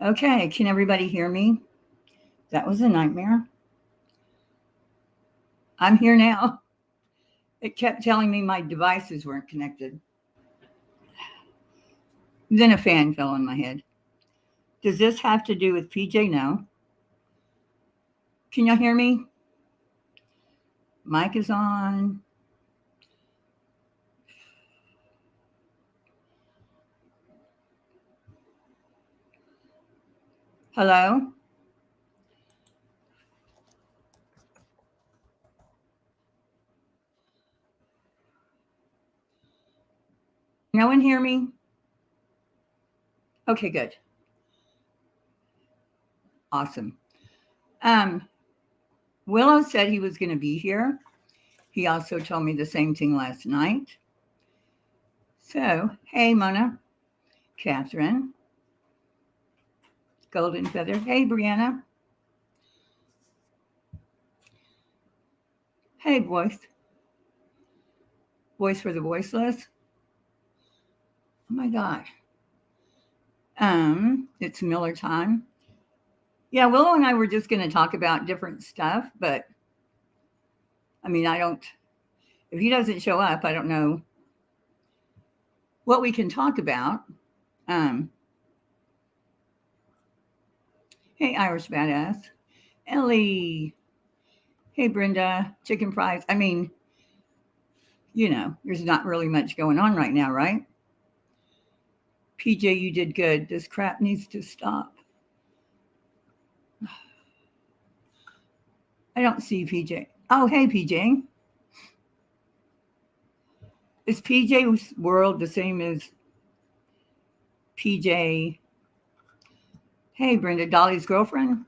Okay, can everybody hear me? That was a nightmare. I'm here now. It kept telling me my devices weren't connected. Then a fan fell on my head. Does this have to do with PJ? No. Can y'all hear me? Mic is on. Hello? No one hear me? Okay, good. Awesome. Willow said he was going to be here. He also told me the same thing last night. So, hey, Mona, Catherine, Golden Feather. Hey, Brianna. Hey, voice. Voice for the voiceless. Oh my God. It's Miller time. Yeah, Willow and I were just going to talk about different stuff, but I mean, if he doesn't show up, I don't know what we can talk about. Hey, Irish Badass. Ellie. Hey, Brenda. Chicken fries. I mean, there's not really much going on right now, right? PJ, you did good. This crap needs to stop. I don't see PJ. Oh, hey, PJ. Is PJ's world the same as PJ? Hey, Brenda, Dolly's girlfriend.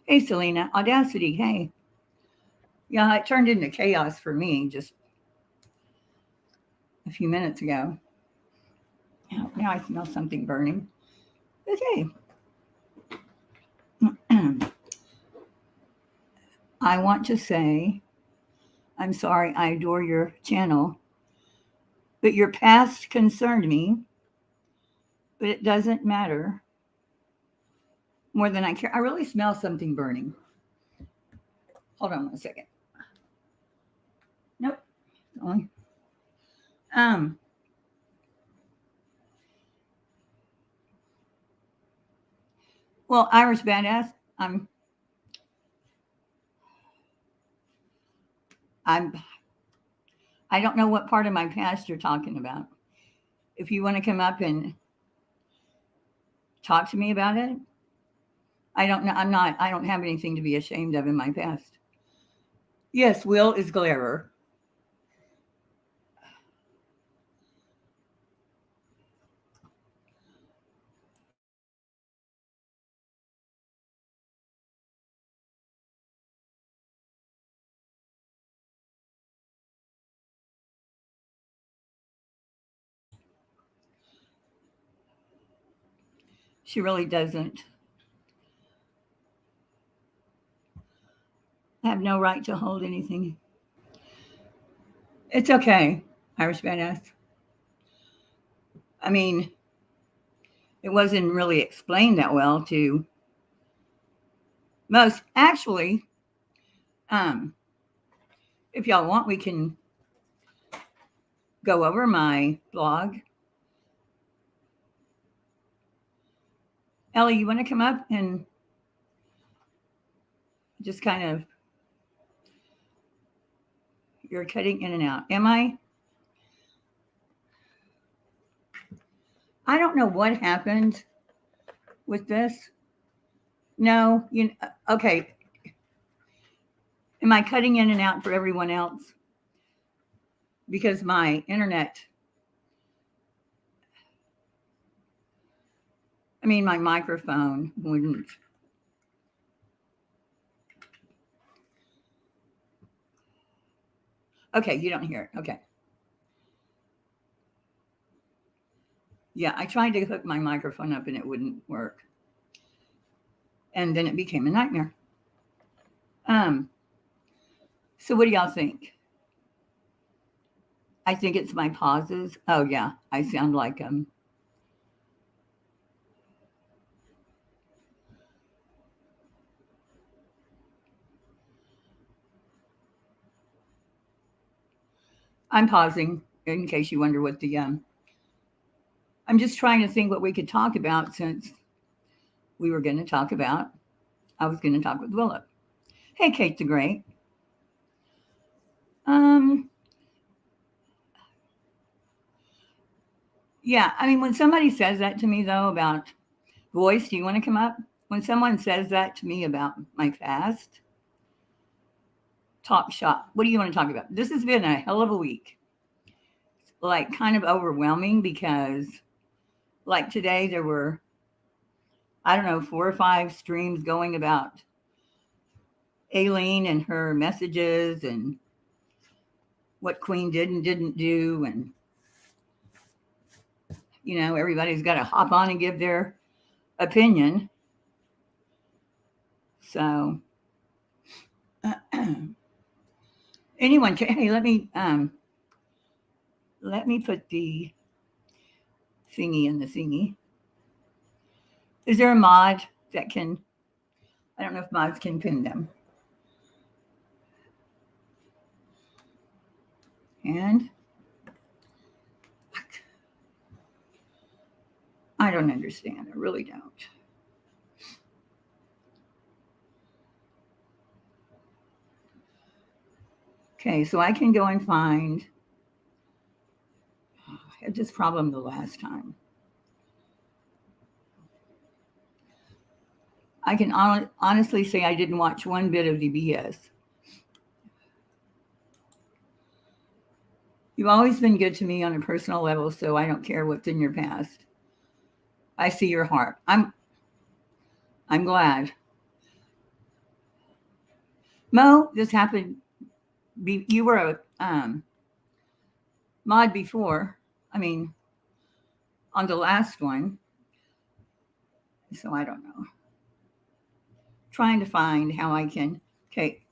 Hey, Selena, Audacity. Hey. Yeah, it turned into chaos for me just a few minutes ago. Now I smell something burning. Okay. I want to say, I'm sorry, I adore your channel, but your past concerned me, but it doesn't matter more than I care. I really smell something burning. Hold on 1 second. Nope. Only. Well, Irish Badass, I don't know what part of my past you're talking about. If you want to come up and talk to me about it, I don't know. I don't have anything to be ashamed of in my past. Yes, Will is Glarer. She really doesn't have no right to hold anything. It's okay, Irish Badass. I mean, it wasn't really explained that well to most. Actually, if y'all want, we can go over my blog. Ellie, you want to come up and just kind of, you're cutting in and out. Am I? I don't know what happened with this. No, okay. Am I cutting in and out for everyone else? Because my internet, my microphone wouldn't. Okay, you don't hear it. Okay. Yeah, I tried to hook my microphone up and it wouldn't work. And then it became a nightmare. So what do y'all think? I think it's my pauses. Oh yeah, I sound like I'm pausing in case you wonder what the I'm just trying to think what we could talk about since we were going to talk about. I was going to talk with Willow. Hey, Kate the Great. Um, yeah, I mean, when somebody says that to me though about voice, do you want to come up? When someone says that to me about my past, talk shop. What do you want to talk about? This has been a hell of a week. Like kind of overwhelming because like today there were, I don't know, 4 or 5 streams going about Aileen and her messages and what Queen did and didn't do. And, you know, everybody's got to hop on and give their opinion. So, anyone can, hey, let me put the thingy in the thingy. Is there a mod that can, I don't know if mods can pin them. And I don't understand. I really don't. Okay, so I can go and find, I had this problem the last time. I can honestly say I didn't watch one bit of the BS. You've always been good to me on a personal level, so I don't care what's in your past. I see your heart. I'm glad. Mo, this happened. You were a mod before. I mean, on the last one. So I don't know. Trying to find how I can. Okay.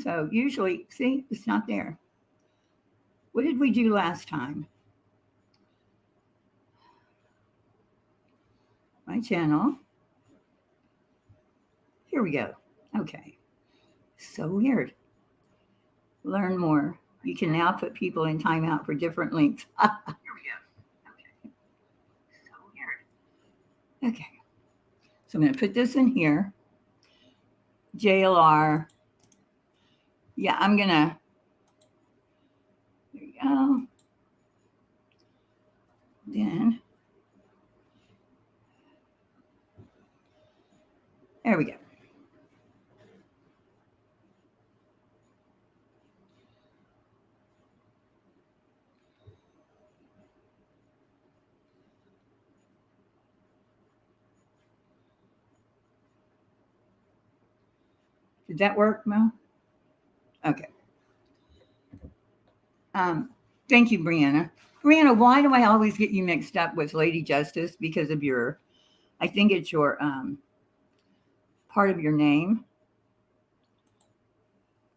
So usually, see, it's not there. What did we do last time? My channel. Here we go. Okay. So weird. Learn more. You can now put people in timeout for different links. Here we go. Okay. So weird. Okay. So I'm going to put this in here. JLR. Yeah, I'm going to. There you go. Then. There we go. Did that work, Mo? Okay. Thank you, Brianna. Brianna, why do I always get you mixed up with Lady Justice? Because of your, I think it's your part of your name.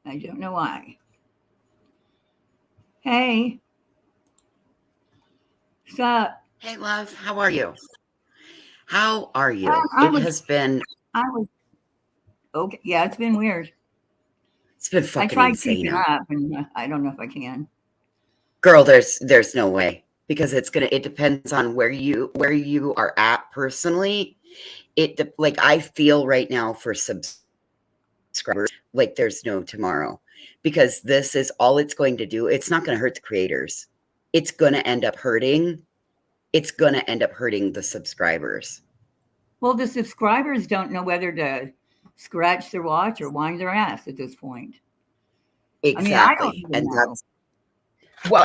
I don't know why. Hey. What's up? Hey, love. How are you? How are you? Has been. I was. Okay. Yeah, it's been weird. It's been fucking I tried insane. keeping up, and I don't know if I can. Girl, there's no way because it depends on where you are at personally. Like I feel right now for subscribers like there's no tomorrow because this is all it's going to do. It's not going to hurt the creators. It's going to end up hurting. It's going to end up hurting the subscribers. Well, the subscribers don't know whether to scratch their watch or wind their ass at this point. Exactly. I don't even know.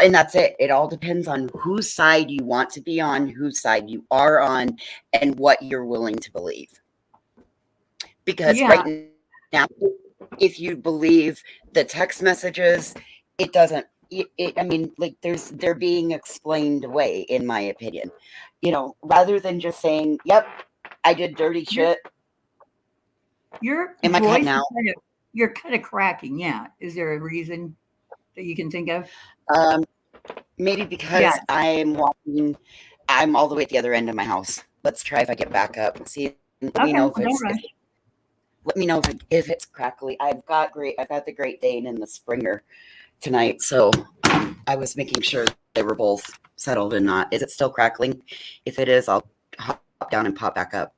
And that's it. It all depends on whose side you want to be on, whose side you are on, and what you're willing to believe. Because right now, if you believe the text messages, it doesn't. I mean, like they're being explained away, in my opinion. You know, rather than just saying, "Yep, I did dirty shit." Your Am I cutting out? You're kind of cracking. Yeah. Is there a reason that you can think of? Maybe because I'm walking I'm all the way at the other end of my house. Let's try if I get back up. See, let Okay, me know if no it's rush. let me know if it's crackly. I've got the Great Dane and the Springer tonight, so I was making sure they were both settled and not. Is it still crackling? If it is, I'll hop down and pop back up.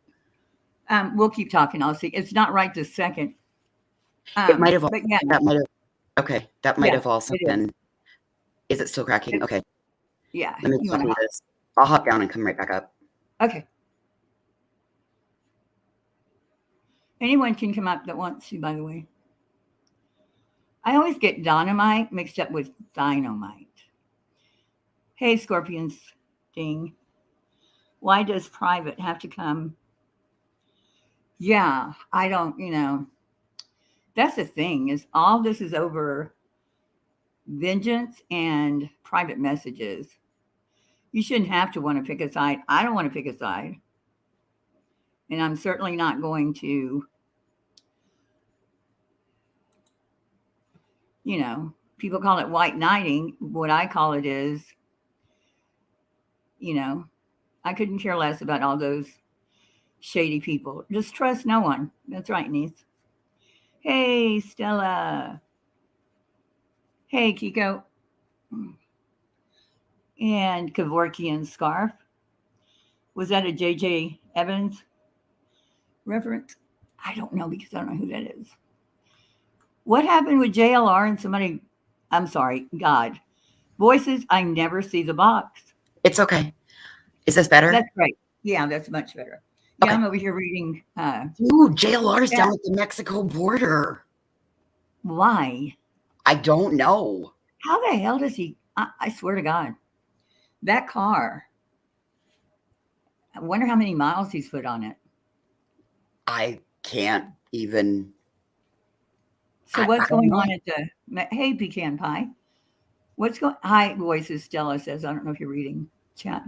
We'll keep talking. I'll see. It's not right this second. It might have. But yeah, That might have. Okay, that might yeah, have also it is. been. Is it still cracking? Okay, Yeah, let me you want to do hop. this. I'll hop down and come right back up. Okay. Anyone can come up that wants to, by the way. I always get dynamite mixed up with dynamite. Hey, Scorpions, ding. Why does private have to come? Yeah, I don't. That's the thing is all this is over vengeance and private messages. You shouldn't have to want to pick a side. I don't want to pick a side. And I'm certainly not going to, people call it white knighting. What I call it is, I couldn't care less about all those shady people. Just trust no one. That's right, niece. Hey, Stella. Hey, Kiko. And Kevorkian scarf. Was that a J.J. Evans reference? I don't know because I don't know who that is. What happened with JLR and somebody? I'm sorry, God. Voices, I never see the box. It's okay. Is this better? That's great. Yeah, that's much better. Yeah, Okay. I'm over here reading. Ooh, JLR's down at the Mexico border. Why? I don't know. How the hell does he? I swear to God. That car. I wonder how many miles he's put on it. I can't even. So what's going on at the? Hey, pecan pie. What's going? Hi, voices. Stella says. I don't know if you're reading chat.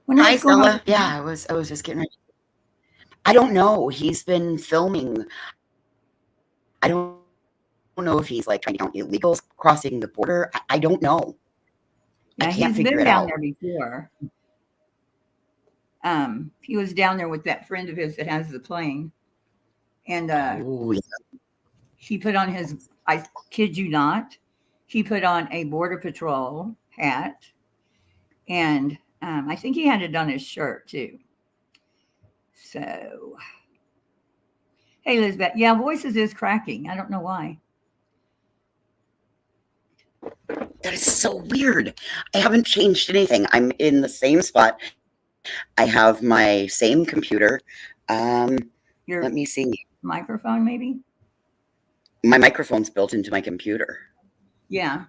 Hi, Stella. Yeah, I was just getting ready. I don't know. He's been filming. I don't know if he's like trying to count illegals crossing the border. I don't know. Yeah, I can't he's figure been it down out. there before. He was down there with that friend of his that has the plane, and Oh, yeah. he put on his. I kid you not, he put on a border patrol hat, and I think he had it on his shirt too. So, hey, Elizabeth, yeah, voices is cracking. I don't know why. That is so weird. I haven't changed anything. I'm in the same spot. I have my same computer. Your Let me see. microphone, maybe? My microphone's built into my computer. Yeah.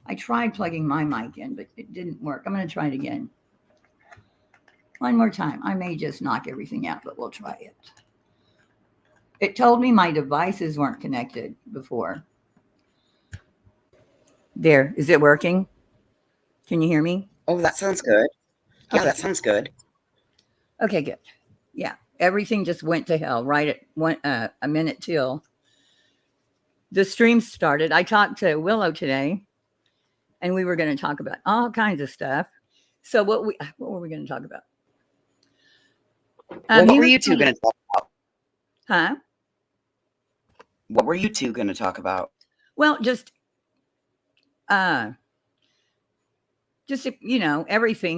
I tried plugging my mic in, but it didn't work. I'm going to try it again. One more time. I may just knock everything out, but we'll try it. It told me my devices weren't connected before. There. Is it working? Can you hear me? Oh, that sounds good. Yeah, Okay. that sounds good. Okay, good. Yeah. Everything just went to hell right at a minute till the stream started. I talked to Willow today, and we were going to talk about all kinds of stuff. So what were we going to talk about? What were you two going to talk about? Huh? What were you two going to talk about? Well, just everything.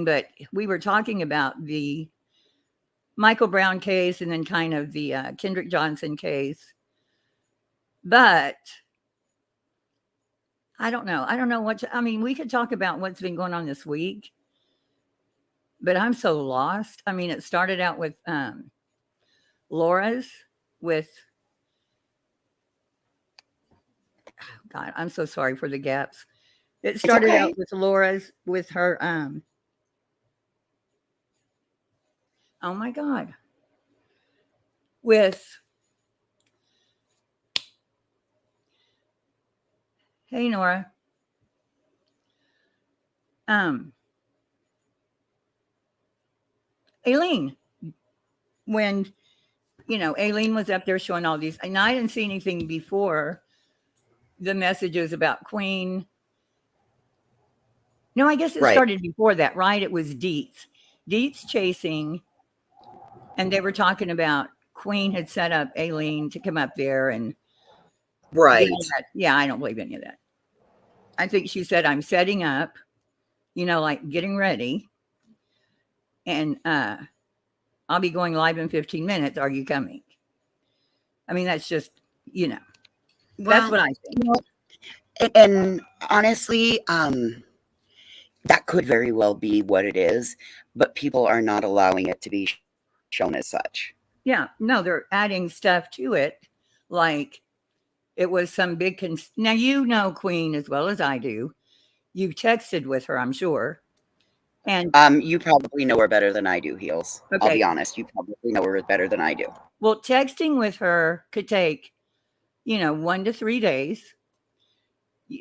But we were talking about the Michael Brown case and then kind of the Kendrick Johnson case. But I don't know. I don't know we could talk about what's been going on this week, but I'm so lost. I mean, it started out with Laura's with, God, I'm so sorry for the gaps. It started out with Laura's with her, oh my God, with, hey, Nora. Aileen, when, Aileen was up there showing all these, and I didn't see anything before the messages about Queen No, I guess it Right. started before that, right? It was Dietz. Dietz chasing, and they were talking about Queen had set up Aileen to come up there and Right. yeah, I don't believe any of that. I think she said, I'm setting up, like getting ready, and I'll be going live in 15 minutes. Are you coming? I mean, that's just, that's Well, what I think. And honestly, that could very well be what it is, but people are not allowing it to be shown as such. Yeah, no, they're adding stuff to it, like it was some big. Now, Queen as well as I do. You've texted with her, I'm sure. And you probably know her better than I do, Heels. Okay. I'll be honest. You probably know her better than I do. Well, texting with her could take, 1 to 3 days.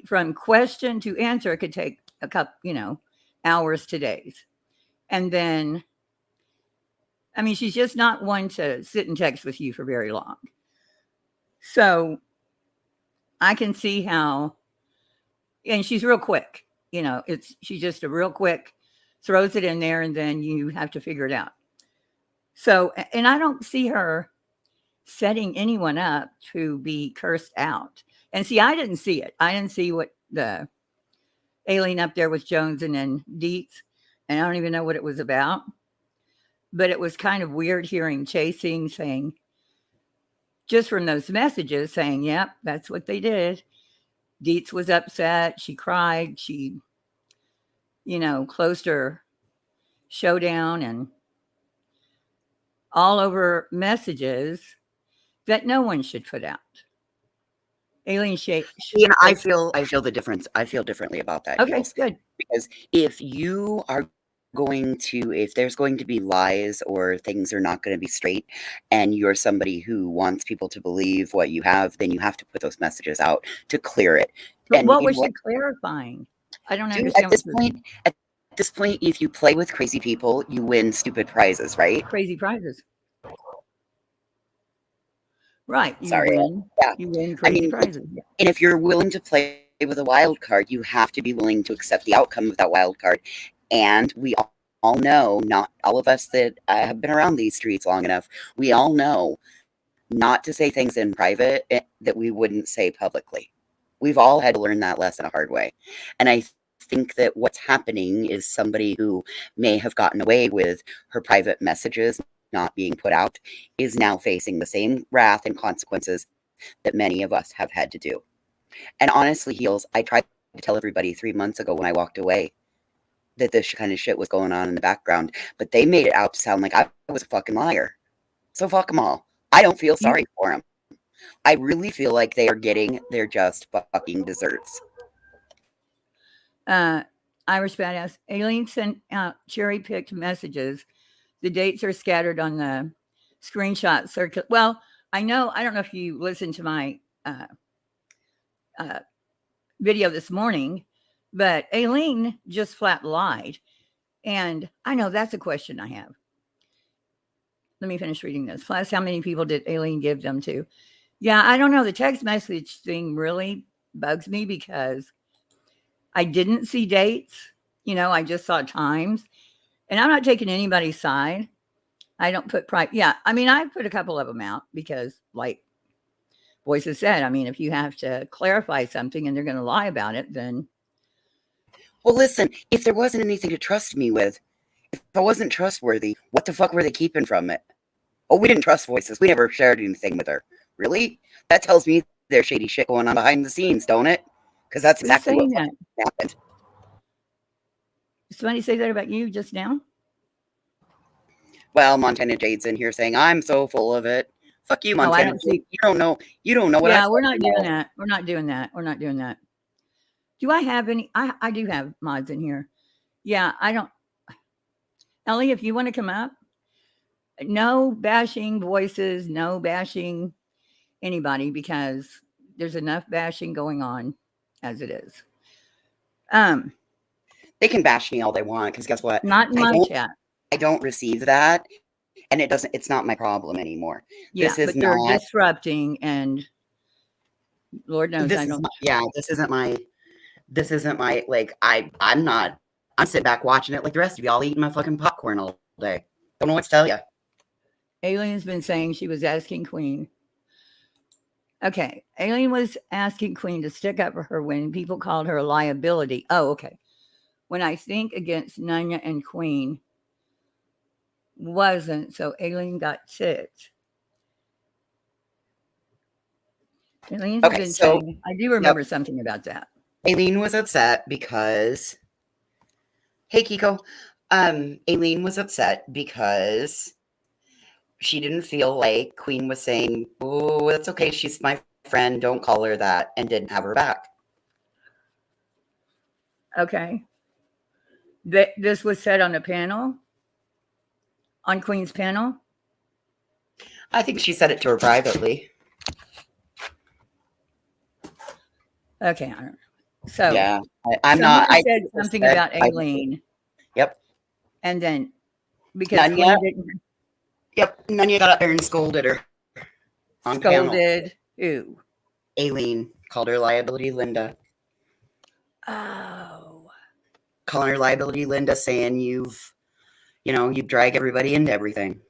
From question to answer, it could take a couple, hours to days. And then, I mean, she's just not one to sit and text with you for very long. So I can see how, and she's real quick. She's just a real quick, throws it in there, and then you have to figure it out. So, and I don't see her setting anyone up to be cursed out. And see, I didn't see it. I didn't see what the Aileen up there with Jones and then Dietz, and I don't even know what it was about. But it was kind of weird hearing Chasing saying, just from those messages, saying, yep, that's what they did. Dietz was upset. She cried. She, closed her showdown and all over messages that no one should put out. Aileen Shake. And I feel the difference. I feel differently about that. Okay, good. Because if you are if there's going to be lies or things are not going to be straight, and you're somebody who wants people to believe what you have, then you have to put those messages out to clear it. But what was she clarifying? I don't understand. At this point, if you play with crazy people, you win stupid prizes, right? Crazy prizes. Right. You win crazy prizes. Yeah. And if you're willing to play with a wild card, you have to be willing to accept the outcome of that wild card. And we all know, not all of us that have been around these streets long enough, we all know not to say things in private that we wouldn't say publicly. We've all had to learn that lesson a hard way. And I think that what's happening is somebody who may have gotten away with her private messages not being put out is now facing the same wrath and consequences that many of us have had to do. And honestly, Heels, I tried to tell everybody 3 months ago when I walked away that this kind of shit was going on in the background, but they made it out to sound like I was a fucking liar. So fuck them all. I don't feel sorry for them. I really feel like they are getting their just fucking desserts. Irish Badass. Aileen sent out cherry-picked messages. The dates are scattered on the screenshot circuit. Well, I don't know if you listened to my video this morning, but Aileen just flat lied. And I know that's a question I have. Let me finish reading this. Plus, how many people did Aileen give them to? Yeah, I don't know. The text message thing really bugs me because I didn't see dates. I just saw times. And I'm not taking anybody's side. I don't put pride. Yeah, I mean, I put a couple of them out because, like Voices said, I mean, if you have to clarify something and they're going to lie about it, then. Well, listen, if there wasn't anything to trust me with, if I wasn't trustworthy, what the fuck were they keeping from it? Oh, we didn't trust Voices. We never shared anything with her. Really? That tells me there's shady shit going on behind the scenes, don't it? Because that's exactly what happened. Did somebody say that about you just now? Well, Montana Jade's in here saying, I'm so full of it. Fuck you, Montana. I don't see. You don't know what Yeah, we're not doing that. We're not doing that. We're not doing that. Do I have any? I do have mods in here. Yeah, I don't. Ellie, if you want to come up, no bashing Voices, no bashing anybody, because there's enough bashing going on as it is. They can bash me all they want, because guess what? Not in my chat. I don't receive that, and it's not my problem anymore. Yeah, this is but they're not disrupting, and Lord knows I don't. This isn't my like I'm not I'm sitting back watching it like the rest of y'all eating my fucking popcorn all day. Don't know what to tell you. Alien's been saying she was asking Queen. Okay. Alien was asking Queen to stick up for her when people called her a liability. Oh, okay. When I think against Nunya and Queen wasn't, so Alien got ticked. Alien's Okay, been so saying, I do remember something about that. Aileen was upset because, hey Kiko, Aileen was upset because she didn't feel like Queen was saying, "Oh, it's okay, she's my friend, don't call her that," and didn't have her back. Okay. This was said on a panel, on Queen's panel. I think she said it to her privately. Okay. I don't know. So Yeah, I'm not. I said something about Aileen. Yep. And then because Nunya, Queen didn't. Yep. Nunya got up there and scolded her. On Scolded panel. who? Aileen called her liability Linda. Oh. Calling her liability Linda, saying you drag everybody into everything.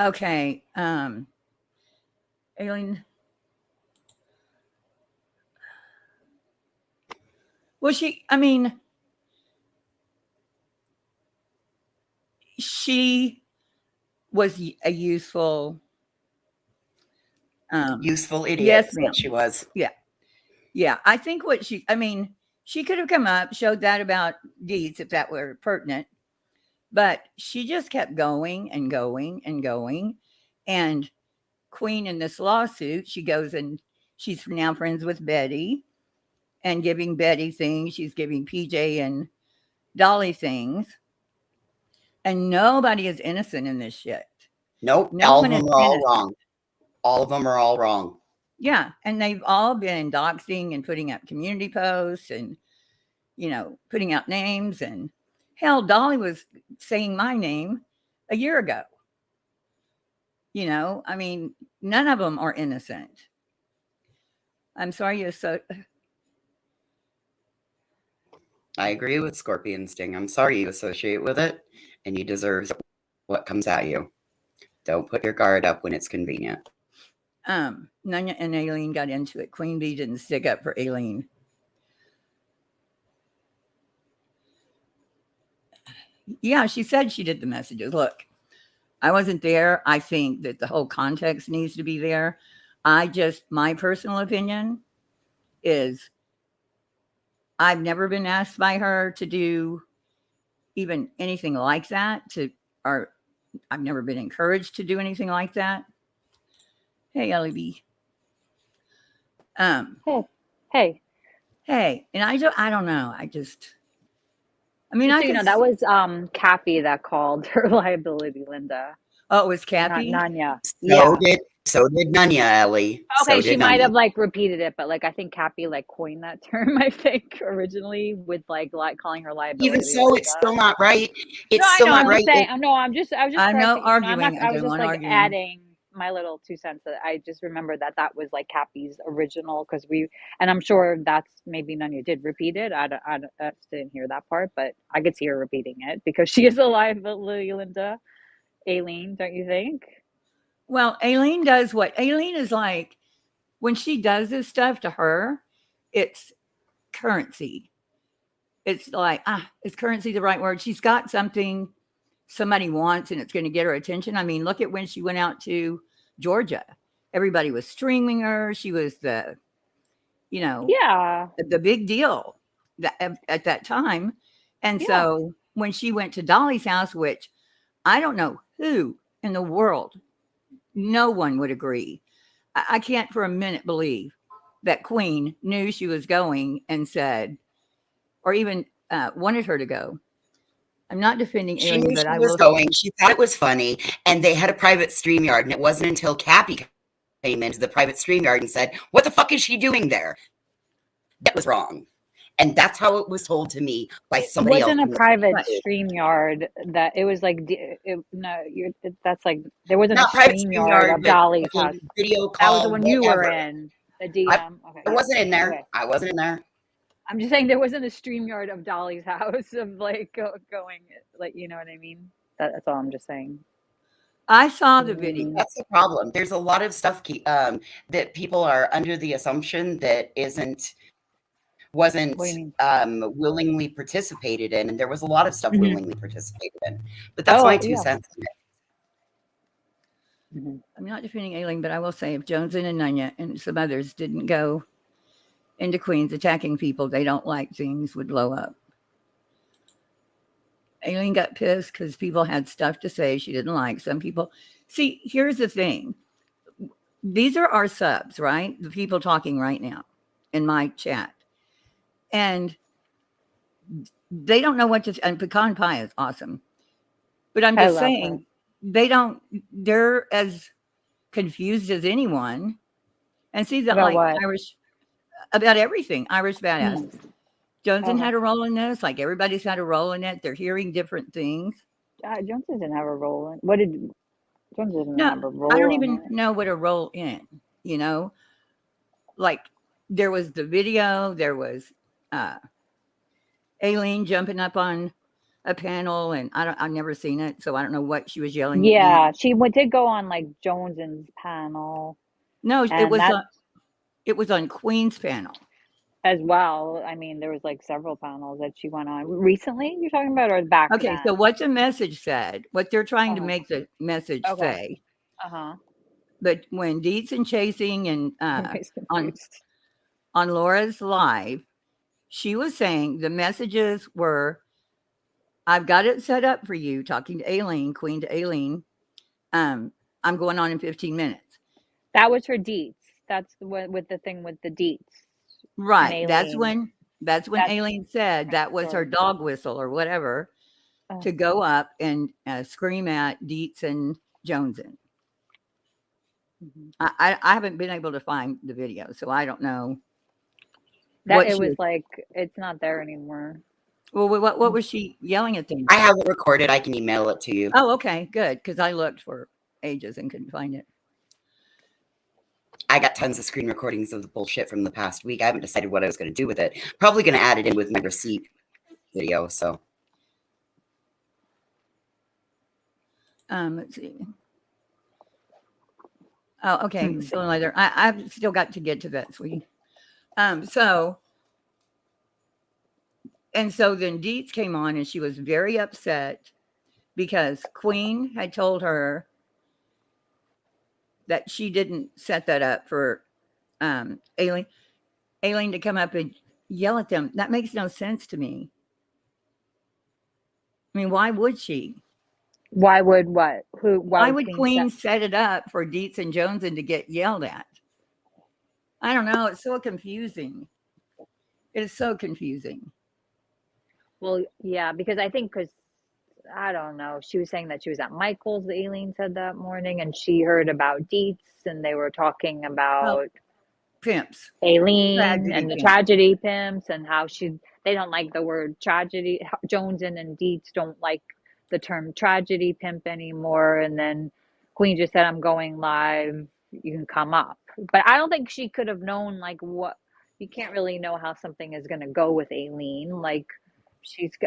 Okay. Aileen. Well, she was a useful useful idiot. Yes, ma'am. She was. Yeah. I think she could have come up, showed that about Deeds if that were pertinent, but she just kept going and going and going. And Queen in this lawsuit, she goes and she's now friends with Betty and giving Betty things. She's giving PJ and Dolly things. And nobody is innocent in this shit. Nope. All of them are all wrong. All of them are all wrong. Yeah. And they've all been doxing and putting up community posts and, putting out names. And hell, Dolly was saying my name a year ago. None of them are innocent. I'm sorry you're so. I agree with Scorpion Sting. I'm sorry you associate with it, and you deserve what comes at you. Don't put your guard up when it's convenient. Nunya and Aileen got into it. Queen Bee didn't stick up for Aileen. Yeah, she said she did the messages. Look, I wasn't there. I think that the whole context needs to be there. My personal opinion is I've never been asked by her to do even anything like that, or I've never been encouraged to do anything like that. Hey, Ellie. Hey. And I don't know. That was Cappy that called her liability Linda. Oh, it was Cappy? Not Nunya. So did Nunya, Ellie. Okay, she might have repeated it, but I think Cappy coined that term, I think, originally with calling her liability. Even so, Linda. It's still not right. It's still not right. I'm just I'm not arguing. I was just adding my little 2 cents. That I just remember that was Cappy's original and I'm sure that's maybe Nunya did repeat it. I didn't hear that part, but I could see her repeating it because she is a liability Linda. Aileen, don't you think? Well, Aileen does what Aileen is like when she does this stuff to her, it's currency. It's like, is currency the right word? She's got something somebody wants and it's going to get her attention. Look at when she went out to Georgia. Everybody was streaming her. She was the big deal at that time. And so when she went to Dolly's house, which I don't know who in the world, no one would agree. I can't for a minute believe that Queen knew she was going and said, or even wanted her to go. I'm not defending She Alien, knew but she I was will. Going. She thought it was funny, and they had a private StreamYard, and it wasn't until Cappy came into the private StreamYard and said, "What the fuck is she doing there?" That was wrong. And that's how it was told to me by somebody else. It wasn't a private StreamYard. That it was that's there wasn't not a StreamYard of Dolly's house. Video call. That was the one you were in. A DM. Okay. I wasn't in there. Okay. I wasn't in there. I'm just saying there wasn't a StreamYard of Dolly's house of like going like you know what I mean. That's all I'm just saying. I saw the video. That's the problem. There's a lot of stuff that people are under the assumption that wasn't What do you mean? willingly participated in, and there was a lot of stuff Mhm. willingly participated in. But that's my 2 yeah. cents. Mhm. I'm not defending Aileen, but I will say if Jones and Ananya and some others didn't go into Queens attacking people they don't like, things would blow up. Aileen got pissed because people had stuff to say she didn't like. Some people, see, here's the thing. These are our subs, right? The people talking right now in my chat. And they don't know what to, and pecan pie is awesome. But I'm just saying, they're as confused as anyone. And see that About like what? Irish, about everything, Irish badass. Joneson Okay. had a role in this. Like everybody's had a role in it. They're hearing different things. Johnson didn't have a role in. What did Johnson didn't No, have a role I don't in even it? know what a role in, you know? Like there was the video, there was Aileen jumping up on a panel, and I've never seen it, so I don't know what she was yelling at. Yeah, she did go on like Jones's panel. No, And it was on Queen's panel. as well. I mean, there was like several panels that she went on recently. You're talking about, or back Okay, then? so what the message said, what they're trying to Uh-huh. make the message Okay. say. Uh-huh. But when Dietz and Chasing and Everybody's confused. on Laura's live, she was saying the messages were, I've got it set up for you, talking to Aileen, Queen to Aileen. I'm going on in 15 minutes. That was for Dietz. That's the one with the thing with the Dietz. Right. That's when Aileen said that was her sorry. dog whistle or whatever to go up and scream at Dietz and Joneson. Mhm. I haven't been able to find the video, so I don't know. That it was like it's not there anymore. Well, what was she yelling at them? I have it recorded. I can email it to you. Oh, okay, good, because I looked for ages and couldn't find it. I got tons of screen recordings of the bullshit from the past week. I haven't decided what I was going to do with it. Probably going to add it in with my receipt video. So, let's see. Oh, okay. So later, I've still got to get to that, sweetie. So then Dietz came on, and she was very upset because Queen had told her that she didn't set that up for Aileen to come up and yell at them. That makes no sense to me. I mean, why would she? Why would what? Why would Queen set it up for Dietz and Joneson to get yelled at? I don't know. It's so confusing. It is so confusing. Well, yeah, because I don't know. She was saying that she was at Michael's, Aileen said that morning, and she heard about Dietz, and they were talking about pimps, Aileen and the tragedy pimps, and how they don't like the word tragedy. Joneson and Dietz don't like the term tragedy pimp anymore. And then Queen just said, I'm going live. You can come up. But I don't think she could have known like what, you can't really know how something is going to go with Aileen. Like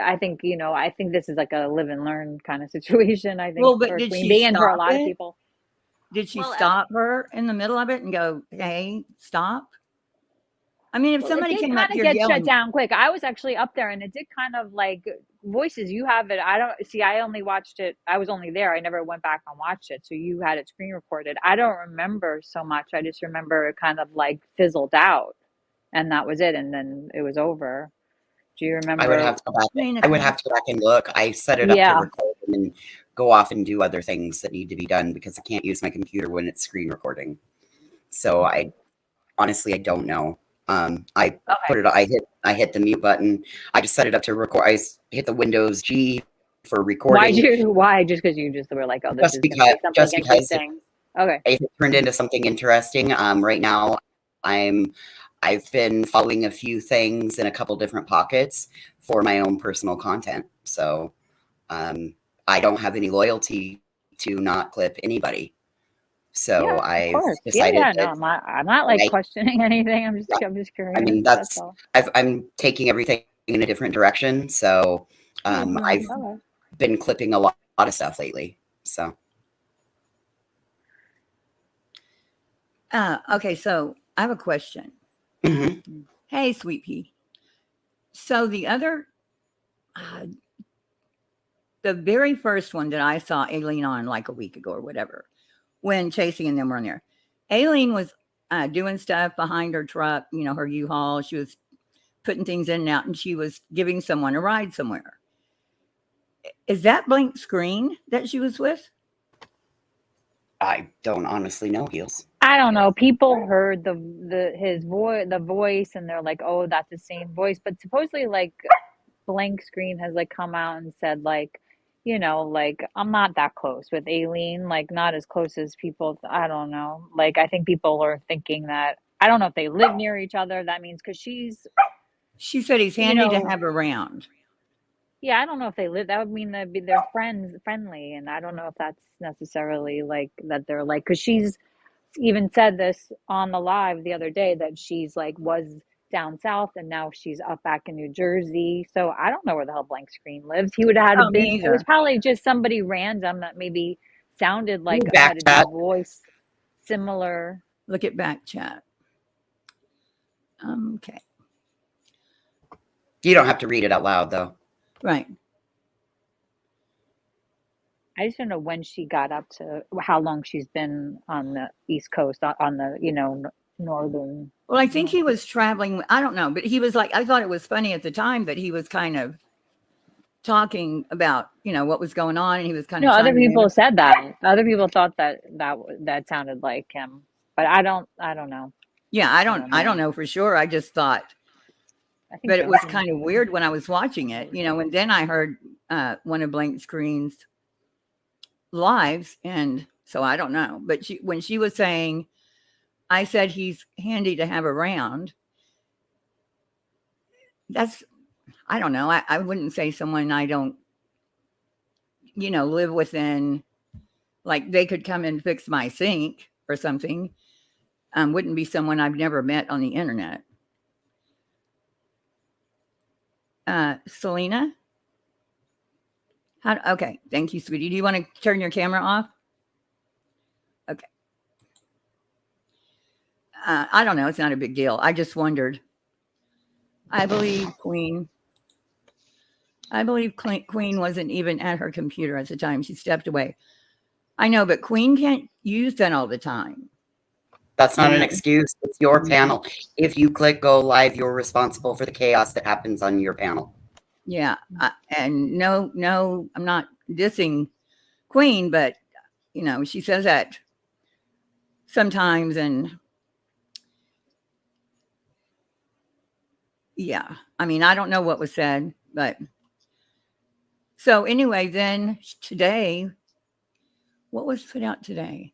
I think this is like a live and learn kind of situation. I think but for did Queen she Bee and for a stop lot of it? people. Did she stop her in the middle of it and go, hey, stop? I mean, if somebody came up here yelling, shut down quick. I was actually up there, and it did kind of like voices. You have it. I don't see. I only watched it. I was only there. I never went back and watched it. So you had it screen recorded. I don't remember so much. I just remember it kind of like fizzled out, and that was it. And then it was over. Do you remember? I would have to go back. I would have to go back and look. I set it up to record and then go off and do other things that need to be done because I can't use my computer when it's screen recording. So I honestly don't know. I put it. I hit the mute button. I just set it up to record. I hit the Windows G for recording. Why? Just because you just were like, oh, this is something interesting. Okay. It turned into something interesting. Right now, I've been following a few things in a couple different pockets for my own personal content. So I don't have any loyalty to not clip anybody. So Yeah, of I've course. Yeah, decided yeah. No, that I'm not like I, questioning anything. yeah, I'm just I curious. mean, That's that's, all. I'm taking everything in a different direction. So I've Mhm. Okay. been clipping a lot of stuff lately. So, Okay, so I have a question. mhm. Hey, Sweet Pea. So uh, the very first one that I saw Aileen on like a week ago or whatever, when Chasing and them were on there, Aileen was doing stuff behind her truck, her U-Haul. She was putting things in and out, and she was giving someone a ride somewhere. Is that blank screen that she was with? I don't honestly know, Heels. I don't know. People heard the voice, and they're like, "Oh, that's the same voice." But supposedly, like, Blank Screen has like come out and said, like, like, I'm not that close with Aileen, like not as close as people. I don't know. Like, I think people are thinking that, I don't know if they live near each other. That means because She said he's you handy to know, have around. yeah, I don't know if they live. That would mean that they're friendly, and I don't know if that's necessarily like that they're like, because she's even said this on the live the other day that she's like was down south and now she's up back in New Jersey. So I don't know where the hell Blank Screen lives. He would have had to Oh, been. me It was either. probably just somebody random that maybe sounded like Back had a chat. deep voice, similar. Look at back chat. Okay. You don't have to read it out loud, though. Right. I just don't know when she got up to how long she's been on the East Coast, on the northern. Well, I think he was traveling. I don't know, but he was like, I thought it was funny at the time that he was kind of talking about, what was going on, and he was kind No, of other chiming people in. said that. Other people thought that sounded like him, but I don't. I don't know. Yeah, I don't I don't know. know for sure. I just thought, I think but it was Justin. kind of weird when I was watching it, and then I heard one of Blank Screen's lives, and so I don't know. But when she was saying, I said he's handy to have around. That's, I don't know. I wouldn't say someone I don't, live within. Like they could come and fix my sink or something. Wouldn't be someone I've never met on the internet. Selena? Okay, thank you, sweetie. Do you want to turn your camera off? Okay. I don't know. It's not a big deal. I just wondered. I believe Queen wasn't even at her computer at the time. She stepped away. I know, but Queen can't use that all the time. That's not an excuse. It's your panel. If you click go live, you're responsible for the chaos that happens on your panel. Yeah. And no, I'm not dissing Queen, but, she says that sometimes. And yeah, I mean, I don't know what was said, but so anyway, then today, what was put out today?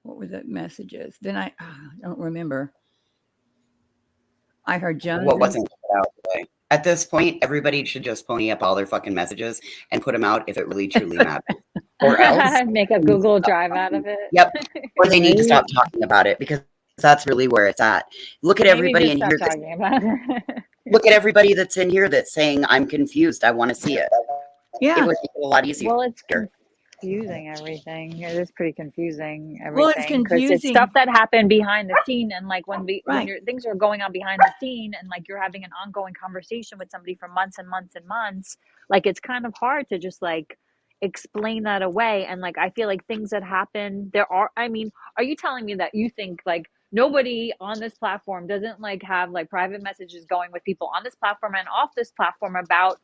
What were the messages? Then I don't remember. I heard Jones. What wasn't put out today? At this point, everybody should just pony up all their fucking messages and put them out if it really truly matters. Or else Make a Google Drive out of it. Yep. Or they need to Right? stop talking about it because that's really where it's at. Look at Maybe everybody just in stop here. talking about it. Look at everybody that's in here that's saying, I'm confused. I want to see it. It Yeah. would make it a lot easier. Well, it's confusing everything. It is pretty confusing Well, it's everything because it's confusing. stuff that happened behind the scene, and like when Right. things are going on behind the scene, and like you're having an ongoing conversation with somebody for months and months and months, like it's kind of hard to just like explain that away. And like I feel like things that happen, I mean, are you telling me that you think like nobody on this platform doesn't like have like private messages going with people on this platform and off this platform about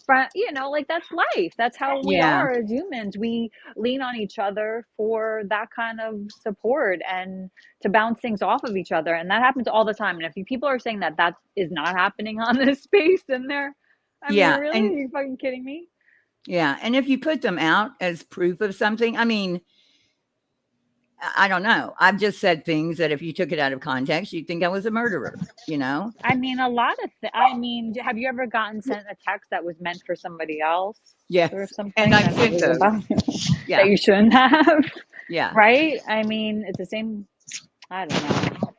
like that's life. That's how we Yeah. are as humans. We lean on each other for that kind of support and to bounce things off of each other, and that happens all the time. And if people are saying that that is not happening on this space, then I mean, Yeah. really, And are you fucking kidding me? yeah. And if you put them out as proof of something, I mean, I don't know. I've just said things that if you took it out of context, you'd think I was a murderer, I mean, a lot of I mean, have you ever gotten sent a text that was meant for somebody else Yes. or something And I've that sent was those. about Yeah. that you shouldn't have? Yeah. Right? I mean, it's the same. I don't know.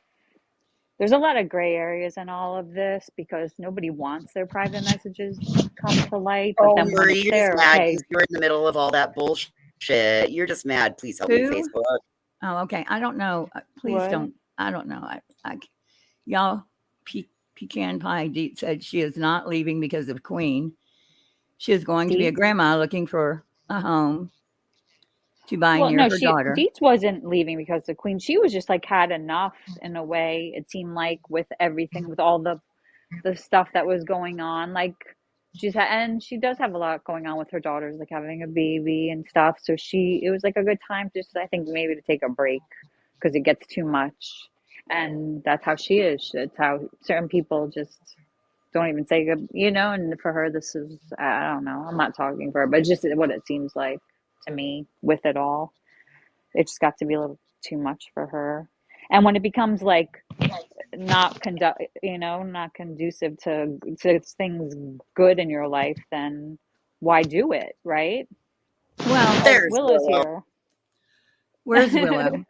There's a lot of gray areas in all of this because nobody wants their private messages come to light. But Oh, then when Marie, it's you're just there, mad okay, because you're in the middle of all that bullshit. You're just mad. Please help me, Who? Facebook. Oh, okay. I don't know. Please what? don't. I don't know. Y'all, Pecan Pie Deep said she is not leaving because of Queen. She is going to be a Deets? grandma looking for a home to buy Well, near no, her daughter. Deets wasn't leaving because the queen. She was just like had enough in a way. It seemed like with everything, with all the stuff that was going on. Like and she does have a lot going on with her daughters, like having a baby and stuff. So it was like a good time just, I think, maybe to take a break because it gets too much. And that's how she is. It's how certain people just don't even say good, and for her, this is, I don't know. I'm not talking for her, but it's just what it seems like to me with it all. It just got to be a little too much for her. And when it becomes like not conducive to things good in your life, then why do it, right? Well, Oh, There's Willow's Willow. here. where's Willow?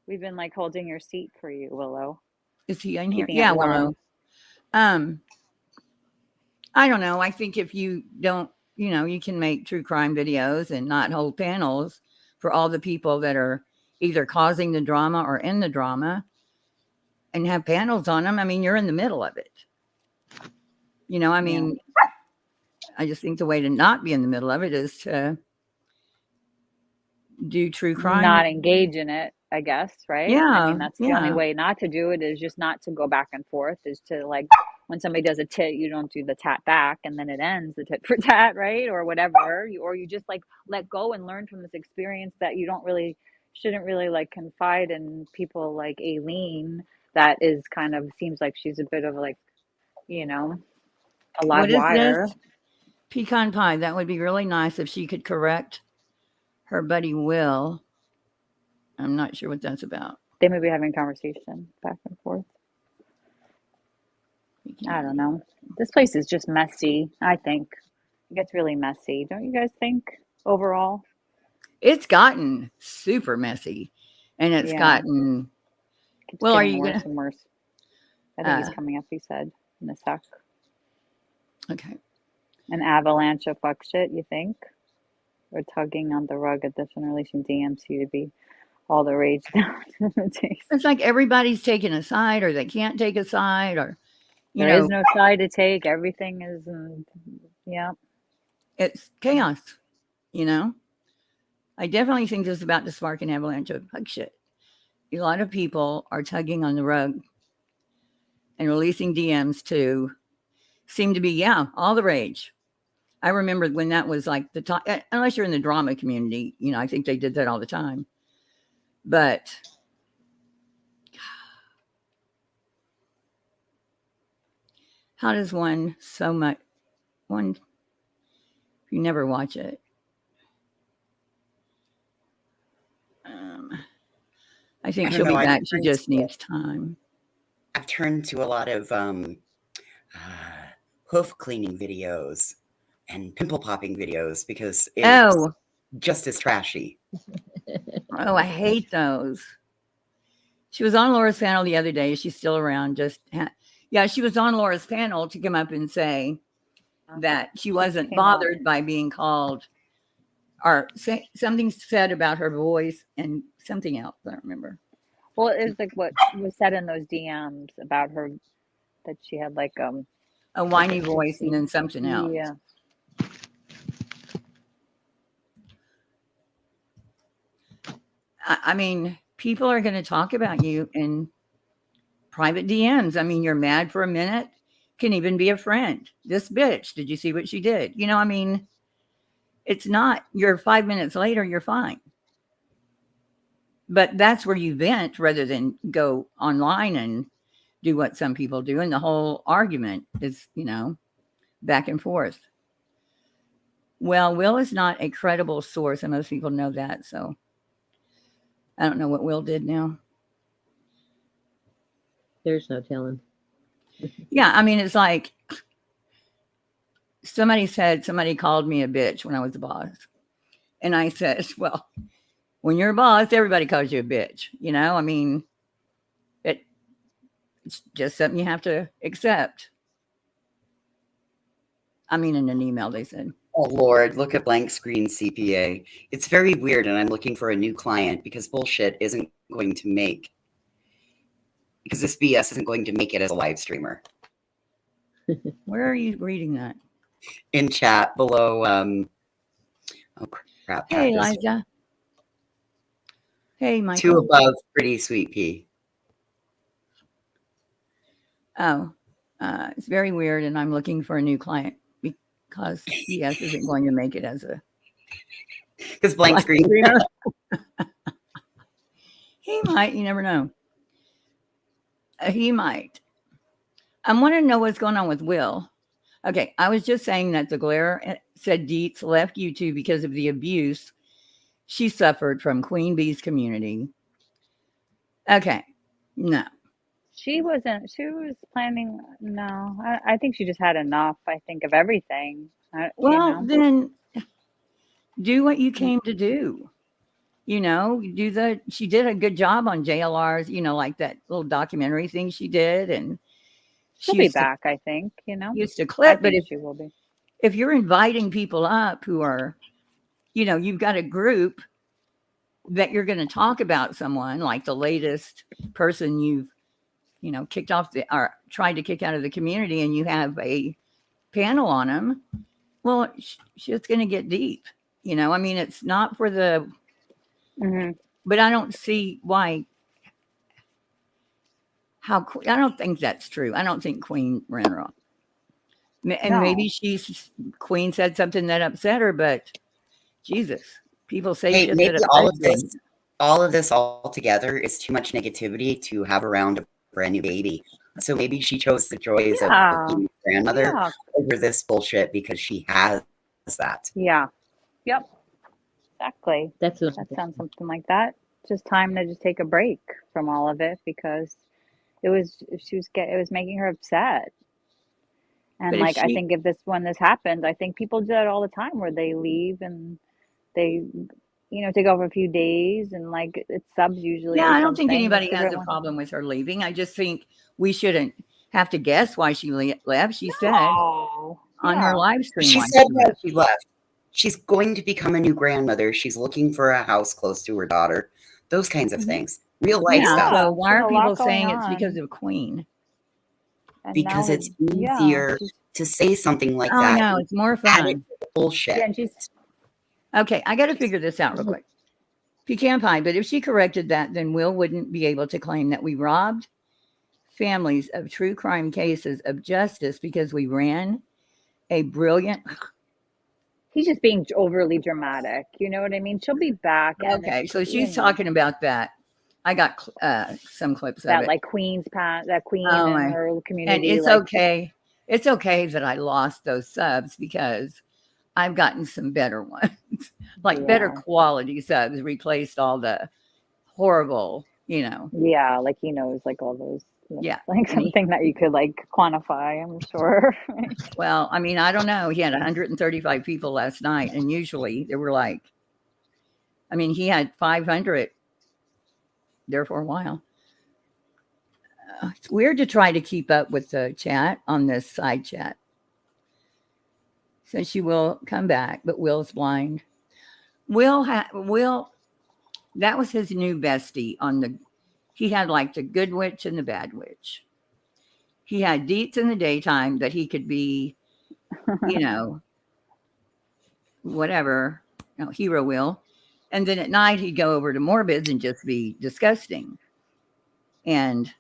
We've been like holding your seat for you, Willow, Is he in here? keeping it Yeah, warm. Willow. Um, I don't know. I think if you don't, you can make true crime videos and not hold panels for all the people that are either causing the drama or in the drama and have panels on them. I mean, you're in the middle of it. I Yeah. mean, I just think the way to not be in the middle of it is to do true crime. Not engage in it, I guess, right? I mean, Yeah, that's the only yeah. way not to do it is just not to go back and forth, is to like when somebody does a tit, you don't do the tat back and then it ends the tit for tat, right? Or whatever. Or you just like let go and learn from this experience that you shouldn't really like confide in people like Aileen, that is kind of seems like she's a bit of like, you know, a live What is this? wire. Pecan pie. That would be really nice if she could correct her buddy Will. I'm not sure what that's about. They may be having conversation back and forth. I don't know. This place is just messy, I think. It gets really messy. Don't you guys think overall? It's gotten super messy, and it's Yeah, gotten. keeps Well, are getting you worse gonna? and worse. I think he's Uh, coming up, he said, in a sec. okay. An avalanche of fuck shit, you think? Or tugging on the rug at different relation DMs you to be all the rage down to the taste. It's like everybody's taking a side, or they can't take a side, or you There is know, no side to take. Everything is, yeah. it's chaos. You know, I definitely think this is about to spark an avalanche of fuck shit. A lot of people are tugging on the rug and releasing DMs to seem to be, yeah, all the rage. I remember when that was like the top, unless you're in the drama community, I think they did that all the time. But how does one if you never watch it? I think I don't she'll know. be back. She just needs time. I've turned to a lot of hoof cleaning videos and pimple popping videos because it's just as trashy. Oh, I hate those. She was on Laura's panel the other day. She's still around. She was on Laura's panel to come up and say that she wasn't bothered by being called or something said about her voice and something else. I don't remember. Well, it was like what was said in those DMs about her, that she had like a whiny voice and then something else. Yeah. I mean, people are going to talk about you in private DMs. I mean, you're mad for a minute, can even be a friend. This bitch, did you see what she did? I mean, it's not, you're 5 minutes later, you're fine. But that's where you vent rather than go online and do what some people do. And the whole argument is, back and forth. Well, Will is not a credible source, and most people know that. So I don't know what Will did now. There's no telling. Yeah, I mean, it's like somebody called me a bitch when I was the boss. And I said, well, when you're a boss, everybody calls you a bitch. I mean, it's just something you have to accept. I mean, in an email, they said. Oh, Lord, look at blank screen CPA. It's very weird, and I'm looking for a new client because bullshit isn't going to make, because this BS isn't going to make it as a live streamer. Where are you reading that? In chat below. Oh, crap. Hey, Elijah. Hey, Michael. 2 above, pretty sweet pea. Oh, it's very weird, and I'm looking for a new client because BS isn't going to make it as a. Because blank screen. He might. You never know. He might. I want to know what's going on with Will. Okay, I was just saying that the glare said Dietz left YouTube because of the abuse she suffered from Queen Bee's community. Okay, no. She was planning, no. I think she just had enough, I think, of everything. Then do what you came to do. She did a good job on JLR's, like that little documentary thing she did. And she'll be back, I think, Used to clip, but she will be. If you're inviting people up who are, you've got a group that you're going to talk about someone, like the latest person you've, kicked off or tried to kick out of the community, and you have a panel on them, well, it's going to get deep. I mean, it's not for the, but I don't see why. I don't think that's true. I don't think Queen ran wrong. And maybe Queen said something that upset her, but Jesus, people say shit maybe that all of this all together is too much negativity to have around a brand new baby. So maybe she chose the joys of being a grandmother over this bullshit because she has that. Yeah. Yep. Exactly. That sounds something like that. Just time to just take a break from all of it because it was making her upset. And I think when this happens, I think people do that all the time where they leave and they, take over a few days and it's subs usually. Yeah, I don't think anybody has a problem with her leaving. I just think we shouldn't have to guess why she left. She said on her live stream. She said that she left. She's going to become a new grandmother. She's looking for a house close to her daughter. Those kinds of things. Real life stuff. So why are people saying it's because of Queen? Because it's easier to say something like that. No, it's more fun. Bullshit. Yeah, okay, I got to figure this out real quick. Pecan pie, but if she corrected that, then Will wouldn't be able to claim that we robbed families of true crime cases of justice because we ran a brilliant. He's just being overly dramatic. You know what I mean? She'll be back. Okay, so she's talking about that. I got some clips of it. That Queen's past, that Queen and her community. And it's okay. It's okay that I lost those subs because I've gotten some better ones, better quality subs, replaced all the horrible, Yeah, he knows all those. Yeah. Something that you could quantify, I'm sure. Well, I mean, I don't know. He had 135 people last night, and usually there were he had 500 there for a while. It's weird to try to keep up with the chat on this side chat. So she will come back, but Will's blind. Will, that was his new bestie he had the good witch and the bad witch. He had Dietz in the daytime that he could be, whatever, hero Will. And then at night he'd go over to Morbids and just be disgusting. And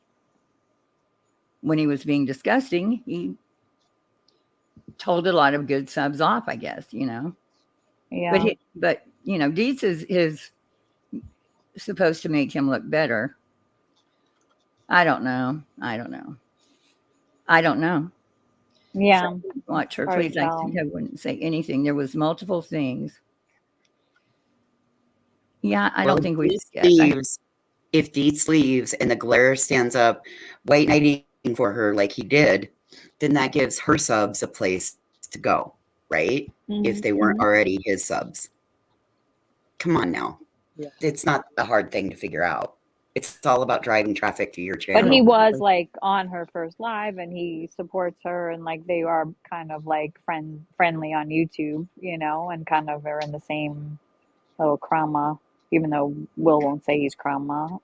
when he was being disgusting, he told a lot of good subs off, I guess, Yeah. But Dietz is supposed to make him look better. I don't know. Yeah. So, watch her, please. I think I wouldn't say anything. There was multiple things. Yeah, I don't think we leaves. If Dietz leaves and the glare stands up white knighting for her like he did, then that gives her subs a place to go, right? If they weren't already his subs. Come on now. It's not a hard thing to figure out. It's all about driving traffic to your But he channel. was like on her first live, and he supports her, and like they are kind of like friendly on YouTube, you know, and kind of are in the same little krama, even though Will won't say he's krama.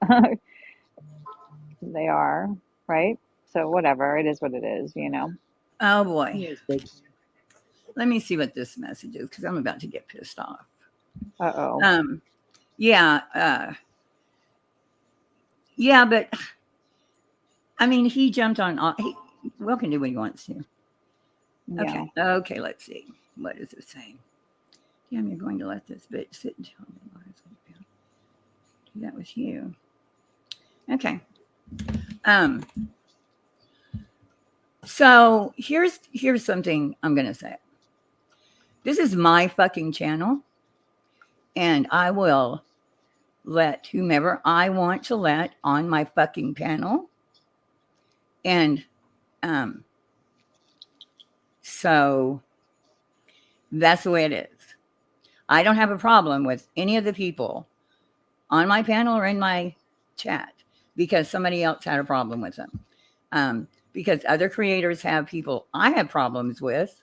They are, right? So whatever, it is what it is, you know. Oh boy. Let me see what this message is because I'm about to get pissed off. Uh-oh. Yeah. Yeah, but I mean, he jumped on. Will can do what he wants to. Yeah. Okay. Let's see. What is it saying? Damn, you're going to let this bitch sit and tell me lies. Do that with you. Okay. So here's something I'm gonna say. This is my fucking channel, and I will let whomever I want to let on my fucking panel. And so that's the way it is. I don't have a problem with any of the people on my panel or in my chat because somebody else had a problem with them. Because other creators have people I have problems with,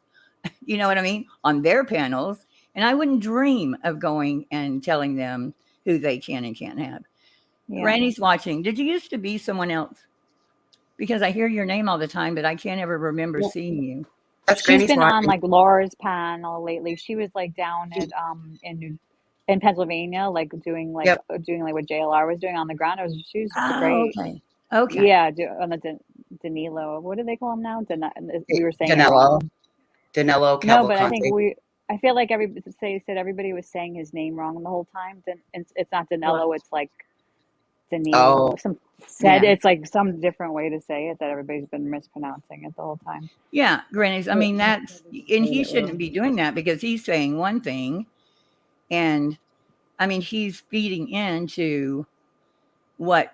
you know what I mean, on their panels. And I wouldn't dream of going and telling them who they can and can't have. Yeah. Granny's watching. Did you used to be someone else? Because I hear your name all the time, but I can't ever remember seeing you. That's She's Granny's been on watching. like Laura's panel lately. She was like down at in Pennsylvania, like doing like Yep. what JLR was doing on the ground. She was Oh, great. okay. Yeah, on the Danilo. What do they call him now? We were saying it Danilo. wrong. Danilo No, but I think Cavalcante. I feel like said everybody was saying his name wrong the whole time. It's not Danilo. It's like Danilo. Oh, It's like some different way to say it that everybody's been mispronouncing it the whole time. Yeah, Granny's. I mean, and he shouldn't be doing that because he's saying one thing, and I mean, he's feeding into what,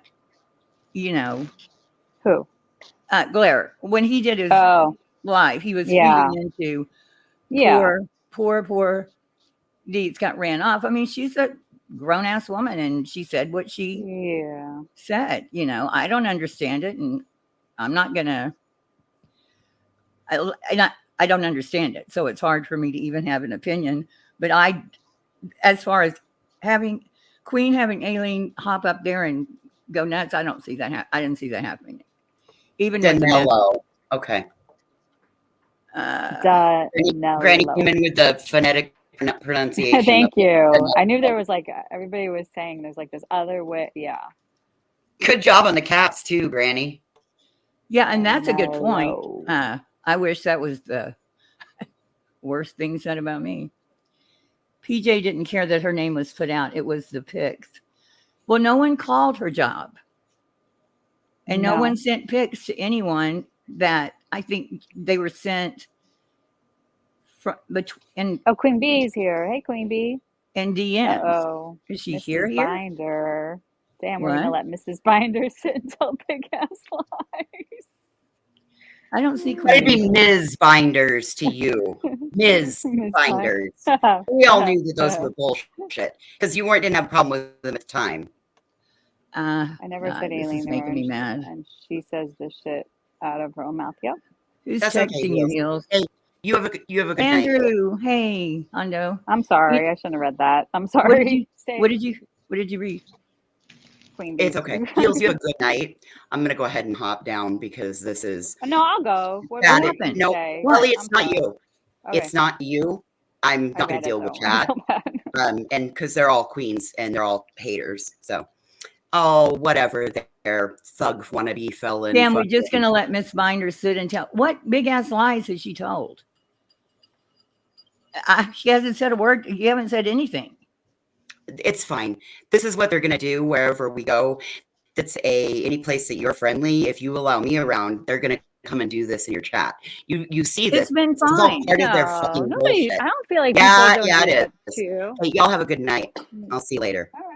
you know. Who? Glare. When he did his live, he was Yeah. feeding into Yeah. poor Deeds got ran off. I mean, she's a grown ass woman and she said what she said. You know, I don't understand it, and I'm not gonna. I don't understand it, so it's hard for me to even have an opinion. But as far as having Aileen hop up there and go nuts, I don't see that. I didn't see that happening. Even Danilo. Okay. Granny came in with the phonetic pronunciation. Thank you. I knew there was like everybody was saying there's like this other way. Yeah. Good job on the caps too, Granny. Yeah, and that's a good point. I wish that was the worst thing said about me. PJ didn't care that her name was put out. It was the pics. Well, no one called her job. And no one sent pics to anyone that I think they were sent from between. Oh, Queen Bee's here. Hey, Queen Bee. And DMs. Uh-oh. Is she Mrs. here? Binder. Damn, we're going to let Mrs. Binder sit and tell big-ass lies. I don't see Queen. That'd be Ms. Binders to you. Ms. Binders. We all knew that those were bullshit because you didn't have a problem with them at the time. I never said this Aileen is making me mad. And she says this shit out of her own mouth. Yep. Who's texting you, Heels? Hey, you have a good night. Andrew, hey, Hondo. I'm sorry. I shouldn't have read that. I'm sorry. What did you read? Queen Bee. It's okay. Heels, you have a good night. I'm going to go ahead and hop down because this is... No, I'll go. What happened? No, Ellie, it's not you. Okay. It's not you. I'm not going to deal with chat. And because they're all queens and they're all haters. So, whatever. They're thug wannabe felon. Damn, we're just going to let Miss Binder sit and tell. What big-ass lies has she told? She hasn't said a word. You haven't said anything. It's fine. This is what they're going to do wherever we go. That's any place that you're friendly. If you allow me around, they're going to come and do this in your chat. You see this. It's been fine. It's all part of their fucking bullshit. I don't feel like it is. Hey, y'all have a good night. I'll see you later. All right.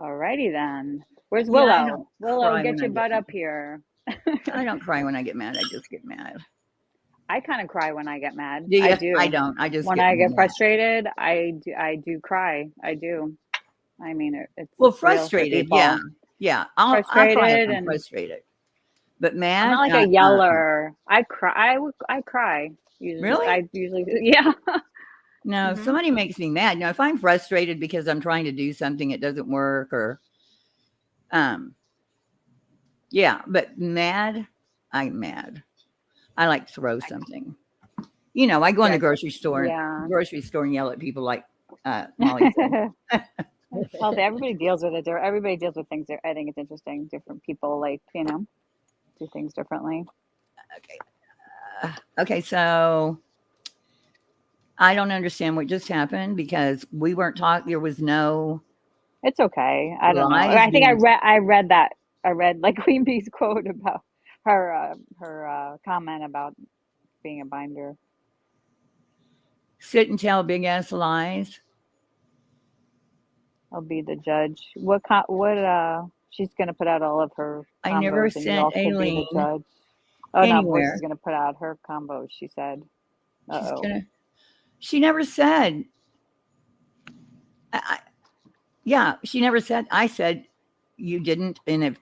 Alrighty then. Where's Yeah, I Willow? don't Willow, cry get when I your get butt mad. up here. I don't cry when I get mad. I just get mad. I kind of cry when I get mad. Do I you? I do. don't. I just When get I get mad. frustrated, I do cry. I do. I mean, Well, it's real for frustrated. Yeah. people. Yeah. I'll cry if Frustrated, I'm and frustrated. But I'm not mad? like a yeller. I cry. I cry usually. Really? I usually, yeah. No, if Hmm. somebody makes me mad. Now, if I'm frustrated because I'm trying to do something, it doesn't work, or um, yeah. But mad, I'm mad. I like throw something. I go in Yeah, the yeah. grocery store and yell at people like Molly said. Well, everybody deals with it. Everybody deals with things. I think it's interesting. Different people, like, do things differently. Okay. Okay. So I don't understand what just happened because we weren't talking. There was no It's okay. I don't know. lies I think I being read. I read that. I read like Queen Bee's quote about her comment about being a binder. sit and tell big ass lies. I'll be the judge. What she's gonna put out all of her I never combos, and you sent all should be the Aileen judge. Oh no, Voice is anywhere. gonna put out her combos. She said. She's Uh-oh. gonna. She never said. I, yeah, she never said. I said you didn't, and if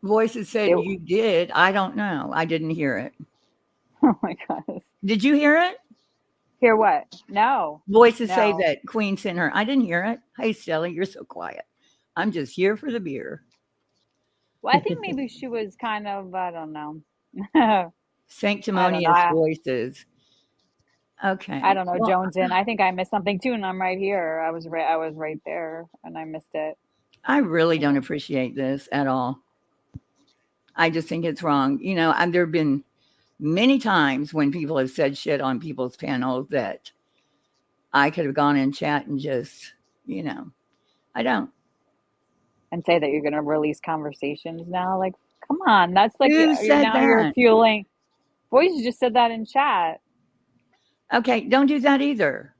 Voices said It, you did, I don't know. I didn't hear it. oh my gosh. Did you hear it? Hear what? No. Voices say No. that Queen sent her. I didn't hear it. Hey, Stella, you're so quiet. I'm just here for the beer. Well, I think maybe she was kind of, I don't know. I don't know. Sanctimonious voices. I Okay. don't know. Well, Jones in. I think I missed something too, and I'm right here. I was right there, and I missed it. I really don't appreciate this at all. I just think it's wrong. There have been many times when people have said shit on people's panels that I could have gone in chat and just, I don't. And say that you're going to release conversations now. Like, come on. That's like Who said you're that? fueling. Voice just said that in chat. Okay, don't do that either.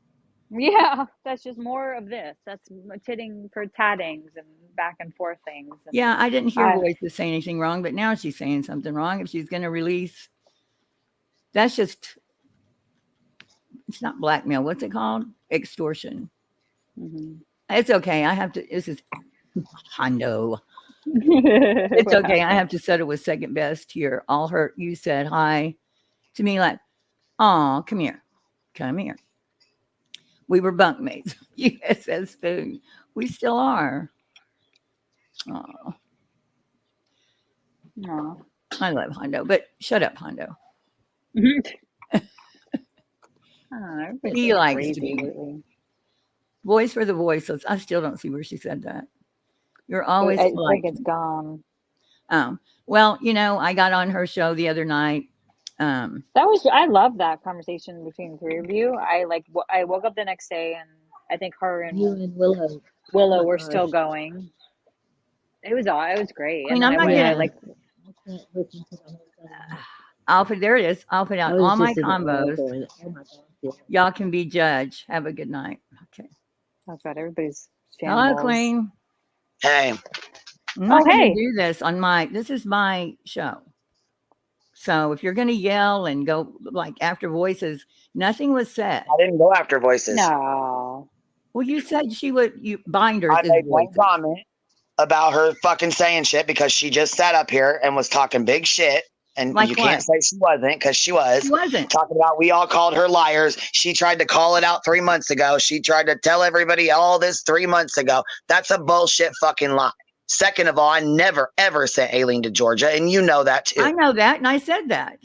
Yeah, that's just more of this. That's titting for tattings and back and forth things. And Yeah, I didn't hear Voices say anything wrong, but now she's saying something wrong. If she's going to release, that's just, it's not blackmail. What's it called? Extortion. mm-hmm. It's okay. This is Hondo. It's okay. I have to settle with second best here. All hurt. You said hi to me like, oh, come here. Come here. We were bunkmates. USS Spoon. We still are. Oh, No. I love Hondo, but shut up, Hondo. He likes to be lately. voice for the voiceless. I still don't see where she said that. You're always I polite. think it's gone. Well, I got on her show the other night. I love that conversation between the three of you. I woke up the next day, and I think her and You and Willow. Willow Oh my were gosh. still going. It was great. I mean, And I'm then not I getting. I can't listen to the whole thing. There it is. I'll put out I was all my just in awe combos. going, oh my gosh. Yeah. Y'all can be judge. Have a good night. Okay. Oh God, everybody's Hello, shambles. Queen. Hey. I'm not Oh, going to hey. do this this is my show. So if you're going to yell and go like after Voices, nothing was said. I didn't go after Voices. No. Well, you said binders. I is made one Voices. comment about her fucking saying shit because she just sat up here and was talking big shit. And Like you what? can't say she wasn't because she was. She wasn't. Talking about we all called her liars. She tried to call it out 3 months ago. She tried to tell everybody all this 3 months ago. That's a bullshit fucking lie. Second of all, I never, ever sent Aileen to Georgia, and you know that too. I know that, and I said that.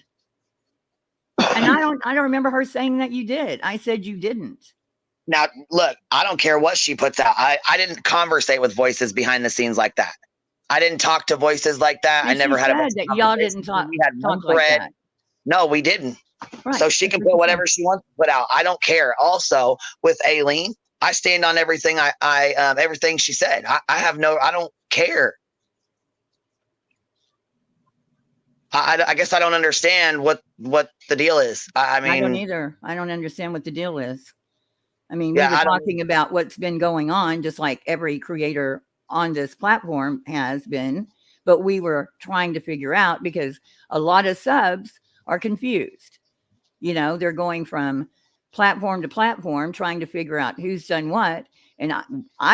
And I don't remember her saying that you did. I said you didn't. Now, look, I don't care what she puts out. I didn't conversate with Voices behind the scenes like that. I didn't talk to Voices like that. Well, I never had a bunch that of y'all didn't conversations. talk. We had one Talk like thread. that. No, we didn't. Right. So she can put whatever she wants to put out. I don't care. Also, with Aileen, I stand on everything everything she said. I don't care. I guess I don't understand what the deal is. I mean, I don't either. I don't understand what the deal is. I mean, we Yeah, were I don't. talking about what's been going on, just like every creator on this platform has been, but we were trying to figure out because a lot of subs are confused. You know, they're going from platform to platform trying to figure out who's done what. And I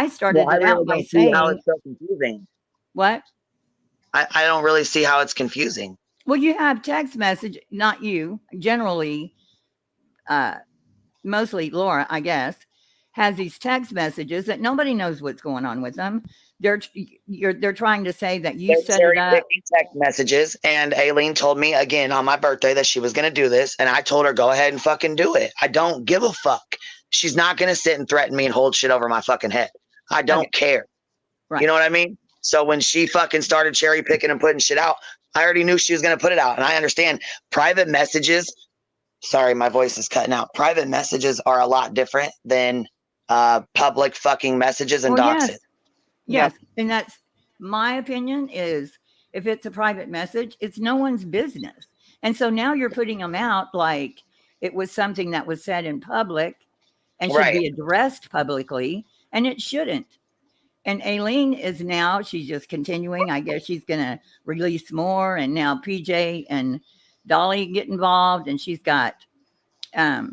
Well, started I it out really by don't see how saying, it's so confusing. what? I don't really see how it's confusing. Well, you have text message, not you, generally, uh, mostly Laura, I guess, has these text messages that nobody knows what's going on with them. They're trying to say that you They're set it cherry up. picking text messages, and Aileen told me again on my birthday that she was going to do this, and I told her go ahead and fucking do it. I don't give a fuck. She's not going to sit and threaten me and hold shit over my fucking head. I don't care. Right. You know what I mean? So when she fucking started cherry picking and putting shit out, I already knew she was going to put it out, and I understand private messages. Sorry, my voice is cutting out. Private messages are a lot different than public fucking messages and Well, doxing. yes. Yes. And that's my opinion is if it's a private message, it's no one's business. And so now you're putting them out like it was something that was said in public and should Right. be addressed publicly, and it shouldn't. And Aileen is now, she's just continuing. I guess she's going to release more. And now PJ and Dolly get involved. And she's got, I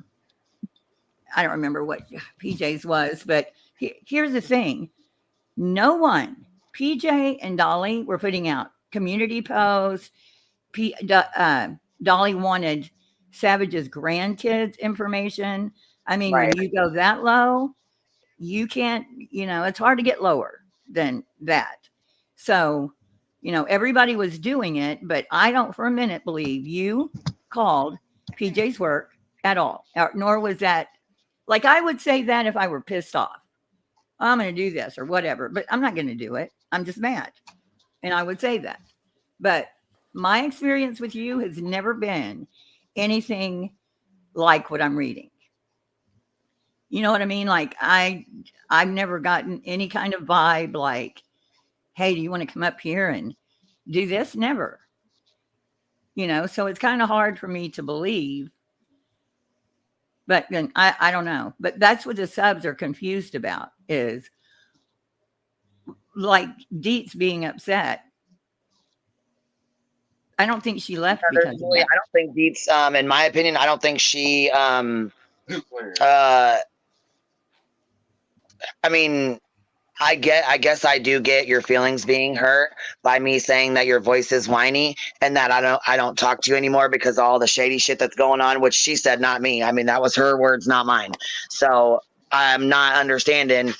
don't remember what PJ's was, but here's the thing. No one, PJ and Dolly were putting out community posts. Dolly wanted Savage's grandkids information. I mean, Right. when you go that low, you can't, it's hard to get lower than that. So, everybody was doing it, but I don't for a minute believe you called PJ's work at all, nor was that, like, I would say that if I were pissed off. I'm going to do this or whatever, but I'm not going to do it. I'm just mad. And I would say that. But my experience with you has never been anything like what I'm reading. You know what I mean? Like I've never gotten any kind of vibe like, hey, do you want to come up here and do this? Never. So it's kind of hard for me to believe. But then I don't know. But that's what the subs are confused about is like Deet's being upset. I don't think she left because of that. I don't think Deet's, in my opinion, I don't think she, I mean, I guess I do get your feelings being hurt by me saying that your voice is whiny and that I don't talk to you anymore because of all the shady shit that's going on, which she said, not me. I mean, that was her words, not mine. So I'm not understanding,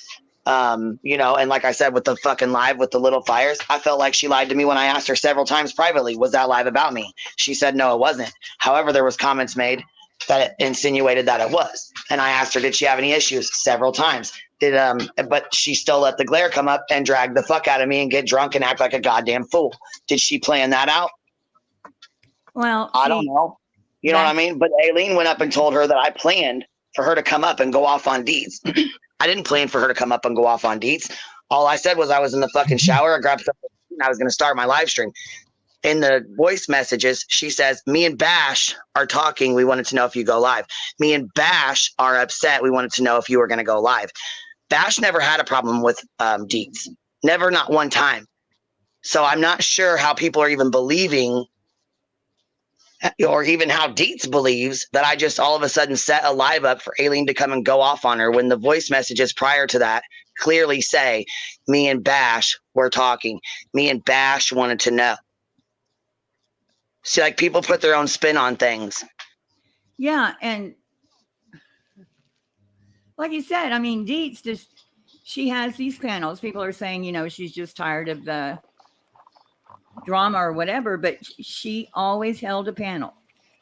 and like I said, with the fucking live with the little fires, I felt like she lied to me when I asked her several times privately, was that live about me? She said, no, it wasn't. However, there was comments made that insinuated that it was. And I asked her, did she have any issues? Several times. But she still let the glare come up and drag the fuck out of me and get drunk and act like a goddamn fool. Did she plan that out? Well, I don't know. You know what I mean? But Aileen went up and told her that I planned for her to come up and go off on Deets. I didn't plan for her to come up and go off on Deets. All I said was I was in the fucking shower. I grabbed something and I was going to start my live stream. In the voice messages, she says, me and Bash are talking. We wanted to know if you go live. Me and Bash are upset. We wanted to know if you were going to go live. Bash never had a problem with Deets. Never, not one time. So I'm not sure how people are even believing or even how Deets believes that I just all of a sudden set a live up for Aileen to come and go off on her when the voice messages prior to that clearly say, me and Bash were talking. Me and Bash wanted to know. See, like people put their own spin on things. Yeah, and like you said, I mean, Deets she has these panels. People are saying, she's just tired of the drama or whatever, but she always held a panel.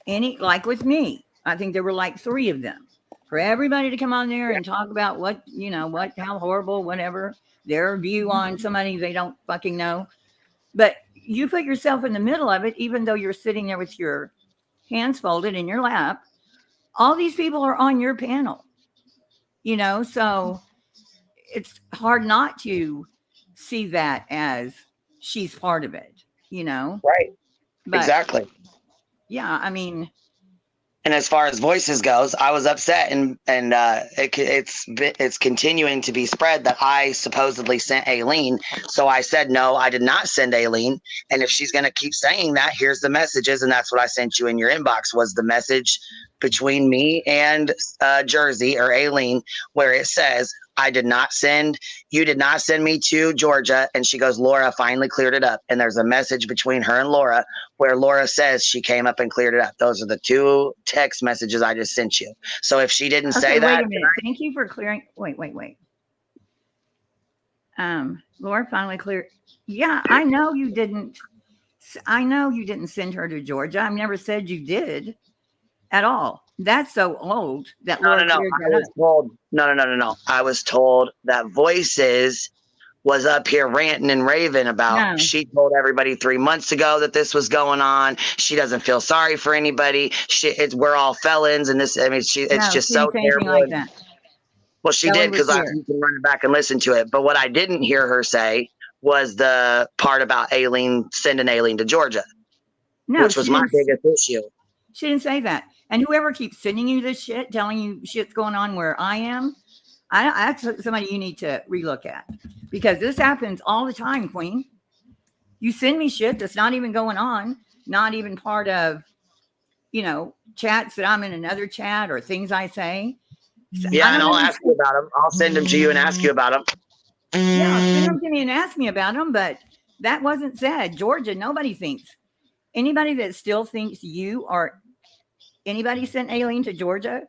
Like with me, I think there were like 3 of them for everybody to come on there and talk about how horrible, whatever, their view on somebody they don't fucking know. But you put yourself in the middle of it, even though you're sitting there with your hands folded in your lap. All these people are on your panel, so it's hard not to see that as she's part of it, Right. But, exactly. Yeah, I mean. And as far as voices goes, I was upset, and it's continuing to be spread that I supposedly sent Aileen. So I said no, I did not send Aileen. And if she's going to keep saying that, here's the messages, and that's what I sent you in your inbox was the message between me and Jersey or Aileen, where it says you did not send me to Georgia. And she goes, Laura finally cleared it up. And there's a message between her and Laura where Laura says she came up and cleared it up. Those are the 2 text messages I just sent you. So if she didn't say that. Wait a minute. Thank you for clearing. Wait. Laura finally cleared. Yeah, I know you didn't send her to Georgia. I've never said you did at all. That's so old that Laura cleared that up. No. I was told that Voices was up here ranting and raving about. No. She told everybody 3 months ago that this was going on. She doesn't feel sorry for anybody. We're all felons, and this. I mean, it's just so terrible. Like that. Well, she did because you can run it back and listen to it. But what I didn't hear her say was the part about sending Aileen to Georgia, which was my biggest issue. She didn't say that. And whoever keeps sending you this shit, telling you shit's going on where I am, that's somebody you need to relook at, because this happens all the time, Queen. You send me shit that's not even going on, not even part of, chats that I'm in another chat or things I say. Yeah, and I'll ask you about them. I'll send them to you and ask you about them. Yeah, send them to me and ask me about them, but that wasn't said. Georgia, nobody thinks. Anybody that still thinks you or anybody sent Aileen to Georgia,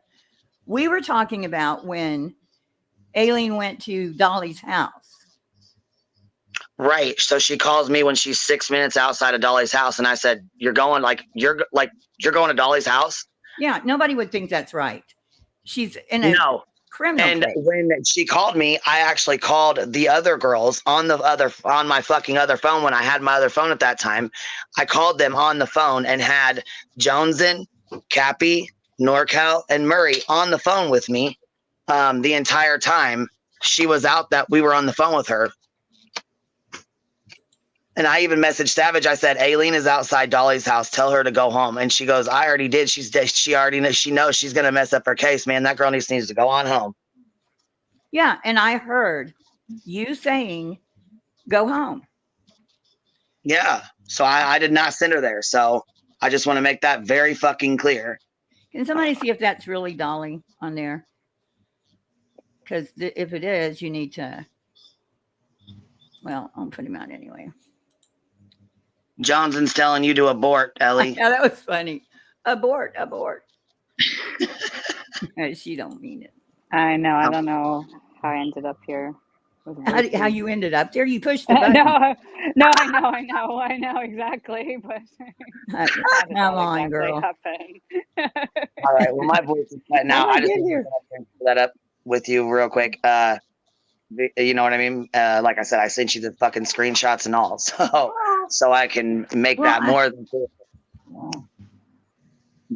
we were talking about when Aileen went to Dolly's house. Right. So she calls me when she's 6 minutes outside of Dolly's house, and I said, you're going to Dolly's house? Yeah, nobody would think that's right. She's in a criminal and case. When she called me, I actually called the other girls on my fucking other phone when I had my other phone at that time. I called them on the phone and had Jonesin, Cappy, NorCal, and Murray on the phone with me the entire time she was out, that we were on the phone with her. And I even messaged Savage. I said, Aileen is outside Dolly's house. Tell her to go home. And she goes, I already did. She already knows. She knows she's going to mess up her case, man. That girl needs to go on home. Yeah. And I heard you saying, go home. Yeah. So I did not send her there. So I just want to make that very fucking clear. Can somebody see if that's really Dolly on there? Because if it is, you need to, I'll put him out anyway. Johnson's telling you to abort, Ellie. Yeah, that was funny. Abort. She don't mean it. I know. I don't know how I ended up here. How you ended up there? You pushed the button. No, I know exactly. But come on, girl. All right. Well, my voice is cut now. I just want to pull that up with you real quick. You know what I mean? Like I said, I sent you the fucking screenshots and all, so I can make that more than cool.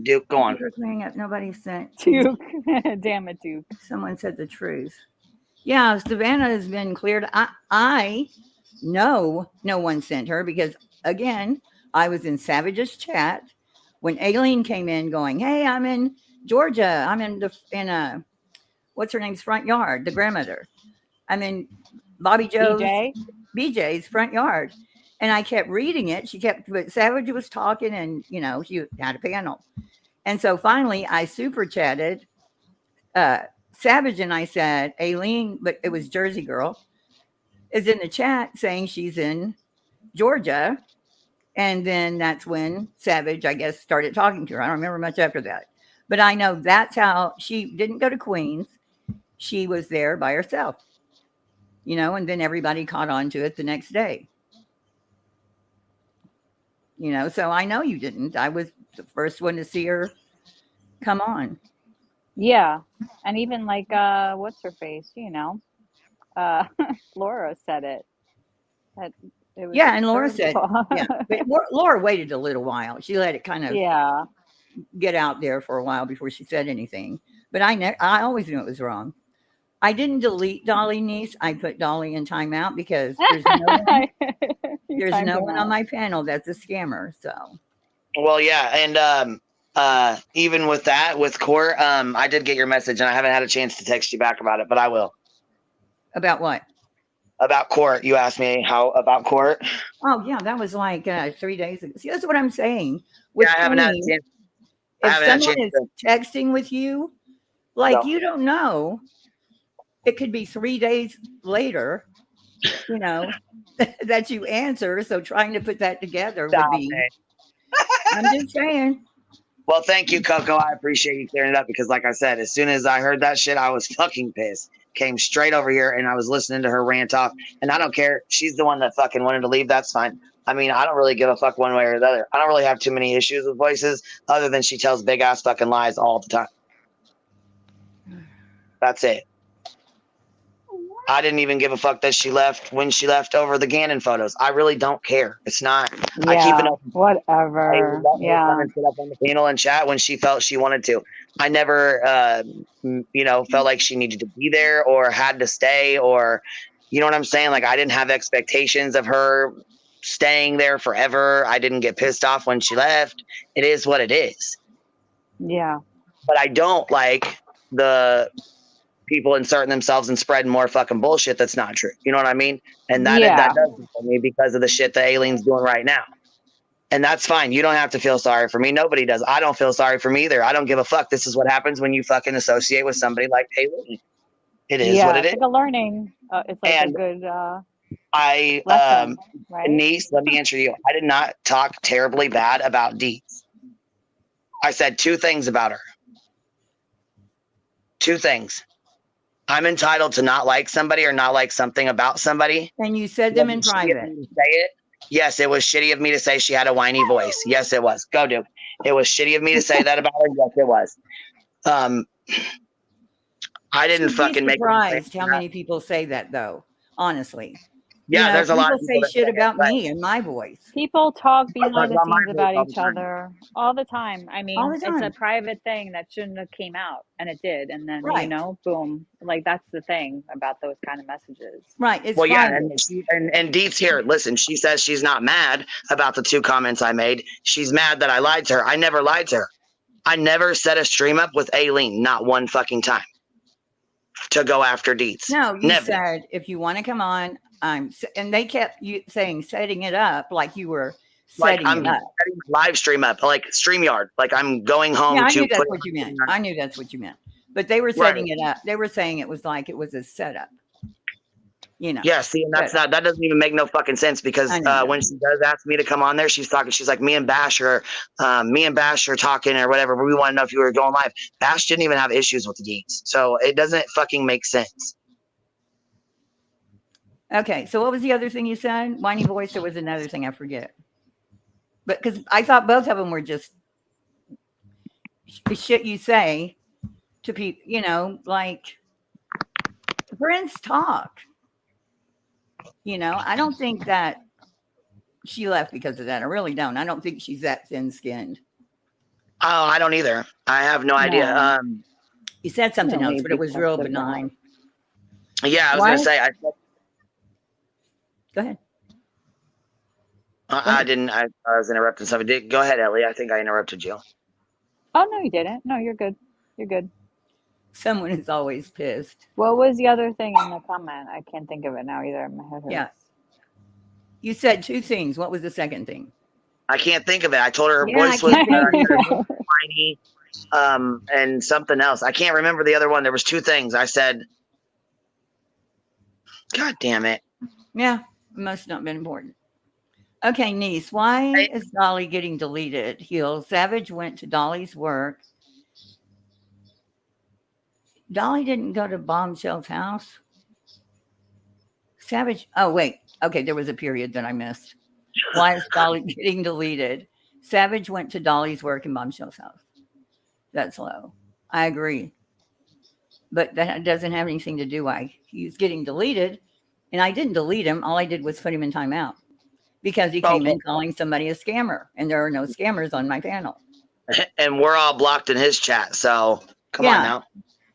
Duke, go on. Nobody sent Duke. Damn it, Duke. Someone said the truth. Yeah, Savannah has been cleared. I know no one sent her because, again, I was in Savage's chat when Aileen came in going, hey, I'm in Georgia. I'm in what's her name's front yard, the grandmother. I'm in Bobby Joe's, BJ's front yard. And I kept reading it. But Savage was talking and, she had a panel. And so finally I super chatted Savage and I said, Aileen, but it was Jersey girl, is in the chat saying she's in Georgia. And then that's when Savage, I guess, started talking to her. I don't remember much after that. But I know that's how she didn't go to Queens. She was there by herself. And then everybody caught on to it the next day. So I know you didn't. I was the first one to see her come on. Yeah. And even like, what's her face? Laura said it. And Laura said, but Laura waited a little while. She let it kind of get out there for a while before she said anything. But I always knew it was wrong. I didn't delete Dolly Niece. I put Dolly in timeout because there's no one on my panel that's a scammer. So, well, yeah, and even with that, with court, I did get your message and I haven't had a chance to text you back about it, but I will. About what? About court. You asked me how about court. Oh yeah, that was like 3 days ago. See, that's what I'm saying. With Yeah, I haven't had a Queen, chance. I if haven't had a someone chance is texting with you, like No. you don't know, it could be 3 days later, you know, that you answer. So trying to put that together would Stop be. it. I'm just saying. Well, thank you, Coco. I appreciate you clearing it up because, like I said, as soon as I heard that shit, I was fucking pissed. Came straight over here and I was listening to her rant off. And I don't care. She's the one that fucking wanted to leave. That's fine. I mean, I don't really give a fuck one way or the other. I don't really have too many issues with voices other than she tells big ass fucking lies all the time. That's it. I didn't even give a fuck that she left when she left over the Gannon photos. I really don't care. It's not. Yeah, I keep it up. whatever. Yeah. Sit up on the panel and chat when she felt she wanted to. I never, felt like she needed to be there or had to stay or, you know what I'm saying? Like I didn't have expectations of her staying there forever. I didn't get pissed off when she left. It is what it is. Yeah. But I don't like the people inserting themselves and spreading more fucking bullshit that's not true. You know what I mean? And that does it for me because of the shit that Aileen's doing right now. And that's fine. You don't have to feel sorry for me. Nobody does. I don't feel sorry for me either. I don't give a fuck. This is what happens when you fucking associate with somebody like Aileen. It is what it is. It's like a learning. It's like And a good I, lesson, right? niece, let me answer you. I did not talk terribly bad about Deets. I said 2 things about her. 2 things. I'm entitled to not like somebody or not like something about somebody. And you said them in private. Say it. Yes, it was shitty of me to say she had a whiny voice. Yes, it was. Go, Duke. It was shitty of me to say that about her. Yes, it was. I didn't fucking make. Surprised how many people say that though. Honestly. Yeah, there's a lot of people say shit about me and my voice. People talk behind the about my scenes about voice all each the time. other all the time. I mean, All the it's a time. private thing that shouldn't have came out, and it did. And then Right. boom. Like that's the thing about those kind of messages. Right. It's Well, yeah, private. and Deet's here. Listen, she says she's not mad about the 2 comments I made. She's mad that I lied to her. I never lied to her. I never set a stream up with Aileen, not one fucking time, to go after Deets. No, you never. said if you want to come on, and they kept saying setting it up like you were setting I'm it up. setting live stream up, like StreamYard. Like I'm going home Yeah, I to knew that's put- what you meant. I knew that's what you meant. But they were setting it up. They were saying it was like it was a setup. You know. Yeah, see, and that doesn't even make no fucking sense because when she does ask me to come on there, she's like, me and Bash are talking or whatever, but we want to know if you were going live. Bash didn't even have issues with the Deets. So it doesn't fucking make sense. Okay, so what was the other thing you said? Whiny voice. There was another thing I forget. But because I thought both of them were just shit you say to people, you know, like friends talk. You know, I don't think that she left because of that. I really don't. I don't think she's that thin-skinned. Oh, I don't either. I have no idea. You said something else, but it was real benign. Yeah, I was going to say. Go ahead. I didn't. I was interrupting somebody. Go ahead, Ellie. I think I interrupted you. Oh no, you didn't. No, you're good. You're good. Someone is always pissed. What was the other thing in the comment? I can't think of it now either. My head hurts. Yeah. You said 2 things. What was the second thing? I can't think of it. I told her her voice was whiny, and something else. I can't remember the other one. There was 2 things. I said, God damn it. Yeah, it must not have been important. Okay, niece, why is Dolly getting deleted? Savage went to Dolly's work. Dolly didn't go to Bombshell's house. Savage. Oh, wait. Okay, there was a period that I missed. Why is Dolly getting deleted? Savage went to Dolly's work in Bombshell's house. That's low. I agree. But that doesn't have anything to do why he's getting deleted. And I didn't delete him. All I did was put him in timeout because he came in calling somebody a scammer. And there are no scammers on my panel. And we're all blocked in his chat. So come on now.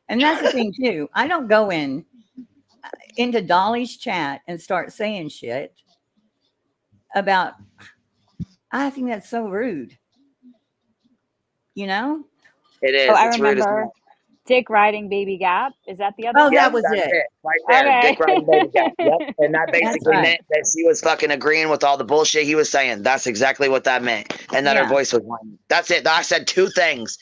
And that's the thing, too. I don't go into Dolly's chat and start saying shit about, I think that's so rude. you know? It is. Oh, I It's rude as remember hell. Dick riding Baby Gap. Is that the other Oh, one? that Yep, was that's it. it. Right there. Dick riding baby gap. Yep. Okay. And that That's basically right. meant that she was fucking agreeing with all the bullshit he was saying. That's exactly what that meant. And that her Yeah. voice was whining. That's it. I said two things.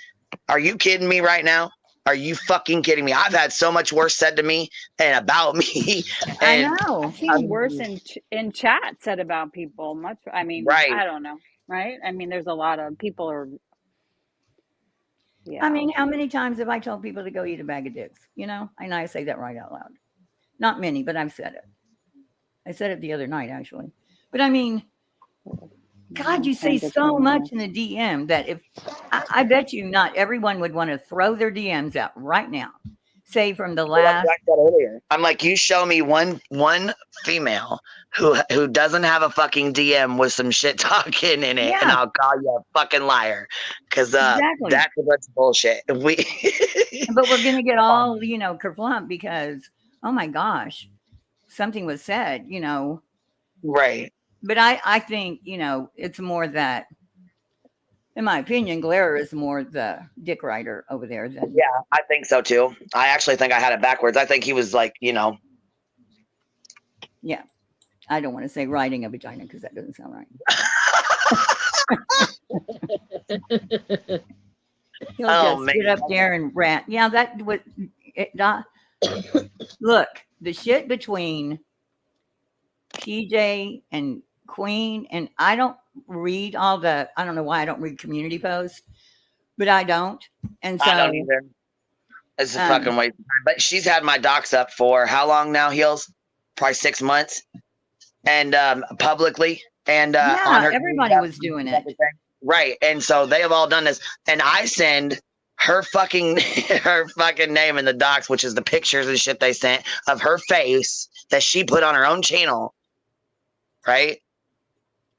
Are you kidding me right now? Are you fucking kidding me? I've had so much worse said to me and about me. I And know. I've seen worse um, in chat said about people. Much. I mean, right. I don't know. Right? I mean, there's a lot of people are. I Yeah. mean, how many times have I told people to go eat a bag of dicks? You know, and I say that right out loud. Not many, but I've said it. I said it the other night, actually. But I mean, God, you say so much in the DM that if I bet you not everyone would want to throw their DMs out right now. Say from the last. Like that earlier. I'm like, you show me one female who doesn't have a fucking DM with some shit talking in it, and Yeah, I'll call you a fucking liar. Cause exactly. that's a bunch of bullshit. We But we're gonna get all, you know, kerflumped because, oh my gosh, something was said, you know. right. But I think, you know, it's more that, in my opinion, Glare is more the dick rider over there than. Yeah, I think so too. I actually think I had it backwards. I think he was like, you know. Yeah. I don't want to say riding a vagina because that doesn't sound right. He'll Oh, just get man. up there and rant. Yeah, that would. Look, the shit between PJ and Queen, and I don't read all the. I don't know why I don't read community posts, but I don't, and so I don't either. It's a fucking waste of time. But she's had my docs up for how long now, Heels? Probably 6 months. And publicly. And yeah, on her everybody was doing it. Right. And so they have all done this. And I send her fucking name in the docs, which is the pictures and shit they sent of her face that she put on her own channel. Right.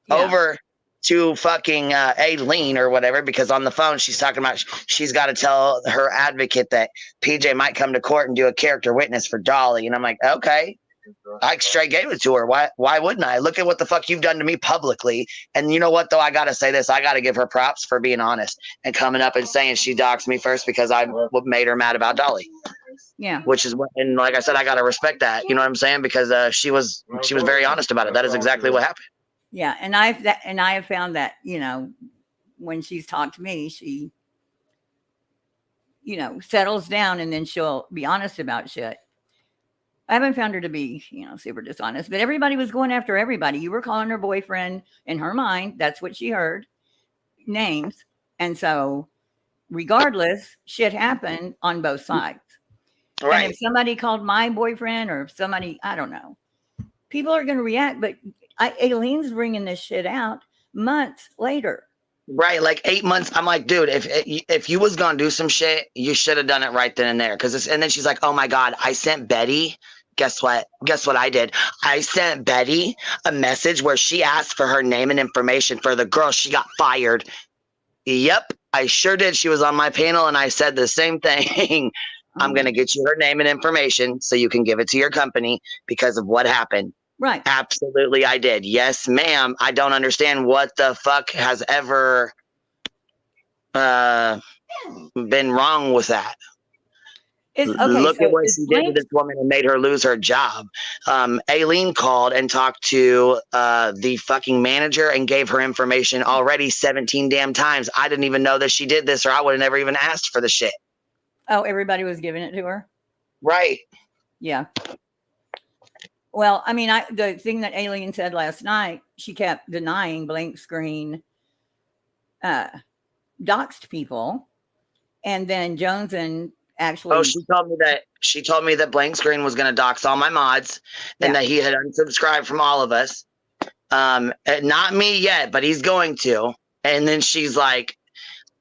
Yeah. Over to fucking Aileen or whatever, because on the phone she's talking about she's got to tell her advocate that PJ might come to court and do a character witness for Dolly. And I'm like, okay. I straight gave it to her. Why wouldn't I? Look at what the fuck you've done to me publicly. And you know what, though? I got to say this. I got to give her props for being honest and coming up and saying she doxed me first because I made her mad about Dolly. Yeah. Which is what, and like I said, I got to respect that. You know what I'm saying? Because she was very honest about it. That is exactly what happened. Yeah. And I have found that, you know, when she's talked to me, she, you know, settles down and then she'll be honest about shit. I haven't found her to be, you know, super dishonest, but everybody was going after everybody. You were calling her boyfriend in her mind. That's what she heard, names. And so regardless, shit happened on both sides. Right. And if somebody called my boyfriend or if somebody, I don't know, people are going to react. But Aileen's bringing this shit out months later. Right, like 8 months. I'm like, dude, if you was gonna do some shit, you should have done it right then and there. And then she's like, oh my God, I sent Betty. Guess what? Guess what I did? I sent Betty a message where she asked for her name and information for the girl. She got fired. Yep, I sure did. She was on my panel and I said the same thing. I'm gonna get you her name and information so you can give it to your company because of what happened. Right. Absolutely, I did. Yes, ma'am. I don't understand what the fuck has ever been wrong with that. Look at what she did to this woman and made her lose her job. Aileen called and talked to the fucking manager and gave her information already 17 damn times. I didn't even know that she did this, or I would have never even asked for the shit. Oh, everybody was giving it to her? Right. Yeah. Well, I mean, the thing that Aileen said last night, she kept denying Blank Screen doxed people. And then Joneson actually. Oh, she told me that Blank Screen was going to dox all my mods and that he had unsubscribed from all of us. Not me yet, but he's going to. And then she's like,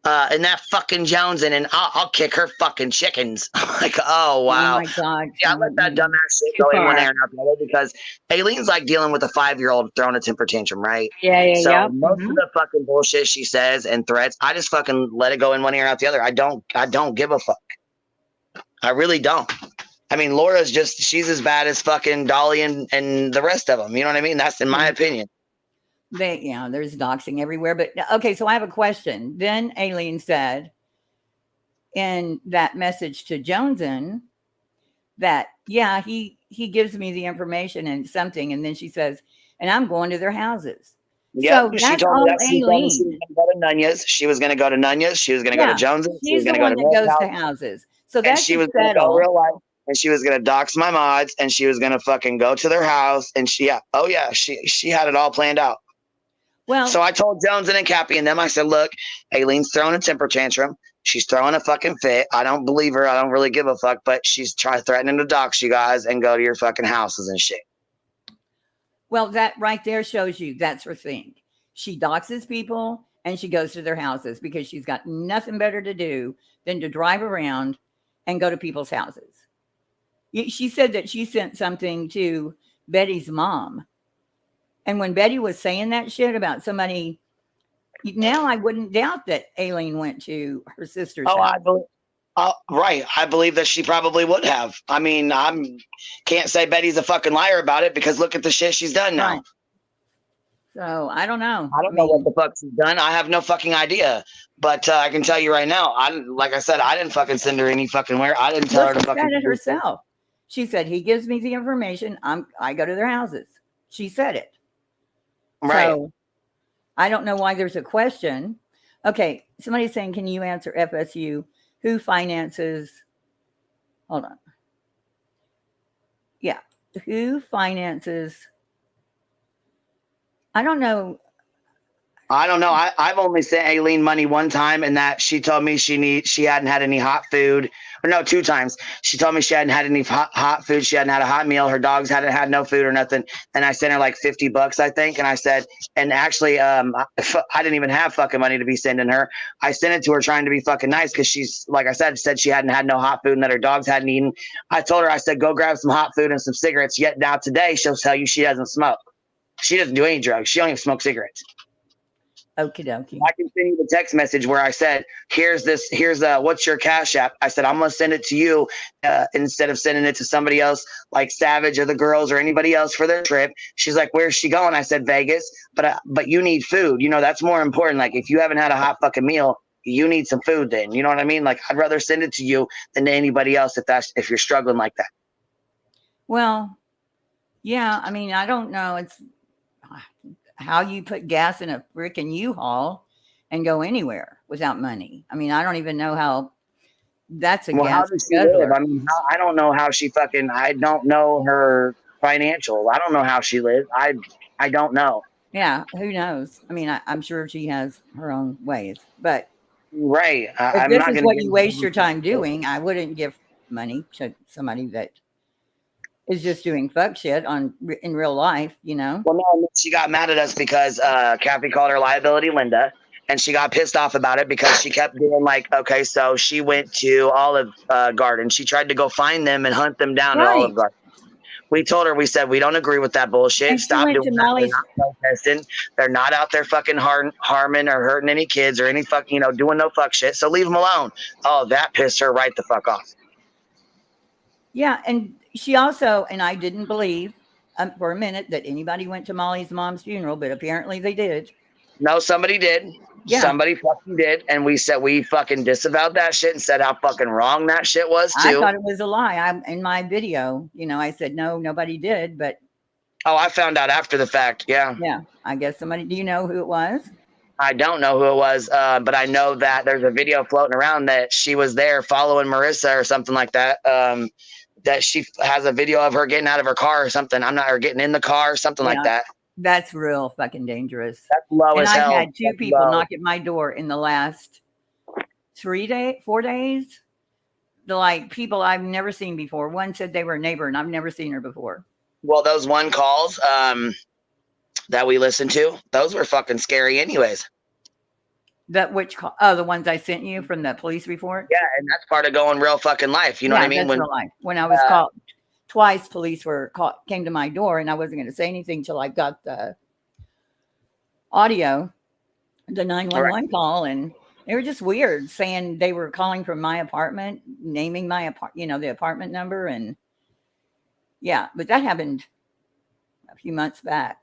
and that fucking Joneson, and I'll kick her fucking chickens. I'm like, oh wow. Oh my God. Yeah, I let that dumbass shit go in one ear and out the other because Aileen's like dealing with a 5-year-old throwing a temper tantrum, right? Yeah. So most of the fucking bullshit she says and threats, I just fucking let it go in one ear and out the other. I don't give a fuck. I really don't. I mean, Laura's she's as bad as fucking Dolly and the rest of them. You know what I mean? That's in my opinion. There's doxing everywhere. But okay, so I have a question. Then Aileen said in that message to Joneson that, yeah, he gives me the information and something. And then she says, and I'm going to their houses. Yep, So she that's told me all that. She told me she was Aileen. going to go to Nunez. She was going to go to Nunez. She was going to go to Yeah, Jones's. She was she's going the to go one to that North goes to House. houses. So And that she should was going to go settle. real life. And she was going to dox my mods. And she was going to fucking go to their house. And she had it all planned out. Well, So I told Jones and Cappy and them, I said, look, Aileen's throwing a temper tantrum. She's throwing a fucking fit. I don't believe her. I don't really give a fuck. But she's threatening to dox you guys and go to your fucking houses and shit. well, that right there shows you that's her thing. She doxes people and she goes to their houses because she's got nothing better to do than to drive around and go to people's houses. She said that she sent something to Betty's mom. And when Betty was saying that shit about somebody, now I wouldn't doubt that Aileen went to her sister's house. Right. I believe that she probably would have. I mean, can't say Betty's a fucking liar about it because look at the shit she's done now. Right. So I don't know. I don't know what the fuck she's done. I have no fucking idea. But I can tell you right now, like I said, I didn't fucking send her any fucking where. I didn't tell her to fucking. She said it herself. She said, he gives me the information. I go to their houses. She said it. Right. So I don't know why there's a question. Okay. Somebody's saying, can you answer FSU? Who finances? Hold on. Yeah. Who finances? I don't know. I've only sent Aileen money one time, and that she told me she hadn't had any hot food. Or no, 2 times. She told me she hadn't had any hot food. She hadn't had a hot meal. Her dogs hadn't had no food or nothing. And I sent her like $50, I think. And I said, and actually, I didn't even have fucking money to be sending her. I sent it to her trying to be fucking nice because she's, like I said she hadn't had no hot food and that her dogs hadn't eaten. I told her, I said, go grab some hot food and some cigarettes. Yet now today she'll tell you she doesn't smoke. She doesn't do any drugs. She don't even smoke cigarettes. Okie dokie. I can send you the text message where I said, here's what's your Cash App? I said, I'm going to send it to you instead of sending it to somebody else like Savage or the girls or anybody else for their trip. She's like, where's she going? I said, Vegas, but you need food. You know, that's more important. Like if you haven't had a hot fucking meal, you need some food then. You know what I mean? Like I'd rather send it to you than to anybody else if you're struggling like that. Well, yeah, I mean, I don't know. It's how you put gas in a freaking U-Haul and go anywhere without money. I mean, I don't even know how that's a gas. How does she live? I mean, I don't know how she I don't know her financial. I don't know how she lives. I don't know. Yeah, who knows? I mean, I'm sure she has her own ways, but right. If this is what you waste your time doing, I wouldn't give money to somebody that is just doing fuck shit in real life, you know? Well, no, she got mad at us because Kathy called her liability Linda, and she got pissed off about it because she kept doing like, okay, so she went to Olive Garden. She tried to go find them and hunt them down at Olive Garden. We told her, we said, we don't agree with that bullshit. And stop doing that. They're not protesting. They're not out there fucking harming or hurting any kids or any fucking, doing no fuck shit. So leave them alone. Oh, that pissed her right the fuck off. Yeah, and she also, and I didn't believe for a minute that anybody went to Molly's mom's funeral, but apparently they did. No, somebody did. Yeah. Somebody fucking did. And we said we fucking disavowed that shit and said how fucking wrong that shit was too. I thought it was a lie. In my video, I said, no, nobody did, but. Oh, I found out after the fact. Yeah. Yeah. I guess somebody, do you know who it was? I don't know who it was, but I know that there's a video floating around that she was there following Marissa or something like that. That she has a video of her getting out of her car or something. Or getting in the car or something like that. That's real fucking dangerous. That's low as hell. I've had 2 people knock at my door in the last 4 days. The people I've never seen before. One said they were a neighbor and I've never seen her before. Well, those one calls that we listened to, those were fucking scary anyways. The ones I sent you from the police report? Yeah, and that's part of going real fucking life. You know what I mean? That's real life. When I was called twice, police came to my door, and I wasn't going to say anything till I got the audio, the 911 call, and they were just weird, saying they were calling from my apartment, naming my apartment, the apartment number, and yeah, but that happened a few months back.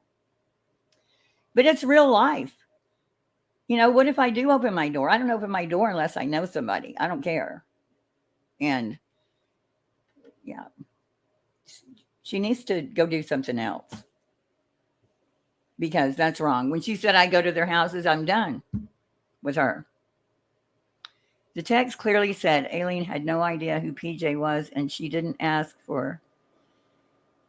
But it's real life. You know, what if I do open my door? I don't open my door unless I know somebody. I don't care. And yeah, she needs to go do something else because that's wrong. When she said I go to their houses, I'm done with her. The text clearly said Aileen had no idea who PJ was and she didn't ask for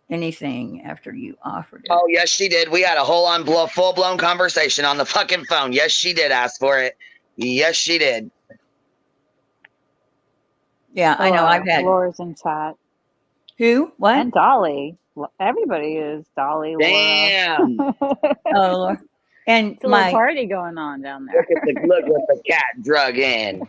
anything after you offered it. Oh, yes, she did. We had a whole on full blown conversation on the fucking phone. Yes, she did ask for it. Yes, she did. Yeah, I know. I've had Laura's in chat. who? What? And Dolly. Everybody is. Dolly, Damn. Laura. Oh, Lord. And It's a little party going on down there. Look with the cat drug in.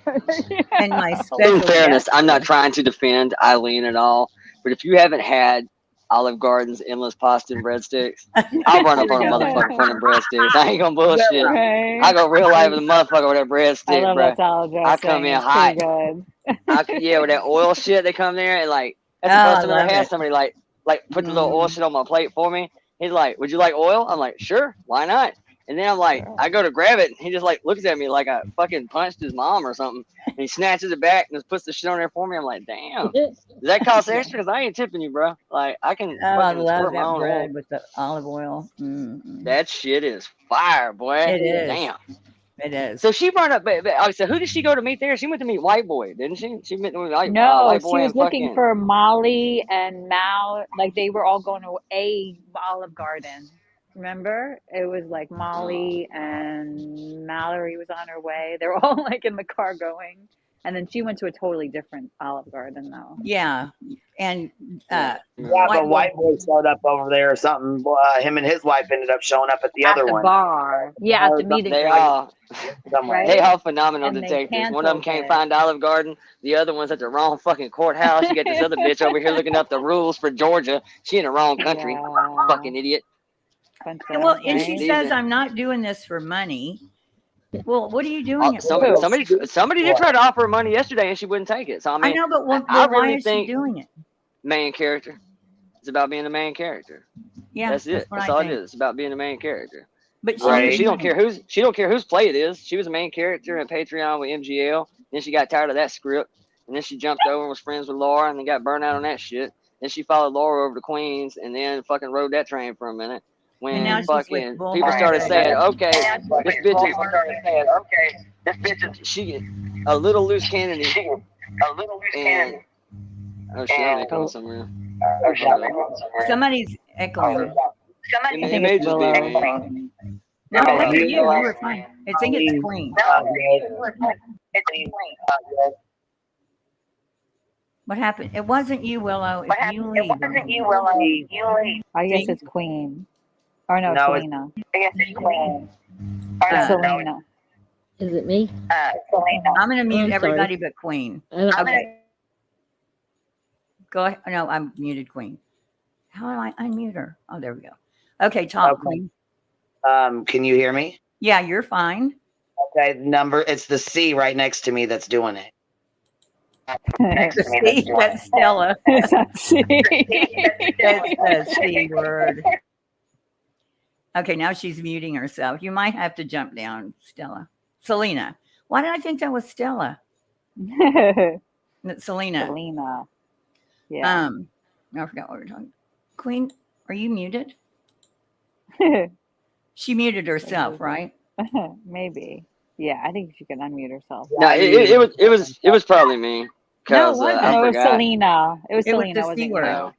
And my In special fairness, guest. I'm not trying to defend Eileen at all, but if you haven't had Olive Garden's endless pasta and breadsticks, I'll run up on a motherfucker for them breadsticks. I ain't gonna bullshit. Right. I go real life with a motherfucker with that breadstick, I love bro. that salad dressing. I come in It's hot. pretty good. Yeah, with that oil shit, they come there and like that's the Oh, first I time I ever love had it. somebody like put the little oil shit on my plate for me. He's like, "Would you like oil?" I'm like, "Sure, why not?" And then I'm like, I go to grab it, and he just like looks at me like I fucking punched his mom or something. And he snatches it back and just puts the shit on there for me. I'm like, damn, does that cost extra? Because I ain't tipping you, bro. Like I can Oh, I fucking love squirt my that own bread oil. with the olive oil. Mm-mm. That shit is fire, boy. It is. Damn. It is. So she brought up, so who did she go to meet there? She went to meet White Boy, didn't she? She met with White No, Boy she was and looking fucking. for Molly and Mal. Like they were all going to a Olive Garden. Remember? It was like Molly and Mallory was on her way. They were all like in the car going. And then she went to a totally different Olive Garden though. Yeah. And Yeah, but White Boy showed up over there or something. Him and his wife ended up showing up at the other one. Bar. Yeah, at the meeting. They place, all, right? they all phenomenal And they detectives. One of them canceled can't it. find Olive Garden. The other one's at the wrong fucking courthouse. You got this other bitch over here looking up the rules for Georgia. She in the wrong country. Yeah. Fucking idiot. Bunch and of, well, and she right? says I'm not doing this for money. Well, what are you doing it for? Somebody did try to offer her money yesterday and she wouldn't take it. So I mean, I know, but I why really is she think doing it? main character. It's about being the main character. Yeah, That's it. what That's I all think. it is. It's about being the main character. But Right. She don't care whose play it is. She was a main character in Patreon with MGL. Then she got tired of that script, and then she jumped over and was friends with Laura, and then got burned out on that shit. Then she followed Laura over to Queens, and then fucking rode that train for a minute. And now When she's with fucking Bull people started Market. saying, "Okay, this bitch is she a little loose cannon." And oh shit, I'm echoing somewhere. Somebody's echoing. I think It may it's just be Willow. me. No, that's you. You were fine. I think it's Queen. What happened? It wasn't you, Willow. If you leave. I guess See? it's Queen. Or no, No, it's it's- Selena. Uh, It's Selena. Is it me? I'm going to mute I'm everybody but Queen. I Okay. Go ahead. No, I'm muted Queen. How do I unmute her? Oh, there we go. Okay, talk, Okay. Queen. Can you hear me? Yeah, you're fine. Okay, it's the C right next to me that's doing it. See, that's Stella. That's That's the C word. Okay, now she's muting herself. You might have to jump down, Stella. Selena. Why did I think that was Stella? That's Selena. Selena. Yeah. I forgot what we were talking. Queen, are you muted? She muted herself, right? Maybe. Yeah, I think she can unmute herself. No, it was probably me. No, it Cause wasn't. I No, it was forgot. Selena. It was It was Selena. the Wasn't C you. word. No.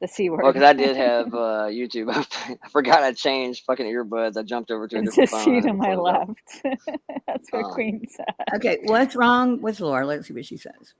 The C word. Well, because I did have YouTube. I forgot I changed fucking earbuds. I jumped over to a It's different a phone. C I had to to my close up. left. That's what Oh. Queen said. Okay, what's wrong with Laura? Let's see what she says.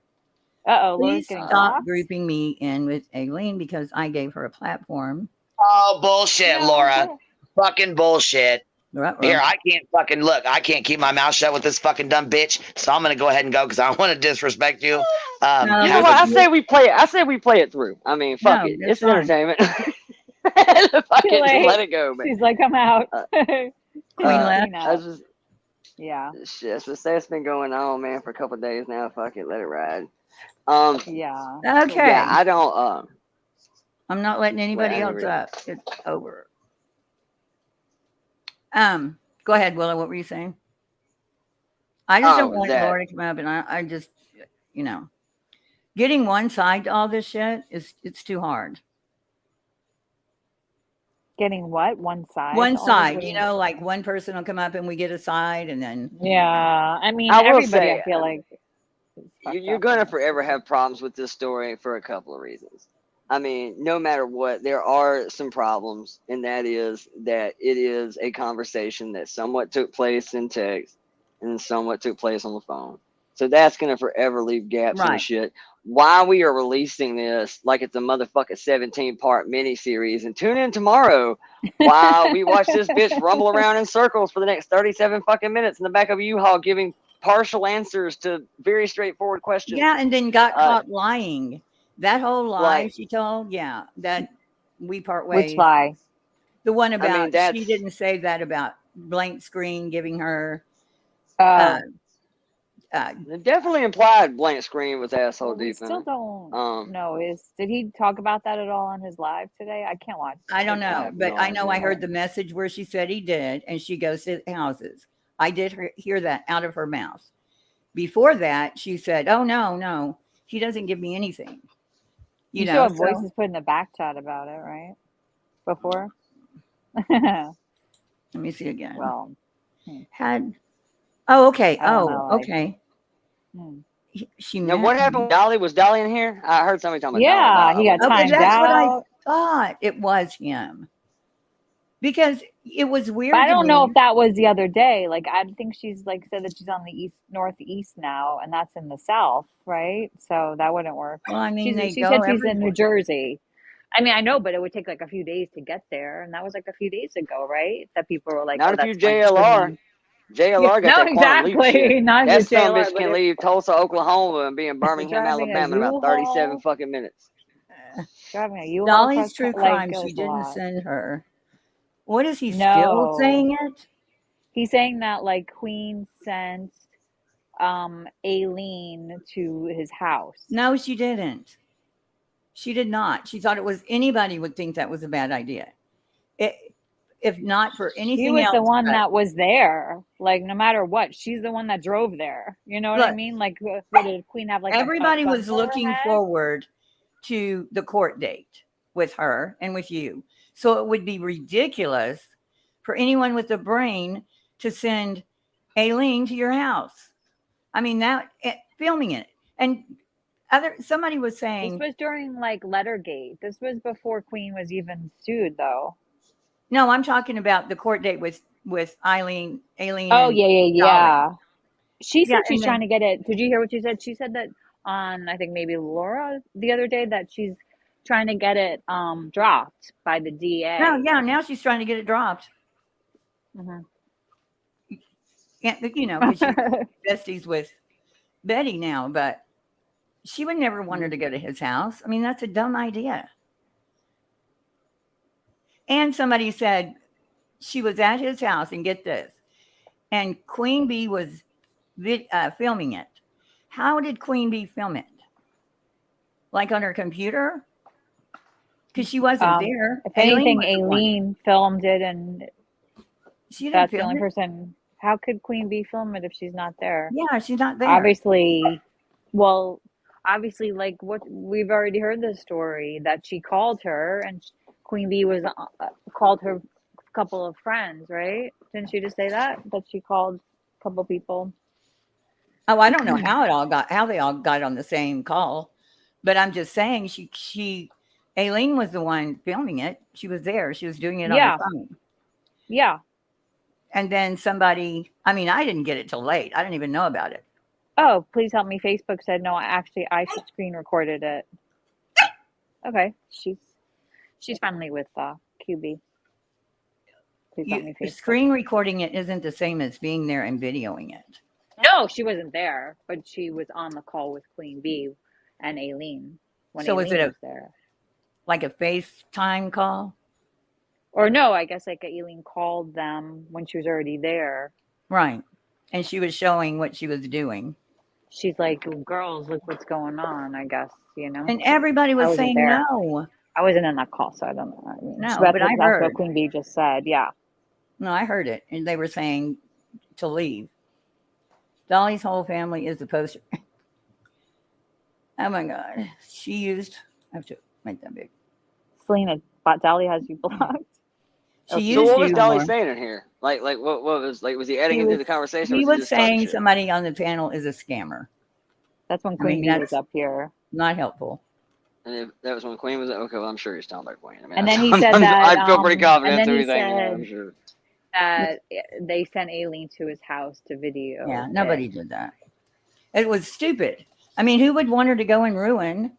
Uh-oh, Laura's Please getting stop blocked. grouping me in with Aileen because I gave her a platform. Oh, bullshit, Laura. Fucking bullshit. Ruh-roh. Here, I can't fucking look. I can't keep my mouth shut with this fucking dumb bitch. So I'm gonna go ahead and go because I don't want to disrespect you. No, You know Yeah, what? but I say we play it. I say we play it through. I mean, fuck No, it. that's It's fine. entertainment. Fuck Too it. Just late. let it go, man. She's like, I'm out. Queen left. I just Yeah. shit. So say it's been going on, man, for a couple of days now. Fuck it. Let it ride. Yeah. Okay. Yeah, I don't. I'm not letting anybody Well, else up. It's over. Go ahead, Willow. What were you saying? I just don't want That Laura to come up, and I just, you know, getting one side to all this shit it's too hard. Getting what? One side? One All this? What side, do you you know, like one person will come up and we get a side, and then mean? Yeah. I mean, I will everybody, I say, feel like, is fucked you're up going in to this forever story. have problems with this story for a couple of reasons. I mean, no matter what, there are some problems, and that is that it is a conversation that somewhat took place in text and somewhat took place on the phone. So that's going to forever leave gaps in the right. shit. Why we are releasing this like it's a motherfucking 17-part miniseries, and tune in tomorrow while we watch this bitch rumble around in circles for the next 37 fucking minutes in the back of a U-Haul giving partial answers to very straightforward questions. Yeah, and then got Uh, caught lying. That whole lie like, she told, yeah, that we part Which ways. lie? The one I mean, about she that's didn't say that about blank screen giving her uh, Oh, uh, it definitely implied blank screen was asshole well, we deep in still it. don't know. Did he talk about that at all on his live today? I can't watch. I don't Like, I know, have but no I know I idea. heard the message where she said he did, and she goes to houses. I did hear that out of her mouth. Before that, she said, "Oh no, no, he doesn't give me anything." You you still know, have so voices put in the back chat about it, right? Before? let me see again. Well, Had oh okay, I don't know. oh Like, okay. hmm. She Now, met what happened with him. Dolly? Was Dolly in here? I heard somebody talking about Dolly, but Yeah, I he got wasn't Okay, paying timed that's attention. what I out. thought it was him because it was But I weird to don't know if me. that was the other day. Like, I think she's like said that she's on the northeast now, and that's in the south, right? So that wouldn't work. Well, I mean, they She go said she's in New everywhere. Jersey. I mean, I know, but it would take like a few days to get there, and that was like a few days ago, right? That people were like, Not "Oh, if you that's when JLR. Queen." Yeah, JLR got No, that quantum leap shit. exactly. Not That your some JLR, bitch but can if leave Tulsa, Oklahoma, and be in Birmingham, driving a Alabama in about 37 U-Haul, fucking minutes. driving a U-Haul Dolly's across, true like, crime. it She was a didn't lot. send her. What is he still No, saying it? he's saying that like Queen sent Aileen to his house. No, she didn't. She did not. She thought it was anybody would think that was a bad idea. It, if not for She anything was the else, one but that was there. Like no matter what, she's the one that drove there. You know what I look, mean? Like what did Queen have like a everybody gun was to her looking head? forward to the court date with her and with you. So it would be ridiculous for anyone with a brain to send Aileen to your house. I mean, filming it. And somebody was This saying, was during like Lettergate. This was before Queen was even sued though. no, I'm talking about the court date with Aileen Oh and yeah, yeah, Dolly. yeah. She Yeah, said and she's trying then to get it. Did you hear what she said? She said that on I think maybe Laura the other day that she's trying to get it dropped by the no, DA. yeah, now she's trying to get it dropped. Hmm. Yeah, you know, because she's besties with Betty now, but she would never want her to go to his house. I mean, that's a dumb idea. And somebody said she was at his house, and get this, and Queen Bee was filming it. How did Queen Bee film it? Like on her computer? Because she wasn't there. If Aileen anything, was the one. Aileen filmed it, and She didn't that's the film only it. person. How could Queen Bee film it if she's not there? Yeah, she's not there. Obviously, well, obviously, like what we've already heard the story that she called her, and Queen Bee was called her a couple of friends, right? Didn't she just say that she called a couple people? Oh, I don't know how they all got on the same call, but I'm just saying Aileen was the one filming it. She was there. She was doing it on her Yeah, phone. yeah. And then somebody, I mean, I didn't get it till late. I didn't even know about it. Oh, please help me. Facebook said no. Actually, I screen recorded it. Okay, she's friendly with QB. Please help me. Facebook. Screen recording it isn't the same as being there and videoing it. No, she wasn't there, but she was on the call with Queen Bee and Aileen when So was Aileen it was there. like a FaceTime call? Or no, I guess like Aileen called them when she was already there. Right. And she was showing what she was doing. She's like, girls, look what's going on, I guess, you know. And everybody I was wasn't saying there. no. I wasn't in that call, so I don't know. I mean, No, but I that's what heard. Queen Bee just said. Yeah. No, I heard it, and they were saying to leave. Dolly's whole family is the poster. Oh my God. She used, I have to make that big. Selena, Dolly has you blocked. She So used what was you Dolly more. saying in here? Like what was like? Was he adding He into was, the conversation? Or he was he was just talking saying shit? somebody on the panel is a scammer. That's when I Queen mean, Bee was that's up here. not helpul. And if that was when Queen was okay. Well, I'm sure he's talking about Queen. I mean, And then he I'm, said I'm, that, I feel pretty confident and then to he be thinking that. I'm said sure. that they sent Aileen to his house to video. Yeah, nobody did that. It was stupid. I mean, who would want her to go and ruin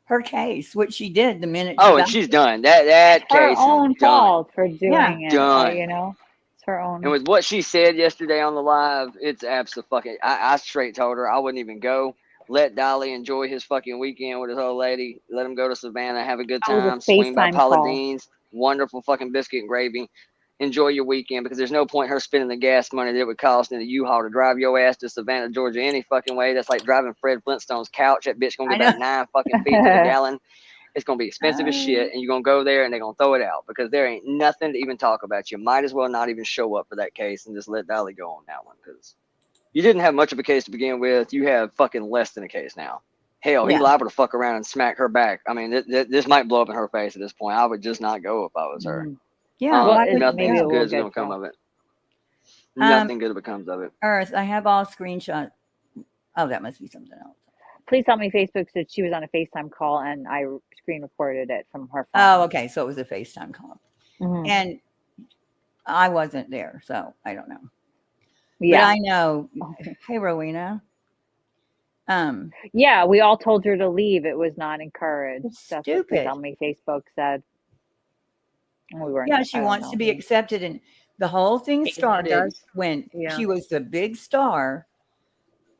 her case, which she did the minute she Oh, got and she's done. That her case own is done. fault for doing it. Done. You know, it's her own. And with what she said yesterday on the live, it's absolutely. I straight told her I wouldn't even go. Let Dolly enjoy his fucking weekend with his old lady. Let him go to Savannah, have a good That was a time, swing by FaceTime Paula call. Dean's, wonderful fucking biscuit and gravy. Enjoy your weekend because there's no point her spending the gas money that it would cost in a U-Haul to drive your ass to Savannah, Georgia any fucking way. That's like driving Fred Flintstone's couch. That bitch gonna I get know. about 9 fucking feet to the gallon. It's gonna be expensive as shit, and you're gonna go there and they're gonna throw it out because there ain't nothing to even talk about. You might as well not even show up for that case and just let Dolly go on that one because you didn't have much of a case to begin with. You have fucking less than a case now. Hell, he's Yeah. liable to fuck around and smack her back. I mean, this might blow up in her face at this point. I would just not go if I was her. Yeah, Well, why would Nothing maybe it will good is get gonna come to. of it. Nothing good becomes of it. Earth, I have all screenshots. Oh, that must be something else. Please tell me Facebook said she was on a FaceTime call and I screen recorded it from her phone. Oh, okay. So it was a FaceTime call. Mhm. And I wasn't there, so I don't know. Yeah. But I know. Hey, Rowena. Yeah, we all told her to leave. It was not encouraged. It's That's what Please stupid. Tell Me Facebook said. We weren't. Yeah, she I don't wants to know. be accepted, and the whole thing It started does. when Yeah. she was the big star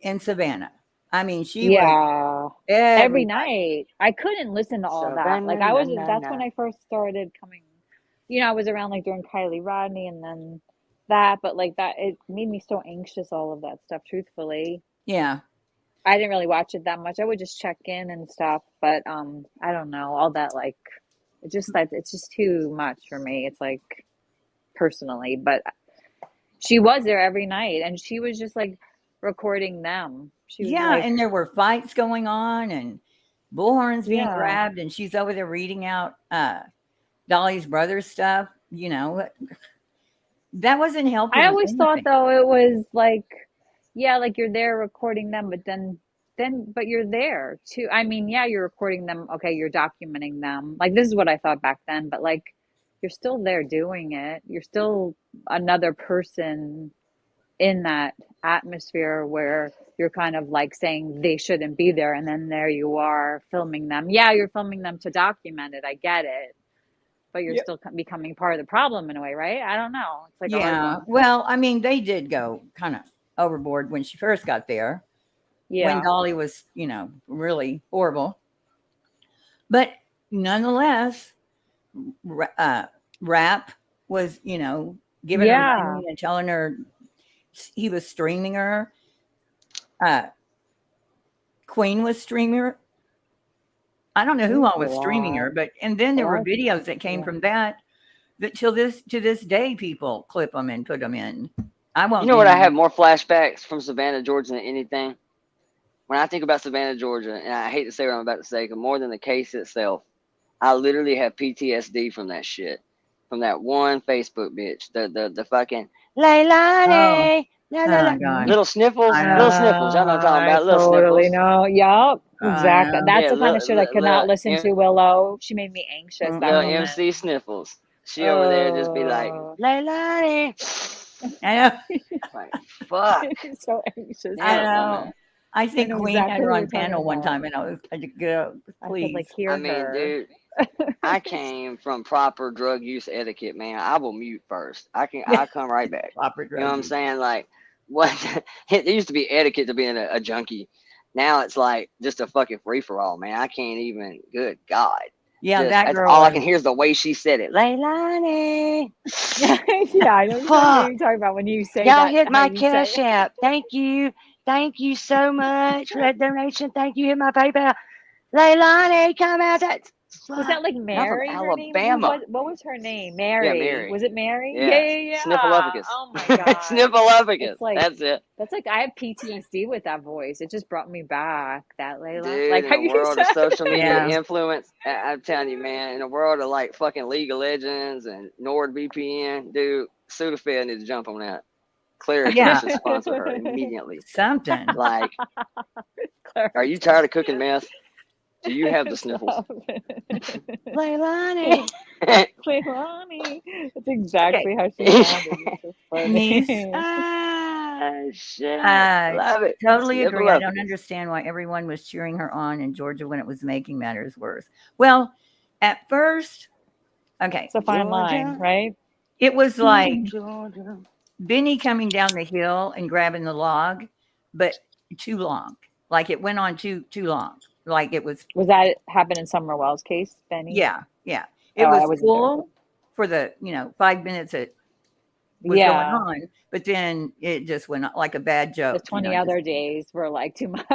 in Savannah. I mean, she was Yeah. Every everybody. night. I couldn't listen to all that. Like I was that's when I first started coming. You know, I was around like during Kylie Rodney and then that, but like that it made me so anxious, all of that stuff, truthfully. Yeah, I didn't really watch it that much. I would just check in and stuff, but I don't know, all that like it's just too much for me. It's like personally, but she was there every night and she was just like recording them. She was yeah, like, and there were fights going on, and bullhorns being yeah. grabbed, and she's over there reading out Dolly's brother's stuff. You know, that wasn't helping. I always thought anything. though it was like, yeah, like you're there recording them, but then but you're there too. I mean, yeah, you're recording them. Okay, you're documenting them. Like this is what I thought back then, but like you're still there doing it. You're still another person in that atmosphere where you're kind of like saying they shouldn't be there, and then there you are filming them. Yeah, you're filming them to document it. I get it. But you're still becoming part of the problem in a way, right? I don't know. It's like a hard Yeah, one. well, I mean, they did go kind of overboard when she first got there. Yeah. When Dolly was, you know, really horrible. But nonetheless, Rap was, you know, giving her money and telling her he was streaming her. Queen was streaming her. I don't know who all was streaming her, but and then there were videos that came from that to this day people clip them and put them in. I won't. You know what? I have more flashbacks from Savannah, Georgia than anything. When I think about Savannah, Georgia, and I hate to say what I'm about to say, because more than the case itself, I literally have PTSD from that shit, from that one Facebook bitch, the fucking Leilani, little sniffles, little sniffles. Y'all know what I'm talking about, little totally sniffles. know. Yup, exactly. That's the kind of shit I could not listen to. Willow, she made me anxious. That Little moment. MC Sniffles. She over there just be like, Leilani. I know. Like, fuck. So anxious. I know. I think I know Queen exactly had her what on you're talking panel one about. time, and I was like, "Go, please." I could like hear I mean, her. dude, I came from proper drug use etiquette, man. I will mute first. I'll come right back. Proper You know what drug I'm use. saying? Like, what? It used to be etiquette to being a junkie. Now it's like just a fucking free for all, man. I can't even. Good God. Yeah, Just, that that's girl. all I can hear is the way she said it. Leilani. Yeah, I know what you're talking about when you say Y'all that. hit how my you say cash it. app. Thank you. Thank you so much for that donation. Thank you. Hit my PayPal. Leilani, come out. Was that like Not from Mary? Her name? Alabama. What was her name? Yeah, Mary. Mary. Was it Mary? Yeah. Sniffleupagus. Oh my god. Sniffleupagus. It's like That's it. that's like I have PTSD with that voice. It just brought me back. That Layla, Dude, like in how a you world of said. social media Yeah. influence, I'm telling you, man, in a world of like fucking League of Legends and NordVPN, dude, Sudafed needs to jump on that. Cleric Yeah. should sponsor her immediately. Something. Like, are you tired of cooking meth? Do you have the sniffles? Leilani. Leilani. That's exactly how she sounded. It's so Niece. funny. Shit. I Love it. totally agree. I don't Sniffleupagus. understand why everyone was cheering her on in Georgia when it was making matters worse. Well, at first, okay, It's a fine line, Georgia. right? it was like Georgia. Benny coming down the hill and grabbing the log, but too long. Like it went on too long. Like it was, Was that happen in Summer Wells' case, Benny? yeah. It Oh, I was wasn't there. cool for the 5 minutes it was going Yeah. on, but then it just went on like a bad The joke. 20 other days were like too much.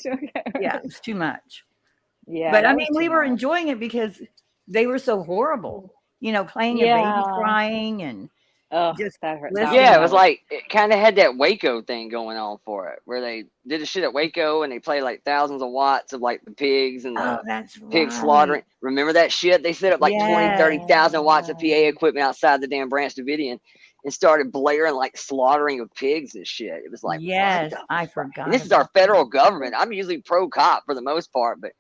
Okay. Yeah, it was too much. Yeah. But I that mean, was we too were much. enjoying it because they were so horrible. Playing a baby Yeah. crying and Ugh, just that hurt. listening. Yeah, it to was those. like it kind of had that Waco thing going on for it, where they did the shit at Waco and they played like thousands of watts of like the pigs and Oh, the that's pig right. slaughtering. Remember that shit? They set up like 20, 30,000 watts of PA Yeah. equipment outside the damn Branch Davidian and started blaring like slaughtering of pigs and shit. It was like, Yes, what the I fuck? forgot. And this is our about that. federal government. I'm usually pro cop for the most part, but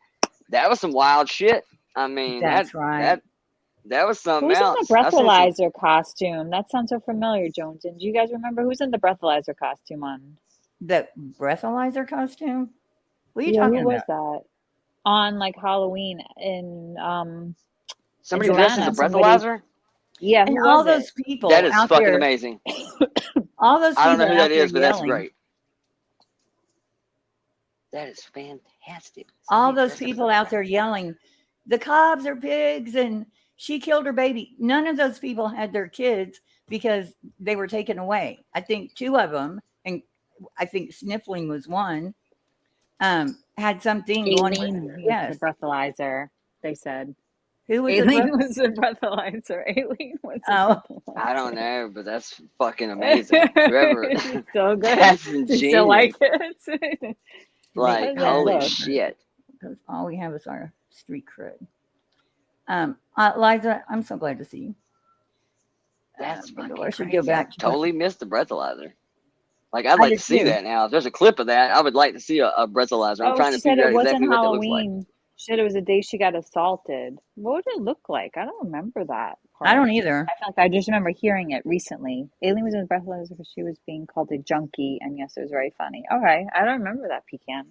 that was some wild shit. I mean, That's right. that was something Who's in else. the I seen some. breathalyzer costume? That sounds so familiar, Jones. And do you guys remember who's in the breathalyzer costume on? The breathalyzer costume? What are you Yeah, talking who was about? that? On like Halloween in Somebody in dressed as a Savannah. Somebody. breathalyzer? Yeah, And who all was those it? people That is out fucking there, amazing. all those I don't know people who out that there is, but that's yelling. great. That is fantastic. All Somebody those dressed as people a out there yelling, the cops are pigs and she killed her baby. None of those people had their kids because they were taken away. I think two of them, and I think Sniffling was one, had something going with Aileen was yes. the breathalyzer, they said. Who was the Aileen breath? was the breathalyzer. Aileen was the Oh, breathalyzer. I don't know, but that's fucking amazing. Whoever, It's so good. that's Do you still like ingenious. it? Like, What does that holy look? shit. because all we have is our street cred. Liza, I'm so glad to see you. That's Maybe fucking I should crazy. go back I to totally missed the breathalyzer. Like, I'd I like did to see too. that now. If there's a clip of that, I would like to see a breathalyzer. I'm Oh, trying she to said figure it out wasn't exactly what that looks like. Halloween. She said it was the day she got assaulted. What would it look like? I don't remember that I part. don't either. I feel like I just remember hearing it recently. Aileen was in the breathalyzer because she was being called a junkie, and yes, it was very funny. Okay, I don't remember that, Pecan.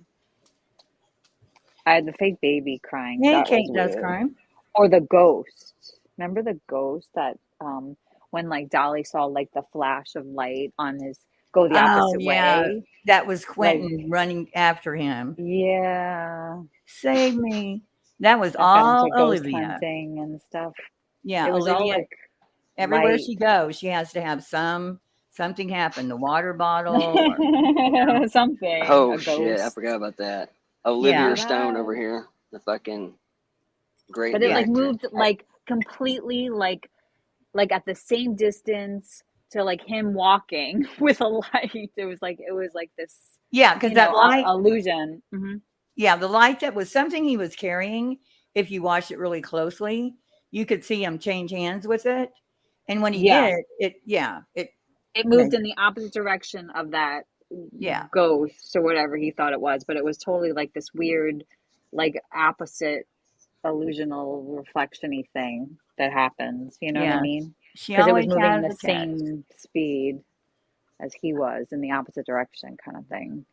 I had the fake baby crying. Hey, That was Kate does weird. crime. Or the ghost. Remember the ghost that when like Dolly saw like the flash of light on his go the Oh, opposite yeah. way? That was Like, Quentin running after him. yeah. Save me. That was That got all into ghost Olivia. hunting and stuff. Yeah, It was all Olivia. like Everywhere light. she goes, she has to have something happen. The water bottle. Or, Something. Oh, A shit. I ghost. forgot about that. yeah. Olivia So Stone that. over here. The fucking great But it like director. moved like completely like at the same distance to like him walking with a light. It was like this, Yeah, because that light. illusion. Hmm. Yeah, the light that was something he was carrying. If you watched it really closely, you could see him change hands with it. And when he Yeah. did, It moved in the opposite direction of that yeah. ghost or whatever he thought it was, but it was totally like this weird, like opposite illusional reflection-y thing that happens. You know what I Yeah. mean? She Because it was always moving has the a test. same speed as he was in the opposite direction, kind of thing.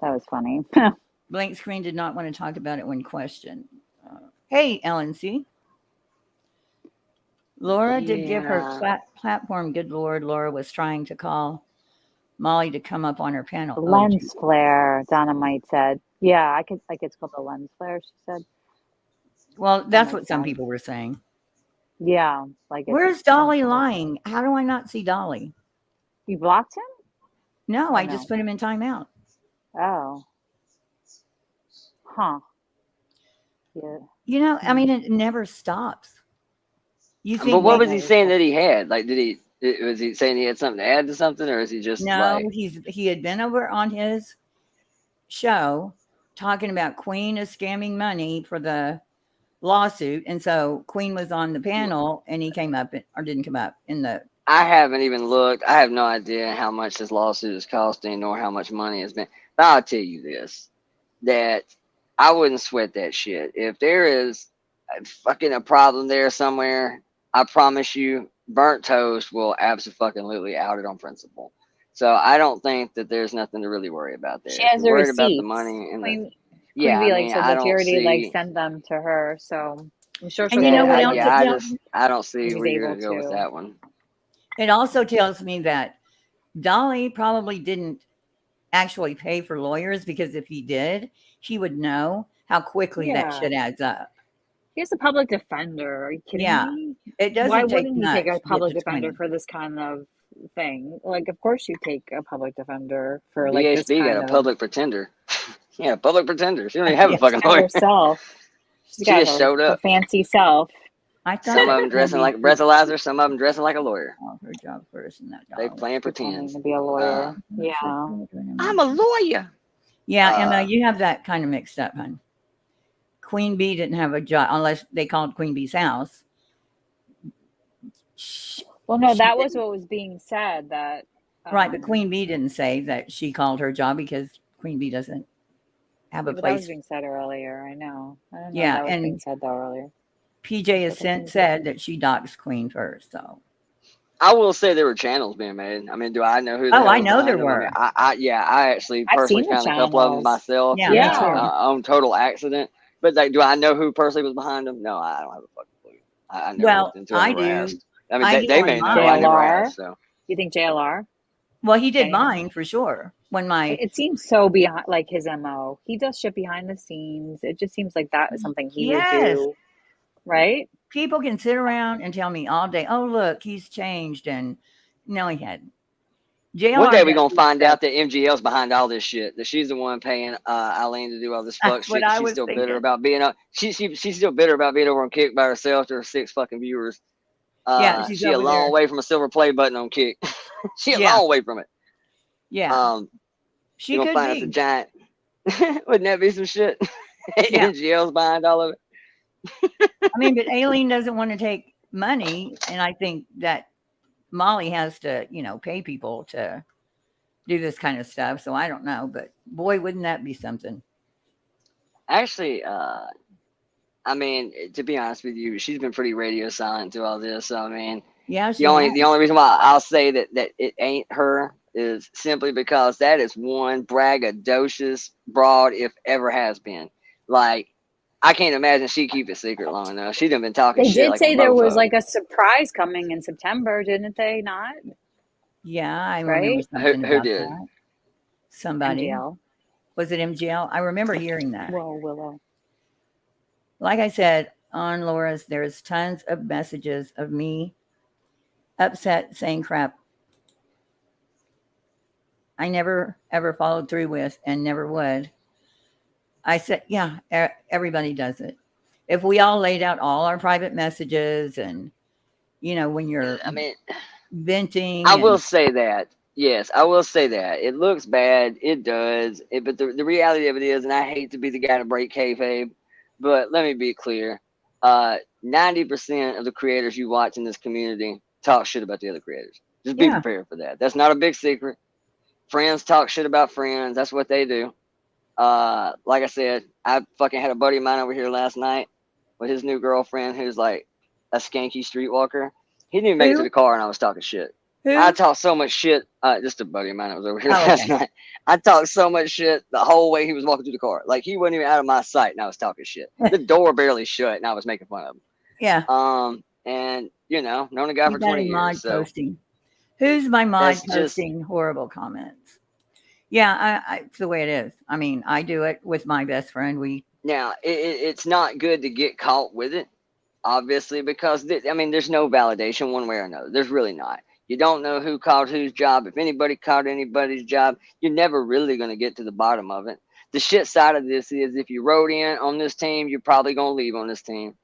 That was funny. Blank Screen did not want to talk about it when questioned. Hey, LNC. Laura did give her Yeah. platform. Good Lord, Laura was trying to call Molly to come up on her panel. Oh, Lens flare, Dynamite said. Yeah, I could, like, it's called a lens flare, she said. well, That that's makes what some sense. people were saying. Yeah, like it's Where's some Dolly kind of- lying? How do I not see Dolly? You blocked him? No, Or I just no? put him in timeout. Oh. Huh. Yeah. You know, I mean, it never stops. You But think what maybe was he saying that he had? Like, was he saying he had something to add to something, or is he just no, like, he had been over on his show talking about Queen is scamming money for the lawsuit, and so Queen was on the panel, and he came up or didn't come up in the. I haven't even looked. I have no idea how much this lawsuit is costing, nor how much money has been. But I'll tell you this: that I wouldn't sweat that shit. If there is a problem there somewhere, I promise you, burnt toast will absolutely out it on principle. So I don't think that there's nothing to really worry about there. She If has you're the worried about the receipts. money and the, Queen yeah, Bee I like mean, said I that she don't already like see. sent them to her, so I'm sure And she'll you get know what that else money. it I tells just me? I don't see She's where you're able gonna go with to. that one. It also tells me that Dolly probably didn't actually pay for lawyers, because if he did, he would know how quickly that Yeah, shit adds up. he has a public defender. Are you kidding Yeah, me? it Why doesn't take wouldn't he take a much to get public to defender 20. for this kind of thing? Like, of course you take a public defender for like this BHB got kind a of public pretender. Yeah, public pretender. She don't even have a Yes, fucking by lawyer. herself. She's She got just showed her up. fancy self. I thought Some that of them dressing Candy like a breathalyzer, some of them dressing like a lawyer. her job first, and that They dollar. playing Pretending pretends. to be a lawyer. Yeah. I'm a lawyer. Yeah, Emma, you have that kind of mixed up, hon. Queen Bee didn't have a job unless they called Queen Bee's house. Well, no, She that was didn't. what was being said. That Right, but Queen Bee didn't say that she called her job, because Queen Bee doesn't have a yeah, but that was place. being said earlier. I know. I don't know if Yeah, that was being and said though earlier. PJ has So confusing. said that she doxed Queen first. So, I will say there were channels being made. I mean, do I know who the oh, hell I is know there behind them? I mean, were. I actually I've personally seen the found a couple of them channels. myself. Yeah, me Yeah. too. On total accident. But like, do I know who personally was behind them? No, I don't have a fucking clue. I never Well, looked into it. I I never do. asked. I mean, I do they on may know. I mine. never JLR. asked. So You think JLR? Well, he did Dana? mine for sure. When my It seems so behind, like his MO. He does shit behind the scenes. It just seems like that is something he would yes, do, right? people can sit around and tell me all day, "Oh, look, he's changed," and no, he hadn't. one JLR day we're does gonna this find stuff. out that MGL's behind all this shit. That she's the one paying Eileen to do all this fuck That's what shit. That I she's was still bitter thinking. about being up. She's still bitter about being over on Kick by herself to her 6 fucking viewers. Yeah, she's She a over long there. way from a silver play button on Kick. She a Yeah, long way from it. yeah, she You're gonna could find us a be. giant. Wouldn't that be some shit? Yeah, MGL's behind all of it. I mean, but Aileen doesn't want to take money, and I think that Molly has to, pay people to do this kind of stuff. So I don't know, but boy, wouldn't that be something? Actually, I mean, to be honest with you, she's been pretty radio silent through all this. So I mean, Yeah, the she only has. the only reason why I'll say that it ain't her is simply because that is one braggadocious broad if ever has been. Like, I can't imagine she keep it secret long enough. She done been talking They shit did like a say there was mofo. like a surprise coming in September, didn't they not? Yeah, I remember Right? something Who about did? that. Somebody. MGL. Was it MGL? I remember hearing that. Whoa, Willow. Like I said on Laura's, there's tons of messages of me upset, saying crap I never ever followed through with and never would. I said, yeah, everybody does it. If we all laid out all our private messages, and when you're I mean, venting, I will and say that. Yes, I will say that. It looks bad. It does. But the reality of it is, and I hate to be the guy to break kayfabe, but let me be clear. 90% of the creators you watch in this community talk shit about the other creators. Just be yeah, prepared for that. That's not a big secret. Friends talk shit about friends. That's what they do. Like I said, I fucking had a buddy of mine over here last night with his new girlfriend who's like a skanky streetwalker. He didn't even make it to who the car and I was talking shit. I who? talked so much shit. Just a buddy of mine that was over here Oh, last okay, night. I talked so much shit the whole way he was walking through the car. Like, he wasn't even out of my sight and I was talking shit. The door barely shut and I was making fun of him. yeah. And known a guy You for got 20 a years. mod So posting. Who's my mod that's just, posting horrible comments? Yeah, it's the way it is. I mean, I do it with my best friend. now it's not good to get caught with it, obviously, because there's no validation one way or another. There's really not. You don't know who caught whose job. If anybody caught anybody's job, you're never really going to get to the bottom of it. the shit side of this is if you wrote in on this team, you're probably gonna leave on this team,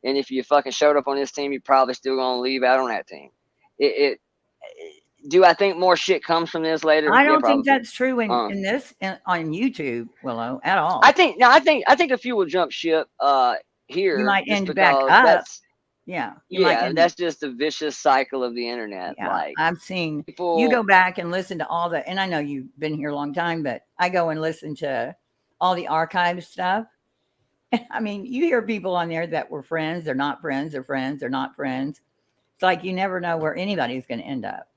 and if you fucking showed up on this team, you're probably still gonna leave out on that team. It do I think more shit comes from this later? I Yeah, don't think probably. that's true on YouTube, Willow, at all. I think a few will jump ship here. You might just end back because up. that's That's just the vicious cycle of the internet. Yeah, Like I've seen people, you go back and listen to all the, and I know you've been here a long time, but I go and listen to all the archive stuff. I mean, you hear people on there that were friends, they're not friends, they're friends, they're not friends. It's like you never know where anybody's going to end up.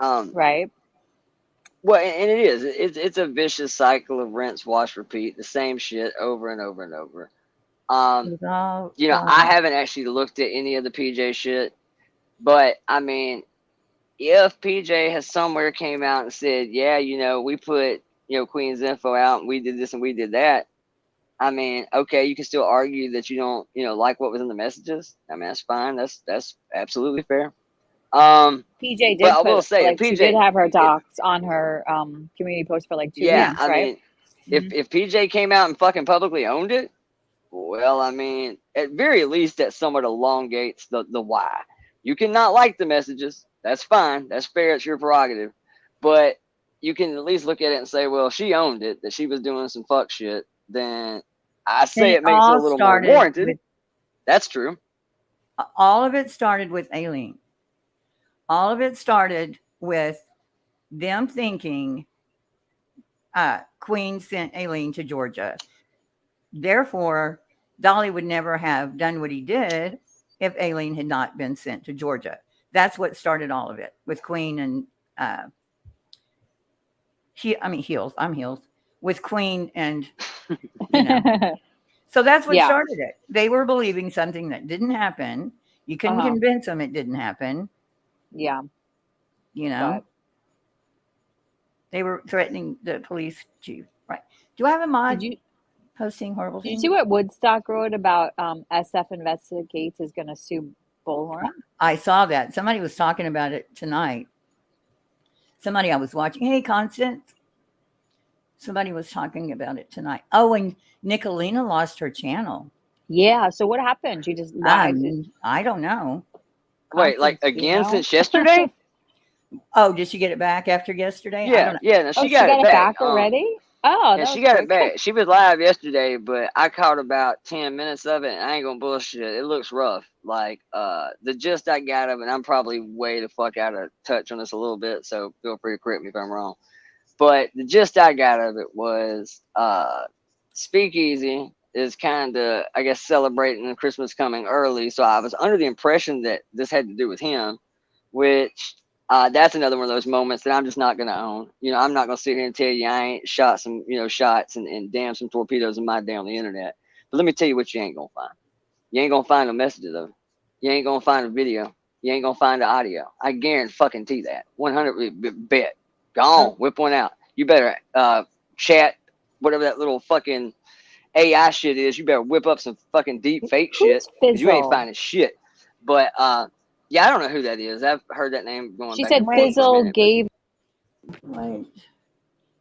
Right. Well, and it is. It's a vicious cycle of rinse, wash, repeat, the same shit over and over and over. It's all You know, fun. I haven't actually looked at any of the PJ shit, but I mean, if PJ has somewhere came out and said, yeah, you know, we put, you know, Queen's info out and we did this and we did that, I mean, okay, you can still argue that you don't, you know, like what was in the messages. I mean, that's fine. That's absolutely fair. PJ did But I will put, say, like, she PJ, did have her docs on her community post for like 2 yeah, weeks, I right? mean, if PJ came out and fucking publicly owned it, well, I mean, at very least that somewhat elongates the why. You cannot like the messages. That's fine. That's fair. It's your prerogative. But you can at least look at it and say, well, she owned it, that she was doing some fuck shit. Then I say it makes it a little more warranted. That's true. All of it started with Aileen. All of it started with them thinking Queen sent Aileen to Georgia. Therefore, Dolly would never have done what he did if Aileen had not been sent to Georgia. That's what started all of it with Queen and Heels. I'm Heels with Queen and you know. So that's what started it. They were believing something that didn't happen. You couldn't convince them it didn't happen. Yeah. You know, they were threatening the police chief. Right. Do I have a mod posting horrible Did you things? see what Woodstock wrote about SF Investigates is going to sue Bullhorn? I saw that. Somebody was talking about it tonight. Somebody I was watching. Hey, Constance. Somebody was talking about it tonight. Oh, and Nicolina lost her channel. Yeah. So what happened? She just lied. I don't know. Wait, like again since yesterday? Oh, did she get it back after yesterday? Yeah, I don't know. yeah. No, she got it back already? Oh, yeah, she got it back. She was live yesterday, but I caught about 10 minutes of it, and I ain't gonna bullshit. It looks rough. Like, the gist I got of it, I'm probably way the fuck out of touch on this a little bit, so feel free to correct me if I'm wrong. But the gist I got of it was, Speakeasy is kind of, I guess, celebrating Christmas coming early, so I was under the impression that this had to do with him, which... that's another one of those moments that I'm just not going to own. You know, I'm not going to sit here and tell you I ain't shot some, you know, shots and damn some torpedoes in my day on the internet. But let me tell you what you ain't going to find. You ain't going to find no messages of it. You ain't going to find a video. You ain't going to find the audio. I guarantee that. 100 bet. Go on. Whip one out. You better chat, whatever that little fucking AI shit is. You better whip up some fucking deep fake shit. Because you ain't finding shit. But, yeah, I don't know who that is. I've heard that name going she back. She said Fizzle gave. Wait.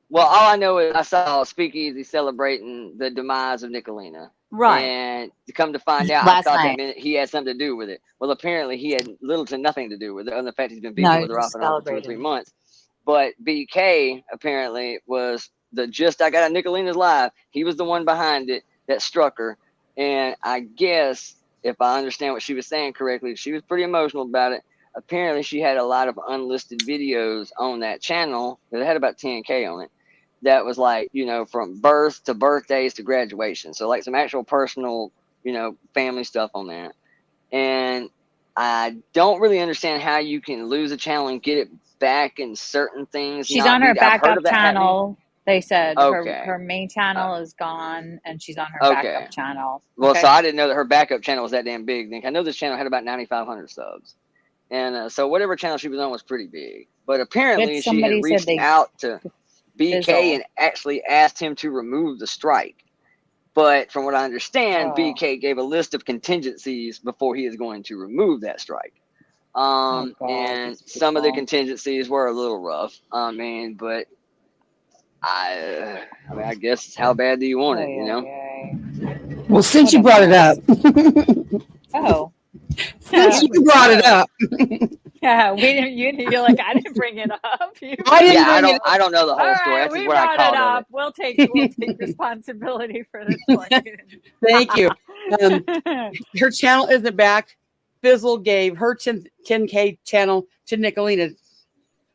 Well, all I know is I saw Speakeasy celebrating the demise of Nicolina. Right. And to come to find out, I thought that meant he had something to do with it. Well, apparently he had little to nothing to do with it, other than the fact he's been beefing with her off and on for 2 or 3 months. But BK apparently was the gist I got on Nicolina's live. He was the one behind it that struck her. And I guess... if I understand what she was saying correctly, she was pretty emotional about it. Apparently, she had a lot of unlisted videos on that channel. It had about 10K on it. That was like, you know, from birth to birthdays to graduation. So like some actual personal, you know, family stuff on there. And I don't really understand how you can lose a channel and get it back in certain things. She's on her backup channel. They said her main channel is gone and she's on her backup channel. Well, so I didn't know that her backup channel was that damn big. I know this channel had about 9,500 subs. And so whatever channel she was on was pretty big. But apparently she had reached out to BK and actually asked him to remove the strike. But from what I understand, BK gave a list of contingencies before he is going to remove that strike. And some of the contingencies were a little rough. I mean, but I mean, I guess how bad do you want it? You know. Well, since you brought it up, Oh. since you brought it up, Yeah, we didn't. You're like, I didn't bring it up. I didn't Yeah, bring it. I don't know the whole All story. right, That's we just what I brought called it of up. it. We'll take responsibility for this one. Thank you. Her channel isn't back. Fizzle gave her 10K channel to Nicolina.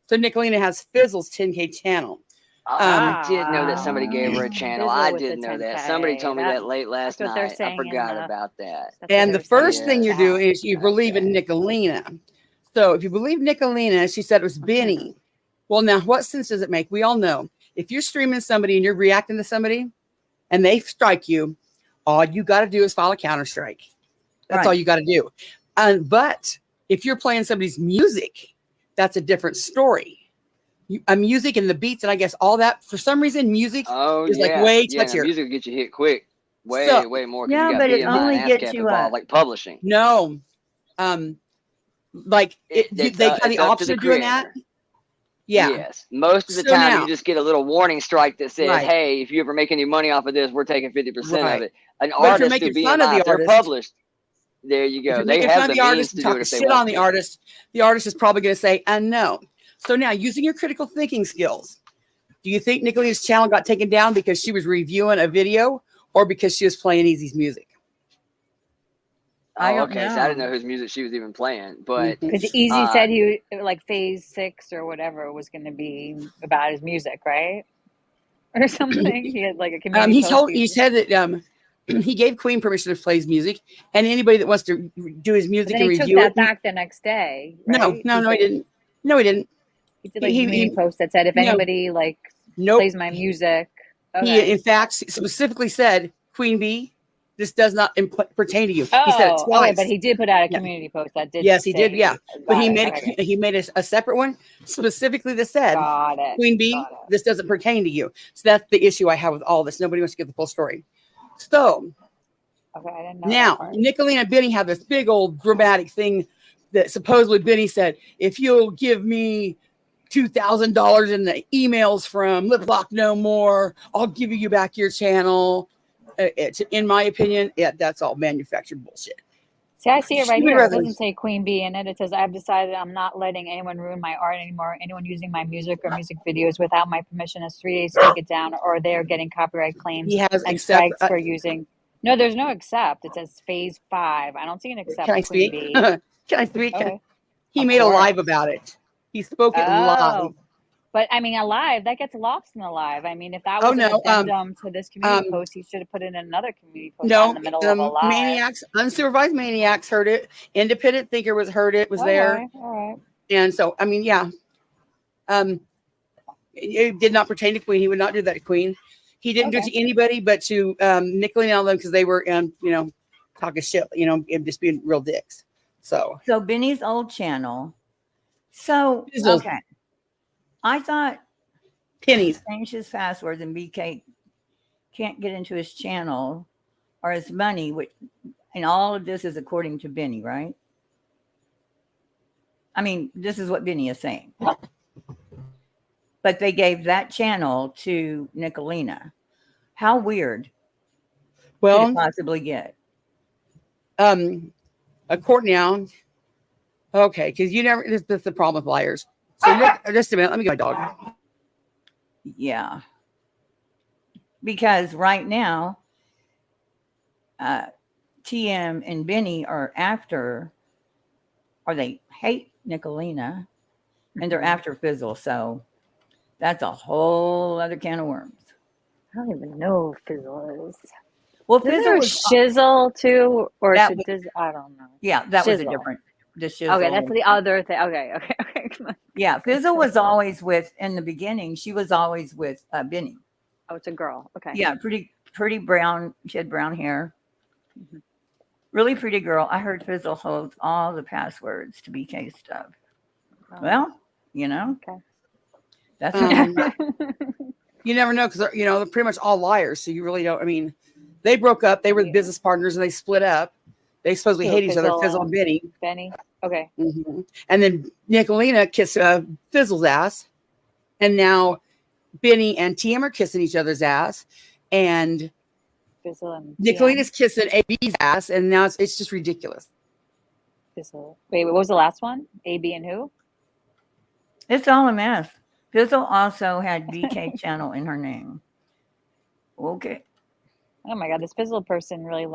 So Nicolina has Fizzle's 10K channel. I did know that somebody gave her a channel. Fizzle I with did the know that. 10K. Somebody told me that late last that's what they're night. I saying in forgot the- about that. That's what And the they're first saying thing in you're the doing chat. is you believe in Nicolina. So if you believe Nicolina, she said it was Benny. Well, now what sense does it make? We all know if you're streaming somebody and you're reacting to somebody and they strike you, all you got to do is file a counter strike. That's all you got to do. But if you're playing somebody's music, that's a different story. Music and the beats and I guess all that, for some reason, music is like way touchier. Music will get you hit quick. Way more. Yeah, you got but it BMI only and gets ASCAP you involved, like publishing. No. Like they It's kind of the up to opposite of doing that. creator. Yeah. Yes. Most of the So time, now- you just get a little warning strike that says, Right. "Hey, if you ever make any money off of this, we're taking 50% Right. of it." An But if you're artist making through fun of BMI, the if they're artist- published. There you If go. you're They making have fun the of the artist means and to do it talking if they shit want on the to. artist is probably going to say, no. So now, using your critical thinking skills, do you think Nicolina's channel got taken down because she was reviewing a video or because she was playing Easy's music? I don't Okay, so I didn't know. know whose music she was even playing, but Mhm. Because Easy said he like phase 6 or whatever was going to be about his music, right? Or something. He had like a community post. He said that he gave Queen permission to play his music, and anybody that wants to do his But music then and he took review that it. back the next day, right? No, he didn't. No, he didn't. He did like a He- community post that said, if no. anybody like Nope. plays my music, He, okay. in fact, specifically said, Queen Bee, this does not pertain to you. He said it Oh, twice. okay, but he did put out a Yeah. community post that did. Yes, he did. say- Yeah, but got he it, made okay. he made a separate one specifically that said, Got it. Queen Bee, got it. this doesn't pertain to you. So that's the issue I have with all this. Nobody wants to get the full story. So Okay, I didn't know. now, that part. Nicolina and Benny have this big old dramatic thing that supposedly Benny said, if you'll give me $2,000 in the emails from Lip Lock No More, I'll give you back your channel. In my opinion, that's all manufactured bullshit. See, I see it right She would here. It rather- doesn't say Queen Bee in it. It says, I've decided I'm not letting anyone ruin my art anymore. Anyone using my music or music videos without my permission has 3 days to take it down, or they're getting copyright claims He has and accept. strikes for using. No, there's no accept. It says phase 5. I don't see an accept. Can I Queen speak? Bee. Can I speak? Okay. He Of made a course. live about it. He spoke it live. Oh, but I mean, alive, that gets lost in alive. I mean, if that Oh, was no, an addendum to this community post, he should have put it in another community post No, in the middle of a live. maniacs, unsupervised maniacs heard it. Independent thinker was there, All right. and so I mean, yeah. It did not pertain to Queen. He would not do that to Queen. He didn't do it to anybody but to Nicolina and all them because they were, talking shit, and just being real dicks. So Benny's old channel. So, Fizzle. okay. I thought pennies. change his passwords and BK can't get into his channel or his money, which, and all of this is according to Benny, right? I mean, this is what Benny is saying. But they gave that channel to Nicolina. How weird could Well, it possibly get? a court now. Okay, because you never. This is the problem with liars. So just a minute. Let me get my dog. Yeah. Because right now, TM and Benny are after, or they hate Nicolina, and they're after Fizzle. So that's a whole other can of worms. I don't even know who Fizzle is. Well, Isn't Fizzle there a was, Shizzle too? Or That is it I don't know. yeah, that was a Shizzle. different. The Shizzle. Okay, that's the other thing. Okay. Come on. Yeah, Fizzle was always in the beginning. She was always with Benny. Oh, it's a girl. Okay. Yeah, pretty brown. She had brown hair. Mhm. Really pretty girl. I heard Fizzle holds all the passwords to BK stuff. Oh. Well, Okay. that's You never know because they're pretty much all liars. So you really don't. I mean, they broke up. They were business partners and they split up. They supposedly So hate each other. Fizzle Fizzle and Benny. Benny. Okay. Mhm. And then Nicolina kissed Fizzle's ass, and now Benny and TM are kissing each other's ass, and Fizzle and Nicolina's kissing AB's ass, and now it's just ridiculous. Fizzle. Wait, what was the last one? AB and who? It's all a mess. Fizzle also had BK channel in her name. Okay. Oh my God, this Fizzle person really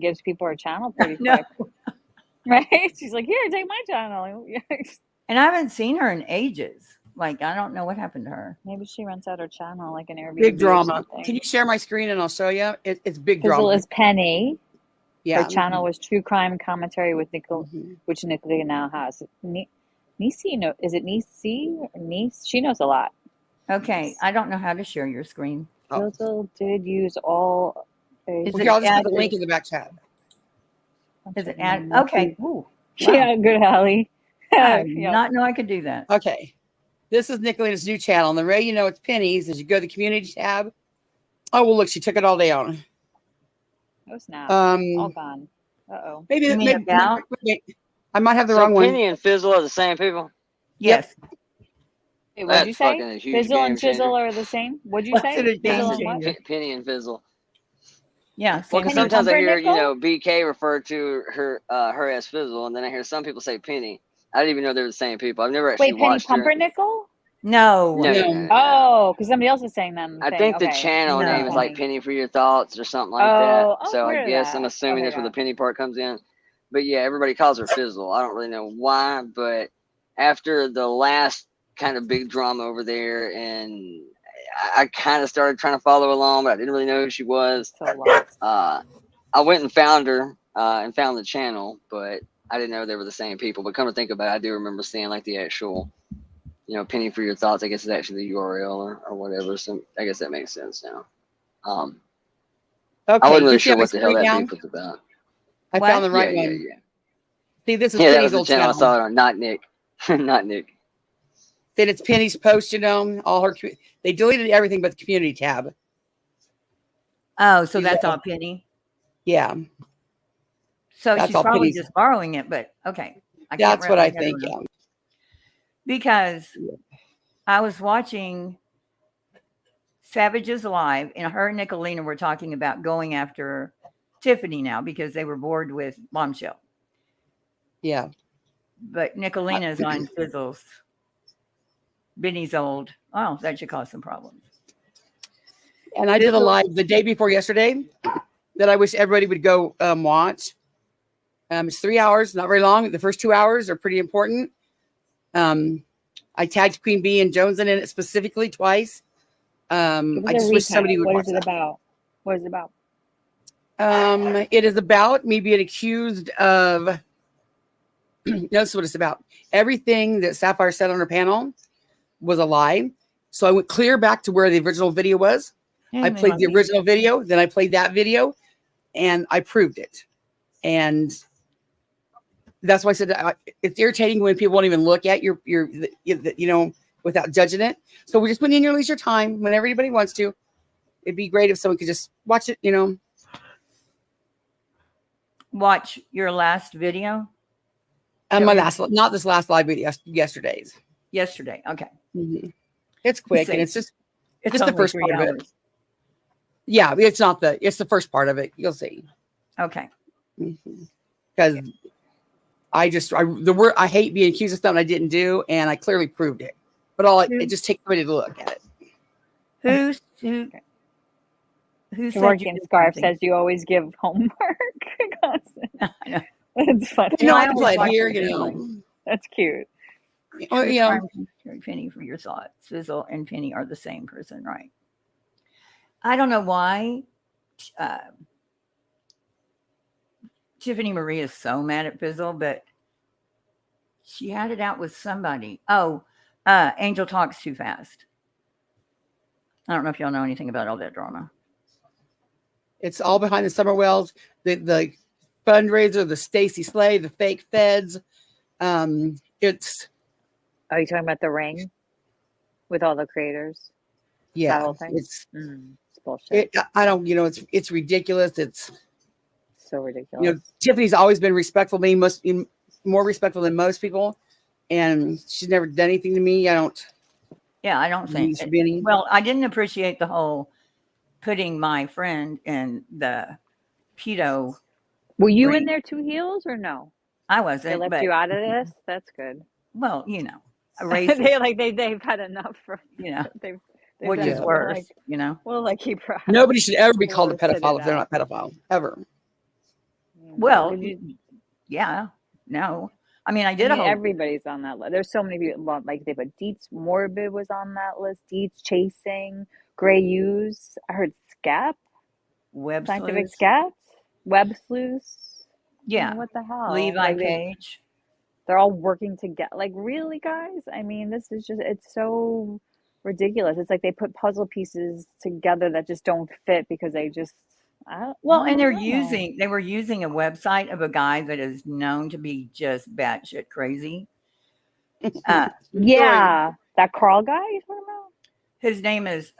gives people her channel pretty No. quick. Right? She's like, here, take my channel. And I haven't seen her in ages. Like, I don't know what happened to her. Maybe she rents out her channel like an Airbnb. Big or drama. something. Can you share my screen and I'll show you? It's big Fizzle drama. is Penny. Yeah. Her channel was True Crime Commentary with which Nicolina now has. Nisi, is it Nisi or Niece? She knows a lot. Okay. I don't know how to share your screen. Oh. Fizzle did use all. Is Okay, it I'll just put the added? link in the back chat. Is it added? Okay. Ooh, wow. Yeah, good, Hallie. I did Yeah. not know I could do that. Okay. This is Nicolina's new channel. And the way you know it's Penny's is you go to the community tab. Oh, well, look, she took it all down. Oh, snap. All Um, gone. Uh-oh. maybe, You mean about? I might have the So wrong one. Penny and Fizzle are the same people. Yes. Wait, what'd you That's say? fucking a huge Fizzle and game changer. Chisel are the same? What'd you What's say? it a Fizzle game and what? changer? Penny and Fizzle. Yeah. Well, Same because thing. sometimes I hear, Pumpernickel? BK refer to her as Fizzle, and then I hear some people say Penny. I didn't even know they were the same people. I've never actually Wait, Penny watched her. Pumpernickel? No. No, No. no, no, no. Oh, because somebody else is saying them. I thing. think the Okay. channel No. name is like Penny. Penny for Your Thoughts or something like Oh, that. I've So I heard of guess I'm that. assuming Okay, that's where the yeah. Penny part comes in. But yeah, everybody calls her Fizzle. I don't really know why, but after the last kind of big drama over there, and I kind of started trying to follow along, but I didn't really know who she was. So lost. I went and found her and found the channel, but I didn't know they were the same people. But come to think about it, I do remember seeing like the actual, Penny for Your Thoughts. I guess is actually the URL or whatever. So I guess that makes sense now. Okay. I wasn't really you see sure my what the hell screen that now? beef was about. I What? found the right yeah, one. yeah, See, this is yeah. That Penny's was the old channel. channel. I saw it on. Not Nick. Not Nick. Then it's Penny's post, all her. They deleted everything but the community tab. Oh, so She's that's got- all Penny. Yeah, So That's she's all probably Penny's. just borrowing it, but okay. that's what I wrap my head think. around. Yeah. Because I was watching Savages Live, and her and Nicolina were talking about going after Tiffany now because they were bored with Bombshell. Yeah. But Nicolina is on Fizzle's. Benny's old. Oh, that should cause some problems. And I did a live the day before yesterday that I wish everybody would go watch. It's 3 hours, not very long. The first 2 hours are pretty important. I tagged Queen Bee and Jones in it specifically twice. I just wish somebody would What watch is it that. about? What is it about? It is about me being accused of. Notice what it's about. Everything that Sapphire said on her panel was a lie. So I went clear back to where the original video was. I played the original video, then I played that video, and I proved it. And that's why I said it's irritating when people won't even look at your without judging it. So we just put in your leisure time whenever anybody wants to. It'd be great if someone could just watch it. Watch your last video My last, not this last live video, yesterday's. yesterday. Okay. Mm-hmm. It's quick See. and it's just It's the only first 3 part of it. hours. Yeah, it's not it's the first part of it. You'll see. Okay. Because I hate being accused of something I didn't do, and I clearly proved it. But it just takes somebody to look at it. Who said Working you did Scarf something? says you always give homework. I know. That's funny. You know, I I can always play it watch here, it That's cute. Or, Penny for your thoughts. Fizzle and Penny are the same person, right? I don't know why Tiffany Marie is so mad at Fizzle, but she had it out with somebody. Oh, Angel talks too fast. I don't know if y'all know anything about all that drama. it's all behind the summer wells, the fundraiser, the Stacy Slay, the fake feds. It's Are you talking about the ring with all the creators? That whole thing? it's It's bullshit. I don't, it's ridiculous. It's, So ridiculous. Tiffany's always been respectful to me, more respectful than most people. And she's never done anything to me. Yeah, Yeah, I don't think. Use Benny. Well, I didn't appreciate the whole putting my friend in the pedo. Were you in ring. there 2 heels or no? I They wasn't, left but you out of this? That's good. well, you know, a racist. they've had enough for You know, they've which done is it. They're worse. like, You know. we'll like keep her out. Nobody should ever be We'll called a let her sit pedophile it if they're out. not pedophile, ever. Well, Did you, yeah, no. I mean, I I did mean, a whole everybody's on that list. There's so many people. Like they put Dietz Morbid was on that list. Dietz Chasing, Gray Use. I heard Scap, web Scientific sleuth. Scat, Web Sleuths. I Yeah, mean, what the hell? Levi Like Page. they're all working together. Like really, guys? I mean, this is just it's so ridiculous. It's like they put puzzle pieces together that just don't fit because they just I Well, and don't know. they were using a website of a guy that is known to be just batshit crazy. Yeah, that Carl guy you're talking about? His name is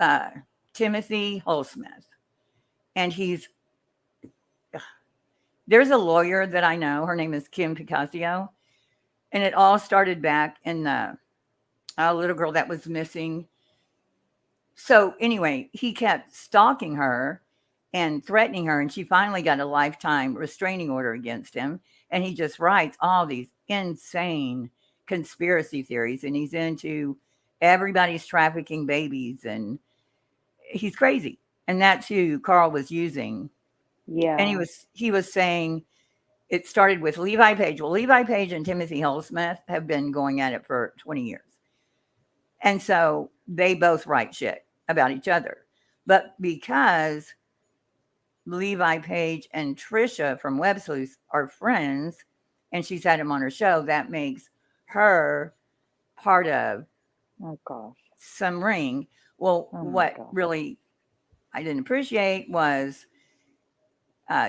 Timothy Holsmith, and there's a lawyer that I know. Her name is Kim Picasso, and it all started back in the little girl that was missing. So anyway, he kept stalking her and threatening her, and she finally got a lifetime restraining order against him. And he just writes all these insane conspiracy theories, and he's into everybody's trafficking babies, and he's crazy. And that's who Carl was using. Yeah. And he was saying it started with Levi Page. Well, Levi Page and Timothy Holsmith have been going at it for 20 years. And so they both write shit about each other. But because Levi Page and Trisha from Web Sleuth are friends, and she's had him on her show, that makes her part of Oh gosh. some ring. Well, Oh my what God. really I didn't appreciate was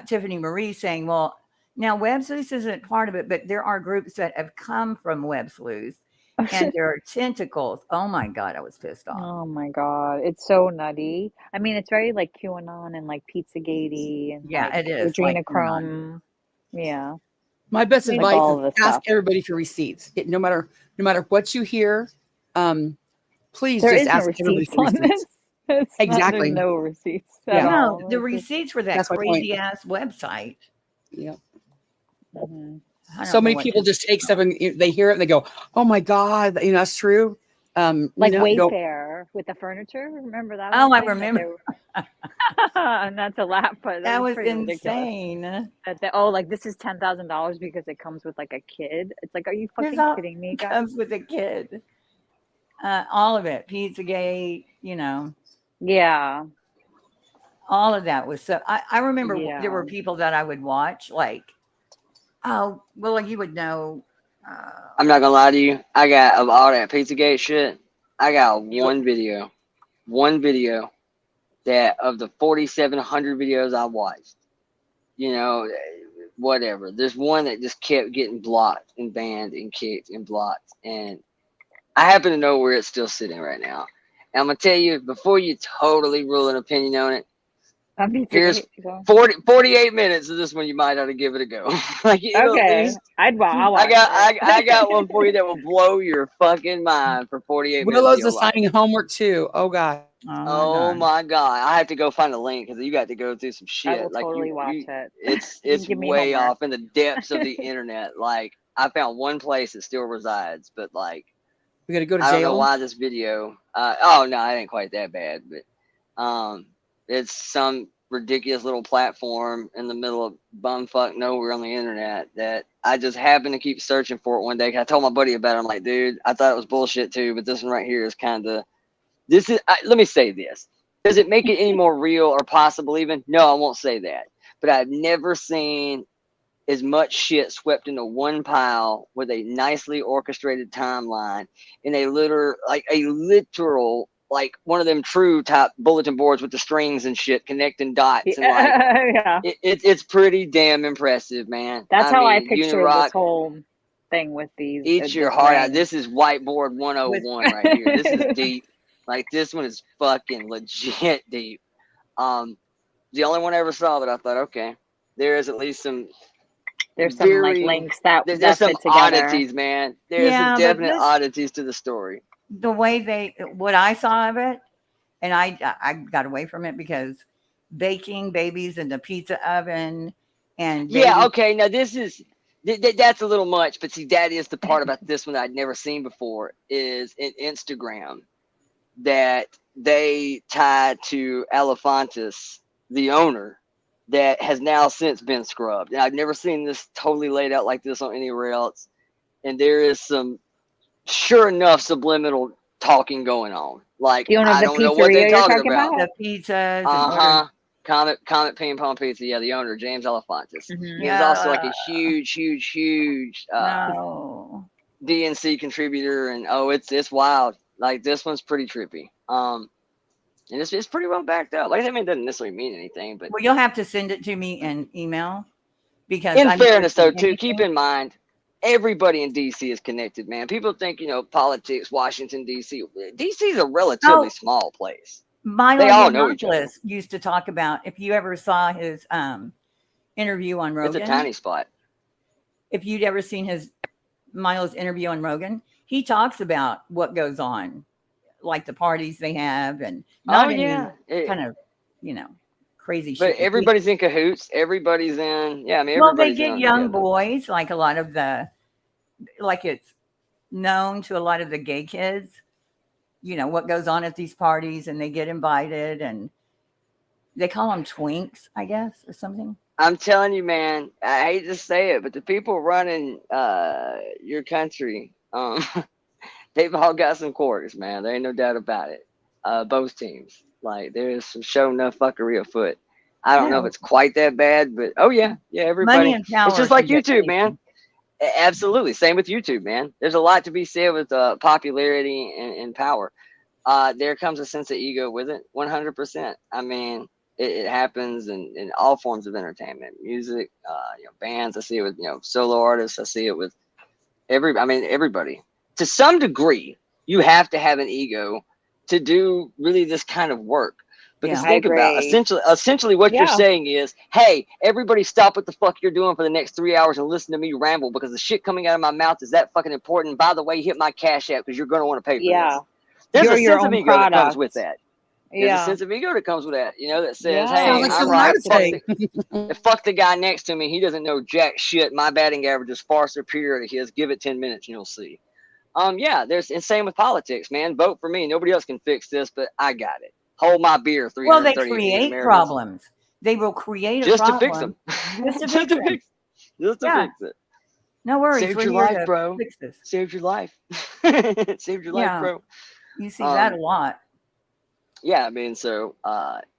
Tiffany Marie saying, well, now Web Sleuth isn't part of it, but there are groups that have come from Web Sleuth and there are tentacles. Oh my God, I was pissed off. Oh my God. It's so nutty. I mean, it's very like QAnon and like Pizzagate and Yeah, like it is like adrenochrome. Yeah. My best Like advice all of is this ask stuff. everybody for receipts. No matter what you hear, please There just is no ask everybody receipts for on receipts. this. It's Exactly. Not, there's no receipts at Yeah. No, all. the It's just, receipts were that That's my point. crazy ass website. Yeah. mhm. I don't So know many what people to- just take stuff and they hear it and they go, "Oh my God, that's true." Like go, Wayfair with the furniture. Remember that? Oh, whole I thing that remember. they were- and not to laugh, but That was pretty ridiculous. insane. That they, like this is $10,000 because it comes with like a kid. It's like, are you There's fucking all kidding me, guys? comes with a kid. All of it, Pizzagate, Yeah. all of that was so. I remember there Yeah. were people that I would watch, like, oh, well, you would know. I'm not gonna lie to you. I got of all that Pizzagate shit. I got one video that of the 4,700 videos I watched. Whatever. There's one that just kept getting blocked and banned and kicked and blocked, and I happen to know where it's still sitting right now. And I'm gonna tell you before you totally rule an opinion on it. Here's 48 minutes of this one. You might ought to give it a go. Like it'll at Okay. least, I'll watch I got one for you that will blow your fucking mind for 48 minutes. Willow's of your life. assigning homework too. Oh God. Oh my God! I have to go find a link because you got to go through some shit. I will totally watch it. It's give me way homework. off in the depths of the internet. Like I found one place that still resides, but like We got to go to I don't know jail. why this video. Oh no, it ain't quite that bad, but it's some ridiculous little platform in the middle of bumfuck nowhere on the internet that I just happened to keep searching for it one day. I told my buddy about it. I'm like, dude, I thought it was bullshit too, but this one right here is kind of. Let me say this. Does it make it any more real or possible even? No, I won't say that. But I've never seen as much shit swept into one pile with a nicely orchestrated timeline in a literal, like one of them true type bulletin boards with the strings and shit connecting dots. And like, yeah. it's pretty damn impressive, man. That's how I mean, picture Unirock, this whole thing with these. eat your heart out. This is whiteboard 101 right here. This is deep. Like this one is fucking legit deep. The only one I ever saw that I thought, okay, there is at least some. There's some like links that there's some fit together. oddities, man. There's some definite oddities to the story. the way what I saw of it, and I got away from it because baking babies in the pizza oven and Yeah, babies. okay. Now this is that's a little much, but see, that is the part about this one that I'd never seen before is in Instagram that they tied to Elefantis, the owner, that has now since been scrubbed. And I've never seen this totally laid out like this on anywhere else. And there is some sure enough subliminal talking going on. Like, The owner of I the don't know what they're pizzeria you're talking talking about. about? The pizzas and Uh-huh. Comet Ping Pong Pizza. Yeah, the owner, James Elefantis. Mhm. He was also like yeah, a huge no. DNC contributor, and it's wild. Like, this one's pretty trippy. And it's pretty well backed up. Like, I mean, it doesn't necessarily mean anything, but Well, you'll have to send it to me in email because in I've never fairness, though, seen too, keep anything. in mind, everybody in DC is connected, man. People think, politics, Washington, DC. DC is a relatively Oh, small place. Milo They all know each other. Yiannopoulos used to talk about, if you ever saw his interview on It's a Rogan, tiny spot. if you'd ever seen Milo's interview on Rogan, he talks about what goes on, like the parties they have, and not Oh, any yeah. kind of, crazy But shit. everybody's in cahoots. Everybody's in. Yeah, I mean, Well, they everybody's in get on young together. boys, like a lot of like it's known to a lot of the gay kids, what goes on at these parties, and they get invited, and they call them twinks, I guess, or something. I'm telling you, man, I hate to say it, but the people running your country, they've all got some quarters, man. There ain't no doubt about it. Both teams. Like, there's some show enough fuckery afoot. I don't know if Yeah, it's quite that bad, but yeah, money everybody. and power It's just like can get YouTube, man. anything. Absolutely. Same with YouTube, man. There's a lot to be said with popularity and power. There comes a sense of ego with it, 100%. I mean, it happens in all forms of entertainment, music, bands. I see it with solo artists. I see it with everybody. To some degree, you have to have an ego to do really this kind of work. Because Yeah. I think about agree. essentially what you're Yeah. saying is, hey, everybody stop what the fuck you're doing for the next 3 hours and listen to me ramble because the shit coming out of my mouth is that fucking important. By the way, hit my Cash App because you're going to want to pay for Yeah. this. There's You're a your sense of own ego that comes with product. that. There's a Yeah. sense of ego that comes with that, that says, Yeah. hey, Sounds like I'm something right. I would say. Fuck the guy next to me. He doesn't know jack shit. My batting average is far superior to his. Give it 10 minutes and you'll see. Yeah, and same with politics, man. Vote for me. Nobody else can fix this, but I got it. Hold my beer, Well, they 338 million create Americans. problems. They will create a Just to fix problem them. just to Just fix to them. fix. Just to Yeah. fix it. No worries. Saved We're your here life, to bro. fix this. Saved your life. Saved your life, Yeah. bro. You see that a lot. Yeah, I mean, so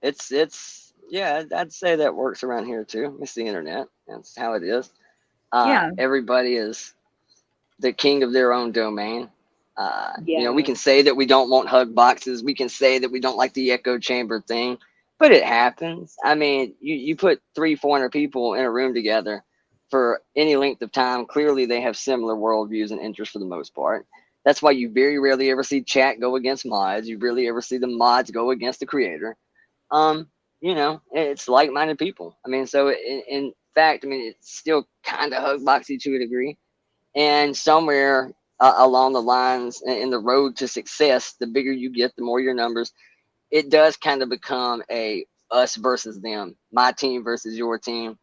it's yeah, I'd say that works around here too. It's the internet. That's how it is. Yeah. Everybody is the king of their own domain. Yeah. We can say that we don't want hug boxes. We can say that we don't like the echo chamber thing, but it happens. I mean, you put 300-400 people in a room together for any length of time. Clearly, they have similar worldviews and interests for the most part. That's why you very rarely ever see chat go against mods. You rarely ever see the mods go against the creator. It's like-minded people. I mean, so in fact, I mean, it's still kind of hug boxy to a degree. And somewhere along the lines in the road to success, the bigger you get, the more your numbers, it does kind of become a us versus them, my team versus your team.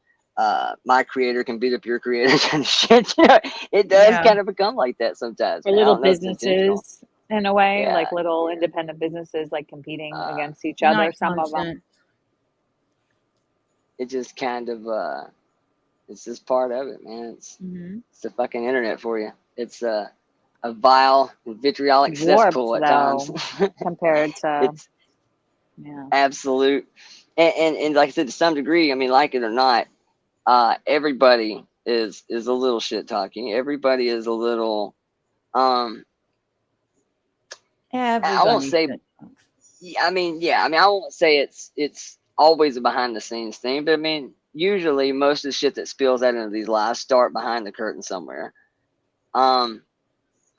My creator can beat up your creator kind of shit. It does Yeah. kind of become like that sometimes. Or Man. I little don't know if it's intentional. businesses in a way, Yeah, like little independent businesses like competing against each Not other, some of them. constant. it just kind of it's just part of it, man. It's Mhm. the fucking internet for you. It's a vile and vitriolic Warped cesspool at though times. compared to It's yeah. absolute, and like I said, to some degree, I mean, like it or not, everybody is a little shit talking. Everybody is a little I won't Everybody say shit. I mean, I won't say it's always a behind the scenes thing, but I mean, usually most of the shit that spills out into these lives start behind the curtain somewhere.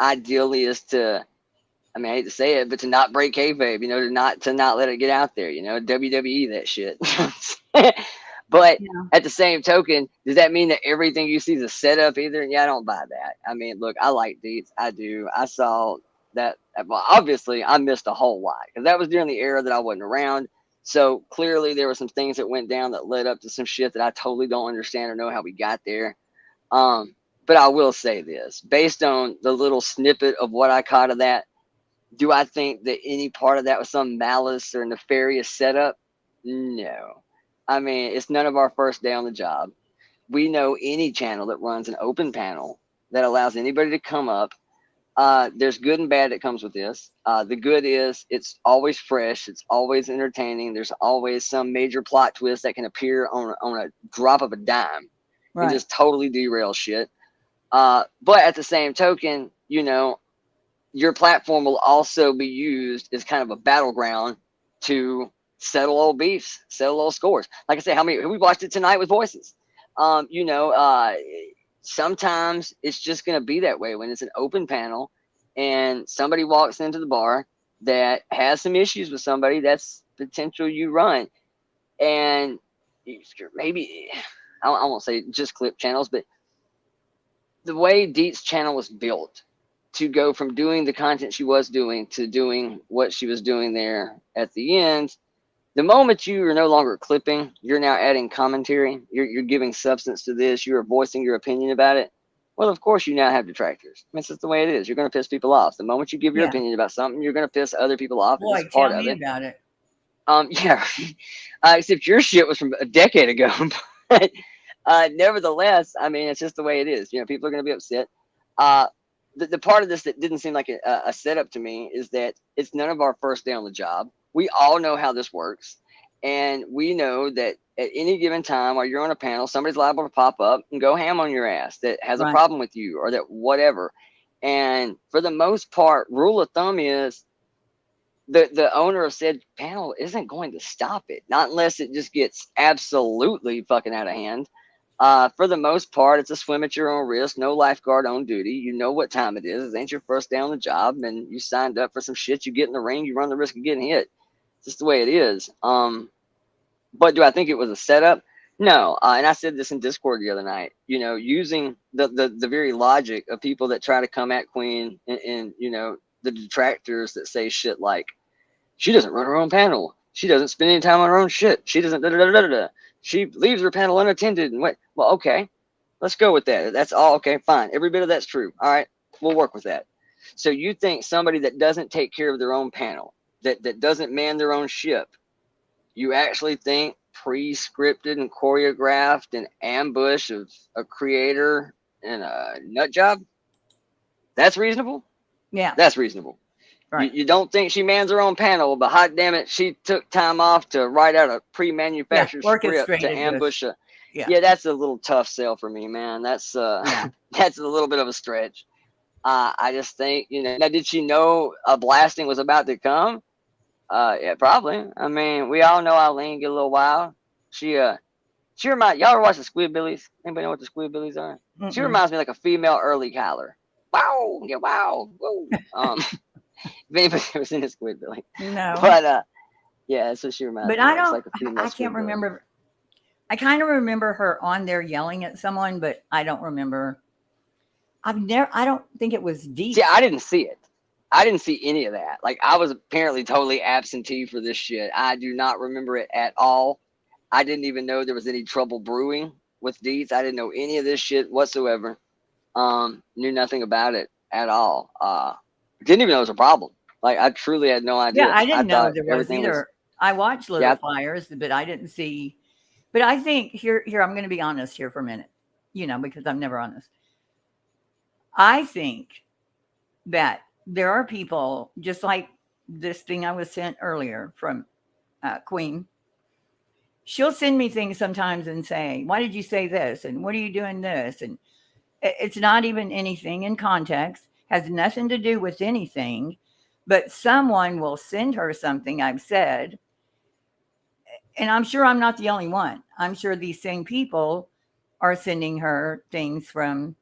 Ideally is to, I mean, I hate to say it, but to not break kayfabe, to not let it get out there, WWE that shit. But Yeah. at the same token, does that mean that everything you see is a setup either? Yeah, I don't buy that. I mean, look, I like deets. I do. I saw well, obviously I missed a whole lot because that was during the era that I wasn't around. So clearly there were some things that went down that led up to some shit that I totally don't understand or know how we got there. But I will say this, based on the little snippet of what I caught of that, do I think that any part of that was some malice or nefarious setup? No. I mean, it's none of our first day on the job. We know any channel that runs an open panel that allows anybody to come up. There's good and bad that comes with this. The good is it's always fresh. It's always entertaining. There's always some major plot twist that can appear on a drop of a dime and just totally derail shit. But at the same token, you know, your platform will also be used as kind of a battleground to settle old beefs, settle old scores. Like I said, we watched it tonight with voices. You know, sometimes it's just going to be that way when it's an open panel and somebody walks into the bar that has some issues with somebody that's potential you run. And maybe, I won't say just clip channels, but the way Deet's channel was built to go from doing the content she was doing to doing what she was doing there at the end, the moment you are no longer clipping, you're now adding commentary, you're giving substance to this, you're voicing your opinion about it. Well, of course, you now have detractors. I mean, it's just the way it is. You're going to piss people off. The moment you give your opinion about something, you're going to piss other people off. Boy, it's part tell of me it. about it. Yeah, except your shit was from a decade ago. But nevertheless, I mean, it's just the way it is. You know, people are going to be upset. The part of this that didn't seem like a setup to me is that it's none of our first day on the job. We all know how this works. And we know that at any given time while you're on a panel, somebody's liable to pop up and go ham on your ass that has a problem with you or that whatever. And for the most part, rule of thumb is the owner of said panel isn't going to stop it, not unless it just gets absolutely fucking out of hand. For the most part, it's a swim at your own risk, no lifeguard on duty. You know what time it is. It ain't your first day on the job, and you signed up for some shit. You get in the ring, you run the risk of getting hit. It's just the way it is. But do I think it was a setup? No. And I said this in Discord the other night. You know, using the very logic of people that try to come at Queen and you know, the detractors that say shit like, she doesn't run her own panel. She doesn't spend any time on her own shit. She doesn't da-da-da-da-da. She leaves her panel unattended and what? Well, okay, let's go with that. That's all. Okay, fine. Every bit of that's true. All right, we'll work with that. So you think somebody that doesn't take care of their own panel, that doesn't man their own ship, you actually think pre-scripted and choreographed and ambush of a creator and a nut job? That's reasonable? Yeah. That's reasonable. Right. You don't think she mans her own panel, but hot damn it, she took time off to write out a pre-manufactured script to ambush a. Yeah, that's a little tough sell for me, man. That's that's a little bit of a stretch. I just think, you know. Now, did she know a blasting was about to come? Yeah, probably. I mean, we all know Eileen get a little wild. She reminds y'all ever watch the Squidbillies? Anybody know what the Squidbillies are? Mm-mm. She reminds me like a female early Kyler. Wow, yeah, wow, whoa. If anybody ever seen a Squidbilly. No. But yeah, that's what she reminds me. But I don't. Like I can't remember. I kind of remember her on there yelling at someone, but I don't remember. I don't think it was deep. Yeah, I didn't see it. I didn't see any of that. Like, I was apparently totally absentee for this shit. I do not remember it at all. I didn't even know there was any trouble brewing with Deets. I didn't know any of this shit whatsoever. Knew nothing about it at all. Didn't even know it was a problem. Like, I truly had no idea. Yeah, I didn't know there was either. I watched Little Fires, but I didn't see. But I think here, I'm going to be honest here for a minute, you know, because I'm never honest. I think that there are people, just like this thing I was sent earlier from Queen. She'll send me things sometimes and say, why did you say this? And what are you doing this? And it's not even anything in context, has nothing to do with anything, but someone will send her something I've said. And I'm sure I'm not the only one. I'm sure these same people are sending her things from,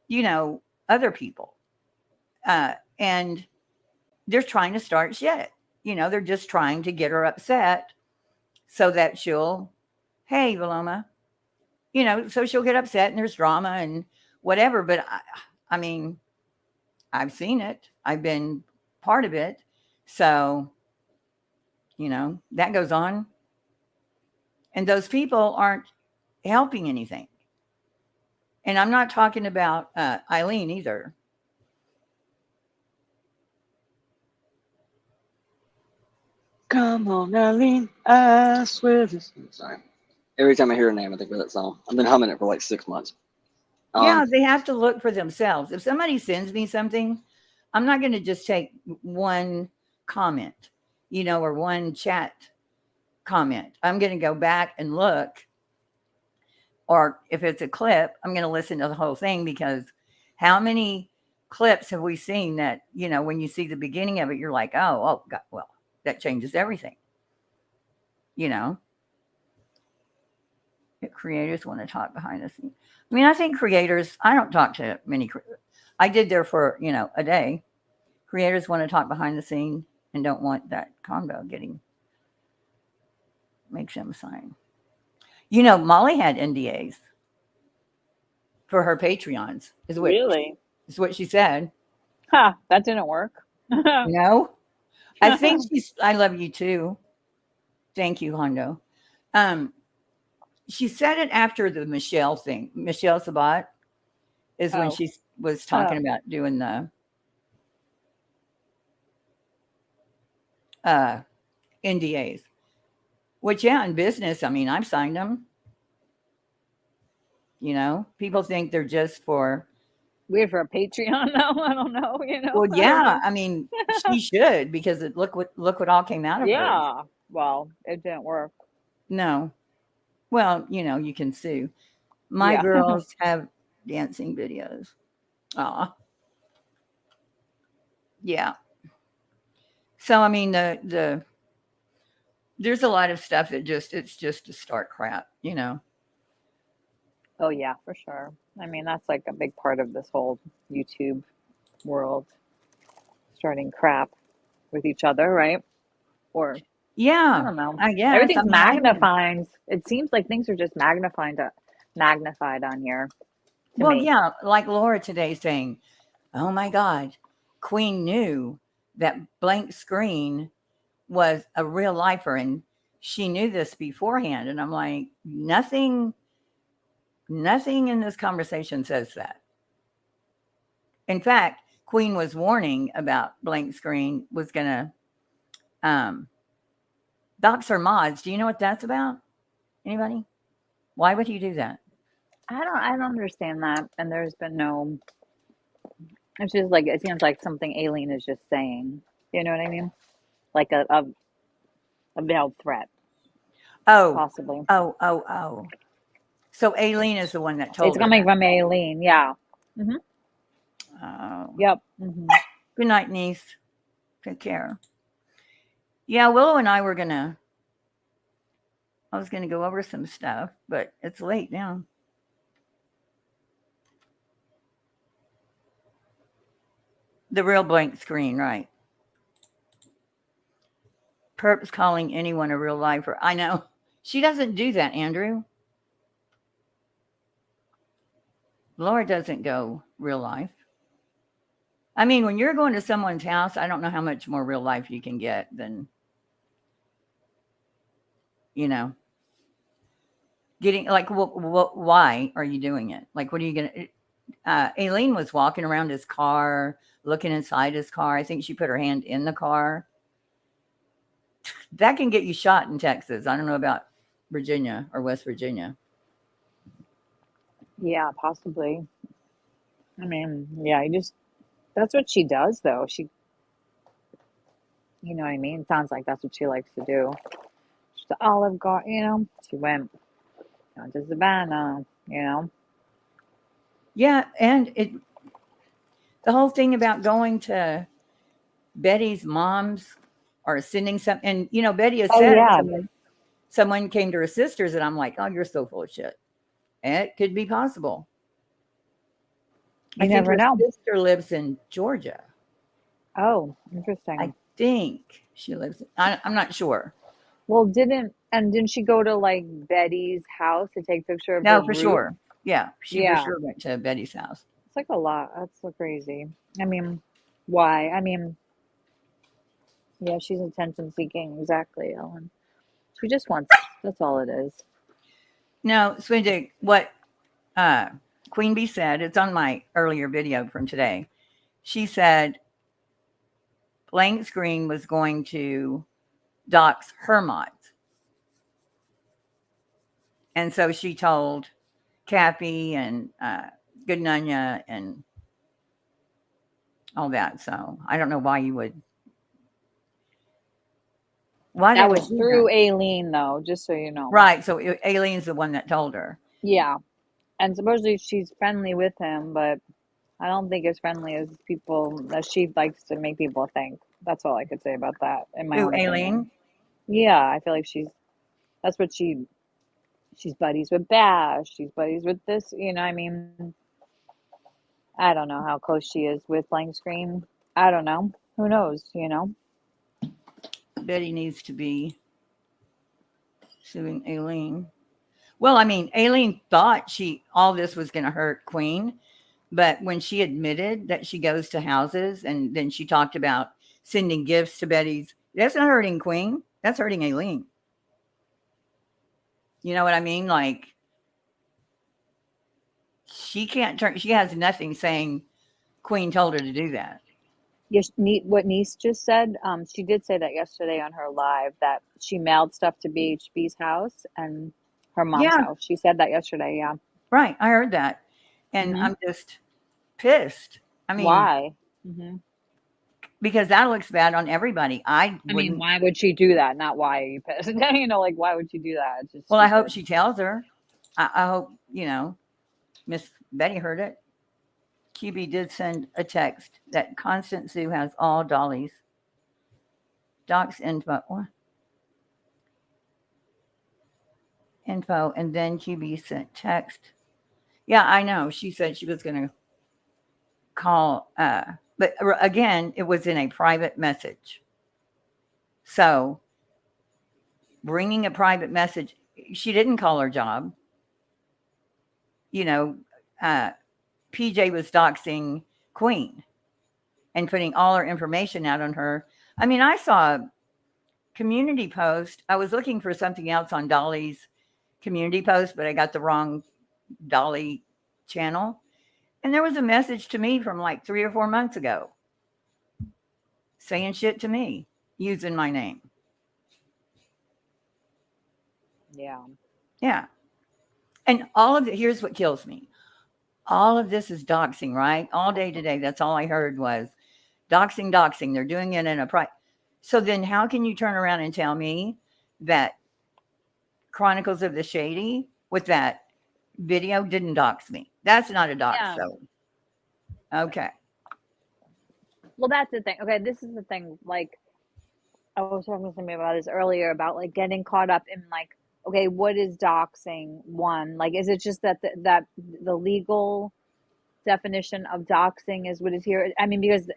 you know, other people. And they're trying to start shit. You know, they're just trying to get her upset so that she'll, hey, Viloma, you know, so she'll get upset and there's drama and whatever. But I mean, I've seen it. I've been part of it. So, that goes on. And those people aren't helping anything. And I'm not talking about Eileen either. Come on, Eileen, I swear this. Sorry. Every time I hear her name, I think of that song. I've been humming it for like 6 months. Yeah, they have to look for themselves. If somebody sends me something, I'm not going to just take one comment, or one chat comment. I'm going to go back and look. Or if it's a clip, I'm going to listen to the whole thing, because how many clips have we seen that, when you see the beginning of it, you're like, oh, God, well, that changes everything. Creators want to talk behind the scenes. I mean, I think creators, I don't talk to many. I did there for, a day. Creators want to talk behind the scene and don't want that combo makes them sign. Molly had NDAs for her Patreons. Really? Is what she said. That didn't work. No, I think I love you too. Thank you, Hondo. She said it after the Michelle thing. Michelle Sabat is when she was talking about doing the NDAs. Which, in business, I mean, I've signed them. People think they're just for. Weird for a Patreon, though. I don't know. Well, yeah, I mean, she should, because look what all came out of her. Yeah. Well, it didn't work. No. Well, you can sue. My girls have dancing videos. Yeah. So, I mean, there's a lot of stuff that it's just to start crap, Oh, yeah, for sure. I mean, that's like a big part of this whole YouTube world, starting crap with each other, right? Or yeah, I don't know. I guess Everything's magnified. It seems like things are just magnified on here. Well, yeah, like Laura today saying, "Oh my God, Queen knew that blank screen was a real lifer, and she knew this beforehand." And I'm like, nothing in this conversation says that. In fact, Queen was warning about blank screen was going to dox her mods. Do you know what that's about? Anybody? Why would he do that? I don't understand that. And there's been no. It's just like it seems like something Aileen is just saying. You know what I mean? Like a veiled threat. Oh, possibly. Oh. So Aileen is the one that told. It's coming from Aileen. Yeah. Mm-hmm. Oh. Yep. Mm-hmm. Good night, niece. Take care. Yeah, Willow and I I was gonna go over some stuff, but it's late now. The real blank screen, right? Perp's calling anyone a real lifer. I know. She doesn't do that, Andrew. Laura doesn't go real life. I mean, when you're going to someone's house, I don't know how much more real life you can get than, getting like, why are you doing it? Like, what are you going to, Aileen was walking around his car, looking inside his car. I think she put her hand in the car. That can get you shot in Texas. I don't know about Virginia or West Virginia. Yeah, possibly. I mean, yeah, that's what she does, though. You know what I mean? Sounds like that's what she likes to do. She's the Olive Garden, she went down to Savannah, Yeah, and the whole thing about going to Betty's mom's or sending something, and Betty has said someone came to her sisters, and I'm like, oh, you're so full of shit. And it could be possible. You never know. Her sister lives in Georgia. Oh, interesting. I think she lives. I'm not sure. Well, didn't she go to like Betty's house to take a picture of No, the for roof? Sure. Yeah, she for sure went to Betty's house. It's like a lot. That's so crazy. I mean, Why? I mean, yeah, she's attention seeking. Exactly, Ellen. She just wants, that's all it is. No, Swindig, what Queen Bee said, it's on my earlier video from today. She said Blank Screen was going to dox her mods. And so she told Cappy and Good Nunya and all that. So I don't know why you would. Why That they would was do through that. Aileen, though, just so you know. Right. So Aileen's the one that told her. Yeah. And supposedly she's friendly with him, but I don't think as friendly as people that she likes to make people think. That's all I could say about that, in my Who, own opinion. Aileen? Yeah, I feel like that's what she's buddies with Bash. She's buddies with this, I mean, I don't know how close she is with Blank Screen. I don't know. Who knows, Betty needs to be suing Aileen. Well, I mean, Aileen thought all this was going to hurt Queen, but when she admitted that she goes to houses and then she talked about sending gifts to Betty's, that's not hurting Queen. That's hurting Aileen. You know what I mean? Like, she has nothing saying Queen told her to do that. Yes, what Niece just said, she did say that yesterday on her live, that she mailed stuff to BHB's house and her mom's house. She said that yesterday, yeah. Right, I heard that. And I'm just pissed. I mean, why? Because that looks bad on everybody. I mean, why would she do that? Not why are you pissed? Like, why would she do that? It's just well, I hope she tells her. I hope, Miss Betty heard it. QB did send a text that Constant Sue has all Dolly's docs info. And then QB sent text. Yeah, I know. She said she was going to call, but again, it was in a private message. So bringing a private message, she didn't call her job. PJ was doxing Queen and putting all her information out on her. I mean, I saw a community post. I was looking for something else on Dolly's community post, but I got the wrong Dolly channel. And there was a message to me from like 3 or 4 months ago saying shit to me using my name. Yeah. Yeah. And all of it, here's what kills me. All of this is doxing, right? All day today, that's all I heard was doxing. They're doing it in a private. So then how can you turn around and tell me that Chronicles of the Shady with that video didn't dox me? That's not a dox, though. Okay. Well, that's the thing. Okay, this is the thing. Like, I was talking to somebody about this earlier about like getting caught up in like, okay, what is doxing? One, like, is it just that the legal definition of doxing is what is here? I mean, because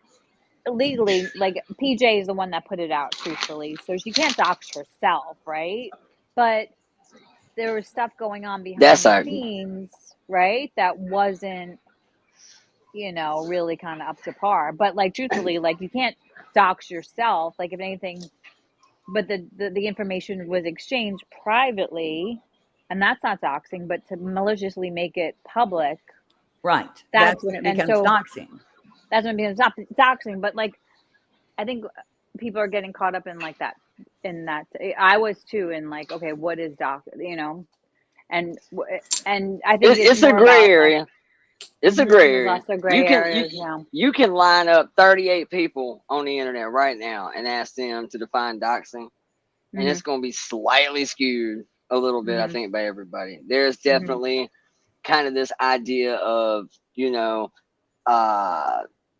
legally, like, PJ is the one that put it out, truthfully, so she can't dox herself, right? But there was stuff going on behind the scenes, right? That wasn't, really kind of up to par. But like, truthfully, like, you can't dox yourself. Like, if anything. But the information was exchanged privately, and that's not doxing, but to maliciously make it public. Right. That's when it becomes doxing. That's when it becomes doxing. But like, I think people are getting caught up in like that, I was too, in like, okay, what is doxing, and I think it's a gray area. It's a gray area. Lots of gray areas, you can line up 38 people on the internet right now and ask them to define doxing, and it's going to be slightly skewed a little bit, I think, by everybody. There's definitely kind of this idea of,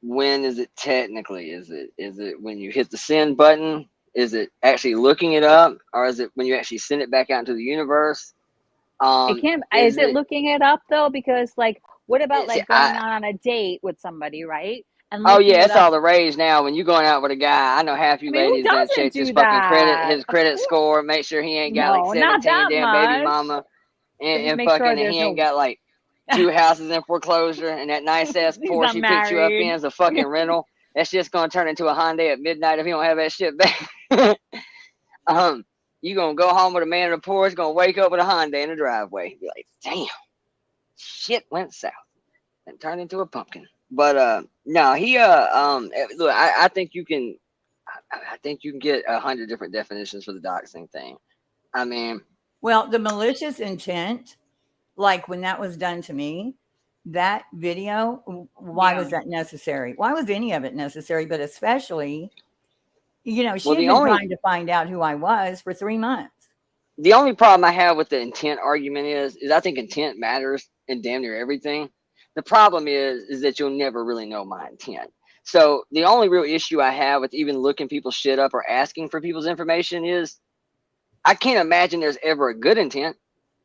when is it technically? Is it when you hit the send button? Is it actually looking it up, or is it when you actually send it back out into the universe? It can't. Is it looking it up though? Because like, what about like going on a date with somebody, right? And it's all the rage now. When you're going out with a guy, I know half you ladies gonna check his fucking his credit score, make sure he ain't got like 17 damn baby mama, and fucking he ain't got like 2 houses in foreclosure, and that nice ass Porsche he picked you up in is a fucking rental. That shit's gonna turn into a Hyundai at midnight if you don't have that shit back. You gonna go home with a man in the porch, gonna wake up with a Hyundai in the driveway. Be like, damn, shit went south and turned into a pumpkin. But no, he look, I think you can get 100 different definitions for the doxing thing. I mean, well, the malicious intent, like when that was done to me, that video, why was that necessary? Why was any of it necessary? But especially, she had been trying to find out who I was for 3 months. The only problem I have with the intent argument is I think intent matters in damn near everything. The problem is that you'll never really know my intent. So the only real issue I have with even looking people's shit up or asking for people's information is I can't imagine there's ever a good intent.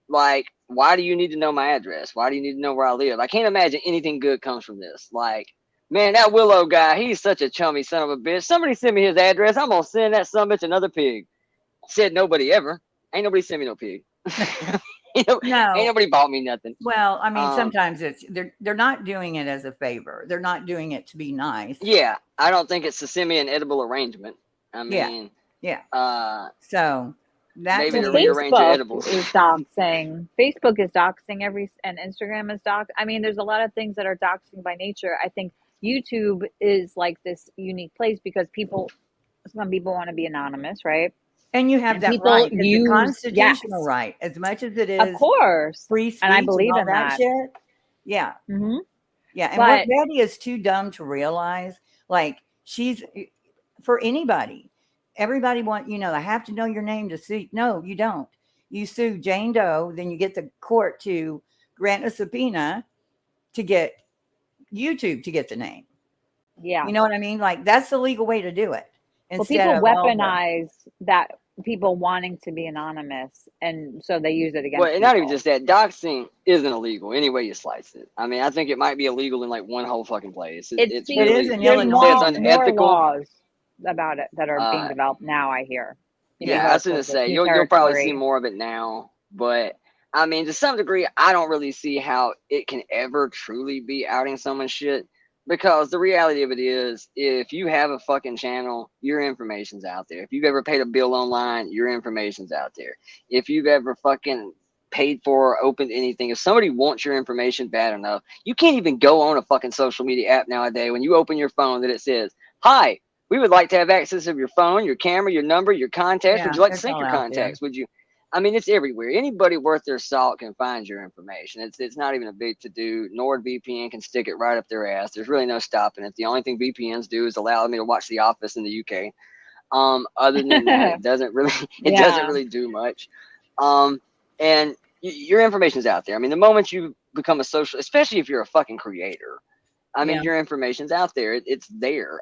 Like, why do you need to know my address? Why do you need to know where I live? I can't imagine anything good comes from this. Like, man, that Willow guy, he's such a chummy son of a bitch. Somebody send me his address. I'm going to send that son of a bitch another pig. Said nobody ever. Ain't nobody send me no pig. No. Ain't nobody bought me nothing. Well, I mean, sometimes they're not doing it as a favor. They're not doing it to be nice. Yeah, I don't think it's a semi-edible arrangement. I mean, yeah. So that's maybe to rearrange your edibles. Is doxing. Facebook is doxing and Instagram is dox. I mean, there's a lot of things that are doxing by nature. I think YouTube is like this unique place because some people want to be anonymous, right? And you have that right. It's a constitutional right, as much as it is, of course, free speech, and I believe in that shit. Yeah, yeah. And what Betty is too dumb to realize, like she's for anybody. Everybody I have to know your name to sue. No, you don't. You sue Jane Doe, then you get the court to grant a subpoena to get YouTube to get the name. Yeah, you know what I mean. Like that's the legal way to do it. Well, people weaponize that. People wanting to be anonymous, and so they use it against. Well, and not even just that. Doxing isn't illegal any way you slice it. I mean, I think it might be illegal in like one whole fucking place. It is in Illinois. There's unethical laws about it that are being developed now. I hear. I was gonna say you'll probably see more of it now, but I mean, to some degree, I don't really see how it can ever truly be outing someone's shit. Because the reality of it is, if you have a fucking channel, your information's out there. If you've ever paid a bill online, your information's out there. If you've ever fucking paid for or opened anything, if somebody wants your information bad enough, you can't even go on a fucking social media app nowadays. When you open your phone, that it says, "Hi, we would like to have access of your phone, your camera, your number, your contacts. Would you like to sync your contacts? Would you?" I mean, it's everywhere. Anybody worth their salt can find your information. It's not even a big to-do. NordVPN can stick it right up their ass. There's really no stopping it. The only thing VPNs do is allow me to watch The Office in the UK. Other than that, it doesn't really do much. And your information's out there. I mean, the moment you become a social, especially if you're a fucking creator, I mean, your information's out there. It's there.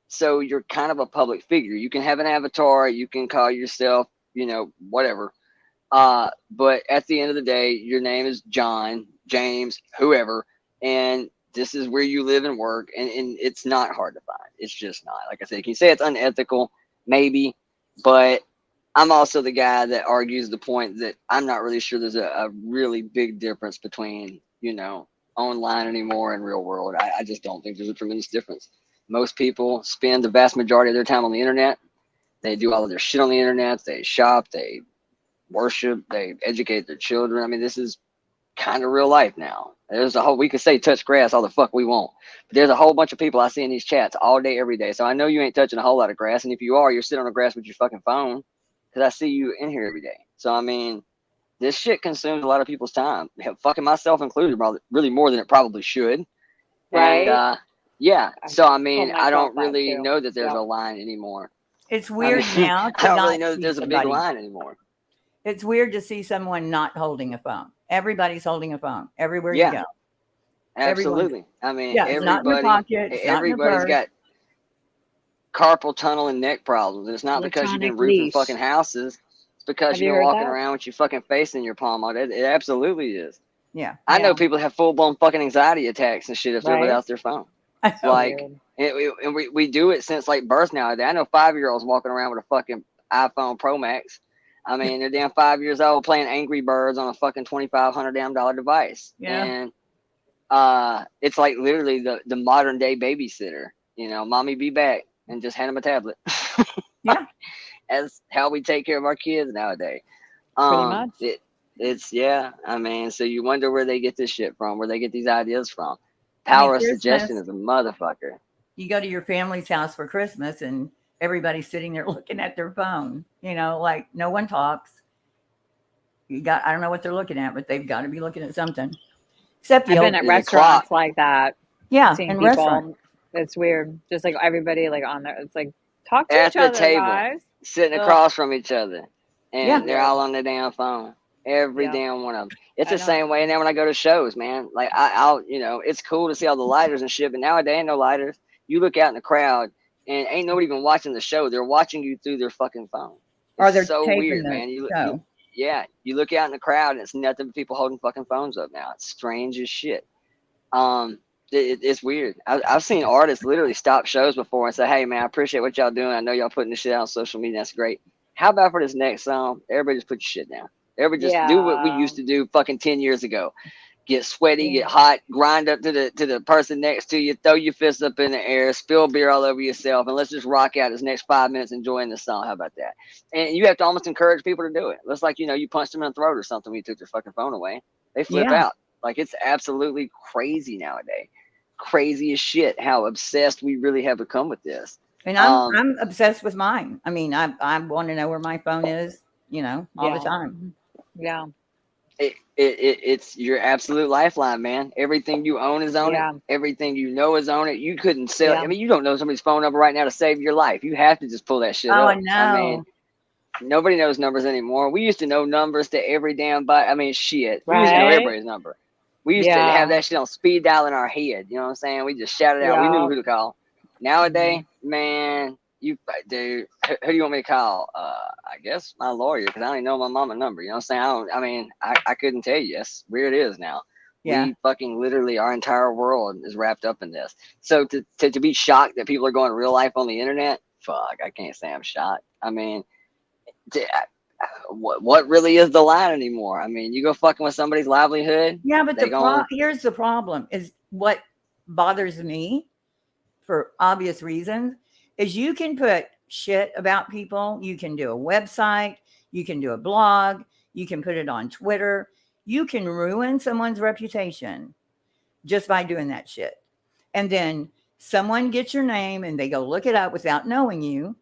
So you're kind of a public figure. You can have an avatar. You can call yourself, whatever. But at the end of the day, your name is John, James, whoever, and this is where you live and work, and it's not hard to find. It's just not. Like I said, can you say it's unethical? Maybe, but I'm also the guy that argues the point that I'm not really sure there's a really big difference between, online anymore and real world. I just don't think there's a tremendous difference. Most people spend the vast majority of their time on the internet. They do all of their shit on the internet. They shop, they worship, they educate their children. I mean, this is kind of real life now. We could say touch grass all the fuck we want, but there's a whole bunch of people I see in these chats all day, every day. So I know you ain't touching a whole lot of grass. And if you are, you're sitting on the grass with your fucking phone, because I see you in here every day. So, I mean, this shit consumes a lot of people's time, fucking myself included, really more than it probably should. Right. And, so, I mean, I don't really know that there's a line anymore. It's weird now. I don't really know that there's a big line anymore. It's weird to see someone not holding a phone. Everybody's holding a phone everywhere you go. Absolutely. I mean, it's not in their pocket, everybody's got carpal tunnel and neck problems. It's not because you've been roofing fucking houses. It's because you're walking around with your fucking face in your palm all day. It absolutely is. Yeah. I know people have full-blown fucking anxiety attacks and shit if they're without their phone. Like, and we do it since like birth nowadays. I know 5-year-olds walking around with a fucking iPhone Pro Max. I mean, they're damn 5 years old playing Angry Birds on a fucking $2,500 device. Yeah. And it's like literally the modern day babysitter. mommy be back, and just hand them a tablet. Yeah. That's how we take care of our kids nowadays. Pretty much. It's I mean, so you wonder where they get this shit from, where they get these ideas from. I mean, Power of suggestion Christmas, is a motherfucker. you go to your family's house for Christmas and everybody's sitting there looking at their phone, like no one talks. I don't know what they're looking at, but they've got to be looking at something. Except I've been at the restaurants clock. like that, yeah, seeing and people. restaurant. It's weird. Just like everybody like on there. It's like talk to At each the other, table, guys. sitting Ugh. across from each other, and Yeah. they're all on their damn phone. Every Yeah. damn one of them. It's I the know. same way. And then when I go to shows, man, like I'll, it's cool to see all the lighters and shit. But nowadays, ain't no lighters. You look out in the crowd, and ain't nobody even watching the show. They're watching you through their fucking phone. Or It's they're so taping weird, the man. show. You look out in the crowd, and it's nothing but people holding fucking phones up now. It's strange as shit. It's weird. I've seen artists literally stop shows before and say, "Hey, man, I appreciate what y'all doing. I know y'all putting this shit out on social media. That's great. How about for this next song, everybody just put your shit down. Everybody just do what we Yeah. used to do fucking 10 years ago. Get sweaty, Yeah. get hot, grind up to the person next to you, throw your fists up in the air, spill beer all over yourself, and let's just rock out this next 5 minutes enjoying the song. How about that?" And you have to almost encourage people to do it. Looks like, you punched them in the throat or something when you took their fucking phone away. They flip Yeah. out. Like, it's absolutely crazy nowadays. Crazy as shit how obsessed we really have become with this. And I'm obsessed with mine. I mean, I want to know where my phone is, all the Yeah. time. Yeah. It's your absolute lifeline, man. Everything you own is on Yeah. it. Everything you know is on it. You couldn't sell. Yeah. I mean, you don't know somebody's phone number right now to save your life. You have to just pull that shit Oh, up. I know. I mean, nobody knows numbers anymore. We used to know numbers to every damn body. I mean, shit. We used to know Right. everybody's number. We used to Yeah. have that shit on speed dial in our head. You know what I'm saying? We just shouted out. We knew Yeah. who to call. Nowadays, man, dude, who do you want me to call? I guess my lawyer, because I don't even know my mama number. You know what I'm saying? I couldn't tell you. That's where it is now. Yeah. We fucking literally, our entire world is wrapped up in this. So to be shocked that people are going real life on the internet, fuck, I can't say I'm shocked. I mean, what really is the line anymore? I mean, you go fucking with somebody's livelihood. Yeah, but they gon' here's the problem is what bothers me for obvious reasons is you can put shit about people. You can do a website. You can do a blog. You can put it on Twitter. You can ruin someone's reputation just by doing that shit. And then someone gets your name and they go look it up without knowing you.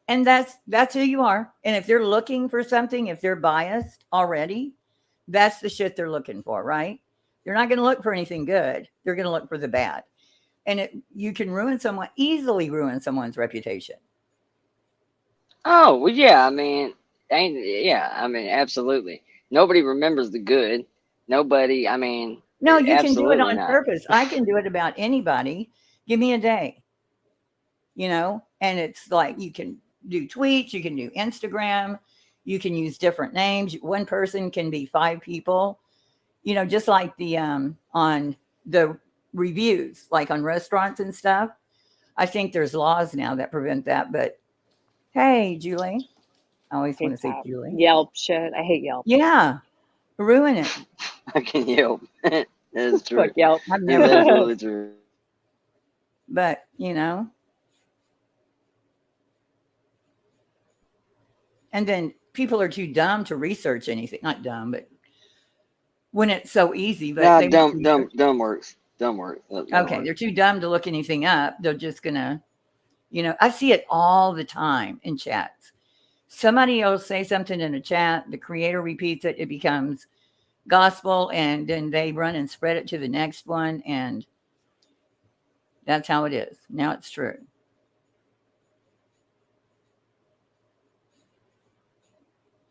And that's who you are. And if they're looking for something, if they're biased already, that's the shit they're looking for, right? They're not going to look for anything good. They're going to look for the bad. And you can easily ruin someone's reputation. Oh, well, yeah. I mean, absolutely. Nobody remembers the good. Nobody, I mean, No, you can do it absolutely on not. purpose. I can do it about anybody. Give me a day, and it's like you can do tweets, you can do Instagram, you can use different names. One person can be 5 people, just like the on the reviews, like on restaurants and stuff. I think there's laws now that prevent that. But hey, Julie, I always want to say Julie. Yelp shit. I hate Yelp. Yeah, ruin it. I can Yelp. That is true. Fuck Yelp. I've That's never, absolutely true. but and then people are too dumb to research anything. Not dumb, but when it's so easy. But Nah, they dumb works. Dumb works. Okay, they're too dumb to look anything up. They're just gonna, I see it all the time in chats. Somebody will say something in a chat, the creator repeats it, it becomes gospel, and then they run and spread it to the next one, and that's how it is. Now it's true.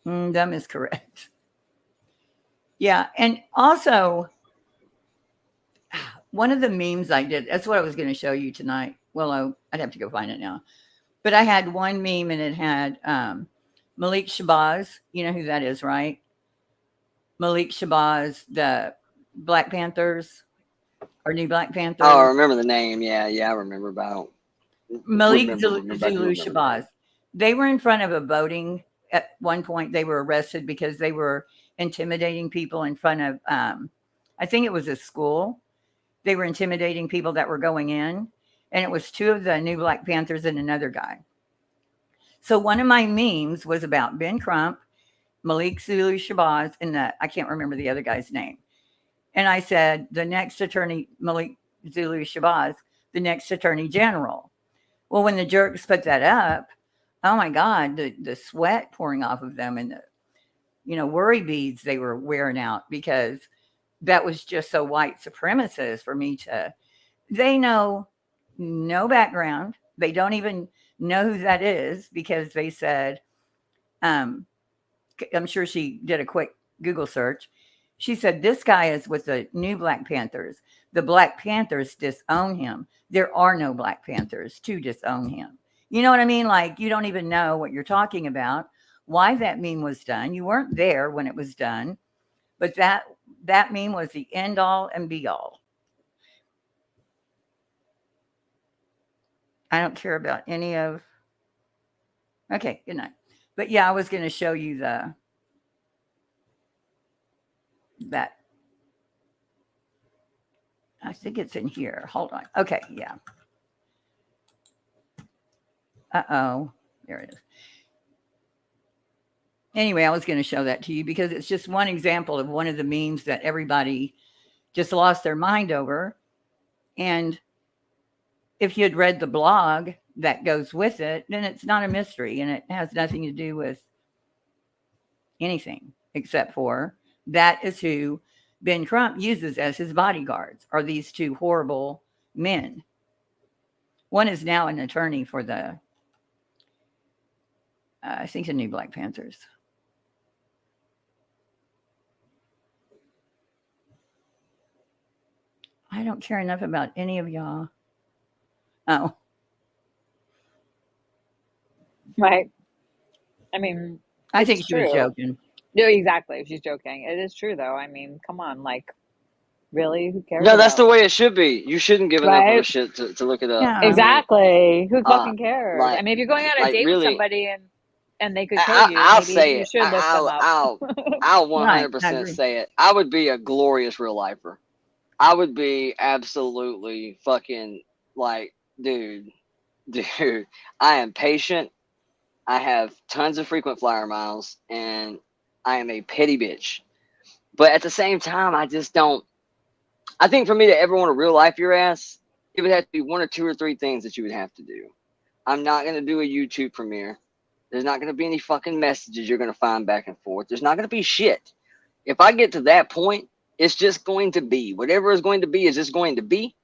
Dumb is correct. Yeah, and also one of the memes I did, that's what I was going to show you tonight. Willow, I'd have to go find it now. But I had one meme and it had Malik Shabazz. You know who that is, right? Malik Shabazz, the Black Panthers, or new Black Panther. Oh, I remember the name. Yeah, I remember about Malik Zulu Shabazz. They were in front of a voting at one point. They were arrested because they were intimidating people in front of, I think it was a school. They were intimidating people that were going in. and it was two of the new Black Panthers and another guy. So one of my memes was about Ben Crump, Malik Zulu Shabazz, and I can't remember the other guy's name. And I said, the next attorney, Malik Zulu Shabazz, the next attorney general. Well, when the jerks put that up, oh my God, the sweat pouring off of them and the, worry beads they were wearing out, because that was just so white supremacist for me they know no background. They don't even know who that is, because they said, I'm sure she did a quick Google search. She said, this guy is with the new Black Panthers. The Black Panthers disown him. There are no Black Panthers to disown him. You know what I mean? Like, you don't even know what you're talking about, why that meme was done. You weren't there when it was done, but that meme was the end all and be all. I don't care about any of. Okay, good night. But yeah, I was going to show you that. I think it's in here. Hold on. Okay, yeah. Uh-oh. There it is. Anyway, I was going to show that to you because it's just one example of one of the memes that everybody just lost their mind over. And if you had read the blog that goes with it, then it's not a mystery, and it has nothing to do with anything except for that is who Ben Crump uses as his bodyguards, are these two horrible men. One is now an attorney for the, I think, the new Black Panthers. I don't care enough about any of y'all. Oh. Right. I mean, I think she was joking. No, exactly. She's joking. It is true, though. I mean, come on. Like, really? Who cares? No, that's the way it should be. You shouldn't give enough of a shit to look it up. Yeah. Exactly. Who fucking cares? like- I mean, if you're going on a like, date really- with somebody and they could kill you, I'll maybe say you it. should look them up. I'll Right, I 100% agree. say it. I would be a glorious real lifer. I would be absolutely fucking like, dude, I am patient. I have tons of frequent flyer miles, and I am a petty bitch. But at the same time, I just don't. I think for me to ever want to real life your ass, it would have to be one or two or three things that you would have to do. I'm not going to do a YouTube premiere. There's not going to be any fucking messages you're going to find back and forth. There's not going to be shit. If I get to that point, it's just going to be. Whatever is going to be is just going to be.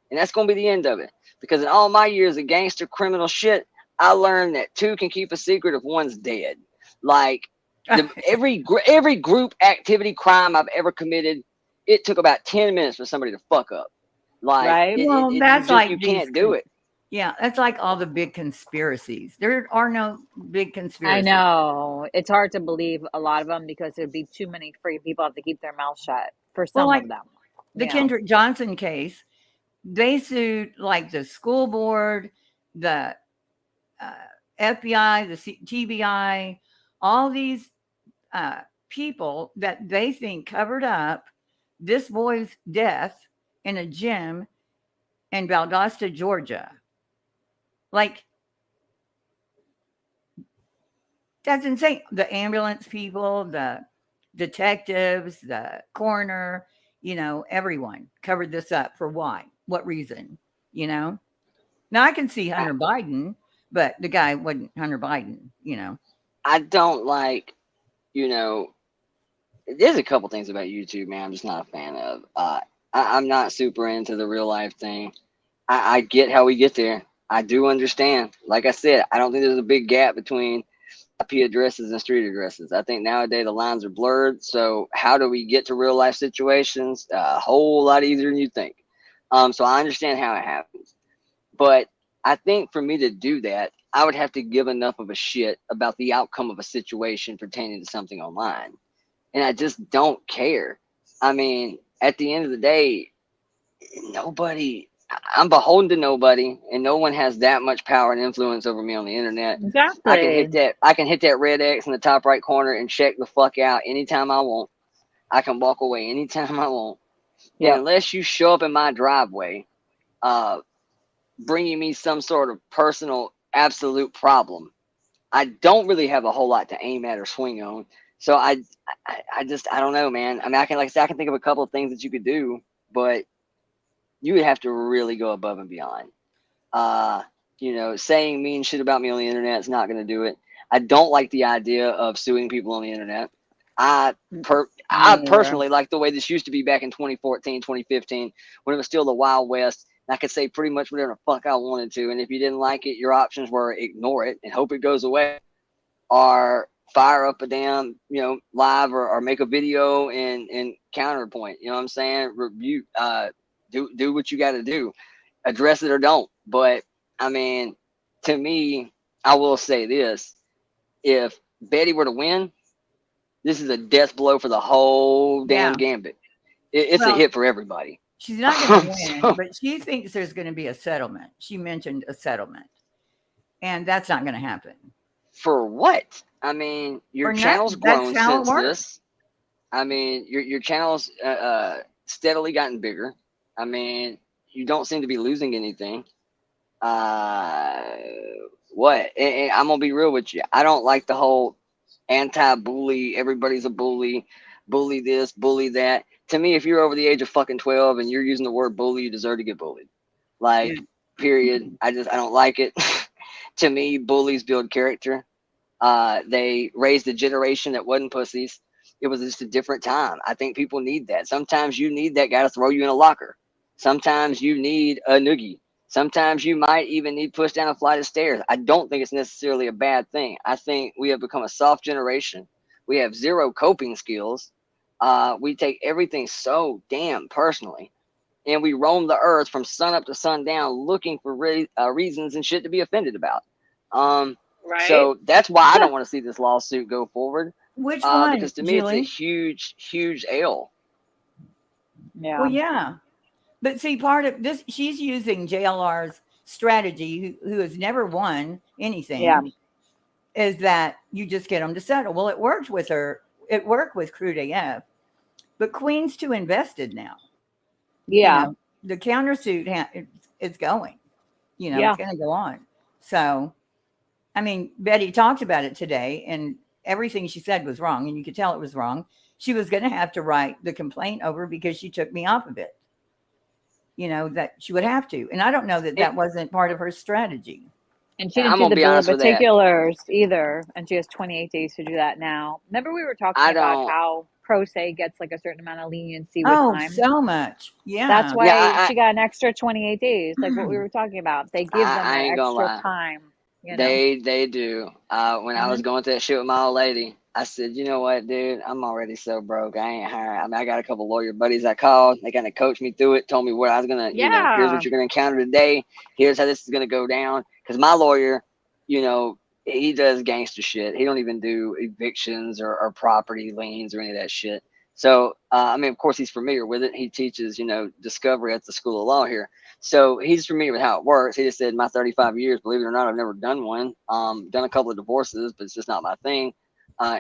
And that's going to be the end of it. Because in all my years of gangster criminal shit, I learned that two can keep a secret if one's dead. Like, every group activity crime I've ever committed, it took about 10 minutes for somebody to fuck up. Like, Right. Well, that's like you these can't do it. Yeah, that's like all the big conspiracies. There are no big conspiracies. I know. It's hard to believe a lot of them because there'd be too many free people have to keep their mouth shut for some like of them. The you know? Kendrick Johnson case, they sued like the school board, the FBI, the TBI, all these people that they think covered up this boy's death in a gym in Valdosta, Georgia. Like, that's insane. The ambulance people, the detectives, the coroner, everyone covered this up for why? What reason? Now I can see Hunter Biden, but the guy wasn't Hunter Biden, I don't like, there's a couple things about YouTube, man, I'm just not a fan of. I'm not super into the real life thing. I get how we get there. I do understand. Like I said, I don't think there's a big gap between IP addresses and street addresses. I think nowadays the lines are blurred. So how do we get to real life situations? A whole lot easier than you think. So I understand how it happens. But I think for me to do that, I would have to give enough of a shit about the outcome of a situation pertaining to something online. And I just don't care. I mean, at the end of the day, I'm beholden to nobody, and no one has that much power and influence over me on the internet. Exactly. I can hit that red X in the top right corner and check the fuck out anytime I want. I can walk away anytime I want. Yeah. And unless you show up in my driveway, bringing me some sort of personal absolute problem, I don't really have a whole lot to aim at or swing on. So I don't know, man. I mean, I can, like I said, I can think of a couple of things that you could do, but you would have to really go above and beyond. Saying mean shit about me on the internet is not going to do it. I don't like the idea of suing people on the internet. I personally like the way this used to be back in 2014, 2015, when it was still the Wild West. And I could say pretty much whatever the fuck I wanted to. And if you didn't like it, your options were ignore it and hope it goes away, or fire up a damn, live or make a video and counterpoint. You know what I'm saying? Rebuke, do what you got to do, address it or don't. But I mean, to me, I will say this: if Betty were to win, this is a death blow for the whole damn gambit. It's a hit for everybody. She's not going to win, but she thinks there's going to be a settlement. She mentioned a settlement, and that's not going to happen. For what? I mean, your channel's grown since this. I mean, your channel's steadily gotten bigger. I mean, you don't seem to be losing anything. What? And I'm gonna be real with you. I don't like the whole anti-bully. Everybody's a bully. Bully this, bully that. To me, if you're over the age of fucking 12 and you're using the word bully, you deserve to get bullied. Like, period. I don't like it. To me, bullies build character. They raised a generation that wasn't pussies. It was just a different time. I think people need that. Sometimes you need that guy to throw you in a locker. Sometimes you need a noogie. Sometimes you might even need pushed down a flight of stairs. I don't think it's necessarily a bad thing. I think we have become a soft generation. We have zero coping skills. We take everything so damn personally. And we roam the earth from sun up to sundown looking for reasons and shit to be offended about. Right. So that's why I don't want to see this lawsuit go forward. Which one? Because to me, Julie? it's a huge, huge L. Yeah. Well, yeah. But see, part of this, she's using JLR's strategy, who has never won anything, is that you just get them to settle. Well, it worked with her. It worked with Crude AF. But Queen's too invested now. Yeah. The countersuit is going. It's going to go on. So, I mean, Betty talked about it today, and everything she said was wrong, and you could tell it was wrong. She was going to have to write the complaint over because she took me off of it. That she would have to. And I don't know that wasn't part of her strategy. And she didn't do the bill of particulars either. And she has 28 days to do that now. Remember we were talking about how pro se gets like a certain amount of leniency with time? So much. Yeah. That's why she got an extra 28 days, like what we were talking about. They give them that extra time. They do. When I was going through that shit with my old lady, I said, you know what, dude, I'm already so broke. I ain't hiring. I mean, I got a couple lawyer buddies I called. They kind of coached me through it, told me what I was going to, here's what you're going to encounter today. Here's how this is going to go down. Because my lawyer, he does gangster shit. He don't even do evictions or property liens or any of that shit. So, I mean, of course, he's familiar with it. He teaches, discovery at the School of Law here. So he's familiar with how it works. He just said, my 35 years, believe it or not, I've never done one. Done a couple of divorces, but it's just not my thing.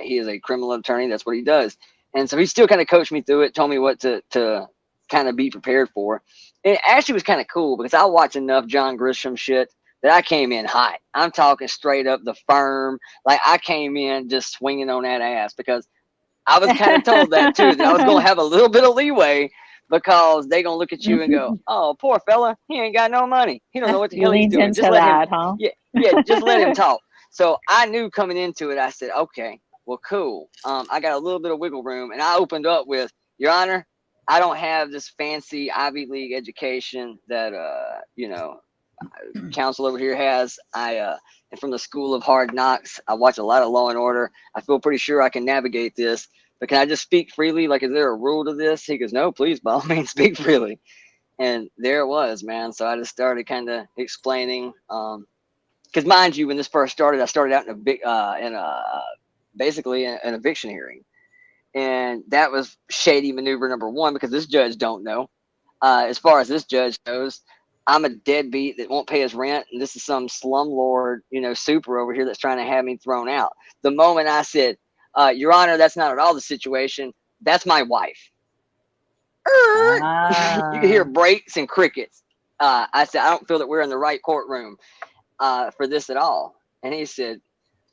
He is a criminal attorney. That's what he does. And so he still kind of coached me through it, told me what to kind of be prepared for. And it actually was kind of cool because I watched enough John Grisham shit that I came in hot. I'm talking straight up the firm. Like I came in just swinging on that ass because I was kind of told that too, that I was going to have a little bit of leeway because they going to look at you and go, oh, poor fella. He ain't got no money. He don't know what the hell he's doing. Just let him, just let him talk. So I knew coming into it, I said, okay, well, cool. I got a little bit of wiggle room. And I opened up with, Your Honor, I don't have this fancy Ivy League education that, counsel over here has. I am from the School of Hard Knocks. I watch a lot of Law and Order. I feel pretty sure I can navigate this. But can I just speak freely? Like, is there a rule to this? He goes, no, please, by all means, speak freely. And there it was, man. So I just started kind of explaining. Because mind you, when this first started, I started out basically an eviction hearing. And that was shady maneuver number one, because this judge don't know. As far as this judge knows, I'm a deadbeat that won't pay his rent. And this is some slumlord, super over here that's trying to have me thrown out. The moment I said, Your Honor, that's not at all the situation. That's my wife. You can hear brakes and crickets. I said, I don't feel that we're in the right courtroom for this at all. And he said,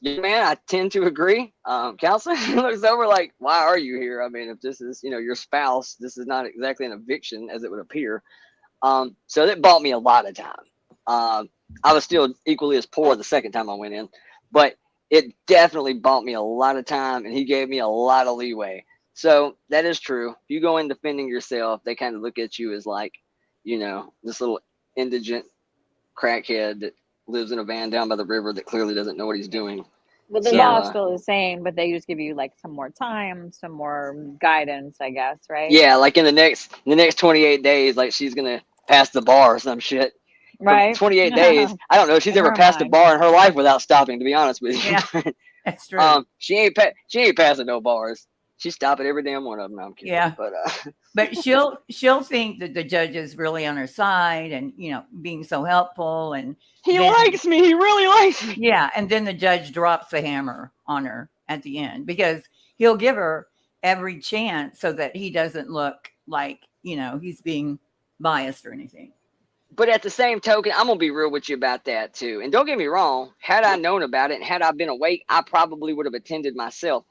yeah, man, I tend to agree. Counselor, he looks over like, why are you here? I mean, if this is, your spouse, this is not exactly an eviction as it would appear. So that bought me a lot of time. I was still equally as poor the second time I went in, but it definitely bought me a lot of time, and he gave me a lot of leeway. So that is true. If you go in defending yourself, they kind of look at you as like, this little indigent crackhead that lives in a van down by the river that clearly doesn't know what he's doing. Well, the So, law is still the same, but they just give you like some more time, some more guidance, I guess, right? yeah, like in the next 28 days, like she's gonna pass the bar or some shit. For Right. 28 days. I don't know if she's In ever her passed a mind. bar in her life without stopping, to be honest with you. Yeah. That's true. She ain't passing no bars. She stopped at every damn one of them. No, I'm kidding. Yeah. But she'll think that the judge is really on her side and being so helpful, and he then, likes me. He really likes me. Yeah, and then the judge drops the hammer on her at the end because he'll give her every chance so that he doesn't look like he's being biased or anything. But at the same token, I'm gonna be real with you about that too. And don't get me wrong, had I known about it and had I been awake, I probably would have attended myself.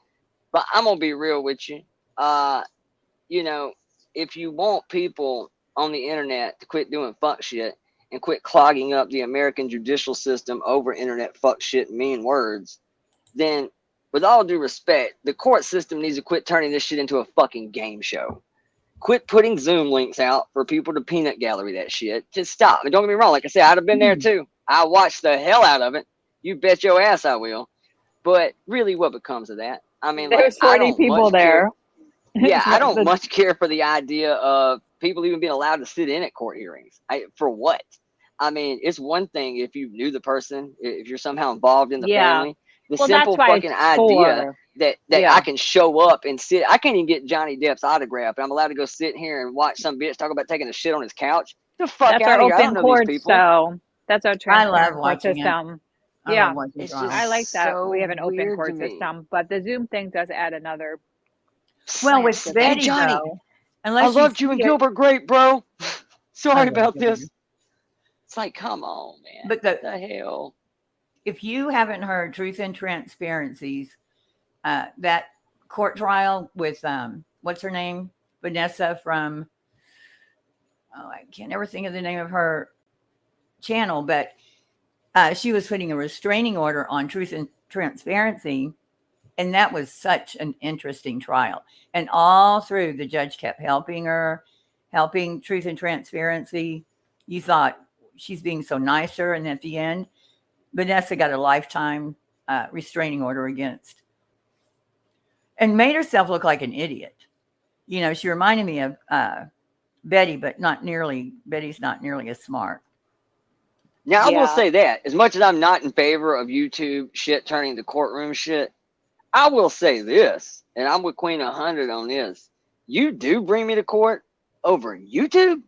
But I'm gonna be real with you. If you want people on the internet to quit doing fuck shit and quit clogging up the American judicial system over internet fuck shit and mean words, then with all due respect, the court system needs to quit turning this shit into a fucking game show. Quit putting Zoom links out for people to peanut gallery that shit. Just stop. And don't get me wrong, like I said, I'd have been there too. I watched the hell out of it. You bet your ass I will. But really, what becomes of that? I mean, There's like, 40 people there. Yeah, I don't much care for the idea of people even being allowed to sit in at court hearings. For what? I mean, it's one thing if you knew the person, if you're somehow involved in the family. The simple fucking idea that I can show up and sit. I can't even get Johnny Depp's autograph, and I'm allowed to go sit here and watch some bitch talk about taking a shit on his couch. Get the fuck That's out our of here. I don't open know court, these people. so that's our transparent love court watching it. system. I Yeah, love watching It's trials. just I like that. so We have an open weird court to me. system, but the Zoom thing does add another. Well, with Hey, Betty, Johnny, though, I unless loved you and Gilbert Grape, bro. I Sorry love about Gilbert. this. It's like, come on, man. But What the hell? if you haven't heard Truth and Transparencies, that court trial with what's her name, Vanessa from I can't ever think of the name of her channel, but she was putting a restraining order on Truth and Transparency, and that was such an interesting trial. And all through, the judge kept helping her, helping Truth and Transparency. You thought she's being so nice to her, and at the end, Vanessa got a lifetime restraining order against, and made herself look like an idiot. She reminded me of Betty, but Betty's not nearly as smart. Now, I will Yeah. say that, as much as I'm not in favor of YouTube shit turning to courtroom shit, I will say this, and I'm with Queen 100 on this. You do bring me to court over YouTube?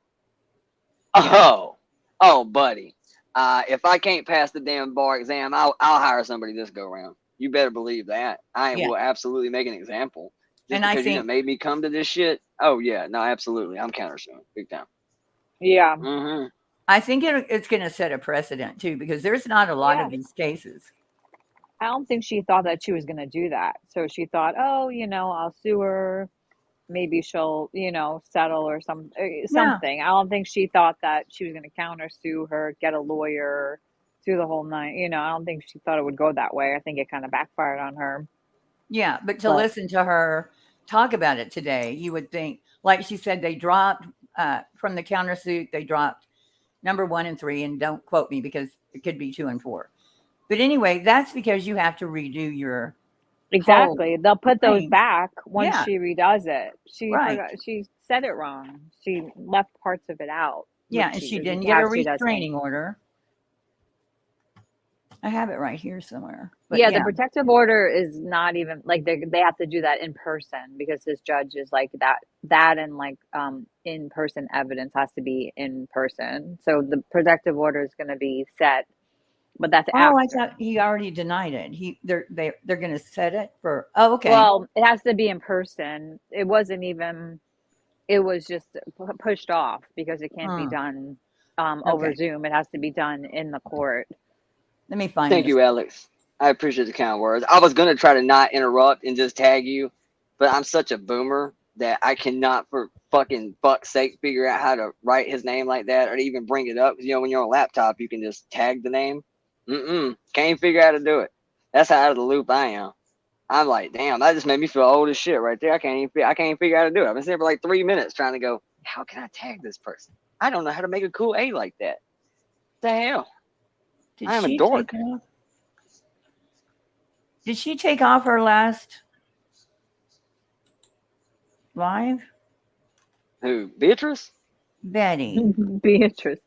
Oh, buddy. If I can't pass the damn bar exam, I'll hire somebody this go round. You better believe that. I will absolutely make an example. Just And because I think you made me come to this shit. Oh yeah, no, absolutely. I'm countersuing big time. Yeah. Mm-hmm. I think it's going to set a precedent too, because there's not a lot of these cases. I don't think she thought that she was going to do that. So she thought, oh, I'll sue her. Maybe she'll, settle or something. I don't think she thought that she was going to countersue her, get a lawyer, sue the whole nine. I don't think she thought it would go that way. I think it kind of backfired on her. Yeah, but to listen to her talk about it today, you would think, like she said, they dropped from the countersuit, they dropped number 1 and 3, and don't quote me because it could be 2 and 4. But anyway, that's because you have to redo your Exactly. They'll put those thing. back once she redoes it. She Right. forgot, she said it wrong. She left parts of it out. Yeah, which and she didn't get a actually does restraining order. I have it right here somewhere. But yeah, the protective order is not even like they have to do that in person because this judge is like that and like in person evidence has to be in person. So the protective order is going to be set, but that's after. I thought he already denied it. They're going to set it for. Oh, okay. Well, it has to be in person. It was just pushed off because it can't be done over Okay. Zoom. It has to be done in the court. Let me find Thank this. you, Alex. I appreciate the kind words. I was gonna try to not interrupt and just tag you, but I'm such a boomer that I cannot, for fucking fuck's sake, figure out how to write his name like that or to even bring it up. Because when you're on a laptop, you can just tag the name. Can't even figure out how to do it. That's how out of the loop I am. I'm like, damn, that just made me feel old as shit right there. I can't even figure out how to do it. I've been sitting there for like 3 minutes trying to go, how can I tag this person? I don't know how to make a cool A like that. What the hell? Did I am a she dork. take off? Did she take off her last live? Who? Beatrice? Betty. Beatrice.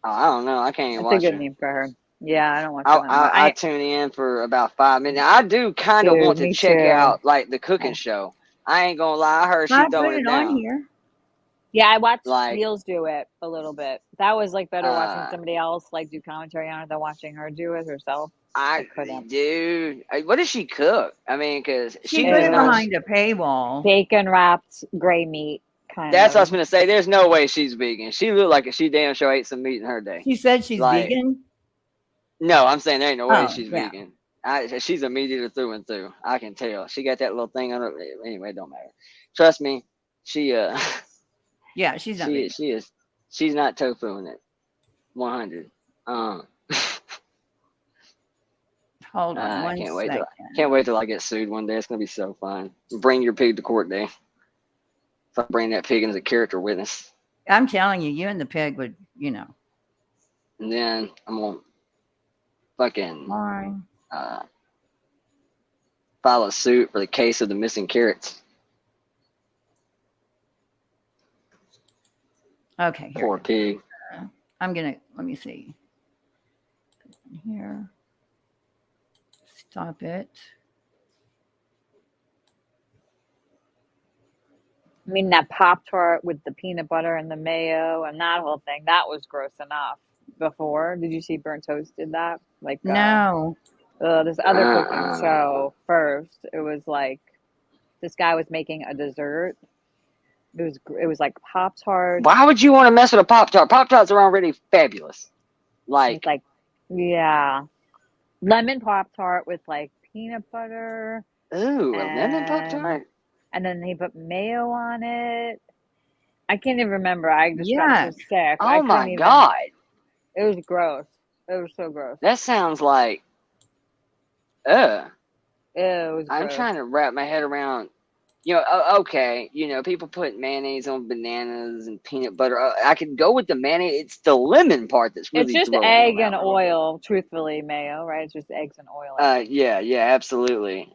Oh, I don't know. I can't even That's a watch good her. name for her. Yeah, I don't watch her that much. I tune in for about 5 minutes. I do kind of Dude, want to me check too. out like the cooking show. I ain't gonna lie. I heard she I put throwing it it on down. here. Yeah, I watched Like, Wheels do it a little bit. That was like better watching uh, somebody else like do commentary on it than watching her do it herself. Couldn't. Dude, what does she cook? I mean, because She she put does it not. behind a paywall. Bacon wrapped gray meat kind That's what I was of. gonna say. There's no way she's vegan. She looked like she damn sure ate some meat in her day. She said she's Like, vegan. no, I'm saying there ain't no way Oh, she's yeah. vegan. She's a meat eater through and through. I can tell. She got that little thing on her. Anyway, it don't matter. Trust me. She Yeah, she's not vegan. she is. She's not tofu in it. 100. Hold on I one can't wait second. till I get sued one day. It's gonna be so fun. Bring your pig to court day. If I bring that pig in as a character witness, I'm telling you, you and the pig would, and then I'm gonna fucking Fine. file a suit for the case of the missing carrots. Okay, here. Poor pig. I'm gonna let me see. Here. Stop it. I mean, that Pop-Tart with the peanut butter and the mayo and that whole thing, that was gross enough before. Did you see Burnt Toast did that? Like, No. this other cooking show first, it was like, this guy was making a dessert. It was like Pop-Tart. Why would you want to mess with a Pop-Tart? Pop-Tarts are already fabulous. It's like, yeah. Lemon Pop-Tart with like peanut butter. Ooh, a lemon Pop-Tart? And then he put mayo on it. I can't even remember. I just got Yeah. so sick. Oh my God. It was gross. It was so gross. That sounds like, It was I'm gross. trying to wrap my head around, okay, people put mayonnaise on bananas and peanut butter. I could go with the mayonnaise. It's the lemon part that's really It's just throwing me egg around and a little bit. oil, truthfully, mayo, right? It's just eggs and oil. Yeah, absolutely.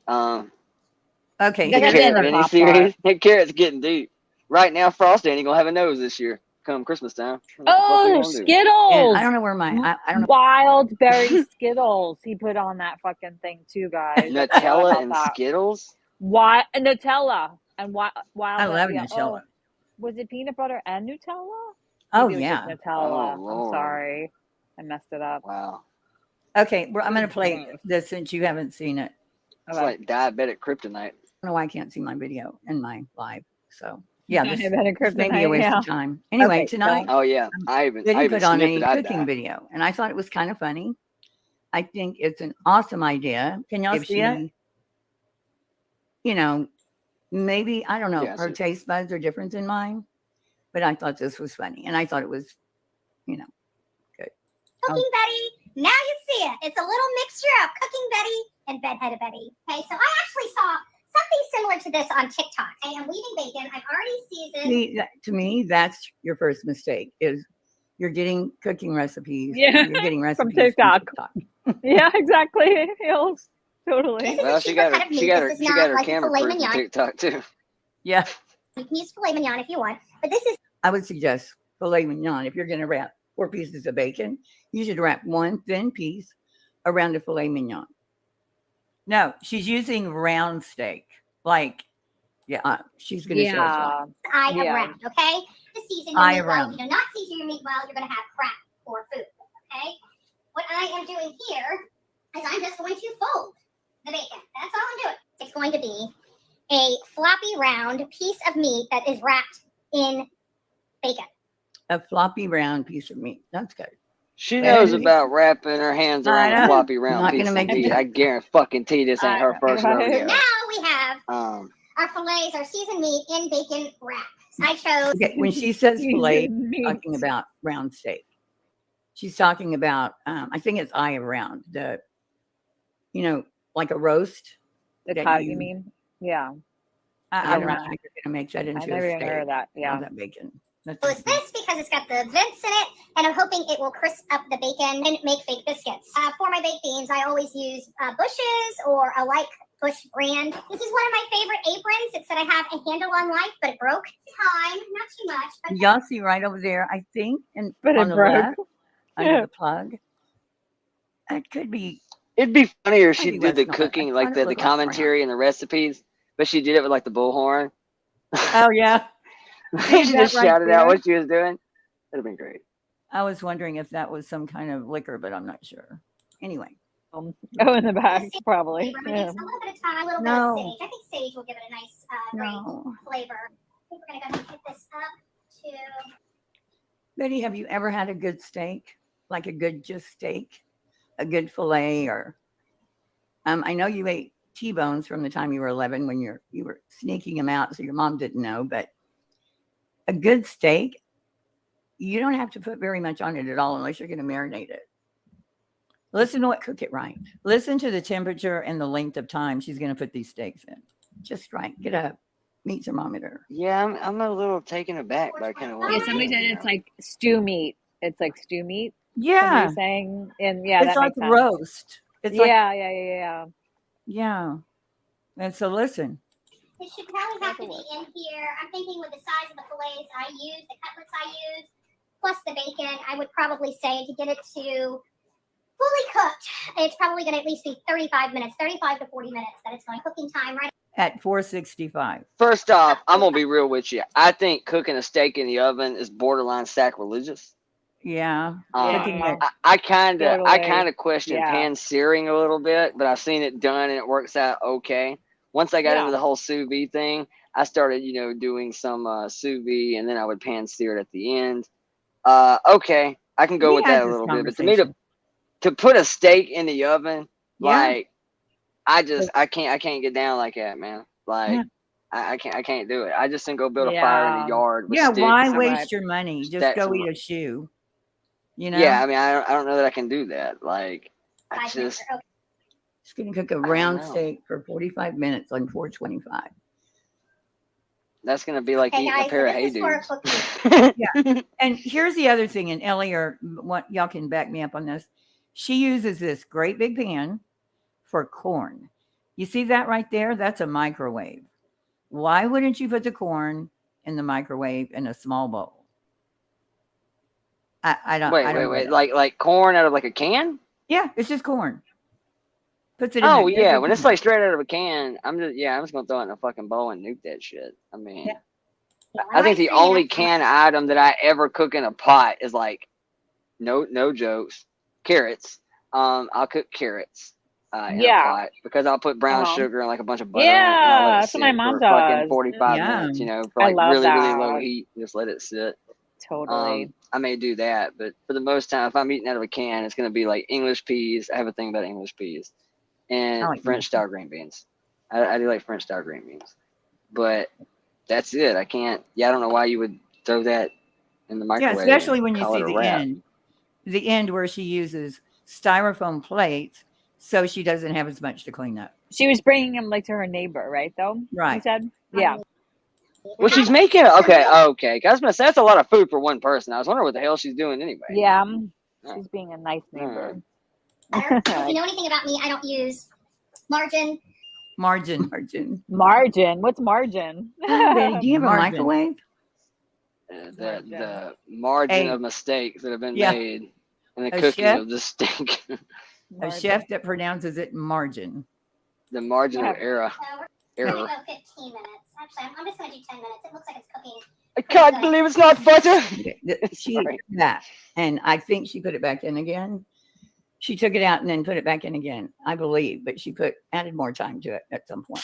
Okay. They The have here's carrot the another- mini Pop-Tart. series. That carrot's getting deep. Right now, Frosty ain't gonna have a nose this year. Come Christmas time. What the fuck we Oh, gonna do? and Skittles! I don't know where my I don't know. Wild berry Skittles. He put on that fucking thing too, guys. I forgot Nutella about and that. Skittles. Nutella and wild. I love yeah. Nutella. Oh, was it peanut butter and Nutella? Oh, Maybe it was yeah. just Nutella. Oh, Lord. I'm sorry, I messed it up. Wow. Okay, well, I'm gonna play Gross. this since you haven't seen it. It's Okay. like diabetic kryptonite. I don't know why I can't see my video in my live. So yeah, this Diabetic may be a kryptonite, waste yeah. of time. Anyway, Okay, tonight Oh yeah, I even they didn't put on sniffed any it. I'd cooking die. video, and I thought it was kind of funny. I think it's an awesome idea. Can y'all see it? Maybe I don't know. Yeah, I Her see it. taste buds are different than mine, but I thought this was funny, and I thought it was, good. Cooking Betty. Now you see it. It's a little mixture of Cooking Betty and Bedheaded Betty. Okay, so I actually saw something similar to this on TikTok. Okay, I'm weaving bacon. I've already seasoned. See, to me, that's your first mistake. Is you're getting cooking recipes. Yeah, You're getting from recipes TikTok. TikTok. Yeah, exactly. Hills, totally. This is Well, a she cheaper got cut her of meat. This is not like camera filet crew from mignon. TikTok too. Yeah, You can use filet mignon if you want, but this is I would suggest filet mignon. If you're going to wrap 4 pieces of bacon, you should wrap one thin piece around the filet mignon. No, she's using round steak. She's going to show us why. eye of Yeah. round. Okay, to season your Eye meat of well. round. If you do not season your meat well, you're going to have crap for food. Okay, what I am doing here is I'm just going to fold the bacon. That's all I'm doing. It's going to be a floppy round piece of meat that is wrapped in bacon. A floppy round piece of meat. That's good. She knows Betty? about wrapping her hands I around a know. floppy round Not piece gonna of make meat. it. I guarantee this ain't her first Right. rodeo. Now we have Um, our fillets, our seasoned meat in bacon wrap. I chose Okay, when she says filet, Seasoned meat. talking about round steak. She's talking about, I think it's eye of round, like a roast. The that cut, you mean? Yeah. I don't know round. how you're going to make that I into never a even steak. heard of that. All Yeah. that bacon. That's it's this because it's got the vents in it, and I'm hoping it will crisp up the bacon and make fake biscuits. For my baked beans, I always use Bush's or a like Bush brand. This is one of my favorite aprons. It said I have a handle on life, but it broke. Time, not too much. But Y'all see right over there, I think, and But on it the broke. left, under the plug. It could be. it'd be funnier if she Maybe did the that's not- I cooking, thought like it the looked like commentary and the recipes, but she did it with like the bullhorn. Oh, yeah. She that just right shouted there? out what she was doing. That'd have been great. I was wondering if that was some kind of liquor, but I'm not sure. Anyway. Oh, in the back, probably. flavor. Yeah. Just a little bit of thyme, a little No. bit of sage. I think sage will give it a nice, great No. flavor. I think we're gonna go ahead and hit this up to. Betty, have you ever had a good steak? Like a good just steak? A good filet or I know you ate T-bones from the time you were 11 when you were sneaking them out so your mom didn't know, but a good steak, you don't have to put very much on it at all unless you're going to marinate it. Listen to what cook it right. Listen to the temperature and the length of time she's going to put these steaks in. Just right. Get a meat thermometer. Yeah, I'm a little taken aback by kind of what Yeah, you're somebody said saying, it's you know. like stew meat. It's like stew meat. Yeah. Somebody's saying, and yeah, It's that like makes sense. roast. It's like, Yeah. yeah. And so listen. It should probably have to be in here. I'm thinking with the size of the fillets I use, the cutlets I use, plus the bacon, I would probably say to get it to fully cooked, it's probably going to at least be 35 minutes, 35 to 40 minutes that it's going cooking time right At 465. First off, I'm gonna be real with you. I think cooking a steak in the oven is borderline sacrilegious. Yeah. Cooking it. I kind Totally. of question Yeah. pan searing a little bit, but I've seen it done and it works out okay. Once I got into the whole sous vide thing, I started, doing some sous vide, and then I would pan sear it at the end. Okay, I can go We with had that a this little bit, but to me, conversation. to put a steak in the oven, Yeah. like I can't get down like that, man. Like Yeah. I can't do it. I just think go build a fire in the Yeah. yard with Yeah, sticks. why Right. waste your money? Just That's go a- eat a shoe. Yeah, I mean, I don't know that I can do that. Like, I 5 minutes. just, Okay. Just going to cook a don't round know. steak for 45 minutes on 425. that's gonna be like Okay, eating guys, a pair of so hay this is for a dudes. And here's the other thing, and Ellie or what y'all can back me up on this. She uses this great big pan for corn. You see that right there? That's a microwave. Why wouldn't you put the corn in the microwave in a small bowl? I don't. I don't Wait. get it. Like corn out of like a can? Yeah, it's just corn. Puts it in. Oh the yeah, when it's like straight out of a can, I'm just gonna throw it in a fucking bowl and nuke that shit. I mean, Yeah. I think the only canned item that I ever cook in a pot is like, no jokes, carrots. I'll cook carrots in a Yeah. pot because I'll put brown Uh-huh. sugar and like a bunch of butter in it, and I'll let Yeah, it that's what my sit mom for fucking does. 45 Yeah. minutes, for I like love really low that. heat. Just let it sit. Totally. I may do that, but for the most time, if I'm eating out of a can, it's gonna be like English peas. I have a thing about English peas and I like French style green beans. I do like French style green beans, but that's it. I can't. Yeah, I don't know why you would throw that in the Yeah, microwave. especially and when you call see it a the wrap. end where she uses styrofoam plates, so she doesn't have as much to clean up. She was bringing him like to her neighbor, right? Though, you Right. said, yeah. Well, she's making okay. 'Cause I was gonna say that's a lot of food for one person. I was wondering what the hell she's doing anyway. Yeah, Oh. she's being a nice neighbor. Better. If you know anything about me, I don't use margarine. Margin. Margin. What's margin? Betty, do you have a Margin. microwave? The margin of mistakes that have been Yeah. made in the A cooking chef? of the steak. A chef that pronounces it margin. The margin of error. So we're Error. going to go 15 minutes. Actually, I'm just going to do 10 minutes. It looks like it's cooking. I can't believe it's not butter. She Sorry. did that, and I think she put it back in again. She took it out and then put it back in again, I believe, but she added more time to it at some point.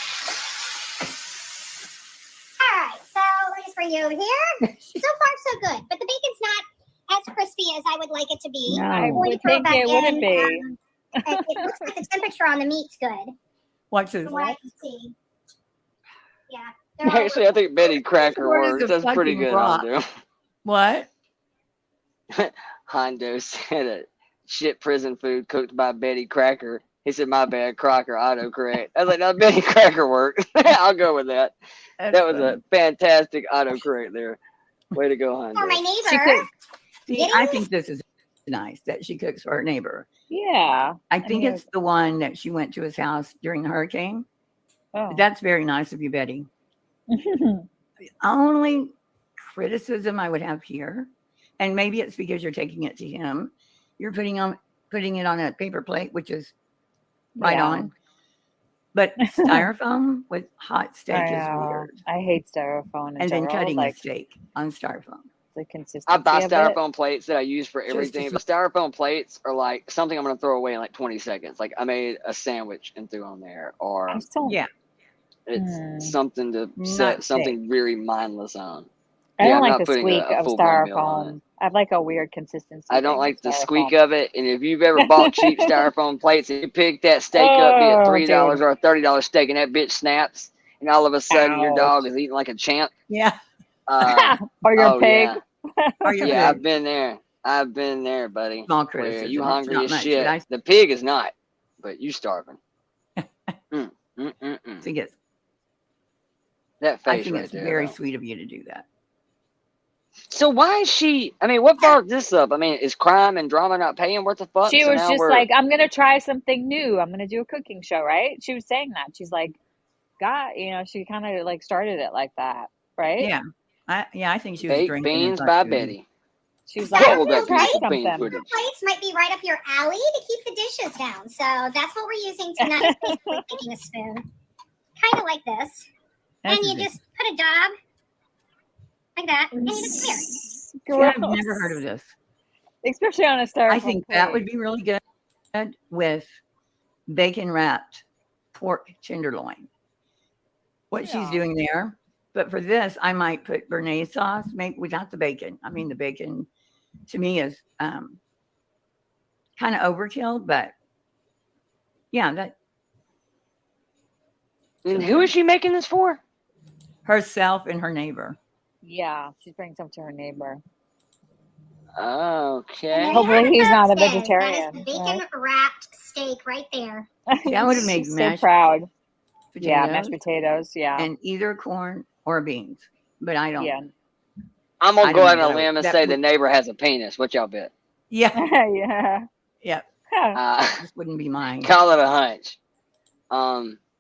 All right, so we're just for you over here. So far, so good. But the bacon's not as crispy as I would like it to be. No. I'm I going to would throw think back it wouldn't in. be. It looks like the temperature on the meat's good, Watch this. from what I can see. Yeah. they're all Actually, I think Betty Cracker What is works. the That's pretty fucking good, rock? Hondo. What? Hondo said a shit prison food cooked by Betty Cracker. He said, my bad, Crocker, autocorrect. I was like, no, Betty Cracker worked. I'll go with that. That's That was funny. a fantastic autocorrect there. Way to go, Hondo. For my She neighbor. cooks. See, I think this is nice that she cooks for her neighbor. Yeah. I think mean, it's the one that she went to his house during the hurricane. Oh. That's very nice of you, Betty. Only criticism I would have here, and maybe it's because you're taking it to him. You're putting it on a paper plate, which is right Yeah. on. But styrofoam with hot steak I is know. weird. I hate styrofoam in And then general, cutting like a steak on styrofoam. the consistency I buy of it. styrofoam plates that I use for Just everything, as but styrofoam plates are like something I'm going to throw away in like 20 seconds. Like I made a sandwich and threw on there, or I just don't. Yeah. it's something to Not set steak. something very mindless on. I Yeah, don't I'm like not the putting squeak a of full-blown meal on it. styrofoam. I have like a weird consistency. I don't thing like with the styrofoam. squeak of it. And if you've ever bought cheap styrofoam plates and you pick that steak up, be it Oh, $3 dude. or a $30 steak, and that bitch snaps, and all of a sudden your dog Ouch. is eating like a champ. Yeah. Or your Oh pig. yeah, Or your yeah, I've pig. been there. I've been there, buddy. Small Where criticism. you It's hungry not as much, shit. but I The pig is not, but you starving. think it's That I face think right it's there. very though. sweet of you to do that. So why is she? I mean, what brought this up? I mean, is crime and drama not paying? What the fuck? She So was now just we're like, I'm gonna try something new. I'm gonna do a cooking show, right? She was saying that. She's like, God, she kind of like started it like that, right? Yeah. I think she was baked drinking and beans by fucking- Betty. She was That like, Yeah, I'm we'll gonna go try beautiful bean something. footage. Plates might be right up your alley to keep the dishes down. So that's what we're using tonight. Basically taking a spoon, kind of like this, That's and you a- just put a dab like that, and you just smear it. See, I've Gross. never heard of this. Especially on a styrofoam I think that plate. would be really good with bacon wrapped pork tenderloin. What she's Yeah. doing there. But for this, I might put béarnaise sauce, make without the bacon. I mean, the bacon to me is kind of overkill, but yeah, that And who is she making this for? herself and her neighbor. Yeah, she's bringing some to her neighbor. Okay. Hopefully he's not a That is vegetarian, the bacon wrapped steak right there. See, I would have made She's mashed so proud. potatoes Yeah, mashed potatoes. Yeah. and either corn or beans, but I don't. Yeah. I'm I gonna go don't out know on a that- limb and that say would- the neighbor has a penis. What y'all bet? Yeah, Yeah. yeah, this wouldn't be my Call it a hunch.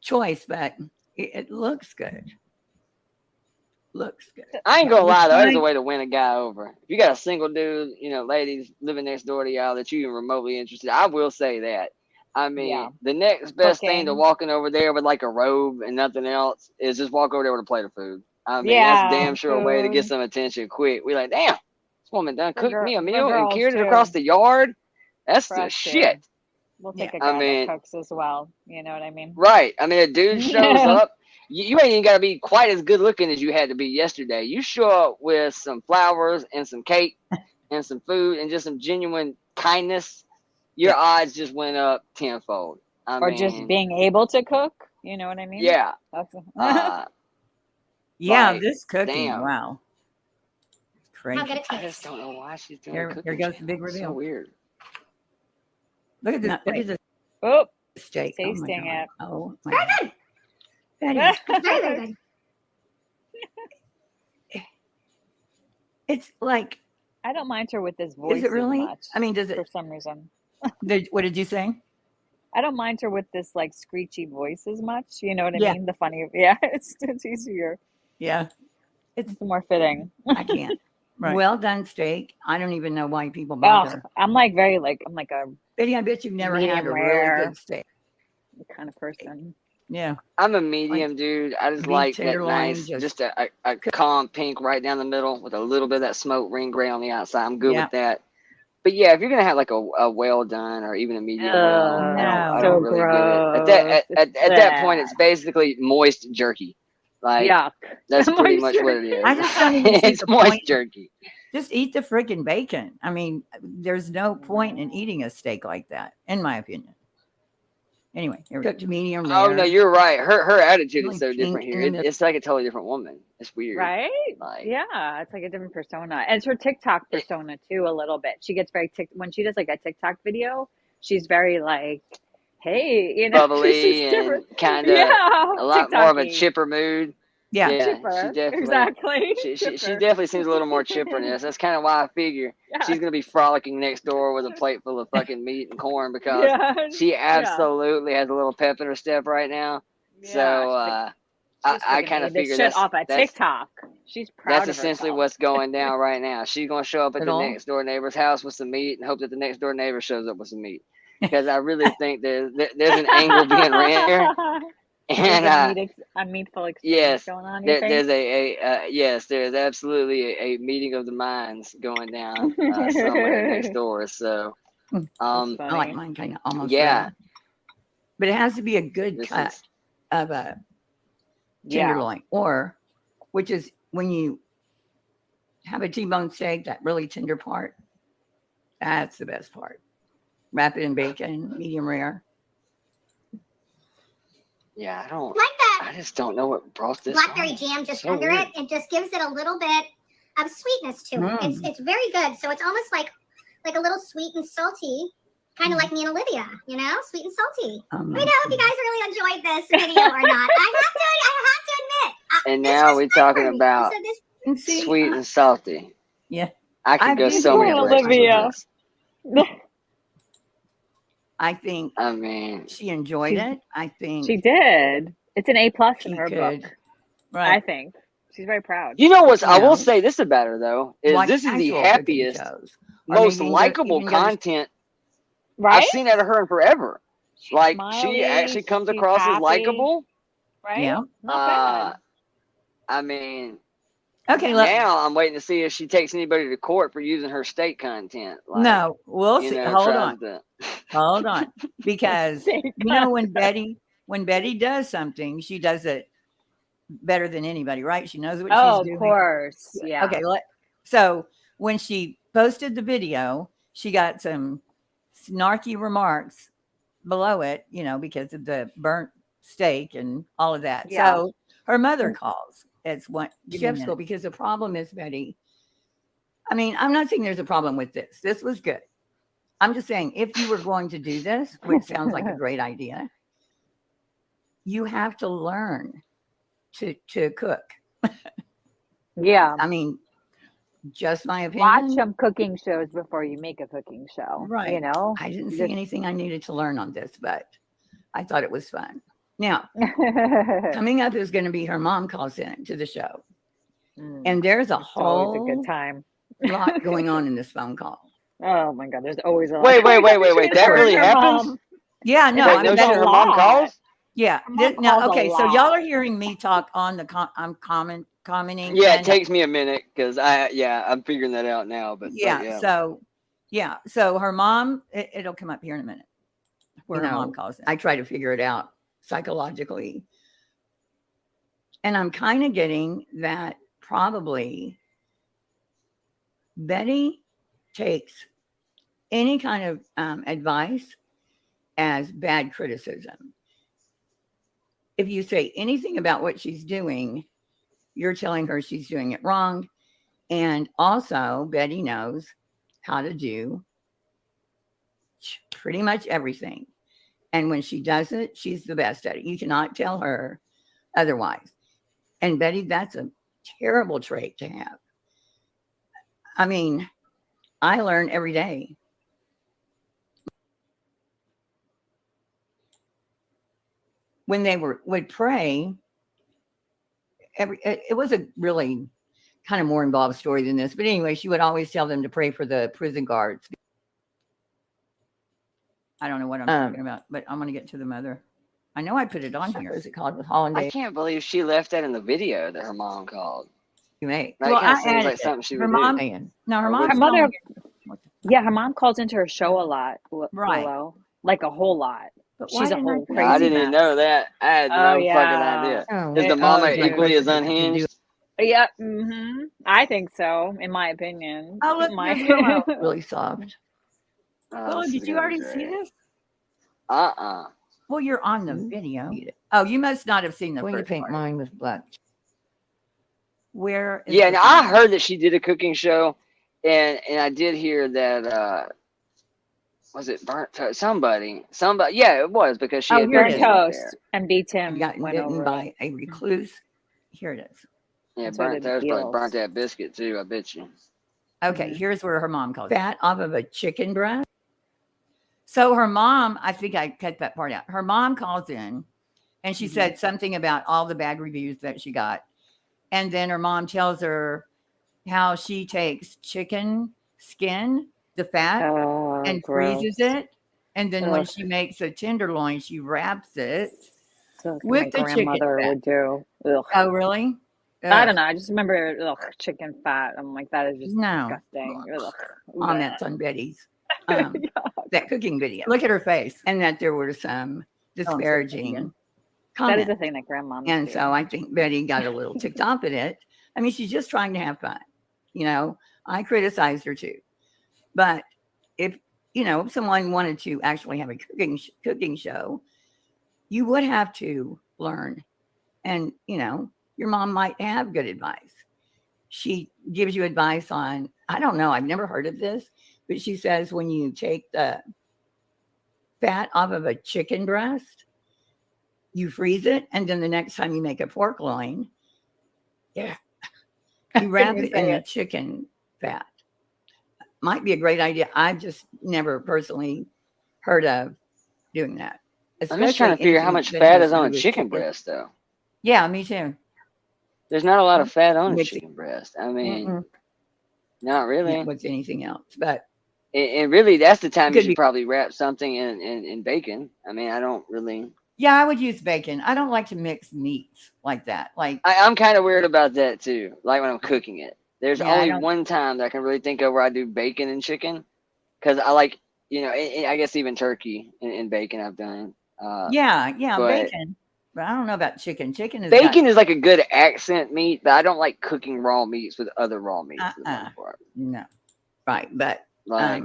choice, but it looks good. Looks good. I ain't gonna lie though, there's a Right. way to win a guy over. If you got a single dude, ladies living next door to y'all that you even remotely interested, I will say that. I mean, Yeah. the next best thing to Cooking. walking over there with like a robe and nothing else is just walk over there with a plate of food. I mean, Yeah, that's damn sure a way to get food. some attention quick. We like, damn, this woman done For cooked me a for meal and girls, carried it too. across the yard. That's For the us, too. shit. We'll take Yeah. a I guy mean- that cooks as well. You know what I mean? Right. I mean, a dude shows up. You ain't even got to be quite as good looking as you had to be yesterday. You show up with some flowers and some cake and some food and just some genuine kindness. Your odds just went up tenfold. I Or mean, just being able to cook. You know what I mean? yeah. That's Yeah, Like, this cooking. damn. Wow. It's crazy. How good it I tastes. just don't know why she's doing Here- a cooking here goes the channel. big It's reveal. So weird. Look at that. Look at this oh, steak. Oh my tasting God. it. Oh my Very God. good. Betty, Very, very good. it's like, I don't mind her with this voice is it really? as much. I mean, does it? For some reason. What did you say? I don't mind her with this like screechy voice as much. You know what I Yeah. mean? The funny, yeah, it's easier. Yeah, It's more fitting. I can't. Right. Well done steak. I don't even know why people Oh, bother. I'm like very like I'm like a Betty, I bet you've never had medium a rare. really good steak. kind of person. Yeah. I'm a medium dude. I just beef like that tenderloin, nice, just a calm pink right down the middle with a little bit of that smoke ring gray on the outside. I'm good Yeah. with that. But yeah, if you're gonna have like a well done or even a medium well, I no. don't So really get it. At that gross. at that point, it's basically moist jerky. Like Yuck. that's pretty Moist much what it is. I just don't even see It's the moist point. jerky. Just eat the freaking bacon. I mean, there's no point in eating a steak like that, in my opinion. Anyway, cooked medium rare. Oh no, you're right. Her attitude Really is so pink different in here. the middle. It's like a totally different woman. It's weird. Right? Like, Yeah, it's like a different persona. And it's her TikTok persona too, a little bit. She gets very when she does like a TikTok video, she's very like, hey, you know, she's bubbly just different. and kind of Yeah, a lot more of a TikTok-y. chipper mood. Yeah. Yeah, Chipper. she definitely Exactly. she Chipper. definitely seems a little more chipperness. That's kind of why I figure Yeah. she's gonna be frolicking next door with a plate full of fucking meat and corn because Yeah. she absolutely has a little pep in her step right now. Yeah, So she's I freaking kind made of this figure shit that's off of TikTok. She's proud that's of essentially herself. what's going down right now. She's gonna show up at At the all? next door neighbor's house with some meat and hope that the next door neighbor shows up with some meat. Because I really think there's an angle being ran here. And There's a meatful exchange yes, going on. You think? there's yes, there's absolutely a meeting of the minds going down somewhere next door. So, I like Funny. mine kind of almost yeah, red. But it has to be a good this cut is of a Yeah. tenderloin, or which is when you have a T-bone steak, that really tender part. That's the best part. Wrap it in bacon, medium rare. yeah. I don't. Like that I just don't know what brought this. blackberry on. jam just So under weird. it. It just gives it a little bit of sweetness to it. It's very good. So it's almost like a little sweet and salty, kind of like me and Olivia, you know, sweet and salty. Let me know if you guys really enjoyed this video or not. I have to admit. And this now was we're fun for talking me. about So this, And see, sweet and salty. yeah, I could I've go been so to many it, directions with Olivia. this. I think I mean, she enjoyed She's- it. I think She did. It's an A+ in she her could. book. I Right. think she's very proud. you know what? I You know, will say this about her though is watch this is the actual cooking happiest, shows. Or most maybe likable even go to- content Right? I've seen out of her in forever. Like she Smiley, actually comes she's across as happy. likable. Right? Yeah. Not bad. I mean, Okay, look. now I'm waiting to see if she takes anybody to court for using her steak content. Like, No, we'll you see. know, Hold tries on. to- Hold on. Because Steak you know when Betty does something, she does it better than anybody, right? She knows what Oh, she's of doing. course. Yeah. Okay, so when she posted the video, she got some snarky remarks below it, you know, because of the burnt steak and all of that. Yeah. So her mother calls. It's what Give me a chef's school, because the problem is, Betty. I mean, I'm not saying there's a problem with this. This was good. I'm just saying, if you were going to do this, which sounds like a great idea, you have to learn to cook. Yeah. I mean, just my opinion. Watch some cooking shows before you make a cooking show. Right. You know? I didn't see Just- anything I needed to learn on this, but I thought it was fun. Now, coming up is going to be her mom calls in to the show. And there's a It's always a whole good time. lot going on in this phone call. Oh my God, there's always a lot. Wait. That really Her happens? mom. Yeah, no, Wait, I no mean, shit. that's, Her mom lot. calls. yeah. Her mom Now, calls a okay, so lot. y'all are hearing me talk on the I'm commenting. Yeah, it and- takes me a minute because I'm figuring that out now. But yeah, so her mom, it'll come up here in a minute where her mom calls in. I try to figure it out psychologically, and I'm kind of getting that probably Betty takes any kind of advice as bad criticism. If you say anything about what she's doing, you're telling her she's doing it wrong. And also, Betty knows how to do pretty much everything. And when she does it, she's the best at it. You cannot tell her otherwise. And Betty, that's a terrible trait to have. I mean, I learn every day. When they would pray, it was a really kind of more involved story than this. But anyway, she would always tell them to pray for the prison guards. I don't know what I'm talking about, but I'm going to get to the mother. I know I put it on here. Is it called with Hollandaise? I can't believe she left that in the video that her mom called. You may. That Well, kind of I seems added like it. something she Her would mom. do. No, her Or mom. would Her mother. Yeah, her mom calls into her show a lot. Right. Willow. Like a whole lot. But She's a didn't I whole say No, I crazy didn't even mess. know that. I had Oh no fucking idea. Oh, Is the Oh, mama it's my equally as question if you can do unhinged? Yeah, I think so, in my opinion. Oh, look, My there's Willow. Really soft. Oh, Willow, this is did you gonna be already see great. this? Mm-hmm. Well, you're on the Mhm. video. Oh, you must not have seen the going to first paint part. mine with black. Where is Yeah, the now I heard that she did a cooking show, and I did hear that was it burnt toast? Somebody, yeah, it was because she Oh, had here it Burnt is. Becky up toast there. and B I've Tim gotten went bitten over it. by a recluse. Here it is. Yeah, That's why burnt the toast probably eels. burnt that biscuit too. I bet you. Okay, Mhm. here's where her mom calls fat off of a chicken breast. So her mom, I think I cut that part out. Her mom calls in and she said something about all the bad reviews that she got. And then her mom tells her how she takes chicken skin, the fat, Oh, and gross. freezes it. And then when Ugh. she makes a tenderloin, she wraps it So like my with the chicken grandmother fat. would do. Ugh. Oh, really? I don't know. I just remember chicken fat. I'm like, that is just No. disgusting. Ugh. Comments on Betty's Yeah. that cooking video. Look at her face, and that there were some Oh, disparaging That is comments. the thing that grandma. And so I think Betty got a little ticked off at it. I mean, she's just trying to have fun. You know, I criticized her too. But if, if someone wanted to actually have a cooking show, you would have to learn. And, your mom might have good advice. She gives you advice on, I don't know, I've never heard of this, but she says when you take the fat off of a chicken breast, you freeze it, and then the next time you make a pork loin, you wrap it in the chicken fat. Might be a great idea. I've just never personally heard of doing that. I'm just trying to figure how much fat is on a chicken breast, though. Yeah, me too. There's not a lot of fat on a chicken breast. I mean, not really. With anything else, but and really, that's the time you should probably wrap something in bacon. I mean, I don't really. Yeah, I would use bacon. I don't like to mix meats like that. Like I'm kind of weird about that too. Like when I'm cooking it, there's only one time that I can really think of where I do bacon and chicken, because I like, I guess even turkey and bacon I've done. Bacon. But I don't know about chicken. Chicken is is like a good accent meat, but I don't like cooking raw meats with other raw meats. For the most part. No, right, but like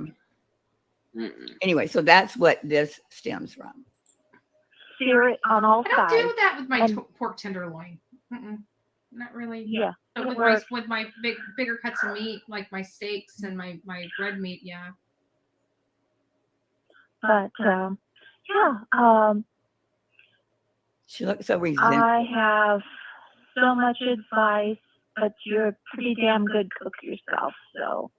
anyway, so that's what this stems from. Sear it on all I don't sides. do that with my pork tenderloin. Not really. Yeah. But with my bigger cuts of meat, like my steaks and my red meat, yeah. But She looks so resentful. I have so much advice, but you're a pretty damn good cook yourself. So,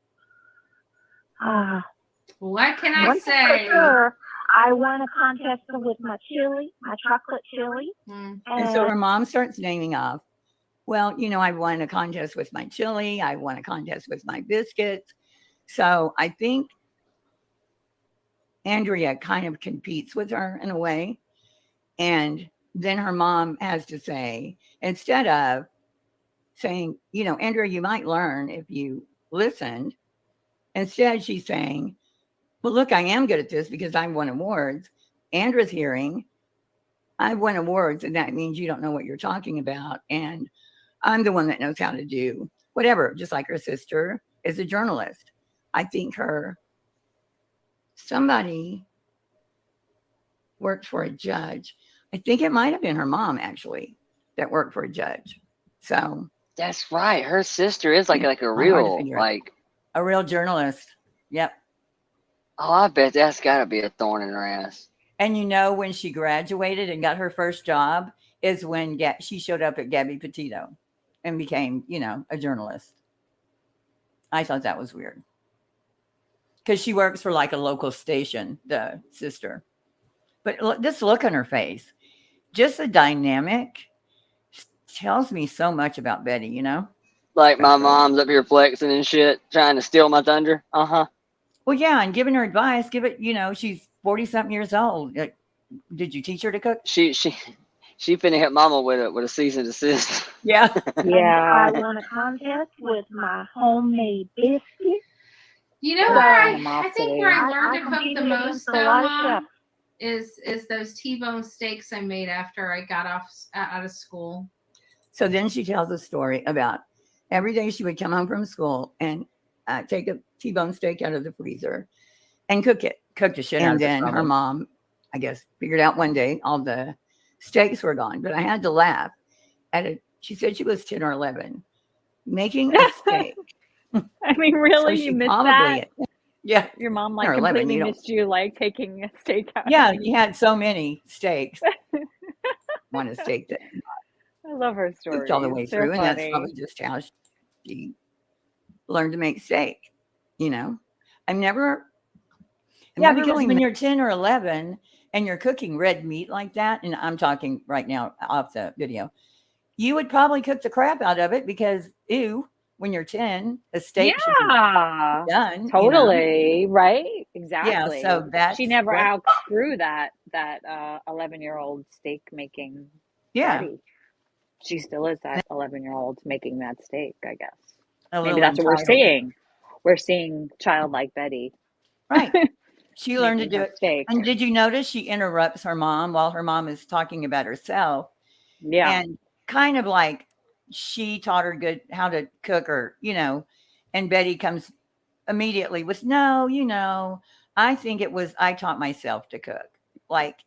what can I one thing say? for sure, I won a contest with my chili, my chocolate chili. And so her mom starts naming off, well, I won a contest with my chili. I won a contest with my biscuits. So I think Andrea kind of competes with her in a way. And then her mom has to say, instead of saying, Andrea, you might learn if you listened. Instead, she's saying, well, look, I am good at this because I won awards. Andrea's hearing, I won awards, and that means you don't know what you're talking about. And I'm the one that knows how to do whatever, just like her sister is a journalist. I think somebody worked for a judge. I think it might have been her mom, actually, that worked for a judge. So that's right. Her sister is like a real a real journalist. Yep. Oh, I bet that's got to be a thorn in her ass. And when she graduated and got her first job is when she showed up at Gabby Petito and became, a journalist. I thought that was weird. Because she works for like a local station, the sister. But just look on her face. Just the dynamic tells me so much about Betty, Like my mom's up here flexing and shit, trying to steal my thunder. Uh-huh. Well, yeah, and giving her advice, she's 40-something years old. Did you teach her to cook? She finna hit mama with a cease and desist. Yeah. I won a contest with my homemade biscuits. You know where I think where I learned to cook the most, though, Mom? is those T-bone steaks I made after I got out of school. So then she tells a story about every day she would come home from school and take a T-bone steak out of the freezer and cook the shit out of it. And then her mom, I guess, figured out one day all the steaks were gone. But I had to laugh at it. She said she was 10 or 11 making a steak. I mean, really, So you she missed probably- that? Yeah. Your mom like 10 or 11, completely you don't- missed you like taking a steak out. Yeah, you had so many steaks. Want a steak that I love her story. cooked all the way through, and that's probably just how she learned to make steak. You know, because when you're 10 or 11 and you're cooking red meat like that, and I'm talking right now off the video, you would probably cook the crap out of it because when you're 10, a steak should be done. Totally, right? Exactly. Yeah, so that's she never outgrew that 11-year-old steak making. Yeah. Betty. She still is that 11-year-old making that steak, I guess. A Maybe little that's what we're entitled. seeing. We're seeing childlike Betty. Right. She learned to making do her it. steak. And did you notice she interrupts her mom while her mom is talking about herself? Yeah. And kind of like she taught her how to cook, or, and Betty comes immediately with, no, I think it was, I taught myself to cook. Like,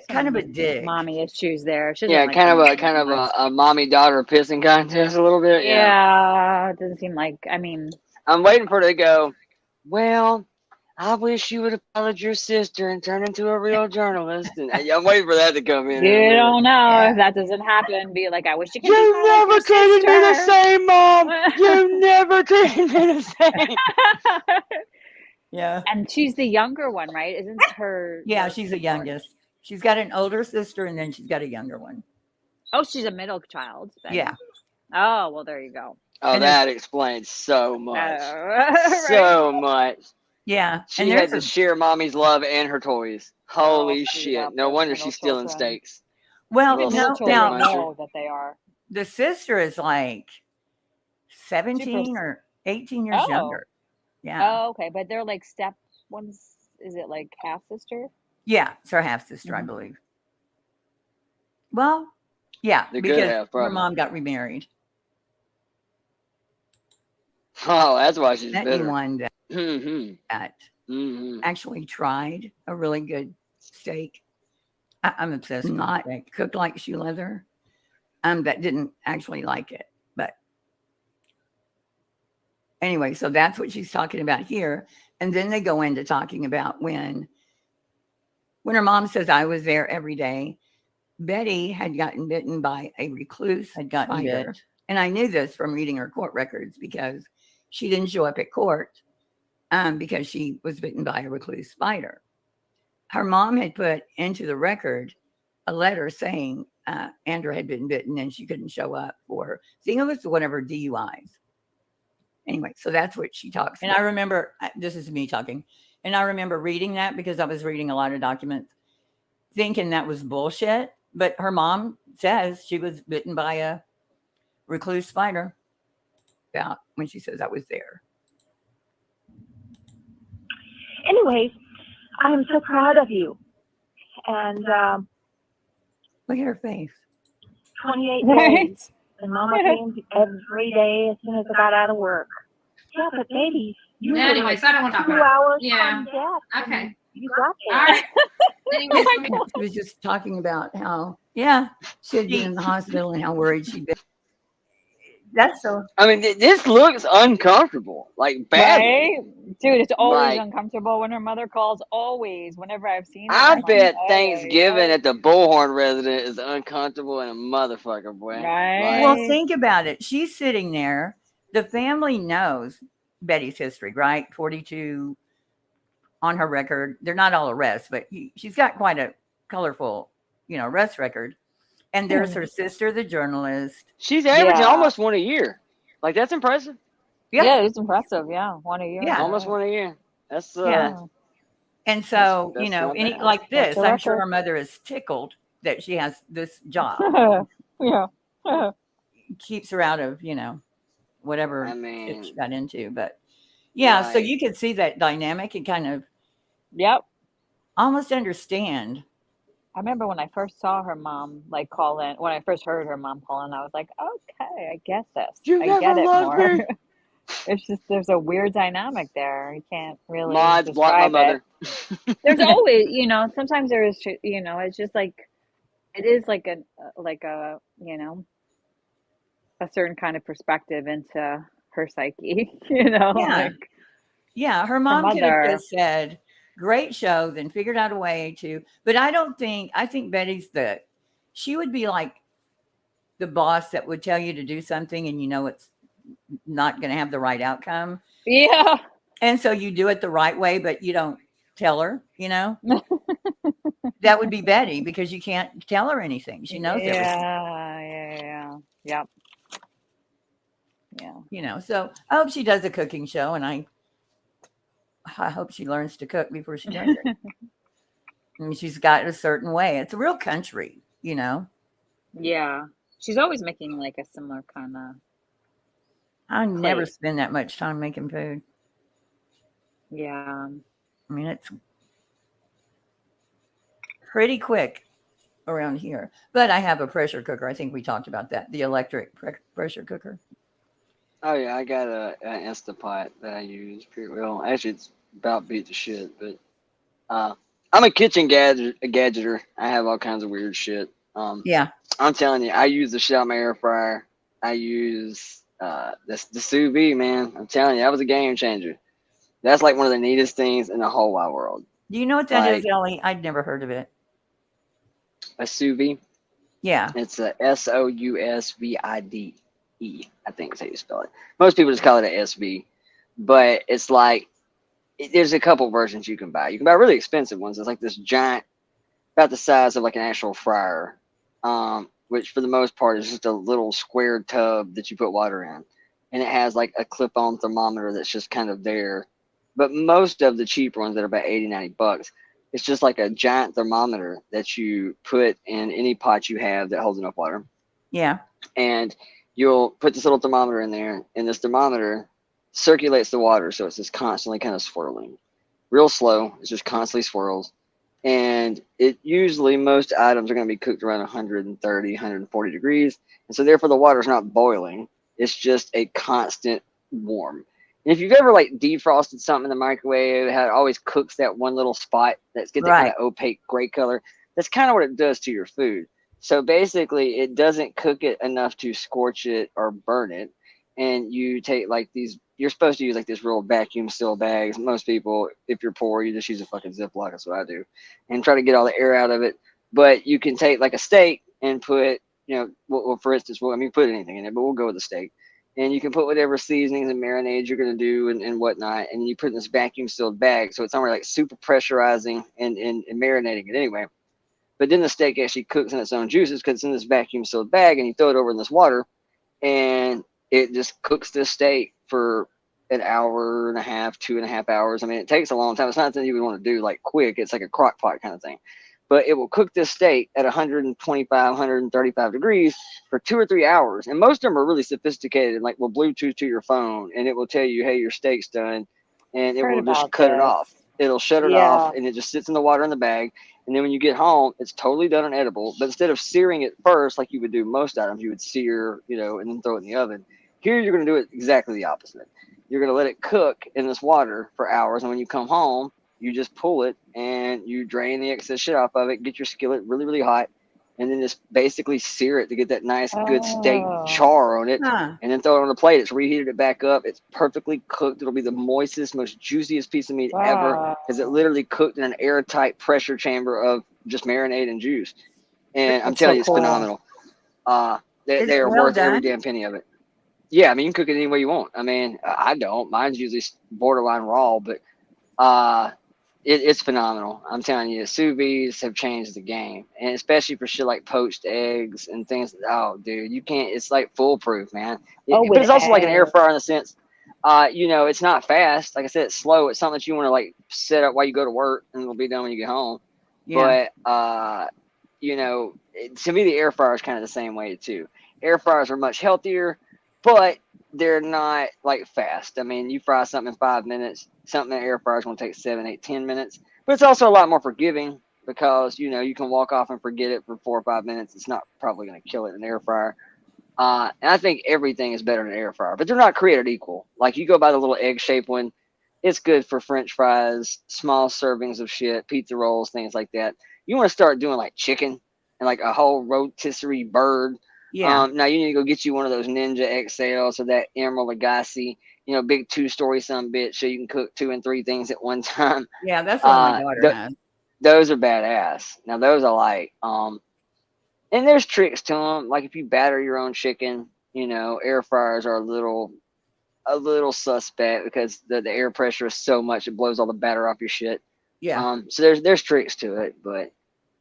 kind of a dig. Mommy issues there. She Yeah, kind of a mommy daughter pissing contest a little bit. Yeah, it doesn't seem like. I mean, I'm waiting for her to go, well, I wish you would have followed your sister and turned into a real journalist. And I'm waiting for that to come in. You don't know if that doesn't happen. Be like, I wish you could. You never treated me the same, Mom. You never treated me the same. Yeah. And she's the younger one, right? Isn't her? Yeah, she's the youngest. She's got an older sister, and then she's got a younger one. Oh, she's a middle child. Then. Yeah. Oh, well, there you go. Oh, that explains so much. So much. Yeah. She had to share mommy's love and her toys. Holy shit. No wonder she's stealing steaks. Well, now that they are. The sister is like 17 or 18 years younger. Yeah. Oh, okay. But they're like step ones. Is it like half sister? Yeah, it's her half sister, I believe. Well, yeah, because her mom got remarried. Oh, that's why she's met bitter. One that actually tried a really good steak. I'm obsessed with steak. Cooked like shoe leather. That didn't actually like it, but anyway, so that's what she's talking about here. And then they go into talking about when her mom says, I was there every day, Betty had gotten bitten by a recluse spider. And I knew this from reading her court records because she didn't show up at court because she was bitten by a recluse spider. Her mom had put into the record a letter saying Andrew had been bitten and she couldn't show up for, seeing it was one of her DUIs. Anyway, so that's what she talks about. And I remember, this is me talking, and I remember reading that because I was reading a lot of documents thinking that was bullshit. But her mom says she was bitten by a recluse spider about when she says I was there. Anyways, I am so proud of you. And look at her face. 28 days. And Mama came every day as soon as I got out of work. Yeah, but baby, you were Anyways, I don't want to talk 2 about hours it. Yeah. from death. Okay. You got there. All right. Anyways, She was just talking about how, she had been in the hospital and how worried she'd been. That's so. I mean, this looks uncomfortable, like bad. Right? Dude, it's always Like, uncomfortable when her mother calls. Always, whenever I've seen it. I I'm bet like, Thanksgiving at the Bullhorn resident is uncomfortable and a motherfucker, boy. Right. Well, think about it. She's sitting there. The family knows Betty's history, right? 42 on her record. They're not all arrests, but she's got quite a colorful, arrest record. And there's her sister, the journalist. She's averaging almost one a year. Like, that's impressive. Yeah, it's impressive. Yeah, one a year. Yeah. Almost one a year. That's And so, that's not bad. like this, That's I'm sure her mother is tickled that she has this job. Yeah. Keeps her out of, whatever I mean, she got into. But yeah, so right. you could see that dynamic and kind of Yep. almost understand. I remember when I first saw her mom like call in, when I first heard her mom call in, I was like, okay, I get this. You I never get it loved more. me. It's just there's a weird dynamic there. You can't really Mods block my describe it. mother. There's always, sometimes there is, it's just like it is like a, a certain kind of perspective into her psyche, Yeah. like Yeah. Her her mom could have mother. just said, great show, then figured out a way to, but I think Betty's she would be like the boss that would tell you to do something and it's not going to have the right outcome. Yeah. And so you do it the right way, but you don't tell her, that would be Betty because you can't tell her anything. She knows everything. Yeah. Yeah. So I hope she does a cooking show and I hope she learns to cook before she does it. I mean, she's got a certain way. It's a real country, Yeah. She's always making like a similar kind of I never plate. spend that much time making food. Yeah. I mean, it's pretty quick around here. But I have a pressure cooker. I think we talked about that. The electric pressure cooker. Oh yeah, I got an Instapot that I use pretty well. Actually, it's about beat to shit, but I'm a kitchen gadgeter. I have all kinds of weird shit. Yeah. I'm telling you, I use the shit out of my air fryer. I use the sous vide, man. I'm telling you, that was a game changer. That's like one of the neatest things in the whole wide world. Do you know what that is, Ellie? I'd never heard of it. A sous vide? Yeah. It's a SOUSVIDE. I think is how you spell it. Most people just call it a SV, but it's like there's a couple versions you can buy. You can buy really expensive ones. It's like this giant, about the size of like an actual fryer, which for the most part is just a little square tub that you put water in, and it has like a clip-on thermometer that's just kind of there. But most of the cheaper ones that are about $80-$90, it's just like a giant thermometer that you put in any pot you have that holds enough water. Yeah. And you'll put this little thermometer in there, and this thermometer circulates the water, so it's just constantly kind of swirling. Real slow, it just constantly swirls. And it usually, most items are going to be cooked around 130, 140 degrees. And so therefore the water's not boiling. It's just a constant warm. And if you've ever like defrosted something in the microwave, how it always cooks that one little spot that's get that kind of opaque gray color, that's kind of what it does to your food. So basically it doesn't cook it enough to scorch it or burn it. And you take like these, you're supposed to use like this real vacuum seal bags. Most people, if you're poor, you just use a fucking Ziploc. That's what I do. And try to get all the air out of it. But you can take like a steak and put, well, for instance, put anything in it, but we'll go with the steak. And you can put whatever seasonings and marinades you're going to do and whatnot. And you put in this vacuum sealed bag. So it's somewhere like super pressurizing and marinating it anyway. But then the steak actually cooks in its own juices because it's in this vacuum sealed bag, and you throw it over in this water and it just cooks this steak for an hour and a half, 2.5 hours. I mean, it takes a long time. It's not something you would want to do like quick. It's like a crock pot kind of thing. But it will cook this steak at 125, 135 degrees for 2 or 3 hours. And most of them are really sophisticated and like will Bluetooth to your phone, and it will tell you, hey, your steak's done. And it will just cut it off. It'll shut it off, and it just sits in the water in the bag. And then when you get home, it's totally done and edible. But instead of searing it first, like you would do most items, you would sear, and then throw it in the oven. Here, you're going to do it exactly the opposite. You're going to let it cook in this water for hours. And when you come home, you just pull it and you drain the excess shit off of it, get your skillet really, really hot, and then just basically sear it to get that nice, good steak char on it. And then throw it on the plate. It's reheated it back up. It's perfectly cooked. It'll be the moistest, most juiciest piece of meat ever, because it literally cooked in an airtight pressure chamber of just marinade and juice. And I'm telling you, it's phenomenal. They are worth every damn penny of it. Yeah, I mean, you can cook it any way you want. I mean, I don't. Mine's usually borderline raw, but it's phenomenal. I'm telling you, sous vides have changed the game, and especially for shit like poached eggs and things. Oh, dude, you can't. It's like foolproof, man. But it's also like an air fryer in the sense. It's not fast. Like I said, it's slow. It's something that you want to like set up while you go to work, and it'll be done when you get home. Yeah. But to me, the air fryer is kind of the same way too. Air fryers are much healthier, but they're not like fast. I mean, you fry something in 5 minutes, something in air fryer is going to take 7, 8, 10 minutes. but it's also a lot more forgiving because you know you can walk off and forget it for 4 or 5 minutes. It's not probably going to kill it in an air fryer. And I think everything is better in an air fryer, but they're not created equal. Like you go buy the little egg-shaped one, it's good for French fries, small servings of shit, pizza rolls, things like that. You want to start doing like chicken and like a whole rotisserie bird. Yeah. Now you need to go get you one of those Ninja XLs or that Emerald Lagasse, you know, big 2-story some bitch, so you can cook 2 and 3 things at one time. Yeah, that's what my daughter has. Those are badass. Now those I like. And there's tricks to them. Like if you batter your own chicken, you know, air fryers are a little suspect because the air pressure is so much it blows all the batter off your shit. Yeah. So there's tricks to it, but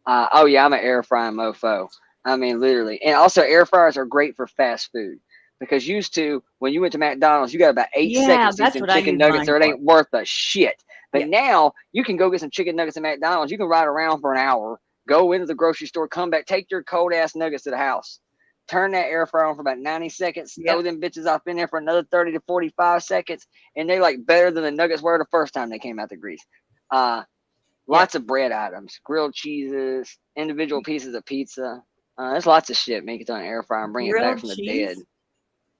oh yeah, I'm an air frying mofo. I mean literally. And also air fryers are great for fast food because used to when you went to McDonald's, you got about 8 seconds to eat some chicken nuggets or it ain't worth a shit. But now you can go get some chicken nuggets at McDonald's. You can ride around for an hour, go into the grocery store, come back, take your cold ass nuggets to the house. Turn that air fryer on for about 90 seconds, throw them bitches off in there for another 30 to 45 seconds, and they like better than the nuggets were the first time they came out the grease. Lots of bread items, grilled cheeses, individual pieces of pizza. There's lots of shit make it on an air fryer and bring it back from the dead.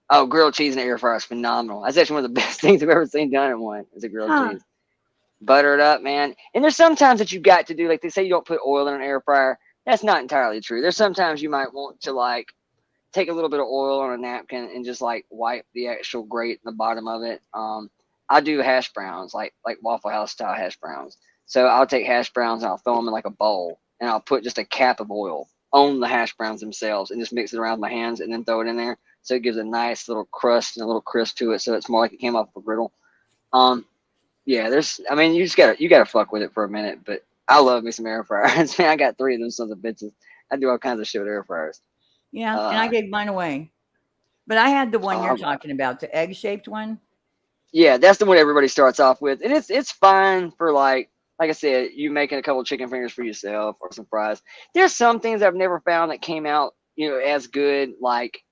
Oh, grilled cheese in the air fryer is phenomenal. That's actually one of the best things I've ever seen done in one. Is a grilled cheese. Butter it up, man. And there's sometimes that you got to do, like they say you don't put oil in an air fryer. That's not entirely true. There's sometimes you might want to like take a little bit of oil on a napkin and just like wipe the actual grate in the bottom of it. I do hash browns, like Waffle House style hash browns. So I'll take hash browns and I'll throw them in like a bowl and I'll put just a cap of oil on the hash browns themselves and just mix it around with my hands and then throw it in there. So it gives a nice little crust and a little crisp to it. So it's more like it came off a griddle. Yeah, I mean, you gotta fuck with it for a minute, but I love me some air fryers. Man, I got 3 of them sons of bitches. I do all kinds of shit with air fryers. Yeah, and I gave mine away. But I had the one you're talking about, the egg-shaped one. Yeah, that's the one everybody starts off with. And it's fine for like I said, you making a couple of chicken fingers for yourself or some fries. There's some things I've never found that came out, you know, as good. Like,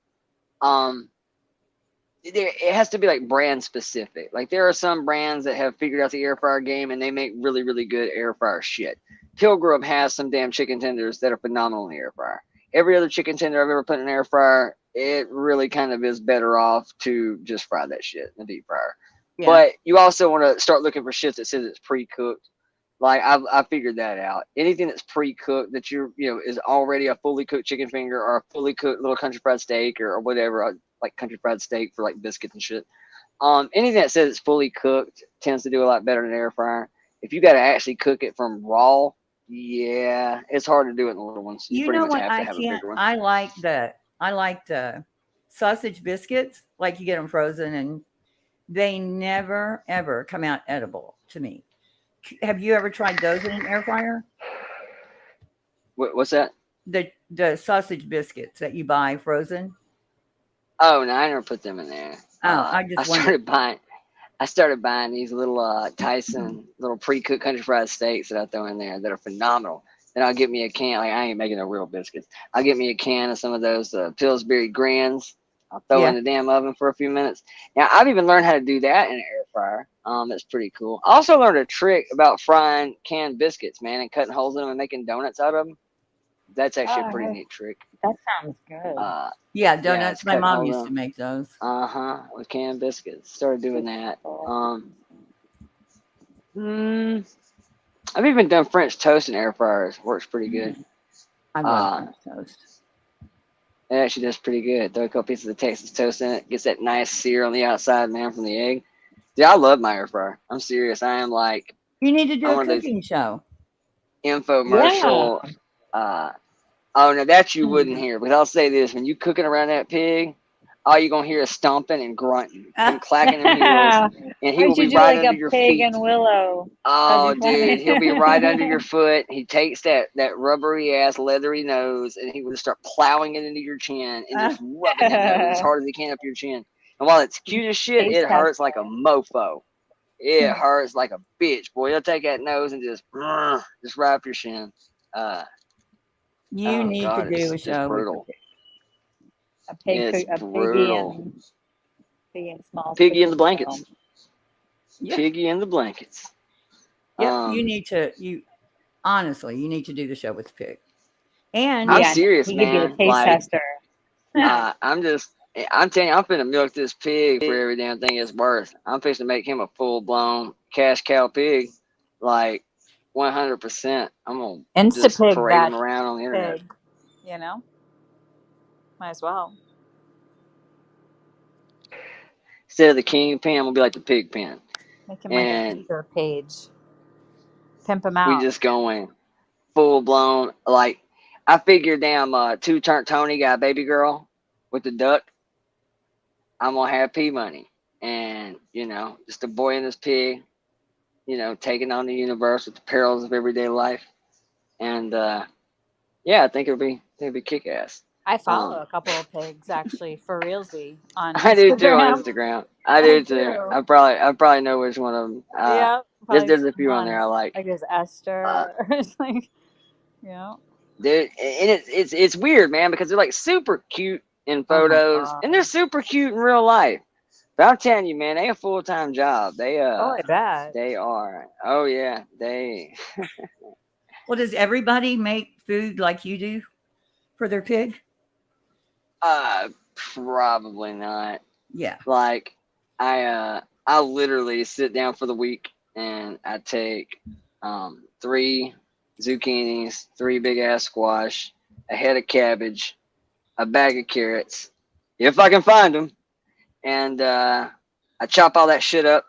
it has to be like brand specific. Like there are some brands that have figured out the air fryer game and they make really, really good air fryer shit. Pilgrim has some damn chicken tenders that are phenomenal in the air fryer. Every other chicken tender I've ever put in an air fryer, it really kind of is better off to just fry that shit in a deep fryer. Yeah. But you also want to start looking for shit that says it's pre-cooked. Like I figured that out. Anything that's pre-cooked that is already a fully cooked chicken finger or a fully cooked little country fried steak or whatever, like country fried steak for like biscuits and shit. Anything that says it's fully cooked tends to do a lot better in an air fryer. If you got to actually cook it from raw, yeah, it's hard to do it in the little ones. You know what? I can't. I like the sausage biscuits. Like you get them frozen, and they never ever come out edible to me. Have you ever tried those in an air fryer? What's that? The sausage biscuits that you buy frozen. Oh no, I never put them in there. I started buying these little Tyson little pre-cooked country fried steaks that I throw in there that are phenomenal. Then I'll get me a can. Like I ain't making no real biscuits. I'll get me a can of some of those Pillsbury Grins. I'll throw in the damn oven for a few minutes. Now I've even learned how to do that in an air fryer. That's pretty cool. I also learned a trick about frying canned biscuits, man, and cutting holes in them and making donuts out of them. That's actually a pretty neat trick. That sounds good. Yeah, donuts. My mom used to make those. With canned biscuits. Started doing that. I've even done French toast in air fryers. Works pretty good. I love French toast. It actually does pretty good. Throw a couple pieces of Texas toast in it. Gets that nice sear on the outside, man, from the egg. Yeah, I love my air fryer. I'm serious. I am like. You need to do a cooking show. Infomercial. Yeah. Oh, no, that you wouldn't hear. But I'll say this. When you cooking around that pig, all you're going to hear is stomping and grunting and clacking them heels. And he will be right under your feet. And Willow. Oh, dude. He'll be right under your foot. He takes that rubbery-ass, leathery nose, and he will just start plowing it into your chin and just rubbing that nose as hard as he can up your chin. And while it's cute as shit, it hurts like a mofo. It hurts like a bitch, boy. He'll take that nose and just right up your shin. You need to do a show. Brutal. Piggy and small. Piggy in the blankets. Yeah. Piggy in the blankets. Yep, you need to. Honestly, you need to do the show with the pig. And I'm Yeah, serious, he could be the man. taste Like, tester. I'm telling you, I'm finna milk this pig for every damn thing it's worth. I'm fixing to make him a full blown cash cow pig, like 100%. I'm gonna just Instapig parade that him around on the internet. pig, you know? Might as well. Instead of the king pen, I'm gonna be like the pig pen, Make him like an and Easter page. Pimp him we out. just going full blown. Like, I figured, damn, two-turn Tony got a baby girl with the duck. I'm gonna have P Money, and just a boy and his pig, taking on the universe with the perils of everyday life, and yeah, I think it'd be kick ass. I follow a couple of pigs actually for realsy on I do too on Instagram. Instagram. I I do too. do. I probably know which one of them. Yeah, There's a few on there I like. Like there's Esther. It's like, Dude, and it's weird, man, because they're like super cute in photos, and they're super cute in real life. But I'm telling you, man, they a full-time job. They I bet. They are. Oh yeah, they. Well, does everybody make food like you do for their pig? Probably not. Yeah. Like, I literally sit down for the week and I take 3 zucchinis, 3 big ass squash, a head of cabbage, a bag of carrots, if I can find them, and I chop all that shit up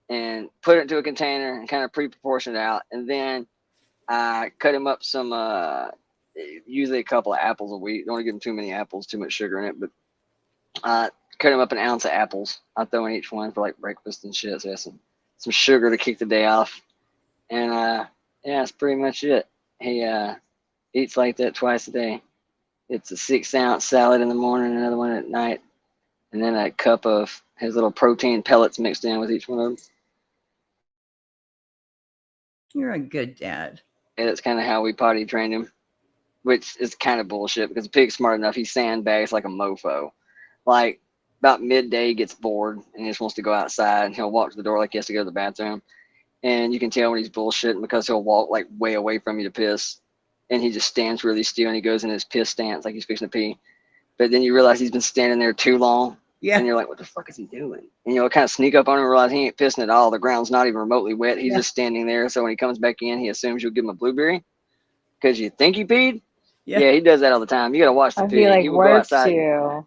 and put it into a container and kind of pre-proportion it out, and then I cut him up some usually a couple of apples a week. Don't want to give him too many apples, too much sugar in it, but cut him up an ounce of apples. I throw in each one for like breakfast and shit. So some sugar to kick the day off. And yeah, that's pretty much it. He eats like that twice a day. It's a 6-ounce salad in the morning, another one at night, and then a cup of his little protein pellets mixed in with each one of them. You're a good dad. And that's kind of how we potty trained him, which is kind of bullshit because the pig's smart enough. He sandbags like a mofo. Like, about midday, he gets bored and he just wants to go outside, and he'll walk to the door like he has to go to the bathroom. And you can tell when he's bullshitting because he'll walk like way away from you to piss, and he just stands really still and he goes in his piss stance like he's fixing to pee. But then you realize he's been standing there too long. Yeah. And you're like, what the fuck is he doing? And you'll kind of sneak up on him and realize he ain't pissing at all. The ground's not even remotely wet. He's just standing there. So when he comes back in, he assumes you'll give him a blueberry because you think he peed. Yeah, he does that all the time. You got to watch the I pig. feel like He will go works outside. you.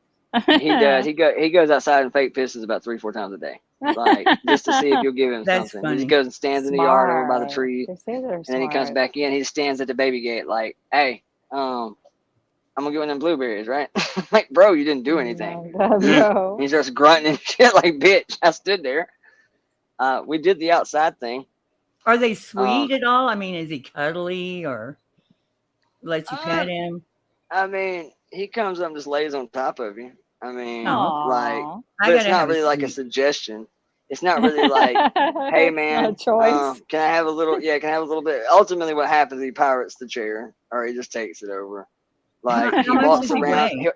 He does. He goes outside and fake pisses about 3-4 times a day, like just to see if you'll give him That's something. funny. He just goes and stands in the yard over by the Smart. tree, They say they're and then he comes smart. back in. He just stands at the baby gate, like, "Hey, I'm gonna get one of them blueberries, right?" Like, bro, you didn't do anything. Oh my God, bro. He starts grunting and shit, like, "Bitch, I stood there." We did the outside thing. Are they sweet at all? I mean, is he cuddly or lets you pet him? I mean, he comes up and just lays on top of you. I mean, Aw. like, I but it's gotta not have a really like a treat. suggestion. It's not really like, hey It's man, not a choice. can I have a little? Yeah, can I have a little bit? Ultimately, what happens? He pirates the chair, or he just takes it over. Like he How much walks does he around. weigh?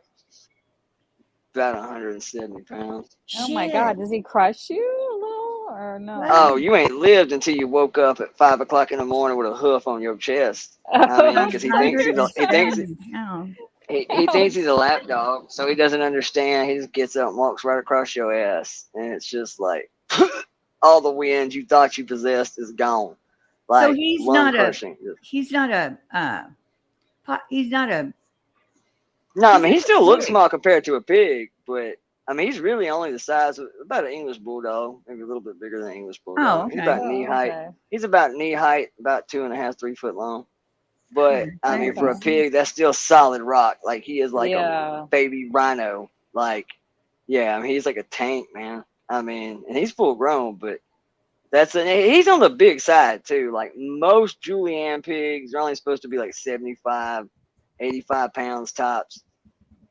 About 170 pounds. Oh my God, does he crush you a little or no? Oh, you ain't lived until you woke up at 5 o'clock in the morning with a hoof on your chest. I mean, because he thinks he's he thinks he's a lap dog, so he doesn't understand. He just gets up and walks right across your ass, and it's just like all the wind you thought you possessed is gone. Like, So he's lung not crushing. No, I mean, he still looks small compared to a pig, but I mean, he's really only the size of about an English bulldog, maybe a little bit bigger than an English bulldog. Oh, He's okay. about knee height. He's about knee height, about 2.5, 3 foot long. But I mean, for a pig, that's still solid rock. Like, he is like a baby rhino. Like, yeah, I mean, he's like a tank, man. I mean, and he's full grown, but he's on the big side too. Like, most Julienne pigs are only supposed to be like 75, 85 pounds tops.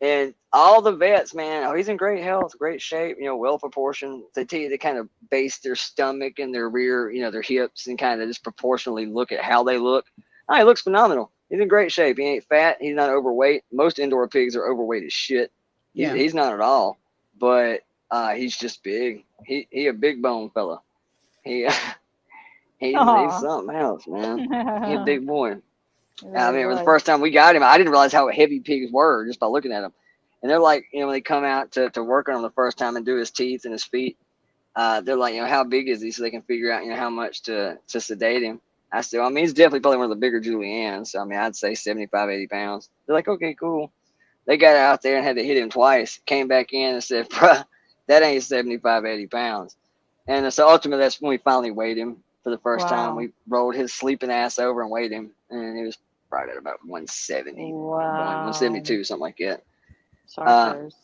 And all the vets, man, he's in great health, great shape, well proportioned. They tell you they kind of base their stomach and their rear, their hips, and kind of just proportionally look at how they look. Oh, he looks phenomenal. He's in great shape. He ain't fat. He's not overweight. Most indoor pigs are overweight as shit. He's not at all. But he's just big. He a big bone fella. He He's Aw. something else, man. He's a big boy. It I really mean, it was the was. first time we got him. I didn't realize how heavy pigs were just by looking at them. And they're like, when they come out to work on him the first time and do his teeth and his feet, they're like, how big is he, so they can figure out, how much to sedate him. I said, well, I mean, he's definitely probably one of the bigger Juliannes. So, I mean, I'd say 75, 80 pounds. They're like, okay, cool. They got out there and had to hit him twice. Came back in and said, bruh, that ain't 75, 80 pounds. And so ultimately, that's when we finally weighed him for the first time. Wow. We rolled his sleeping ass over and weighed him. And he was right at about 170, Wow. 172, something like that. Sharpers.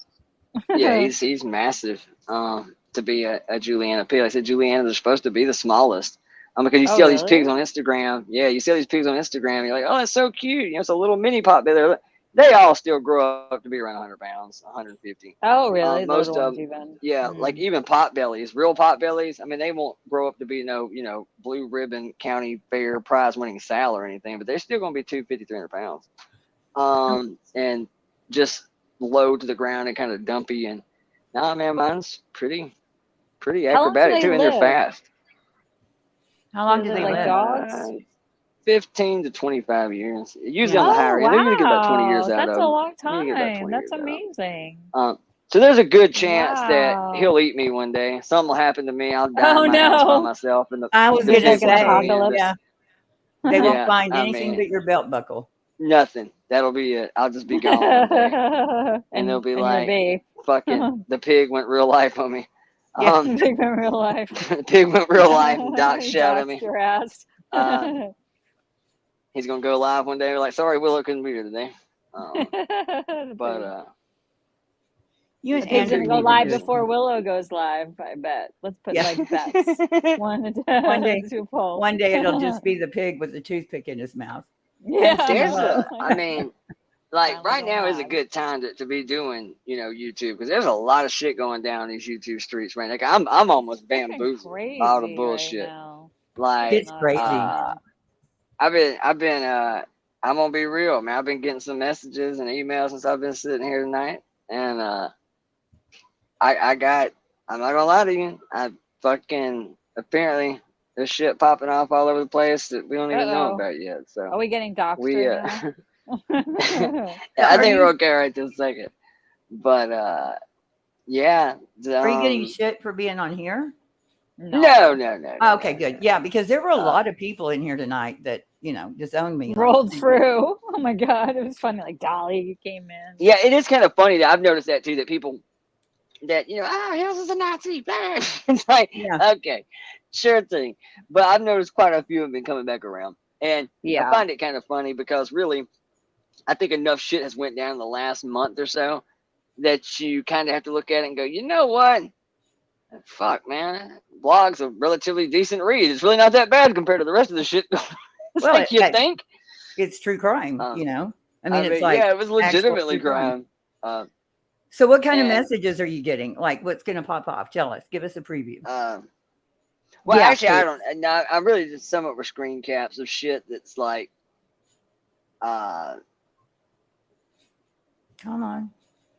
Yeah, he's massive to be a Juliana pig. I said Julianas are supposed to be the smallest. Because you see all these pigs on Instagram. Yeah, you see all these pigs on Instagram. You're like, oh, that's so cute. It's a little mini pot belly. They all still grow up to be around 100 pounds, 150. Oh, really? Most Those of ones them, even. yeah, like even pot bellies, real pot bellies. I mean, they won't grow up to be no, blue ribbon county fair prize winning sow or anything, but they're still going to be 250, 300 pounds. And just low to the ground and kind of dumpy. And nah, man, mine's pretty How long do acrobatic they too, and they're live? fast. How long Is do it they like live? dogs? 15 to 25 years. Usually on Oh, the higher end. They're going to get about 20 years wow. out That's of a them. long You get about 20 time. That's years out of them. amazing. So there's a good chance that Wow. he'll eat me one day. Something will happen to me. I'll die Oh, in my house by no. myself, and I was the It's going like to pig an will turn say, me into apocalypse. yeah, they won't yeah. find I anything mean, but your belt buckle. nothing. That'll be it. I'll just be gone one day, and they'll be and your like, babe. "Fucking the pig went real life on me." Yeah. Big in real life. The pig went real life, and Doc He shot at doxed me. your ass. He's gonna go live one day. We're like, "Sorry, Willow couldn't be here today." The But You pig's and gonna Andrew go need live to before Willow goes live, I bet. Let's put Yeah. like bets. one day, 2 polls. one day it'll just be the pig with the toothpick in his mouth. Yeah. there's I mean, like Finally right going now is a live. good time to be doing, YouTube, because there's a lot of shit going down these YouTube streets right now. Like, I'm almost Freaking bamboozled crazy by all the right bullshit. now. Like, It's crazy. I've been I'm gonna be real, man. I've been getting some messages and emails since I've been sitting here tonight, and I'm not gonna lie to you, I fucking apparently there's shit popping off all over the place that we don't even know Uh-oh. about yet. So Are we getting doxed we right now? I Are think we're you okay right this second. But yeah. are you getting shit for being on here? No. Oh, okay, good. Yeah, because there were a Uh, lot of people in here tonight that disowned me. Rolled through. Oh my god, it was funny. Like Dolly, you came in. Yeah, it is kind of funny that I've noticed that too. That people that Hills is a Nazi. It's like, Yeah. okay, sure thing. But I've noticed quite a few have been coming back around, and Yeah. I find it kind of funny because really, I think enough shit has went down in the last month or so that you kind of have to look at it and go, you know what? Fuck, man. Blog's a relatively decent read. It's really not that bad compared to the rest of the shit. It's Well, like you think. It's true crime, I mean, it's like yeah, it was actual legitimately true crime. crime. So what kind of and- messages are you getting? Like what's going to pop off? Tell us. Give us a preview. Well, Yeah, actually, I please. don't. No, I really just some of it were screen caps of shit that's like, Come on.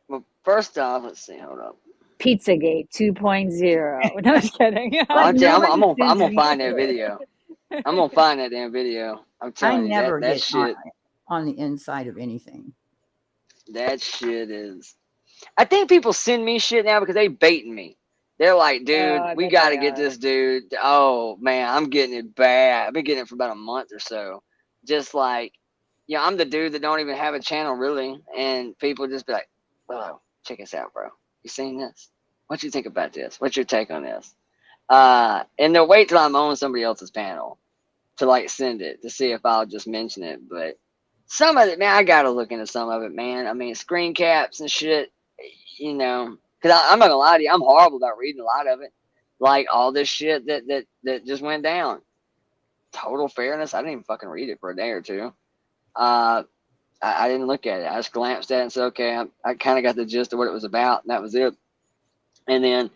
well, first off, let's see. Hold up. Pizzagate 2.0. No, just kidding. I'm gonna nobody find sends that me video. I'm gonna find that damn video. I'm I telling you never that get shit. on the inside of anything. That shit is. I think people send me shit now because they baiting me. They're like, dude, I we bet got to they get are. this dude. Oh man, I'm getting it bad. I've been getting it for about a month or so. Just like, I'm the dude that don't even have a channel really, and people just be like, "Oh, check this out, bro. You seen this? What you think about this? What's your take on this?" And they'll wait till I'm on somebody else's panel to like send it to see if I'll just mention it. But some of it, man, I gotta look into some of it, man. I mean, screen caps and shit, because I'm not gonna lie to you, I'm horrible about reading a lot of it. Like all this shit that just went down. Total fairness, I didn't even fucking read it for a day or two. I didn't look at it. I just glanced at it and said, okay, I kind of got the gist of what it was about, and that was it. And then,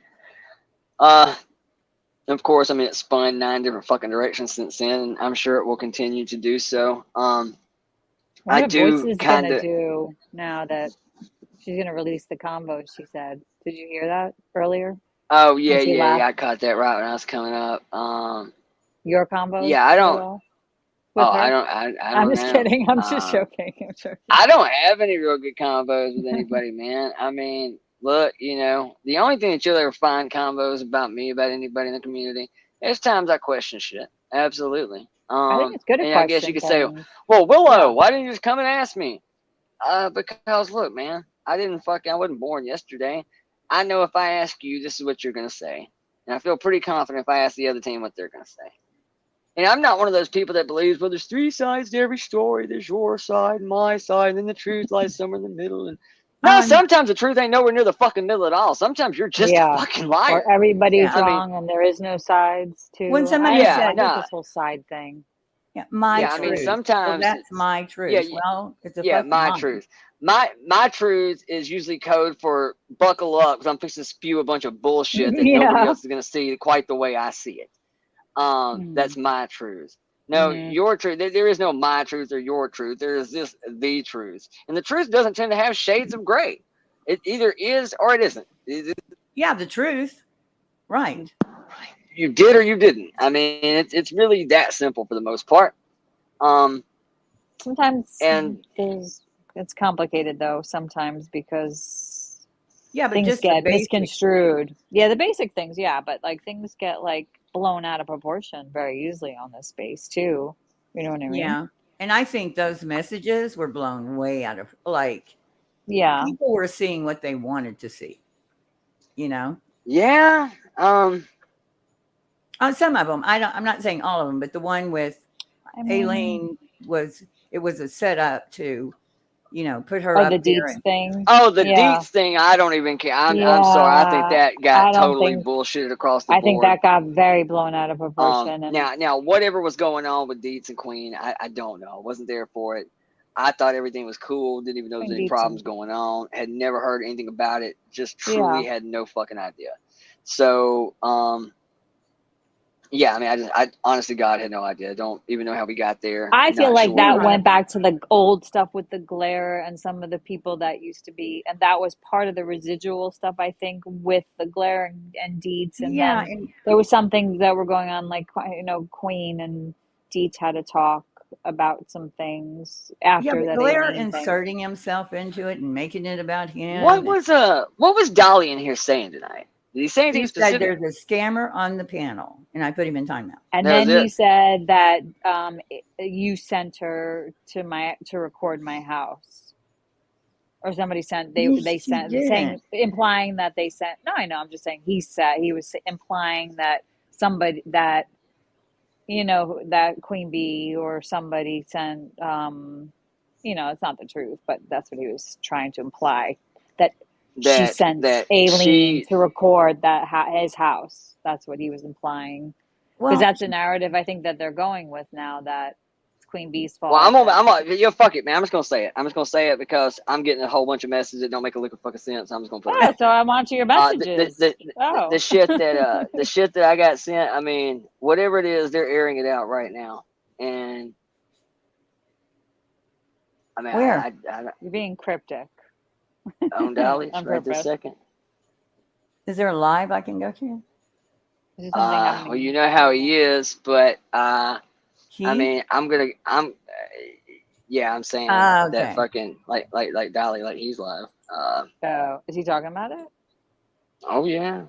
of course, I mean, it spun 9 different fucking directions since then, and I'm sure it will continue to do so. What I are do Voices kind gonna of. do now that she's gonna release the combo? She said. Did you hear that earlier? Oh yeah, When she yeah, left? I caught that right when I was coming up. your combos? Yeah, I at don't. all with Oh, her? I don't. I I'm don't just know. kidding. I'm just joking. I'm joking. I don't have any real good combos with anybody, man. I mean, look, the only thing that you'll ever find combos about me, about anybody in the community, there's times I question shit. Absolutely. I think it's good to And I guess you question could say, things. well, Willow, Yeah. why didn't you just come and ask me? Because look, man, I wasn't born yesterday. I know if I ask you, this is what you're gonna say, and I feel pretty confident if I ask the other team what they're gonna say. And I'm not one of those people that believes, well, there's three sides to every story. There's your side, my side, and then the truth lies somewhere in the middle. And no, sometimes the truth ain't nowhere near the fucking middle at all. Sometimes you're just a fucking liar. Or everybody's Yeah. wrong and there is no sides too. When somebody I said, hate this whole side thing. Yeah, my Yeah, I truth. mean, sometimes well, that's my truth. Yeah, well, it's a yeah, fucking my lie. truth. My truth is usually code for buckle up because I'm fixing to spew a bunch of bullshit that nobody else is gonna see quite the way I see it. That's my truth. No, your truth. There is no my truth or your truth. There is just the truth, and the truth doesn't tend to have shades of gray. It either is or it isn't. Yeah, the truth. Right. You did or you didn't. I mean, it's really that simple for the most part. Sometimes and it's complicated though. Sometimes because yeah, but things just get misconstrued. Yeah, the basic things. Yeah, but like things get like blown out of proportion very easily on this space too. You know what I mean? Yeah, and I think those messages were blown way out of Yeah, people were seeing what they wanted to see. Yeah. On some of them, I'm not saying all of them, but the one with Aileen was a setup to, put her up the there. Deets thing. Oh, the Deets thing. I don't even care. I'm sorry. I think that got totally bullshitted across the board. I think that got very blown out of proportion. Now, whatever was going on with Deets and Queen, I don't know. I wasn't there for it. I thought everything was cool. Didn't even know there was any problems going on. Had never heard anything about it. Just truly had no fucking idea. So, yeah, I mean, I honestly, God, had no idea. Don't even know how we got there. I feel like that went back to the old stuff with the glare and some of the people that used to be, and that was part of the residual stuff, I think, with the glare and Deets. And then there was some things that were going on, like, Queen and Deets had to talk about some things after that. Glare inserting himself into it and making it about him. What was Dolly in here saying tonight? Did he say anything specific? Said there's a scammer on the panel, and I put him in timeout. And then he said that you sent her to record my house, or somebody sent they sent saying implying that they sent. No, I know. I'm just saying he was implying that somebody that that Queen Bee or somebody sent. It's not the truth, but that's what he was trying to imply that she sent Aileen to record his house. That's what he was implying. Because that's a narrative I think that they're going with now, that it's Queen Bee's fault. Well, fuck it, man. I'm just gonna say it. I'm just gonna say it because I'm getting a whole bunch of messages that don't make a lick of fucking sense. I'm just gonna put it out. So I'm on to your messages. The shit that the shit that I got sent. I mean, whatever it is, they're airing it out right now, and I mean, where you're being cryptic. On Dolly, right this second. Is there a live I can go to? Well, you know how he is, but I mean, I'm saying that fucking like Dolly, like he's live. Is he talking about it? Oh yeah,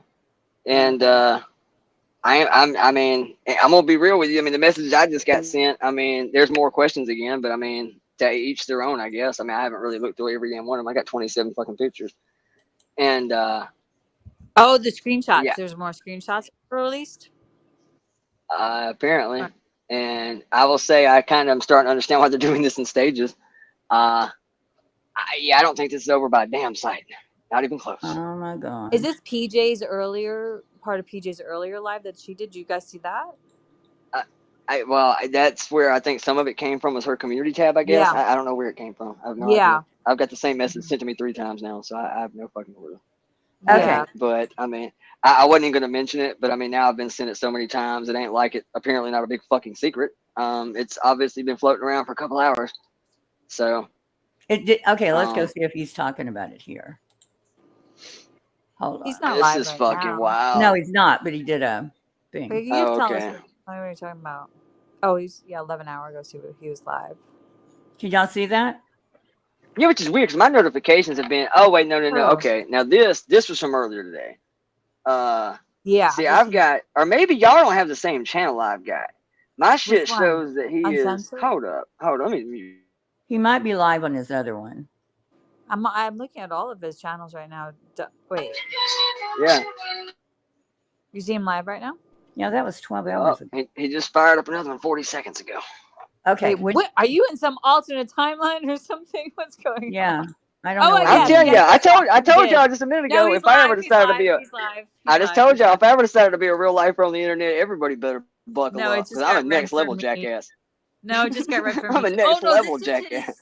and I mean, I'm gonna be real with you. I mean, the messages I just got sent. I mean, there's more questions again, but I mean, to each their own, I guess. I mean, I haven't really looked through every damn one of them. I got 27 fucking pictures, and the screenshots. Yeah. There's more screenshots released. Apparently, and I will say I kind of am starting to understand why they're doing this in stages. I don't think this is over by a damn sight. Not even close. Oh my god! Is this part of PJ's earlier live that she did? Did you guys see that? That's where I think some of it came from, was her community tab, I guess. Yeah. I don't know where it came from. I have no idea. I've got the same message sent to me 3 times now, so I have no fucking clue. Okay. But I mean, I wasn't even going to mention it, but I mean, now I've been sent it so many times, it ain't like it apparently not a big fucking secret. It's obviously been floating around for a couple hours. So. Okay, let's go see if he's talking about it here. Hold on. He's not this live is right fucking now. wild. No, he's not, but he did a thing. Okay. What are you talking about? Oh, he's 11 hours ago. He was live. Did y'all see that? Yeah, which is weird because my notifications have been. Oh wait, no. Oh. Okay, now this was from earlier today. Yeah. See, I've got, or maybe y'all don't have the same channel I've got. My shit Which one? shows that he is. Uncensored? Hold up. Let me mute. He might be live on his other one. I'm looking at all of his channels right now. Wait, Yeah. you see him live right now? Yeah, that was 12 hours ago. He just fired up another one 40 seconds ago. Okay. Wait, what? Are you in some alternate timeline or something? What's going Yeah. on? I don't know. What I'm telling you, yes, I told did. y'all just a minute No, ago. he's If I ever live, decided to be a, he's live. I just told y'all if I ever decided to be a real lifer on the internet, everybody better buckle No, it up just because I'm got a read next for level me. jackass. No, it just got read for I'm me. a next no, level this jackass. is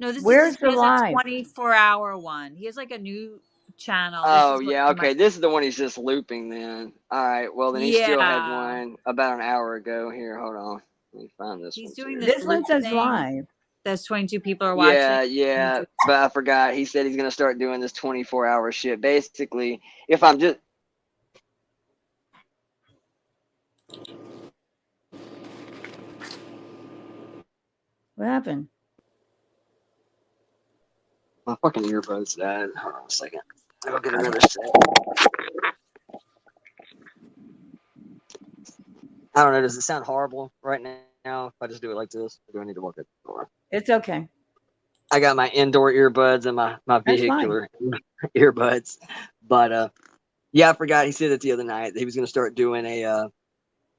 no, this Where's is the his live? 24-hour one. He has like a new channel. Oh yeah, okay. This is the one he's just looping then. All right, well then he still had one about an hour ago. Here, hold on. Let me find this He's one. doing too. this one says thing. live. There's 22 people are watching. Yeah, but I forgot. He said he's gonna start doing this 24-hour shit. Basically, if I'm just What happened? my fucking earbuds died. Hold on a second. I'll get another Okay. set. I don't know. Does it sound horrible right now if I just do it like this? Or do I need to work it more? It's okay. I got my indoor earbuds and my vehicular earbuds. But yeah, I forgot. He said it the other night that he was going to start doing a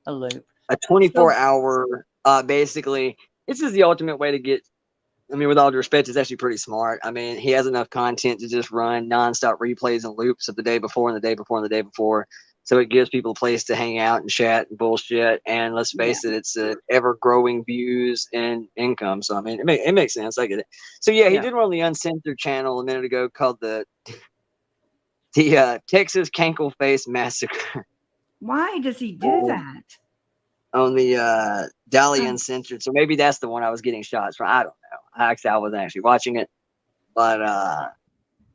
loop, a 24-hour. Basically, this is the ultimate way to get. I mean, with all due respect, it's actually pretty smart. I mean, he has enough content to just run nonstop replays and loops of the day before and the day before and the day before. So it gives people a place to hang out and chat and bullshit. And let's face it, it's ever-growing views and income. So, I mean, it makes sense. I get it. So, yeah, he did one on the Uncensored channel a minute ago called the Texas Cankle Face Massacre. Why does he do that? On the Dolly Uncensored. So maybe that's the one I was getting shots from. I don't know. I wasn't actually watching it. But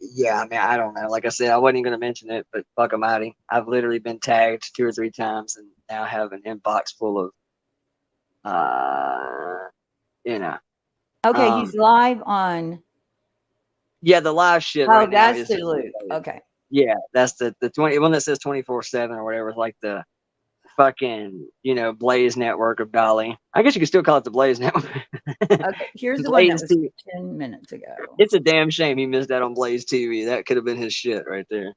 yeah, I mean, I don't know. Like I said, I wasn't going to mention it, but fuck almighty. I've literally been tagged 2 or 3 times and now have an inbox full of, Okay, he's live on. Yeah, the live shit Oh, right now that's is the loop. Okay. Yeah, that's the 20 one that says 24/7 or whatever. It's like the fucking, Blaze network of Dolly. I guess you could still call it the Blaze network. Okay, here's the one that was 10 minutes ago. It's a damn shame he missed out on Blaze TV. That could have been his shit right there.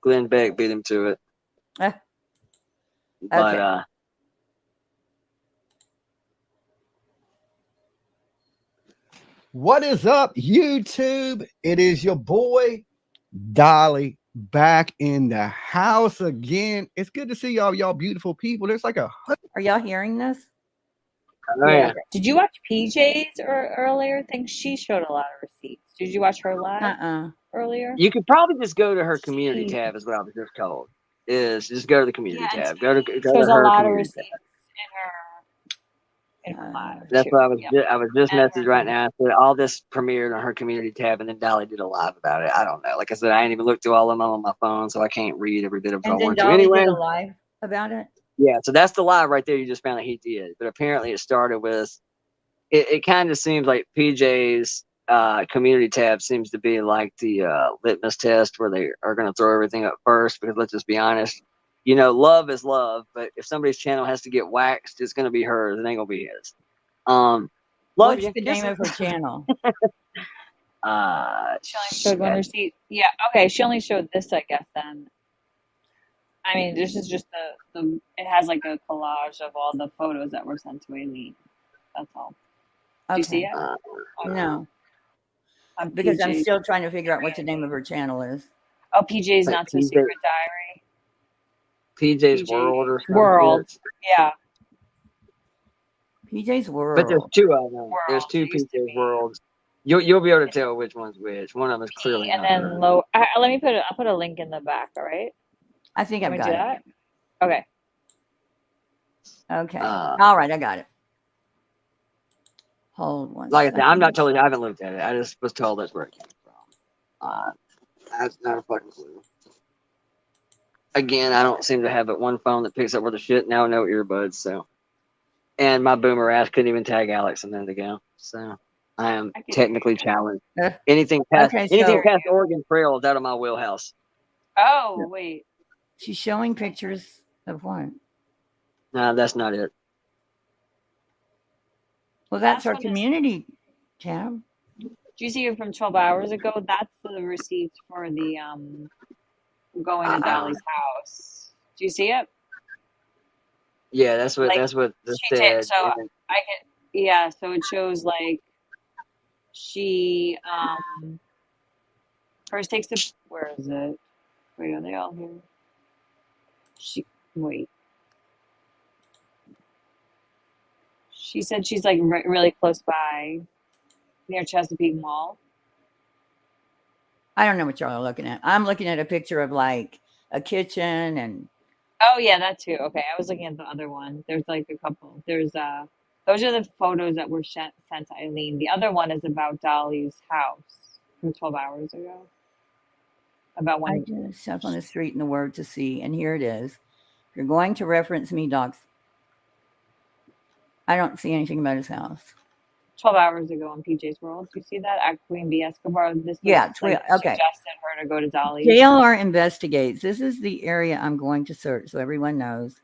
Glenn Beck beat him to it. But what is up, YouTube? It is your boy Dolly back in the house again. It's good to see y'all beautiful people. There's like Are y'all hearing this? Oh, yeah. Did you watch PJ's earlier thing? She showed a lot of receipts. Did you watch her live earlier? You could probably just go to her community tab, is what I was just told. Is just go to the community tab. Go to her community tab. In her live. That's what I was just messaged right now. I said all this premiered on her community tab, and then Dolly did a live about it. I don't know. Like I said, I ain't even looked through all of them on my phone, so I can't read every bit of it I And then want to. Dolly Anyway, did a live about it? yeah, so that's the live right there. You just found that he did, but apparently it started with. It kind of seems like PJ's community tab seems to be like the litmus test where they are going to throw everything up first. Because let's just be honest, love is love, but if somebody's channel has to get waxed, it's going to be hers. It ain't going to be his. What's the name of her channel? She only showed one receipt. Yeah, okay. She only showed this, I guess. Then, I mean, this is just the. It has like a collage of all the photos that were sent to Aileen. That's all. Do you see it? No. Because I'm still trying to figure out what the name of her channel is. Oh, PJ's Not So Secret Diary. PJ's World or something. World. Yeah. PJ's World. But there's 2 of them. There's 2 PJ's Worlds. You'll be able to tell which one's which. One of them is clearly And not then her. low. Let me I'll put a link in the back. All right. I think I've got it. that. Okay. Okay. All right, I got it. Hold one. Like I said, I'm not totally. I haven't looked at it. I just was told that's where it came from. That's not a fucking clue. again, I don't seem to have but one phone that picks up worth of shit. Now no earbuds. So, and my boomer ass couldn't even tag Alex a minute ago. So I am technically challenged. Anything past Okay, anything so past Oregon Trail is out of my wheelhouse. Oh, wait. she's showing pictures of what? Nah, that's not it. Well, that's Last our one is, community tab. do you see it from 12 hours ago? That's the receipts for the going to Dolly's house. Do you see it? Yeah, that's what Like this she said. so I can, yeah, so it shows like she first takes the, where is it? Wait, are they all here? She, wait. She said she's like really close by near Chesapeake Mall. I don't know what y'all are looking at. I'm looking at a picture of like a kitchen and Oh yeah, that too. Okay, I was looking at the other one. There's like a couple. There's those are the photos that were sent to Eileen. The other one is about Dolly's house from 12 hours ago. About I when did stuff on the street in the word to see, and here it is. If you're going to reference me, docs, I don't see anything about his house. 12 hours ago on PJ's World. Do you see that at Queen B Escobar? This Yeah, looks like okay. suggested her to go to Dolly's. JLR investigates. This is the area I'm going to search so everyone knows.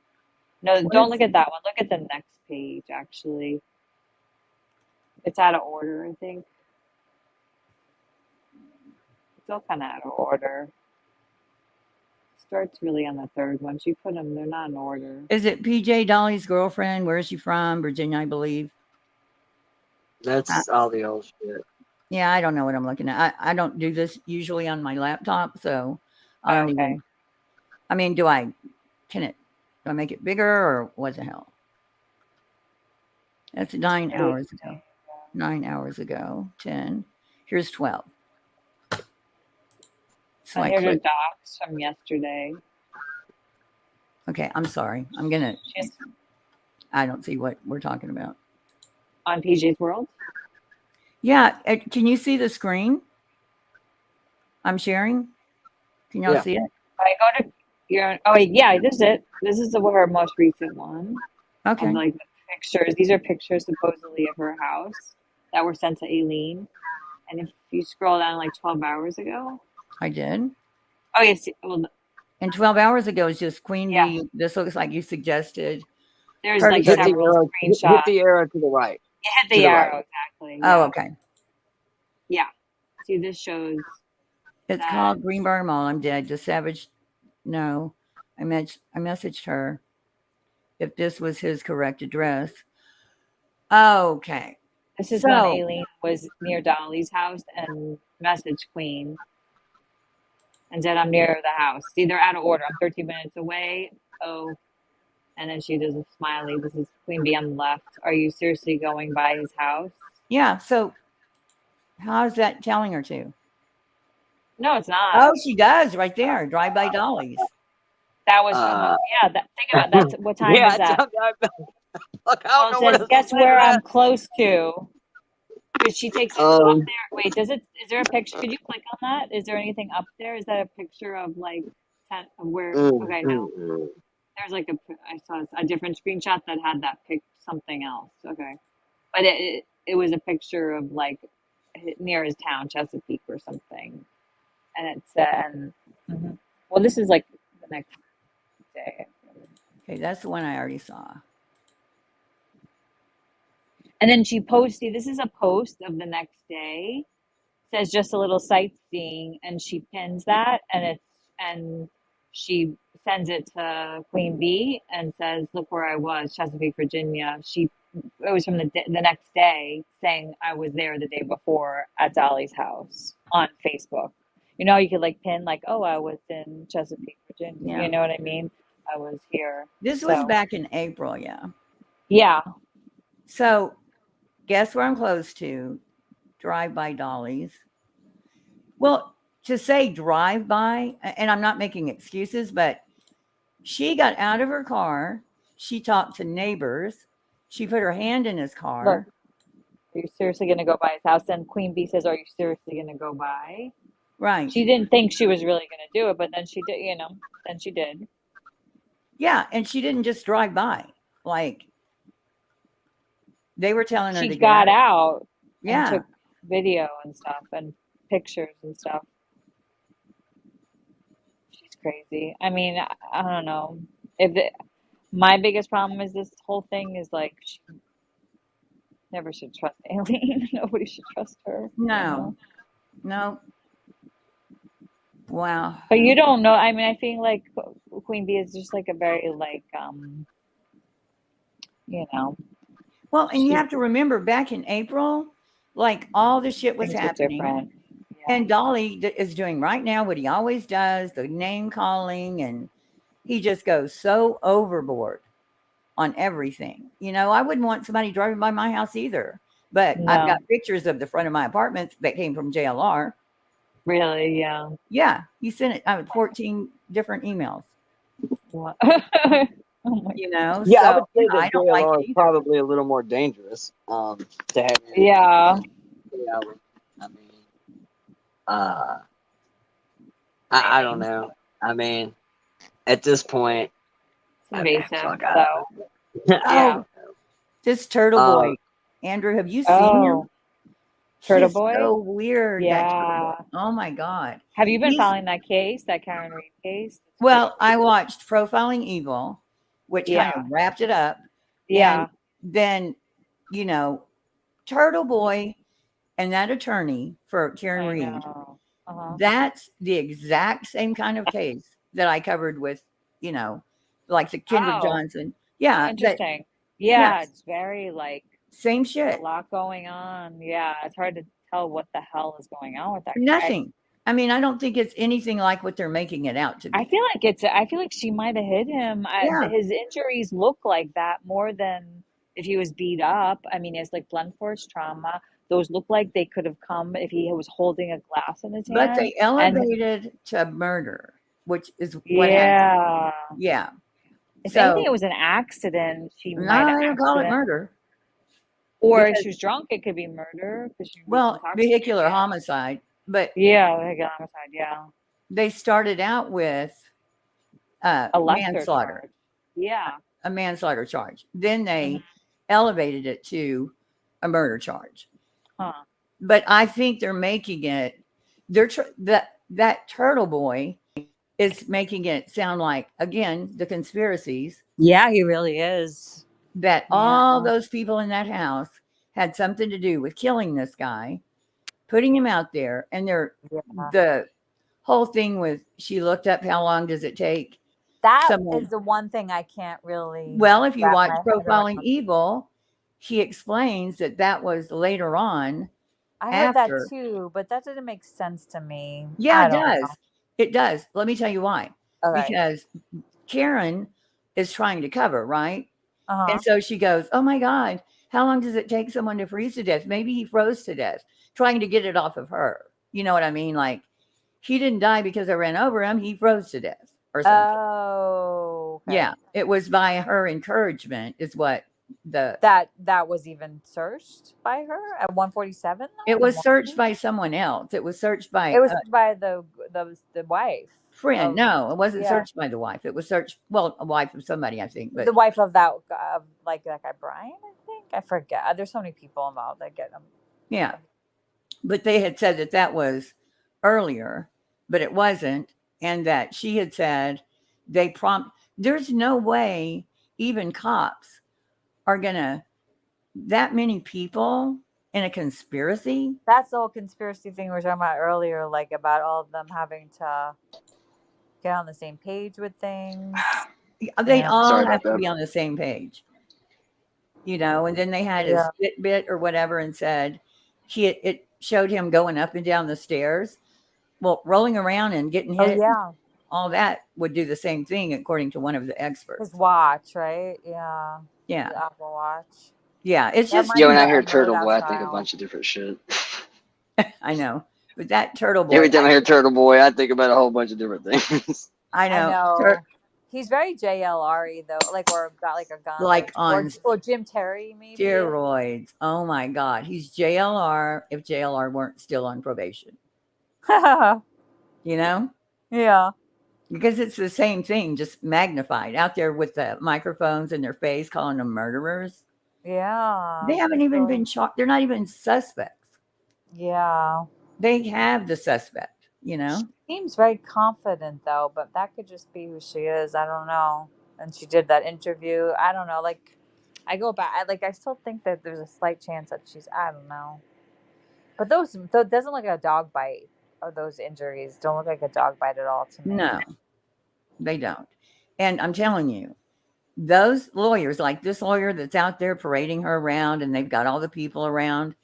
No, don't look at that one. Look at the next page, actually. It's out of order, I think. It's all kind of out of order. Starts really on the third one. She put them, they're not in order. Is it PJ Dolly's girlfriend? Where is she from? Virginia, I believe. That's all the old shit. Yeah, I don't know what I'm looking at. I don't do this usually on my laptop, so I don't even. I mean, do I make it bigger or what the hell? That's 9 hours ago. 9 hours ago. 10. Here's 12. So Here's her docs from yesterday. Okay, I'm sorry. I don't see what we're talking about. On PJ's World? Yeah. Can you see the screen? I'm sharing. Can y'all see it? I go to your. Oh wait, yeah, this is it. This is her most recent one. Okay. Of, like the pictures. These are pictures supposedly of her house that were sent to Aileen. And if you scroll down like 12 hours ago. I did. Oh yes. Well, and 12 hours ago is just Queen Bee. This looks like you suggested. There's like several screenshots. Hit the arrow to the right. You hit the arrow, right. Exactly. Oh, okay. Yeah. See, this shows. It's called Green Bar Mall. I'm dead. The Savage. No, I messaged her if this was his correct address. Okay. This is when Aileen was near Dolly's house and messaged Queen and said, I'm near the house. See, they're out of order. I'm 13 minutes away. Oh. And then she does a smiley. This is Queen Bee on the left. Are you seriously going by his house? Yeah. So how's that telling her to? No, it's not. Oh, she does right there. Drive by Dolly's. That was from think about that. What time is that? Look, I don't know guess where I'm close to. Because she takes it up there. Wait, is there a picture? Could you click on that? Is there anything up there? Is that a picture of like where? Okay, no. There's like I saw a different screenshot that had that something else. Okay, but it was a picture of like near his town, Chesapeake or something, and it said, well, this is like the next day. Okay, that's the one I already saw. And then she posted, this is a post of the next day, says just a little sightseeing, and she pins that, and she sends it to Queen Bee and says, look where I was, Chesapeake, Virginia. It was from the next day saying I was there the day before at Dolly's house on Facebook. You know, you could like pin like, oh, I was in Chesapeake, Virginia. Yeah. You know what I mean? I was here. This was back in April, yeah. Yeah. So guess where I'm close to? Drive by Dolly's. Well, to say drive by, and I'm not making excuses, but she got out of her car. She talked to neighbors. She put her hand in his car. Look, are you seriously going to go by his house? And Queen Bee says, are you seriously going to go by? Right. She didn't think she was really going to do it, but then she did, then she did. Yeah, and she didn't just drive by. Like, they were telling her to She get got out. out and Yeah. took video and stuff and pictures and stuff. She's crazy. I mean, I don't know. My biggest problem is this whole thing is like, she never should trust Aileen. Nobody should trust her. No. No. Wow. But you don't know. I mean, I think like Queen Bee is just like a very like, Well, and you she's- have to remember back in April, like all the shit was things were happening. different. And Dolly is doing right now what he always does, the name calling, and he just goes so overboard on everything. I wouldn't want somebody driving by my house either. But I've got pictures of the front of my apartment that came from JLR. Really? Yeah. Yeah, he sent it. I had 14 different emails. Oh Yeah, so I would say that I don't like JLR it is either. probably a little more dangerous to have. Yeah. I mean, I don't know. I mean, at this point, Invasive. fuck, Yeah. This turtle boy, Andrew, have you seen him? Turtle He's boy? so weird. that turtle Yeah. boy. Oh my God. Have you been He's- following that case, that Karen Reed case? Well, I watched Profiling Evil, which Yeah. kind of wrapped it up. Yeah. And then, Turtle Boy and that attorney for Karen I Reed, know. that's the exact same kind of case that I covered with, like the Kendrick Oh. Johnson. Yeah. Interesting. Yeah, yes. it's very like Same a shit. lot going on. Yeah, it's hard to tell what the hell is going on with that guy. Nothing. I mean, I don't think it's anything like what they're making it out to be. I feel like she might have hit him. Yeah. His injuries look like that more than if he was beat up. I mean, it's like blunt force trauma. Those look like they could have come if he was holding a glass in his hand. But they elevated to murder, which is what happened. Yeah. Yeah. If So- anything, it was an accident. She No, might I have don't call it accident. murder. Or Because- if she was drunk, it could be murder. Well, vehicular homicide. But Yeah, vehicular homicide. Yeah. they started out with A lesser manslaughter, charge. Yeah. a manslaughter charge. Then they elevated it to a murder charge. Huh. But I think they're making it. That turtle boy is making it sound like, again, the conspiracies. Yeah, he really is. That all those people in that house had something to do with killing this guy, putting him out there, and the whole thing with she looked up how long does it take. That someone- is the one thing I can't really. Well, if you wrap watch my head Profiling around. Evil, he explains that was later on. I heard after. that too, but that didn't make sense to me. Yeah, I it don't does. know. It does. Let me tell you why. Okay. Because Karen is trying to cover, right? Uh-huh. And so she goes, "Oh my God, how long does it take someone to freeze to death? Maybe he froze to death," trying to get it off of her. You know what I mean? Like, he didn't die because I ran over him. He froze to death or something. Oh, okay. Yeah, it was by her encouragement is what that was even searched by her at 147. It was searched by someone else. It was searched by It was by the wife. friend. of- No, it wasn't yeah. searched by the wife. It was searched, a wife of somebody, I think. But the wife of that like that guy Brian, I think. I forget. There's so many people involved. I get them. yeah, but they had said that was earlier, but it wasn't, and that she had said there's no way even cops are gonna that many people in a conspiracy. That's the whole conspiracy thing we were talking about earlier, like about all of them having to get on the same page with things. They Yeah. all Sorry have about to be that. on the same page, and then they had Yeah. his Fitbit or whatever and said it showed him going up and down the stairs. Well, rolling around and getting Oh hit, yeah, all that would do the same thing, according to one of the experts. his watch, right? Yeah, Yeah, the Apple Watch. yeah. It's That just, might Yeah, when be I the hear end of Turtle that Boy, I think a trial. bunch of different shit. I know, but that turtle boy, Every time I hear Turtle Boy, I think about a whole bunch of different things. I know, I know. Tur- He's very JLR-y though, or got like a gun, Like or on Jim Terry maybe. steroids. Oh my God, he's JLR. If JLR weren't still on probation, you know, Yeah. because it's the same thing, just magnified out there with the microphones in their face, calling them murderers. Yeah. They haven't even been charged. They're not even suspects. Yeah. They have the suspect, you know. Seems very confident though, but that could just be who she is. I don't know. And she did that interview. I don't know. Like, I go back. I still think that there's a slight chance that she's. I don't know. But those doesn't look like a dog bite. Or those injuries don't look like a dog bite at all to me. No, they don't. And I'm telling you, those lawyers, like this lawyer that's out there parading her around and they've got all the people around,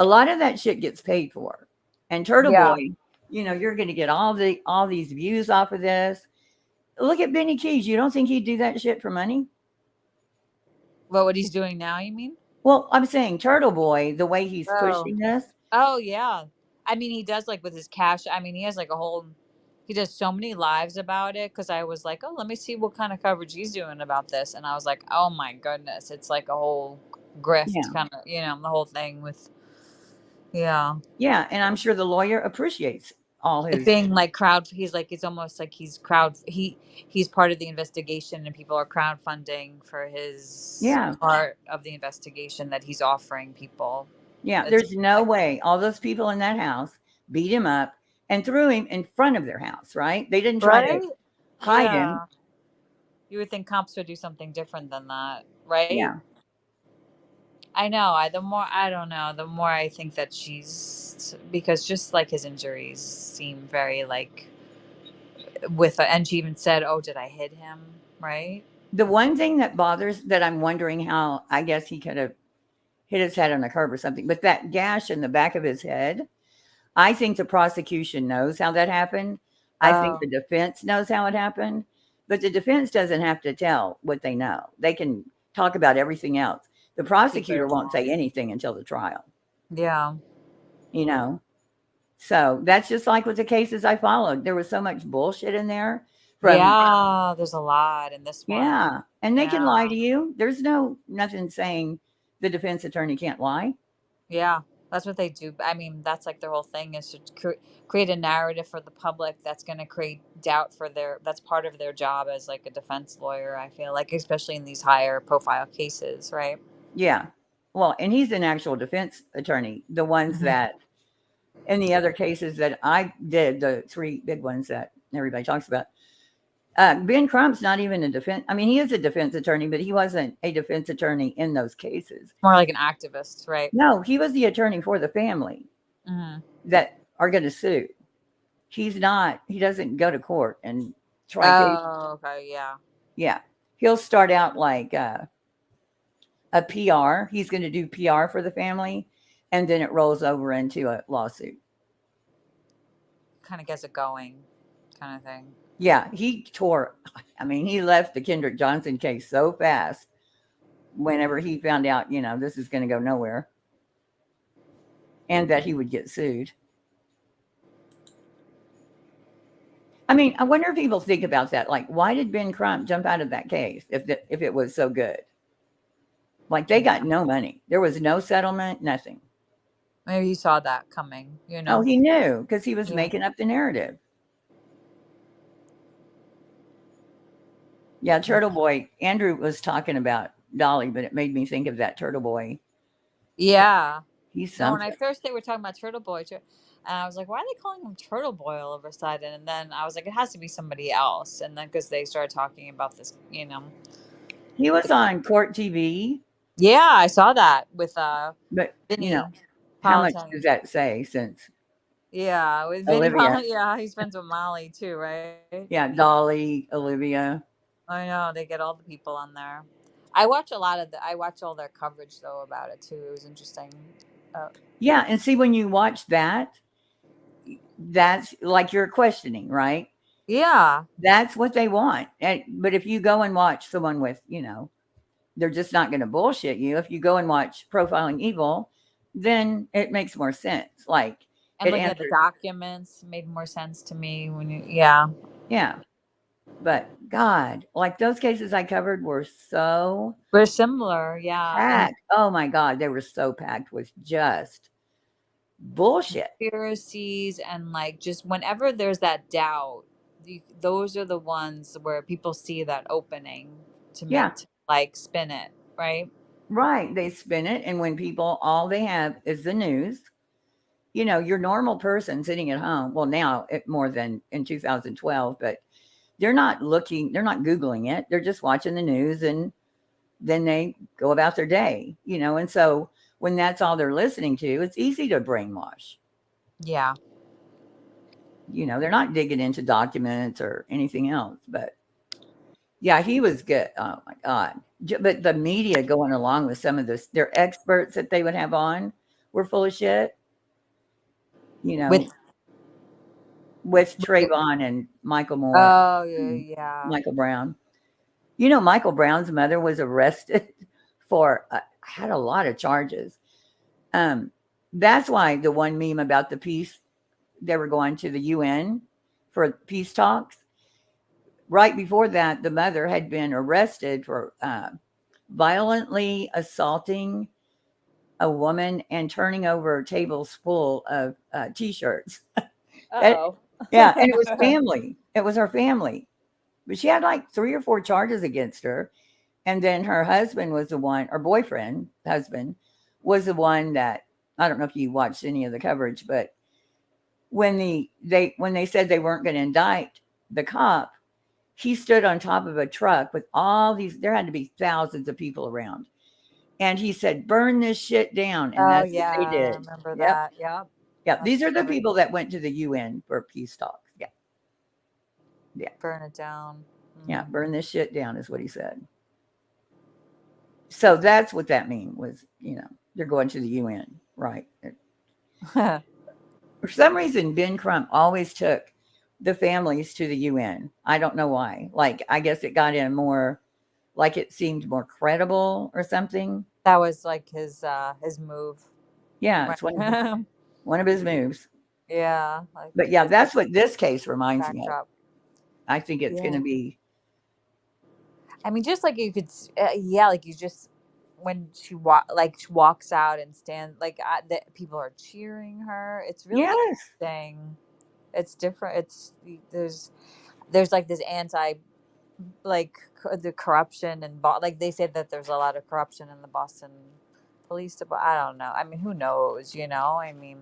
a lot of that shit gets paid for. And Turtle Yeah. Boy, you know, you're going to get all these views off of this. Look at Benny Keys. You don't think he'd do that shit for money? What he's doing now? You mean? Well, I'm saying Turtle Boy, the way he's Oh. pushing this. Oh yeah. I mean, he does like with his cash. I mean, he has like a whole. He does so many lives about it because I was like, oh, let me see what kind of coverage he's doing about this, and I was like, oh my goodness, it's like a whole grift Yeah. kind of, the whole thing with. Yeah. Yeah, and I'm sure the lawyer appreciates all It his. being like crowd, he's like, it's almost like he's he's part of the investigation and people are crowdfunding for his part of the investigation that he's offering people. Yeah, there's no way all those people in that house beat him up and threw him in front of their house, right? They didn't try to hide him. You would think cops would do something different than that, right? Yeah. I know. The more I don't know, the more I think that she's, because just like his injuries seem very like and she even said, "Oh, did I hit him?" Right? The one thing that bothers that I'm wondering how, I guess he could have hit his head on the curb or something, but that gash in the back of his head, I think the prosecution knows how that happened. I think the defense knows how it happened, but the defense doesn't have to tell what they know. They can talk about everything else. The prosecutor won't say anything until the trial. Yeah. You know? So that's just like with the cases I followed. There was so much bullshit in there. Yeah, there's a lot in this one. Yeah. And they can lie to you. There's nothing saying the defense attorney can't lie. Yeah, that's what they do. I mean, that's like their whole thing is to create a narrative for the public that's going to create doubt for that's part of their job as like a defense lawyer, I feel like, especially in these higher profile cases, right? Yeah. Well, and he's an actual defense attorney. The ones that, in the other cases that I did, the 3 big ones that everybody talks about, Ben Crump's not even a defense. I mean, he is a defense attorney, but he wasn't a defense attorney in those cases. More like an activist, right? No, he was the attorney for the family that are going to sue. He's not. He doesn't go to court and try cases. Oh, okay, yeah. Yeah. He'll start out like a PR. He's going to do PR for the family, and then it rolls over into a lawsuit. Kind of gets it going, kind of thing. Yeah, he left the Kendrick Johnson case so fast whenever he found out, this is going to go nowhere and that he would get sued. I mean, I wonder if people think about that. Like, why did Ben Crump jump out of that case if it was so good? Like, they got no money. There was no settlement, nothing. Maybe he saw that coming, Oh, he knew because he was making up the narrative. Yeah, Turtle Boy. Andrew was talking about Dolly, but it made me think of that Turtle Boy. Yeah. He's No, something. when first they were talking about Turtle Boy, and I was like, why are they calling him Turtle Boy all of a sudden? And then I was like, it has to be somebody else. And then because they started talking about this, He was on Court TV. Yeah, I saw that with But Vinny. How much does that say since? Yeah, with Vinny. Olivia. Yeah, he's friends with Molly too, right? Yeah, Dolly, Olivia. I know they get all the people on there. I watch all their coverage though about it too. It was interesting. Yeah, and see when you watch that, that's like you're questioning, right? Yeah, that's what they want. But if you go and watch someone with, they're just not going to bullshit you. If you go and watch Profiling Evil, then it makes more sense. Like, and looking at the documents made more sense to me when yeah. But God, like those cases I covered were similar, yeah. Packed. Oh my God, they were so packed with just bullshit. Conspiracies and like just whenever there's that doubt, those are the ones where people see that opening to Yeah. make to like spin it, right? Right. They spin it. And when people, all they have is the news, you know, your normal person sitting at home, well, now more than in 2012, but they're not looking, they're not Googling it. They're just watching the news and then they go about their day, you know. And so when that's all they're listening to, it's easy to brainwash. Yeah. You know, they're not digging into documents or anything else, but yeah, he was good. Oh my God. But the media going along with some of this, their experts that they would have on were full of shit. You know, with Trayvon and Michael Moore. Oh, yeah. Michael Brown. You know, Michael Brown's mother was arrested for, had a lot of charges. That's why the one meme about the peace, they were going to the UN for peace talks. Right before that, the mother had been arrested for violently assaulting a woman and turning over tables full of T-shirts. Uh-oh. Yeah, and it was family. It was her family. But she had like 3 or 4 charges against her. And then her husband was the one, or boyfriend, husband, was the one that, I don't know if you watched any of the coverage, but when they said they weren't going to indict the cop, he stood on top of a truck with all these, there had to be thousands of people around. And he said, burn this shit down. And that's what they did. I remember that. Yep. Yeah. These are the people that went to the UN for peace talks. Yeah. Yeah. Burn it down. Yeah. Burn this shit down is what he said. So that's what that mean was, you know, they're going to the UN. Right. For some reason, Ben Crump always took the families to the UN. I don't know why. Like, I guess it got in more, like it seemed more credible or something. That was like his move. Yeah, it's one of his moves. Yeah. Like, but yeah, that's what this case reminds me of. I think it's going to be. I mean, just like you could, like you just, when she walks out and stands, like people are cheering her. It's really interesting. It's different. It's there's like this the corruption and like they said that there's a lot of corruption in the Boston police department. I don't know. I mean, who knows? You know. I mean,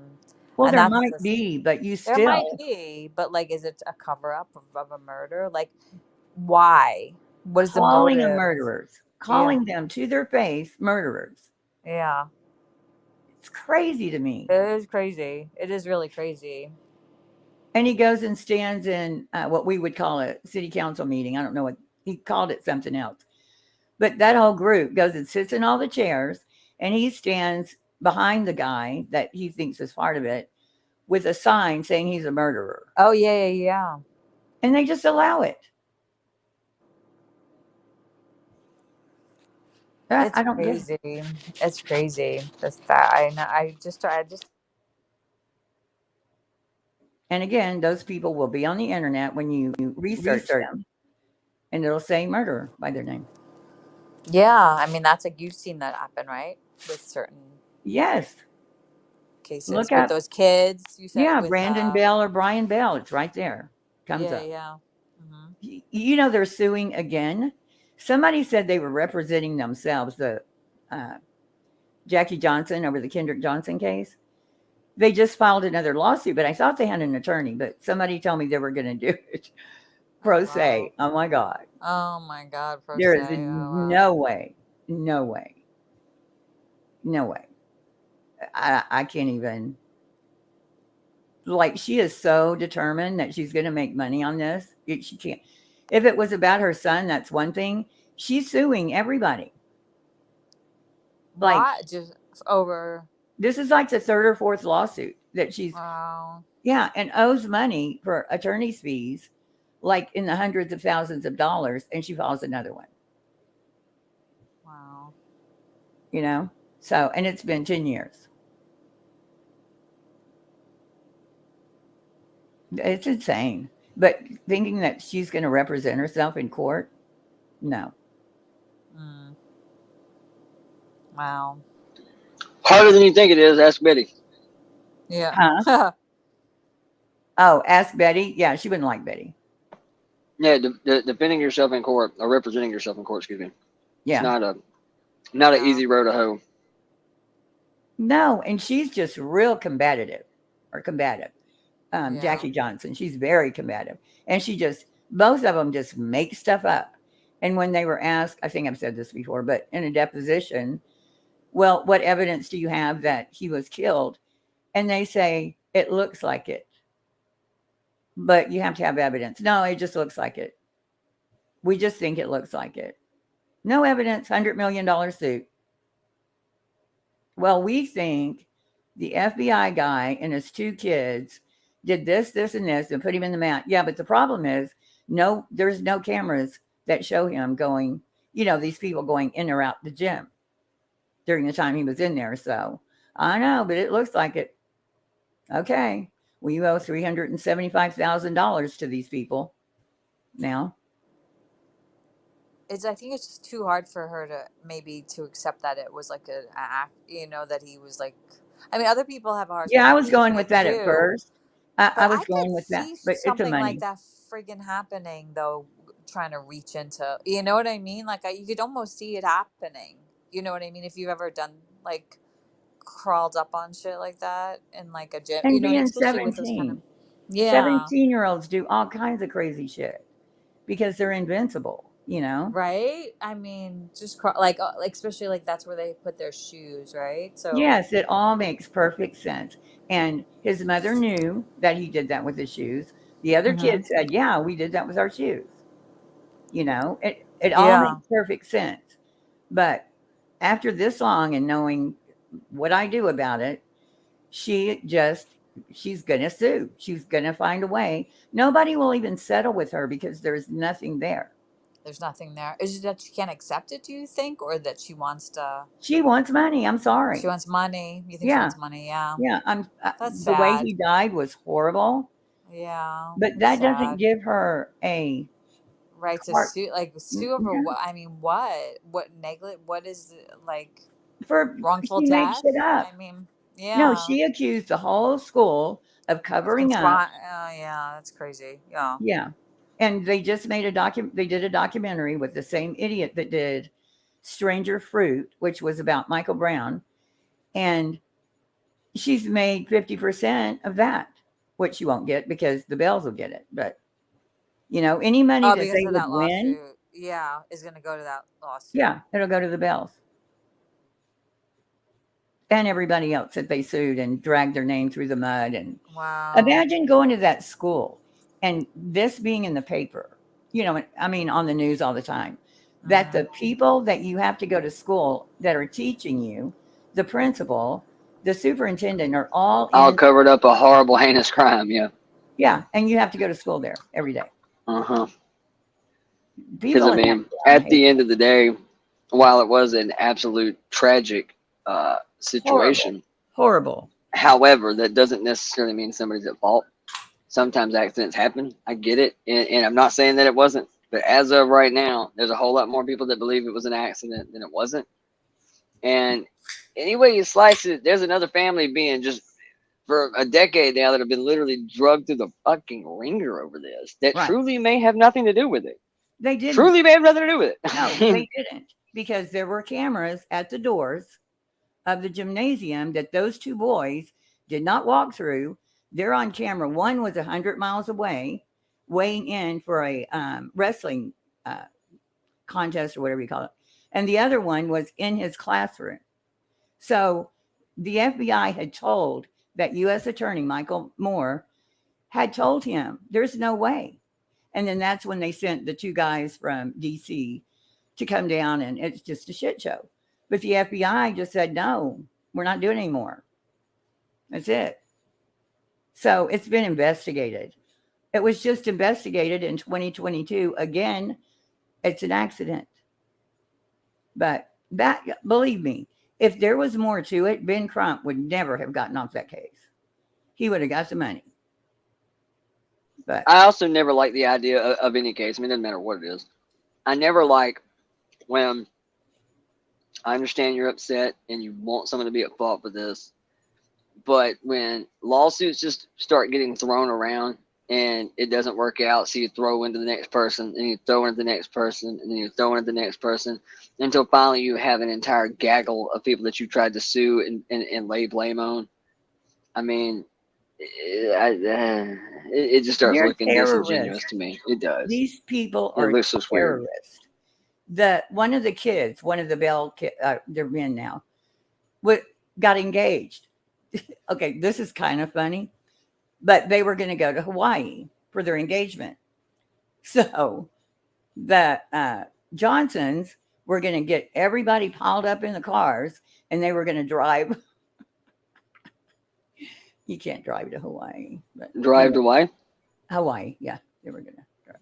well, there might be, but you still there might be, but like, is it a cover up of a murder? Like, why? What is calling the them murderers? Calling them to their face murderers. Yeah. It's crazy to me. It is crazy. It is really crazy. And he goes and stands in what we would call a city council meeting. I don't know what he called it, something else. But that whole group goes and sits in all the chairs, and he stands behind the guy that he thinks is part of it with a sign saying he's a murderer. Oh, yeah. And they just allow it. I don't crazy. It's crazy. That's that. I know. I just. And again, those people will be on the internet when you research them, and it'll say murderer by their name. Yeah, I mean that's like you've seen that happen, right? With certain cases. Look with those kids. You said with, Brandon Bell or Brian Bell. It's right there. Comes up. Yeah. Mm-hmm. You know they're suing again. Somebody said they were representing themselves. The Jackie Johnson over the Kendrick Johnson case. They just filed another lawsuit, but I thought they had an attorney. But somebody told me they were going to do it pro se. Oh my God. Oh my God. Pro there se. is no way. I can't even. Like, she is so determined that she's going to make money on this. She can't. If it was about her son, that's one thing. She's suing everybody. Like, just over. This is like the 3rd or 4th lawsuit that she's. Wow. Yeah, and owes money for attorney's fees, like in the hundreds of thousands of dollars, and she files another one. Wow. You know, so, and it's been 10 years. It's insane. But thinking that she's going to represent herself in court, no. Wow. Harder than you think it is. Ask Betty. Huh? Yeah. Oh, ask Betty. Yeah, she wouldn't like Betty. Yeah, defending yourself in court or representing yourself in court. Excuse me. It's Yeah. not an Yeah. easy road to hoe. No, and she's just real combative. Yeah. Jackie Johnson. She's very combative. And both of them just make stuff up. And when they were asked, I think I've said this before, but in a deposition, well, what evidence do you have that he was killed? And they say, it looks like it. But you have to have evidence. No, it just looks like it. We just think it looks like it. No evidence, $100 million suit. Well, we think the FBI guy and his 2 kids did this, this, and this, and put him in the mat. Yeah, but the problem is, there's no cameras that show him going, these people going in or out the gym during the time he was in there. So I know, but it looks like it. Okay. Well, you owe $375,000 to these people now. I think it's just too hard for her to accept that it was like an act, that he was like, I mean, other people have a hard Yeah, time I was going believing with it that at too. first. But I was I going could with that, see but it's a something like money. that friggin' happening though, trying to reach into, you know what I mean? Like you could almost see it happening. You know what I mean? If you've ever done like crawled up on shit like that in like a gym, And being especially with those kind of, 17, yeah, 17-year-olds do all kinds of crazy shit because they're invincible, right. I mean, just like especially like that's where they put their shoes, right? So Yes, it all makes perfect sense. And his mother knew that he did that with his shoes. The other kid said, yeah, we did that with our shoes. It all yeah, makes perfect sense. But after this long and knowing what I do about it, she's going to sue. She's going to find a way. Nobody will even settle with her because there's nothing there. there's nothing there. Is it that she can't accept it, do you think, or that she wants to? She wants money. I'm sorry. She wants money. You think she Yeah. wants money? Yeah. Yeah. That's The way sad. he died was horrible. Yeah. But that doesn't give her a right to carte- sue, like sue over what? I mean, what what is like for wrongful she makes death? shit up. I mean, No, yeah. she accused the whole school of covering up. Yeah, that's crazy. Yeah. Yeah. And they just made they did a documentary with the same idiot that did Stranger Fruit, which was about Michael Brown. And she's made 50% of that, which she won't get because the Bells will get it. But any money that Because they of would that win, lawsuit. Yeah, is going to go to that lawsuit. yeah, it'll go to the Bells. And everybody else that they sued and dragged their name through the mud. And wow. Imagine going to that school and this being in the paper, on the news all the time, that the people that you have to go to school that are teaching you, the principal, the superintendent are all covered up a horrible, heinous crime. Yeah. Yeah. And you have to go to school there every day. Because People at the end of the day, while it was an absolute tragic situation, horrible. However, that doesn't necessarily mean somebody's at fault. Sometimes accidents happen. I get it, and I'm not saying that it wasn't. But as of right now, there's a whole lot more people that believe it was an accident than it wasn't. And any way you slice it, there's another family being just for a decade now that have been literally drugged through the fucking ringer over this. That truly may have nothing to do with it. They didn't. Truly may have nothing to do with it. No, they didn't. Because there were cameras at the doors of the gymnasium that those 2 boys did not walk through. They're on camera. One was 100 miles away, weighing in for a wrestling contest or whatever you call it. And the other one was in his classroom. So the FBI had told that U.S. Attorney Michael Moore had told him, there's no way. And then that's when they sent the 2 guys from D.C. to come down, and it's just a shit show. But the FBI just said, no, we're not doing it anymore. That's it. So it's been investigated. It was just investigated in 2022. Again, it's an accident. But that, believe me, if there was more to it, Ben Crump would never have gotten off that case. He would have got the money. But I also never like the idea of any case. I mean, it doesn't matter what it is. I never like when I understand you're upset and you want someone to be at fault for this, But when lawsuits just start getting thrown around and it doesn't work out, so you throw into the next person, and you throw into the next person, and then you throw into the next person, until finally you have an entire gaggle of people that you tried to sue and lay blame on. I mean, it just starts They're looking disingenuous to me. It does. These people It are looks just weird. terrorists. One of the kids, one of the Bell kids, they're men now, got engaged. Okay, this is kind of funny, but they were going to go to Hawaii for their engagement. So the Johnsons were going to get everybody piled up in the cars, and they were going to drive. You can't drive to Hawaii. But Drive to Hawaii? Hawaii, yeah. They were going to drive.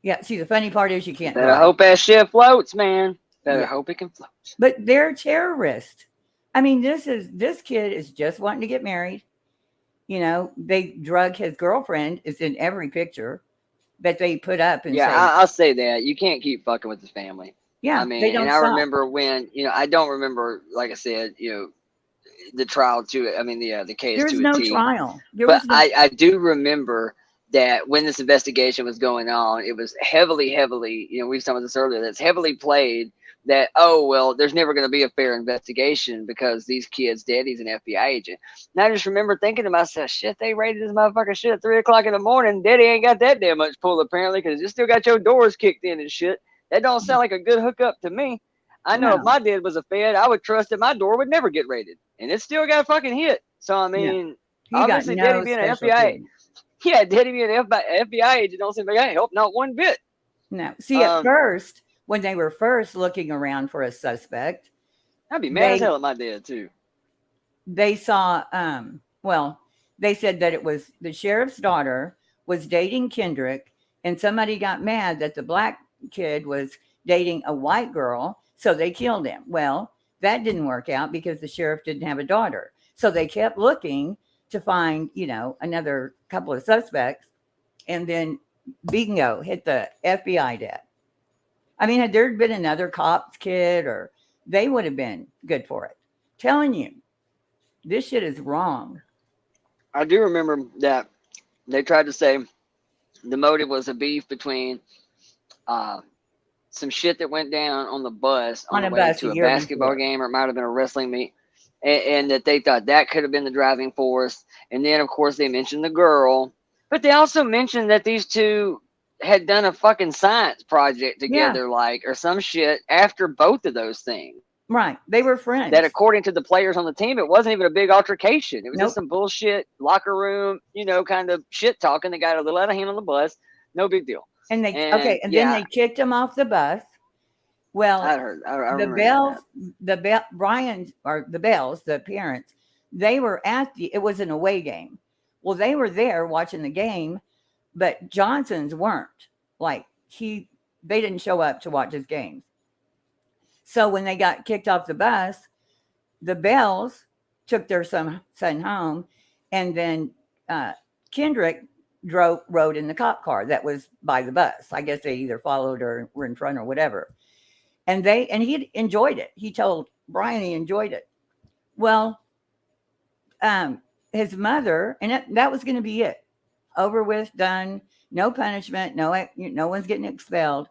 Yeah, see, the funny part is you can't Better drive. hope that shit floats, man. Better Yeah. hope it can float. But they're terrorists. I mean, this kid is just wanting to get married. You know, they drug his girlfriend is in every picture that they put up and Yeah, say, I'll say that. You can't keep fucking with the family. yeah, I mean, they don't and I stop. remember when, I don't remember, like I said, the trial to it. I mean, the case There's to no a T. trial. But I do remember that when this investigation was going on, it was heavily, we were talking about this earlier, that's heavily played that, oh, well, there's never going to be a fair investigation because these kids' daddy's an FBI agent. And I just remember thinking to myself, shit, they raided this motherfucker shit at 3 o'clock in the morning. Daddy ain't got that damn much pull apparently because you still got your doors kicked in and shit. That don't sound like a good hookup to me. I know if my dad was a Fed, I would trust that my door would never get raided. And it still got fucking hit. So, I mean, obviously, Daddy being an FBI, Daddy being an FBI agent don't seem like I help not one bit. No. See, at first, when they were first looking around for a suspect, I'd be mad as hell at my dad, too. They saw, they said that it was the sheriff's daughter was dating Kendrick, and somebody got mad that the black kid was dating a white girl, so they killed him. Well, that didn't work out because the sheriff didn't have a daughter. So they kept looking to find, another couple of suspects, and then bingo, hit the FBI debt. I mean, had there been another cop's kid, or they would have been good for it. Telling you, this shit is wrong. I do remember that they tried to say the motive was a beef between some shit that went down on the bus on the way to a basketball game, or it might have been a wrestling meet, and that they thought that could have been the driving force. And then, of course, they mentioned the girl, but they also mentioned that these two had done a fucking science project together, or some shit after both of those things. Right. They were friends. That according to the players on the team, it wasn't even a big altercation. It was just some bullshit locker room, kind of shit talking that got a little out of hand on the bus. No big deal. And then they kicked him off the bus. Well, I the Bells, the parents, they were it was an away game. Well, they were there watching the game, but Johnson's weren't. They didn't show up to watch his games. So when they got kicked off the bus, the Bells took their son home, and then Kendrick rode in the cop car that was by the bus. I guess they either followed or were in front or whatever. And he enjoyed it. He told Brian he enjoyed it. Well, his mother, and that was going to be it. Over with, done, no punishment, no one's getting expelled.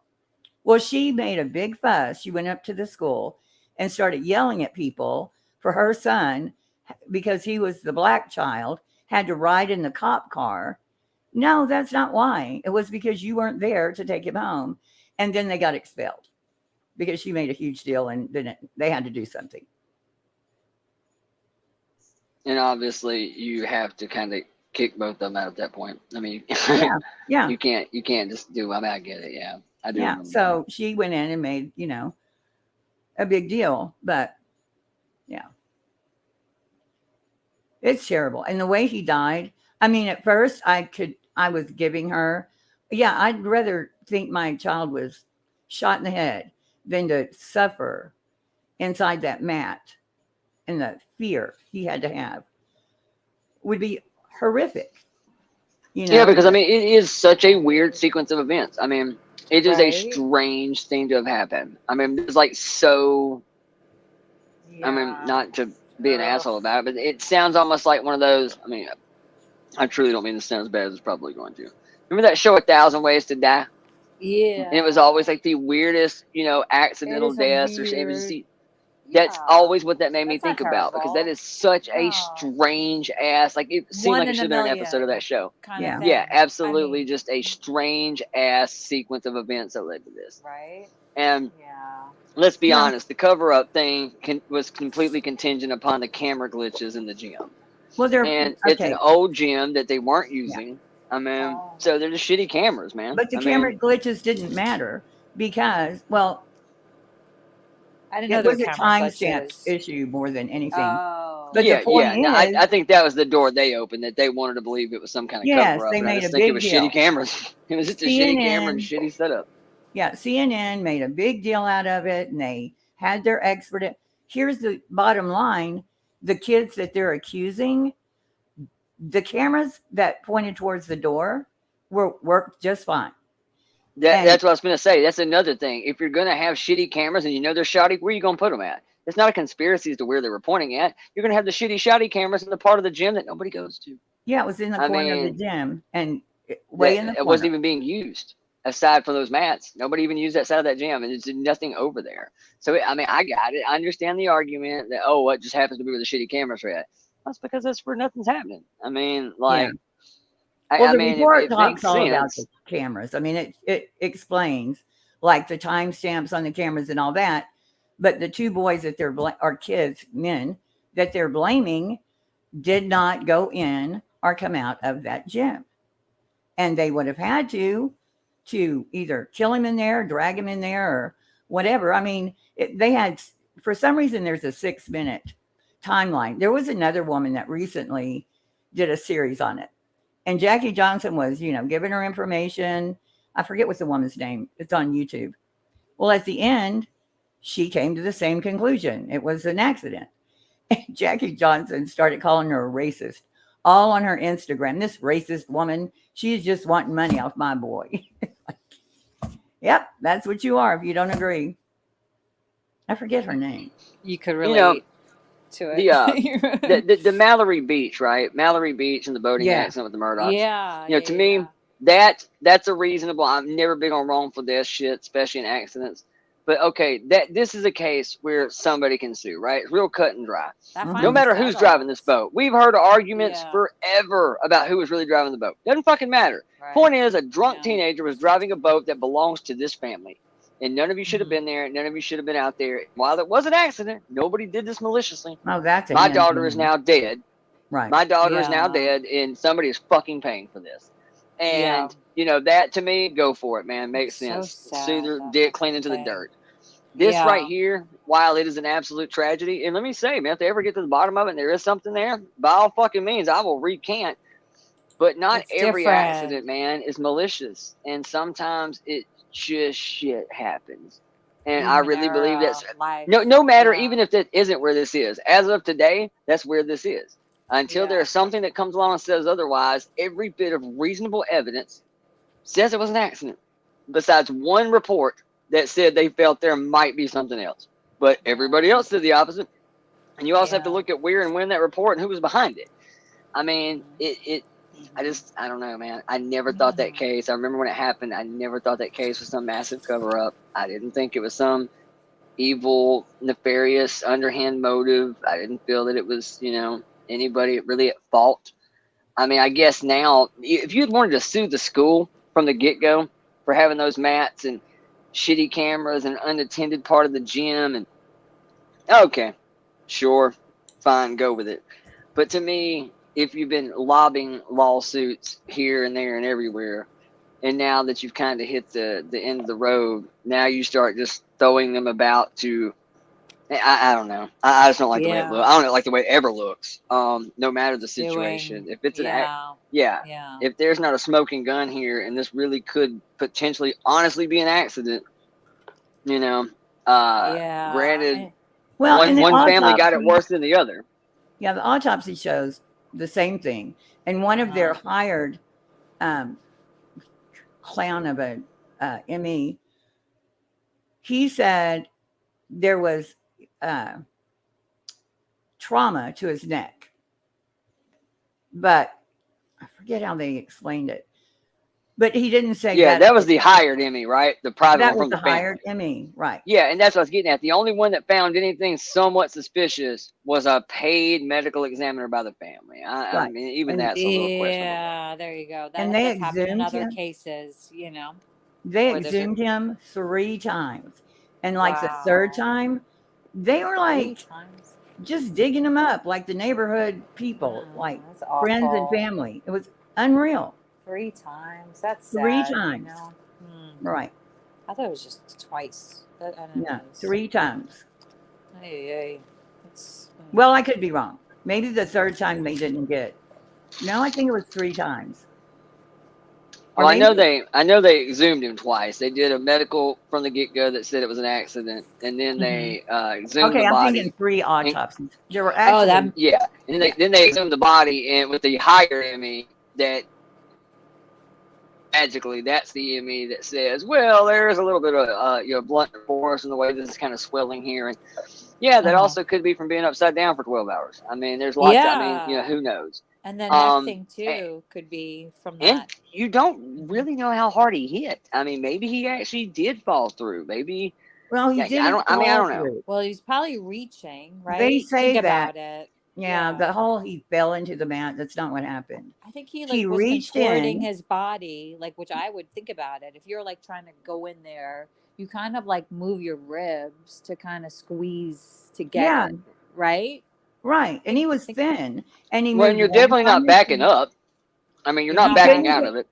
Well, she made a big fuss. She went up to the school and started yelling at people for her son, because he was the black child, had to ride in the cop car. No, that's not why. It was because you weren't there to take him home. And then they got expelled because she made a huge deal, and then they had to do something. And obviously you have to kind of kick both of them out at that point. I mean, yeah. You can't just do, I get it. Yeah. I do. Yeah. So she went in and made, a big deal, but yeah, it's terrible. And the way he died, I mean, at first I was giving her, I'd rather think my child was shot in the head than to suffer inside that mat, and the fear he had to have would be horrific. Yeah, because I mean, it is such a weird sequence of events. I mean, it is a strange thing to have happened. I mean, it's I mean, not to be an asshole about it, but it sounds almost like one of those. I mean, I truly don't mean to sound as bad as it's probably going to. Remember that show, 1,000 Ways to Die? Yeah. And it was always like the weirdest, accidental is a deaths, or it was weird. that's Yeah. always what that made me That's not think about, because that terrible. is such a No. strange ass. Like, it seemed One like it in should a have been an episode of million that show. kind Yeah. of thing. Yeah, absolutely, I mean, just a strange ass sequence of events that led to this. right? And Yeah. let's be Yeah. honest, the cover up thing was completely contingent upon the camera glitches in the gym. Well, they're And it's an okay, old gym that they weren't using. I mean, Oh. so they're just shitty cameras, man. but the I camera mean, glitches didn't matter because, well, I didn't know it there was were a camera timestamp glitches. issue more than anything. Oh. But yeah, the point yeah. No, I is, think that was the door they opened, that they wanted to believe it was some kind of yes, cover up. they And I made just a think it big was deal. shitty cameras. It was just a shitty camera and CNN, shitty setup. yeah, CNN made a big deal out of it, and they had their expert. Here's the bottom line: the kids that they're accusing, the cameras that pointed towards the door worked just fine. And That's what I was going to say. That's another thing. If you're going to have shitty cameras and you know they're shoddy, where are you going to put them at? It's not a conspiracy as to where they were pointing at. You're going to have the shitty, shoddy cameras in the part of the gym that nobody goes to. yeah, it was in the I corner of the mean, way in the it corner. wasn't even being used aside from those mats. Nobody even used that side of that gym, and there's nothing over there. So, I mean, I got it. I understand the argument that, oh, what just happens to be where the shitty cameras are at. That's because that's where nothing's happening. I mean, like, Yeah. Well, I the mean, report it talks makes all about sense. the cameras. I mean, it explains like the timestamps on the cameras and all that. But the two boys that are kids, men that they're blaming, did not go in or come out of that gym, and they would have had to either kill him in there, drag him in there, or whatever. I mean, they had, for some reason, there's a 6-minute timeline. There was another woman that recently did a series on it. And Jackie Johnson was, giving her information. I forget what's the woman's name. It's on YouTube. Well, at the end, she came to the same conclusion. It was an accident. And Jackie Johnson started calling her a racist, all on her Instagram. This racist woman, she's just wanting money off my boy. Yep, that's what you are if you don't agree. I forget her name. You could relate to it. The Mallory Beach, right? Mallory Beach and the boating accident with the Murdochs. Yeah. To me, that's a reasonable. I'm never big on wrongful death shit, especially in accidents. But okay, this is a case where somebody can sue, right? It's real cut and dry. No matter who's driving this boat. We've heard arguments forever about who was really driving the boat. Doesn't fucking matter. Right. Point is, a drunk teenager was driving a boat that belongs to this family. And none of you should have been there. None of you should have been out there. While it was an accident, nobody did this maliciously. Oh, that's my daughter is now dead. Right. My daughter is now dead, and somebody is fucking paying for this. And that to me, go for it, man. Makes sense. Sue their dick clean into the dirt. This right here, while it is an absolute tragedy, and let me say, man, if they ever get to the bottom of it and there is something there, by all fucking means, I will recant. But not every accident, man, is malicious. And sometimes it just shit happens. And I really believe that's no matter, even if that isn't where this is. As of today, that's where this is. Until there's something that comes along and says otherwise, every bit of reasonable evidence says it was an accident. Besides one report that said they felt there might be something else. But everybody else did the opposite. And you also have to look at where and when that report and who was behind it. I mean, I don't know, man. I never thought that case. I remember when it happened, I never thought that case was some massive cover up. I didn't think it was some evil, nefarious, underhand motive. I didn't feel that it was, anybody really at fault. I mean, I guess now, if you'd wanted to sue the school from the get-go for having those mats and shitty cameras and unattended part of the gym, and okay, sure, fine, go with it. But to me, if you've been lobbing lawsuits here and there and everywhere, and now that you've kind of hit the end of the road, now you start just throwing them about to, I don't know. I just don't like the way it looks. I don't like the way it ever looks. No matter the situation. If it's if there's not a smoking gun here, and this really could potentially, honestly, be an accident, granted, one family got it worse than the other. Yeah, the autopsy shows the same thing. And one of their hired clown of a ME, he said there was trauma to his neck. But I forget how they explained it. But he didn't say Yeah, that was the hired Emmy, right? The private that one was from the the family. hired Emmy, right? Yeah, and that's what I was getting at. The only one that found anything somewhat suspicious was a paid medical examiner by the family. I Right. mean, even And- that's a little questionable. Yeah, there you go. That And they does happen in exhumed other him. cases, you know. They Where there's a- exhumed him 3 times. And like the Wow. 3rd time, they were 3 like times. just digging him up like the neighborhood people, like That's friends and awful. family. It was unreal. 3 times. That's 3 sad, times. You know? Right. I thought it was just twice. I didn't No, know it was- 3 times. Ay. It's, Well, I could be wrong. Maybe the 3rd time they didn't get. No, I think it was 3 times. Or Well, I know maybe- they exhumed him twice. They did a medical from the get go that said it was an accident, and then they exhumed Okay, the I'm body. thinking 3 autopsies. There were Oh, actually Yeah, and then they exhumed the body, and with the higher Emmy that magically that's the Emmy that says, well, there's a little bit of blunt force in the way this is kind of swelling here, and yeah, that also could be from being upside down for 12 hours. I mean, there's lots. I mean, who knows? And the neck thing too could be from And that. you don't really know how hard he hit. I mean, maybe he actually did fall through. Maybe. Well, he Yeah, didn't. I don't know. Through. Well, he's probably reaching, right? They say Think that. about it. Yeah, the whole he fell into the mat. That's not what happened. I think he He was reached contorting in. his body, like, which I would think about it. If you're like trying to go in there, you kind of like move your ribs to kind of squeeze to get Yeah. in, right? Right, and he was thin, and he. Well, moved you're one definitely not arm backing and- up. I mean, you're You're not not backing backing out up. of it.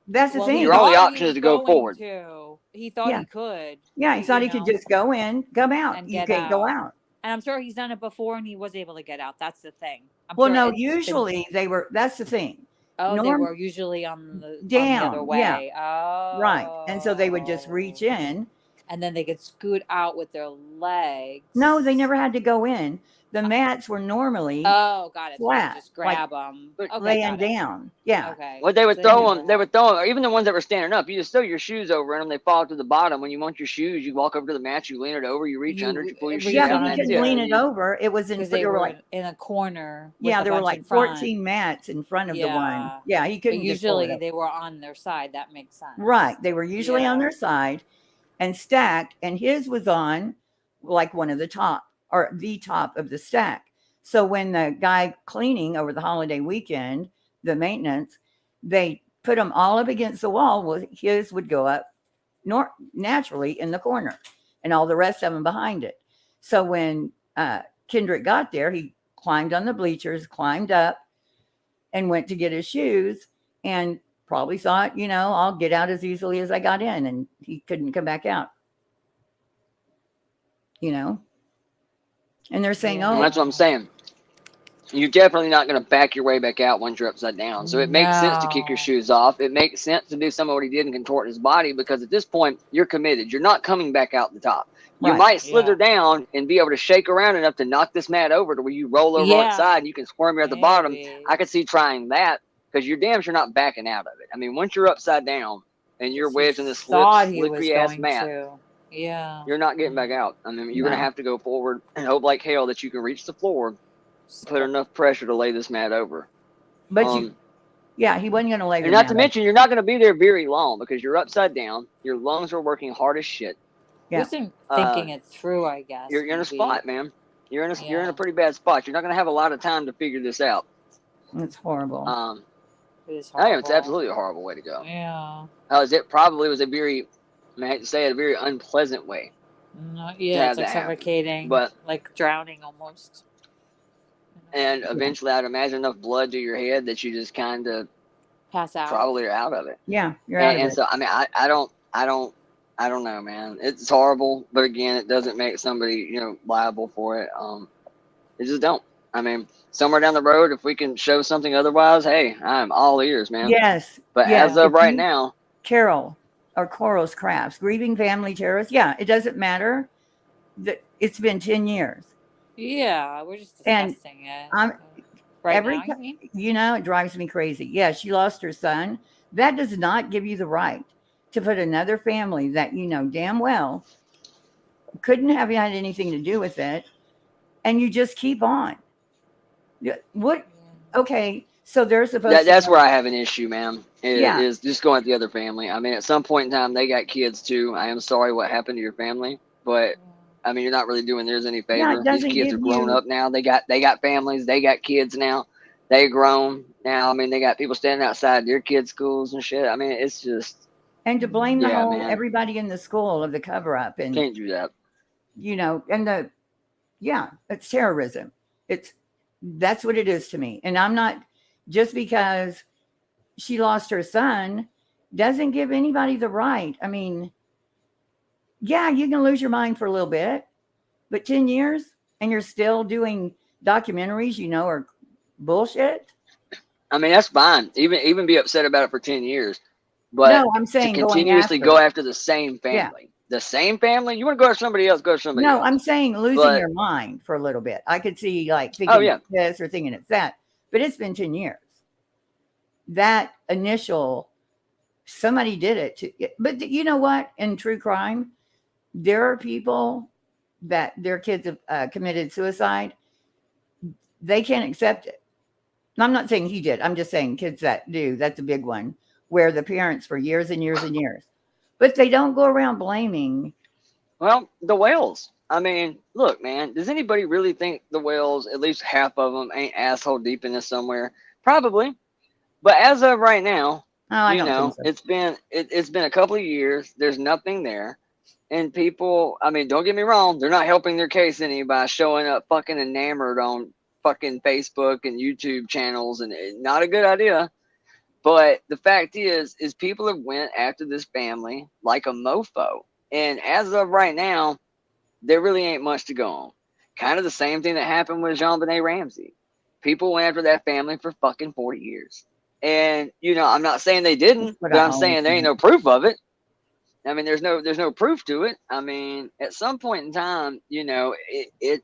That's the Well, thing. Your only thought he option is was to go going forward. to. He thought Yeah. he could. Yeah, he thought he you could know, just go in, come out. and You get can't go out. out. And I'm sure he's done it before, and he was able to get out. That's the thing. I'm Well, sure no, it's been- usually they were. That's the thing. Oh, they Norm- were usually on the other Down, yeah. way. Oh, Right, and so they would just reach in. and then they could scoot out with their legs. No, they never had to go in. The mats were normally Oh, got it. So flat, they just grab them. Okay, laying got it. down. Yeah. Okay. Well, they would So throw knew them. that. They would throw them. Or even the ones that were standing up. You just throw your shoes over in them. They fall to the bottom. When you want your shoes, you walk over to the mat. You lean it over. You reach You under. You pull your reach shoes Yeah, out. but And you that's couldn't it. lean it over. It was in. Because they There were were like in a corner. yeah, with a there were bunch like in front. 14 mats in front of the one. Yeah. Yeah, he But couldn't just pull it usually up. they were on their side. That makes sense. Right, they were usually on Yeah. their side and stacked, and his was on like one of the top or the top of the stack. So when the guy cleaning over the holiday weekend, the maintenance, they put them all up against the wall. Well, his would go up naturally in the corner, and all the rest of them behind it. So when Kendrick got there, he climbed on the bleachers, climbed up, and went to get his shoes, and probably thought, I'll get out as easily as I got in, and he couldn't come back out. And they're saying, And oh, that's what I'm saying. You're definitely not going to back your way back out once you're upside down. So it makes sense to kick your No. shoes off. It makes sense to do some of what he did and contort his body, because at this point you're committed. You're not coming back out the top. You Right. might slither down and be able to shake around enough to knock this mat over to where you roll over on Yeah. its side and you can squirm here at the bottom. Maybe. I could see trying that, because you're damn sure not backing out of it. I mean, once you're upside down and you're wedged in this thought he was slippery ass going mat, to. Yeah. you're not getting back out. I mean, you're No. going to have to go forward and hope like hell that you can reach the floor, put enough pressure to lay this mat over. but Um, yeah, he wasn't going to lay And the not mat to up. mention, you're not going to be there very long because you're upside down. Your lungs are working hard as shit. Yeah. Wasn't thinking it through, I guess. You're in a maybe. spot, man. You're in Yeah. a pretty bad spot. You're not going to have a lot of time to figure this out. It's horrible. It is I know it's horrible. absolutely a horrible way to go. Yeah. It probably was a very, I hate to say it, a very unpleasant way. No, to yeah, have it's like that happen. suffocating, But like drowning almost. and eventually, I'd imagine enough blood to your head that you just kind of Pass out. probably are out of it. Yeah, you're out And of it. so, I mean, I don't know, man. It's horrible, but again, it doesn't make somebody, liable for it. It just don't. I mean, somewhere down the road, if we can show something otherwise, hey, I'm all ears, man. Yes. But yeah. as of If right you- now, Carol or Coral's Crafts, grieving family terrorists. Yeah, it doesn't matter. It's been 10 years. Yeah, we're just And discussing it. I'm- Right every now, you ti- mean? it drives me crazy. Yeah, she lost her son. That does not give you the right to put another family that you know damn well couldn't have had anything to do with it, and you just keep on. What? Okay, so they're supposed to That's go. where I have an issue, man. Yeah. Is just going at the other family. I mean, at some point in time, they got kids too. I am sorry what happened to your family, but I mean, you're not really doing theirs any Yeah, favor. it These doesn't kids are give grown you. up now. They got families. They got kids now. They grown now. I mean, they got people standing outside their kids' schools and shit. I mean, it's just And to blame the yeah, whole man. everybody in the school of the cover up, and Can't do that. and it's terrorism. That's what it is to me. And I'm not, just because she lost her son doesn't give anybody the right. I mean, yeah, you can lose your mind for a little bit, but 10 years and you're still doing documentaries, are bullshit. I mean, that's fine. Even be upset about it for 10 years. But No, I'm to saying going continuously after. go after the same Yeah. family, you want to go after somebody else, go after somebody No, else. I'm saying losing But your mind for a little bit. I could see like oh thinking yeah, it's this or thinking it's that, but it's been 10 years. That initial, somebody did it. But you know what? In true crime, there are people that their kids have committed suicide. They can't accept it. I'm not saying he did. I'm just saying kids that do. That's a big one, where the parents for years and years and years. But they don't go around blaming. well, the whales. I mean, look, man, does anybody really think the whales, at least half of them, ain't asshole deep in this somewhere? Probably. But as of right now, Oh, I don't think so. it's been a couple of years. There's nothing there. And people, I mean, don't get me wrong, they're not helping their case any by showing up fucking enamored on fucking Facebook and YouTube channels, and not a good idea. But the fact is people have went after this family like a mofo. And as of right now, there really ain't much to go on. Kind of the same thing that happened with JonBenet Ramsey. People went after that family for fucking 40 years. And, I'm not saying they didn't, but I'm saying there ain't no proof of it. I mean, there's no proof to it. I mean, at some point in time, it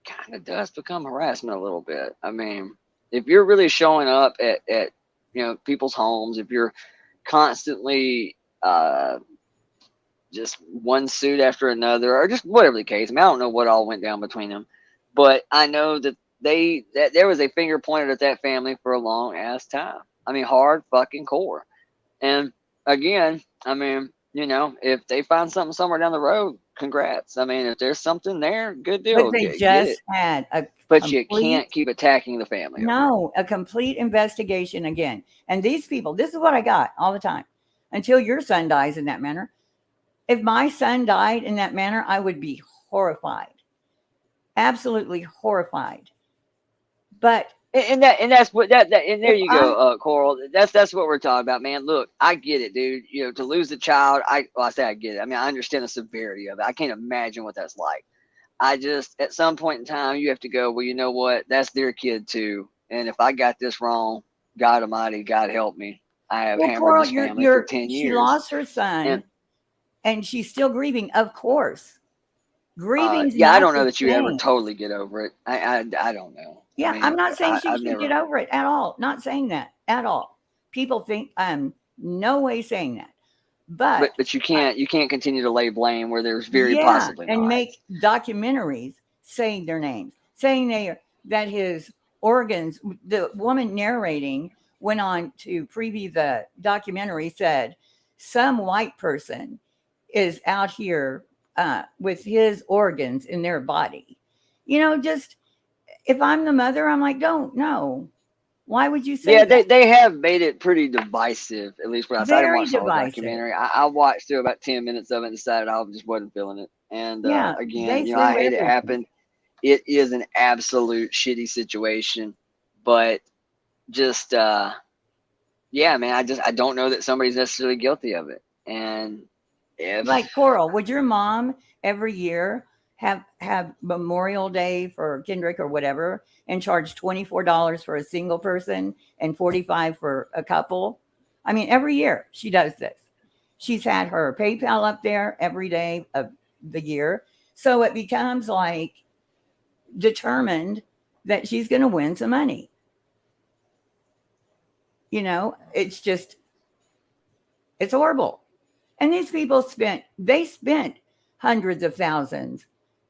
kind of does become harassment a little bit. I mean, if you're really showing up at people's homes, if you're constantly just one suit after another, or just whatever the case. I mean, I don't know what all went down between them, but I know that there was a finger pointed at that family for a long ass time. I mean, hard fucking core. And again, I mean, if they find something somewhere down the road, congrats. I mean, if there's something there, good deal. But they Get just it. had a But you can't keep attacking the family. No, a complete investigation again. And these people, this is what I got all the time. Until your son dies in that manner. If my son died in that manner, I would be horrified. Absolutely horrified. But and that's what and there you go, Coral. That's what we're talking about, man. Look, I get it, dude. To lose a child, I say I get it. I mean, I understand the severity of it. I can't imagine what that's like. I just, at some point in time, you have to go, well, you know what? That's their kid too. And if I got this wrong, God Almighty, God help me. I have hammered Coral, this family for 10 years. She lost her son, and she's still grieving, of course. Grieving. I don't know that you ever totally get over it. I don't know. Yeah, I mean, I'm not saying she should get over it at all. Not saying that at all. People think I'm no way saying that. But you can't continue to lay blame where there's very possibly and not. make documentaries saying their names, saying that his organs. The woman narrating went on to preview the documentary, said some white person is out here with his organs in their body. Just if I'm the mother, I'm like, don't know. Why would you say that? They have made it pretty divisive, at least when I didn't watch the whole divisive. documentary. I watched through about 10 minutes of it and decided I just wasn't feeling it. And again, I hate it happened. It is an absolute shitty situation, but just man, I don't know that somebody's necessarily guilty of it. And if like Coral, would your mom every year have Memorial Day for Kendrick or whatever and charge $24 for a single person and $45 for a couple? I mean, every year she does this. She's had her PayPal up there every day of the year. So it becomes like determined that she's going to win some money. It's horrible. And these people spent hundreds of thousands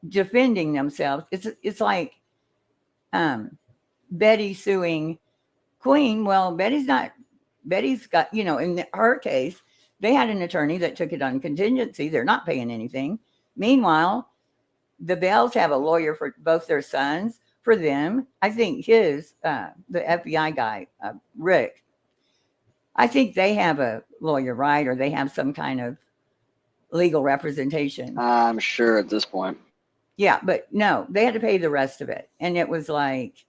defending themselves. It's like Betty suing Queen. Well, Betty's got, in her case, they had an attorney that took it on contingency. They're not paying anything. Meanwhile, the Bells have a lawyer for both their sons for them. I think the FBI guy, Rick, I think they have a lawyer, right? Or they have some kind of legal representation. I'm sure at this point. Yeah, but no, they had to pay the rest of it. And it was like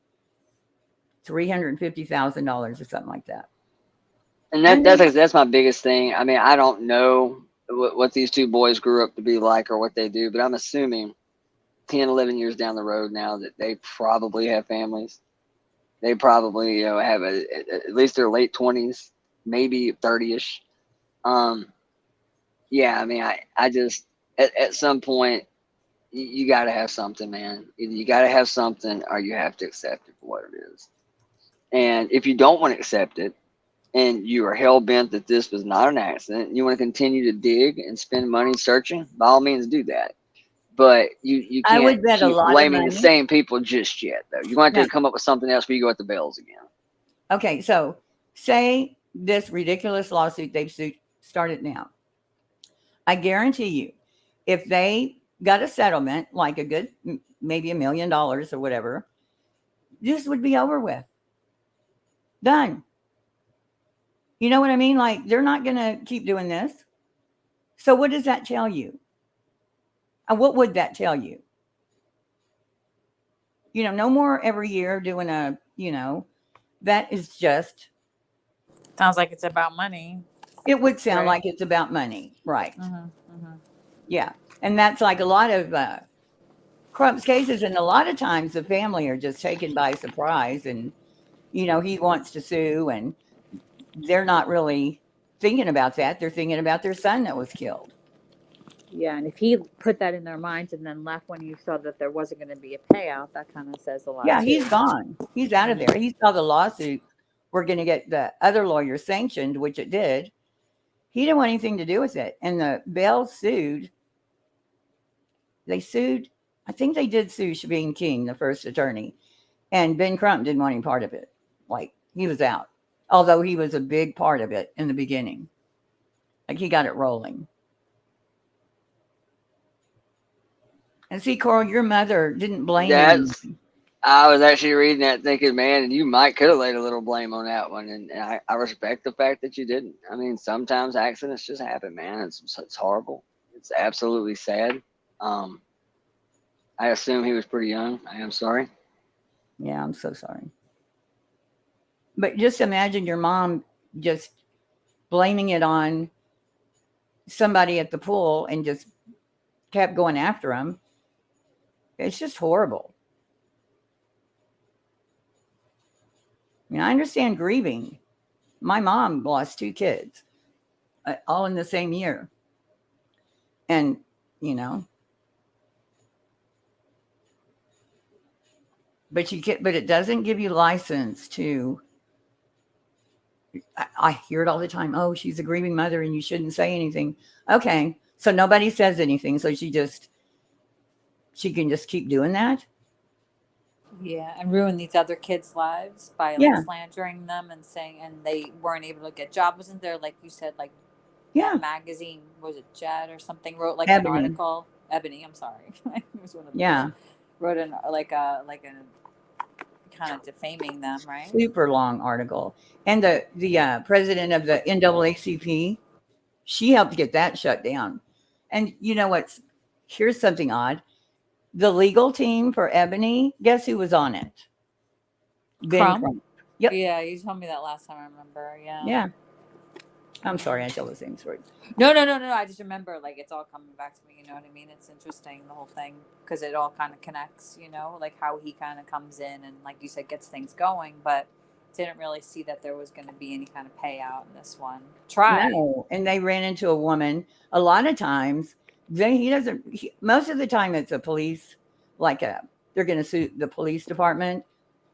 $350,000 or something like that. And that's my biggest thing. I mean, I don't know what these two boys grew up to be like or what they do, but I'm assuming 10, 11 years down the road now that they probably have families. They probably, have at least their late 20s, maybe 30-ish. Yeah, I mean, I just, at some point, you got to have something, man. Either you got to have something or you have to accept it for what it is. And if you don't want to accept it and you are hell-bent that this was not an accident, you want to continue to dig and spend money searching, by all means do that. But you I can't would bet a keep lot of blaming the money. same people just yet, though. You're going to have to come up with something else before you go at the Bells again. Okay, so say this ridiculous lawsuit they've started now. I guarantee you, if they got a settlement, like a good, maybe $1 million or whatever, this would be over with. Done. You know what I mean? Like, they're not going to keep doing this. So what does that tell you? What would that tell you? No more every year doing that is just. Sounds like it's about money. It would sound Right. like it's about money. Right. Mm-hmm. Yeah. And that's like a lot of Crump's cases. And a lot of times the family are just taken by surprise and, he wants to sue and they're not really thinking about that. They're thinking about their son that was killed. Yeah, and if he put that in their minds and then left when you saw that there wasn't going to be a payout, that kind of says a lot. Yeah, too. he's gone. He's out of there. He saw the lawsuit. We're going to get the other lawyer sanctioned, which it did. He didn't want anything to do with it. And the Bells sued. They sued. I think they did sue Shabine King, the first attorney. And Ben Crump didn't want any part of it. Like, he was out. Although he was a big part of it in the beginning. Like, he got it rolling. And see, Coral, your mother didn't blame him. I was actually reading that thinking, man, and you might could have laid a little blame on that one. And I respect the fact that you didn't. I mean, sometimes accidents just happen, man. It's horrible. It's absolutely sad. I assume he was pretty young. I am sorry. Yeah, I'm so sorry. But just imagine your mom just blaming it on somebody at the pool and just kept going after him. It's just horrible. I understand grieving. My mom lost 2 kids, all in the same year. And, but it doesn't give you license to. I hear it all the time. Oh, she's a grieving mother and you shouldn't say anything. Okay. So nobody says anything. So she can just keep doing that. Yeah, and ruin these other kids' lives by slandering them and saying, and they weren't able to get jobs. Wasn't there, like you said, like magazine, was it Jet or something, wrote like Ebony. an article? Ebony, I'm sorry. It was one of those. Yeah. Wrote a kind of defaming them, right? Super long article. And the president of the NAACP, she helped get that shut down. And here's something odd. The legal team for Ebony, guess who was on it? Ben Crump. Yep. Yeah, you told me that last time, I remember. Yeah. Yeah. I'm sorry, I tell the same story. No. I just remember, like, it's all coming back to me. You know what I mean? It's interesting, the whole thing, because it all kind of connects, like how he kind of comes in and, like you said, gets things going, but didn't really see that there was going to be any kind of payout in this one. No, and they ran into a woman. A lot of times, most of the time it's a police, they're going to sue the police department.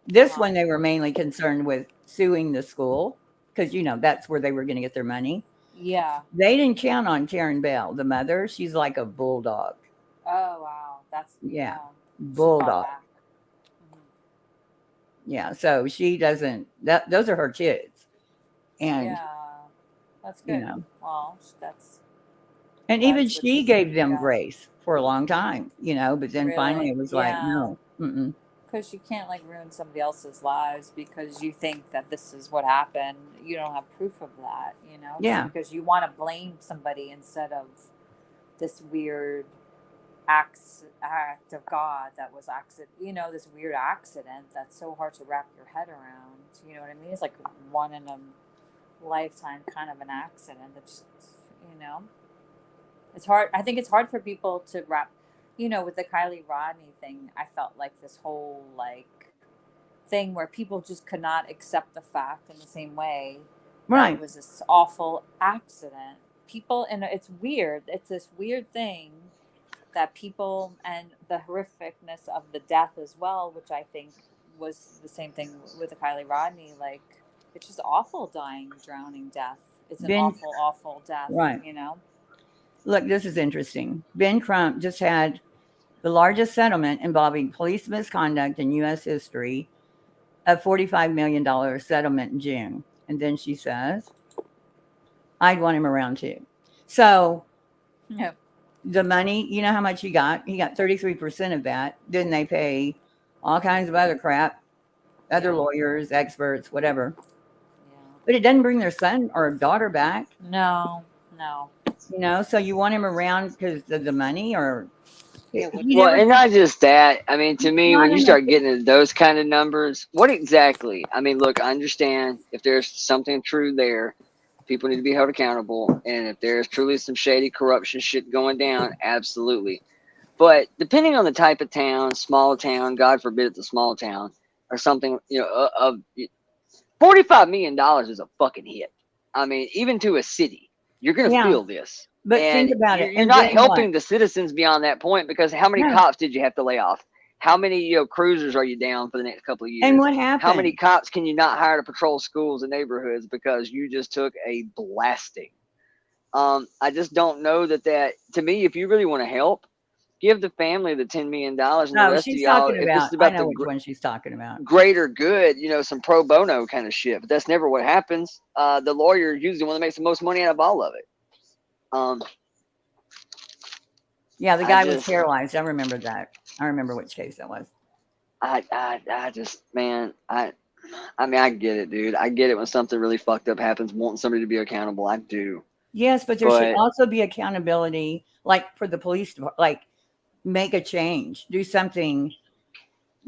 This one, they were mainly concerned with suing the school because, that's where they were going to get their money. Yeah. They didn't count on Karen Bell, the mother. She's like a bulldog. Oh, wow. That's, bulldog. Yeah. So she doesn't. Those are her kids, and Yeah, that's you good. know, Well, that's and even what she gave them yeah. grace for a long time. But then finally Really? it was like, Yeah. no. Mm-mm. Because you can't like ruin somebody else's lives because you think that this is what happened. You don't have proof of that, just Yeah. because you want to blame somebody instead of this weird act of God that was this weird accident that's so hard to wrap your head around. You know what I mean? It's like one in a lifetime kind of an accident. That's it's hard. I think it's hard for people to wrap. With the Kylie Rodney thing, I felt like this whole thing where people just could not accept the fact in the same way that Right. it was this awful accident. People, and it's weird. It's this weird thing that people, and the horrificness of the death as well, which I think was the same thing with the Kylie Rodney. Like, it's just awful drowning death. It's an awful, awful death. Right. Look, this is interesting. Ben Crump just had the largest settlement involving police misconduct in U.S. history, a $45 million settlement in June. And then she says, I'd want him around too. So the money, you know how much he got? He got 33% of that. Then they pay all kinds of other crap, other lawyers, experts, whatever. But it doesn't bring their son or daughter back. No. So you want him around because of the money, or Well, and not just that. I mean, to me, when you start getting into those kind of numbers, what exactly? I mean, look, I understand if there's something true there, people need to be held accountable. And if there's truly some shady corruption shit going down, absolutely. But depending on the type of town, small town, God forbid it's a small town, or something, of $45 million is a fucking hit. I mean, even to a city, you're going to feel this. But and think about it. You're not helping the citizens beyond that point, because how many cops did you have to lay off? How many cruisers are you down for the next couple of years? And what happened? How many cops can you not hire to patrol schools and neighborhoods because you just took a blasting? I just don't know that to me, if you really want to help, give the family the $10 million and the rest of y'all. If this is about I know which one she's talking about. Greater good, some pro bono kind of shit. But that's never what happens. The lawyer is usually the one that makes the most money out of all of it. Yeah, the guy was paralyzed. I remember that. I remember which case that was. I just, man, I mean, I get it, dude. I get it when something really fucked up happens, wanting somebody to be accountable. I do. Yes, but there should also be accountability, like for the police, like make a change, do something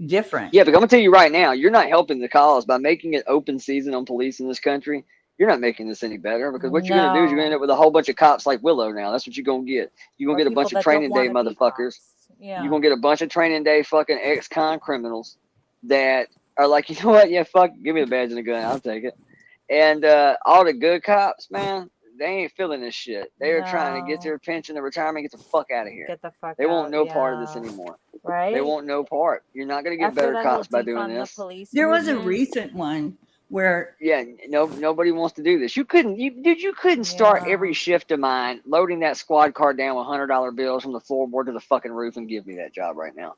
different. Yeah, but I'm gonna tell you right now, you're not helping the cause by making it open season on police in this country. You're not making this any better, because what you're going to do is you're going to end up with a whole bunch of cops like Willow now. That's what you're going to get. You're going to get a bunch of training day motherfuckers. Yeah. You're going to get a bunch of training day fucking ex-con criminals that are like, you know what? Yeah, fuck, give me the badge and the gun. I'll take it. And all the good cops, man, they ain't feeling this shit. They are trying to get their pension, their retirement, get the fuck out of here. Get the fuck They want out, no part of this anymore. Right? They want no part. You're not going to get better cops by doing this. There was a recent one where nobody wants to do this. You couldn't start every shift of mine loading that squad car down with $100 bills from the floorboard to the fucking roof and give me that job right now.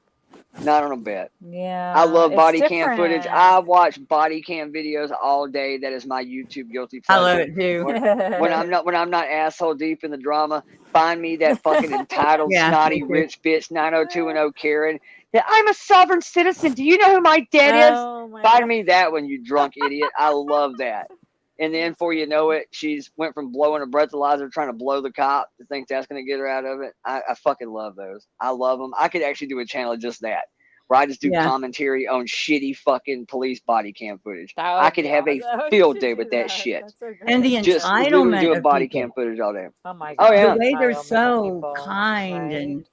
Not on a bet. Yeah, I love body cam footage. I watch body cam videos all day. That is my YouTube guilty pleasure. I love it too. When I'm not asshole deep in the drama, find me that fucking entitled snotty rich bitch 90210 Karen. I'm a sovereign citizen. Do you know who my dad is? Find me that one, you drunk idiot. I love that. And then before you know it, she's went from blowing a breathalyzer trying to blow the cop to think that's going to get her out of it. I fucking love those. I love them. I could actually do a channel of just that, where I just do commentary on shitty fucking police body cam footage. I could have a field day with that shit. And the just entitlement doing of body people. cam footage all day. Oh my god! Oh yeah. The way they're so kind and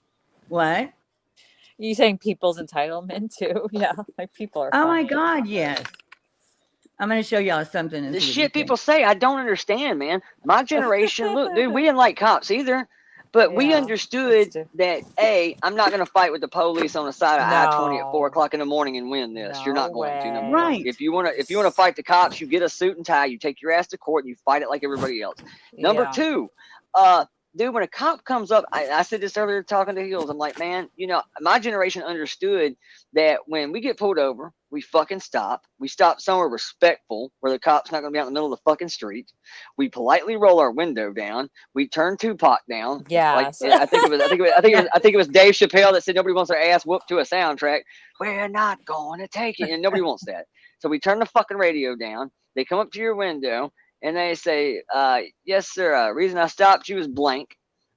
what? You saying people's entitlement too? Yeah, like people are. Oh my god! Yes. I'm going to show y'all something. The shit people say, I don't understand, man. My generation, look, dude, we didn't like cops either, but we understood that, I'm not going to fight with the police on the side of I-20 at 4 o'clock in the morning and win this. You're not going to. Number one. If you want to fight the cops, you get a suit and tie, you take your ass to court, and you fight it like everybody else. Number two, dude, when a cop comes up, I said this earlier talking to Hills, I'm like, man, my generation understood that when we get pulled over, We fucking stop. We stop somewhere respectful where the cop's not going to be out in the middle of the fucking street. We politely roll our window down. We turn Tupac down. Yes. Like I think it was Dave Chappelle that said nobody wants their ass whooped to a soundtrack. We're not going to take it, and nobody wants that. So we turn the fucking radio down. They come up to your window and they say, "Yes, sir. Reason I stopped you is blank.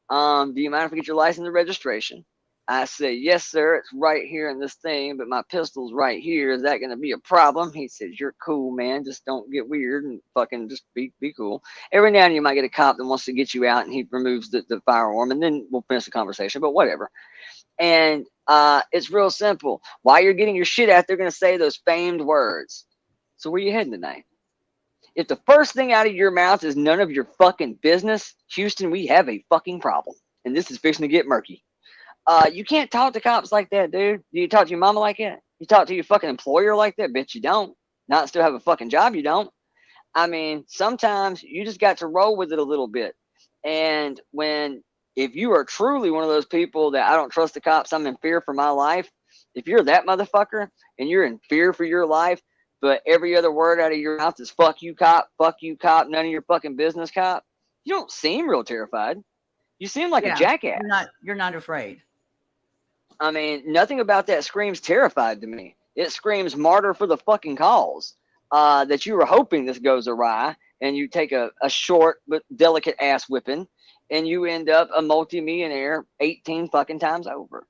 Do you mind if I get your license and registration?" I say, "Yes, sir. It's right here in this thing, but my pistol's right here. Is that going to be a problem?" He says, "You're cool, man. Just don't get weird and fucking just be cool." Every now and then you might get a cop that wants to get you out and he removes the firearm, and then we'll finish the conversation, but whatever. And it's real simple. While you're getting your shit out, they're going to say those famed words. "So where you heading tonight?" If the first thing out of your mouth is none of your fucking business, Houston, we have a fucking problem. And this is fixing to get murky. You can't talk to cops like that, dude. Do you talk to your mama like that? You talk to your fucking employer like that? Bitch, you don't. Not still have a fucking job, you don't. I mean, sometimes you just got to roll with it a little bit. And if you are truly one of those people that I don't trust the cops, I'm in fear for my life. If you're that motherfucker and you're in fear for your life, but every other word out of your mouth is fuck you, cop, none of your fucking business, cop, you don't seem real terrified. You seem like a jackass. You're not afraid. I mean, nothing about that screams terrified to me. It screams martyr for the fucking cause. That you were hoping this goes awry and you take a short but delicate ass whipping and you end up a multi-millionaire 18 fucking times over.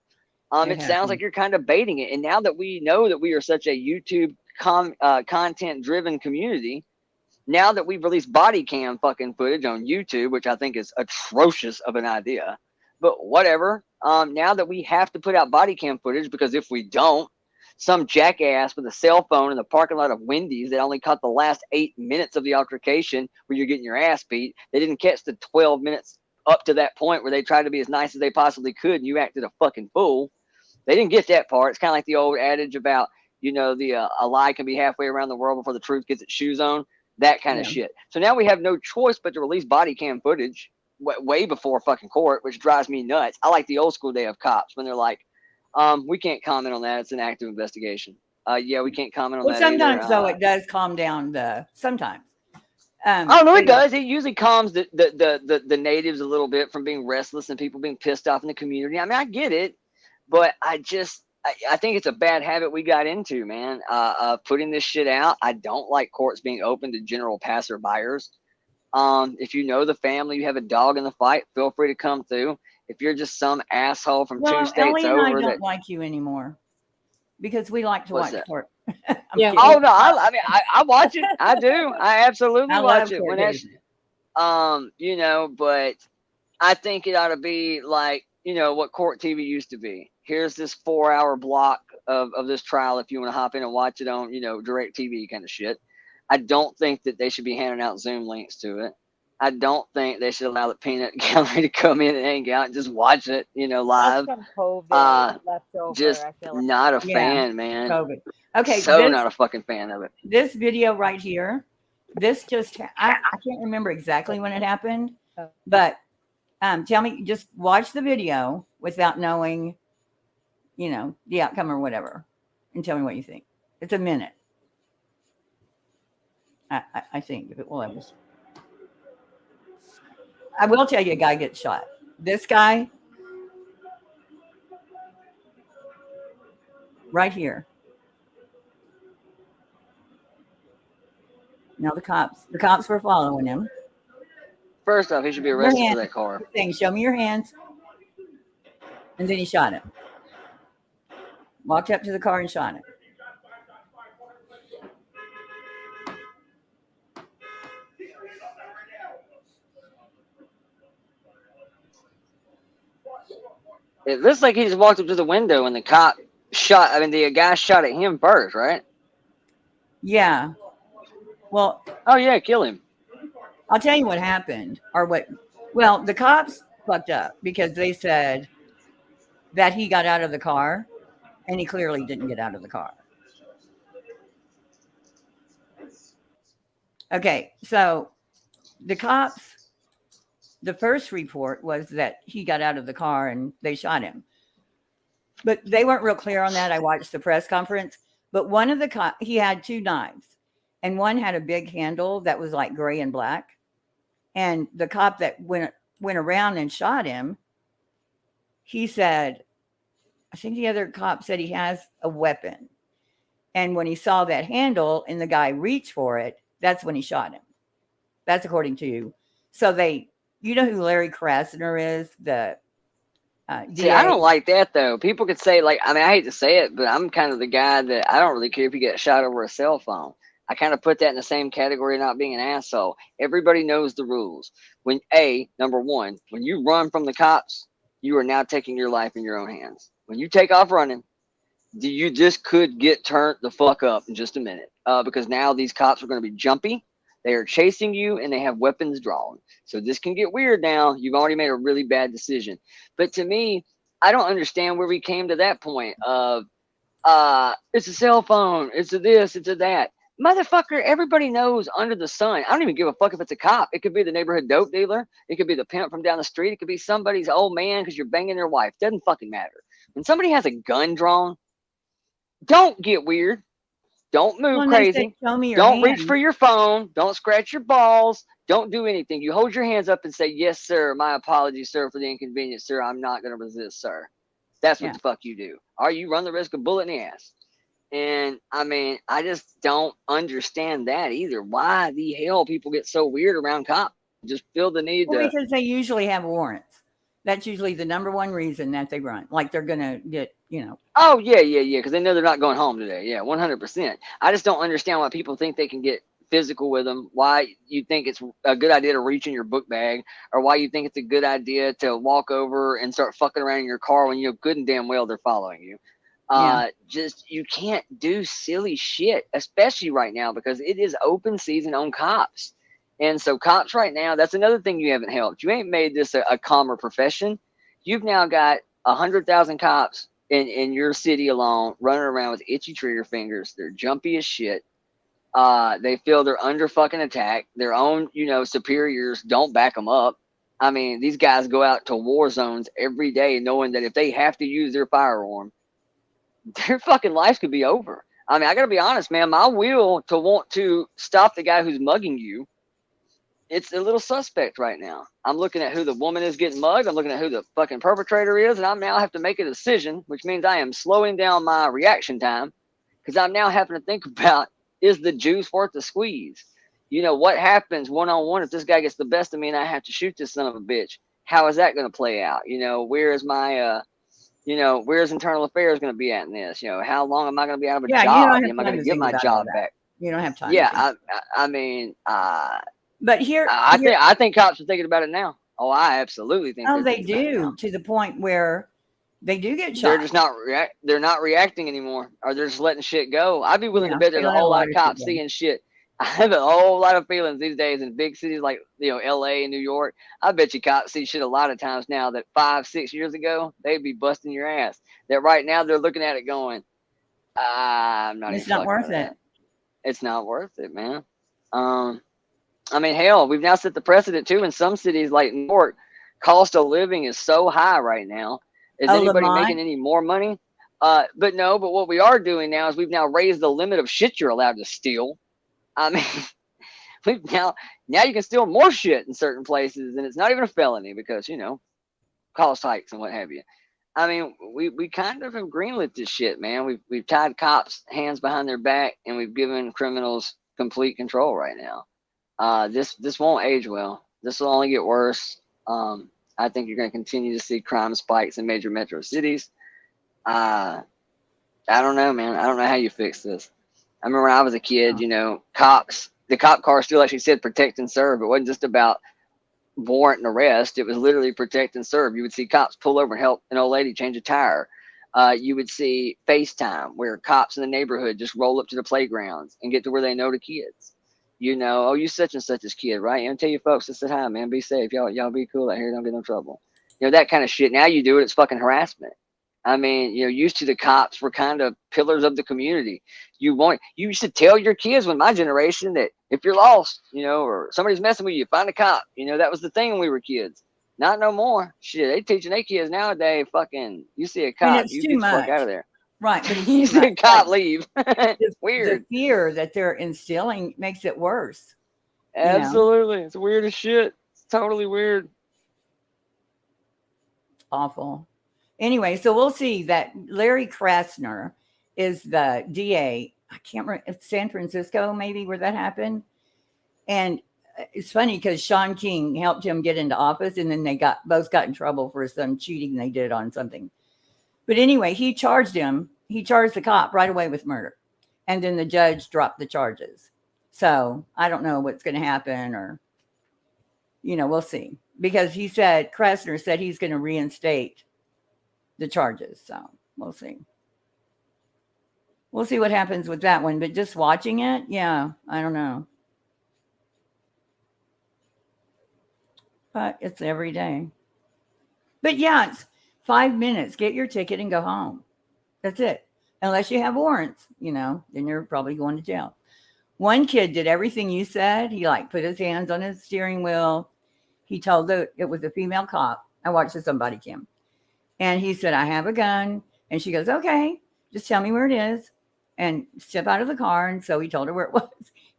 It sounds like you're kind of baiting it. And now that we know that we are such a YouTube content driven community, now that we've released body cam fucking footage on YouTube, which I think is atrocious of an idea, but whatever. Now that we have to put out body cam footage, because if we don't, some jackass with a cell phone in the parking lot of Wendy's that only caught the last 8 minutes of the altercation where you're getting your ass beat, they didn't catch the 12 minutes up to that point where they tried to be as nice as they possibly could and you acted a fucking fool. They didn't get that part. It's kind of like the old adage about, you know, a lie can be halfway around the world before the truth gets its shoes on. That kind of shit. So now we have no choice but to release body cam footage way before fucking court, which drives me nuts. I like the old school day of cops when they're like, we can't comment on that. It's an active investigation. Yeah, we can't comment on that. Sometimes either. though it does calm down sometimes. Oh no, it does. It usually calms the natives a little bit from being restless and people being pissed off in the community. I mean, I get it, but I think it's a bad habit we got into, man. Putting this shit out. I don't like courts being open to general passerbyers. If you know the family, you have a dog in the fight, feel free to come through. If you're just some asshole from 2 states Ellie and over, I don't like you anymore because we like to watch court. Yeah. Oh no, I mean, I watch it. I do. I absolutely watch it when that's, you know. But I think it ought to be like, you know, what court TV used to be. Here's this 4-hour block of this trial. If you want to hop in and watch it on, you know, direct TV kind of shit. I don't think that they should be handing out Zoom links to it. I don't think they should allow the peanut gallery to come in and hang out and just watch it, you know, live. That's from COVID leftover, just I feel like. not a fan, man. COVID. Okay, so not a fucking fan of it. This video right here, this just I can't remember exactly when it happened, but tell me, just watch the video without knowing, you know, the outcome or whatever, and tell me what you think. It's a minute. I think if it will ever. I will tell you, a guy gets shot. This guy right here. Now the cops were following him. First off, he should be arrested for that car. Show me your hands. And then he shot him. Walked up to the car and shot him. It looks like he just walked up to the window and the cop shot. I mean, the guy shot at him first, right? Yeah. Well. Oh yeah, kill him. I'll tell you what happened, or what. Well, the cops fucked up because they said that he got out of the car, and he clearly didn't get out of the car. Okay, so the cops. The first report was that he got out of the car and they shot him. But they weren't real clear on that. I watched the press conference. But one of the he had 2 knives, and one had a big handle that was like gray and black. And the cop that went around and shot him, he said, I think the other cop said he has a weapon. And when he saw that handle and the guy reached for it, that's when he shot him. That's according to you. So you know who Larry Krasner is? The See, I don't like that though. People could say, like, I mean, I hate to say it, but I'm kind of the guy that I don't really care if you get shot over a cell phone. I kind of put that in the same category of not being an asshole. Everybody knows the rules. Number one, when you run from the cops, you are now taking your life in your own hands. When you take off running, you just could get turned the fuck up in just a minute, because now these cops are going to be jumpy. They are chasing you and they have weapons drawn. So this can get weird now. You've already made a really bad decision. But to me, I don't understand where we came to that point of, it's a cell phone, it's a this, it's a that. Motherfucker, everybody knows under the sun. I don't even give a fuck if it's a cop. It could be the neighborhood dope dealer. It could be the pimp from down the street. It could be somebody's old man because you're banging their wife. Doesn't fucking matter. When somebody has a gun drawn, don't get weird. Don't move crazy. Don't reach for your phone. Don't scratch your balls. Don't do anything. You hold your hands up and say, yes, sir. My apologies, sir, for the inconvenience, sir. I'm not going to resist, sir. That's what the fuck you do. Or you run the risk of bullet in the ass. And I mean, I just don't understand that either. Why the hell people get so weird around cops? Just feel the need to. Because they usually have warrants. That's usually the number one reason that they run. Like they're going to get, Oh, yeah. Because they know they're not going home today. Yeah, 100%. I just don't understand why people think they can get physical with them, why you think it's a good idea to reach in your book bag, or why you think it's a good idea to walk over and start fucking around in your car when you know good and damn well they're following you. Just, you can't do silly shit, especially right now, because it is open season on cops. And so cops right now, that's another thing you haven't helped. You ain't made this a calmer profession. You've now got 100,000 cops in your city alone running around with itchy trigger fingers. They're jumpy as shit. They feel they're under fucking attack. Their own, superiors don't back them up. I mean, these guys go out to war zones every day knowing that if they have to use their firearm, their fucking lives could be over. I mean, I gotta be honest, man, my will to want to stop the guy who's mugging you, it's a little suspect right now. I'm looking at who the woman is getting mugged. I'm looking at who the fucking perpetrator is. And I now have to make a decision, which means I am slowing down my reaction time, because I'm now having to think about, is the juice worth the squeeze? What happens one-on-one if this guy gets the best of me and I have to shoot this son of a bitch? How is that going to play out? Where is my, where's internal affairs going to be at in this? How long am I going to be out of a job? Am I going to get my job back? You don't have time. Yeah, I mean, but here, I think cops are thinking about it now. Oh, I absolutely think. Oh, they do, to the point where they do get shot. They're just not they're not reacting anymore, or they're just letting shit go. I'd be willing to bet there's a whole lot of cops seeing shit. I have a whole lot of feelings these days in big cities like LA and New York. I bet you cops see shit a lot of times now that 5-6 years ago they'd be busting your ass. That right now they're looking at it going, I'm not. It's not worth it. It's not worth it, man. I mean, hell, we've now set the precedent too in some cities like New York. Cost of living is so high right now. Is anybody making any more money? But what we are doing now is we've now raised the limit of shit you're allowed to steal. I mean, we've now you can steal more shit in certain places, and it's not even a felony because cost hikes and what have you. I mean, we kind of have greenlit this shit, man. We've tied cops' hands behind their back, and we've given criminals complete control right now. This won't age well. This will only get worse. I think you're going to continue to see crime spikes in major metro cities. I don't know, man. I don't know how you fix this. I remember when I was a kid, the cop car still actually said protect and serve. It wasn't just about warrant and arrest. It was literally protect and serve. You would see cops pull over and help an old lady change a tire. You would see FaceTime where cops in the neighborhood just roll up to the playgrounds and get to where they know the kids. Oh, you such and such as kid, right? And tell your folks to say hi, man. Be safe. Y'all be cool out here. Don't get no trouble. That kind of shit. Now you do it. It's fucking harassment. I mean, used to the cops were kind of pillars of the community. You used to tell your kids when my generation that if you're lost, or somebody's messing with you, find a cop. That was the thing when we were kids. Not no more. Shit, they teaching their kids nowadays. Fucking, you see a cop, you get the fuck out of there. Right, but it's You too much. said cop Like, leave. the Weird. fear that they're instilling makes it worse. You know, Absolutely. It's weird as shit. It's totally weird. awful. Anyway, so we'll see that Larry Krasner is the DA. I can't remember, it's San Francisco, maybe, where that happened. And it's funny because Sean King helped him get into office, and then they both got in trouble for some cheating they did on something. But anyway, he charged the cop right away with murder. And then the judge dropped the charges. So I don't know what's going to happen, or, we'll see. Because Krasner said he's going to reinstate the charges. So we'll see. We'll see what happens with that one. But just watching it, yeah, I don't know. But it's every day. But yeah, it's 5 minutes. Get your ticket and go home. That's it. Unless you have warrants, then you're probably going to jail. One kid did everything you said. He put his hands on his steering wheel. He told it was a female cop. I watched this on body cam. And he said, I have a gun. And she goes, okay, just tell me where it is and step out of the car. And so he told her where it was.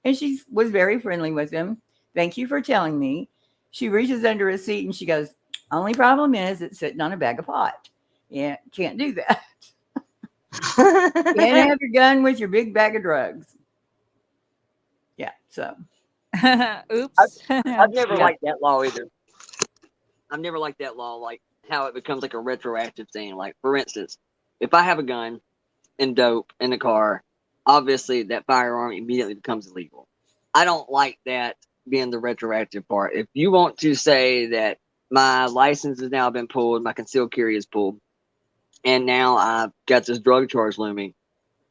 And she was very friendly with him. Thank you for telling me. She reaches under his seat and she goes, only problem is it's sitting on a bag of pot. Yeah, can't do that. Can't have your gun with your big bag of drugs. Yeah, so. Oops. I've never liked that law either. I've never liked that law, like how it becomes like a retroactive thing. Like, for instance, if I have a gun and dope in the car, obviously that firearm immediately becomes illegal. I don't like that being the retroactive part. If you want to say that my license has now been pulled, my concealed carry is pulled, and now I've got this drug charge looming,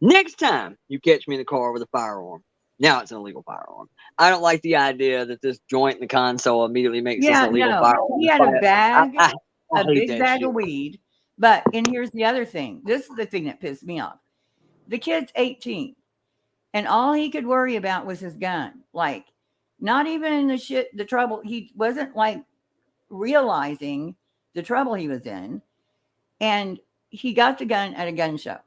next time you catch me in the car with a firearm, now it's an illegal firearm. I don't like the idea that this joint in the console immediately makes this illegal firearm. He had a bag, I a hate big that bag shit. of weed. And here's the other thing. This is the thing that pissed me off. The kid's 18, and all he could worry about was his gun. Not even the trouble. He wasn't realizing the trouble he was in. And he got the gun at a gun show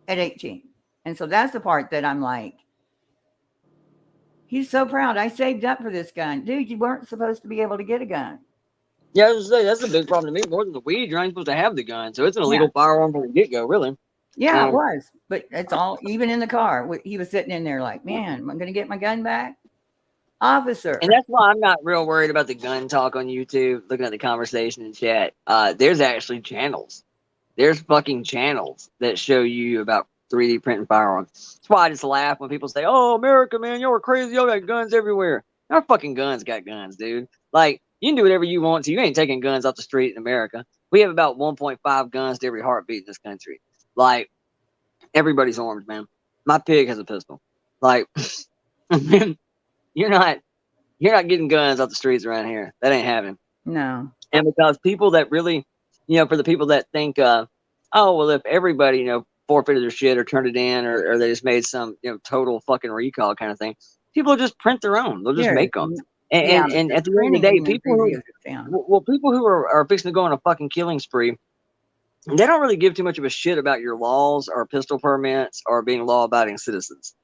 at 18. And so that's the part that I'm like, he's so proud. I saved up for this gun. Dude, you weren't supposed to be able to get a gun. Yeah, I was gonna say, that's a big problem to me. More than the weed, you're not supposed to have the gun. So it's an illegal firearm from the get-go, really. Yeah, it was. But it's all, even in the car. He was sitting in there like, man, am I going to get my gun back? Officer. And that's why I'm not real worried about the gun talk on YouTube, looking at the conversation in chat. There's actually channels. There's fucking channels that show you about 3D printing firearms. That's why I just laugh when people say, oh, America, man, y'all are crazy. Y'all got guns everywhere. Our fucking guns got guns, dude. You can do whatever you want to. You ain't taking guns off the street in America. We have about 1.5 guns to every heartbeat in this country. Everybody's armed, man. My pig has a pistol. You're not getting guns off the streets around here. That ain't happening. No. And because people that really, for the people that think, oh, well, if everybody, forfeited their shit or turned it in or they just made some, total fucking recall kind of thing, people will just print their own. They'll just make them. And at the end of the day, people who are fixing to go on a fucking killing spree, they don't really give too much of a shit about your laws or pistol permits or being law-abiding citizens.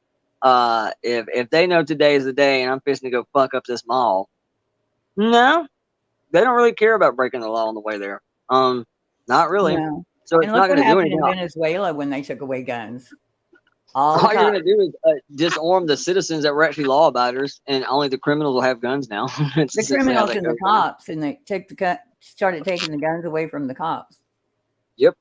If they know today is the day and I'm fixing to go fuck up this mall, no, they don't really care about breaking the law on the way there. Not really. No. So it's not going to do anything. In Venezuela when they took away guns. All you're going to do is disarm the citizens that were actually law abiders, and only the criminals will have guns now. The criminals and the cops, and they started taking the guns away from the cops. Yep.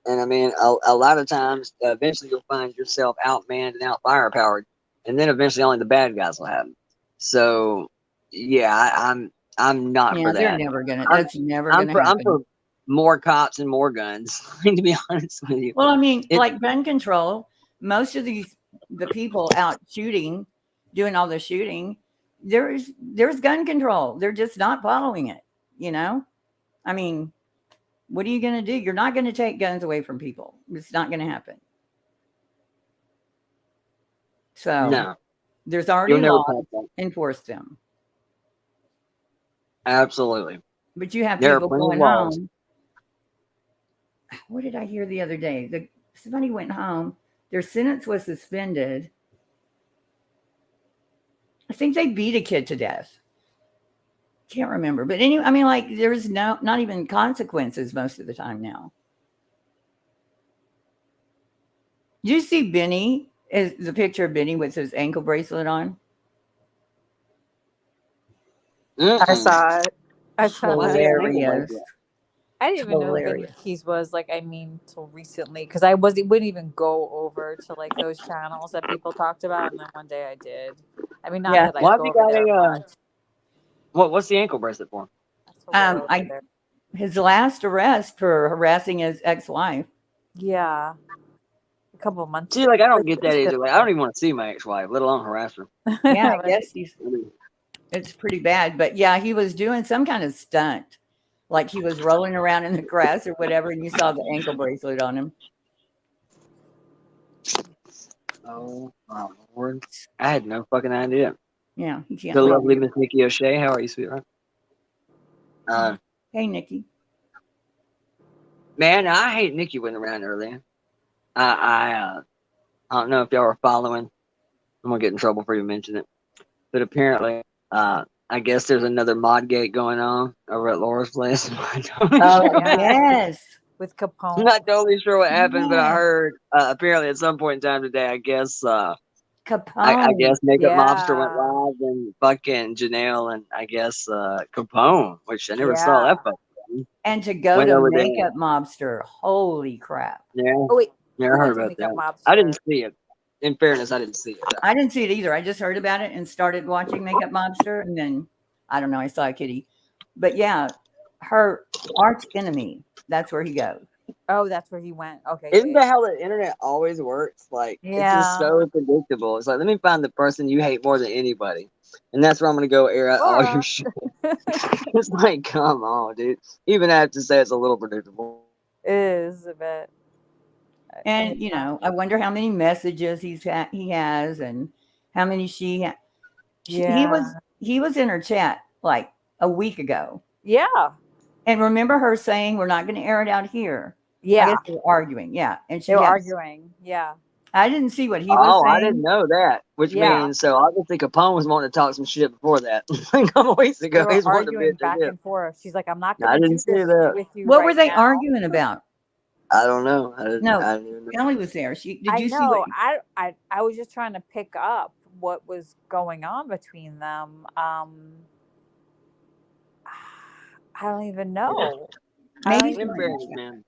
And I mean, a lot of times, eventually you'll find yourself outmanned and out firepowered, and then eventually only the bad guys will have them. So, yeah, I'm not for that. They're never gonna. That's never gonna happen. I'm for more cops and more guns. To be honest with you. Well, I mean, gun control. Most of the people out shooting, doing all the shooting, there's gun control. They're just not following it. I mean, what are you going to do? You're not going to take guns away from people. It's not going to happen. So no, there's already laws enforce them. Absolutely. But you have people going home what did I hear the other day? Somebody went home. Their sentence was suspended. I think they beat a kid to death. Can't remember. But anyway, I mean, like, there's not even consequences most of the time now. Did you see Benny? Is the picture of Benny with his ankle bracelet on? I saw it. I saw that. Hilarious. I didn't even know who Benny Keys was. Like, I mean, till recently, because wouldn't even go over to like those channels that people talked about, and then one day I did. I mean, not that I go over there much. What's the ankle bracelet for? His last arrest for harassing his ex-wife. Yeah, a couple of months. See, like, I don't get that either. Like, I don't even want to see my ex-wife, let alone harass her. Yeah, I guess it's pretty bad. But yeah, he was doing some kind of stunt. Like he was rolling around in the grass or whatever, and you saw the ankle bracelet on him. Oh, my Lord. I had no fucking idea. Yeah. He can't the lovely Miss Nikki O'Shea. How are you, sweetheart? Hey, Nikki. Man, I hate Nikki went around earlier. I don't know if y'all are following. I'm going to get in trouble for you mentioning it. But apparently, I guess there's another mod gate going on over at Laura's place. Yes. With Capone. I'm not totally sure what happened, but I heard apparently at some point in time today, I guess Capone. I guess Makeup Mobster went live and fucking Janelle and I guess Capone, which I never saw that fucking. And to go to Makeup Mobster, holy crap. Yeah. Oh, wait. Yeah, I heard about that. Mobster. I didn't see it. In fairness, I didn't see it. I didn't see it either. I just heard about it and started watching Makeup Mobster, and then I don't know, I saw a kitty. But yeah, her arch enemy, that's where he goes. Oh, that's where he went. Okay. Isn't that how the internet always works? Like, it's just so predictable. It's like, let me find the person you hate more than anybody. And that's where I'm going to go air out all your shit. It's like, come on, dude. Even I have to say it's a little predictable. It is a bit. And, you know, I wonder how many messages he has and how many she he was in her chat like a week ago. Yeah. And remember her saying, we're not going to air it out here. Yeah. I guess they were arguing. Yeah. And they were arguing. Yeah. I didn't see what he was saying. I didn't know that. Which means, so I don't think Capone was wanting to talk some shit before that. Like a couple weeks ago, he's arguing back and forth. She's like, I'm not going to do this with you. What were they arguing about? I don't know. Kelly was there. Did you see what? I was just trying to pick up what was going on between them. I don't even know. Maybe man.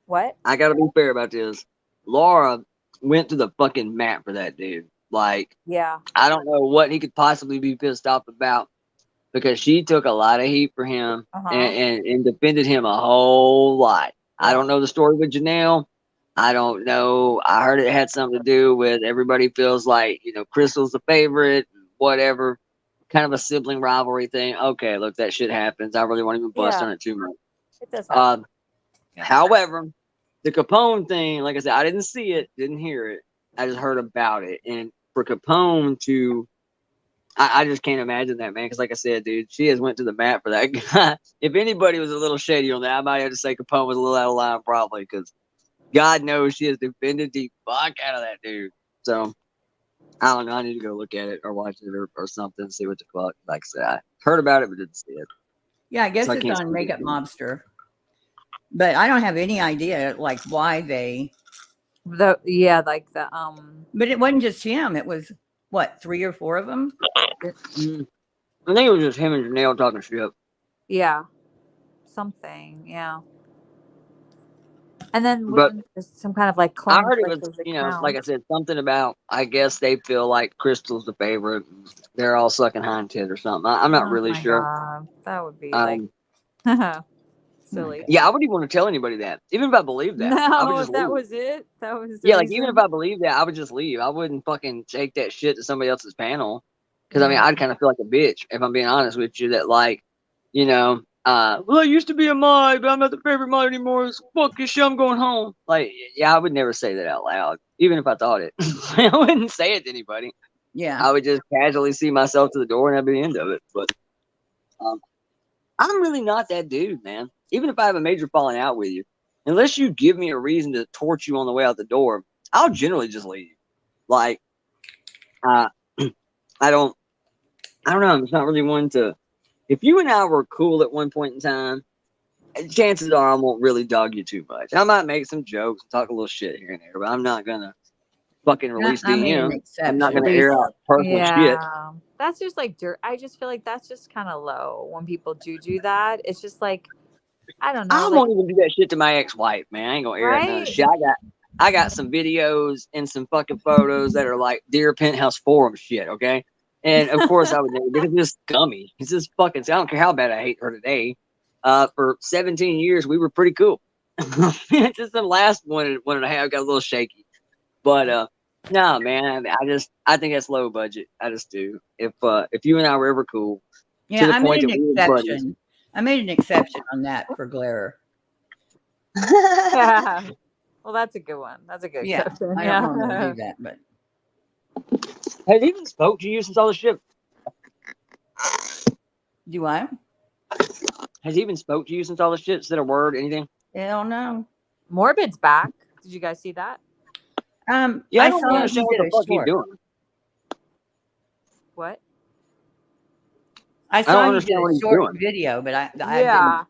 What? I gotta be fair about this. Laura went to the fucking mat for that dude. Like, yeah. I don't know what he could possibly be pissed off about because she took a lot of heat for him and defended him a whole lot. I don't know the story with Janelle. I don't know. I heard it had something to do with everybody feels like, you know, Crystal's the favorite, whatever. Kind of a sibling rivalry thing. Okay, look, that shit happens. I really won't even bust on it too much. It does happen. However, the Capone thing, like I said, I didn't see it, didn't hear it. I just heard about it. And for Capone to, I just can't imagine that, man. Because like I said, dude, she has went to the mat for that guy. If anybody was a little shady on that, I might have to say Capone was a little out of line probably. Because God knows she has defended the fuck out of that dude. So, I don't know. I need to go look at it or watch it or something, see what the fuck. Like I said, I heard about it, but didn't see it. Yeah, I guess it's on Makeup Mobster. But I don't have any idea, like, why they... But it wasn't just him. It was, what, 3 or 4 of them? I think it was just him and Janelle talking shit. Yeah. Something, yeah. And then some kind of like I heard it was, you know, like I said, something about, I guess they feel like Crystal's the favorite. They're all sucking hind tit or something. I'm not really sure. God. That would be silly. Yeah, I wouldn't even want to tell anybody that. Even if I believed that. No, if that was it. That was yeah, like even if I believed that, I would just leave. I wouldn't fucking take that shit to somebody else's panel. Because I mean, I'd kind of feel like a bitch if I'm being honest with you. That like, you know, well, I used to be a mod, but I'm not the favorite mod anymore. So fuck this shit, I'm going home. Like, yeah, I would never say that out loud, even if I thought it. I wouldn't say it to anybody. Yeah, I would just casually see myself to the door and that'd be the end of it. But I'm really not that dude, man. Even if I have a major falling out with you, unless you give me a reason to torch you on the way out the door, I'll generally just leave. Like, I don't know. I'm just not really one to. If you and I were cool at one point in time, chances are I won't really dog you too much. I might make some jokes and talk a little shit here and there, but I'm not gonna fucking release I made an DM. I'm not exception. gonna air out personal shit. Yeah, that's just like dirt. I just feel like that's just kind of low when people do that. It's just like, I don't know. I Like, won't even do that shit to my ex-wife, man. I ain't gonna air out none of right? shit. I got some videos and some fucking photos that are like Dear Penthouse Forum shit, okay? And of course I would never, because it's scummy. It's just fucking, I don't care how bad I hate her today. For 17 years, we were pretty cool. It's just the last one and a half got a little shaky. But no, man, I think that's low budget. I just do. If you and I were ever cool, Yeah, to the I point made that an we were buddies. exception. I made an exception on that for Glare. Yeah. Well, that's a good one. That's a good Yeah, exception. I Yeah. don't normally do that, but Has he even spoke to you since all this shit? do I? Has he even spoke to you since all this shit? Said a word, anything? Hell no. Morbid's back. Did you guys see that? Yeah, I I don't saw he understand what did the a fuck he's short. doing. What? I don't saw he did understand what a he's short doing. video, but I Yeah.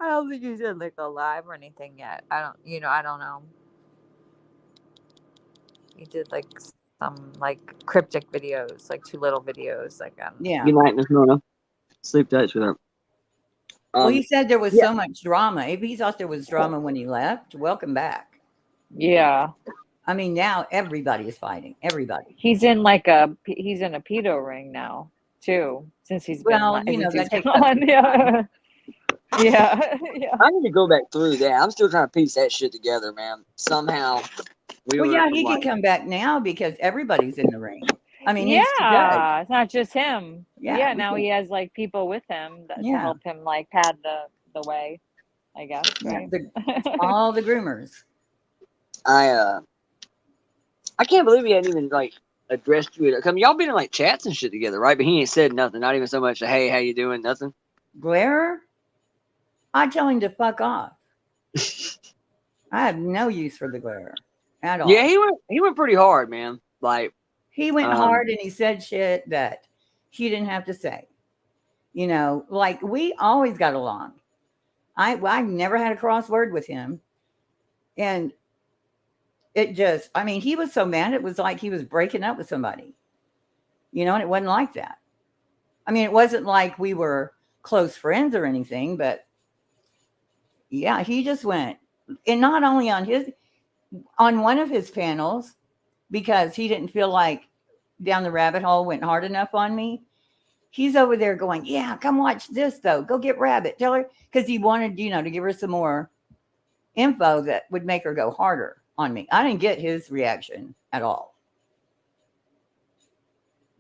I don't think he did like a live or anything yet. I don't know. He did like some like cryptic videos, like 2 little videos, like didn't. Yeah. Good night, Miss Mona. Sleep tight, sweetheart. Well, he said there was yeah. so much drama. If he thought there was drama when he left, welcome back. Yeah. I mean, now everybody is fighting. Everybody. He's in a pedo ring now too, since he's been Well, you know, since he's that takes been up on. some Yeah. time. Yeah. I need to go back through that. I'm still trying to piece that shit together, man. Somehow we Well, were yeah, he like, can come back now because everybody's in the ring. I mean, he's the judge. Yeah, it's not just him. Yeah, Yeah, we now can- he has like people with him to Yeah. help him like pad the way, I guess, Yeah, right? all the groomers. I can't believe he hadn't even like addressed you. I mean, y'all been in like chats and shit together, right? But he ain't said nothing. Not even so much. Hey, how you doing? Nothing. Glare, I tell him to fuck off. I have no use for the glare at all. Yeah, he went pretty hard, man. Like he went hard and he said shit that he didn't have to say. You know, like we always got along. I never had a cross word with him, and it just, I mean, he was so mad it was like he was breaking up with somebody. You know, and it wasn't like that. I mean, it wasn't like we were close friends or anything, but yeah, he just went, and not only on one of his panels, because he didn't feel like Down the Rabbit Hole went hard enough on me. He's over there going, yeah, come watch this though. Go get Rabbit. Tell her, because he wanted, you know, to give her some more info that would make her go harder on me. I didn't get his reaction at all.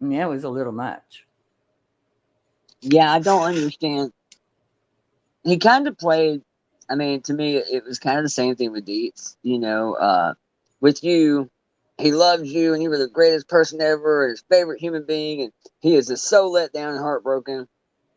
Yeah, it was a little much. Yeah, I don't understand. He kind of played. I mean, to me, it was kind of the same thing with Dietz. You know, with you, he loved you, and you were the greatest person ever, and his favorite human being, and he is just so let down and heartbroken.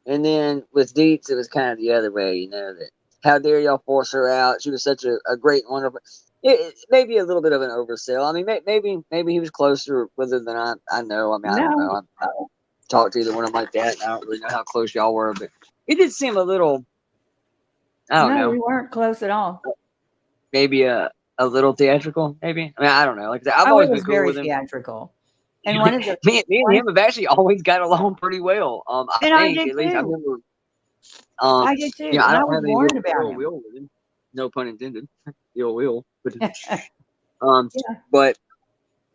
And then with Dietz, it was kind of the other way. You know, that how dare y'all force her out? She was such a great, wonderful. It may be a little bit of an oversell. I mean, maybe he was closer with her than I know. I mean, I don't know. I don't talk to either one of them like that. I don't really know how close y'all were, but it did seem a little. I don't know. We weren't close at all. Maybe a little theatrical. Maybe. I mean, I don't know. Like I said, I've always it was been cool very with him. theatrical. And one of the me and him have actually always got along pretty well. I think did at least too. I remember. I did too. You know, and I I don't was have any warned real about ill him. will with him. No pun intended. Ill will. But Yeah. but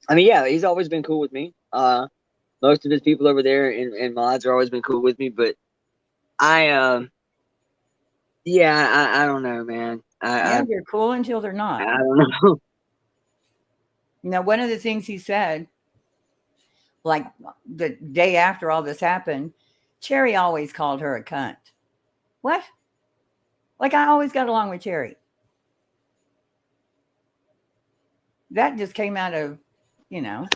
I mean, yeah, he's always been cool with me. Most of his people over there in mods are always been cool with me, but I don't know, man. They're cool until they're not. I don't know. You know, one of the things he said, like the day after all this happened, Cherry always called her a cunt. What? Like I always got along with Cherry. That just came out of, you know.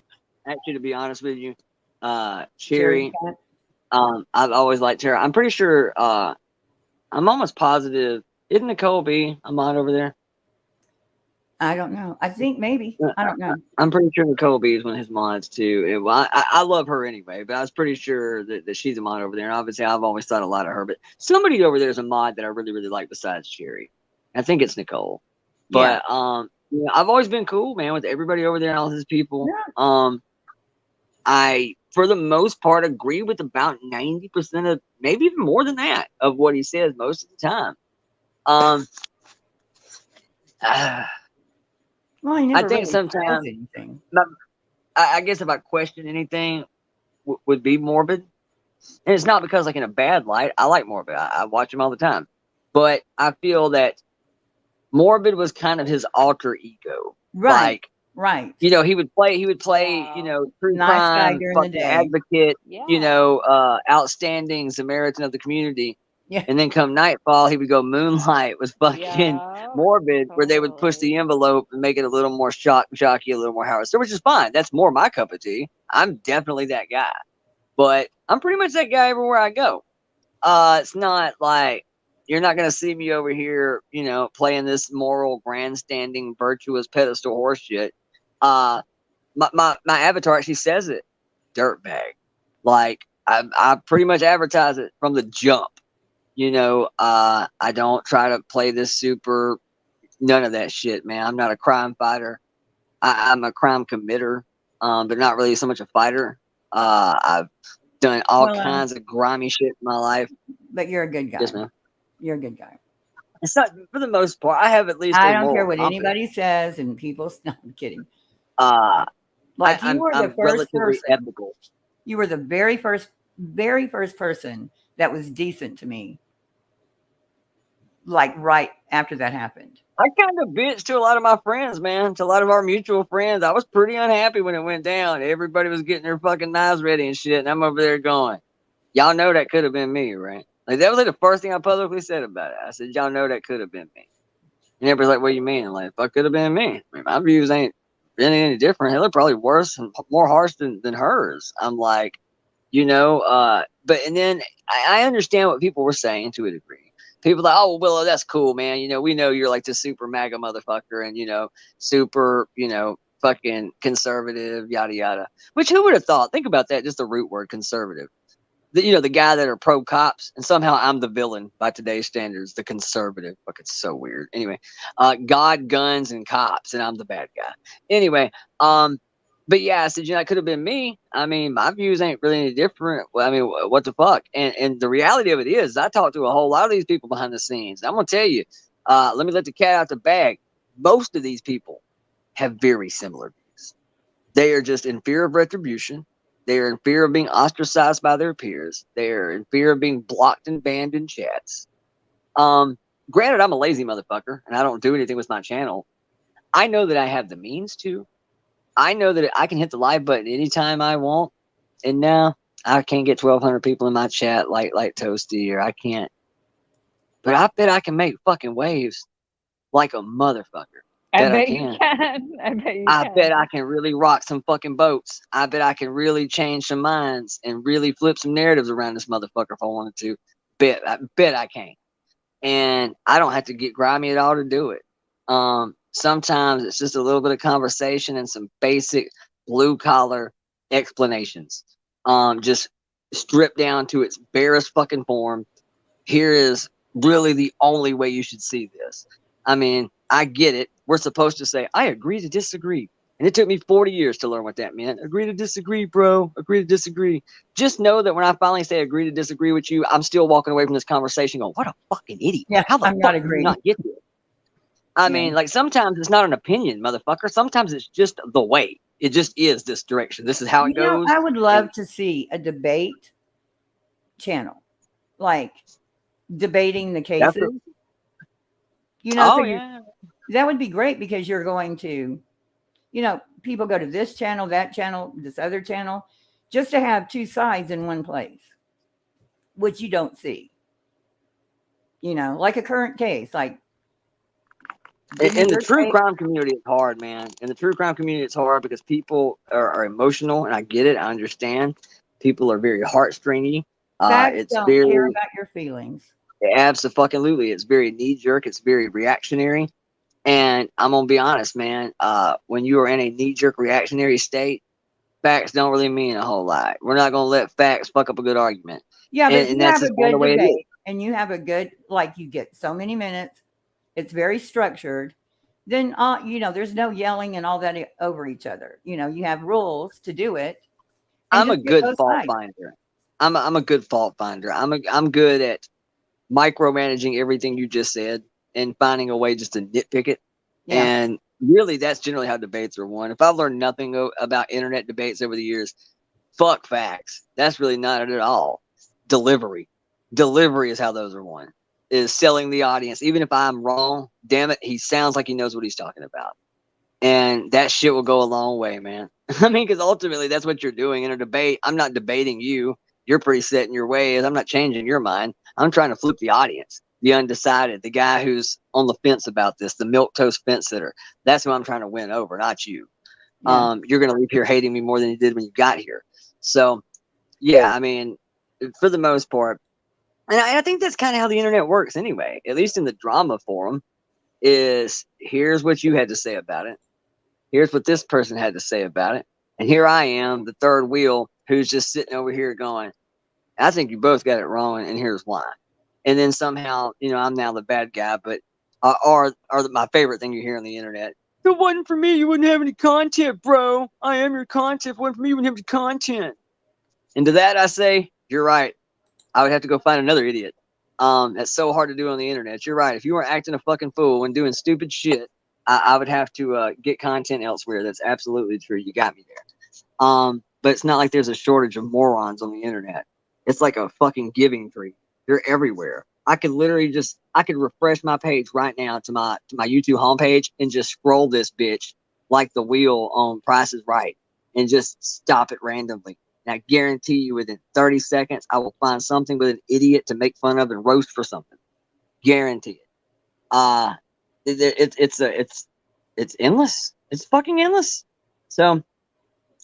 Actually, to be honest with you, Cherry, cunt. I've always liked Cherry. I'm pretty sure, I'm almost positive, isn't Nicole B a mod over there? I don't know. I think maybe. I don't know. I'm pretty sure Nicole B is one of his mods too. And, well, I love her anyway, but I was pretty sure that she's a mod over there. And obviously, I've always thought a lot of her. But somebody over there is a mod that I really, really like besides Cherry. I think it's Nicole. But you know, I've always been cool, man, with everybody over there and all his people. Yeah. I, for the most part, agree with about 90% of, maybe even more than that, of what he says most of the time. Well, he never I think really sometimes, says anything. I guess if I question anything, would be Morbid. And it's not because, like, in a bad light. I like Morbid. I watch him all the time. But I feel that Morbid was kind of his alter ego. Right. Like, right. You know, he would play, you know, true Nice guy crime, during the fucking day. advocate, Yeah. you know, outstanding Samaritan of the community. Yeah. And then come nightfall, he would go Moonlight with fucking Yeah, Morbid, where they would push the envelope and make it a little more jockey, a little more Howard. So, which is fine. That's more my cup of tea. I'm definitely that guy. But I'm pretty much that guy everywhere I go. It's not like you're not gonna see me over here, you know, playing this moral, grandstanding, virtuous pedestal horse shit. My avatar actually says it, dirtbag. Like I pretty much advertise it from the jump. You know, I don't try to play this super, none of that shit, man. I'm not a crime fighter. I'm a crime committer, but not really so much a fighter. I've done all kinds of grimy shit in my life. But you're a good guy. Yes, ma'am. You're a good guy. It's not, for the most part. I have at least. I a don't care moral what compass. anybody says, and people. No, I'm kidding. Like you were the I'm first relatively person. ethical. You were the very first person that was decent to me. Like right after that happened. I kind of bitched to a lot of my friends, man. To a lot of our mutual friends. I was pretty unhappy when it went down. Everybody was getting their fucking knives ready and shit, and I'm over there going, y'all know that could have been me, right? Like, that was like the first thing I publicly said about it. I said, y'all know that could have been me. And everybody's like, what do you mean? I'm like, fuck, could have been me. I mean, my views ain't really any different. Hell, they're probably worse and more harsh than hers. I'm like, you know, but, and then I understand what people were saying to a degree. People like, oh, Willow, that's cool, man. You know, we know you're like the super MAGA motherfucker and, you know, super, you know, fucking conservative, yada, yada. Which, who would have thought? Think about that, just the root word, conservative. You know, the guy that are pro cops, and somehow I'm the villain by today's standards, the conservative. Fuck, it's so weird. Anyway, God, guns, and cops, and I'm the bad guy. Anyway, but yeah, I said, you know, it could have been me. I mean, my views ain't really any different. Well, I mean, what the fuck? And the reality of it is, I talked to a whole lot of these people behind the scenes. I'm gonna tell you, let me let the cat out the bag. Most of these people have very similar views. They are just in fear of retribution. They are in fear of being ostracized by their peers. They are in fear of being blocked and banned in chats. Granted, I'm a lazy motherfucker, and I don't do anything with my channel. I know that I have the means to. I know that I can hit the live button anytime I want, and now I can't get 1,200 people in my chat like Toasty, or I can't. But I bet I can make fucking waves like a motherfucker. I bet I you can. can. I bet you I can. bet I can really rock some fucking boats. I bet I can really change some minds and really flip some narratives around this motherfucker if I wanted to. I bet I can. And I don't have to get grimy at all to do it. Sometimes it's just a little bit of conversation and some basic blue collar explanations. Just stripped down to its barest fucking form. Here is really the only way you should see this. I mean, I get it. We're supposed to say, I agree to disagree. And it took me 40 years to learn what that meant. Agree to disagree, bro. Agree to disagree. Just know that when I finally say agree to disagree with you, I'm still walking away from this conversation going, what a fucking idiot. Yeah, How the I'm fuck not did you agreeing. not get this? I mean, like, sometimes it's not an opinion, motherfucker. Sometimes it's just the way. It just is this direction. This is how it goes. I would love to see a debate channel, like debating the cases. You know, that would be great because you're going to, you know, people go to this channel, that channel, this other channel, just to have two sides in one place, which you don't see. You know, like a current case, like. In the true crime community, it's hard, man. In the true crime community, it's hard because people are emotional, and I get it. I understand. People are very heartstringy. It's don't very care about your feelings. Absolutely. It's very knee jerk. It's very reactionary. And I'm gonna be honest, man. When you are in a knee-jerk reactionary state, facts don't really mean a whole lot. We're not gonna let facts fuck up a good argument. Yeah, but if And you that's have a just kind of good the way it is. debate and you have a good, like you get so many minutes, it's very structured, then, there's no yelling and all that over each other. You have rules to do it. And I'm a just get good both fault sides. finder. I'm a good fault finder. I'm good at micromanaging everything you just said and finding a way just to nitpick it. Yeah. And really, that's generally how debates are won. If I've learned nothing about internet debates over the years, fuck facts. That's really not it at all. Delivery is how those are won. Is selling the audience. Even if I'm wrong, damn it, he sounds like he knows what he's talking about. And that shit will go a long way, man. I mean, because ultimately that's what you're doing in a debate. I'm not debating you. You're pretty set in your ways. I'm not changing your mind. I'm trying to flip the audience, the undecided, the guy who's on the fence about this, the milquetoast fence sitter. That's who I'm trying to win over, not you. Yeah. You're going to leave here hating me more than you did when you got here. So, yeah, I mean, for the most part, and I think that's kind of how the internet works anyway, at least in the drama forum, is here's what you had to say about it. Here's what this person had to say about it. And here I am, the third wheel, who's just sitting over here going, I think you both got it wrong, and here's why. And then somehow, I'm now the bad guy, but or my favorite thing you hear on the internet. If it wasn't for me, you wouldn't have any content, bro. I am your content. If it wasn't for me, you wouldn't have any content. And to that I say, you're right. I would have to go find another idiot. That's so hard to do on the internet. You're right. If you weren't acting a fucking fool and doing stupid shit, I would have to get content elsewhere. That's absolutely true. You got me there. But it's not like there's a shortage of morons on the internet. It's like a fucking giving tree. They're everywhere. I could literally I could refresh my page right now to my YouTube homepage and just scroll this bitch like the wheel on Price is Right and just stop it randomly. And I guarantee you within 30 seconds, I will find something with an idiot to make fun of and roast for something. Guarantee it. It's endless. It's fucking endless. So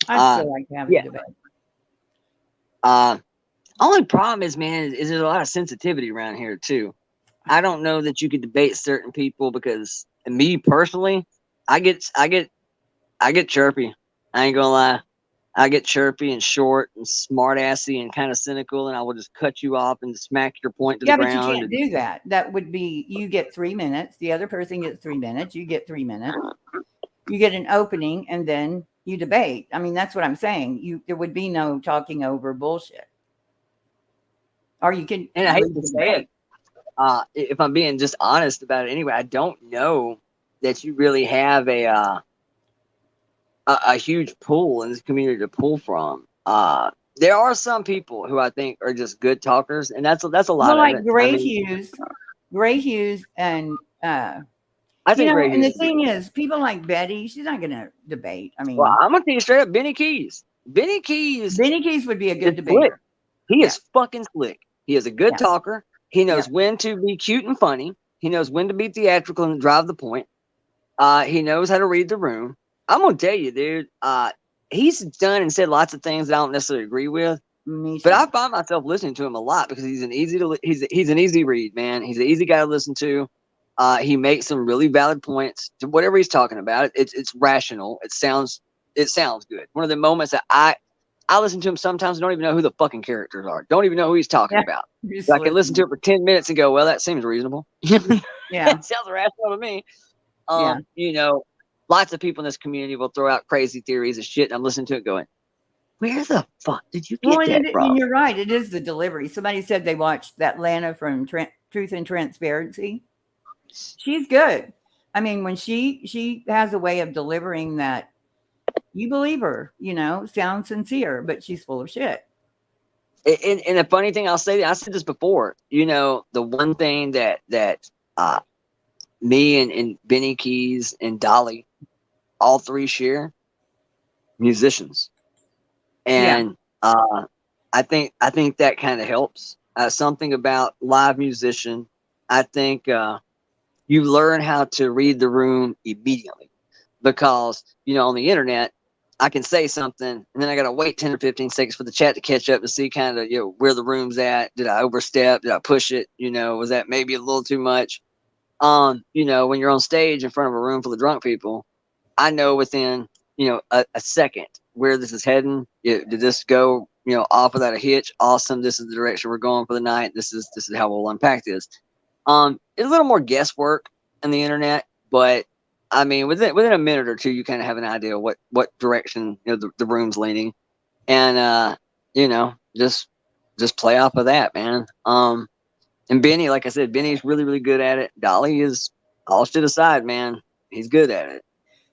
I still like to have a debate. Only problem is, man, is there's a lot of sensitivity around here too. I don't know that you could debate certain people because me personally, I get chirpy. I ain't gonna lie. I get chirpy and short and smart assy and kind of cynical, and I will just cut you off and smack your point to the ground. Yeah, but you can't do that. That would be, you get 3 minutes, the other person gets 3 minutes, you get 3 minutes, you get an opening, and then you debate. I mean, that's what I'm saying. There would be no talking over bullshit. Or you can. And I hate to say it, if I'm being just honest about it anyway, I don't know that you really have a huge pool in this community to pull from. There are some people who I think are just good talkers, and that's a lot well, like of it. Gray Hughes, and I think Gray and the Hughes thing is, people like Betty, she's not going to debate. I mean, well, I'm gonna tell you straight up, Benny Keys would be a good debater. Slick. He is fucking slick. He is a good talker. He knows Yeah. when to be cute and funny. He knows when to be theatrical and drive the point. He knows how to read the room. I'm gonna tell you, dude. He's done and said lots of things that I don't necessarily agree with. But I find myself listening to him a lot because he's an easy read, man. He's an easy guy to listen to. He makes some really valid points to whatever he's talking about. It's rational. It sounds good. One of the moments that I listen to him sometimes and don't even know who the fucking characters are. Don't even know who he's talking about. So I can listen to it for 10 minutes and go, well, that seems reasonable. Yeah. It sounds rational to me. Lots of people in this community will throw out crazy theories and shit. And I'm listening to it going, where the fuck did you get that from? And you're right. It is the delivery. Somebody said they watched that Lana from Truth and Transparency. She's good. I mean, when she has a way of delivering that, you believe her, sounds sincere, but she's full of shit. And the funny thing, I said this before, the one thing that me and Benny Keys and Dolly, all three share, musicians. And I think that kind of helps. Something about live musician. I think you learn how to read the room immediately because, on the internet, I can say something and then I got to wait 10 or 15 seconds for the chat to catch up to see kind of, where the room's at. Did I overstep? Did I push it? Was that maybe a little too much? You know, when you're on stage in front of a room full of drunk people, I know within, you know, a second where this is heading. Did this go, you know, off without a hitch? Awesome. This is the direction we're going for the night. This is how we'll unpack this. It's a little more guesswork on the internet, but I mean, within a minute or two, you kind of have an idea what direction, you know, the room's leaning, and you know, just play off of that, man. And Benny, like I said, Benny's really, really good at it. Dolly is all shit aside, man. He's good at it.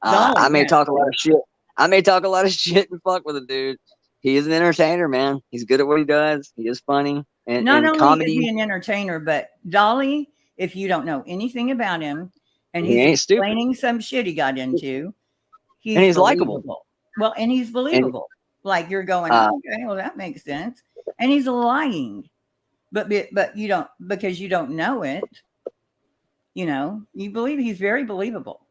I may talk a lot of shit. I may talk a lot of shit and fuck with a dude. He is an entertainer, man. He's good at what he does. He is funny. And Not only comedy, is he an entertainer, but Dolly, if you don't know anything about him, and he he's ain't stupid. explaining some shit he got into, And he's likable. believable. Well, and he's believable. Like you're going, okay, well that makes sense. And he's lying, but you don't, because you don't know it. You know, you believe he's very believable.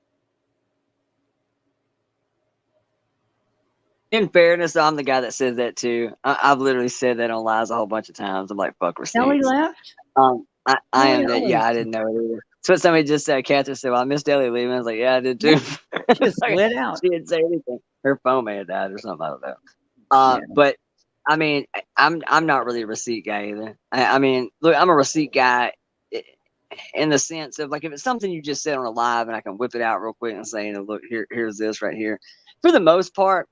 In fairness, I'm the guy that says that too. I've literally said that on lives a whole bunch of times. I'm like, fuck receipts. Ellie left? I am that. Yeah, I didn't know it either. So somebody just said, Catherine said, well, I missed Ellie leaving. I was like, yeah, I did too. Just lit out. She didn't say anything. Her phone may have died or something. I don't know. But I mean, I'm not really a receipt guy either. I mean, look, I'm a receipt guy in the sense of like, if it's something you just said on a live and I can whip it out real quick and say, you know, look, here's this right here. For the most part,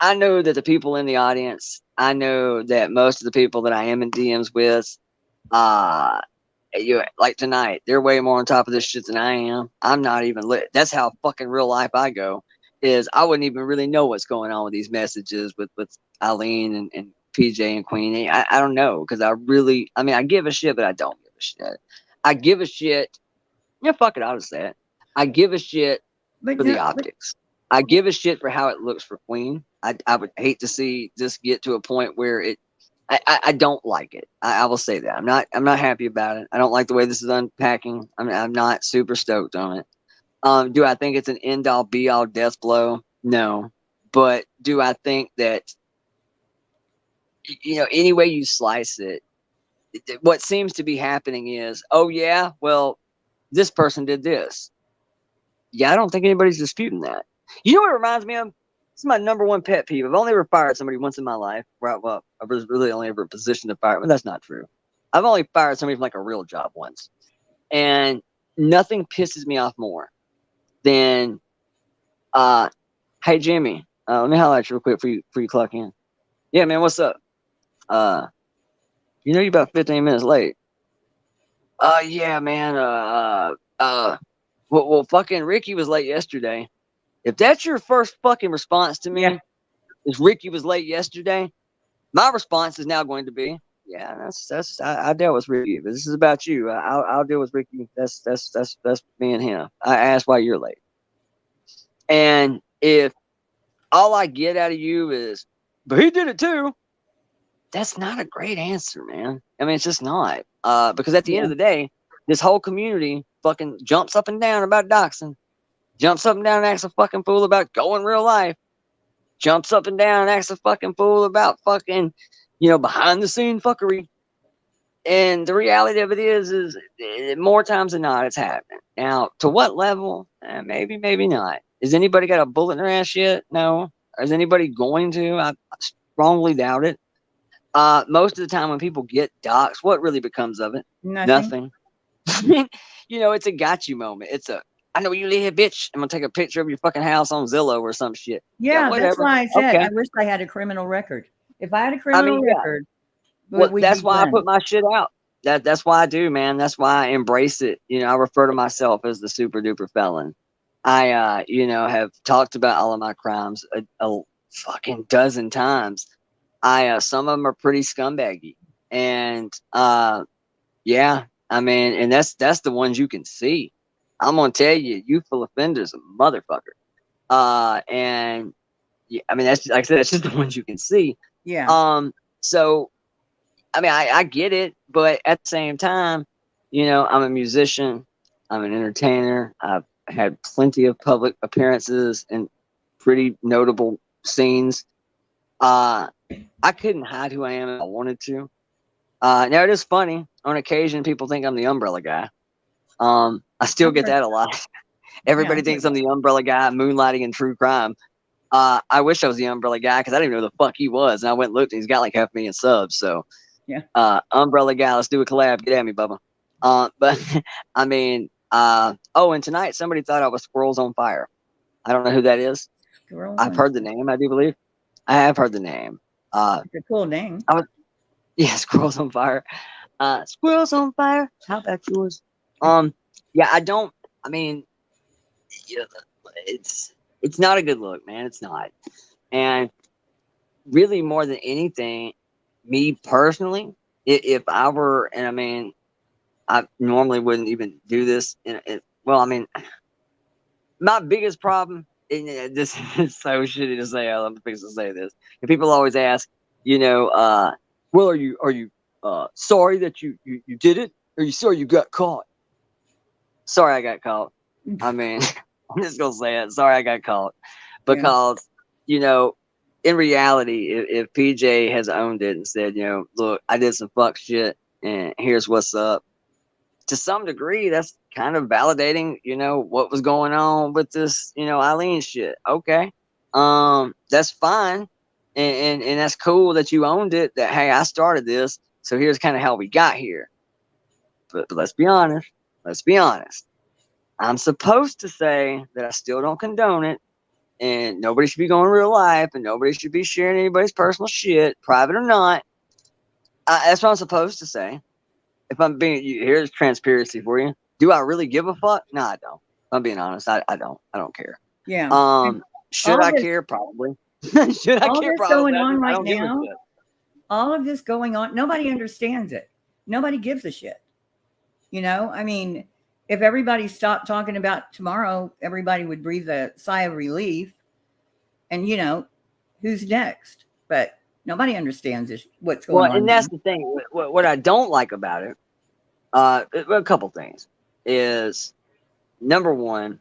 I know that the people in the audience, I know that most of the people that I am in DMs with, like tonight, they're way more on top of this shit than I am. I'm not even lit. That's how fucking real life I go. Is I wouldn't even really know what's going on with these messages with Eileen and PJ and Queenie. I don't know, because I give a shit, but I don't give a shit. I give a shit. Yeah, fuck it, I'll just say it. I give a shit for the optics. I give a shit for how it looks for Queen. I would hate to see this get to a point where I don't like it. I will say that. I'm not happy about it. I don't like the way this is unpacking. I'm not super stoked on it. Do I think it's an end all be all death blow? No. But do I think that, you know, any way you slice it, what seems to be happening is, oh yeah, well, this person did this. Yeah, I don't think anybody's disputing that. You know what it reminds me of? This is my number one pet peeve. I've only ever fired somebody once in my life. Well, I was really only ever positioned to fire, but that's not true. I've only fired somebody from like a real job once. And nothing pisses me off more than, hey Jimmy, let me holler at you real quick before you clock in. Yeah, man, what's up? You know you're about 15 minutes late. Yeah, man. Well, fucking Ricky was late yesterday. If that's your first fucking response to me, is Ricky was late yesterday, my response is now going to be, yeah, I dealt with Ricky, but this is about you. I'll deal with Ricky. That's me and him. I asked why you're late. And if all I get out of you is, but he did it too, that's not a great answer, man. I mean, it's just not. Because at the end of the day, this whole community fucking jumps up and down about doxing. Jumps up and down and acts a fucking fool about going real life. Jumps up and down and acts a fucking fool about fucking, you know, behind the scene fuckery. And the reality of it is more times than not, it's happening. Now, to what level? Maybe, maybe not. Has anybody got a bullet in their ass yet? No. Is anybody going to? I strongly doubt it. Most of the time when people get doxed, what really becomes of it? Nothing. You know, it's a got you moment. It's a, I know you live, bitch. I'm gonna take a picture of your fucking house on Zillow or some shit. Yeah, that's why I said I wish I had a criminal record. If I had a criminal record, well, that's why I put my shit out. That's why I do, man. That's why I embrace it. You know, I refer to myself as the super duper felon. I, you know, have talked about all of my crimes a fucking dozen times. Some of them are pretty scumbaggy, and yeah, I mean, and that's the ones you can see. I'm gonna tell you, youthful offenders, a motherfucker. And yeah, I mean, that's, like I said, that's just the ones you can see. Yeah. So, I mean, I get it, but at the same time, you know, I'm a musician, I'm an entertainer. I've had plenty of public appearances and pretty notable scenes. I couldn't hide who I am if I wanted to. Now it is funny. On occasion, people think I'm the umbrella guy. I still I've get heard that a lot. Everybody I've thinks heard I'm the umbrella guy moonlighting in true crime. I wish I was the umbrella guy because I didn't even know who the fuck he was. And I went and looked and he's got like 500,000 subs. So Yeah. Umbrella guy, let's do a collab. Get at me, Bubba. But I mean, and tonight somebody thought I was Squirrels on Fire. I don't know who that is. Squirrels I've on heard the name, I do believe. I have heard the name. It's a cool name. Yeah, Squirrels on Fire. Squirrels on Fire. How about yours? Yeah, I mean, yeah, it's not a good look, man. It's not. And really, more than anything, me personally, if I were, and I mean, I normally wouldn't even do this. Well, I mean, my biggest problem, and this is so shitty to say. I'm fixing to say this. And people always ask, well, are you sorry that you did it? Or are you sorry you got caught? Sorry, I got caught. I mean, I'm just gonna say it. Sorry, I got caught because in reality, if PJ has owned it and said, look, I did some fuck shit, and here's what's up. To some degree, that's kind of validating, what was going on with this, Eileen shit. Okay, that's fine, and that's cool that you owned it. That hey, I started this, so here's kind of how we got here. But let's be honest. Let's be honest. I'm supposed to say that I still don't condone it, and nobody should be going real life, and nobody should be sharing anybody's personal shit, private or not. That's what I'm supposed to say. If I'm being, here's transparency for you. Do I really give a fuck? No, I don't. I'm being honest. I don't. I don't care. Yeah. Should I care? Probably. Should I care? Probably. Going on right I don't give a now. shit. All of this going on. Nobody understands it. Nobody gives a shit. I mean, if everybody stopped talking about tomorrow, everybody would breathe a sigh of relief. And who's next? But nobody understands what's going on. Well, and that's the thing. What I don't like about it, a couple things, is number one,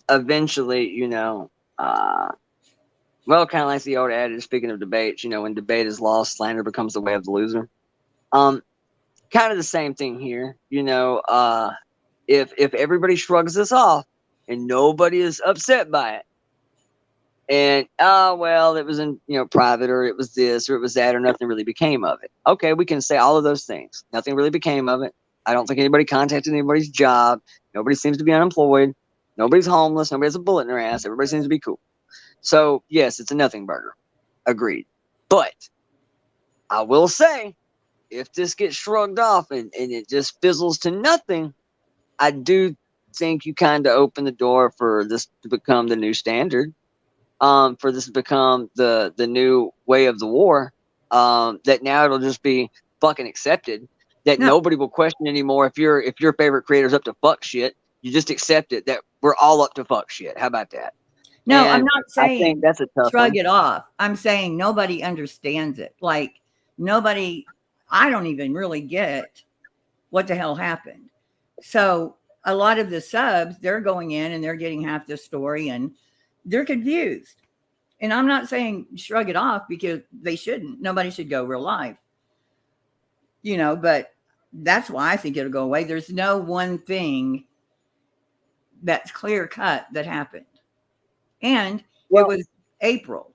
eventually, well, kind of like the old adage, speaking of debates, when debate is lost, slander becomes the way of the loser. Kind of the same thing here, if everybody shrugs this off and nobody is upset by it, and well, it was in private, or it was this, or it was that, or nothing really became of it. Okay, we can say all of those things. Nothing really became of it. I don't think anybody contacted anybody's job. Nobody seems to be unemployed. Nobody's homeless. Nobody has a bullet in their ass. Everybody seems to be cool. So yes, it's a nothing burger. Agreed. But I will say, if this gets shrugged off and it just fizzles to nothing, I do think you kind of open the door for this to become the new standard. For this to become the new way of the war. That now it'll just be fucking accepted. That nobody will question anymore if your favorite creator's up to fuck shit. You just accept it that we're all up to fuck shit. How about that? No, And I'm not saying I think that's a tough shrug one. it off. I'm saying nobody understands it. Like nobody. I don't even really get what the hell happened. So a lot of the subs, they're going in and they're getting half the story and they're confused. And I'm not saying shrug it off because they shouldn't. Nobody should go real life. But that's why I think it'll go away. There's no one thing that's clear cut that happened. And it was April,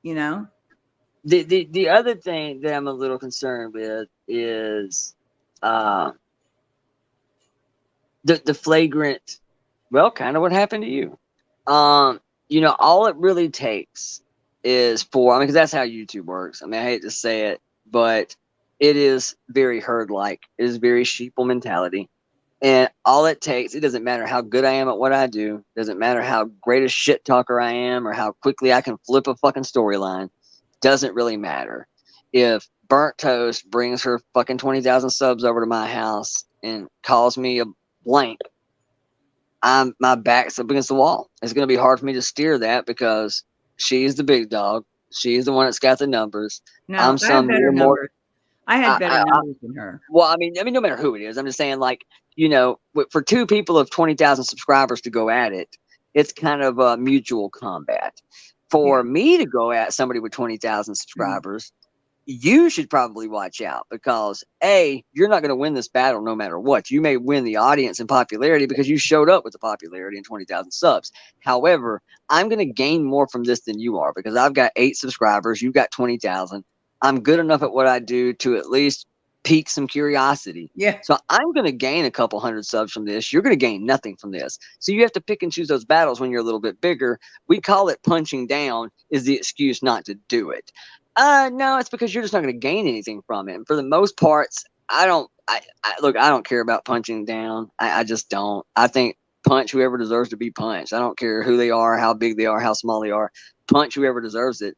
The other thing that I'm a little concerned with is the flagrant, well, kind of what happened to you. All it really takes is because that's how YouTube works. I mean, I hate to say it, but it is very herd-like. It is very sheeple mentality. And all it takes, it doesn't matter how good I am at what I do. It doesn't matter how great a shit talker I am or how quickly I can flip a fucking storyline. Doesn't really matter. If Burnt Toast brings her fucking 20,000 subs over to my house and calls me a blank, my back's up against the wall. It's going to be hard for me to steer that because she's the big dog. She's the one that's got the numbers. No, I had better numbers. I had better numbers than her. Well, I mean, no matter who it is, I'm just saying, like, for two people of 20,000 subscribers to go at it, it's kind of a mutual combat. For me to go at somebody with 20,000 subscribers, you should probably watch out because A, you're not going to win this battle no matter what. You may win the audience and popularity because you showed up with the popularity and 20,000 subs. However, I'm going to gain more from this than you are because I've got 8 subscribers. You've got 20,000. I'm good enough at what I do to at least pique some curiosity. Yeah. So I'm going to gain a couple hundred subs from this. You're going to gain nothing from this. So you have to pick and choose those battles when you're a little bit bigger. We call it punching down is the excuse not to do it. No, it's because you're just not going to gain anything from it. And for the most parts, I don't care about punching down. I just don't. I think punch whoever deserves to be punched. I don't care who they are, how big they are, how small they are. Punch whoever deserves it.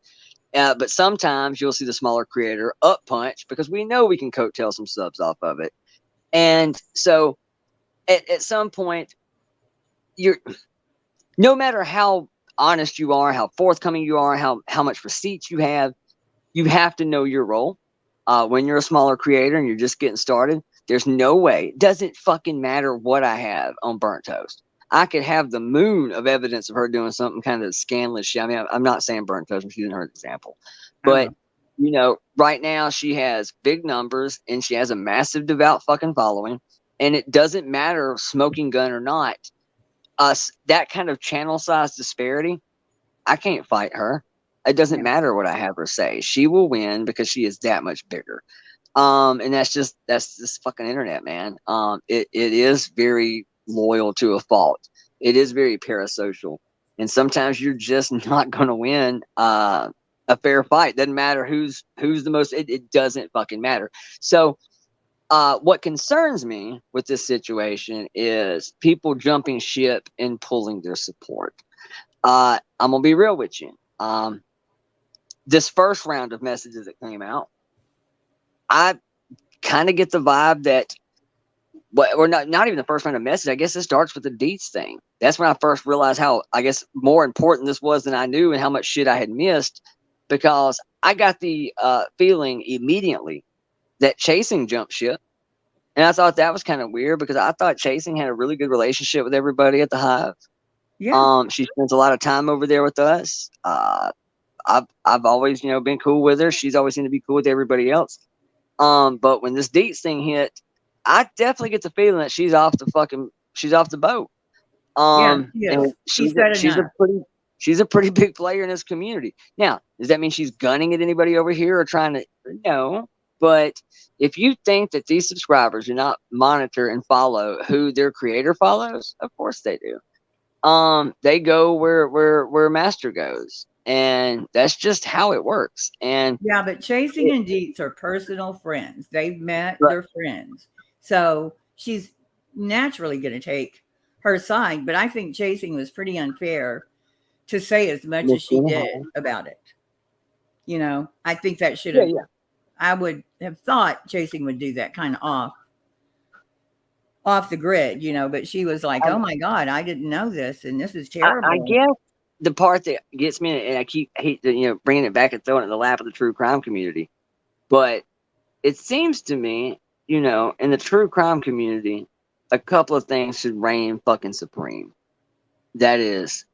But sometimes you'll see the smaller creator up punch because we know we can coattail some subs off of it. And so at some point, no matter how honest you are, how forthcoming you are, how much receipts you have to know your role. When you're a smaller creator and you're just getting started, there's no way. It doesn't fucking matter what I have on Burnt Toast. I could have the moon of evidence of her doing something kind of scandalous shit. I mean, I'm not saying Burnt Toast, I'm using her example. But, right now she has big numbers and she has a massive devout fucking following. And it doesn't matter smoking gun or not. That kind of channel size disparity, I can't fight her. It doesn't matter what I have her say. She will win because she is that much bigger. And that's just fucking internet, man. It is very loyal to a fault. It is very parasocial. And sometimes you're just not going to win a fair fight. Doesn't matter who's the most, it doesn't fucking matter. So what concerns me with this situation is people jumping ship and pulling their support. I'm going to be real with you. This first round of messages that came out, I kind of get the vibe that, or not even the first round of messages. I guess it starts with the Deets thing. That's when I first realized how, I guess, more important this was than I knew and how much shit I had missed, because I got the feeling immediately that Chasing jumped ship. And I thought that was kind of weird because I thought Chasing had a really good relationship with everybody at the Hive. Yeah. She spends a lot of time over there with us. I've always, been cool with her. She's always seemed to be cool with everybody else. But when this Deets thing hit, I definitely get the feeling that she's off the boat. And she's a pretty big player in this community. Now, does that mean she's gunning at anybody over here or trying to? No. But if you think that these subscribers do not monitor and follow who their creator follows, of course they do. They go where Master goes. And that's just how it works. And yeah, but Chasing and Deets are personal friends. They've met, they're friends. So she's naturally going to take her side. But I think Chasing was pretty unfair to say as much as she did about it. I think that should have, I would have thought Chasing would do that kind of off the grid, but she was like, oh my God, I didn't know this. And this is terrible. I guess the part that gets me, and I hate bringing it back and throwing it in the lap of the true crime community, but it seems to me, in the true crime community, a couple of things should reign fucking supreme. That is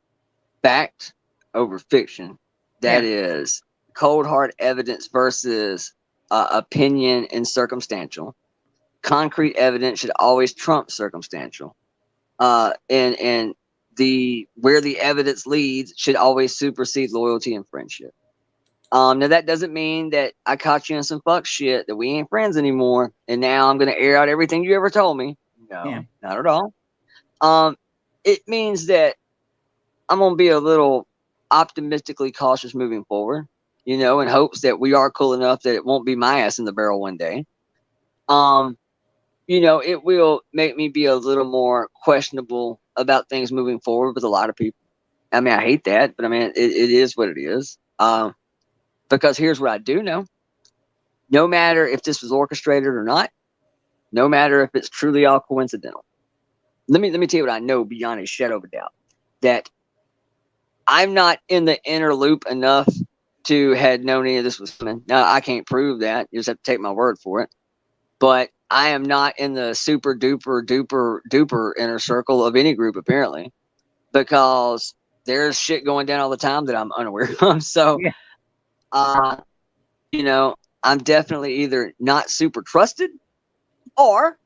fact over fiction. That is cold hard evidence versus opinion and circumstantial. Concrete evidence should always trump circumstantial. And where the evidence leads should always supersede loyalty and friendship. Now that doesn't mean that I caught you in some fuck shit that we ain't friends anymore, and now I'm gonna air out everything you ever told me. No, not at all. It means that I'm gonna be a little optimistically cautious moving forward, in hopes that we are cool enough that it won't be my ass in the barrel one day. It will make me be a little more questionable about things moving forward with a lot of people. I mean, I hate that, but I mean, it is what it is. Because here's what I do know. No matter if this was orchestrated or not, no matter if it's truly all coincidental. Let me tell you what I know beyond a shadow of a doubt. That I'm not in the inner loop enough to had known any of this was coming. Now, I can't prove that. You just have to take my word for it. But I am not in the super duper inner circle of any group, apparently, because there's shit going down all the time that I'm unaware of. So, I'm definitely either not super trusted, or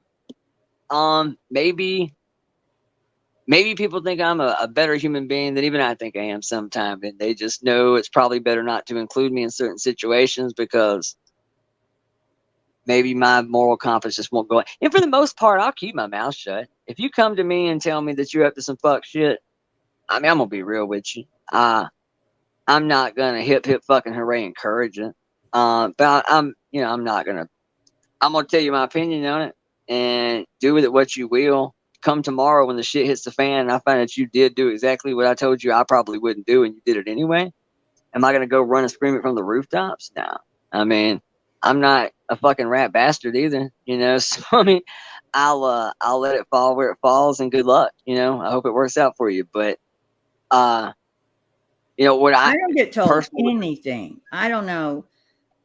maybe people think I'm a better human being than even I think I am sometimes, and they just know it's probably better not to include me in certain situations because maybe my moral compass just won't go. And for the most part, I'll keep my mouth shut. If you come to me and tell me that you're up to some fuck shit, I mean, I'm gonna be real with you. I'm not gonna hip fucking hooray encourage it. But I'm not gonna. I'm gonna tell you my opinion on it and do with it what you will. Come tomorrow when the shit hits the fan and I find that you did do exactly what I told you I probably wouldn't do and you did it anyway. Am I gonna go run and scream it from the rooftops? No. I mean, I'm not a fucking rat bastard either, So I mean, I'll let it fall where it falls and good luck. I hope it works out for you. But what I don't get told personally, anything. I don't know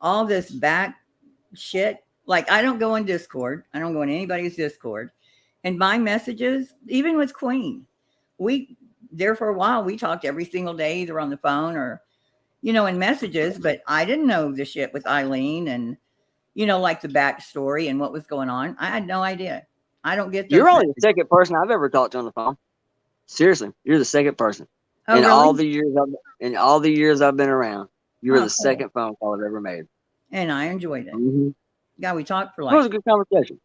all this back shit. Like, I don't go in Discord. I don't go in anybody's Discord. And my messages, even with Queen, there for a while, we talked every single day, either on the phone or, in messages. But I didn't know the shit with Eileen and, like the backstory and what was going on. I had no idea. I don't get those you're only messages. the second person I've ever talked to on the phone. Seriously, you're the second person. Oh, in really? all the years I've been around, you were Oh, the second phone call I've ever made. And I enjoyed it. Mm-hmm. Yeah, we talked for It was a like good conversation.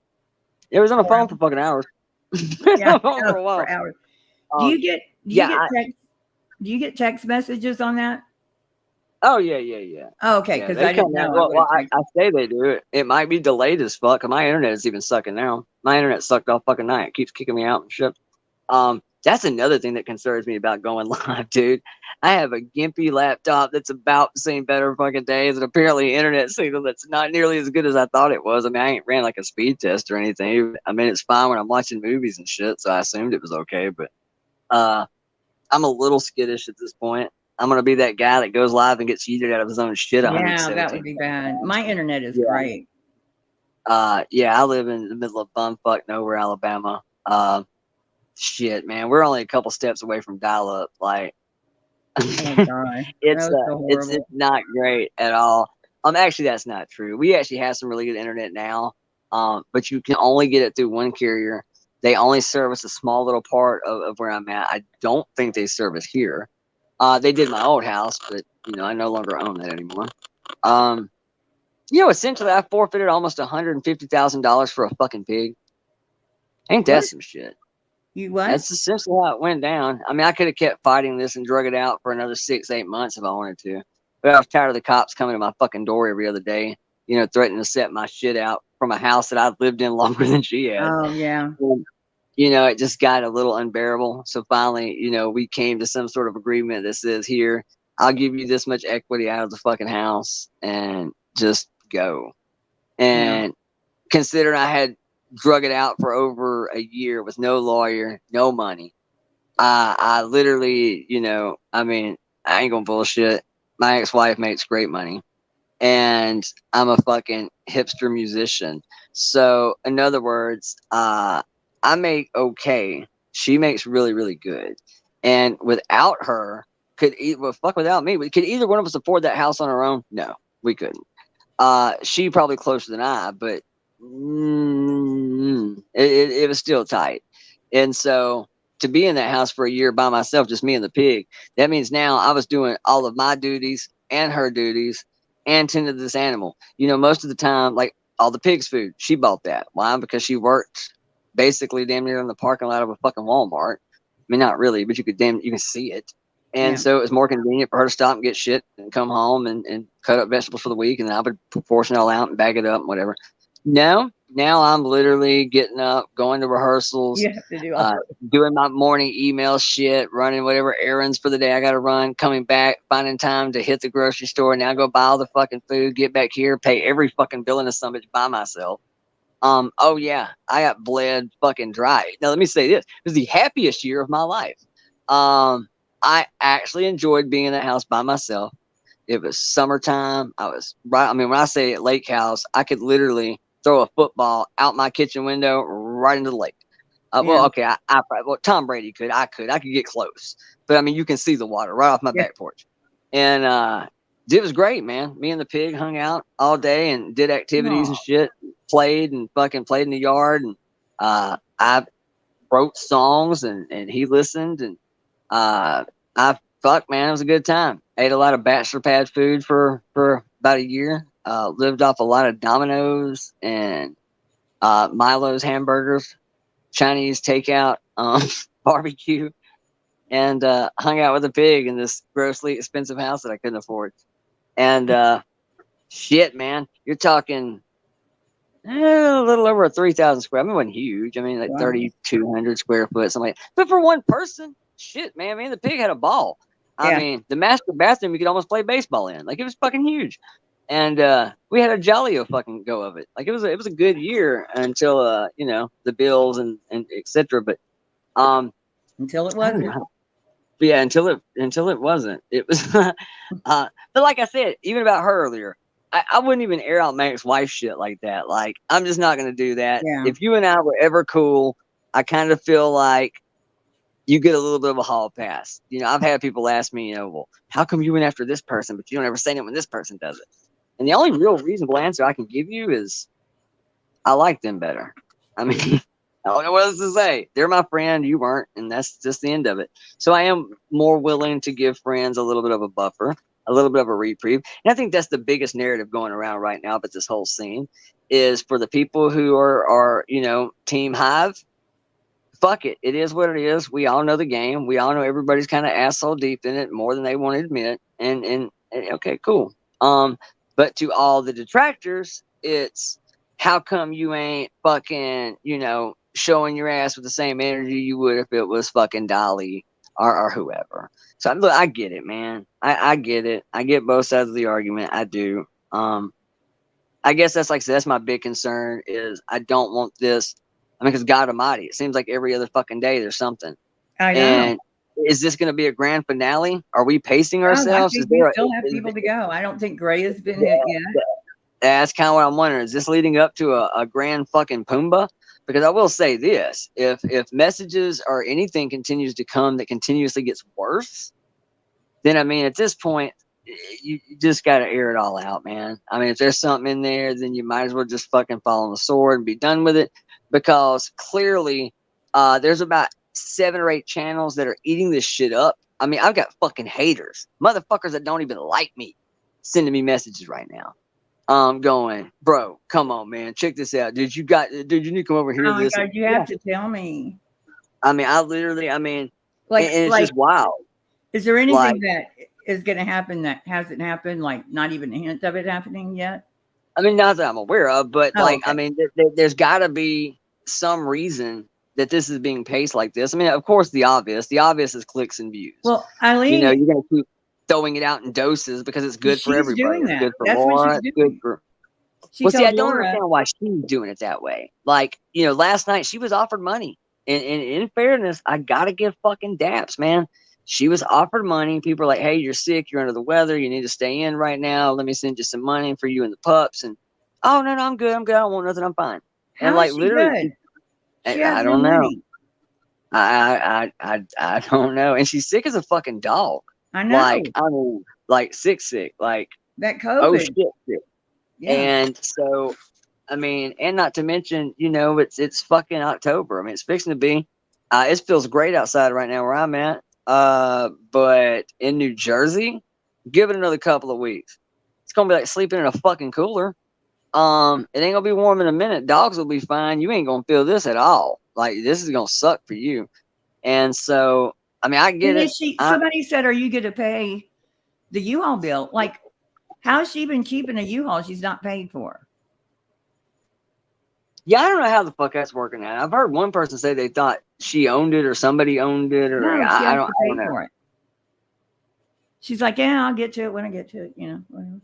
It was on the 4 phone hours. for fucking hours. Yeah, For a while. 4 hours. Do you get text messages on that? Oh yeah. Oh, okay, Yeah, because they I didn't come out. know. Well, I say they do it. It might be delayed as fuck. My internet is even sucking now. My internet sucked all fucking night. It keeps kicking me out and shit. That's another thing that concerns me about going live, dude. I have a gimpy laptop that's about seen better fucking days, and apparently internet signal that's not nearly as good as I thought it was. I mean, I ain't ran like a speed test or anything. I mean, it's fine when I'm watching movies and shit, so I assumed it was okay. But I'm a little skittish at this point. I'm gonna be that guy that goes live and gets yeeted out of his own shit. Yeah, that would be bad. My internet is great. Yeah, I live in the middle of bumfuck nowhere, Alabama. Shit, man, we're only a couple steps away from dial-up. Like, Oh god, it's not great at all. Actually, that's not true. We actually have some really good internet now. But you can only get it through one carrier. They only service a small little part of where I'm at. I don't think they service here. They did my old house, but I no longer own that anymore. Essentially, I forfeited almost $150,000 for a fucking pig. Ain't that some shit? You what? That's essentially how it went down. I mean, I could have kept fighting this and drug it out for another 6-8 months if I wanted to. But I was tired of the cops coming to my fucking door every other day, threatening to set my shit out from a house that I've lived in longer than she had. Oh, yeah. And, it just got a little unbearable. So finally, we came to some sort of agreement that says, here, I'll give you this much equity out of the fucking house and just go. And considering I had drug it out for over a year with no lawyer, no money. I literally, I mean, I ain't gonna bullshit. My ex-wife makes great money and I'm a fucking hipster musician. So in other words, I make okay. She makes really, really good. And without her, without me, could either one of us afford that house on our own? No, we couldn't. She probably closer than I, but it was still tight. And so to be in that house for a year by myself, just me and the pig, that means now I was doing all of my duties and her duties and tended to this animal. Most of the time, like all the pig's food, she bought that. Why? Because she worked basically damn near in the parking lot of a fucking Walmart. I mean, not really, but you can see it. And so it was more convenient for her to stop and get shit and come home and cut up vegetables for the week. And then I would portion it all out and bag it up and whatever. No, now I'm literally getting up, going to rehearsals, You have to do doing my morning email shit, running whatever errands for the day I got to run, coming back, finding time to hit the grocery store. Now go buy all the fucking food, get back here, pay every fucking bill in the summit by myself. Oh yeah, I got bled fucking dry. Now let me say this: it was the happiest year of my life. I actually enjoyed being in that house by myself. It was summertime. When I say lake house, I could literally throw a football out my kitchen window right into the lake. Well, okay, Tom Brady could. I could get close, but I mean, you can see the water right off my back porch, and it was great, man. Me and the pig hung out all day and did activities and shit, played and fucking played in the yard. And I wrote songs and he listened. And man, it was a good time. Ate a lot of bachelor pad food for about a year. Lived off a lot of Domino's and Milo's hamburgers, Chinese takeout, barbecue, and hung out with a pig in this grossly expensive house that I couldn't afford. And shit, man, you're talking a little over 3,000 square. I mean, it wasn't huge. I mean, like 3,200 square foot, something like that. But for one person, shit, man, the pig had a ball. I mean, the master bathroom you could almost play baseball in. Like, it was fucking huge. And we had a jolly fucking go of it. Like, it was a good year until you know, the bills and etc. But until it wasn't. But yeah, until it wasn't. It was but like I said, even about her earlier, I wouldn't even air out Mac's wife shit like that. Like, I'm just not gonna do that. Yeah. If you and I were ever cool, I kind of feel like you get a little bit of a hall pass. You know, I've had people ask me, you know, well, how come you went after this person, but you don't ever say it when this person does it? And the only real reasonable answer I can give you is I like them better. I mean, I don't know what else to say. They're my friend, you weren't, and that's just the end of it. So I am more willing to give friends a little bit of a buffer, a little bit of a reprieve. And I think that's the biggest narrative going around right now about this whole scene is for the people who are you know, Team Hive. Fuck it. It is what it is. We all know the game. We all know everybody's kind of asshole deep in it more than they want to admit. And okay, cool. But to all the detractors, it's how come you ain't fucking, you know, showing your ass with the same energy you would if it was fucking Dolly or whoever. So look, I get it, man. I get it. I get both sides of the argument. I do. I guess that's like I said, that's my big concern is I don't want this. I mean, because God Almighty, it seems like every other fucking day there's something. I know. And is this going to be a grand finale? Are we pacing ourselves? I think we still have people to go. I don't think Gray has been hit yet. That's kind of what I'm wondering. Is this leading up to a grand fucking Pumbaa? Because I will say this: if messages or anything continues to come that continuously gets worse, then I mean, at this point, you just got to air it all out, man. I mean, if there's something in there, then you might as well just fucking fall on the sword and be done with it. Because clearly, there's about 7 or 8 channels that are eating this shit up. I mean, I've got fucking haters, motherfuckers that don't even like me, sending me messages right now. Going, bro, come on, man, check this out. Dude, you need to come over here. Oh my God, you have to tell me. I mean, I mean, like, and it's just wild. Is there anything that is going to happen that hasn't happened? Like, not even a hint of it happening yet? I mean, not that I'm aware of, but I mean, there's got to be some reason that this is being paced like this. I mean, of course, the obvious is clicks and views. Well, Eileen, you know, you're going to keep throwing it out in doses because it's good for everybody. It's good for Laura. It's good for. Well, see, I don't understand why she's doing it that way. Like, you know, last night she was offered money, and in fairness, I gotta give fucking daps, man. She was offered money. People are like, "Hey, you're sick. You're under the weather. You need to stay in right now. Let me send you some money for you and the pups." And oh no, I'm good. I don't want nothing. I'm fine. And like literally, I don't know. I don't know. And she's sick as a fucking dog. I know. Like, I mean, like sick. Like that COVID. Oh shit. Yeah. And so, I mean, and not to mention, you know, it's fucking October. I mean, it's fixing to be. It feels great outside right now where I'm at. But in New Jersey, give it another couple of weeks. It's gonna be like sleeping in a fucking cooler. It ain't gonna be warm in a minute. Dogs will be fine. You ain't gonna feel this at all. Like, this is gonna suck for you. And so, I mean, I get it. Somebody said, "Are you gonna pay the U-Haul bill?" Like, how's she been keeping a U-Haul she's not paid for? Yeah, I don't know how the fuck that's working out. I've heard one person say they thought she owned it or somebody owned it, or no, I don't know. For it. She's like, "Yeah, I'll get to it when I get to it." You know, whatever.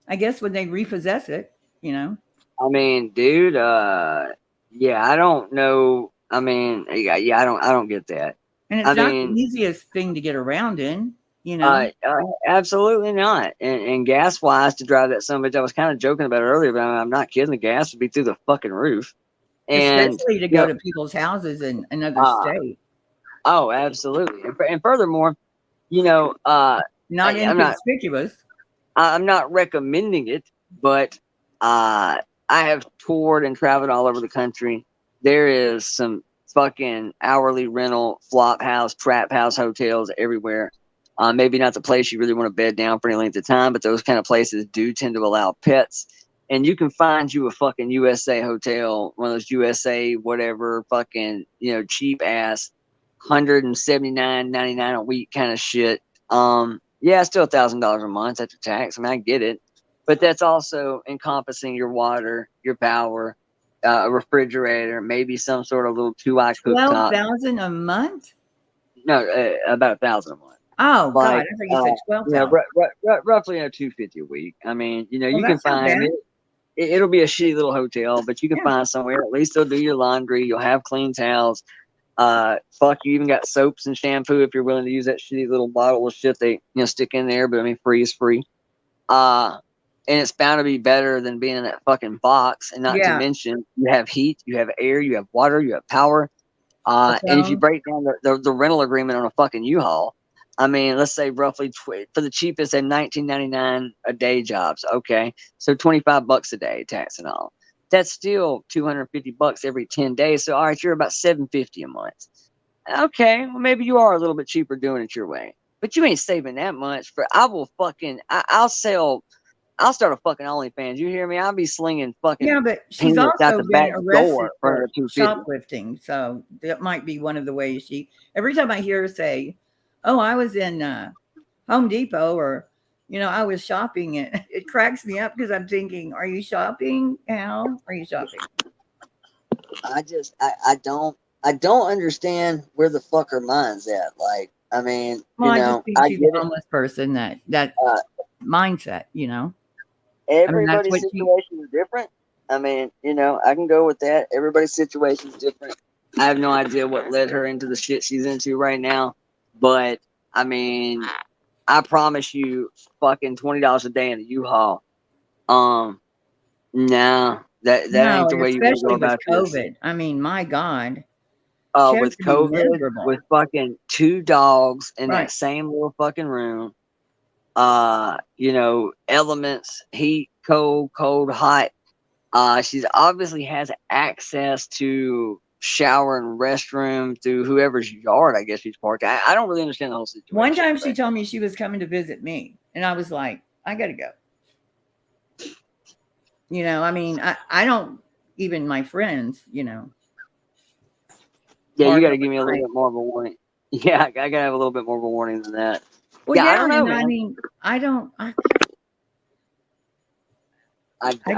I guess when they repossess it, you know. I mean, dude, yeah, I don't know. I mean, yeah, I don't get that. And it's not the easiest thing to get around in. You know, absolutely not. And gas wise, to drive that son of a bitch, I was kind of joking about it earlier, but I'm not kidding. The gas would be through the fucking roof, and especially to go to people's houses in another state. Oh, absolutely. And furthermore, you know, not inconspicuous. I'm not recommending it, but I have toured and traveled all over the country. There is some fucking hourly rental, flop house, trap house hotels everywhere. Maybe not the place you really want to bed down for any length of time, but those kind of places do tend to allow pets. And you can find you a fucking USA hotel, one of those USA whatever fucking, cheap ass $179.99 a week kind of shit. Yeah, still $1,000 a month after tax. I mean, I get it, but that's also encompassing your water, your power, a refrigerator, maybe some sort of little 2-eye cooktop. 12,000 a month? No, about 1,000 a month. Oh God, Like, I thought you said 12,000. roughly $250 a week. I mean, you Well, can that's not find bad. it'll be a shitty little hotel, but you can find somewhere. At least they'll do your laundry. You'll have clean towels. Fuck, you even got soaps and shampoo if you're willing to use that shitty little bottle of shit they stick in there. But I mean, free is free. And it's bound to be better than being in that fucking box. And not to mention, you have heat, you have air, you have water, you have power. And if you break down the rental agreement on a fucking U-Haul, I mean, let's say roughly for the cheapest at $19.99 a day jobs. Okay, so $25 a day, tax and all. That's still $250 every 10 days. So all right, you're about $750 a month. Okay, well maybe you are a little bit cheaper doing it your way, but you ain't saving that much. I'll start a fucking OnlyFans. You hear me? I'll be slinging fucking. Yeah, but she's peanuts out also the been back arrested door for $250. shoplifting, so that might be one of the ways she. Every time I hear her say, "Oh, I was in Home Depot," or I was shopping, it cracks me up because I'm thinking, "Are you shopping? How are you shopping?" I don't understand where the fuck her mind's at. Like, I mean, Well, I just think she's a homeless person that mindset, Everybody's situation is different. I mean, I can go with that. Everybody's situation is different. I have no idea what led her into the shit she's into right now. But, I mean, I promise you fucking $20 a day in a U-Haul. No, that ain't the way you want to go about this. Especially with COVID. I mean, my God. With COVID, with fucking 2 dogs in that same little fucking room. Elements, heat, cold, hot. She's obviously has access to shower and restroom through whoever's yard, I guess she's parked. I don't really understand the whole situation. One time she told me she was coming to visit me, and I was like, I gotta go. I mean, I don't, even my friends, Yeah, you got to give me a little bit more of a warning. Yeah, I got to have a little bit more of a warning than that. Well, I don't know, man. I mean, I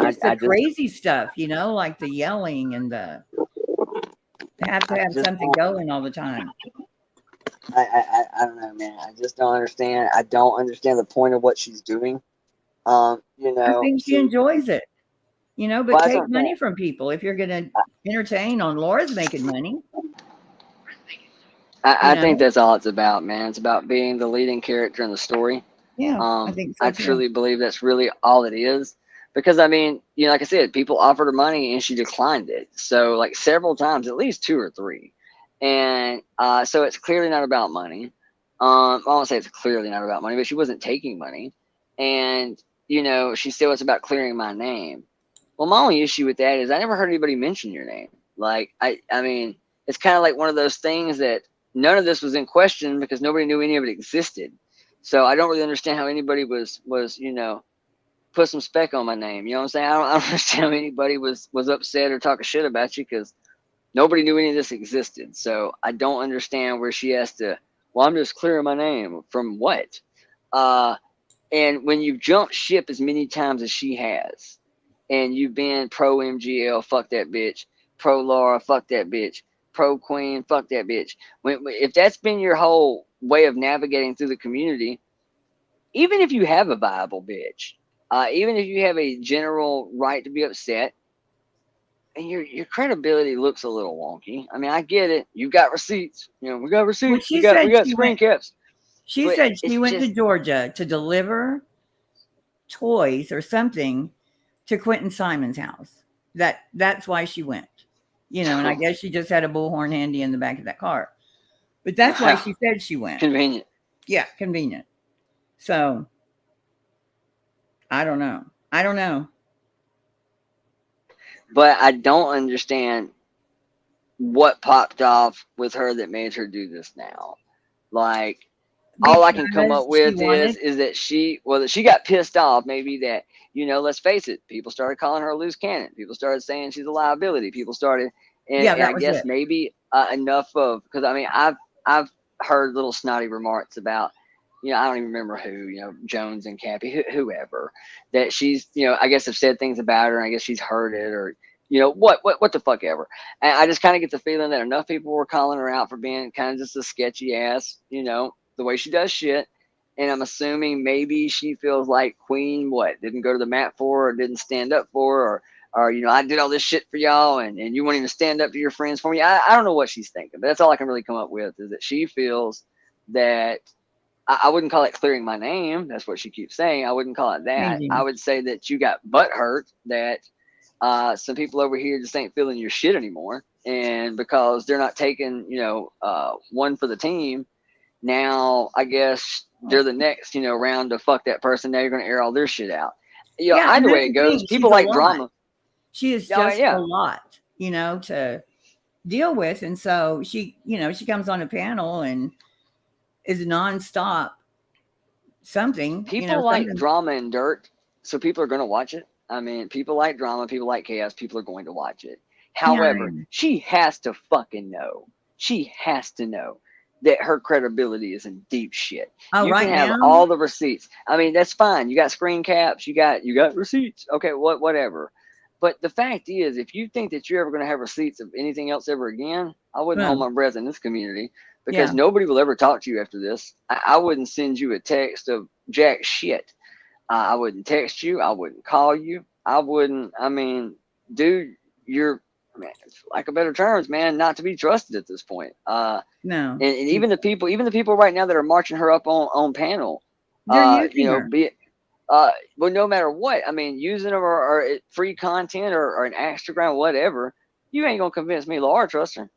just the crazy stuff, like the yelling and the have to have something going all the time. I don't know, man. I just don't understand. I don't understand the point of what she's doing. I think she enjoys it, but take money from people if you're going to entertain on Laura's making money. I think that's all it's about, man. It's about being the leading character in the story. Yeah, I think so I truly believe that's really all it is. Because, I mean, like I said, people offered her money and she declined it. So, like, several times, at least 2 or 3. And so it's clearly not about money. I won't say it's clearly not about money, but she wasn't taking money. And, she said it's about clearing my name. Well, my only issue with that is I never heard anybody mention your name. Like, I mean, it's kind of like one of those things that none of this was in question because nobody knew any of it existed. So I don't really understand how anybody was put some speck on my name. You know what I'm saying? I don't understand how anybody was upset or talking shit about you because nobody knew any of this existed. So I don't understand where she has to, I'm just clearing my name from what? And when you've jumped ship as many times as she has, and you've been pro MGL, fuck that bitch, pro Laura, fuck that bitch, pro Queen, fuck that bitch. If that's been your whole way of navigating through the community, even if you have a viable bitch, even if you have a general right to be upset, and your credibility looks a little wonky. I mean, I get it. You got receipts. We got receipts. We got screen caps. She said she went to Georgia to deliver toys or something to Quentin Simon's house. That's why she went. And I guess she just had a bullhorn handy in the back of that car. But that's why she said she went. Convenient. Yeah, convenient. So I don't know. I don't know. But I don't understand what popped off with her that made her do this now. Like, all I can come Because up she with wanted. is that she got pissed off. Maybe that, let's face it, people started calling her a loose cannon. People started saying she's a liability. People started, Yeah, and I that was guess it. maybe enough of, because I mean I've heard little snotty remarks about, I don't even remember who, Jones and Cappy, whoever, that she's, I guess have said things about her, and I guess she's heard it, or what the fuck ever. And I just kind of get the feeling that enough people were calling her out for being kind of just a sketchy ass, the way she does shit. And I'm assuming maybe she feels like Queen, didn't go to the mat for her, or didn't stand up for her, or I did all this shit for y'all, and you won't even stand up to your friends for me. I don't know what she's thinking, but that's all I can really come up with, is that she feels that I wouldn't call it clearing my name. That's what she keeps saying. I wouldn't call it that. I would say that you got butt hurt, that some people over here just ain't feeling your shit anymore. And because they're not taking, one for the team, now I guess they're the next, round to fuck that person. Now you're going to air all their shit out. Yeah, and Either way that's it the goes, thing. people She's a like lot. drama. She is Yeah, just yeah. a lot, to deal with. And so she, she comes on a panel and is nonstop something. People like Something. drama and dirt, so people are going to watch it. I mean, people like drama, people like chaos, people are going to watch it. However, she has to fucking know. She has to know that her credibility is in deep shit. Oh, you right can have now? all the receipts. I mean, that's fine. You got screen caps, you got receipts. Okay, whatever. But the fact is, if you think that you're ever going to have receipts of anything else ever again, I wouldn't hold my breath in this community, because nobody will ever talk to you after this. I wouldn't send you a text of jack shit. I wouldn't text you. I wouldn't call you. I wouldn't. I mean, dude, you're, man, like a better terms, man, not to be trusted at this point. No. And even the people right now that are marching her up on panel, they're using her. Well, no matter what, I mean, using them or free content or an Instagram, whatever, you ain't gonna convince me Laura trusts her.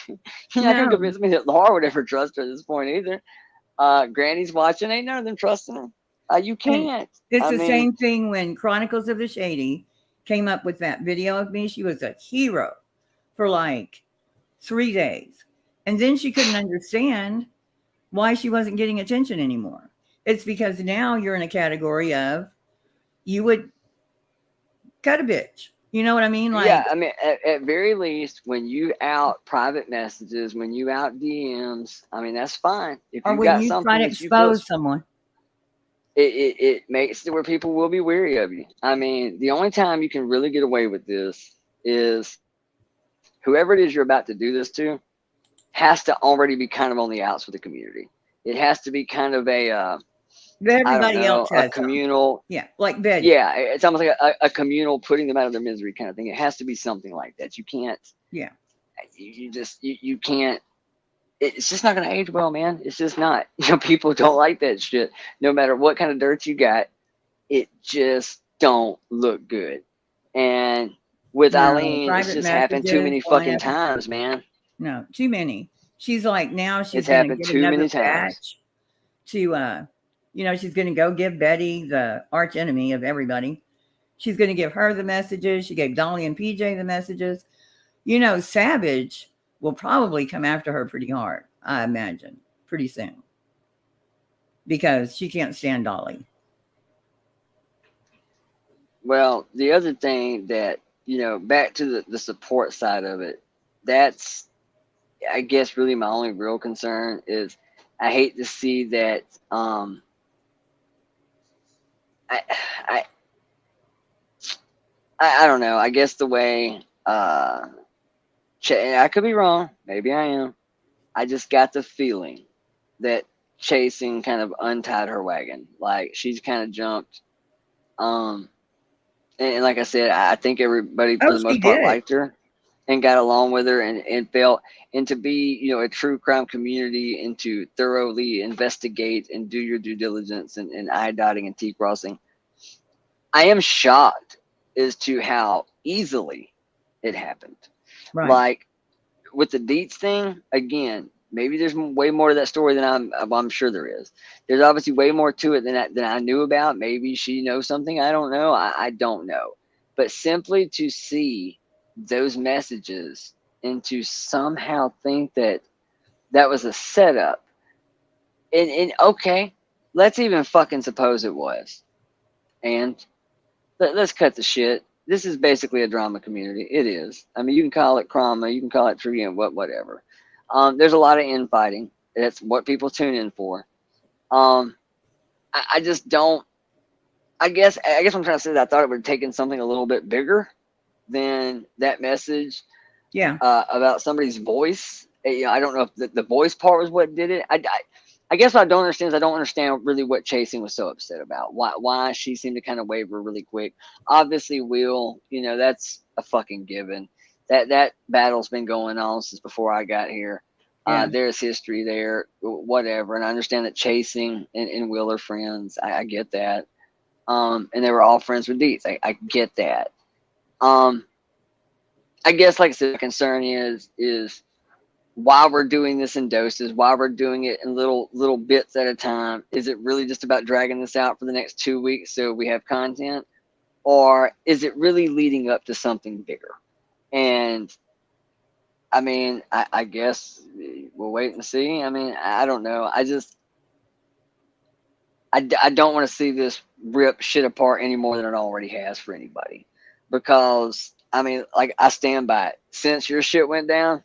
You're not gonna convince me that Laura would ever trust her at this point either. Granny's watching, ain't none of them trusting her. You can't. It's the same thing when Chronicles of the Shady came up with that video of me. She was a hero for like 3 days. And then she couldn't understand why she wasn't getting attention anymore. It's because now you're in a category of, you would cut a bitch. You know what I mean? Like, yeah, I mean, at very least, when you out private messages, when you out DMs, I mean, that's fine. If or you when got you something try to that you feel, expose someone. it makes it where people will be wary of you. I mean, the only time you can really get away with this is whoever it is you're about to do this to has to already be kind of on the outs with the community. It has to be kind of a Everybody else has a communal. Yeah, like bed. Yeah, it's almost like a communal putting them out of their misery kind of thing. It has to be something like that. You can't. Yeah. You can't. It's just not going to age well, man. It's just not. People don't like that shit. No matter what kind of dirt you got, it just don't look good. And with Eileen, it's just happened too many fucking times, man. No, too many. She's like, now she's It's going to happened get too another many times. batch to, she's going to go give Betty, the arch enemy of everybody. She's going to give her the messages. She gave Dolly and PJ the messages. Savage will probably come after her pretty hard, I imagine, pretty soon. Because she can't stand Dolly. Well, the other thing that, back to the support side of it, that's, I guess, really my only real concern is I hate to see that. I don't know. I guess the way, and I could be wrong. Maybe I am. I just got the feeling that Chasing kind of untied her wagon. Like, she's kind of jumped. And like I said, I think everybody for the most part liked her and got along with her and felt, and to be, a true crime community and to thoroughly investigate and do your due diligence and I dotting and T crossing. I am shocked as to how easily it happened. Right. Like with the Deets thing, again, maybe there's way more to that story than I'm sure there is. There's obviously way more to it than I knew about. Maybe she knows something I don't know. I don't know. But simply to see those messages and to somehow think that was a setup, and okay, let's even fucking suppose it was, and let's cut the shit. This is basically a drama community. It is. I mean, you can call it drama, you can call it trivia, whatever. There's a lot of infighting. That's what people tune in for. I just don't. I guess what I'm trying to say is I thought it would have taken something a little bit bigger than that message. Yeah. About somebody's voice. I don't know if the voice part was what did it. I guess what I don't understand is I don't understand really what Chasing was so upset about. Why she seemed to kind of waver really quick. Obviously, Will, that's a fucking given. That battle's been going on since before I got here. Yeah. There's history there, whatever. And I understand that Chasing and Will are friends. I get that. And they were all friends with Deets. I get that. I guess, like I said, the concern is why we're doing this in doses, why we're doing it in little bits at a time. Is it really just about dragging this out for the next 2 weeks so we have content? Or is it really leading up to something bigger? And I mean, I guess we'll wait and see. I mean, I don't know. I don't want to see this rip shit apart any more than it already has for anybody. Because, I mean, like, I stand by it. Since your shit went down,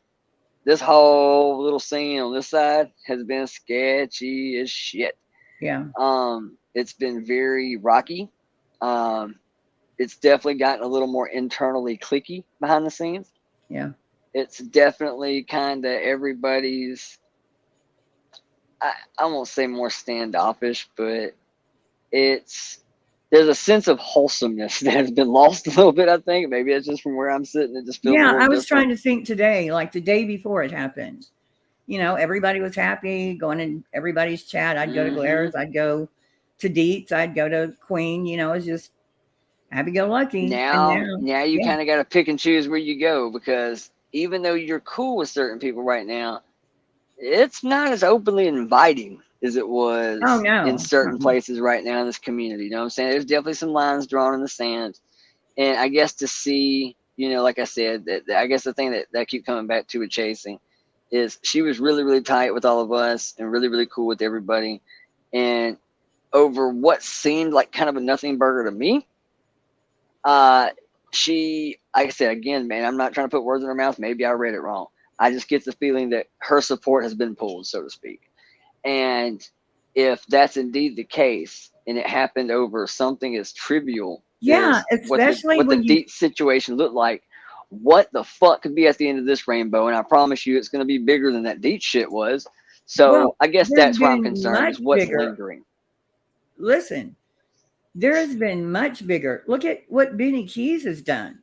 this whole little scene on this side has been sketchy as shit. Yeah. It's been very rocky. It's definitely gotten a little more internally cliquey behind the scenes. Yeah. It's definitely kind of everybody's, I won't say more standoffish, but there's a sense of wholesomeness that has been lost a little bit, I think. Maybe it's just from where I'm sitting. It just feels a little I was different. trying to think today, like the day before it happened. Everybody was happy, going in everybody's chat. I'd go to Glaire's, I'd go to Deets, I'd go to Queen. It's just happy-go-lucky. Now you kind of got to pick and choose where you go, because even though you're cool with certain people right now, it's not as openly inviting as it was in certain places right now in this community. You know what I'm saying? There's definitely some lines drawn in the sand. And I guess to see, like I said, I guess the thing that I keep coming back to with Chasing is she was really, really tight with all of us and really, really cool with everybody. And over what seemed like kind of a nothing burger to me, she, like I said, again, man, I'm not trying to put words in her mouth. Maybe I read it wrong. I just get the feeling that her support has been pulled, so to speak. And if that's indeed the case, and it happened over something as trivial, especially what the Deets situation looked like, what the fuck could be at the end of this rainbow? And I promise you, it's going to be bigger than that Deets shit was. So I guess that's why I'm concerned, is what's lingering. Listen, there has been much bigger. Look at what Benny Keys has done,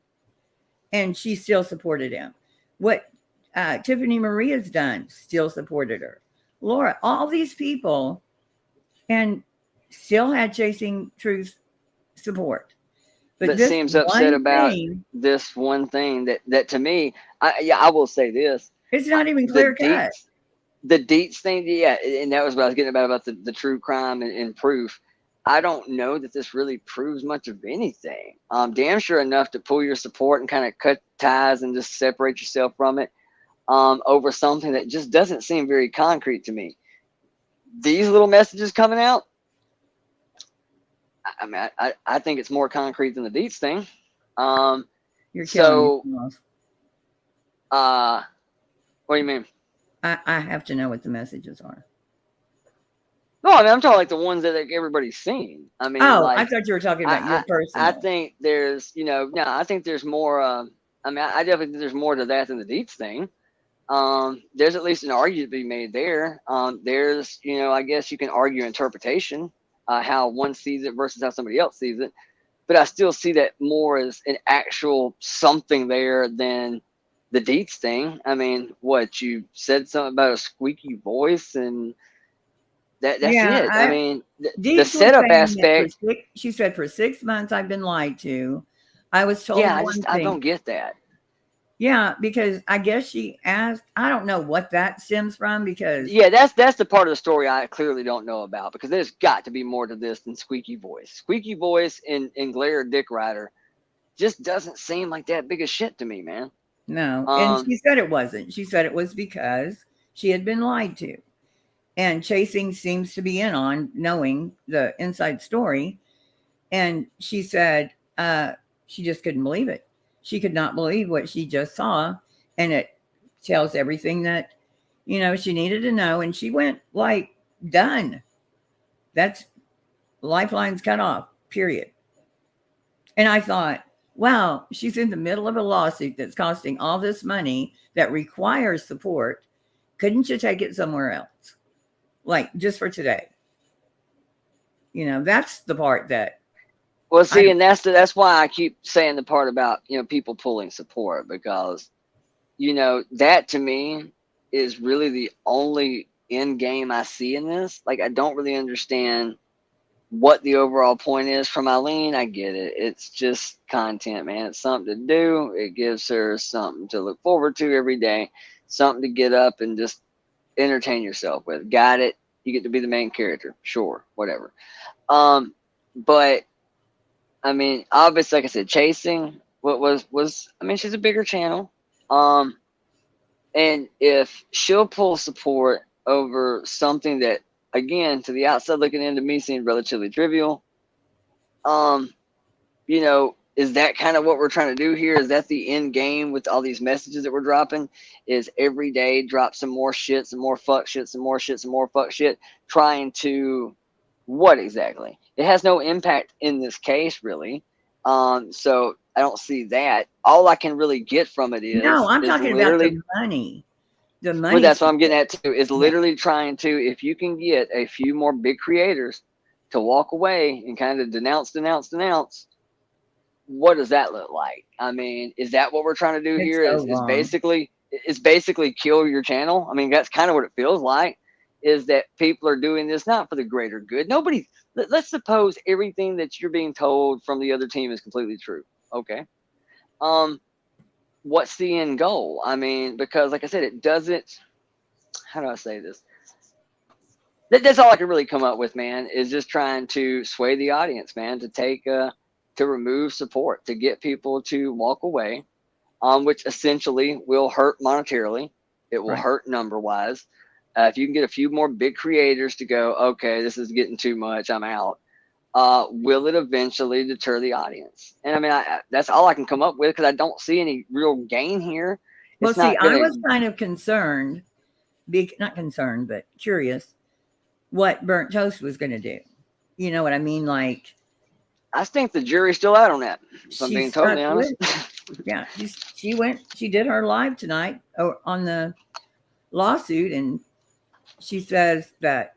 and she still supported him. What Tiffany Marie has done, still supported her. Laura, all these people, and still had Chasing Truth support. But that seems upset about this one thing that to me, I will say this. It's not even clear cut. The Deets thing, and that was what I was getting about the true crime and proof. I don't know that this really proves much of anything. Damn sure enough to pull your support and kind of cut ties and just separate yourself from it. Over something that just doesn't seem very concrete to me. These little messages coming out, I mean, I think it's more concrete than the Deets thing. You're killing me. What do you mean? I have to know what the messages are. No, I mean, I'm talking like the ones that everybody's seen. I mean, I thought you were talking about your person. I think there's, I think there's more. I definitely think there's more to that than the Deets thing. There's at least an argument to be made there. There's, I guess you can argue interpretation, how one sees it versus how somebody else sees it. But I still see that more as an actual something there than the Deets thing. I mean, what, you said something about a squeaky voice and that's it. I mean, the setup aspect. She said for 6 months I've been lied to. I was told I don't get that. Yeah, because I guess she asked. I don't know what that stems from because Yeah, that's the part of the story I clearly don't know about, because there's got to be more to this than squeaky voice. Squeaky voice and glare dick rider just doesn't seem like that big a shit to me, man. no, and she said it wasn't. She said it was because she had been lied to. And Chasing seems to be in on knowing the inside story. And she said she just couldn't believe it. She could not believe what she just saw. And it tells everything that, she needed to know. And she went like, done. That's Lifeline's cut off, period. And I thought, wow, she's in the middle of a lawsuit that's costing all this money that requires support. Couldn't you take it somewhere else? Like just for today. That's the part that. Well, see, and that's why I keep saying the part about, people pulling support, because, that to me is really the only end game I see in this. Like, I don't really understand what the overall point is from Eileen. I get it. It's just content, man. It's something to do. It gives her something to look forward to every day, something to get up and just entertain yourself with. Got it. You get to be the main character. Sure. Whatever. But I mean, obviously, like I said, Chasing she's a bigger channel. And if she'll pull support over something that, again, to the outside looking into me, seemed relatively trivial, is that kind of what we're trying to do here? Is that the end game with all these messages that we're dropping? Is every day drop some more shit, some more fuck shit, some more shit, some more fuck shit, trying to what exactly? It has no impact in this case, really. So I don't see that. All I can really get from it is no, I'm talking about the money. The money. Well, that's what I'm getting at too. Is literally trying to, if you can get a few more big creators to walk away and kind of denounce. What does that look like? I mean, is that what we're trying to do here? Is basically kill your channel? I mean, that's kind of what it feels like. Is that people are doing this not for the greater good. Nobody. Let's suppose everything that you're being told from the other team is completely true. Okay. What's the end goal? I mean, because like I said, it doesn't. How do I say this? That's all I can really come up with, man. Is just trying to sway the audience, man, to take to remove support, to get people to walk away, which essentially will hurt monetarily. It will hurt number wise. If you can get a few more big creators to go, okay, this is getting too much, I'm out. Will it eventually deter the audience? And I mean, that's all I can come up with, because I don't see any real gain here. Well, see, I was kind of concerned, not concerned, but curious what Burnt Toast was going to do. You know what I mean? Like, I think the jury's still out on that, if I'm being totally honest. Yeah, she did her live tonight on the lawsuit, and she says that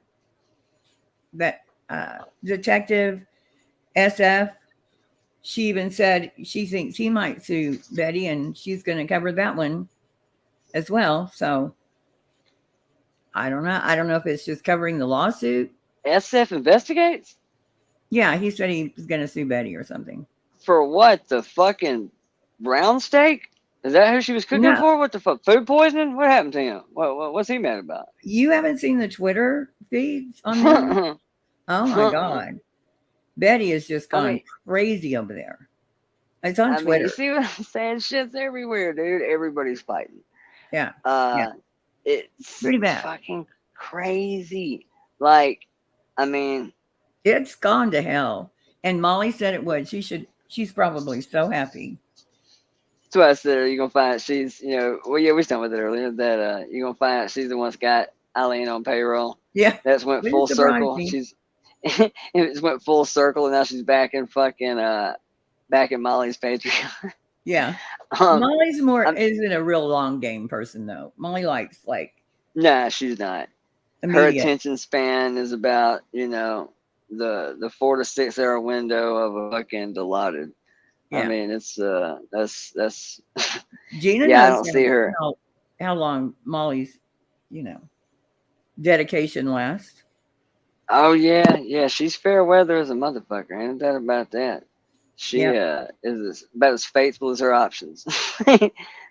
Detective SF, she even said she thinks he might sue Betty, and she's going to cover that one as well. So I don't know. I don't know if it's just covering the lawsuit. SF investigates? Yeah, he said he was going to sue Betty or something. For what? The fucking brown steak? Is that who she was cooking for? What the fuck? Food poisoning? What happened to him? What's he mad about? You haven't seen the Twitter feeds on there? Oh my God. Betty is just gone crazy over there. It's on Twitter. You see what I'm saying? Shit's everywhere, dude. Everybody's fighting. Yeah. It's pretty bad. Fucking crazy. Like, I mean, it's gone to hell. And Molly said it would. She's probably so happy. That's why I said you're gonna find she's, we was talking about that earlier, that you're gonna find out she's the one that's got Eileen on payroll. Yeah. That's went full circle. It went full circle, and now she's back in Molly's Patreon. Yeah. Molly's isn't a real long game person though. Molly likes Nah, she's not. Her attention span is about, the 4 to 6 hour window of a fucking Dilaudid. Yeah. I mean, it's that's Gina knows I don't see her. How long Molly's, dedication lasts. Oh yeah, she's fair weather as a motherfucker. Ain't that about that? She is about as faithful as her options.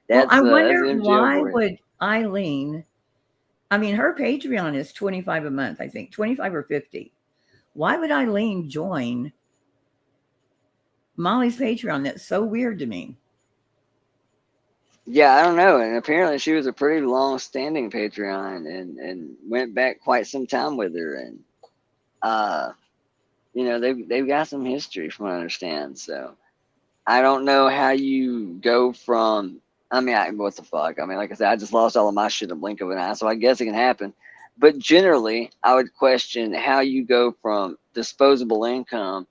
Well, That's I that's wonder MGL why for you. would Eileen, I mean, her Patreon is $25 a month, I think, 25 or 50. Why would Eileen join Molly's Patreon? That's so weird to me. Yeah, I don't know. And apparently she was a pretty long-standing Patreon and went back quite some time with her. And you know, they've got some history from what I understand. So I don't know how you go from. I mean, what the fuck? I mean, like I said, I just lost all of my shit in a blink of an eye, so I guess it can happen. But generally, I would question how you go from disposable income.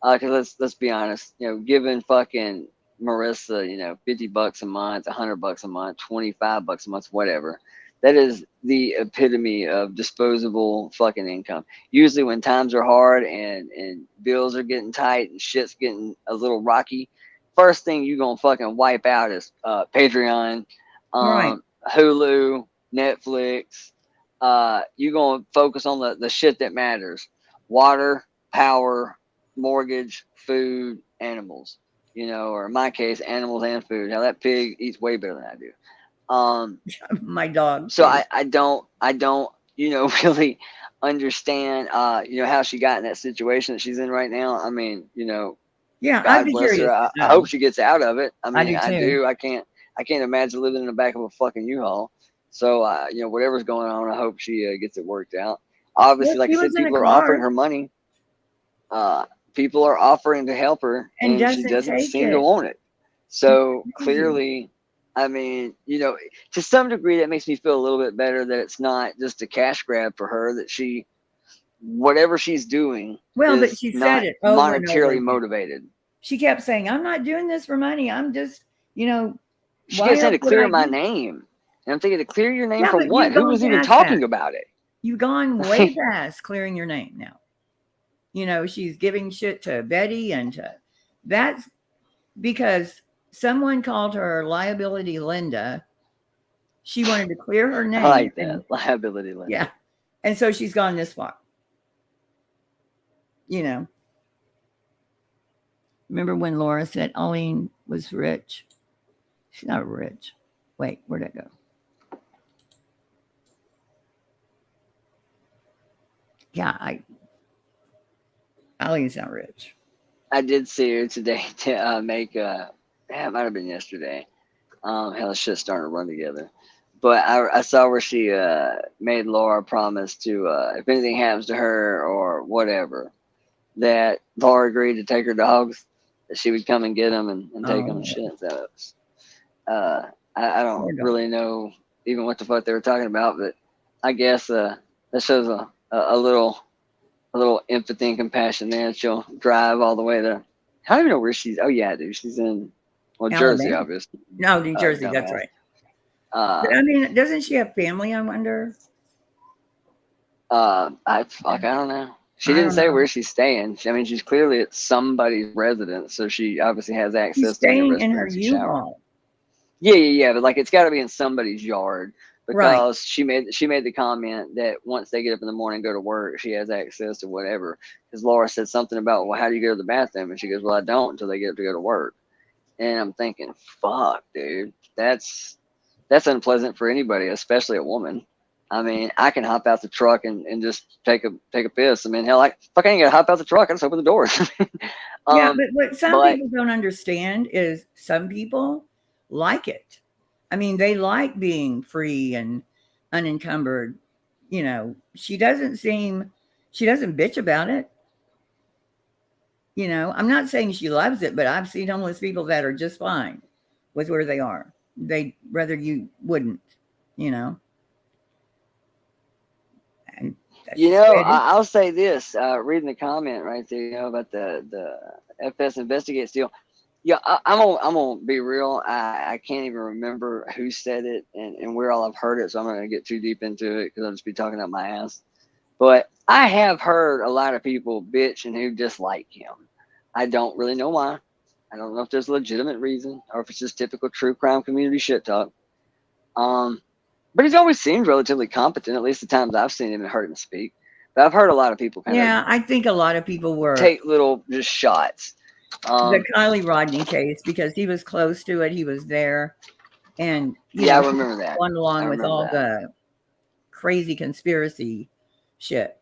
Because let's be honest, you know, giving fucking Marissa, you know, $50 a month, $100 a month, $25 a month, whatever. That is the epitome of disposable fucking income. Usually, when times are hard and bills are getting tight and shit's getting a little rocky, first thing you gonna fucking wipe out is Patreon, Right. Hulu, Netflix. You gonna focus on the shit that matters: water, power, mortgage, food, animals. You know, or in my case, animals and food. Now that pig eats way better than I do. My dog. So too. I don't, you know, really understand, you know, how she got in that situation that she's in right now. I mean, you know, Yeah, I'd God be bless curious. her. to I know. hope she gets out of it. I I mean, do I too. do. I can't imagine living in the back of a fucking U-Haul. So, you know, whatever's going on, I hope she gets it worked out. Obviously, Well, like she I said, was in a people are offering car her money. People are offering to help her, and and she doesn't doesn't take seem to it. want it. It's So crazy. clearly, I mean, you know, to some degree, that makes me feel a little bit better that it's not just a cash grab for her, that she, whatever she's doing, Well, but is she said not it over and over monetarily again. motivated. She kept saying, "I'm not doing this for money. I'm just, you know, She why kept saying else to would clear I my do?" name. And I'm thinking, to clear your name Yeah, from but what? you've Who gone was even past that. talking about it? You've gone way past clearing your name now. You know, she's giving shit to Betty and to that's because someone called her liability Linda. She wanted to clear her I name. like that. And, Liability Linda. yeah. And so she's gone this far. You know. Remember when Laura said Eileen was rich? She's not rich. Wait, where'd it go? Yeah, Eileen's not rich. I did see her today to make it might have been yesterday. Hell, shit's starting to run together. But I saw where she made Laura promise to, if anything happens to her or whatever, that Laura agreed to take her dogs, that she would come and get them and take them and shit. So I don't really know even what the fuck they were talking about, but I guess that shows a little empathy and compassion there. She'll drive all the way there. I don't even know where she's. Oh yeah, dude, she's in Jersey, Alabama? obviously. No, New Jersey. That's Dumbass. right. But I mean, doesn't she have family? I wonder. I don't know. She I didn't don't say know. where she's staying. I mean, she's clearly at somebody's residence, so she obviously has access She's to the staying in her emergency shower. U-Haul. Yeah, but like it's got to be in somebody's yard Right. because she made the comment that once they get up in the morning and go to work, she has access to whatever. Because Laura said something about, well, how do you go to the bathroom? And she goes, well, I don't until they get up to go to work. And I'm thinking, fuck, dude, that's unpleasant for anybody, especially a woman. I mean, I can hop out the truck and just take a piss. I mean, hell, I ain't gonna hop out the truck. I just open the doors. Yeah, but what some people don't understand is some people like it. I mean, they like being free and unencumbered. You know, she doesn't bitch about it. You know, I'm not saying she loves it, but I've seen homeless people that are just fine with where they are. They'd rather you wouldn't, you know. And You know, I'll say this, reading the comment right there, you know, about the FS Investigate deal. Yeah, I'm gonna be real. I can't even remember who said it and where all I've heard it, so I'm not gonna get too deep into it because I'll just be talking out my ass. But I have heard a lot of people bitch and who dislike him. I don't really know why. I don't know if there's a legitimate reason or if it's just typical true crime community shit talk. But he's always seemed relatively competent, at least the times I've seen him and heard him speak. But I've heard a lot of people I think a lot of people were take little just shots. The Kylie Rodney case, because he was close to it, he was there. And Yeah, I remember that. Went along with all that. the crazy conspiracy shit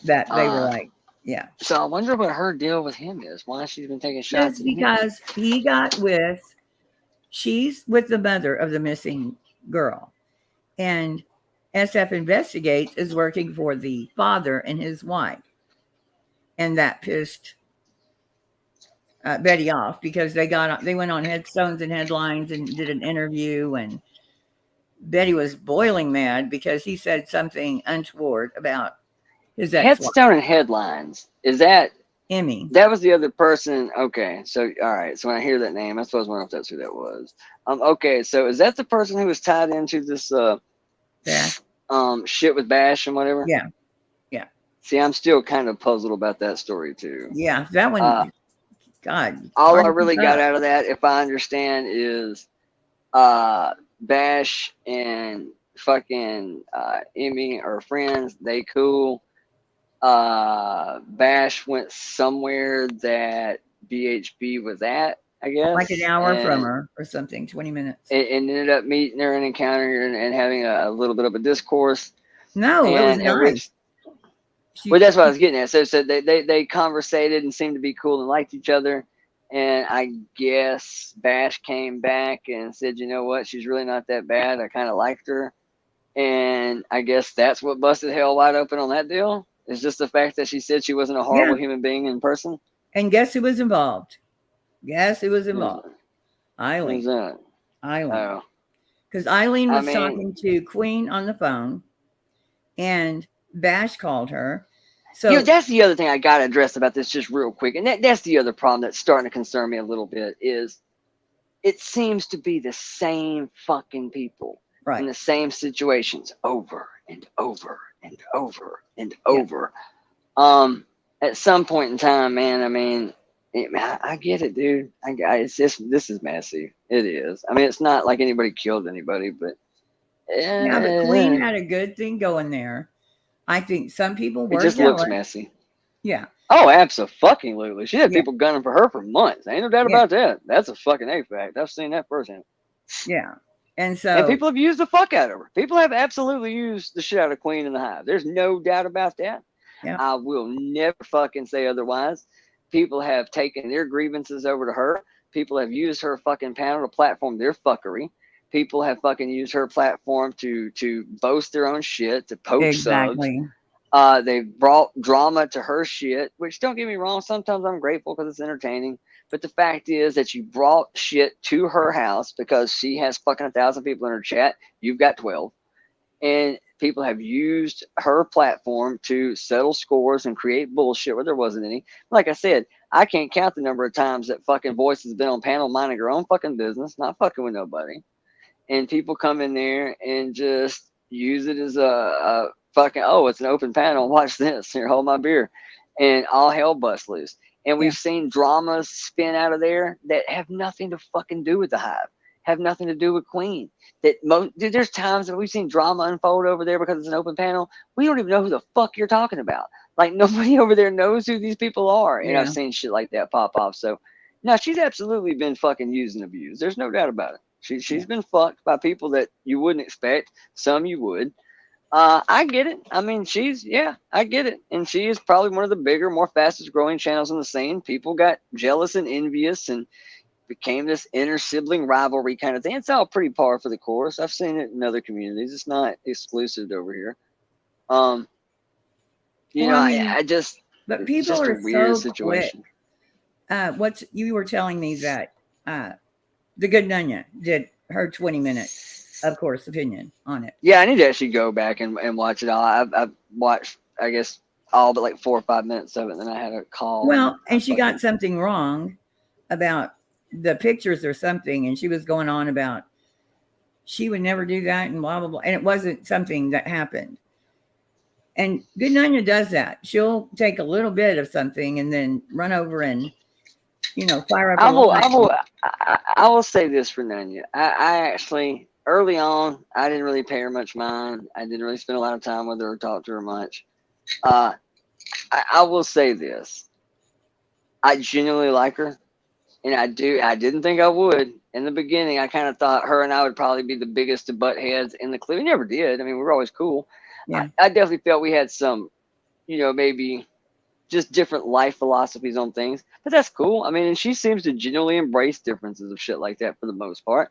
that they were like, yeah. So I wonder what her deal with him is. Why she's been taking shots Just at him. because she's with the mother of the missing girl. And SF Investigates is working for the father and his wife. And that pissed Betty off because they went on headstones and headlines and did an interview, and Betty was boiling mad because he said something untoward about his ex-wife. Headstone and headlines. Is that Emmy? That was the other person. Okay, so all right. So when I hear that name, I suppose I wonder if that's who that was. Okay, so is that the person who was tied into this shit with Bash and whatever? Yeah. See, I'm still kind of puzzled about that story too. Yeah, that one. God. All I really got out of that, if I understand, is Bash and fucking Emmy are friends. They cool. Bash went somewhere that BHB was at, I guess. Like an hour from her or something, 20 minutes. And ended up meeting her and encountering her and having a little bit of a discourse. No, it was nice. Well, that's what I was getting at. So they conversated and seemed to be cool and liked each other. And I guess Bash came back and said, you know what, she's really not that bad. I kind of liked her. And I guess that's what busted hell wide open on that deal. It's just the fact that she said she wasn't a horrible human being in person. And guess who was involved? Guess who was involved? Eileen. Who's that? Eileen. Because Eileen was talking to Queen on the phone, and Bash called her. So that's the other thing I got to address about this just real quick. And that's the other problem that's starting to concern me a little bit is it seems to be the same fucking people in the same situations over and over and over and over. At some point in time, man, I mean, I get it, dude. It's just, this is messy. It is. I mean, it's not like anybody killed anybody, but but Queen had a good thing going there. I think some people were. It just looks messy. Yeah. Oh, absolutely. She had people gunning for her for months. Ain't no doubt about that. That's a fucking A fact. I've seen that firsthand. Yeah. And people have used the fuck out of her. People have absolutely used the shit out of Queen in the Hive. There's no doubt about that. Yeah. I will never fucking say otherwise. People have taken their grievances over to her. People have used her fucking panel to platform their fuckery. People have fucking used her platform to boast their own shit, to poke subs. They've brought drama to her shit, which, don't get me wrong, sometimes I'm grateful because it's entertaining. But the fact is that you brought shit to her house because she has fucking 1,000 people in her chat. You've got 12. And people have used her platform to settle scores and create bullshit where there wasn't any. Like I said, I can't count the number of times that fucking Voice has been on panel minding her own fucking business, not fucking with nobody. And people come in there and just use it as a fucking, oh, it's an open panel. Watch this. Here, hold my beer. And all hell busts loose. And we've seen dramas spin out of there that have nothing to fucking do with the Hive, have nothing to do with Queen. Dude, there's times that we've seen drama unfold over there because it's an open panel. We don't even know who the fuck you're talking about. Like, nobody over there knows who these people are. And I've seen shit like that pop off. So, no, she's absolutely been fucking used and abused. There's no doubt about it. She's been fucked by people that you wouldn't expect. Some you would. I get it. I mean, I get it. And she is probably one of the bigger, more fastest growing channels on the scene. People got jealous and envious and became this inner sibling rivalry kind of thing. It's all pretty par for the course. I've seen it in other communities. It's not exclusive to over here. I just, but people just are a weird so situation. Quick. You were telling me that the Good Nunya did her 20-minute, of course, opinion on it. Yeah, I need to actually go back and watch it all. I've watched, I guess, all but like 4 or 5 minutes of it. And then I had a call. Well, and she got something wrong about the pictures or something. And she was going on about she would never do that and blah, blah, blah. And it wasn't something that happened. And Good Nunya does that. She'll take a little bit of something and then run over and, fire up. I will say this for Nunya. I actually, early on, I didn't really pay her much mind. I didn't really spend a lot of time with her or talk to her much. I will say this. I genuinely like her. And I didn't think I would in the beginning, I kind of thought her and I would probably be the biggest to butt heads in the clip. We never did. I mean, we were always cool. Yeah. I definitely felt we had some, maybe just different life philosophies on things, but that's cool. I mean, and she seems to genuinely embrace differences of shit like that for the most part.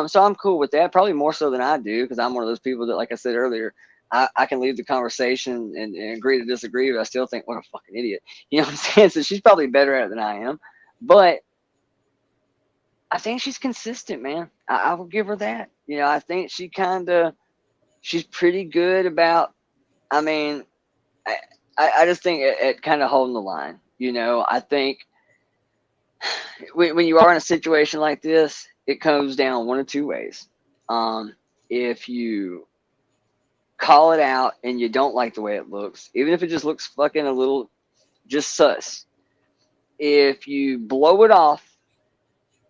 So I'm cool with that, probably more so than I do, because I'm one of those people that, like I said earlier, I can leave the conversation and agree to disagree, but I still think, what a fucking idiot. You know what I'm saying? So she's probably better at it than I am. But I think she's consistent, man. I will give her that. I think she's pretty good about, I mean, I just think at kind of holding the line. I think when you are in a situation like this, it comes down one of two ways. If you call it out and you don't like the way it looks, even if it just looks fucking a little just sus, if you blow it off,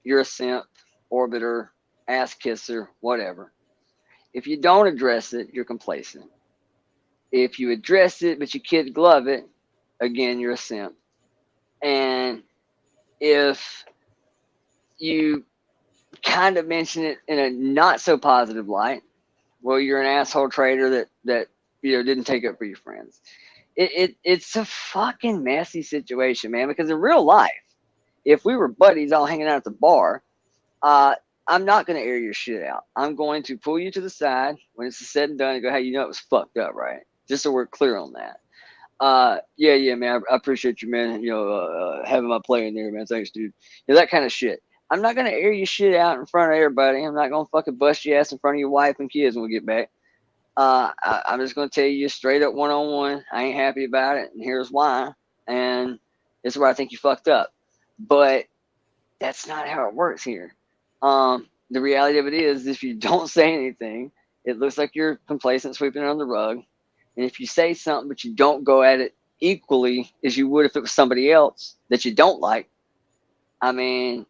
you're a simp, orbiter, ass kisser, whatever. If you don't address it, you're complacent. If you address it but you kid glove it, again, you're a simp. And if you kind of mention it in a not so positive light, well, you're an asshole traitor that didn't take up for your friends. It's a fucking messy situation, man, because in real life, if we were buddies all hanging out at the bar, I'm not going to air your shit out. I'm going to pull you to the side when it's said and done and go, hey, it was fucked up, right? Just so we're clear on that. Yeah, man, I appreciate you, man. Having my play in there, man. Thanks, dude. That kind of shit. I'm not going to air your shit out in front of everybody. I'm not going to fucking bust your ass in front of your wife and kids when we get back. I'm just going to tell you straight up one-on-one. I ain't happy about it, and here's why. And this is where I think you fucked up. But that's not how it works here. The reality of it is, if you don't say anything, it looks like you're complacent, sweeping it on the rug. And if you say something, but you don't go at it equally as you would if it was somebody else that you don't like, I mean,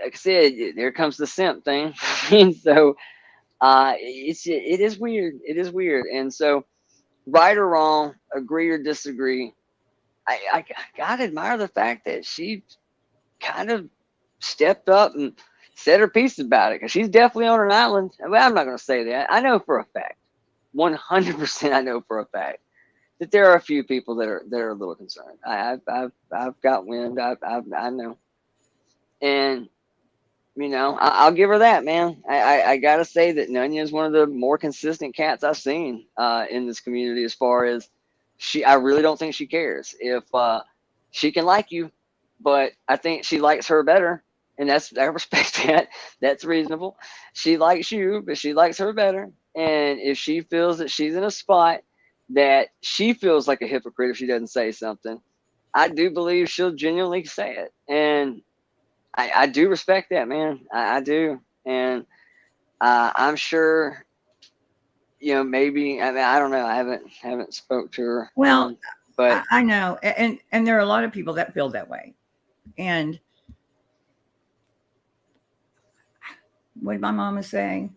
like I said, there comes the simp thing. And so it is weird. It is weird. And so, right or wrong, agree or disagree, I gotta admire the fact that she kind of stepped up and said her piece about it, because she's definitely on an island. Well, I'm not going to say that. I know for a fact, 100%, I know for a fact that there are a few people that are a little concerned. I've got wind. I know, and I'll give her that, man. I gotta say that Nunya is one of the more consistent cats I've seen in this community, as far as I really don't think she cares if she can like you, but I think she likes her better. And I respect that. That's reasonable. She likes you, but she likes her better. And if she feels that she's in a spot that she feels like a hypocrite if she doesn't say something, I do believe she'll genuinely say it. And I do respect that, man. I do. And I'm sure, maybe, I mean, I don't know. I haven't spoke to her. Well, but I know. And there are a lot of people that feel that way. And what did my mama say?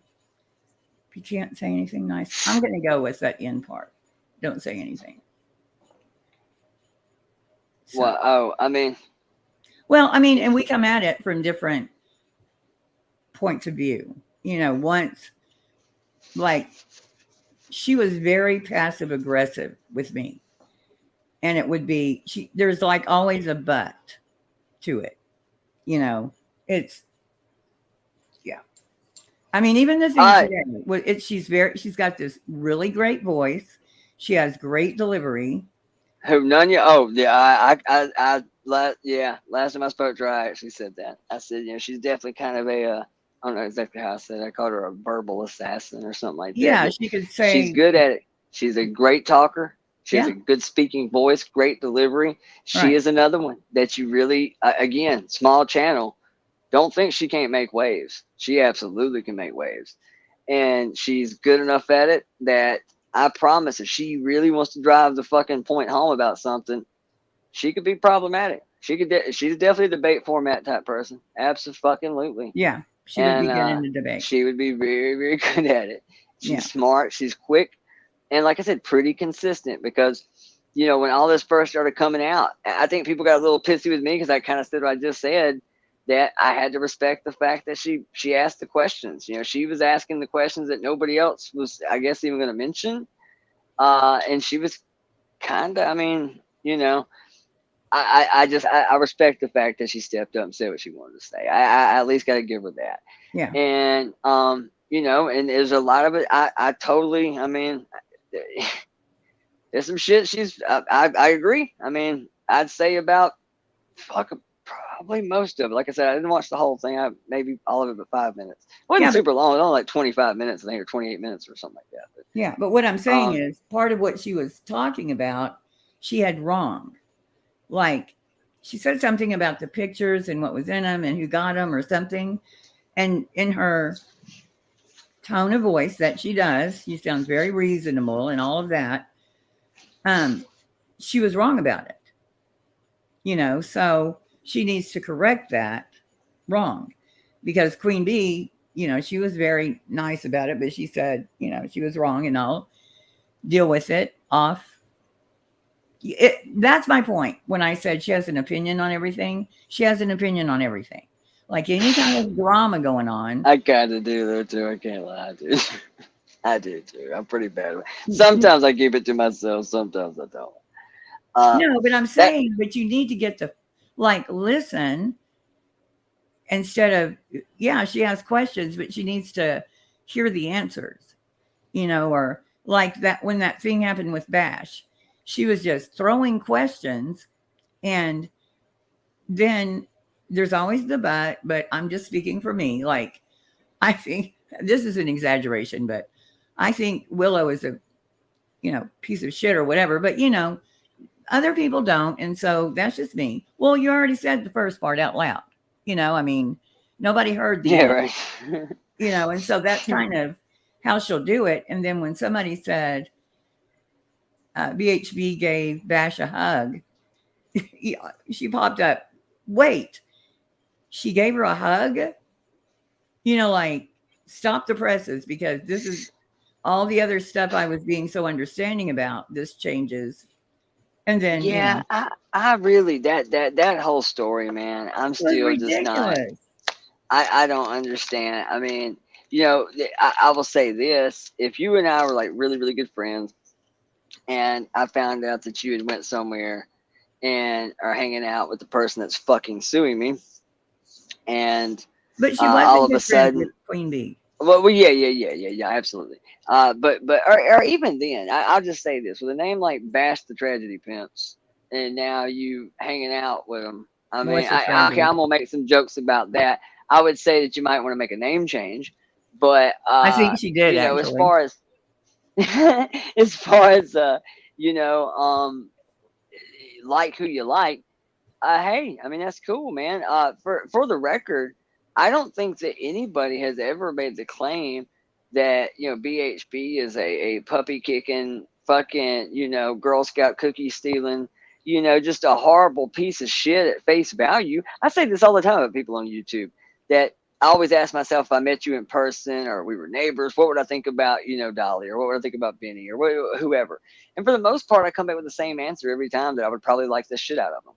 If you can't say anything nice, I'm going to go with that end part. Don't say anything. So, well, and we come at it from different points of view. Once, like, she was very passive aggressive with me, and it would be there's like always a but to it. It's. I mean, even this today, she's got this really great voice. She has great delivery. Who, Nunya? Oh, yeah. Last time I spoke to her, I actually said that. I said, she's definitely kind of I don't know exactly how I said it. I called her a verbal assassin or something like that. Yeah, she could say. She's good at it. She's a great talker. She has a good speaking voice, great delivery. She is another one that you really, again, small channel. Don't think she can't make waves. She absolutely can make waves. And she's good enough at it that I promise, if she really wants to drive the fucking point home about something, she could be problematic. She's definitely a debate format type person. Absolutely. Yeah. She would be good in the debate. She would be very, very good at it. She's smart. She's quick. And like I said, pretty consistent, because, when all this first started coming out, I think people got a little pissy with me because I kind of said what I just said. that I had to respect the fact that she asked the questions. You know, she was asking the questions that nobody else was, I guess, even going to mention. And she was kind of, I mean, you know, I respect the fact that she stepped up and said what she wanted to say. I at least got to give her that. Yeah. And, you know, and there's a lot of it. I totally, I mean, there's some shit I agree. I mean, I'd say about probably most of it. Like I said, I didn't watch the whole thing. Maybe all of it, but 5 minutes. It wasn't super long. It was only like 25 minutes, I think, or 28 minutes or something like that. But, yeah. But what I'm saying is part of what she was talking about, she had wrong. Like she said something about the pictures and what was in them and who got them or something. And in her tone of voice that she does, she sounds very reasonable and all of that. She was wrong about it. You know, so she needs to correct that wrong, because Queen Bee, you know, she was very nice about it, but she said, you know, she was wrong and I'll deal with it off. That's my point. When I said she has an opinion on everything, she has an opinion on everything. Like any kind of drama going on. I kind of do though too. I can't lie, dude. I do too. I'm pretty bad. Sometimes I keep it to myself. Sometimes I don't. No, but I'm saying, but you need to get to like listen instead of, yeah, she has questions, but she needs to hear the answers, you know, or like that when that thing happened with Bash, she was just throwing questions, and then there's always the but I'm just speaking for me. Like, I think this is an exaggeration, but I think Willow is a, you know, piece of shit or whatever, but you know, other people don't. And so that's just me. Well, you already said the first part out loud, you know, I mean, nobody heard the end, right. You know, and so that's kind of how she'll do it. And then when somebody said BHB gave Bash a hug, she popped up. Wait, she gave her a hug? You know, like, stop the presses, because this is all the other stuff I was being so understanding about. This changes. And then, yeah, you know, I really, that whole story, man, I'm still just not, I don't understand. I mean, you know, I will say this. If you and I were like really, really good friends, and I found out that you had went somewhere and are hanging out with the person that's fucking suing me, and but she wasn't all of a good friends with sudden, Queen Bee. well, yeah, absolutely. Or even then, I'll just say this: with a name like Bash the Tragedy Pimps, and now you hanging out with them. I mean, What's the okay, tragedy? I'm gonna make some jokes about that. I would say that you might want to make a name change, but I think she did, you know, actually. as far as you know, like who you like, hey, I mean that's cool, man. For the record, I don't think that anybody has ever made the claim that, you know, BHB is a puppy kicking, fucking, you know, Girl Scout cookie stealing, you know, just a horrible piece of shit at face value. I say this all the time with people on YouTube, that I always ask myself, if I met you in person or we were neighbors, what would I think about, you know, Dolly, or what would I think about Benny, or whoever? And for the most part, I come back with the same answer every time, that I would probably like the shit out of them.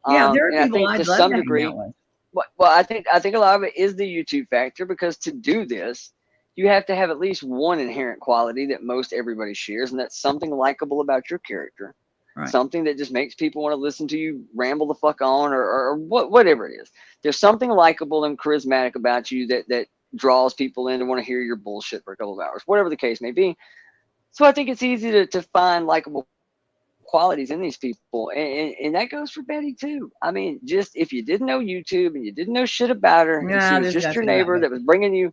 Yeah, there are And I people think I'd to love some to hang degree, out with. well, I think a lot of it is the YouTube factor, because to do this, you have to have at least one inherent quality that most everybody shares, and that's something likable about your character. Right. Something that just makes people want to listen to you ramble the fuck on, or whatever it is. There's something likable and charismatic about you that draws people in to want to hear your bullshit for a couple of hours, whatever the case may be. So I think it's easy to find likable qualities in these people, and that goes for Betty too. I mean, just if you didn't know YouTube and you didn't know shit about her, and she No, was there's just your nothing about neighbor that was bringing you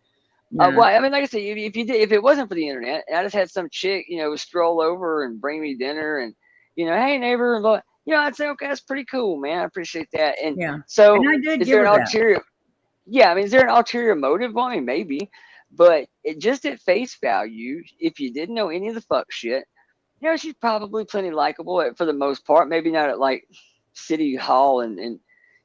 No. well, I mean, like I said, if it wasn't for the internet, and I just had some chick, you know, stroll over and bring me dinner, and, you know, hey neighbor, and you know, I'd say, okay, that's pretty cool, man. I appreciate that. And Yeah. so, And I did is give there her an that. ulterior? Yeah, I mean, is there an ulterior motive? Well, I mean, maybe, but just at face value, if you didn't know any of the fuck shit, you know, she's probably plenty likable for the most part. Maybe not at like City Hall and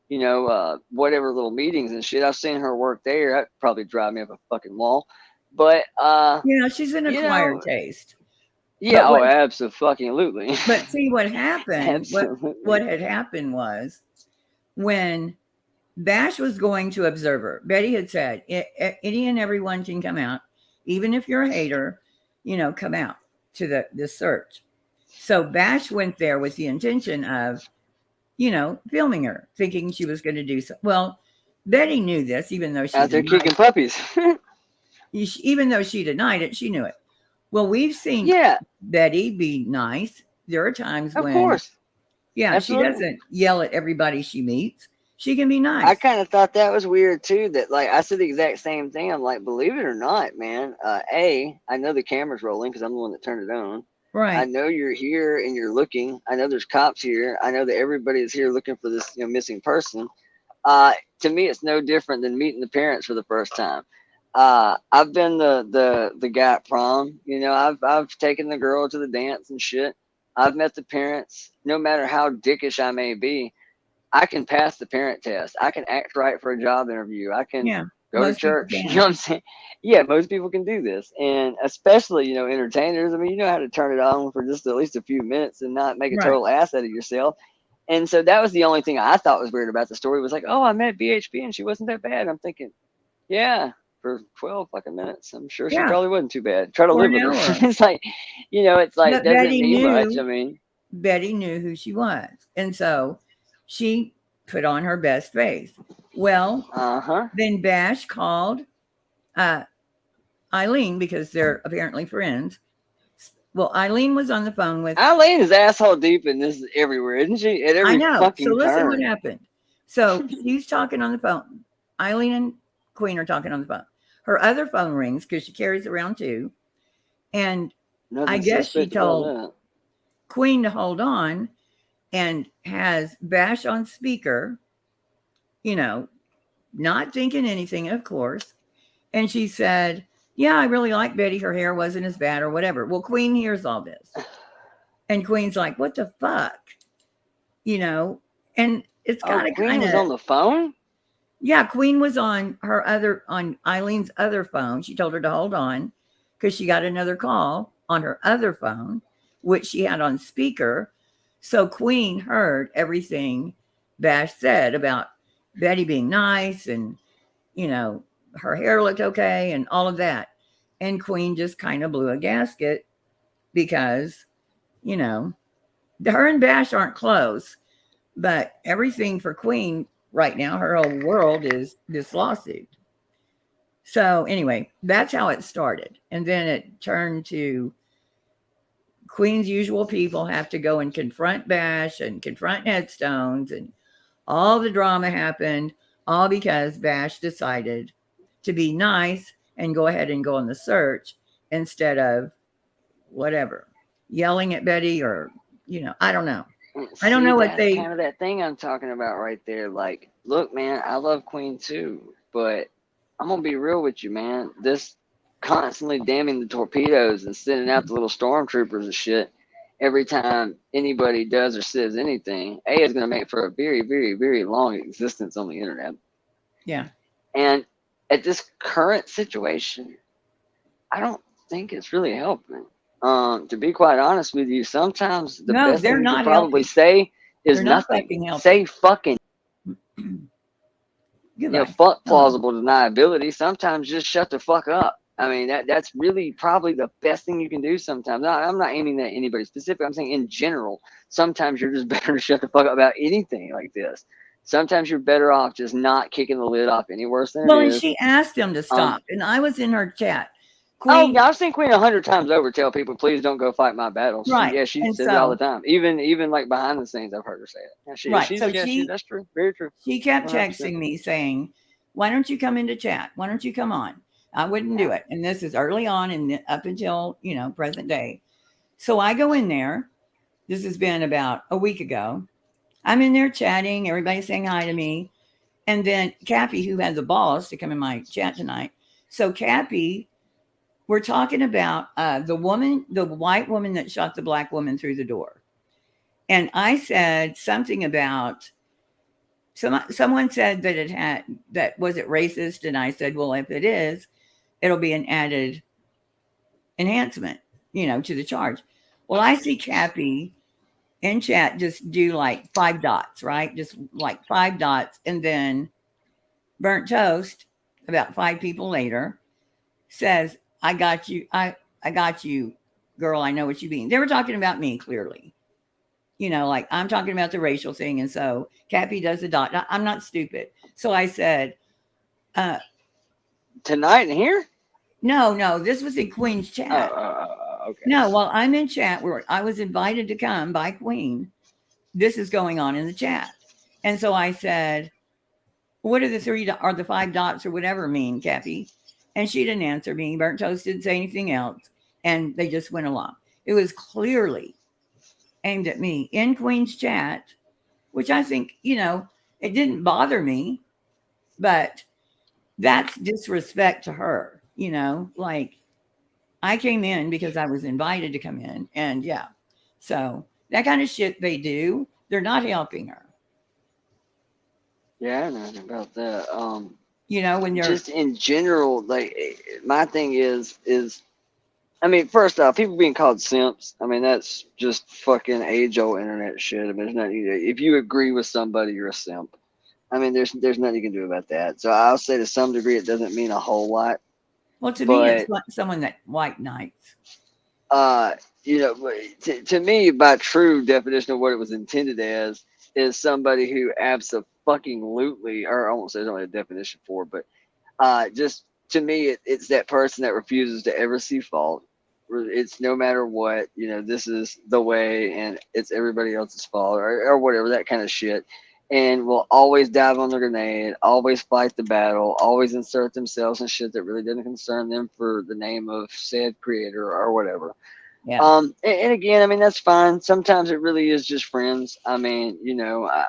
you know, whatever little meetings and shit. I've seen her work there. That'd probably drive me up a fucking wall. But yeah, she's an you acquired know, taste. yeah, But absolutely. But see what happened. Absolutely. What had happened was when Bash was going to observe her. Betty had said, any and everyone can come out, even if you're a hater, come out to the search. So Bash went there with the intention of, filming her, thinking she was going to do so. Well, Betty knew this, even though she out there kicking puppies. even though she denied it, she knew it. Well, we've seen Betty be nice. There are times when, of course, Absolutely. She doesn't yell at everybody she meets. She can be nice. I kind of thought that was weird too. That like I said the exact same thing. I'm like, believe it or not, man. I know the camera's rolling because I'm the one that turned it on. Right. I know you're here and you're looking. I know there's cops here. I know that everybody is here looking for this missing person. To me, it's no different than meeting the parents for the first time. I've been the guy at prom. I've taken the girl to the dance and shit. I've met the parents. No matter how dickish I may be, I can pass the parent test. I can act right for a job interview. I can go to church. You know what I'm saying? Yeah, most people can do this. And especially, entertainers. I mean, you know how to turn it on for just at least a few minutes and not make a total ass out of yourself. And so that was the only thing I thought was weird about the story was like, oh, I met BHP and she wasn't that bad. I'm thinking, yeah, for 12 fucking minutes. I'm sure she probably wasn't too bad. Try to live with her. It's like, it's like, doesn't Betty mean knew, much. I mean, Betty knew who she was. And so she put on her best face. Well, then Bash called Eileen because they're apparently friends. Well, Eileen was on the phone with Eileen is asshole deep in this everywhere, isn't she? At every fucking So listen turn. what happened. So he's talking on the phone. Eileen and Queen are talking on the phone. Her other phone rings because she carries around two. And I guess she told Queen to hold on and has Bash on speaker, not thinking anything, of course. And she said, yeah, I really like Betty. Her hair wasn't as bad or whatever. Well, Queen hears all this. And Queen's like, what the fuck? And it's got to Queen was on the phone? Yeah, Queen was on Eileen's other phone. She told her to hold on because she got another call on her other phone, which she had on speaker. So Queen heard everything Bash said about Betty being nice and, her hair looked okay and all of that. And Queen just kind of blew a gasket because, her and Bash aren't close, but everything for Queen right now, her whole world is this lawsuit. So anyway, that's how it started. And then it turned to Queen's usual people have to go and confront Bash and confront Headstones, and all the drama happened, all because Bash decided to be nice and go ahead and go on the search instead of whatever, yelling at Betty or, I don't know. I don't know what they kind of that thing I'm talking about right there. Like, look, man, I love Queen too, but I'm gonna be real with you, man. This constantly damning the torpedoes and sending out the little stormtroopers and shit every time anybody does or says anything, is gonna make for a very, very, very long existence on the internet. Yeah. And at this current situation, I don't think it's really helping. To be quite honest with you, sometimes the best thing you can probably say is nothing. Say fucking. Fuck plausible deniability. Sometimes just shut the fuck up. I mean, that's really probably the best thing you can do sometimes. I'm not aiming at anybody specific. I'm saying in general, sometimes you're just better to shut the fuck up about anything like this. Sometimes you're better off just not kicking the lid off any worse than it is. Well, and she asked him to stop, and I was in her chat. Queen, I've seen Queen 100 times over tell people, please don't go fight my battles. Right. She says it all the time. Even like behind the scenes, I've heard her say it. Right. That's true. Very true. She kept 100%. Texting me saying, why don't you come into chat? Why don't you come on? I wouldn't do it. And this is early on and up until, present day. So I go in there. This has been about a week ago. I'm in there chatting. Everybody's saying hi to me. And then Cappy, who had the balls to come in my chat tonight. So Cappy, we're talking about the white woman that shot the black woman through the door. And I said something about, someone said that was it racist? And I said, well, if it is, it'll be an added enhancement, to the charge. Well, I see Cappy in chat just do like 5 dots, right? Just like 5 dots and then Burnt Toast, about 5 people later, says, I got you. I got you, girl. I know what you mean. They were talking about me clearly. Like I'm talking about the racial thing. And so Cappy does the dot. I'm not stupid. So I said, Tonight in here? no, this was in Queen's chat. Okay. No, well, I'm in chat where I was invited to come by Queen. This is going on in the chat. And so I said, what are the 3 or the 5 dots or whatever mean, Cappy? And she didn't answer me. Burnt Toast didn't say anything else. And they just went along. It was clearly aimed at me in Queen's chat, which I think, it didn't bother me, but that's disrespect to her, like I came in because I was invited to come in. And yeah, so that kind of shit they do, they're not helping her. Yeah, I know about that. When you're just in general, like my thing is I mean, first off, people being called simps, I mean, that's just fucking age-old internet shit. I mean, there's nothing. If you agree with somebody, you're a simp. I mean, there's nothing you can do about that. So I'll say to some degree, it doesn't mean a whole lot. Well, to me, it's like someone that white knights. To me, by true definition of what it was intended as, is somebody who absolutely, or I won't say there's only a definition for, but just to me, it's that person that refuses to ever see fault. It's no matter what, this is the way and it's everybody else's fault or whatever, that kind of shit. And will always dive on the grenade, always fight the battle, always insert themselves in shit that really didn't concern them for the name of said creator or whatever. Yeah. And again, I mean, that's fine. Sometimes it really is just friends. I mean,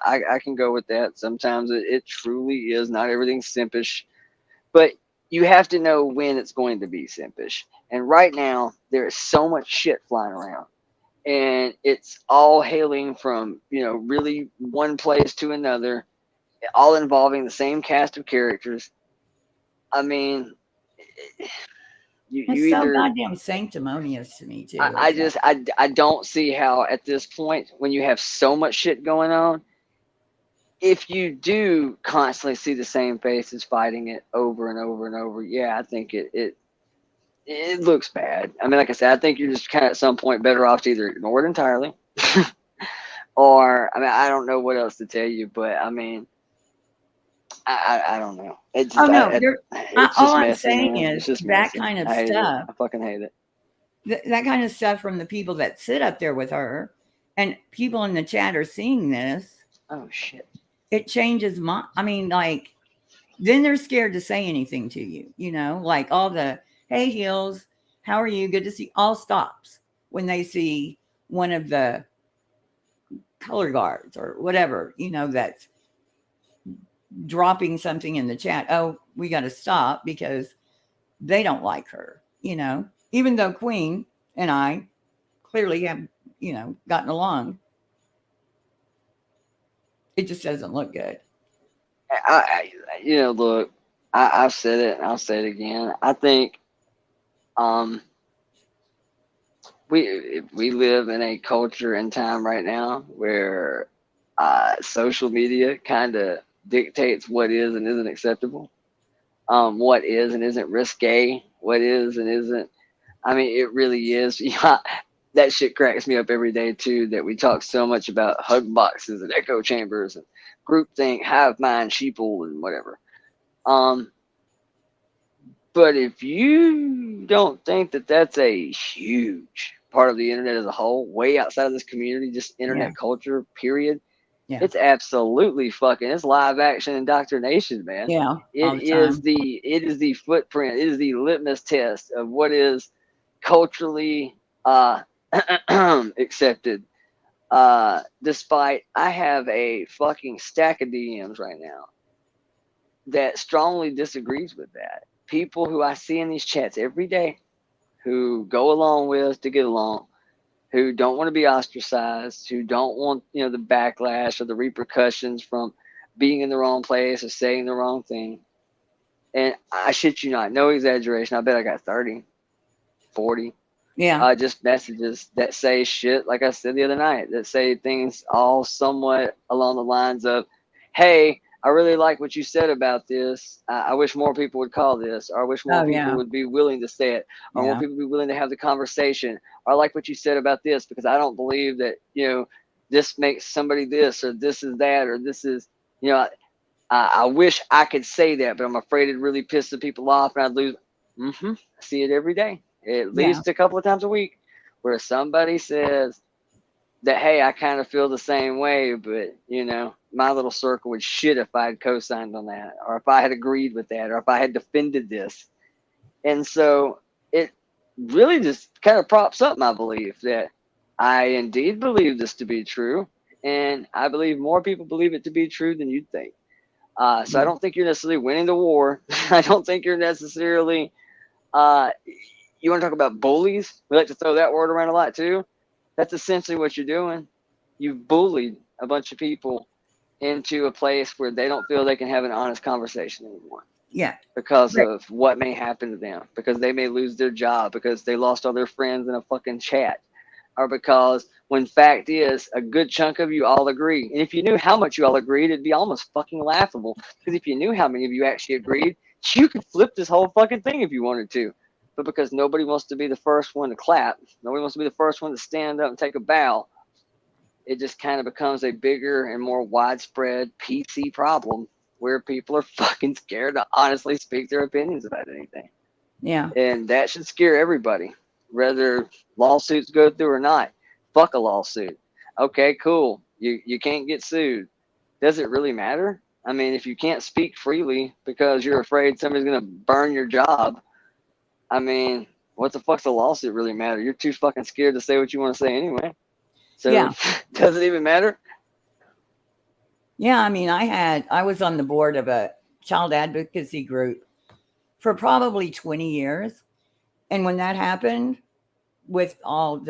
I can go with that. Sometimes it truly is not everything simpish, but you have to know when it's going to be simpish. And right now, there is so much shit flying around. And it's all hailing from, really one place to another, all involving the same cast of characters. I mean, it's so goddamn sanctimonious to me, too. I don't see how at this point, when you have so much shit going on, if you do constantly see the same faces fighting it over and over and over, yeah, I think it looks bad. I mean, like I said, I think you're just kind of at some point better off to either ignore it entirely or, I mean, I don't know what else to tell you, but I mean, I don't know. It's just, all I'm messy, saying man. is just that messy. kind of I stuff. I fucking hate it. That kind of stuff from the people that sit up there with her, and people in the chat are seeing this. Oh shit! It changes like, then they're scared to say anything to you. Like all the hey Heels, how are you? Good to see. All stops when they see one of the color guards or whatever, that's dropping something in the chat. Oh, we got to stop because they don't like her, even though Queen and I clearly have, gotten along. It just doesn't look good. Look, I've said it and I'll say it again. I think we live in a culture and time right now where social media kind of dictates what is and isn't acceptable, what is and isn't risque, what is and isn't. I mean, it really is. That shit cracks me up every day too, that we talk so much about hug boxes and echo chambers and groupthink, hive mind, sheeple, and whatever. But if you don't think that that's a huge part of the internet as a whole, way outside of this community, just internet culture, period, it's absolutely fucking, it's live action indoctrination, man. Yeah. It is the footprint, it is the litmus test of what is culturally accepted. Despite I have a fucking stack of DMs right now that strongly disagrees with that. People who I see in these chats every day who go along with to get along, who don't want to be ostracized, who don't want, the backlash or the repercussions from being in the wrong place or saying the wrong thing. And I shit you not, no exaggeration, I bet I got 30, 40. Yeah. Just messages that say shit, like I said the other night, that say things all somewhat along the lines of, hey, I I really like what you said about this. I wish more people would call this, or I wish more Oh, people yeah. would be willing to say it, or more Yeah. people would be willing to have the conversation. Or I like what you said about this, because I don't believe that, this makes somebody this, or this is that, or this is, I wish I could say that, but I'm afraid it really pisses the people off, and I'd lose. I see it every day, at least a couple of times a week, where somebody says that, hey, I kind of feel the same way, but my little circle would shit if I had co-signed on that, or if I had agreed with that, or if I had defended this. And so it really just kind of props up my belief that I indeed believe this to be true, and I believe more people believe it to be true than you'd think. So I don't think you're necessarily winning the war. I don't think you're necessarily you want to talk about bullies? We like to throw that word around a lot too. That's essentially what you're doing. You've bullied a bunch of people into a place where they don't feel they can have an honest conversation anymore. Yeah. Because of what may happen to them, because they may lose their job, because they lost all their friends in a fucking chat, or because when fact is a good chunk of you all agree. And if you knew how much you all agreed, it'd be almost fucking laughable. Because if you knew how many of you actually agreed, you could flip this whole fucking thing if you wanted to. But because nobody wants to be the first one to clap, nobody wants to be the first one to stand up and take a bow, it just kind of becomes a bigger and more widespread PC problem where people are fucking scared to honestly speak their opinions about anything. Yeah. And that should scare everybody, whether lawsuits go through or not. Fuck a lawsuit. Okay, cool. You can't get sued. Does it really matter? I mean, if you can't speak freely because you're afraid somebody's going to burn your job, I mean, what the fuck's a lawsuit really matter? You're too fucking scared to say what you want to say anyway. So Yeah. does it even matter? Yeah, I mean, I was on the board of a child advocacy group for probably 20 years. And when that happened with all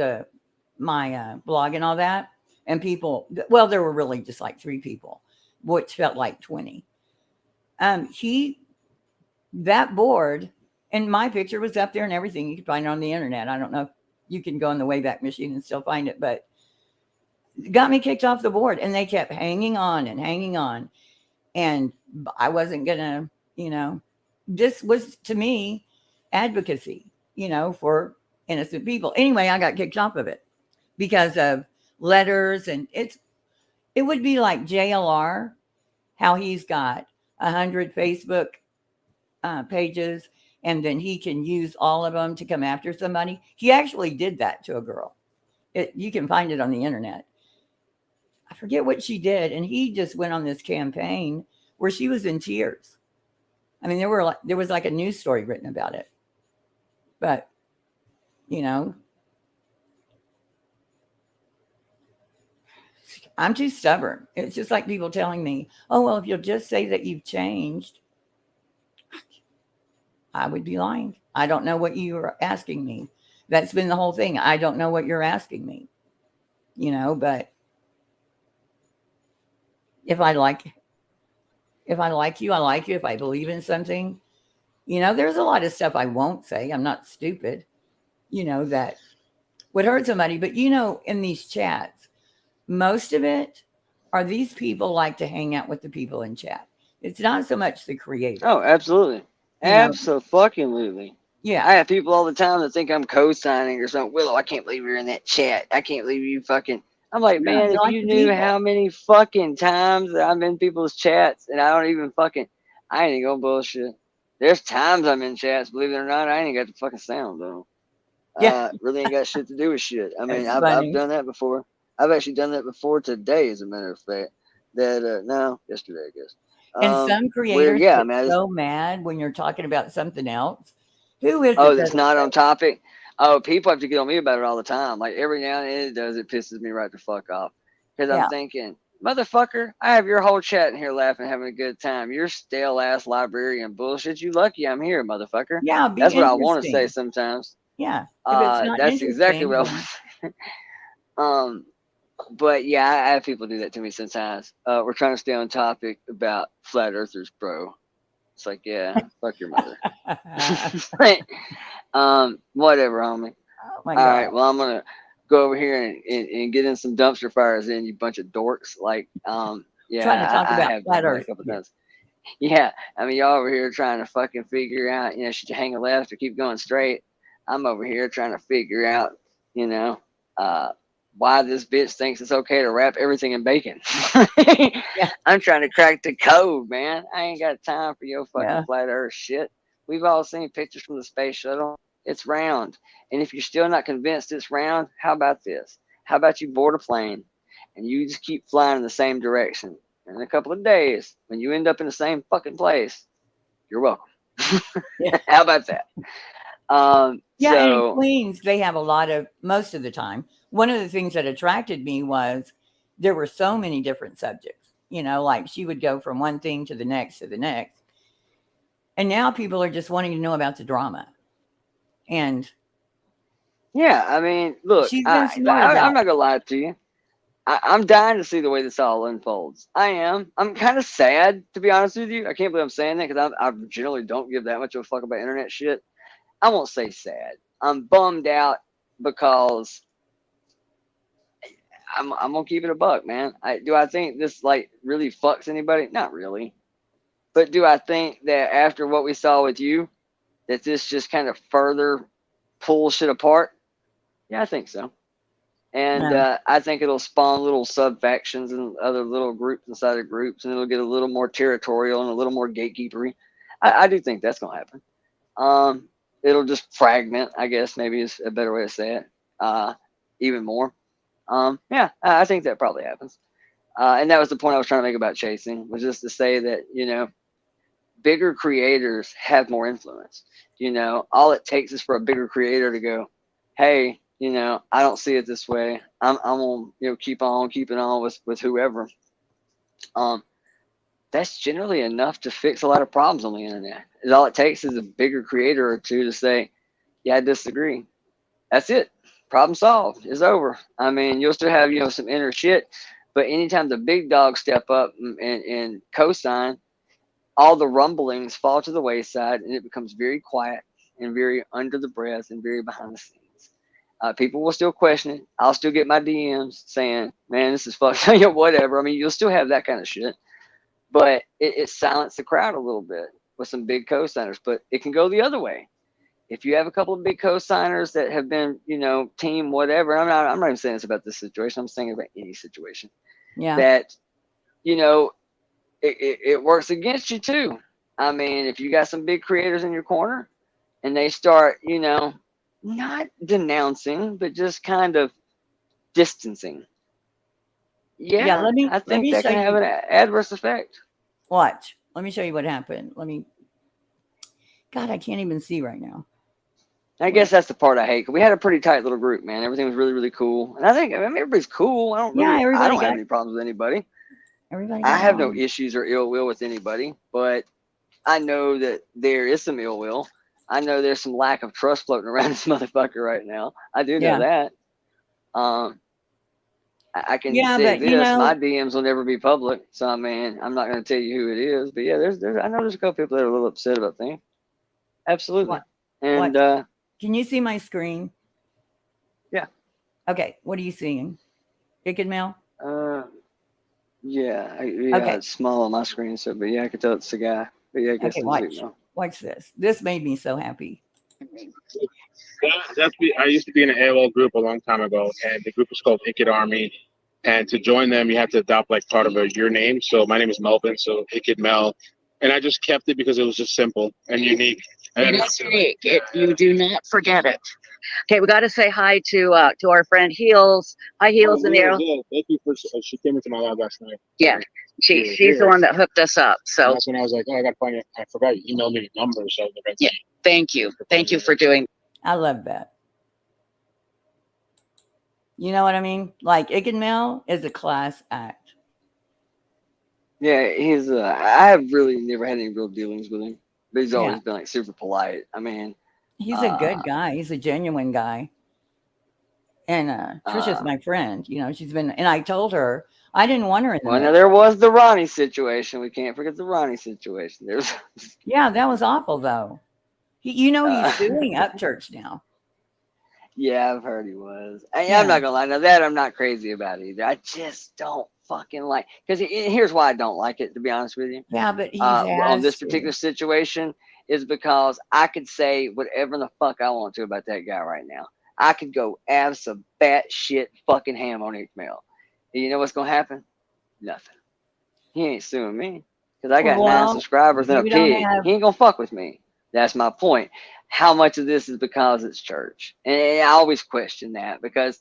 my blog and all that, and people, well, there were really just like 3 people, which felt like 20. That board, and my picture was up there and everything. You can find it on the internet. I don't know if you can go in the Wayback Machine and still find it, but got me kicked off the board, and they kept hanging on and hanging on. And I wasn't gonna, this was to me advocacy, for innocent people. Anyway, I got kicked off of it because of letters, and it would be like JLR, how he's got 100 Facebook pages, and then he can use all of them to come after somebody. He actually did that to a girl. You can find it on the internet. I forget what she did, and he just went on this campaign where she was in tears. I mean, there was like a news story written about it. But, I'm too stubborn. It's just like people telling me, oh, well, if you'll just say that you've changed, I would be lying. I don't know what you are asking me. That's been the whole thing. I don't know what you're asking me, but if I like you, I like you. If I believe in something, there's a lot of stuff I won't say. I'm not stupid, that would hurt somebody. But, in these chats, most of it are these people like to hang out with the people in chat. It's not so much the creator. Oh, absolutely. Absolutely. Yeah. I have people all the time that think I'm co-signing or something. Willow, I can't believe you're in that chat. I can't believe you fucking... I'm like, man, if you knew how many fucking times that I'm in people's chats and I don't even fucking... I ain't even gonna bullshit. There's times I'm in chats, believe it or not, I ain't got the fucking sound though. Yeah. Really ain't got shit to do with shit. I mean, I've done that before. I've actually done that before today, as a matter of fact. Yesterday, I guess. And some creators get so mad when you're talking about something else. Who is it? Oh, that's not on topic? Oh, people have to get on me about it all the time. Like every now and then it pisses me right the fuck off. Because I'm thinking, motherfucker, I have your whole chat in here laughing, having a good time. You're stale ass librarian bullshit. You lucky I'm here, motherfucker. Yeah, that's what I want to say sometimes. Yeah. That's exactly what I want to say. But yeah, I have people do that to me sometimes. We're trying to stay on topic about flat earthers, bro. It's like, yeah, fuck your mother. Whatever, homie. Oh my All God. right, well, I'm gonna go over here and get in some dumpster fires, in you bunch of dorks. Like, Yeah, trying to talk I about have flat done that a Earth. couple times. Yeah, I mean, y'all over here trying to fucking figure out, should you hang a left or keep going straight? I'm over here trying to figure out, why this bitch thinks it's okay to wrap everything in bacon. Yeah. I'm trying to crack the code, man. I ain't got time for your fucking Yeah. flat Earth shit. We've all seen pictures from the space shuttle. It's round. And if you're still not convinced it's round, how about this? How about you board a plane and you just keep flying in the same direction? And in a couple of days, when you end up in the same fucking place, you're welcome. Yeah. How about that? Yeah, and in So Queens, they have a lot of, most of the time, one of the things that attracted me was there were so many different subjects. Like she would go from one thing to the next to the next. And now people are just wanting to know about the drama. And yeah, I mean, look, she's been smart I'm about not gonna lie to you. I'm dying to see the way this all unfolds. I am. I'm kind of sad, to be honest with you. I can't believe I'm saying that because I generally don't give that much of a fuck about internet shit. I won't say sad. I'm bummed out because I'm gonna keep it a buck, man. Do I think this like really fucks anybody? Not really. But do I think that after what we saw with you, that this just kind of further pulls shit apart? Yeah, I think so. And Yeah. I think it'll spawn little sub factions and other little groups inside of groups, and it'll get a little more territorial and a little more gatekeepery. I do think that's gonna happen. It'll just fragment, I guess, maybe is a better way to say it, even more. Yeah, I think that probably happens. And that was the point I was trying to make about chasing, was just to say that, bigger creators have more influence. All it takes is for a bigger creator to go, hey, I don't see it this way. I'm gonna, keep on keeping on with whoever. That's generally enough to fix a lot of problems on the internet. All it takes is a bigger creator or two to say, yeah, I disagree. That's it. Problem solved. It's over. I mean, you'll still have, some inner shit, but anytime the big dogs step up and co-sign, all the rumblings fall to the wayside and it becomes very quiet and very under the breath and very behind the scenes. People will still question it. I'll still get my DMs saying, man, this is fucked, whatever. I mean, you'll still have that kind of shit, but it silenced the crowd a little bit with some big co-signers, but it can go the other way. If you have a couple of big co-signers that have been, team whatever, I'm not even saying this about this situation. I'm saying about any situation. Yeah. That, it works against you too. I mean, if you got some big creators in your corner and they start, not denouncing, but just kind of distancing. Yeah, I think that can have an adverse effect. Watch. Let me show you what happened. God, I can't even see right now. I guess that's the part I hate. 'Cause we had a pretty tight little group, man. Everything was really, really cool. And I think, everybody's cool. I don't have any problems with anybody. I have no issues or ill will with anybody, but I know that there is some ill will. I know there's some lack of trust floating around this motherfucker right now. I do know that. I can say this: my DMs will never be public. So I mean, I'm not going to tell you who it is, but yeah, I know there's a couple people that are a little upset about things. Absolutely. What? And can you see my screen? Yeah. Okay. What are you seeing? Wicked Mail? Yeah. Okay. It's small on my screen, so but yeah, I can tell it's a guy. But yeah, I guess okay, watch this. This made me so happy. I used to be in an AOL group a long time ago, and the group was called Icked Army. And to join them, you have to adopt like part of your name. So my name is Melvin, so Icked Mel. And I just kept it because it was just simple and unique. And that's great. You do not forget it. Okay, we got to say hi to our friend Heels. Hi, Heels in there. Yeah, thank you for. She came into my live last night. Yeah, she's the one that hooked us up. So and that's when I was like, oh, I got to find it. I forgot you emailed me the number, so yeah. Thank you for doing. I love that. You know what I mean? Like Icked Mel is a class act. Yeah, he's. I have really never had any real dealings with him, but he's always been like super polite. I mean, he's a good guy. He's a genuine guy. And Trisha's my friend. She's been. And I told her I didn't want her in the. Well, now there was the Ronnie situation. We can't forget the Ronnie situation. There's. Yeah, that was awful though. He's suing Upchurch now. Yeah, I've heard he was. I'm not gonna lie. Now that I'm not crazy about either. I just don't fucking like, because here's why I don't like it, to be honest with you. Yeah, but he On has this to. particular situation is because I could say whatever the fuck I want to about that guy right now. I could go bat shit fucking ham on Email. And you know what's gonna happen? Nothing. He ain't suing me because I got 9 Well, subscribers and a you don't pig. have. He ain't gonna fuck with me. That's my point. How much of this is because it's church? And I always question that because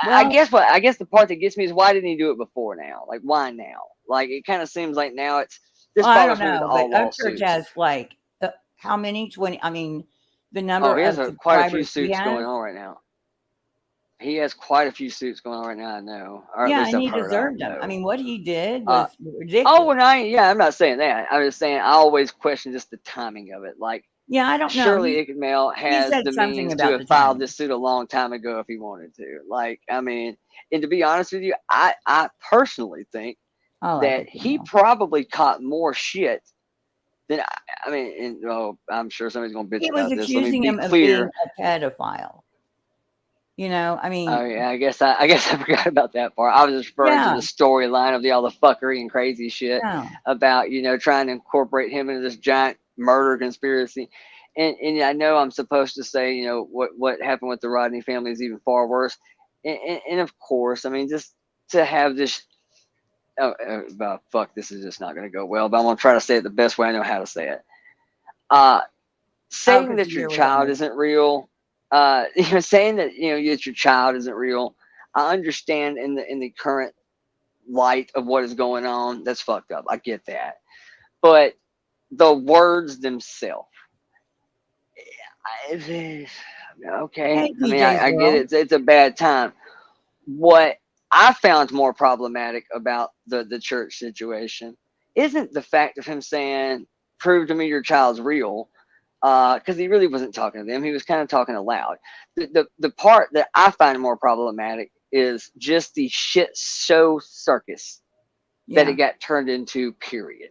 I Well, guess the part that gets me is why didn't he do it before now? Like why now? Like it kind of seems like now it's this I don't bothers me with know, all but Upchurch lawsuits. has like how many? 20. I mean, the Oh, number he has of quite a few subscribers he suits going has. on right now. He has quite a few suits going on right now. I know, or at Yeah, least and I've he heard. I don't deserved them. I know. mean, what he did Uh, was ridiculous. oh, and I'm not saying that. I'm just saying I always question just the timing of it. Like, Yeah, I don't know. surely Ickmail He has said the something means to about have the filed timing. this suit a long time ago if he wanted to. Like, I mean, and to be honest with you, I personally think I like that it. he probably caught more shit than I mean, and, I'm sure somebody's gonna bitch He was about this. Let me accusing be him of being clear. a pedophile. You know, I mean, Oh yeah, I guess I forgot about that part. I was just referring to yeah, the storyline of all the fuckery and crazy shit yeah. about trying to incorporate him into this giant murder conspiracy. And I know I'm supposed to say what happened with the Rodney family is even far worse. And of course, I mean just to have this. Fuck, this is just not going to go well. But I'm going to try to say it the best way I know how to say it. Saying 'cause that you your hear what child they- isn't real, saying that that your child isn't real. I understand in the current light of what is going on. That's fucked up. I get that, but the words themselves. Okay, Hey, I mean DJ's I get World. it. It's a bad time. What I found more problematic about the church situation isn't the fact of him saying, "Prove to me your child's real," because he really wasn't talking to them. He was kind of talking aloud. The part that I find more problematic is just the shit show circus that it Yeah, got turned into. Period.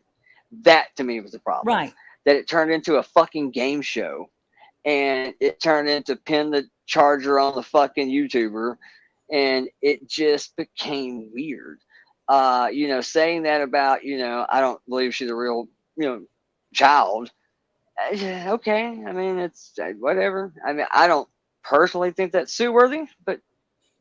That to me was the problem. right. That it turned into a fucking game show, and it turned into pin the charger on the fucking YouTuber, and it just became weird. Saying that about I don't believe she's a real child. Okay, I mean it's whatever. I mean I don't personally think that's sue worthy, but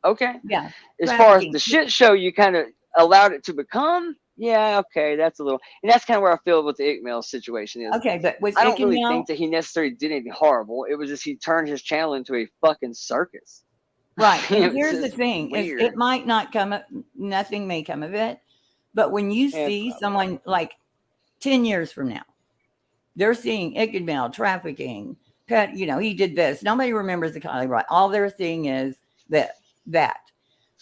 okay. Yeah, As far as trafficking. the shit show you kind of allowed it to become, yeah, okay, that's a little, and that's kind of where I feel with the Ickmail situation is. Okay, but with I don't really Ickmail, think that he necessarily did anything horrible. It was just he turned his channel into a fucking circus. right. It And was here's the just thing: is weird. it might not come up. Nothing may come of it. But when you Yeah, see probably. someone like 10 years from now, they're seeing Ickmail trafficking. Pet, he did this. Nobody remembers the Kylie Roy. All they're seeing is that.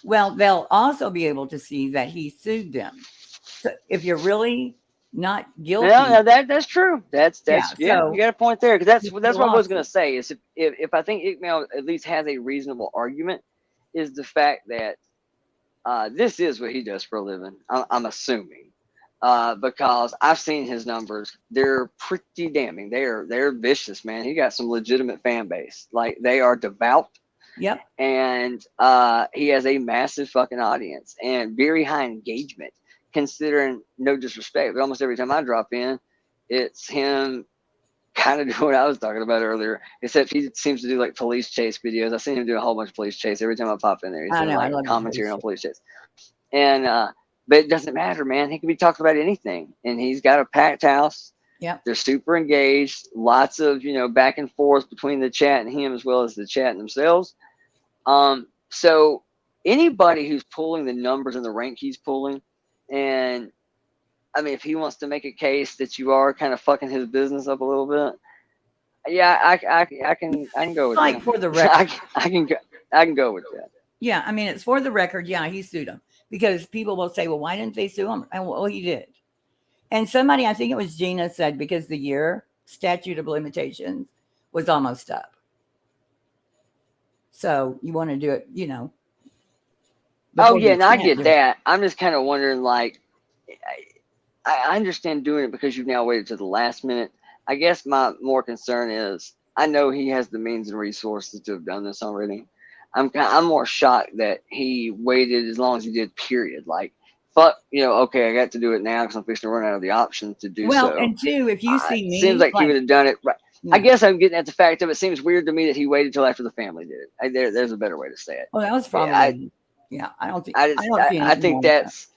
Well, they'll also be able to see that he sued them. So if you're really not guilty, Yeah, that's true. That's yeah. yeah, you So got a point there because it's that's a what I was gonna lawsuit. say is if I think Ickmail at least has a reasonable argument is the fact that this is what he does for a living. I'm assuming because I've seen his numbers. They're pretty damning. They're vicious, man. He got some legitimate fan base. Like they are devout. Yep. And he has a massive fucking audience and very high engagement. Considering no disrespect, but almost every time I drop in, it's him kind of doing what I was talking about earlier. Except he seems to do like police chase videos. I've seen him do a whole bunch of police chase every time I pop in there. He's I doing know. I like love the commentary police. on police chase. And but it doesn't matter, man. He can be talking about anything, and he's got a packed house. Yep. They're super engaged. Lots of back and forth between the chat and him, as well as the chat themselves. So anybody who's pulling the numbers and the rank he's pulling, and I mean, if he wants to make a case that you are kind of fucking his business up a little bit, yeah, I can go with Like that. for the record. I can go with that. Yeah, I mean, it's for the record. Yeah, he sued him because people will say, well, why didn't they sue him? And well, he did. And somebody, I think it was Gina, said because the year statute of limitations was almost up. So you want to do it, Oh before yeah, you and I can't get do it. that. I'm just kind of wondering, like, I understand doing it because you've now waited to the last minute. I guess my more concern is I know he has the means and resources to have done this already. I'm more shocked that he waited as long as he did. Period. Like, fuck, okay, I got to do it now because I'm fixing to run out of the options to do Well, so. and two, if you see me, seems like he would have done it right. Yeah. I guess I'm getting at the fact of it seems weird to me that he waited till after the family did it. There's a better way to say it. Well, that was probably. I don't think. I think that's.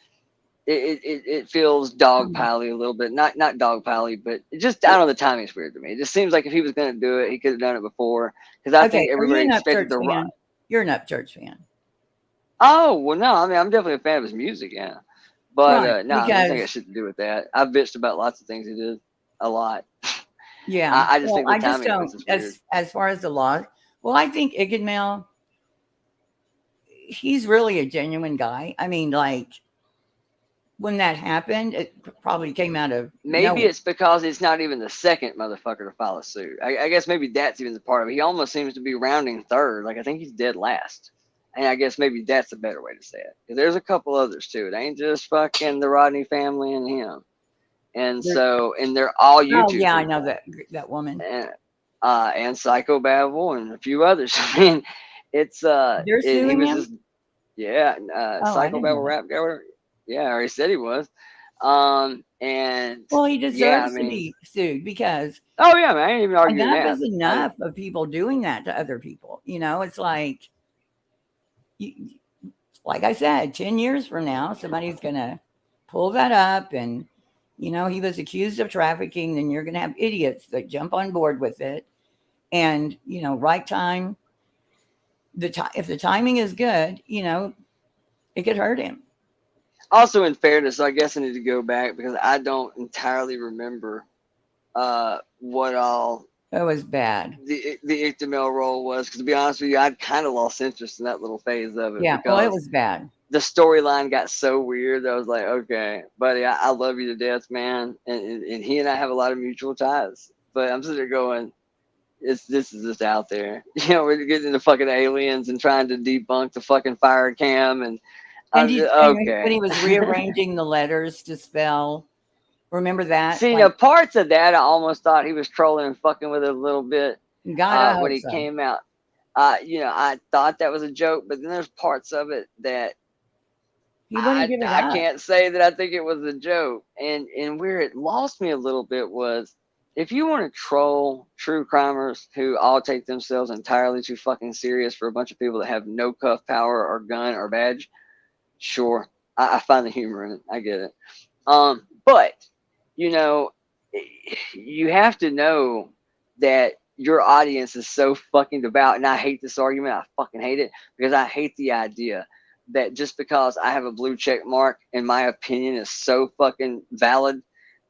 It feels dogpiley a little bit. Not dogpiley, but it just, I don't know, the timing's weird to me. It just seems like if he was going to do it, he could have done it before. Because I think everybody expected the right. You're an Upchurch fan. Oh, well, no. I mean, I'm definitely a fan of his music, yeah. But Right, no, I don't think it because- shit to do with that. I've bitched about lots of things he did. A lot. Yeah, I just well, think the I just timing was don't. just weird. As far as the law, well, I think Ignmel, he's really a genuine guy. I mean, like when that happened, it probably came out of Maybe nowhere. it's because it's not even the second motherfucker to file a suit. I guess maybe that's even the part of it. He almost seems to be rounding third. Like, I think he's dead last. And I guess maybe that's a better way to say it. Because there's a couple others too. It ain't just fucking the Rodney family and him. And so, and they're all YouTube. Oh yeah, I people. know that woman. And Psychobabble and a few others. I mean, it's They're he suing was him? just, yeah, Oh, I didn't know Psychobabble that. rap guy. Whatever. Yeah, or he said he was. And Well, he deserves yeah, I to mean, be sued because oh yeah, man, I ain't even arguing enough that. is enough of people doing that to other people. It's like, like I said, 10 years from now, somebody's gonna pull that up, and he was accused of trafficking. Then you're gonna have idiots that jump on board with it, and right time. If the timing is good, it could hurt him. Also, in fairness, I guess I need to go back because I don't entirely remember what all It was bad. the Ichtamel role was. Because to be honest with you, I'd kind of lost interest in that little phase of it. Yeah, because well, it was bad. the storyline got so weird that I was like, okay, buddy, I love you to death, man. And he and I have a lot of mutual ties. But I'm sitting there going, this is just out there. We're getting into fucking aliens and trying to debunk the fucking fire cam. And I'm just, okay. When he was rearranging the letters to spell, remember that? See, parts of that I almost thought he was trolling and fucking with it a little bit God, when he came out. I thought that was a joke, but then there's parts of it that I can't say that I think it was a joke. And where it lost me a little bit was, if you want to troll true crimers who all take themselves entirely too fucking serious for a bunch of people that have no cuff power or gun or badge, sure, I find the humor in it. I get it. But you have to know that your audience is so fucking devout, and I hate this argument. I fucking hate it because I hate the idea that just because I have a blue check mark and my opinion is so fucking valid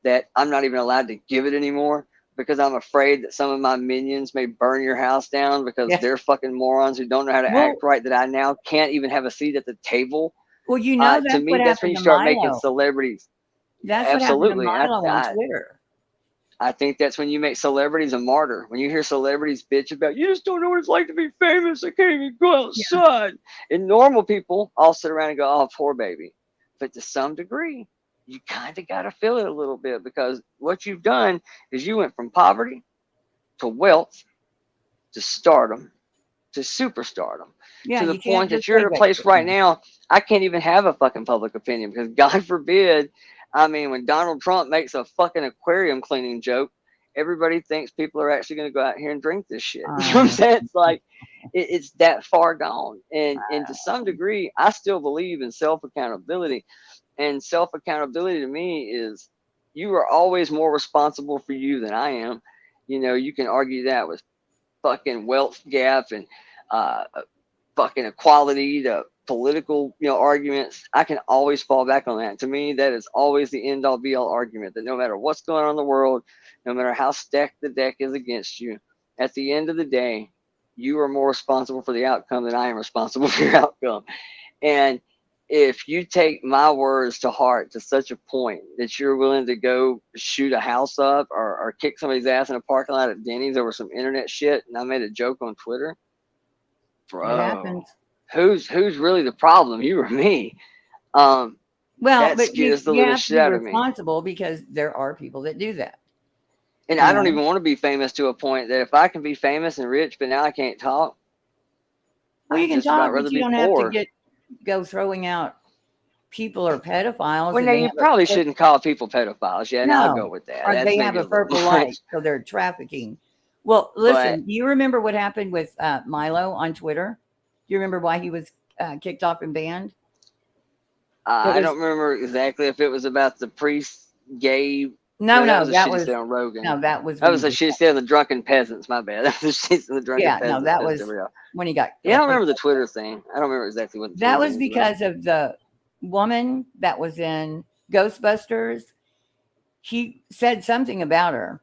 that I'm not even allowed to give it anymore because I'm afraid that some of my minions may burn your house down because they're fucking morons who don't know how to act right, that I now can't even have a seat at the table. Well, that's to me, that's when you start making celebrities. That's absolutely. What happened to Milo on Twitter. I think that's when you make celebrities a martyr. When you hear celebrities bitch about, you just don't know what it's like to be famous. I can't even go outside. Yeah. And normal people all sit around and go, oh, poor baby. But to some degree, you kind of got to feel it a little bit because what you've done is you went from poverty to wealth to stardom to superstardom to the point that you're at a place right now. I can't even have a fucking public opinion because God forbid. I mean, when Donald Trump makes a fucking aquarium cleaning joke, everybody thinks people are actually going to go out here and drink this shit. You know what I'm saying? It's like, it's that far gone. And to some degree, I still believe in self-accountability. And self-accountability to me is you are always more responsible for you than I am. You can argue that with fucking wealth gap and fucking equality to political arguments. I can always fall back on that. To me, that is always the end all be all argument, that no matter what's going on in the world, no matter how stacked the deck is against you, at the end of the day, you are more responsible for the outcome than I am responsible for your outcome. And if you take my words to heart to such a point that you're willing to go shoot a house up or kick somebody's ass in a parking lot at Denny's over some internet shit, and I made a joke on Twitter, bro, it happens. Who's really the problem, you or me? Well, that but scares the you living have to shit be out of me. responsible because there are people that do that. And I don't even want to be famous to a point that if I can be famous and rich, but now I can't talk. Well, you I'd can just about talk, rather but you be don't have to poor. go throwing out people are pedophiles Well, and no, they you have probably shouldn't call people pedophiles. Yeah, and I'll go no, with that. or That's they have maybe a a little purple much. light, so they're trafficking. Well, But listen, do you remember what happened with Milo on Twitter? Do you remember why he was kicked off and banned? It I was don't remember exactly if it was about the priest gay. no, That was no, a that shit he was said on Rogan. that was That when he was a was shit he said on the drunken peasants. My bad. That was the shit on the drunken yeah, no, peasants. that Pissed was everybody off. when he got Yeah, I don't kicked remember the off. Twitter thing. I don't remember exactly what the That Twitter was thing was about. because of the woman that was in Ghostbusters. He said something about her,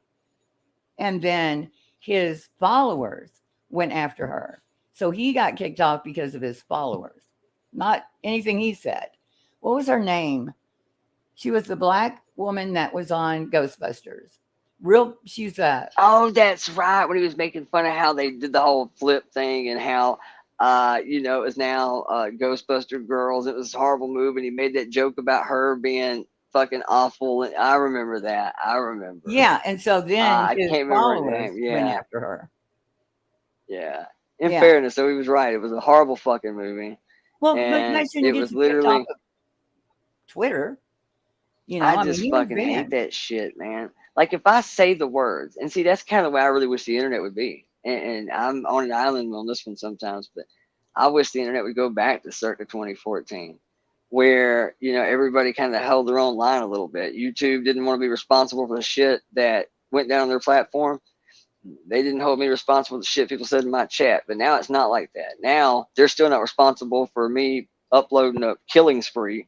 and then his followers went after her. So he got kicked off because of his followers, not anything he said. What was her name? She was the black woman that was on Ghostbusters. She's a Oh, that's right. When he was making fun of how they did the whole flip thing and how, it was now Ghostbuster Girls. It was a horrible movie. And he made that joke about her being fucking awful. And I remember that. I remember. yeah, and so then I his can't remember her followers name. went Yeah. after her. Yeah. In Yeah. fairness, so he was right. It was a horrible fucking movie. Well, but And that shouldn't it get was you kicked off literally, of Twitter. I I mean, just he was fucking hate banned. that shit, man. Like if I say the words, and see, that's kind of the way I really wish the internet would be. And I'm on an island on this one sometimes, but I wish the internet would go back to circa 2014, where everybody kind of held their own line a little bit. YouTube didn't want to be responsible for the shit that went down on their platform. They didn't hold me responsible for the shit people said in my chat. But now it's not like that. Now they're still not responsible for me uploading a killing spree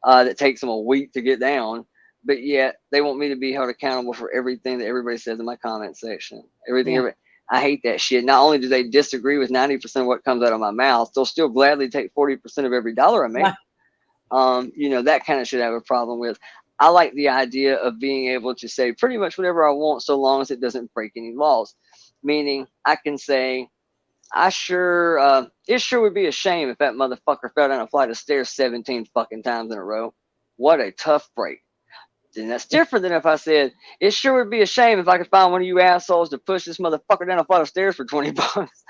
that takes them a week to get down, but yet they want me to be held accountable for everything that everybody says in my comment section. Yeah. I hate that shit. Not only do they disagree with 90% of what comes out of my mouth, they'll still gladly take 40% of every dollar I make. That kind of shit I have a problem with. I like the idea of being able to say pretty much whatever I want so long as it doesn't break any laws. Meaning I can say, it sure would be a shame if that motherfucker fell down a flight of stairs 17 fucking times in a row. What a tough break. And that's different than if I said, it sure would be a shame if I could find one of you assholes to push this motherfucker down a flight of stairs for 20 bucks.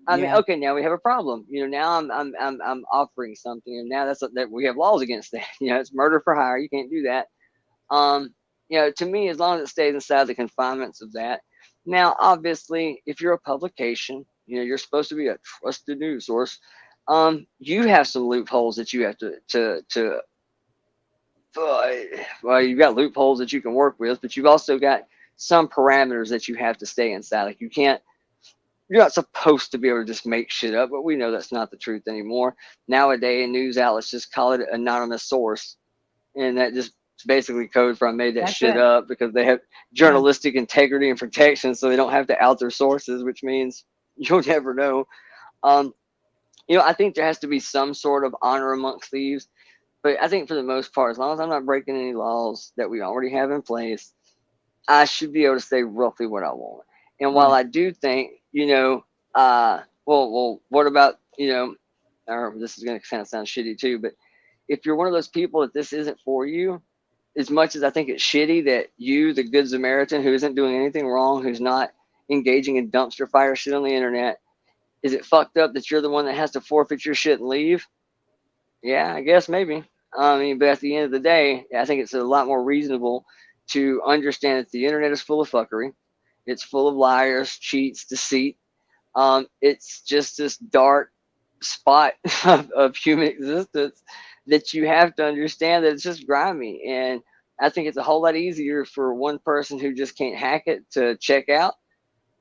I mean, okay, now we have a problem. Now I'm offering something, and now that we have laws against that. It's murder for hire. You can't do that. To me, as long as it stays inside the confinements of that. Now, obviously, if you're a publication, you're supposed to be a trusted news source. You have some loopholes that you have you've got loopholes that you can work with, but you've also got some parameters that you have to stay inside. Like you're not supposed to be able to just make shit up, but we know that's not the truth anymore. Nowadays, news outlets just call it anonymous source, and that just basically code for I made that shit up because they have journalistic integrity and protection, so they don't have to out their sources, which means you'll never know. I think there has to be some sort of honor amongst thieves, but I think for the most part, as long as I'm not breaking any laws that we already have in place, I should be able to say roughly what I want. And while I do think, what about, or this is going to kind of sound shitty too, but if you're one of those people that this isn't for you, as much as I think it's shitty that you, the good Samaritan who isn't doing anything wrong, who's not engaging in dumpster fire shit on the internet, is it fucked up that you're the one that has to forfeit your shit and leave? Yeah, I guess maybe. But at the end of the day, I think it's a lot more reasonable to understand that the internet is full of fuckery. It's full of liars, cheats, deceit. It's just this dark spot of human existence that you have to understand that it's just grimy. And I think it's a whole lot easier for one person who just can't hack it to check out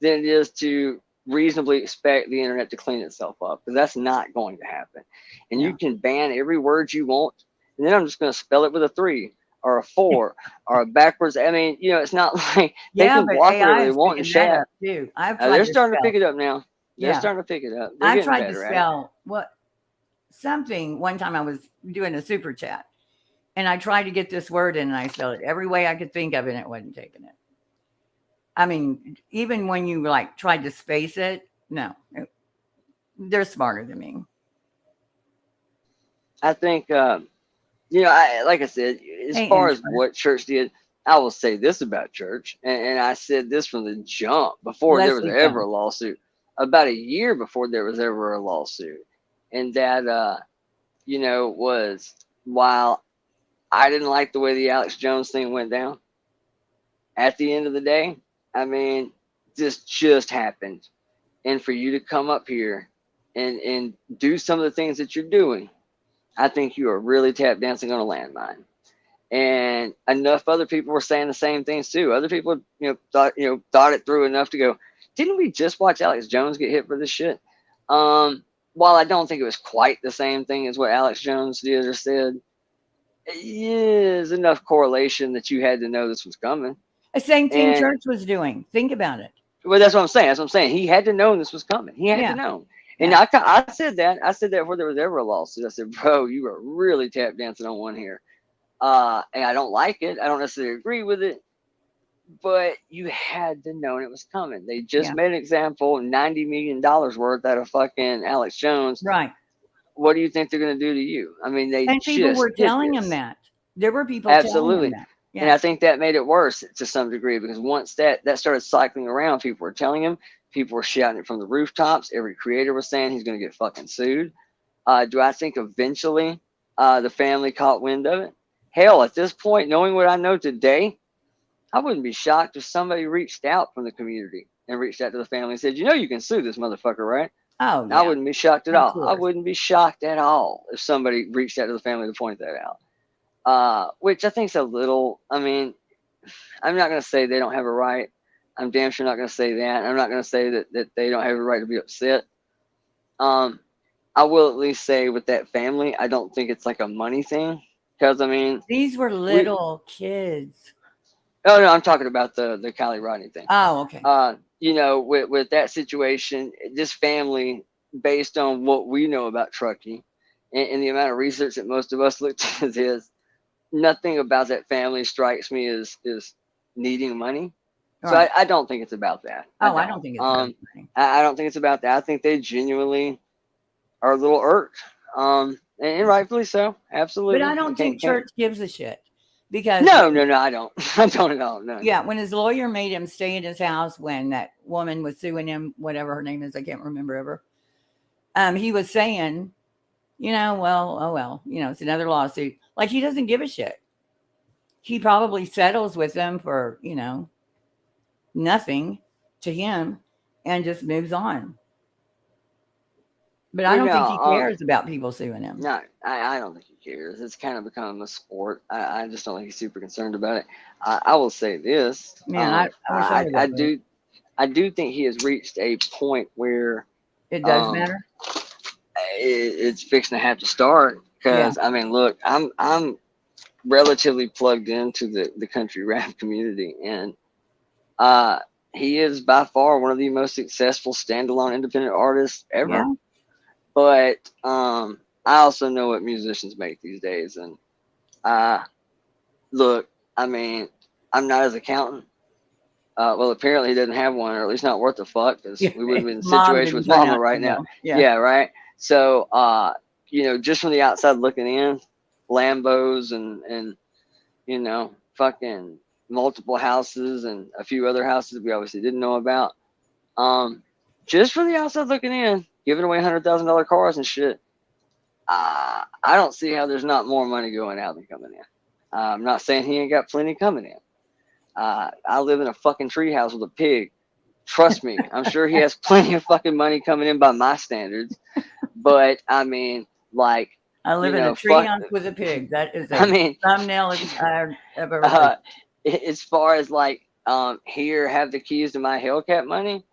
than it is to reasonably expect the internet to clean itself up, because that's not going to happen. And you can ban every word you want, and then I'm just going to spell it with a 3 or a 4 or a backwards. I mean, it's not like they can block whatever they want in chat. Too. They're starting to pick it up now. They're starting to pick it up. They're I getting tried to better spell something one time. I was doing a super chat, and I tried to get this word in, and I spelled it every way I could think of, and it wasn't taking it. I mean, even when you tried to space it, no, they're smarter than me. I think, like I said, as far as what church did, I will say this about church, and I said this from the jump before there was ever a lawsuit. about a year before there was ever a lawsuit. And that, you know, was while I didn't like the way the Alex Jones thing went down, at the end of the day, I mean, this just happened. And for you to come up here and do some of the things that you're doing, I think you are really tap dancing on a landmine. And enough other people were saying the same things too. Other people, thought it through enough to go, didn't we just watch Alex Jones get hit for this shit? While I don't think it was quite the same thing as what Alex Jones did or said, is enough correlation that you had to know this was coming. The same thing Church was doing. Think about it. Well, that's what I'm saying. That's what I'm saying. He had to know this was coming. He had to know. And I said that. I said that before there was ever a lawsuit. I said, bro, you are really tap dancing on one here. And I don't like it. I don't necessarily agree with it. But you had to know it was coming. They just made an example, $90 million worth out of fucking Alex Jones. Right. What do you think they're going to do to you? I mean, they and people were telling him that. There were people absolutely telling him that. Yeah. And I think that made it worse to some degree, because once that started cycling around, people were telling him, people were shouting it from the rooftops. Every creator was saying he's going to get fucking sued. Do I think eventually the family caught wind of it? Hell, at this point, knowing what I know today, I wouldn't be shocked if somebody reached out from the community and reached out to the family and said, you can sue this motherfucker, right? Oh, yeah. I wouldn't be shocked at all. I wouldn't be shocked at all if somebody reached out to the family to point that out. Which I think is a little, I mean, I'm not going to say they don't have a right. I'm damn sure not going to say that. I'm not going to say that they don't have a right to be upset. I will at least say with that family, I don't think it's like a money thing. Because, I mean, these were little kids. Oh, no, I'm talking about the Kylie Rodney thing. Oh, okay. With that situation, this family, based on what we know about trucking and the amount of research that most of us looked at is, nothing about that family strikes me as needing money. So Right. I don't think it's about that. I don't think it's about money. I don't think it's about that. I think they genuinely are a little irked. And rightfully so. Absolutely. But I don't think Church gives a shit. Because No, I don't. I don't at all. No. Yeah, when his lawyer made him stay in his house when that woman was suing him, whatever her name is, I can't remember ever. He was saying, well, it's another lawsuit. Like, he doesn't give a shit. He probably settles with them for, nothing to him and just moves on. But I don't think he cares about people suing him. No, I don't think he cares. It's kind of become a sport. I just don't think he's super concerned about it. I will say this. Man, I do think he has reached a point where it does matter. It's fixing to have to start because I mean, look, I'm relatively plugged into the country rap community, and he is by far one of the most successful standalone independent artists ever. Yeah. But I also know what musicians make these days, and look, I mean, I'm not his accountant. Well, apparently he doesn't have one, or at least not worth a fuck, because we wouldn't be in the situation with Mama right now. Yeah, right. So, just from the outside looking in, Lambos and fucking multiple houses and a few other houses we obviously didn't know about. Just from the outside looking in, giving away $100,000 cars and shit. I don't see how there's not more money going out than coming in. I'm not saying he ain't got plenty coming in. I live in a fucking treehouse with a pig. Trust me, I'm sure he has plenty of fucking money coming in by my standards. But I mean, like, I live in a treehouse with a pig. That is a thumbnail I've ever heard. As far as like here, have the keys to my Hellcat money.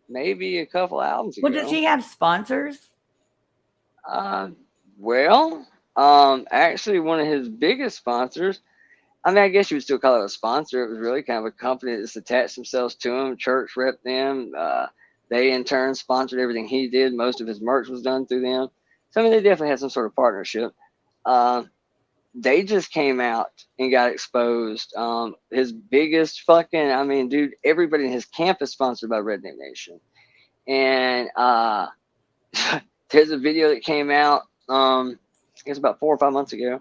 Maybe a couple albums ago. Well, does he have sponsors? Actually, one of his biggest sponsors, I mean, I guess you would still call it a sponsor. It was really kind of a company that's attached themselves to him. Church rep them. They in turn sponsored everything he did. Most of his merch was done through them. So I mean, they definitely had some sort of partnership. They just came out and got exposed. His biggest fucking, I mean, dude, everybody in his camp is sponsored by Red Name Nation. And there's a video that came out, I guess about 4 or 5 months ago,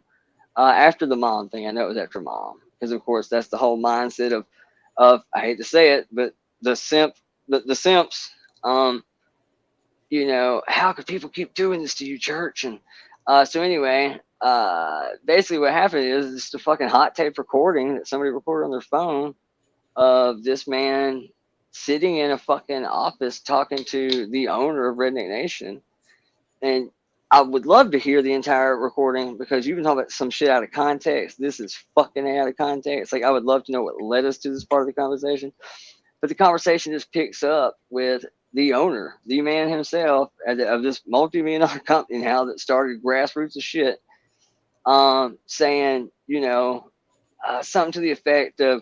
after the mom thing. I know it was after mom, because of course that's the whole mindset of I hate to say it, but the simp the simps. You know, how could people keep doing this to you, church? And so anyway, basically what happened is it's a fucking hot tape recording that somebody recorded on their phone of this man sitting in a fucking office talking to the owner of Redneck Nation. And I would love to hear the entire recording because you can talk about some shit out of context. This is fucking out of context. Like, I would love to know what led us to this part of the conversation. But the conversation just picks up with the owner, the man himself of this multi-million-dollar company now that started grassroots of shit, saying, you know, something to the effect of,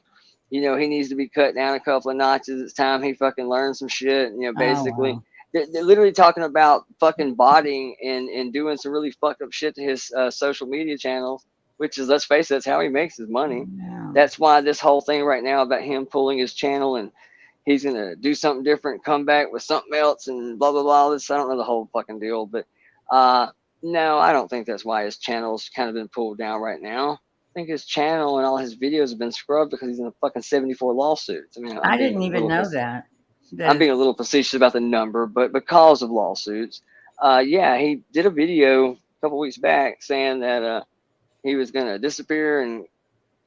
you know, he needs to be cut down a couple of notches. It's time he fucking learned some shit. And, you know, basically, they're literally talking about fucking botting and doing some really fucked up shit to his social media channels, which is, let's face it, that's how he makes his money. That's why this whole thing right now about him pulling his channel and he's going to do something different, come back with something else and blah, blah, blah. This, I don't know the whole fucking deal, but no, I don't think that's why his channel's kind of been pulled down right now. I think his channel and all his videos have been scrubbed because he's in a fucking 74 lawsuits. I mean, I didn't even know that. I'm being a little facetious about the number, but because of lawsuits, yeah, he did a video a couple weeks back saying that he was going to disappear and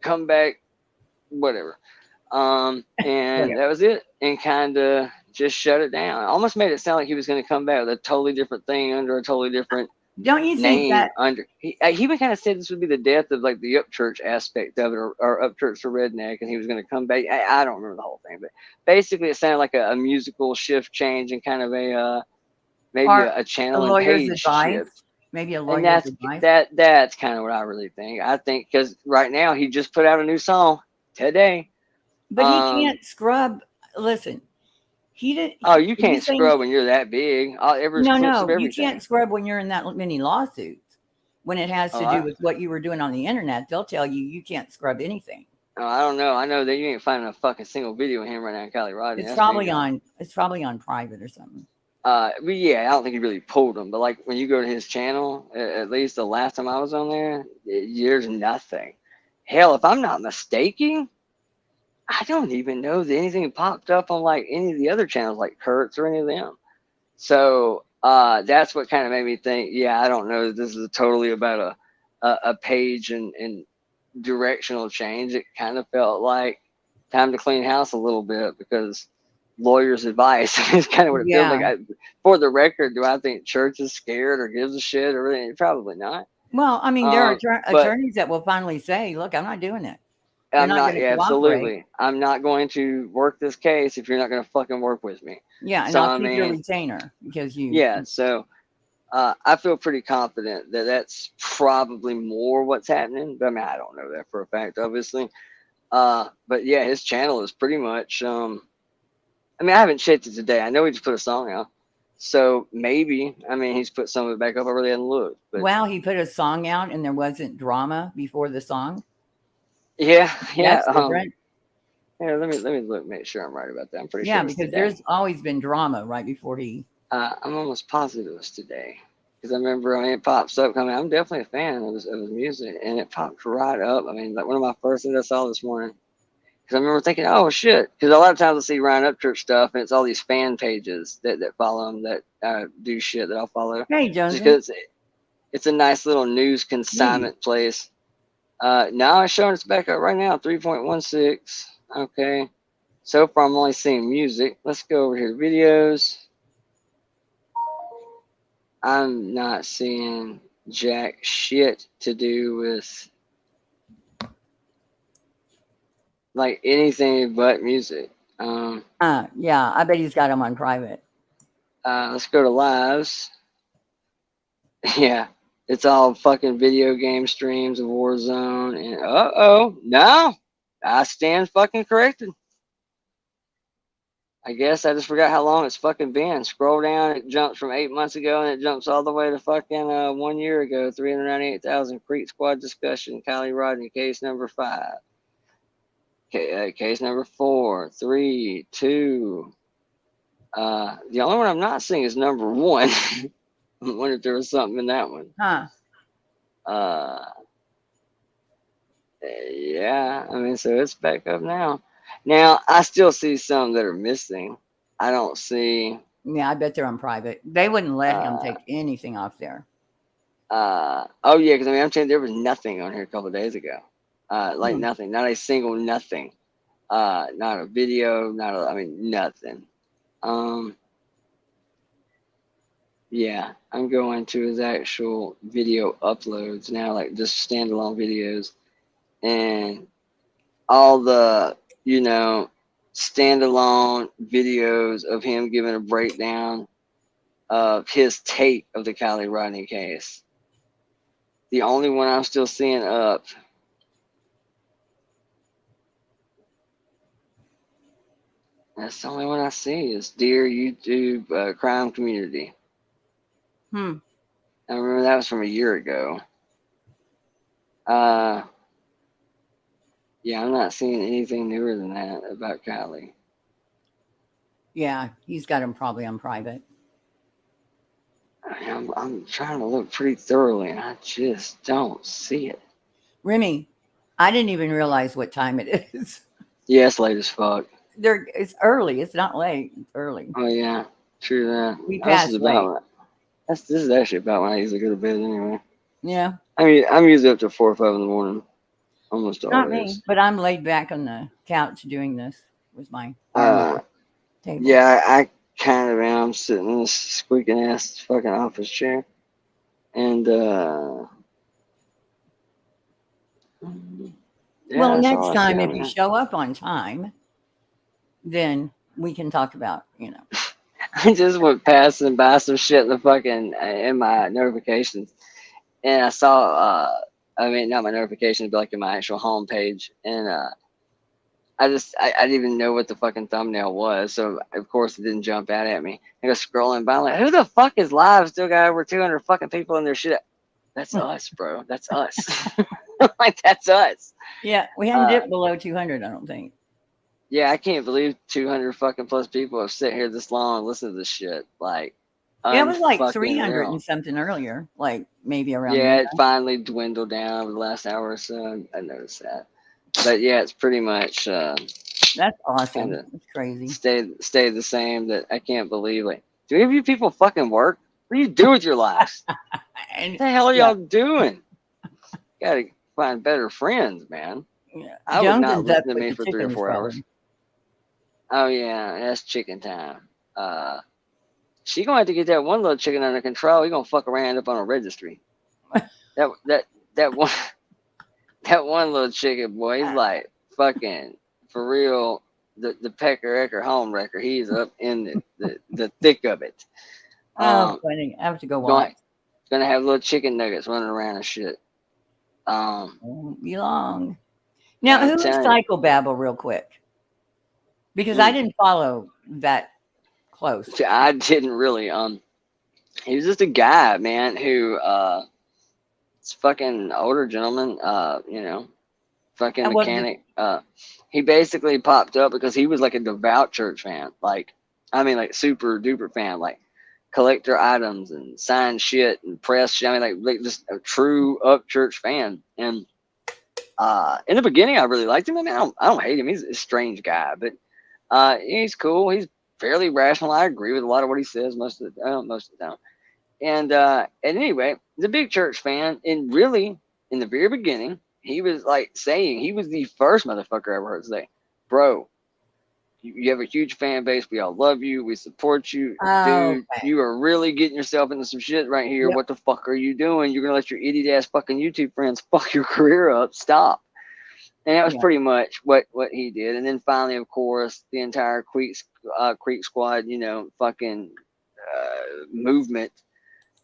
come back, whatever. And that was it, and kind of just shut it down. Almost made it sound like he was going to come back with a totally different thing under a totally different Don't you think name that under. He even kind of said this would be the death of like the upchurch aspect of it, or upchurch to redneck, and he was going to come back. I don't remember the whole thing, but basically it sounded like a musical shift change and kind of a maybe a channel and page shift. Maybe a And lawyer's advice. that's kind of what I really think. I think because right now he just put out a new song today. But he can't scrub. Listen, he didn't. Oh, you can't scrub when you're that big. No, you can't scrub when you're in that many lawsuits. When it has to do with what you were doing on the internet, they'll tell you you can't scrub anything. Oh, I don't know. I know that you ain't finding a fucking single video of him right now in Cali Rodney. It's probably on. It's probably on private or something. But yeah, I don't think he really pulled them. But like when you go to his channel, at least the last time I was on there, there's nothing. Hell, if I'm not mistaken, I don't even know that anything popped up on like any of the other channels, like Kurt's or any of them. So that's what kind of made me think, yeah, I don't know that this is totally about a page and directional change. It kind of felt like time to clean house a little bit because lawyers' advice is kind of what it feels like. For the record, do I think church is scared or gives a shit or anything? Probably not. Well, I mean, there are attorneys that will finally say, look, I'm not doing it. I'm not, absolutely. I'm not going to work this case if you're not going to fucking work with me. Yeah, and I'll keep your retainer because you. Yeah, so I feel pretty confident that that's probably more what's happening. But I mean, I don't know that for a fact, obviously. But yeah, his channel is pretty much. I mean, I haven't checked it today. I know he just put a song out, so maybe. I mean, he's put some of it back up. I really hadn't looked. But wow, he put a song out and there wasn't drama before the song. Yeah. Yeah, let me look, make sure I'm right about that. I'm pretty sure. Yeah, because there's always been drama right before he. I'm almost positive it was today because I remember it pops up. I mean, I'm definitely a fan of his music, and it popped right up. I mean, like one of my first things I saw this morning because I remember thinking, oh shit, because a lot of times I see Ryan Upchurch stuff, and it's all these fan pages that follow him that do shit that I'll follow. Hey, Jones. Because it's a nice little news consignment place. Now it's showing it's back up right now, 3.16. Okay. So far, I'm only seeing music. Let's go over here to videos. I'm not seeing jack shit to do with like anything but music. Yeah, I bet he's got them on private. Let's go to lives. Yeah. It's all fucking video game streams of Warzone. And no, I stand fucking corrected. I guess I just forgot how long it's fucking been. Scroll down, it jumps from 8 months ago, and it jumps all the way to fucking 1 year ago. 398,000 Creek Squad discussion. Cali Rodney, case number 5. Case number 4, 3, 2. The only one I'm not seeing is number 1. I wonder if there was something in that one. Yeah, I mean, so it's back up now. Now, I still see some that are missing. I don't see. Yeah, I bet they're on private. They wouldn't let him take anything off there. Oh yeah, because I mean, I'm saying there was nothing on here a couple of days ago. Like nothing, not a single nothing. Not a video, I mean, nothing. Yeah, I'm going to his actual video uploads now, like just standalone videos, and all the, standalone videos of him giving a breakdown of his take of the Kylie Rodney case. The only one I'm still seeing up that's the only one I see is Dear YouTube Crime Community. I remember that was from a year ago. Yeah, I'm not seeing anything newer than that about Kylie. Yeah, he's got him probably on private. I'm trying to look pretty thoroughly, and I just don't see it. Remy, I didn't even realize what time it is. Yeah, it's late as fuck. It's early. It's not late. It's early. Oh yeah, true that. We passed late. This is actually about when I usually go to bed anyway. Yeah. I mean, I'm usually up to 4 or 5 in the morning. Almost Not always. me, but I'm laid back on the couch doing this with my table. Yeah, I kind of am. I'm sitting in this squeaking ass fucking office chair. And well, next time if you show up on time, then we can talk about, I just went passing by some shit in the fucking in my notifications, and I saw I mean, not my notifications, but like in my actual home page, and I didn't even know what the fucking thumbnail was, so of course it didn't jump out at me. I go scrolling by, like, who the fuck is live? Still got over 200 fucking people in their shit. That's us, bro. That's us. Like, that's us. Yeah, we haven't dipped below 200, I don't think. Yeah, I can't believe 200 fucking plus people have sit here this long and listened to this shit. Like, yeah, it was like unfucking 300 real. and something earlier, like maybe around. Yeah, midnight. it finally dwindled down over the last hour or so. I noticed that. But yeah, it's pretty much that's awesome. It's crazy. Stayed the same. That I can't believe. Like, do any of you people fucking work? What do you do with your lives? What the hell are y'all doing? Gotta find better friends, man. Yeah. I would not Jonathan's up listen to with me the for 3 or chickens, 4 hours. probably. Oh yeah, that's chicken time. She gonna have to get that one little chicken under control. He gonna fuck around up on a registry. that one that one little chicken boy, he's like fucking for real. The pecker home wrecker. He's up in the thick of it. Oh, funny. I have to go watch. Gonna have little chicken nuggets running around and shit. Won't be long. Now, who is Psychobabble, real quick? Because I didn't follow that close. I didn't really. He was just a guy, man, who it's fucking older gentleman. Fucking mechanic. He basically popped up because he was like a devout church fan. Like, I mean, like super duper fan. Like, collector items and signed shit and press shit. I mean, like just a true up church fan. And in the beginning, I really liked him. I mean, I don't hate him. He's a strange guy, but he's cool. He's fairly rational. I agree with a lot of what he says most of the time. And anyway, he's a big church fan. And really, in the very beginning, he was like saying, he was the first motherfucker I ever heard say, bro, you have a huge fan base. We all love you. We support you. Dude, you are really getting yourself into some shit right here. Yep. What the fuck are you doing? You're going to let your idiot ass fucking YouTube friends fuck your career up. Stop. And that was pretty much what he did. And then finally, of course, the entire Creek Squad, fucking movement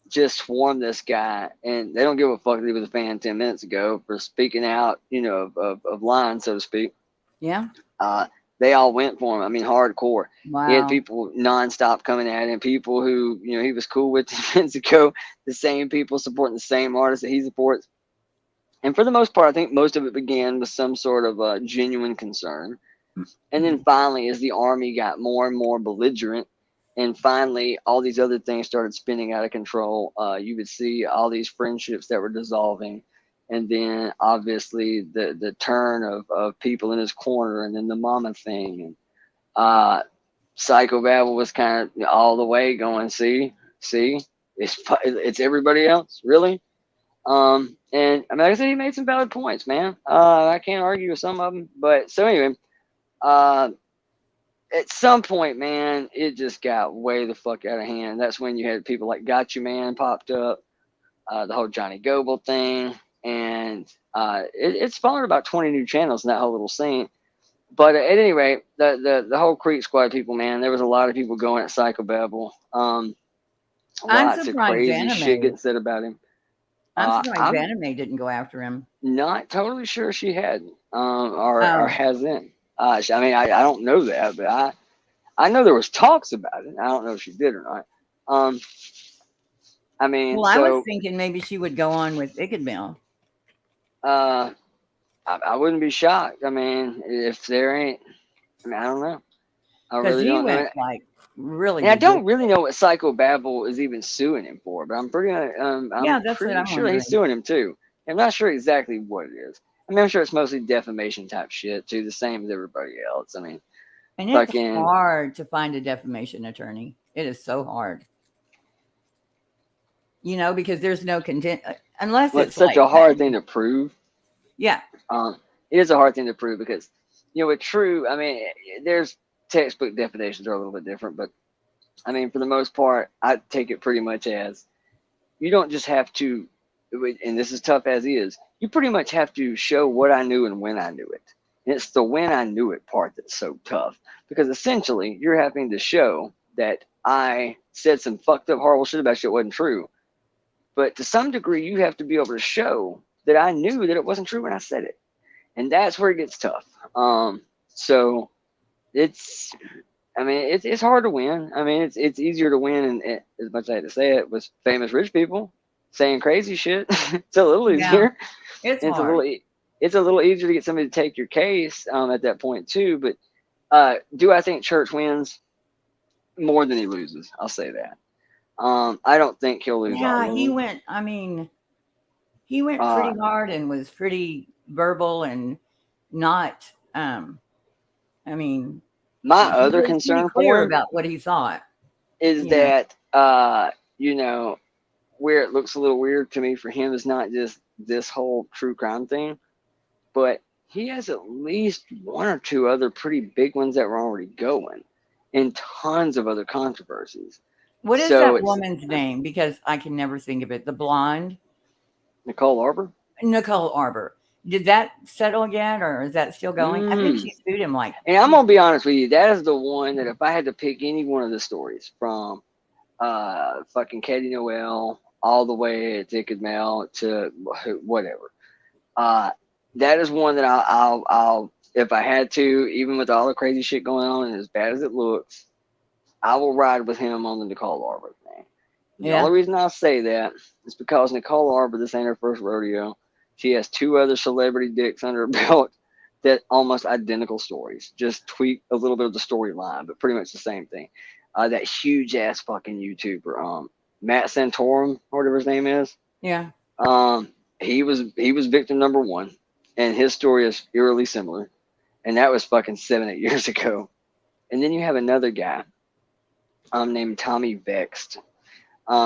just swarmed this guy. And they don't give a fuck that he was a fan 10 minutes ago for speaking out, of lying, so to speak. Yeah. They all went for him. I mean, hardcore. Wow. He had people nonstop coming at him. People who, he was cool with 10 minutes ago. The same people supporting the same artists that he supports. And for the most part, I think most of it began with some sort of genuine concern. And then finally, as the army got more and more belligerent, and finally all these other things started spinning out of control, you would see all these friendships that were dissolving. And then obviously the turn of people in his corner, and then the mama thing. And Psychobabble was kind of all the way going, see, it's everybody else, really. And I mean, like I said, he made some valid points, man. I can't argue with some of them, but so anyway, at some point, man, it just got way the fuck out of hand. That's when you had people like Got You Man popped up, the whole Johnny Goble thing, and it spawned about 20 new channels in that whole little scene. But at any rate, the whole Creek Squad people, man, there was a lot of people going at Psychobabble. I'm Lots of surprised crazy shit Anime. getting said about him. I'm surprised I'm Anime didn't go after him. not totally sure she had, or Oh, hasn't. I mean, I don't know that, but I know there was talks about it. I don't know if she did or not. I mean, well, I was so thinking maybe she would go on with Ickadmill. I wouldn't be shocked. I mean, if there ain't, I mean, I don't know. I Because really he don't know. went like really And I don't ridiculous. really know what Psychobabble is even suing him for, but I'm Yeah, that's what pretty I'm sure wondering. he's suing him too. I'm not sure exactly what it is. I mean, I'm sure it's mostly defamation type shit too, the same as everybody else. I mean, And it's fucking, hard to find a defamation attorney. It is so hard. You know, because there's no content unless well, it's it's such like a hard thing to prove. yeah, It is a hard thing to prove because, you know, with true, I mean, there's textbook definitions are a little bit different, but I mean, for the most part, I take it pretty much as you don't just have to, and this is tough as is, you pretty much have to show what I knew and when I knew it. And it's the when I knew it part that's so tough because essentially you're having to show that I said some fucked up, horrible shit about shit wasn't true. But to some degree, you have to be able to show that I knew that it wasn't true when I said it. And that's where it gets tough. So it's, I mean, it's hard to win. I mean, it's easier to win, and as much as I hate to say it, with famous rich people saying crazy shit. It's a little yeah, easier. it's It's a hard. little easier to get somebody to take your case at that point too. But do I think Church wins more than he loses? I'll say that. I don't think he'll lose all Yeah, of he them. went. I mean, he went Uh, pretty hard and was pretty verbal and not. I mean, my he other was pretty concern clear for him about what he thought. is You know, that you know, where it looks a little weird to me for him is not just this whole true crime thing, but he has at least one or two other pretty big ones that were already going, and tons of other controversies. what is So that it's woman's name? Because I can never think of it. The blonde, Nicole Arbor. Nicole Arbor. Did that settle yet, or is that still going? I think Mm. she sued him like. And I'm gonna be honest with you, that is the one that if I had to pick any one of the stories from fucking Katie Noel all the way to Ickadmill to whatever, that is one that I'll if I had to, even with all the crazy shit going on and as bad as it looks, I will ride with him on the Nicole Arbor thing. The Yeah. only reason I say that is because Nicole Arbor, this ain't her first rodeo. She has two other celebrity dicks under her belt that almost identical stories. Just tweak a little bit of the storyline, but pretty much the same thing. That huge ass fucking YouTuber, Matt Santorum, or whatever his name is. Yeah. He was victim number one, and his story is eerily similar. And that was fucking 7-8 years ago. And then you have another guy named Tommy Vexed.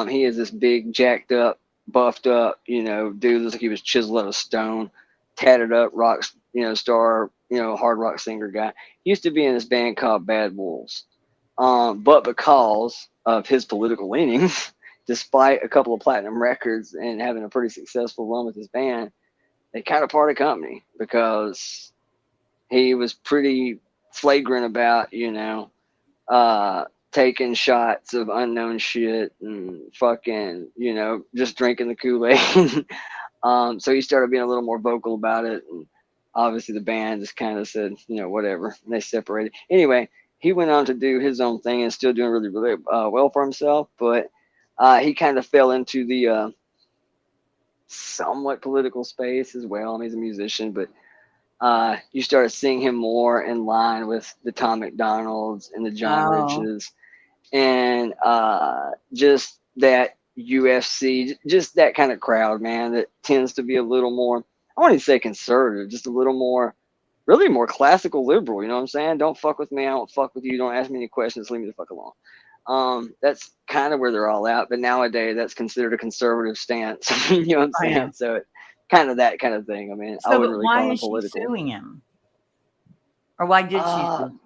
He is this big, jacked up, buffed up, dude. Looks like he was chiseled out of stone, tatted up, rock, star, hard rock singer guy. He used to be in this band called Bad Wolves. But because of his political leanings, despite a couple of platinum records and having a pretty successful run with his band, they kind of parted company because he was pretty flagrant about, taking shots of unknown shit and fucking, just drinking the Kool-Aid. So he started being a little more vocal about it. And obviously the band just kind of said, whatever. And they separated. Anyway, he went on to do his own thing and still doing really, really well for himself. But he kind of fell into the somewhat political space as well. I mean, he's a musician, but you started seeing him more in line with the Tom McDonalds and the John Riches and just that UFC, just that kind of crowd, man, that tends to be a little more, I wouldn't say conservative, just a little more really more classical liberal. You know what I'm saying? Don't fuck with me. I don't fuck with you. Don't ask me any questions. Leave me the fuck alone. That's kind of where they're all at. But nowadays, that's considered a conservative stance. You know what I'm I saying? know. So it kind of that kind of thing. I mean, I So, wouldn't but really call why it is she political. suing him? Or why did she sue him?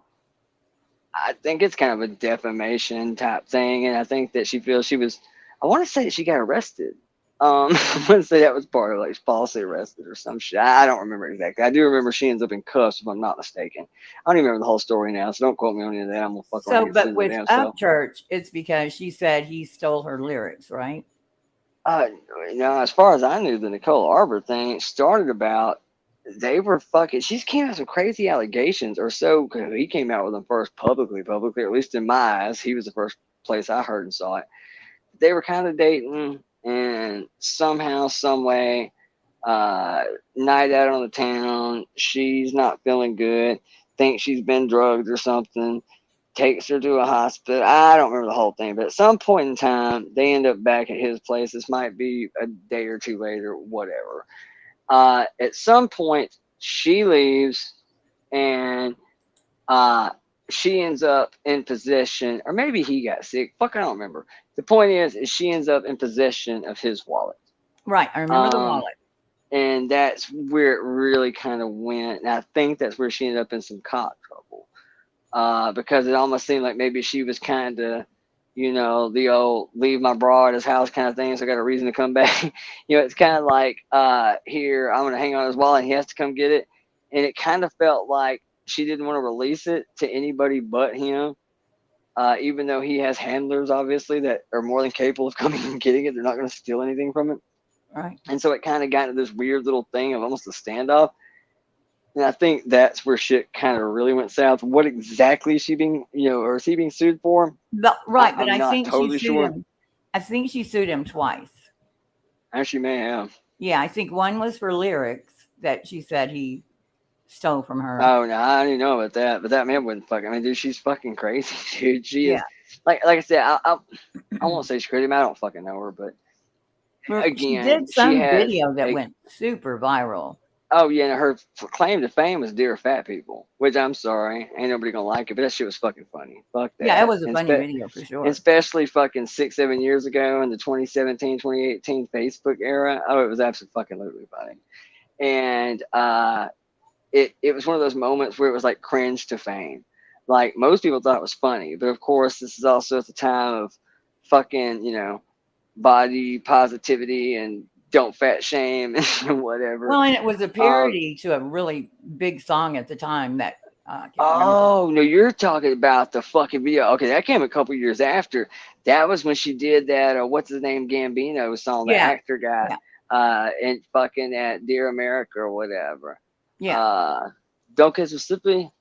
I think it's kind of a defamation type thing, and I think that she feels she was. I want to say that she got arrested. I want to say that was part of like falsely arrested or some shit. I don't remember exactly. I do remember she ends up in cuffs, if I'm not mistaken. I don't even remember the whole story now, so don't quote me on any of that. I'm gonna fuck around So, and but sue my with damn self. Upchurch, it's because she said he stole her lyrics, right? You know, as far as I knew, the Nicole Arbor thing started about they were fucking. She's came out with some crazy allegations, or so. 'Cause he came out with them first publicly, or at least in my eyes, he was the first place I heard and saw it. They were kind of dating, and somehow, some way, night out on the town, she's not feeling good, thinks she's been drugged or something, takes her to a hospital. I don't remember the whole thing, but at some point in time, they end up back at his place. This might be a day or two later, whatever. At some point, she leaves, and she ends up in possession, or maybe he got sick. Fuck, I don't remember. The point is she ends up in possession of his wallet. Right. I remember the wallet. And that's where it really kind of went. And I think that's where she ended up in some cop trouble. Because it almost seemed like maybe she was kind of, you know, the old leave my bra at his house kind of thing. So I got a reason to come back. You know, it's kind of like, here, I'm going to hang on his wallet and he has to come get it. And it kind of felt like she didn't want to release it to anybody but him. Even though he has handlers, obviously, that are more than capable of coming and getting it. They're not going to steal anything from it. Right. And so it kind of got into this weird little thing of almost a standoff. And I think that's where shit kind of really went south. What exactly is she being, you know, or is he being sued for? But right, but I'm I not think totally she sued sure. him. I think she sued him twice. Actually, may have. Yeah, I think one was for lyrics that she said he stole from her. Oh no, I didn't know about that. But that man wouldn't fuck. I mean, dude, she's fucking crazy, dude. She is. Like I said, I won't say she's crazy. I mean, I don't fucking know her, but Well, again, she did some has video that went super viral. Oh yeah, and her claim to fame was "Dear Fat People," which I'm sorry, ain't nobody gonna like it, but that shit was fucking funny. Fuck that. Yeah, it was a And funny video for sure. Especially fucking 6-7 years ago in the 2017, 2018 Facebook era. Oh, it was absolutely funny. And it was one of those moments where it was like cringe to fame. Like most people thought it was funny, but of course this is also at the time of fucking, you know, body positivity and don't fat shame and whatever. Well, and it was a parody to a really big song at the time that. Oh no, you're talking about the fucking video. Okay, that came a couple years after. That was when she did that. What's his name? Gambino song, the actor guy, and fucking at Dear America or whatever. Yeah. Don't get Mississippi.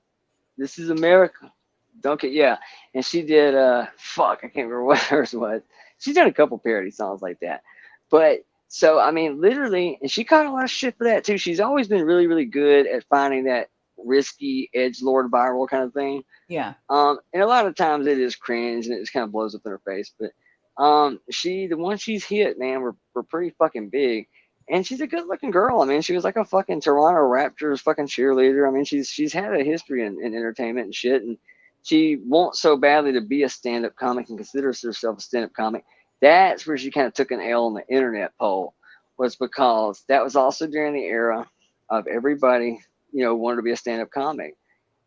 This is America. Don't get And she did. Fuck, I can't remember what hers was. She's done a couple parody songs like that, but. So, I mean, literally, and she caught a lot of shit for that, too. She's always been really, really good at finding that risky edgelord viral kind of thing. Yeah. And a lot of times it is cringe and it just kind of blows up in her face. But the one she's hit, man, were pretty fucking big. And she's a good looking girl. I mean, she was like a fucking Toronto Raptors fucking cheerleader. I mean, she's had a history in entertainment and shit. And she wants so badly to be a stand-up comic and considers herself a stand-up comic. That's where she kind of took an L on the internet poll, was because that was also during the era of everybody, you know, wanted to be a stand-up comic.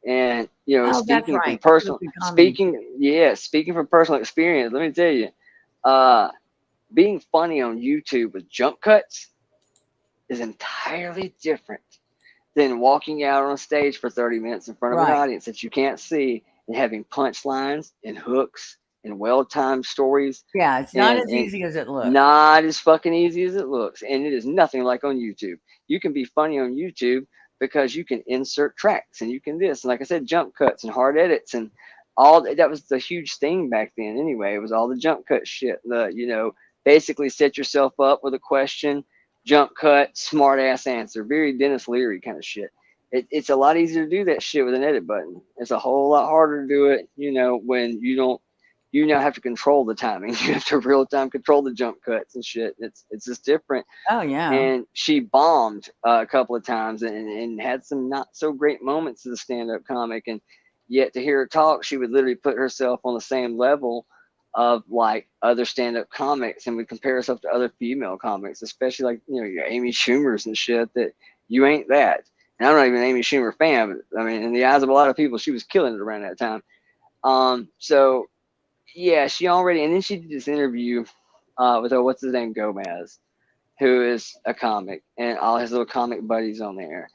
And, you know, speaking from personal experience, let me tell you, being funny on YouTube with jump cuts is entirely different than walking out on stage for 30 minutes in front of an audience that you can't see and having punchlines and hooks and well-timed stories. Yeah, it's not as easy as it looks. Not as fucking easy as it looks. And it is nothing like on YouTube. You can be funny on YouTube because you can insert tracks and you can this. And like I said, jump cuts and hard edits and all that was the huge thing back then anyway. It was all the jump cut shit. You know, basically set yourself up with a question, jump cut, smart ass answer. Very Dennis Leary kind of shit. It's a lot easier to do that shit with an edit button. It's a whole lot harder to do it, you know, when you don't you now have to control the timing. You have to real time control the jump cuts and shit. It's just different. Oh yeah. And she bombed a couple of times and had some not so great moments as a stand up comic. And yet to hear her talk, she would literally put herself on the same level of like other stand up comics and would compare herself to other female comics, especially like, you know, your Amy Schumers and shit, that you ain't that. And I'm not even an Amy Schumer fan, but I mean, in the eyes of a lot of people, she was killing it around that time. So yeah, she already, and then she did this interview with what's his name, Gomez, who is a comic, and all his little comic buddies on there.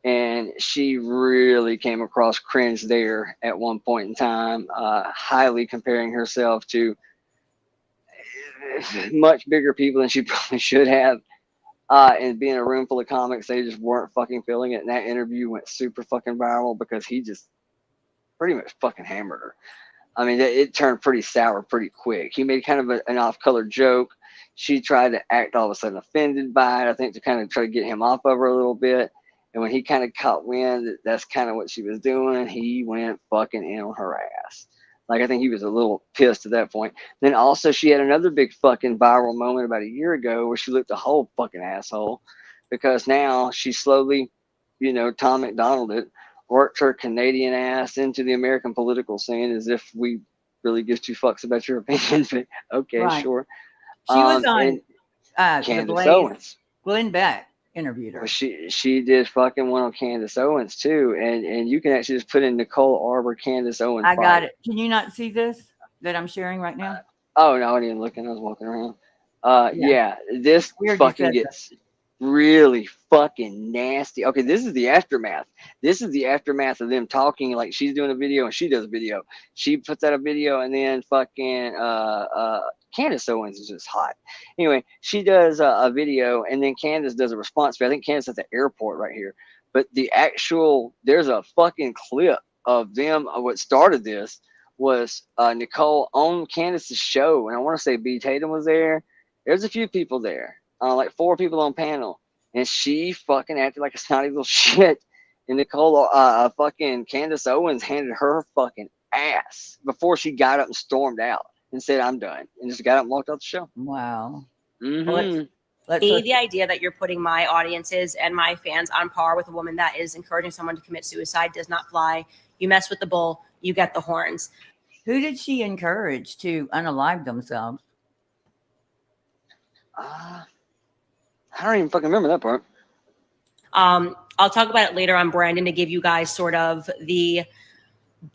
And she really came across cringe there at one point in time, highly comparing herself to much bigger people than she probably should have. And being a room full of comics, they just weren't fucking feeling it. And that interview went super fucking viral because he just pretty much fucking hammered her. I mean, it turned pretty sour pretty quick. He made kind of an off-color joke. She tried to act all of a sudden offended by it, I think, to kind of try to get him off of her a little bit. And when he kind of caught wind that that's kind of what she was doing, he went fucking in on her ass. Like, I think he was a little pissed at that point. Then also she had another big fucking viral moment about a year ago where she looked a whole fucking asshole because now she slowly, you know, Tom McDonald it, worked her Canadian ass into the American political scene as if we really give two fucks about your opinion. But okay, Right. sure. She was on the Candace Blaze. Owens. Glenn Beck interviewed her. Well, she did fucking one on Candace Owens too, and you can actually just put in Nicole Arbor, Candace Owens. I got it. Can you not see this that I'm sharing right now? Oh no, I didn't look. I was walking around. Yeah, this Weird you fucking said gets really fucking nasty. Okay, this is the aftermath. This is the aftermath of them talking. Like, she's doing a video and she does a video. She puts out a video and then fucking Candace Owens is just hot. Anyway, she does a video and then Candace does a response. I think Candace at the airport right here. But the actual, there's a fucking clip of them. What started this was Nicole on Candace's show, and I want to say B. Tatum was there. There's a few people there, like 4 people on panel, and she fucking acted like a snotty little shit. And Nicole, fucking Candace Owens handed her fucking ass before she got up and stormed out and said, "I'm done," and just got up and walked out the show. Wow. Mm-hmm. The idea that you're putting my audiences and my fans on par with a woman that is encouraging someone to commit suicide does not fly. You mess with the bull, you get the horns. Who did she encourage to unalive themselves? I don't even fucking remember that part. I'll talk about it later on Brandon to give you guys sort of the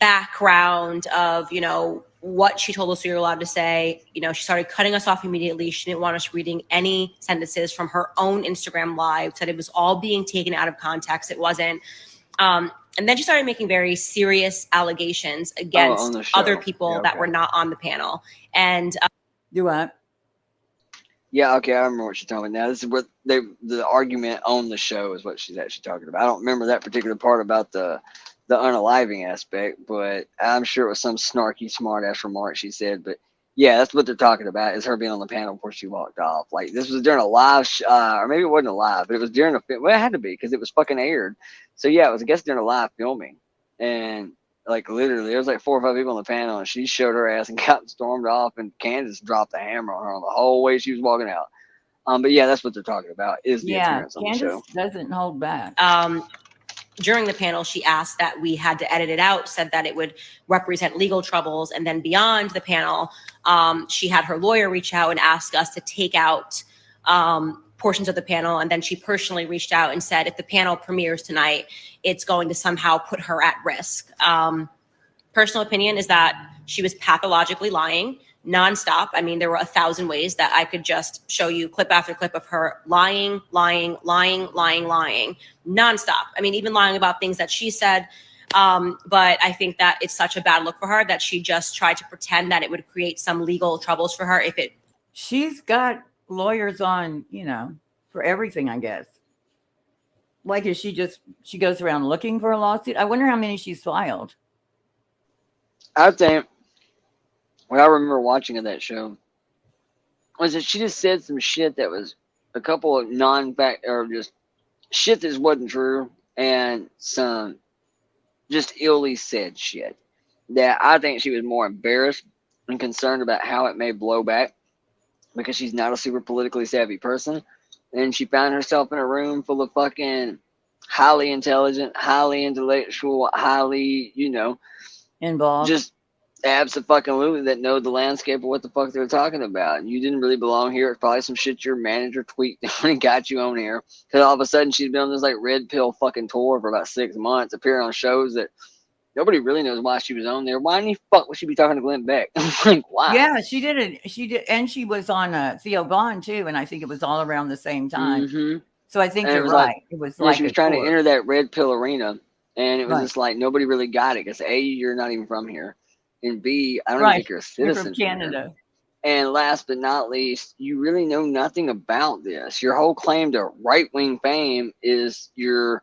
background of, you know, what she told us we were allowed to say. You know, she started cutting us off immediately. She didn't want us reading any sentences from her own Instagram live, said it was all being taken out of context. It wasn't. And then she started making very serious allegations against other people that were not on the panel. And do what? Yeah, okay, I remember what she's talking about now. This is what the argument on the show is what she's actually talking about. I don't remember that particular part about the unaliving aspect, but I'm sure it was some snarky, smart ass remark she said. But yeah, that's what they're talking about, is her being on the panel before she walked off. Like, this was during a live, or maybe it wasn't a live, but it was during well, it had to be because it was fucking aired. So yeah, it was, I guess, during a live filming. And like, literally, there was like 4 or 5 people on the panel, and she showed her ass and got and stormed off, and Candace dropped the hammer on her the whole way she was walking out. But yeah, that's what they're talking about, is the appearance on the show. Candace doesn't hold back. During the panel, she asked that we had to edit it out, said that it would represent legal troubles. And then beyond the panel, she had her lawyer reach out and ask us to take out portions of the panel. And then she personally reached out and said, if the panel premieres tonight, it's going to somehow put her at risk. Personal opinion is that she was pathologically lying nonstop. I mean, there were 1,000 ways that I could just show you clip after clip of her lying nonstop. I mean, even lying about things that she said. But I think that it's such a bad look for her that she just tried to pretend that it would create some legal troubles for her if it. She's got lawyers on, you know, for everything, I guess. Like, is she goes around looking for a lawsuit? I wonder how many she's filed. I think what I remember watching of that show was that she just said some shit that was a couple of non-fact, or just shit that just wasn't true, and some just illy said shit that I think she was more embarrassed and concerned about how it may blow back because she's not a super politically savvy person. And she found herself in a room full of fucking highly intelligent, highly intellectual, highly, involved, just abso-fucking-lutely that know the landscape of what the fuck they're talking about. You didn't really belong here. It's probably some shit your manager tweaked and got you on here. Because all of a sudden she's been on this like red pill fucking tour for about 6 months, appearing on shows that nobody really knows why she was on there. Why in the fuck would she be talking to Glenn Beck? Like, why? Yeah, she did it. She did, and she was on Theo Vaughn too, and I think it was all around the same time. Mm-hmm. So I think And you're it was right. like, It was yeah, like she was a trying tour. to enter that red pill arena, and it was Right. just like nobody really got it because A, you're not even from here, and B, I don't even Right. think you're a You're citizen from here. Canada. And last but not least, you really know nothing about this. Your whole claim to right-wing fame is your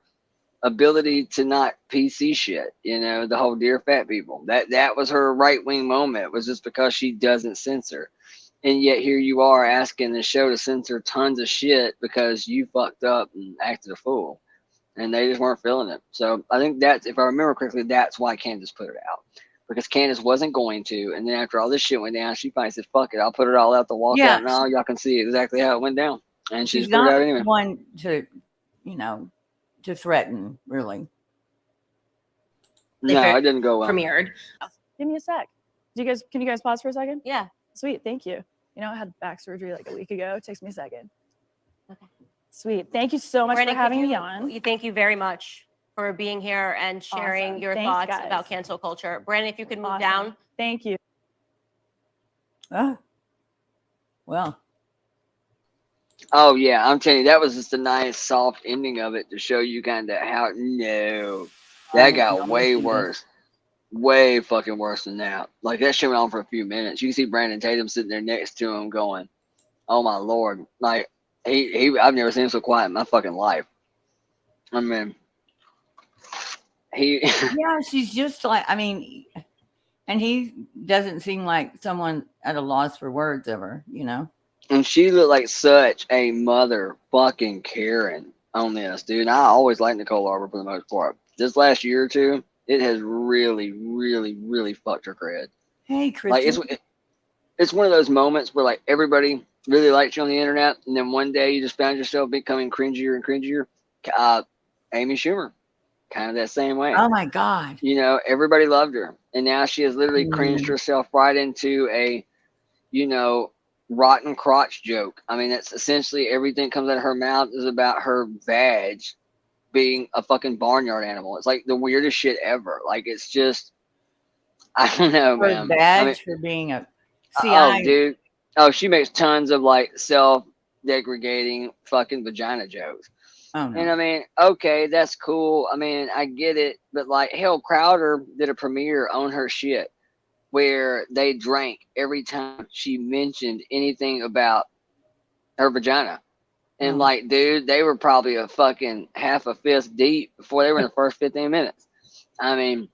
ability to not PC shit. The whole dear fat people. That was her right-wing moment. It was just because she doesn't censor. And yet here you are asking the show to censor tons of shit because you fucked up and acted a fool. And they just weren't feeling it. So I think that's, if I remember correctly, that's why Candace put it out. Because Candace wasn't going to. And then after all this shit went down, she finally said, fuck it, I'll put it all out the walkout Yeah, now. Y'all can see exactly how it went down. And she she's just put it out not anyway. one to, to threaten, really. No, it didn't go well. Premiered. Give me a sec. Can you guys pause for a second? Yeah. Sweet, thank you. I had back surgery like a week ago. It takes me a second. Okay. Sweet. Thank you so much Brandon, for having me on. Thank you very much for being here and sharing Awesome. your Thanks, thoughts guys. about cancel culture. Brandon, if you could move Awesome. down. Thank you. Well. Oh, yeah, I'm telling you, that was just a nice, soft ending of it to show you kind of how, no, that got way worse. Way fucking worse than that. Like, that shit went on for a few minutes. You can see Brandon Tatum sitting there next to him going, oh, my Lord. Like, I've never seen him so quiet in my fucking life. I mean, Yeah, she's just like, and he doesn't seem like someone at a loss for words ever, And she looked like such a mother fucking Karen on this, dude. And I always liked Nicole Arbor for the most part. This last year or two, it has really, really, really fucked her cred. Hey, Christian. Like, it's one of those moments where, like, everybody really likes you on the internet, and then one day you just found yourself becoming cringier and cringier. Amy Schumer, kind of that same way. Oh, my God. Everybody loved her. And now she has literally cringed herself right into a, rotten crotch joke. I mean, that's essentially everything that comes out of her mouth is about her vag being a fucking barnyard animal. It's like the weirdest shit ever. Like, it's just, I don't know, man. Badge for being a dude. Oh, she makes tons of like self-degrading fucking vagina jokes. Oh, no. And I mean, okay, that's cool. I mean, I get it, but like, hell, Crowder did a premiere on her shit where they drank every time she mentioned anything about her vagina. And like, dude, they were probably a fucking half a fist deep before they were in the first 15 minutes. I mean,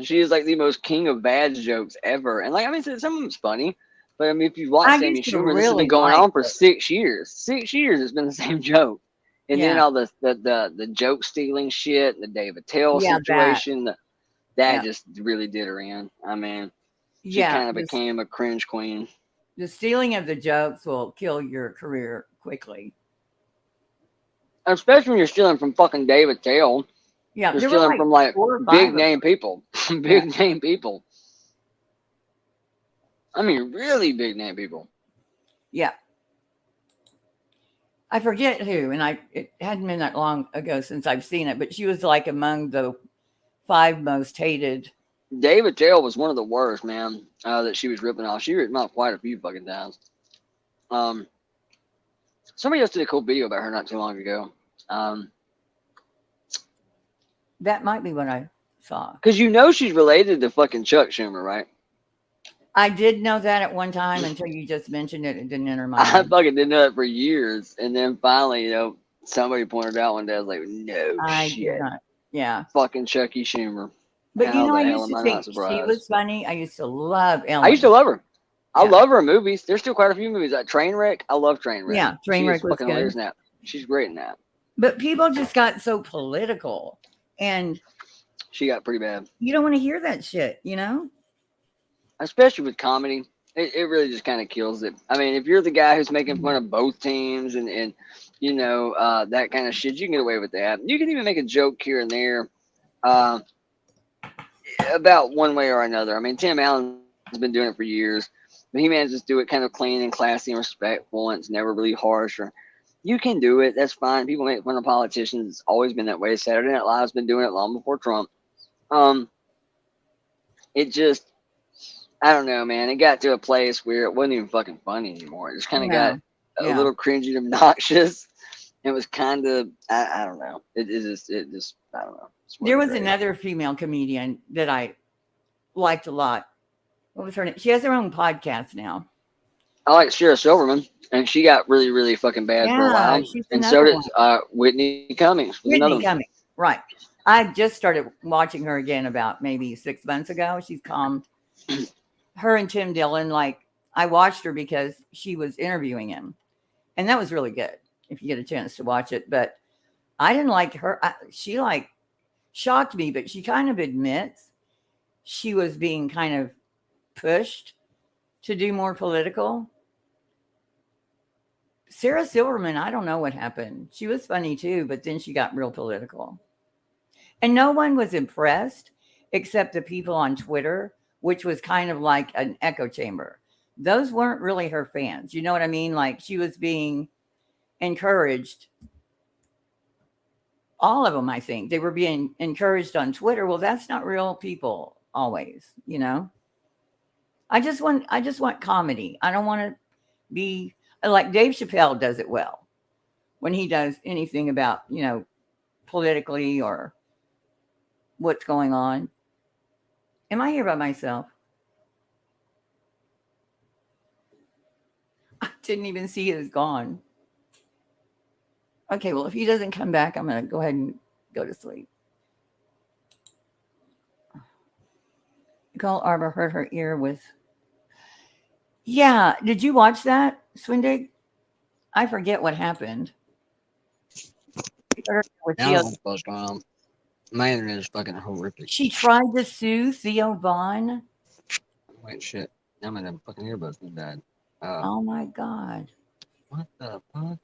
she is like the most king of bad jokes ever. And like, I mean, some of them's funny, but I mean, if you watch Amy Schumer, this has been going on for 6 years. 6 years, it's been the same joke. And then all the joke stealing shit, the David Tell situation, that just really did her in. I mean, she kind of became a cringe queen. The stealing of the jokes will kill your career quickly. Especially when you're stealing from fucking David Tell. Yeah, you're stealing from like big name people. Big name people. I mean, really big name people. Yeah. I forget who, and it hadn't been that long ago since I've seen it, but she was like among the 5 most hated. David Tell was one of the worst, man, that she was ripping off. She ripped him off quite a few fucking times. Somebody else did a cool video about her not too long ago. That might be what I saw. Because she's related to fucking Chuck Schumer, right? I did know that at one time until you just mentioned it. It didn't enter my I mind. fucking didn't know it for years. And then finally, somebody pointed out one day. I was like, no shit. Did not. Yeah. Fucking Chucky Schumer. But How I the used hell to am I think not she surprised? was funny. I used to love Ellen. I used to love her. I love her in movies. There's still quite a few movies. Like Trainwreck. I love Trainwreck. Yeah, Trainwreck was fucking good. hilarious in that. She's great in that. But people just got so political, and she got pretty bad. You don't want to hear that shit, especially with comedy, it really just kind of kills it. I mean, if you're the guy who's making fun of both teams and you know, that kind of shit, you can get away with that. You can even make a joke here and there about one way or another. I mean, Tim Allen's been doing it for years, but he manages to do it kind of clean and classy and respectful, and it's never really harsh. Or you can do it. That's fine. People make fun of politicians. It's always been that way. Saturday Night Live's been doing it long before Trump. It just, I don't know, man. It got to a place where it wasn't even fucking funny anymore. It just kind of got a little cringy and obnoxious. It was kind of, I don't know. It just, I don't know. There was another female comedian that I liked a lot. What was her name? She has her own podcast now. I like Shira Silverman, and she got really, really fucking bad for a while. And so did Whitney Cummings. Whitney Cummings, right. I just started watching her again about maybe 6 months ago. She's calmed. Her and Tim Dillon, like, I watched her because she was interviewing him. And that was really good, if you get a chance to watch it. But I didn't like her. She, like, shocked me, but she kind of admits she was being kind of pushed to do more political. Sarah Silverman, I don't know what happened. She was funny too, but then she got real political. And no one was impressed except the people on Twitter, which was kind of like an echo chamber. Those weren't really her fans. You know what I mean? Like, she was being encouraged. All of them, I think. They were being encouraged on Twitter. Well, that's not real people always, you know? I just want comedy. I don't want to be like Dave Chappelle does it well when he does anything about, you know, politically or what's going on. Am I here by myself? I didn't even see he was gone. Okay, well, if he doesn't come back, I'm going to go ahead and go to sleep. Nicole Arbor hurt her ear with... Yeah, did you watch that, Swindig? I forget what happened. What's going on? My internet is fucking horrific. She tried to sue Theo Vaughn. Wait, shit. Now my fucking earbuds went bad. Oh my God. What the fuck?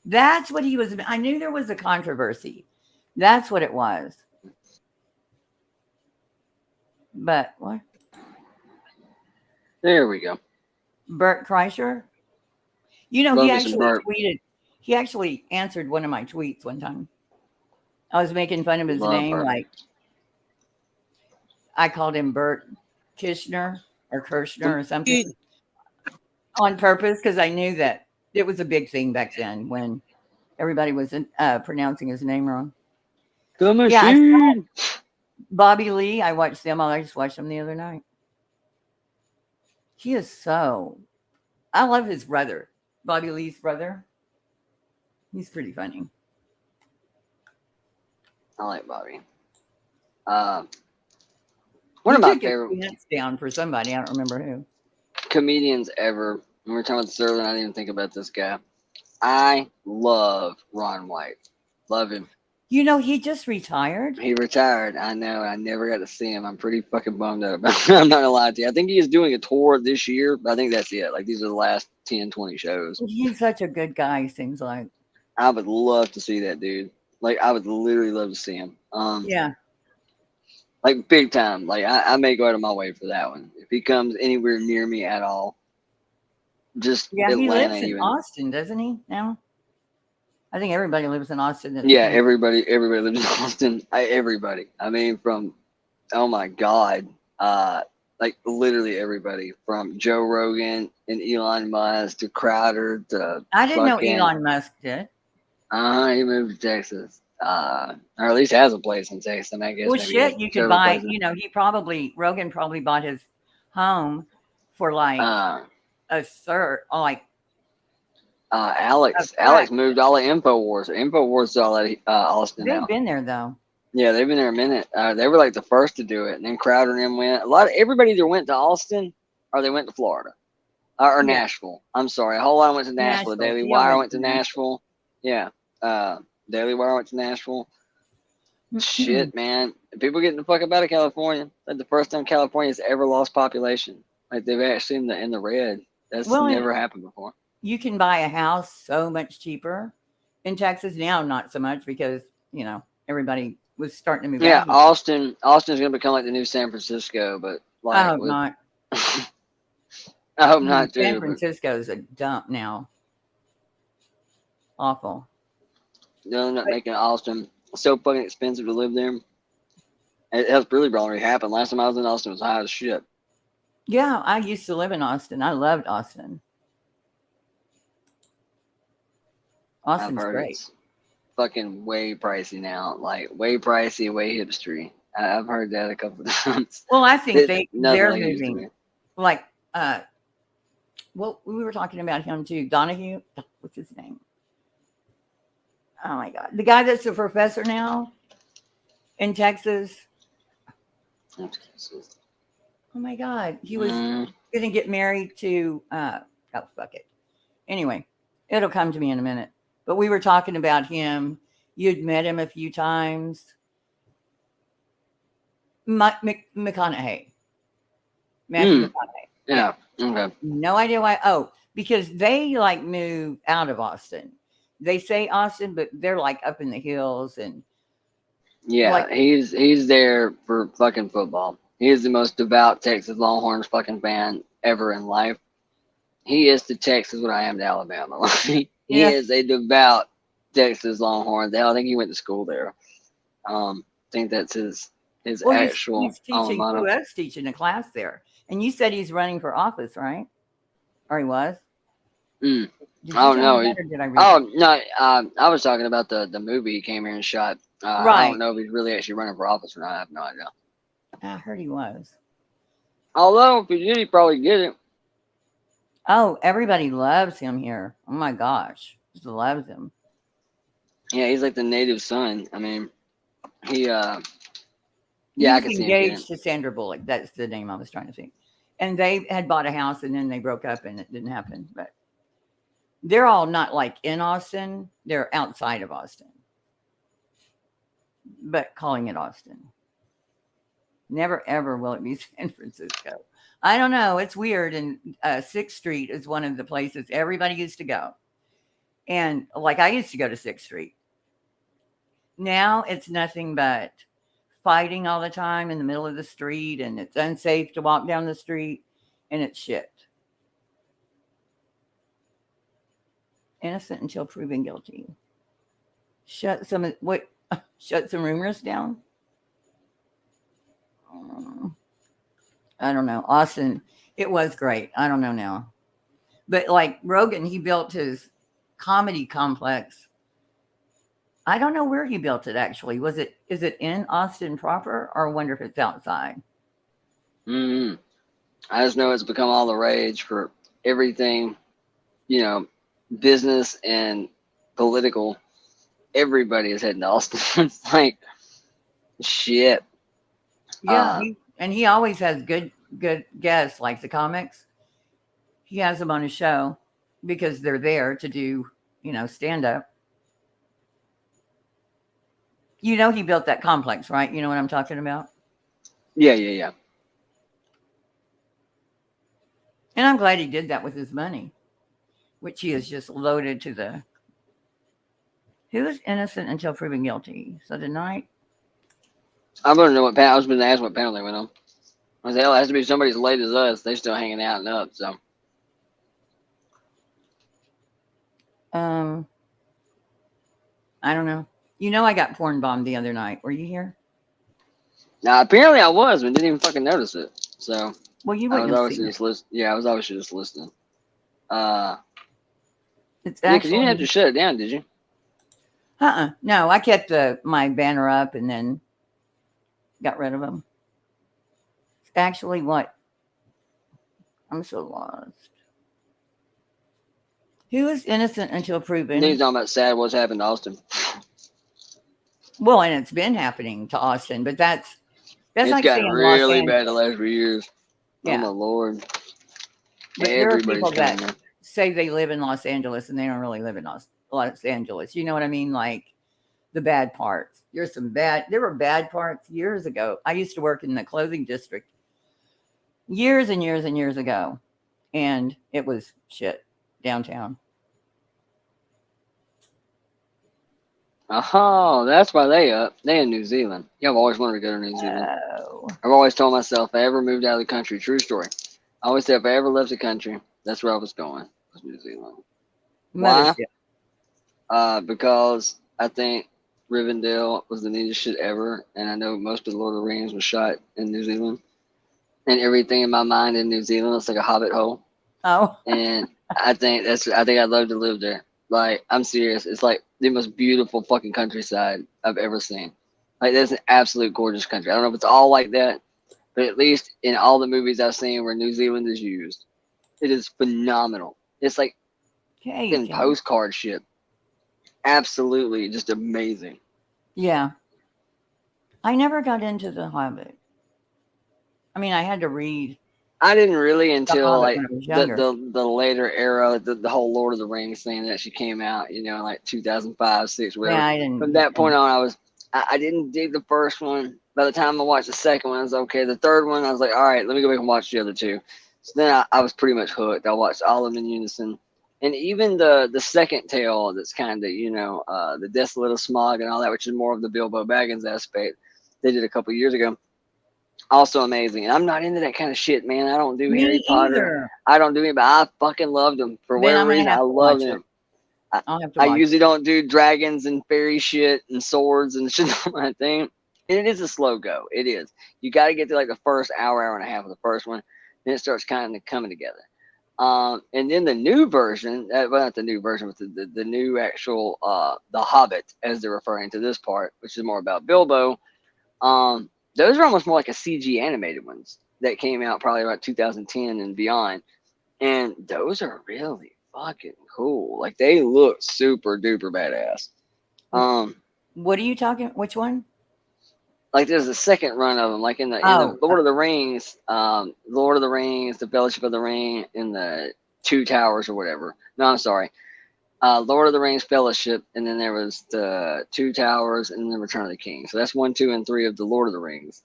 That's what he was. I knew there was a controversy. That's what it was. But what? There we go. Bert Kreischer. You know, he actually tweeted. He actually answered one of my tweets one time. I was making fun of his name, Bert. Like I called him Bert Kirshner or Kirshner or something on purpose because I knew that it was a big thing back then when everybody was pronouncing his name wrong. Yeah, Bobby Lee. I watched them. I just watched them the other night. He is so. I love his brother, Bobby Lee's brother. He's pretty funny. I like Bobby. One of my favorite pants down for somebody. I don't remember who. Comedians ever. When we're talking about the server, I didn't even think about this guy. I love Ron White. Love him. You know, he just retired. He retired. I know. I never got to see him. I'm pretty fucking bummed out about it. I'm not gonna lie to you. I think he is doing a tour this year, but I think that's it. Like, these are the last 10, 20 shows. He's such a good guy, seems like. I would love to see that dude. Like, I would literally love to see him. Yeah. Like, big time. Like, I may go out of my way for that one. If he comes anywhere near me at all, just yeah, Atlanta, he lives in Austin, doesn't he? Now, I think everybody lives in Austin. Yeah, everybody lives in Austin. Everybody. I mean, from oh my God, like literally everybody, from Joe Rogan and Elon Musk to Crowder to. I didn't know Elon Musk did. He moved to Texas, or at least has a place in Texas. And I guess. Well, shit, you could buy. Places. You know, Rogan probably bought his home for like a third, like. Alex moved all of InfoWars. InfoWars is all at Austin now. They've been there though. Yeah, they've been there a minute. They were like the first to do it, and then Crowder and them went. Everybody either went to Austin or they went to Florida or Nashville. I'm sorry, a whole lot went to Nashville. Daily Wire went to Nashville. Yeah, Daily Wire went to Nashville. Shit, man, people getting the fuck up out of California. That's the first time California's ever lost population. Like they've actually in the red. That's Well, never happened before. you can buy a house so much cheaper in Texas now, not so much because, everybody was starting to move Yeah, out here. Austin's gonna become like the new San Francisco, but I like hope not. I hope not San too. Francisco is a dump now. Awful. They'll end up making Austin so fucking expensive to live there. It has really already happened. Last time I was in Austin, it was high as shit. Yeah, I used to live in Austin. I loved Austin. Austin's I've heard great. it's fucking way pricey now. Like way pricey, way hipstery. I've heard that a couple of times. Well, I think Nothing they're like it used to moving. be. Like, well, we were talking about him too. Donahue, what's his name? Oh my God, the guy that's a professor now in Texas. Oh my God, he was going to get married to. Oh fuck it. Anyway, it'll come to me in a minute. But we were talking about him. You'd met him a few times. McConaughey. Matthew McConaughey. Yeah. Okay. No idea why. Oh, because they like move out of Austin. They say Austin, but they're like up in the hills and Yeah, like, he's there for fucking football. He is the most devout Texas Longhorns fucking fan ever in life. He is to Texas what I am to Alabama. He is a devout Texas Longhorn. I think he went to school there. I think that's his actual he's teaching. alma Who mater. else teaching a class there? And you said he's running for office, right? Or he was? Did you I don't tell know. me that, or did I read Oh it? no, I was talking about the movie he came here and shot. I Right. don't know if he's really actually running for office or not. I have no idea. I heard he was. Although if he did, he probably get it. Oh, everybody loves him here. Oh my gosh, just loves him. Yeah, he's like the native son. I mean, he I He's can see him getting engaged to Sandra Bullock. That's the name I was trying to think. And they had bought a house and then they broke up and it didn't happen. But they're all not like in Austin. They're outside of Austin. But calling it Austin. Never, ever will it be San Francisco. I don't know. It's weird. And 6th Street is one of the places everybody used to go. And like I used to go to 6th Street. Now it's nothing but fighting all the time in the middle of the street, and it's unsafe to walk down the street, and it's shit. Innocent until proven guilty. Shut some rumors down. I don't know. Austin, it was great. I don't know now. But like Rogan, he built his comedy complex. I don't know where he built it actually. Is it in Austin proper, or I wonder if it's outside? I just know it's become all the rage for everything, business and political. Everybody is heading to Austin. It's like shit. Yeah, he always has good guests, like the comics. He has them on his show because they're there to do, stand up. He built that complex, right? You know what I'm talking about? Yeah. And I'm glad he did that with his money, which he has just loaded to the. Who is innocent until proven guilty? So tonight. I want to know what panel. I was going to ask what panel they went on. I said, hell, it has to be somebody as late as us. They still hanging out and up. So. I don't know. I got porn bombed the other night. Were you here? Now, apparently I was, but didn't even fucking notice it. So. Well, you I wouldn't was have obviously seen just listening. Yeah, I was obviously just listening. It's yeah, because you didn't have to shut it down, did you? No, I kept my banner up and then got rid of them. It's actually what? I'm so lost. Who is innocent until proven? Then he's talking about sad what's happened to Austin. Well, and it's been happening to Austin, but that's it's like gotten saying really bad the last few years. Yeah. Oh my Lord. But there are people coming that say they live in Los Angeles and they don't really live in Los Angeles. You know what I mean? Like the bad parts. There were bad parts years ago. I used to work in the clothing district years and years and years ago, and it was shit downtown. Oh, that's why they in New Zealand. Yeah, I've always wanted to go to New Zealand. Oh. I've always told myself if I ever moved out of the country, true story. I always said if I ever left the country, that's where I was going, was New Zealand. Why? Because I think Rivendell was the neatest shit ever, and I know most of the Lord of the Rings was shot in New Zealand, and everything in my mind in New Zealand looks like a hobbit hole. Oh. And I think I'd love to live there. Like, I'm serious. It's like the most beautiful fucking countryside I've ever seen. Like, that's an absolute gorgeous country. I don't know if it's all like that, but at least in all the movies I've seen where New Zealand is used, it is phenomenal. It's like in postcard shit. Absolutely just amazing. Yeah. I never got into The Hobbit. I mean, I had to read. I didn't really until like when I was younger. the later era, the whole Lord of the Rings thing that she came out, you know, like 2005, 6, whatever. Yeah, I didn't. From that point on, I didn't dig the first one. By the time I watched the second one, I was okay. The third one, I was like, all right, let me go back and watch the other two. So then I was pretty much hooked. I watched all of them in unison. And even the second tale that's kind of, you know, the Desolate of Smog and all that, which is more of the Bilbo Baggins aspect, they did a couple years ago. Also amazing. And I'm not into that kind of shit, man. I don't do Harry Potter. I don't do it, but I fucking loved them. For whatever reason, I love them. I usually don't do dragons and fairy shit and swords and shit on my thing. And it is a slow go. It is. You got to get to like the first hour and a half of the first one. Then it starts kind of coming together. And then the new version, well, not the new version, but the new actual, The Hobbit, as they're referring to this part, which is more about Bilbo. Those are almost more like a CG animated ones that came out probably about 2010 and beyond. And those are really fucking cool. Like, they look super duper badass. What are you talking? Which one? Like, there's a second run of them, like in the Lord of the Rings, the Fellowship of the Ring, in the Two Towers or whatever. No, I'm sorry. Lord of the Rings Fellowship, and then there was the Two Towers, and then Return of the King. So that's 1, 2, and 3 of the Lord of the Rings.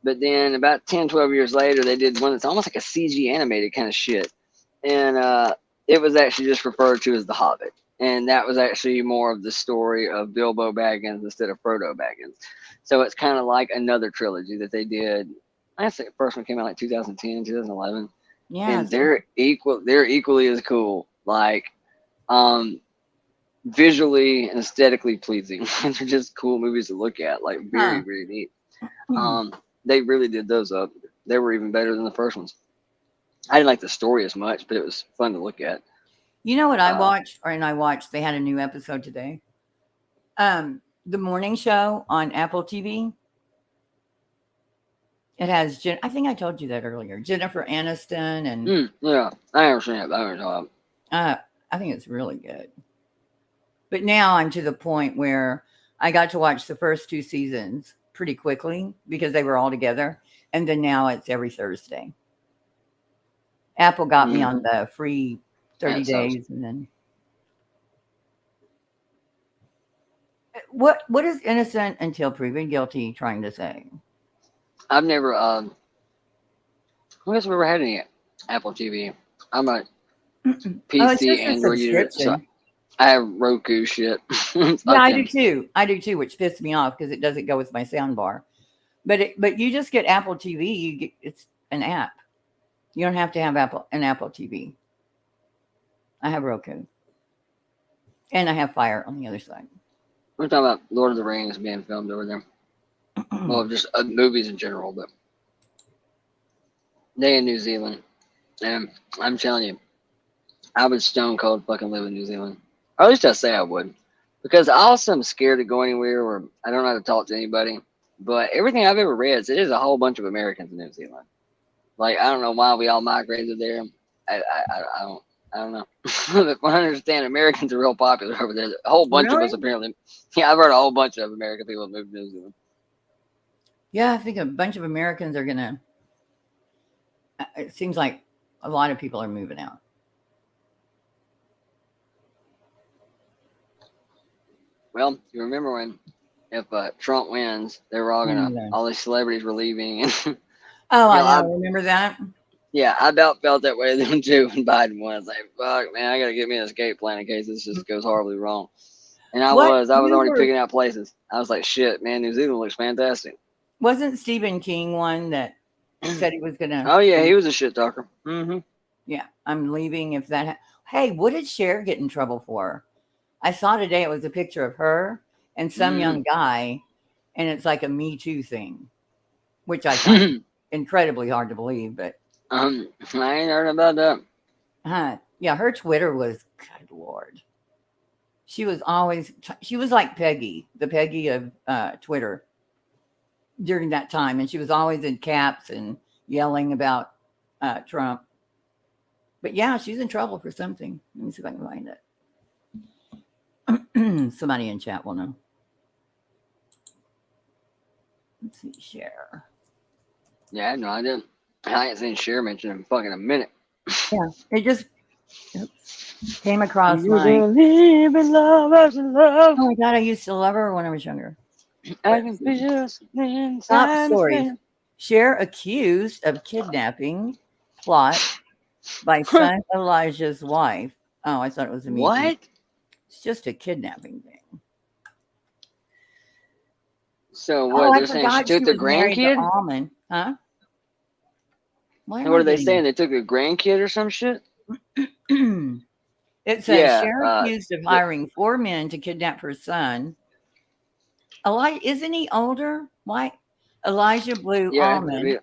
But then about 10, 12 years later, they did one that's almost like a CG animated kind of shit. And it was actually just referred to as The Hobbit. And that was actually more of the story of Bilbo Baggins instead of Frodo Baggins. So it's kind of like another trilogy that they did. I think the first one came out like 2010, 2011. Yeah. And they're equally as cool. Like, visually and aesthetically pleasing. They're just cool movies to look at. Like, very, very neat. They really did those up. They were even better than the first ones. I didn't like the story as much, but it was fun to look at. You know what I watched? They had a new episode today. The morning show on Apple TV. It has, I think I told you that earlier, Jennifer Aniston and. Yeah, I understand. I think it's really good. But now I'm to the point where I got to watch the first 2 seasons pretty quickly because they were all together. And then now it's every Thursday. Apple got me on the free 30 days. And then. What is innocent until proven guilty trying to say? I've never, I guess I've never had any Apple TV. I'm a PC Android user. So I have Roku shit. Yeah, I do too, which pisses me off because it doesn't go with my sound bar. But you just get Apple TV. It's an app. You don't have to have an Apple TV. I have Roku, and I have Fire on the other side. We're talking about Lord of the Rings being filmed over there. Well, just movies in general, but they in New Zealand, and I'm telling you, I would stone cold fucking live in New Zealand. Or at least I say I would, because I also am scared to go anywhere where I don't know how to talk to anybody. But everything I've ever read says there's a whole bunch of Americans in New Zealand. Like, I don't know why we all migrated there. I don't know. But I understand Americans are real popular over there. A whole bunch of us apparently. Yeah, I've heard a whole bunch of American people moved to New Zealand. Yeah, I think a bunch of Americans are gonna. It seems like a lot of people are moving out. Well, you remember when, if Trump wins, they were all gonna, all these celebrities were leaving. Oh, I remember that. Yeah, I about felt that way then too when Biden won. I was like, fuck, man, I gotta get me an escape plan in case this just goes horribly wrong. And I was already picking out places. I was like, shit, man, New Zealand looks fantastic. Wasn't Stephen King one that said he was gonna? Oh yeah, he was a shit talker. Mm-hmm. Yeah, I'm leaving if that. Hey, what did Cher get in trouble for? I saw today it was a picture of her and some young guy, and it's like a Me Too thing, which I find incredibly hard to believe. But I ain't heard about that. Yeah, her Twitter was, good Lord. She was like Peggy, the Peggy of Twitter during that time. And she was always in caps and yelling about Trump. But yeah, she's in trouble for something. Let me see if I can find it. Somebody in chat will know. Let's see, share. Yeah, I had no idea. I ain't seen Cher mentioned in fucking a minute. Yeah, it just came across You my. believe in love as in love. Oh my God, I used to love her when I was younger. I can be just Top stories. Cher accused of kidnapping plot by son Elijah's wife. Oh, I thought it was a Me Too. What? It's just a kidnapping thing. So what? They're saying she took the grandkid? Almond, huh? What are they saying? They took a grandkid or some shit? It says Cher accused of hiring 4 men to kidnap her son. Isn't he older? Why? Elijah Blue Almond.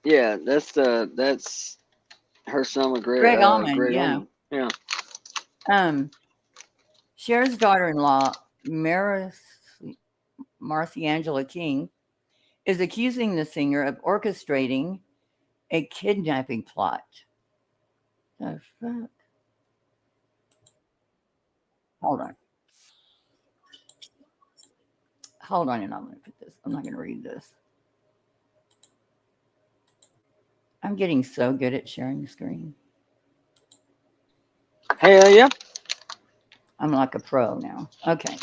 Yeah, that's her son with Greg Almond. Greg Yeah. Almond. Yeah. Cher's daughter-in-law, Marcy Angela King, is accusing the singer of orchestrating a kidnapping plot. The fuck? Hold on, and I'm going to put this. I'm not going to read this. I'm getting so good at sharing the screen. Hell yeah. I'm like a pro now. Okay.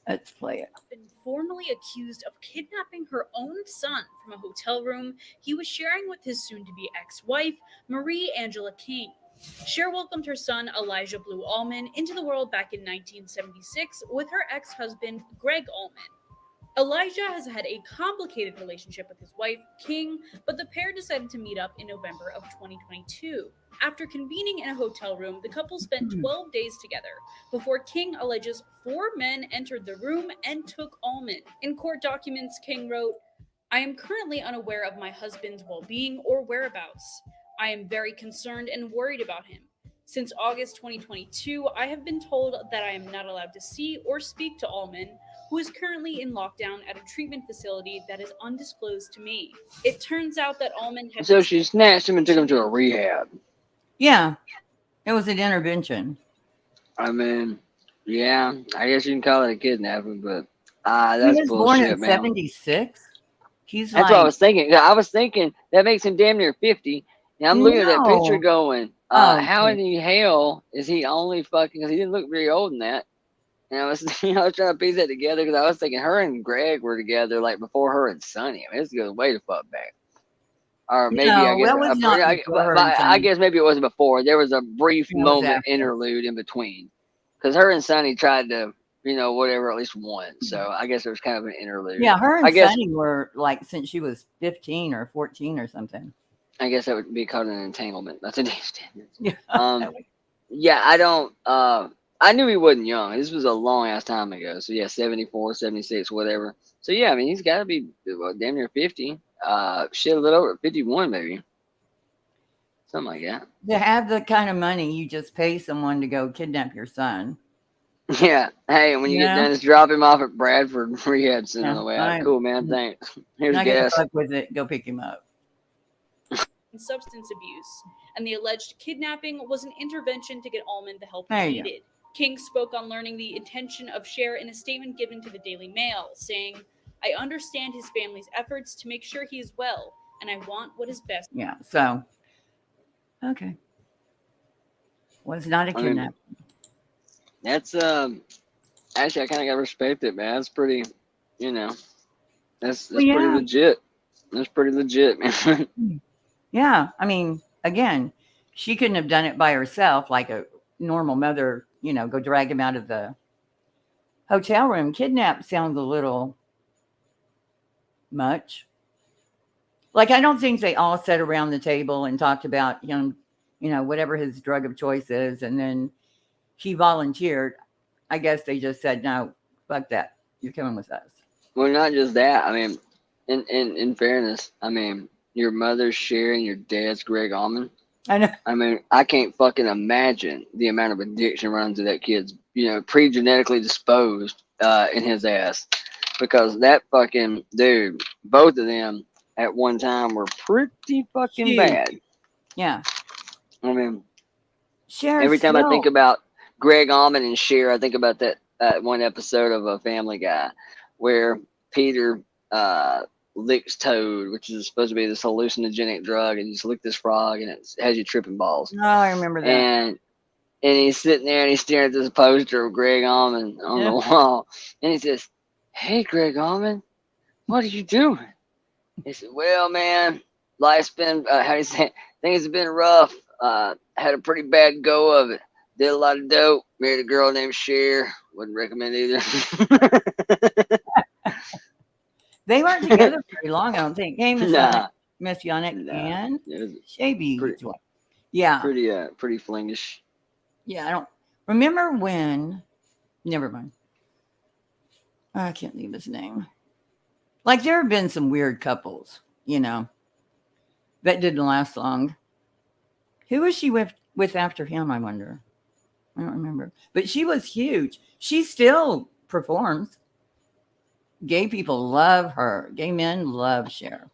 Let's play it. Been formally accused of kidnapping her own son from a hotel room he was sharing with his soon-to-be ex-wife, Marie Angela King. Cher welcomed her son, Elijah Blue Almond, into the world back in 1976 with her ex-husband, Greg Almond. Elijah has had a complicated relationship with his wife, King, but the pair decided to meet up in November of 2022. After convening in a hotel room, the couple spent 12 days together before King alleges 4 men entered the room and took Almond. In court documents, King wrote, "I am currently unaware of my husband's well-being or whereabouts. I am very concerned and worried about him. Since August 2022, I have been told that I am not allowed to see or speak to Almond, who is currently in lockdown at a treatment facility that is undisclosed to me. It turns out that Almond had... So she snatched him and took him to a rehab. Yeah, it was an intervention. I mean, yeah, I guess you can call it a kidnapping, but that's he was bullshit, born in man. 76. That's what I was thinking. I was thinking that makes him damn near 50. And I'm looking at that picture going, how in the hell is he only fucking, because he didn't look very old in that. And I was trying to piece that together because I was thinking her and Greg were together like before her and Sonny. I mean, this goes way the fuck back. Or maybe I guess maybe it wasn't before. There was a brief moment interlude in between, because her and Sonny tried to, whatever, at least one. So I guess there was kind of an interlude. Yeah, her and Sonny were like since she was 15 or 14 or something. I guess that would be called an entanglement. That's a damn standard. Yeah. Yeah, I don't. I knew he wasn't young. This was a long ass time ago. So yeah, 74, 76, whatever. So yeah, I mean, he's got to be damn near 50. Shit, a little over 51 maybe. Something like that. To have the kind of money, you just pay someone to go kidnap your son. Yeah. Hey, when you get done, just drop him off at Bradford Rehab Center on the way out. Cool, man. Thanks. Here's gas. Fuck with it. Go pick him up. Substance abuse, and the alleged kidnapping was an intervention to get Almond the help he Hey. needed. King spoke on learning the intention of Cher in a statement given to the Daily Mail, saying, "I understand his family's efforts to make sure he is well, and I want what is best." Yeah. So, okay. Was not a kidnapping. That's actually I kind of gotta respect it, man. That's pretty, that's pretty legit. That's pretty legit, man. Yeah, I mean, again, she couldn't have done it by herself like a normal mother, go drag him out of the hotel room. Kidnap sounds a little much. Like, I don't think they all sat around the table and talked about him, whatever his drug of choice is, and then he volunteered. I guess they just said, no, fuck that. You're coming with us. Well, not just that. I mean, in fairness, I mean, your mother's Cher and your dad's Greg Allman. I know. I mean, I can't fucking imagine the amount of addiction running through that kid's, pre-genetically disposed in his ass. Because that fucking dude, both of them at one time were pretty fucking bad. Yeah. I mean, Cher every time I still- think about Greg Allman and Cher, I think about that one episode of a Family Guy where Peter licks Toad, which is supposed to be this hallucinogenic drug, and you just lick this frog and it has you tripping balls. Oh, I remember that. And he's sitting there and he's staring at this poster of Greg Allman on the wall, and he says, "Hey, Greg Allman, what are you doing?" He said, "Well, man, life's been how do you say? Things have been rough. Had a pretty bad go of it. Did a lot of dope. Married a girl named Cher. Wouldn't recommend either." They weren't together very long, I don't think. Hey, Nah. Messianic and It was Shabby. pretty, Yeah. pretty flingish. Yeah, I don't remember when. Never mind. I can't leave his name. Like, there have been some weird couples, that didn't last long. Who was she with after him, I wonder? I don't remember. But she was huge. She still performs. Gay people love her. Gay men love Cher.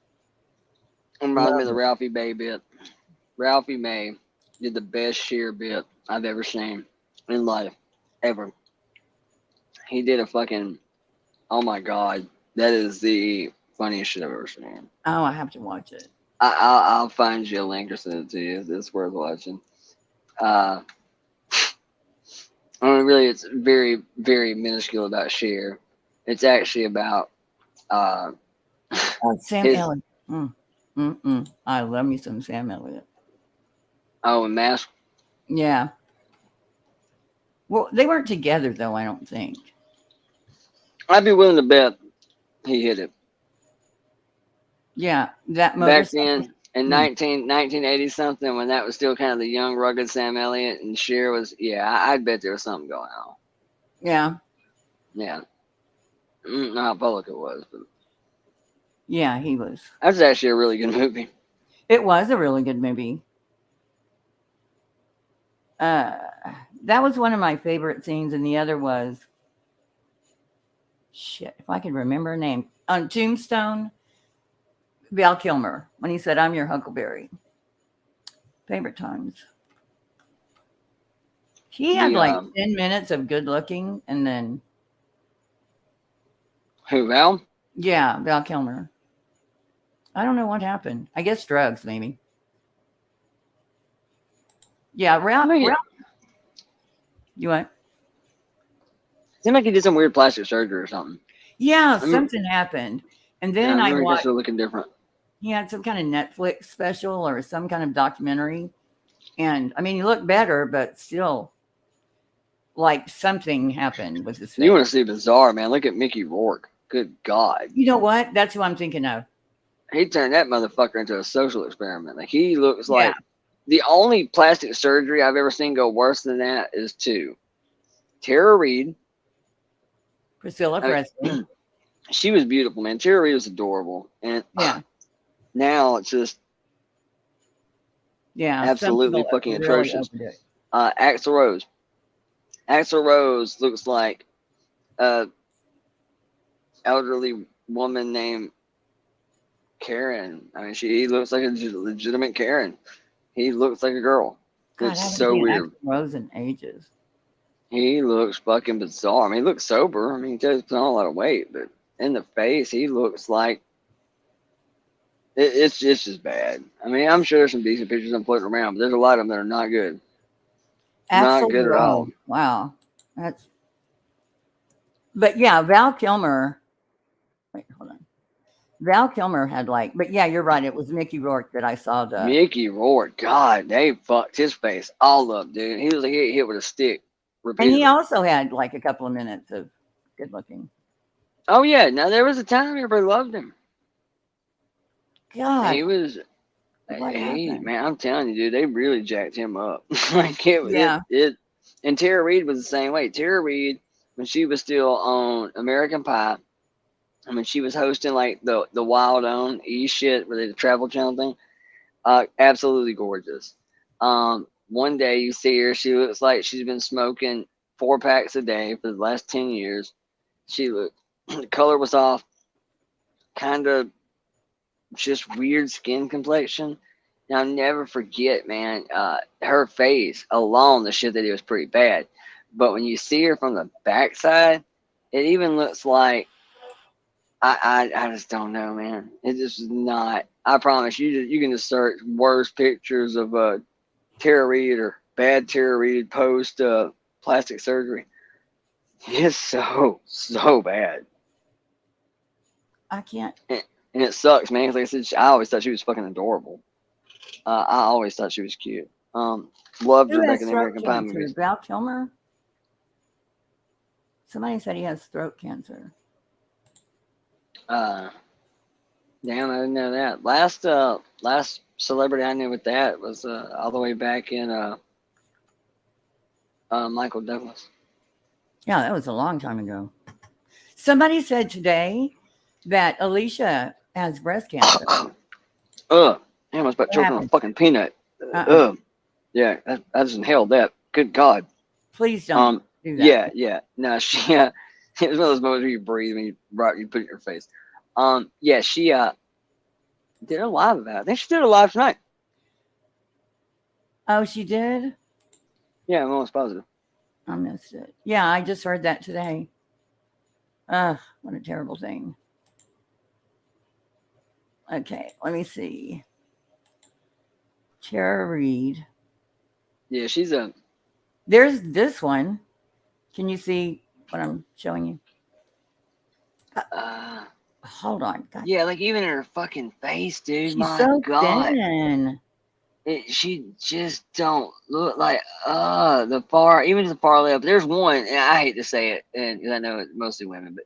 Reminds me of the Ralphie May bit. Ralphie May did the best Cher bit I've ever seen in life, ever. He did a fucking, oh my god, that is the funniest shit I've ever seen. Oh, I have to watch it. I'll find you a link or send it to you. It's worth watching. I mean, really, it's very, very minuscule about Cher. It's actually about Sam his- Elliott. I love me some Sam Elliott. Oh, and Mask. Yeah. Well, they weren't together, though, I don't think. I'd be willing to bet he hit it. Yeah, that Back motorcycle. then, in 1980 something, when that was still kind of the young, rugged Sam Elliott, and Cher was, I'd bet there was something going on. Yeah. Yeah. Not how public it was, but Yeah, he was. that's actually a really good movie. It was a really good movie. That was one of my favorite scenes, and the other was, shit, if I could remember her name, on Tombstone, Val Kilmer, when he said, "I'm your Huckleberry." Favorite times. He had like 10 minutes of good looking, and then, Who, Val? yeah, Val Kilmer. I don't know what happened. I guess drugs, maybe. Yeah, Ralph. You what? Seemed like he did some weird plastic surgery or something. Yeah, I mean- something happened. And then I I guess watched, they're looking different. he had some kind of Netflix special or some kind of documentary. And I mean, he looked better, but still, like, something happened with his face. You want to see bizarre, man? Look at Mickey Rourke. Good God. You know what? That's who I'm thinking of. He turned that motherfucker into a social experiment. Like, he looks like the only plastic surgery I've ever seen go worse than that is two. Tara Reid. Priscilla Presley. She was beautiful, man. Tara Reid was adorable. And now it's just Yeah. some absolutely people fucking really atrocious. overdo it. Axl Rose. Axl Rose looks like a elderly woman named Karen. I mean, he looks like a legitimate Karen. He looks like a girl. God, I It's haven't so seen weird. Axl Rose in ages. He looks fucking bizarre. I mean, he looks sober. I mean, he does put on a lot of weight, but in the face, he looks like it's just bad. I mean, I'm sure there's some decent pictures I'm floating around, but there's a lot of them that are not good. Not Axl good at all. Rose. Wow. But yeah, Val Kilmer. Wait, hold on. Val Kilmer had like, but yeah, you're right. It was Mickey Rourke that I saw the. Mickey Rourke, God, they fucked his face all up, dude. He was like hit with a stick And repeatedly. he also had like a couple of minutes of good looking. Oh yeah, now there was a time everybody loved him. God, He was, what hey happened? man, I'm telling you, dude, they really jacked him up. Like Yeah. and Tara Reid was the same way. Tara Reid, when she was still on American Pie, I mean, she was hosting like the Wild On E shit, where they the Travel Channel thing. Absolutely gorgeous. One day you see her, she looks like she's been smoking 4 packs a day for the last 10 years. She looked, the color was off, kind of just weird skin complexion. And I'll never forget, man, her face alone, the shit they did was pretty bad. But when you see her from the backside, it even looks like, I just don't know, man. It just is not. I promise you can just search worst pictures of Tara Reid or bad Tara Reid post plastic surgery. It's so bad. I can't. And it sucks, man. 'Cause like I said, I always thought she was fucking adorable. I always thought she was cute. Loved Who her has back in the throat American Pie cancer? movies. Val Kilmer? Somebody said he has throat cancer. Damn, I didn't know that. Last celebrity I knew with that was all the way back in Michael Douglas. Yeah, that was a long time ago. Somebody said today that Alicia has breast cancer. Damn, I was about What choking on a happened? fucking peanut. Yeah, I just inhaled that. Good God. Please don't do that. Yeah. No, she it was one of those moments where you breathe when you put it in your face. Yeah, she did a live about it. I think she did a live tonight. Oh, she did? Yeah, I'm almost positive. I missed it. Yeah, I just heard that today. Ugh, what a terrible thing. Okay, let me see. Tara Reid. Yeah, she's There's this one. Can you see what I'm showing you? Hold on. God. Yeah, like even in her fucking face, dude. She's My so God. thin. She just don't look like the far left. There's one, and I hate to say it, and 'cause I know it's mostly women, but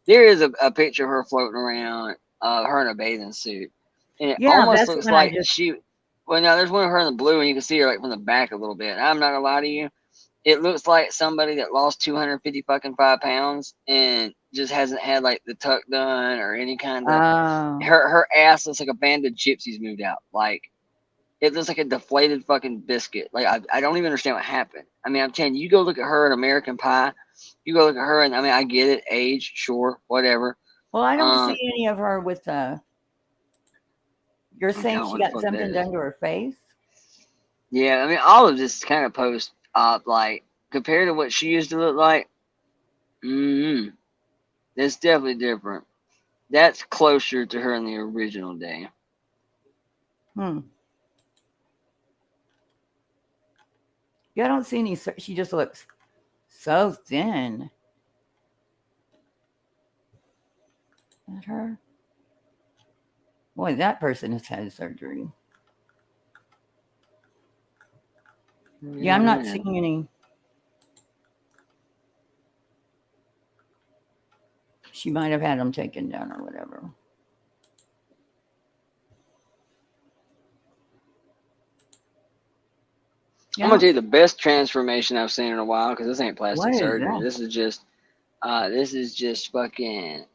there is a picture of her floating around, her in a bathing suit, and it Yeah, almost that's looks when I like just. she. Well, now there's one of her in the blue, and you can see her like from the back a little bit. And I'm not gonna lie to you, it looks like somebody that lost 250 fucking 5 pounds and just hasn't had like the tuck done or any kind of. Oh. Her ass looks like a band of gypsies moved out. Like it looks like a deflated fucking biscuit. Like I don't even understand what happened. I mean, I'm telling you, you go look at her in American Pie. You go look at her, and I mean, I get it, age, sure, whatever. Well, I don't see any of her with You're saying God, she what the got fuck something that is. done to her face? Yeah, I mean, all of this kind of post op, like compared to what she used to look like. It's definitely different. That's closer to her in the original day. Yeah, I don't see any. She just looks so thin. Is that her? Boy, that person has had surgery. Yeah, I'm not seeing any. She might have had them taken down or whatever. I'm gonna tell you the best transformation I've seen in a while, because this ain't plastic What is surgery. that? This is just fucking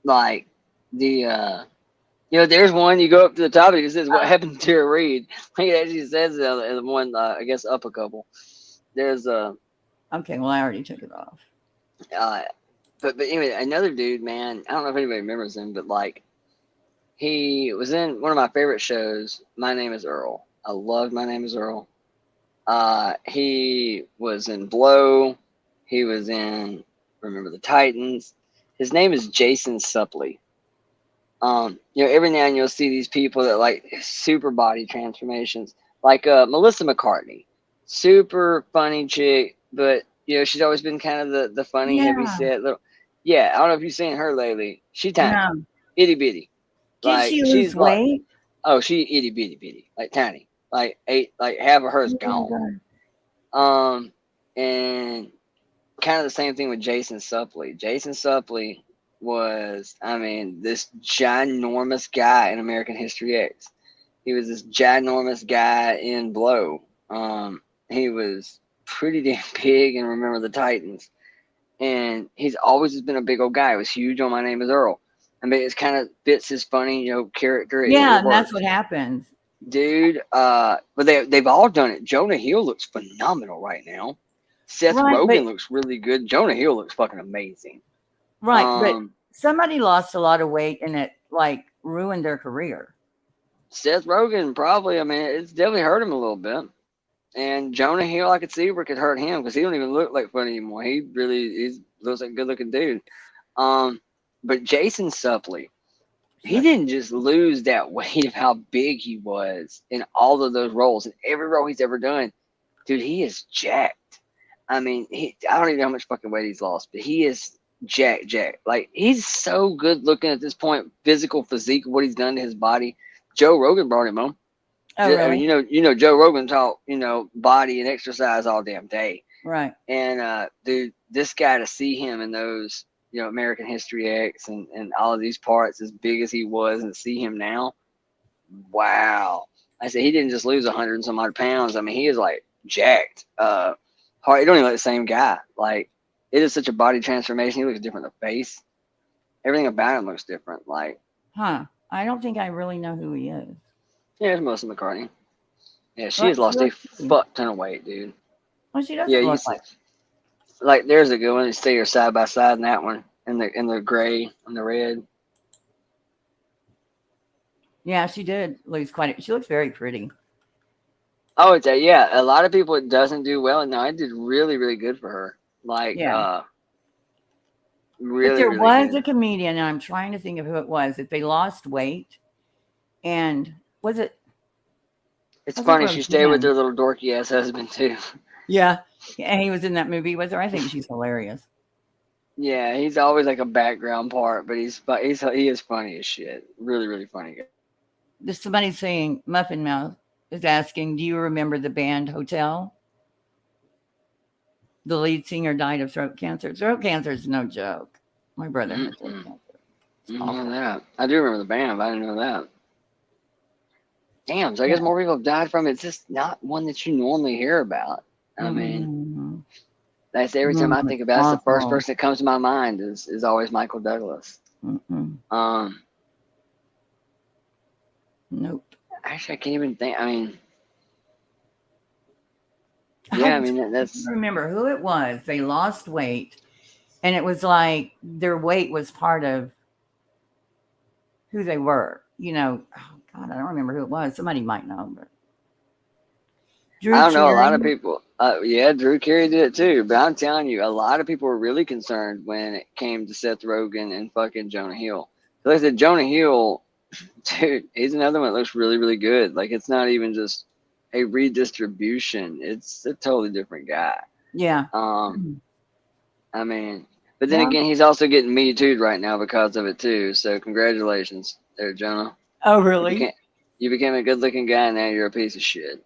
like the there's one you go up to the top of it, it says what happened to Tara Reid. Like it actually says it in the one I guess up a couple. There's okay, well I already took it off. But anyway, another dude, man, I don't know if anybody remembers him, but like he was in one of my favorite shows, My Name is Earl. I loved My Name is Earl. He was in Blow. He was in Remember the Titans. His name is Jason Suppley. Every now and then you'll see these people that like super body transformations, like Melissa McCartney, super funny chick, but she's always been kind of the funny heavy set little. Yeah, I don't know if you've seen her lately. She tiny, No. itty bitty. Did Like she lose she's like, weight? oh, she itty bitty, like tiny, like half of her is Oh my gone. God. And kind of the same thing with Jason Suppley. Jason Suppley was, I mean, this ginormous guy in American History X. He was this ginormous guy in Blow. He was pretty damn big in Remember the Titans. And he's always just been a big old guy. He was huge on My Name is Earl. I mean, it's kind of fits his funny, character. Yeah, it and that's works. what happens. Dude, but they've all done it. Jonah Hill looks phenomenal right now. Seth Right, Rogen but looks really good. Jonah Hill looks fucking amazing. right, but somebody lost a lot of weight and it like ruined their career. Seth Rogen probably, I mean, it's definitely hurt him a little bit. And Jonah Hill, I could see where it could hurt him because he don't even look like fun anymore. He looks like a good looking dude. But Jason Suppley, he didn't just lose that weight of how big he was in all of those roles. In every role he's ever done, dude, he is jacked. I mean, I don't even know how much fucking weight he's lost, but he is jacked. Like, he's so good looking at this point, physical physique, what he's done to his body. Joe Rogan brought him on. Oh, really? I mean, you know, Joe Rogan taught, body and exercise all damn day. Right. And dude, this guy, to see him in those, American History X and all of these parts as big as he was, and see him now, wow. I said he didn't just lose 100 and some odd pounds. I mean, he is like jacked. He don't even look the same guy. Like, it is such a body transformation. He looks different in the face. Everything about him looks different. Like, Huh. I don't think I really know who he is. yeah, it's Melissa McCartney. Yeah, she What has lost a looks she? fuck ton of weight, dude. Well, she doesn't Yeah, you look see, like. there's a good one. You see her side by side in that one, in the gray and the red. Yeah, she did lose quite. She looks very pretty. I would say, yeah, a lot of people it doesn't do well, and no, I did really, really good for her. Like, Yeah. really, But there really was good. a comedian, and I'm trying to think of who it was, that they lost weight. And was it? It's Was it funny, she stayed with Roseanne? her little dorky ass husband too. Yeah. And he was in that movie with her. I think she's hilarious. Yeah, he's always like a background part, but he is funny as shit. Really, really funny guy. There's somebody saying, Muffin Mouth is asking, do you remember the band Hotel? The lead singer died of throat cancer. Throat cancer is no joke. My brother had throat cancer. I didn't know that. I do remember the band, but I didn't know that. Damn, so I guess more people have died from it. It's just not one that you normally hear about. I mean, that's every time I think about it, it's the first person that comes to my mind is always Michael Douglas. Nope. Actually, I can't even think. I mean, yeah, I mean, that's. I remember who it was. They lost weight, and it was like their weight was part of who they were. Oh God, I don't remember who it was. Somebody might know, but I don't know. A lot of people. Yeah, Drew Carey did it too. But I'm telling you, a lot of people were really concerned when it came to Seth Rogen and fucking Jonah Hill. Like I said, Jonah Hill, dude, he's another one that looks really, really good. Like, it's not even just a redistribution. It's a totally different guy. Yeah. I mean, but then again, he's also getting Me Too'd right now because of it too. So congratulations there, Jonah. Oh, really? You became a good-looking guy, and now you're a piece of shit.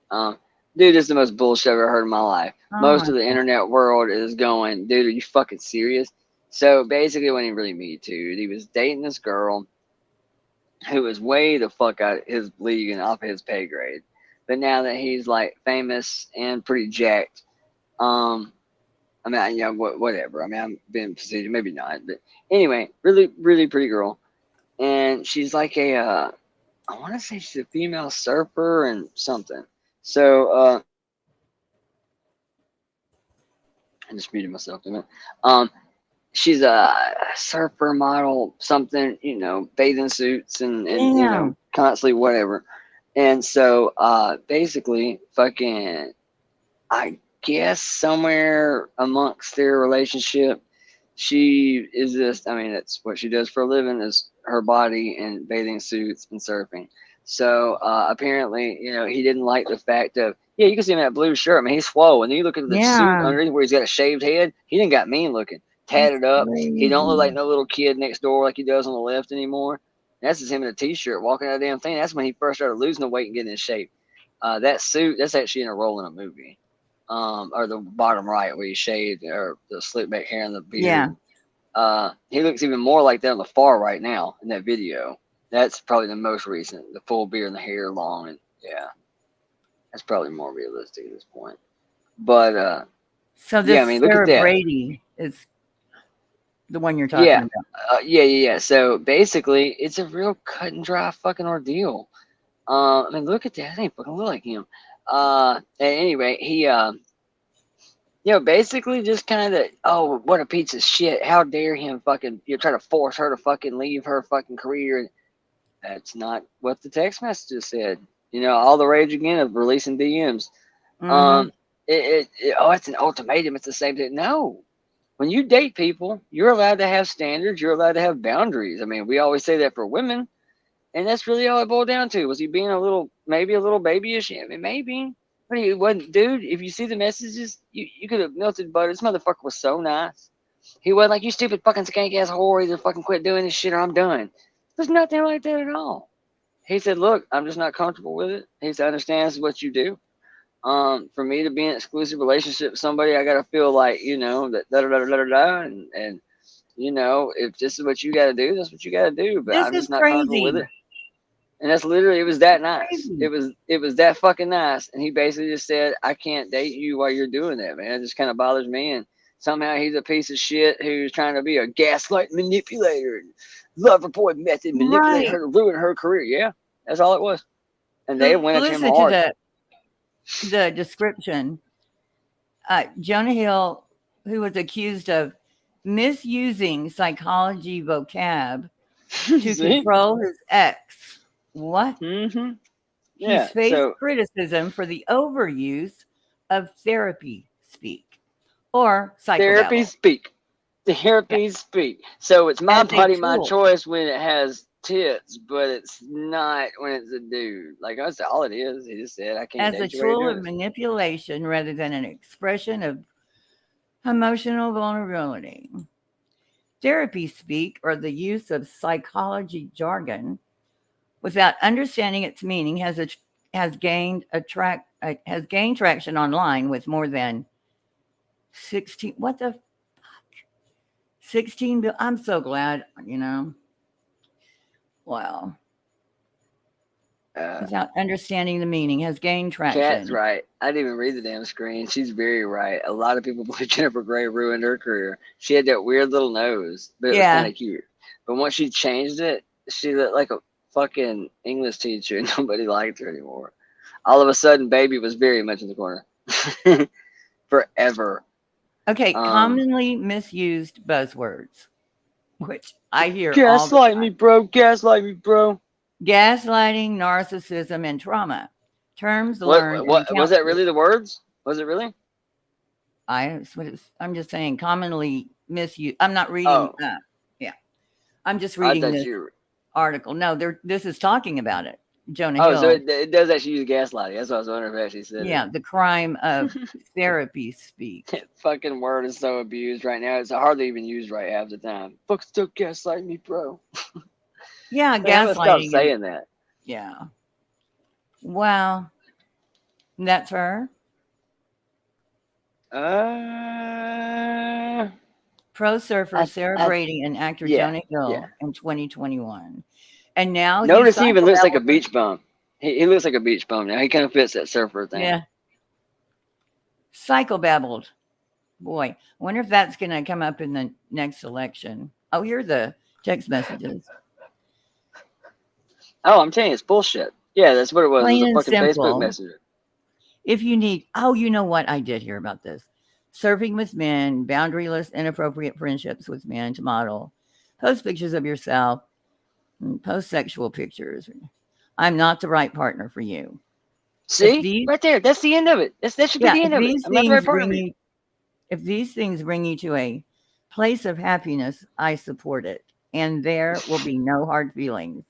Dude, it's the most bullshit I've ever heard in my life. Most of the internet world is going, dude, are you fucking serious? So basically, when he really Me Too'd, he was dating this girl who was way the fuck out of his league and off his pay grade. But now that he's like famous and pretty jacked, I mean, whatever. I mean, I'm being facetious, maybe not, but anyway, really, really pretty girl, and she's like I want to say she's a female surfer and something. So, I just muted myself a minute. She's a surfer model, something, bathing suits and constantly whatever. And so, basically, fucking, I guess somewhere amongst their relationship, she is just, I mean, that's what she does for a living, is her body and bathing suits and surfing. So apparently, he didn't like the fact of, yeah, you can see him in that blue shirt. I mean, he's swole. And then you look into the suit underneath where he's got a shaved head. He didn't got mean looking. tatted up. He don't look like crazy. no little kid next door like he does on the left anymore. That's just him in a t-shirt walking that damn thing. That's when he first started losing the weight and getting in shape. That suit, that's actually in a role in a movie. Or the bottom right where he shaved or the slick back hair and the beard. Yeah. He looks even more like that on the far right now in that video. That's probably the most recent. The full beard and the hair long, and yeah, that's probably more realistic at this point. But So this yeah, I mean, look at Sarah that. Brady is the one you're talking Yeah, about. yeah. So basically, it's a real cut and dry fucking ordeal. I mean, look at that. That ain't fucking look like him. At any rate, he basically just kind of, oh, what a piece of shit. How dare him fucking, you're trying to force her to fucking leave her fucking career. That's not what the text messages said. All the rage again of releasing DMs. Mm-hmm. It's an ultimatum. It's the same thing. No. When you date people, you're allowed to have standards. You're allowed to have boundaries. I mean, we always say that for women. And that's really all it boiled down to. Was he being maybe a little babyish? I mean, maybe. But he wasn't, dude. If you see the messages, you could have melted butter. This motherfucker was so nice. He wasn't like, you stupid fucking skank ass whore. Either fucking quit doing this shit or I'm done. There's nothing like that at all. He said, look, I'm just not comfortable with it. He said, I understand this is what you do. For me to be in an exclusive relationship with somebody, I gotta feel like, that and if this is what you gotta do, that's what you gotta do. But This I'm is just not comfortable with crazy. it. And that's literally, it was that nice. Crazy. It was that fucking nice. And he basically just said, I can't date you while you're doing that, man. It just kind of bothers me. And somehow he's a piece of shit who's trying to be a gaslight manipulator and lover boy method, manipulate her to ruin her career. Yeah, that's all it was. And they went at him Listen hard. to the description. Jonah Hill, who was accused of misusing psychology vocab to control his ex. What? Mm-hmm. Yeah. He's faced criticism for the overuse of therapy speak or therapy speak. Therapy speak. So it's my body, my choice when it has tits, but it's not when it's a dude. Like that's all it is. He just said, I can't as a date you while tool you're of doing this. manipulation rather than an expression of emotional vulnerability. Therapy speak, or the use of psychology jargon without understanding its meaning, has gained traction online with more than 16. What the fuck? 16. I'm so glad. Wow. Without understanding the meaning, has gained traction. Kat's right. I didn't even read the damn screen. She's very right. A lot of people believe Jennifer Grey ruined her career. She had that weird little nose, but it was kind of cute. But once she changed it, she looked like a fucking English teacher and nobody liked her anymore. All of a sudden, Baby was very much in the corner. Forever. Okay, commonly misused buzzwords, which I hear gaslight me, bro. Gaslight me, bro. Gaslighting, narcissism, and trauma. Terms learned. What was that really the words? Was it really? I'm just saying commonly misused. I'm not reading. Yeah. I'm just reading this article. No, this is talking about it. Jonah Hill. So it does actually use gaslighting. That's what I was wondering if it actually said. Yeah, the crime of therapy speak. That fucking word is so abused right now. It's hardly even used right half the time. Fuck, still gaslight me, bro. Yeah, gaslighting. Stop saying that. Yeah. Wow. That's her. Pro surfer Sarah Brady and actor Jonah Hill in 2021. And now notice he even looks like a beach bum. He looks like a beach bum now. He kind of fits that surfer thing. Yeah. Psychobabbled. Boy, I wonder if that's going to come up in the next election. Oh, here are the text messages. Oh, I'm telling you, it's bullshit. Yeah, that's what it was. Plain it was a fucking simple. Facebook messenger. If you need, you know what? I did hear about this. Surfing with men, boundaryless, inappropriate friendships with men to model. Post pictures of yourself. Post sexual pictures. I'm not the right partner for you. See? Right there. That's the end of it. That should be the end of it. I'm not the right partner for you. If these things bring you to a place of happiness, I support it. And there will be no hard feelings.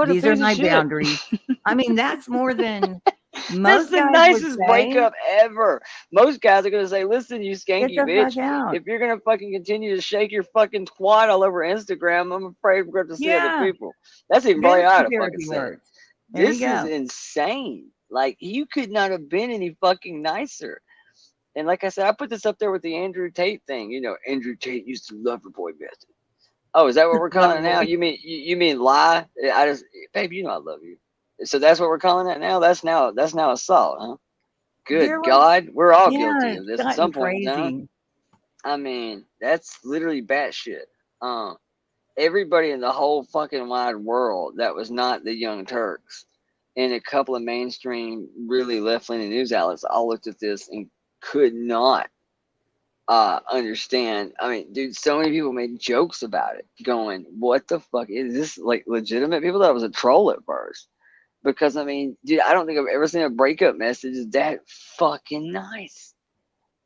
These are my boundaries. I mean, that's more than That's Most the guys would nicest say, breakup ever. Most guys are gonna say, "Listen, you get skanky the bitch. fuck out. If you're gonna fucking continue to shake your fucking twat all over Instagram, I'm afraid we're going to see other Yeah. people." That's even probably There's how some I'd have fucking therapy said it. words. There you This is go. insane. Like, you could not have been any fucking nicer. And like I said, I put this up there with the Andrew Tate thing. You know, Andrew Tate used to love her boy method. Oh, is that what we're calling it now? Lovely. You mean lie? Babe, you know I love you. So that's what we're calling it now. That's now assault, huh? Good There was, God, we're all yeah, guilty it's of this at gotten some point in time. crazy. I mean, that's literally batshit. Everybody in the whole fucking wide world that was not the Young Turks and a couple of mainstream, really left-leaning news outlets all looked at this and could not understand. I mean, dude, so many people made jokes about it, going, "What the fuck is this?" Like, legitimate people thought it was a troll at first, because I mean, dude, I don't think I've ever seen a breakup message that fucking nice.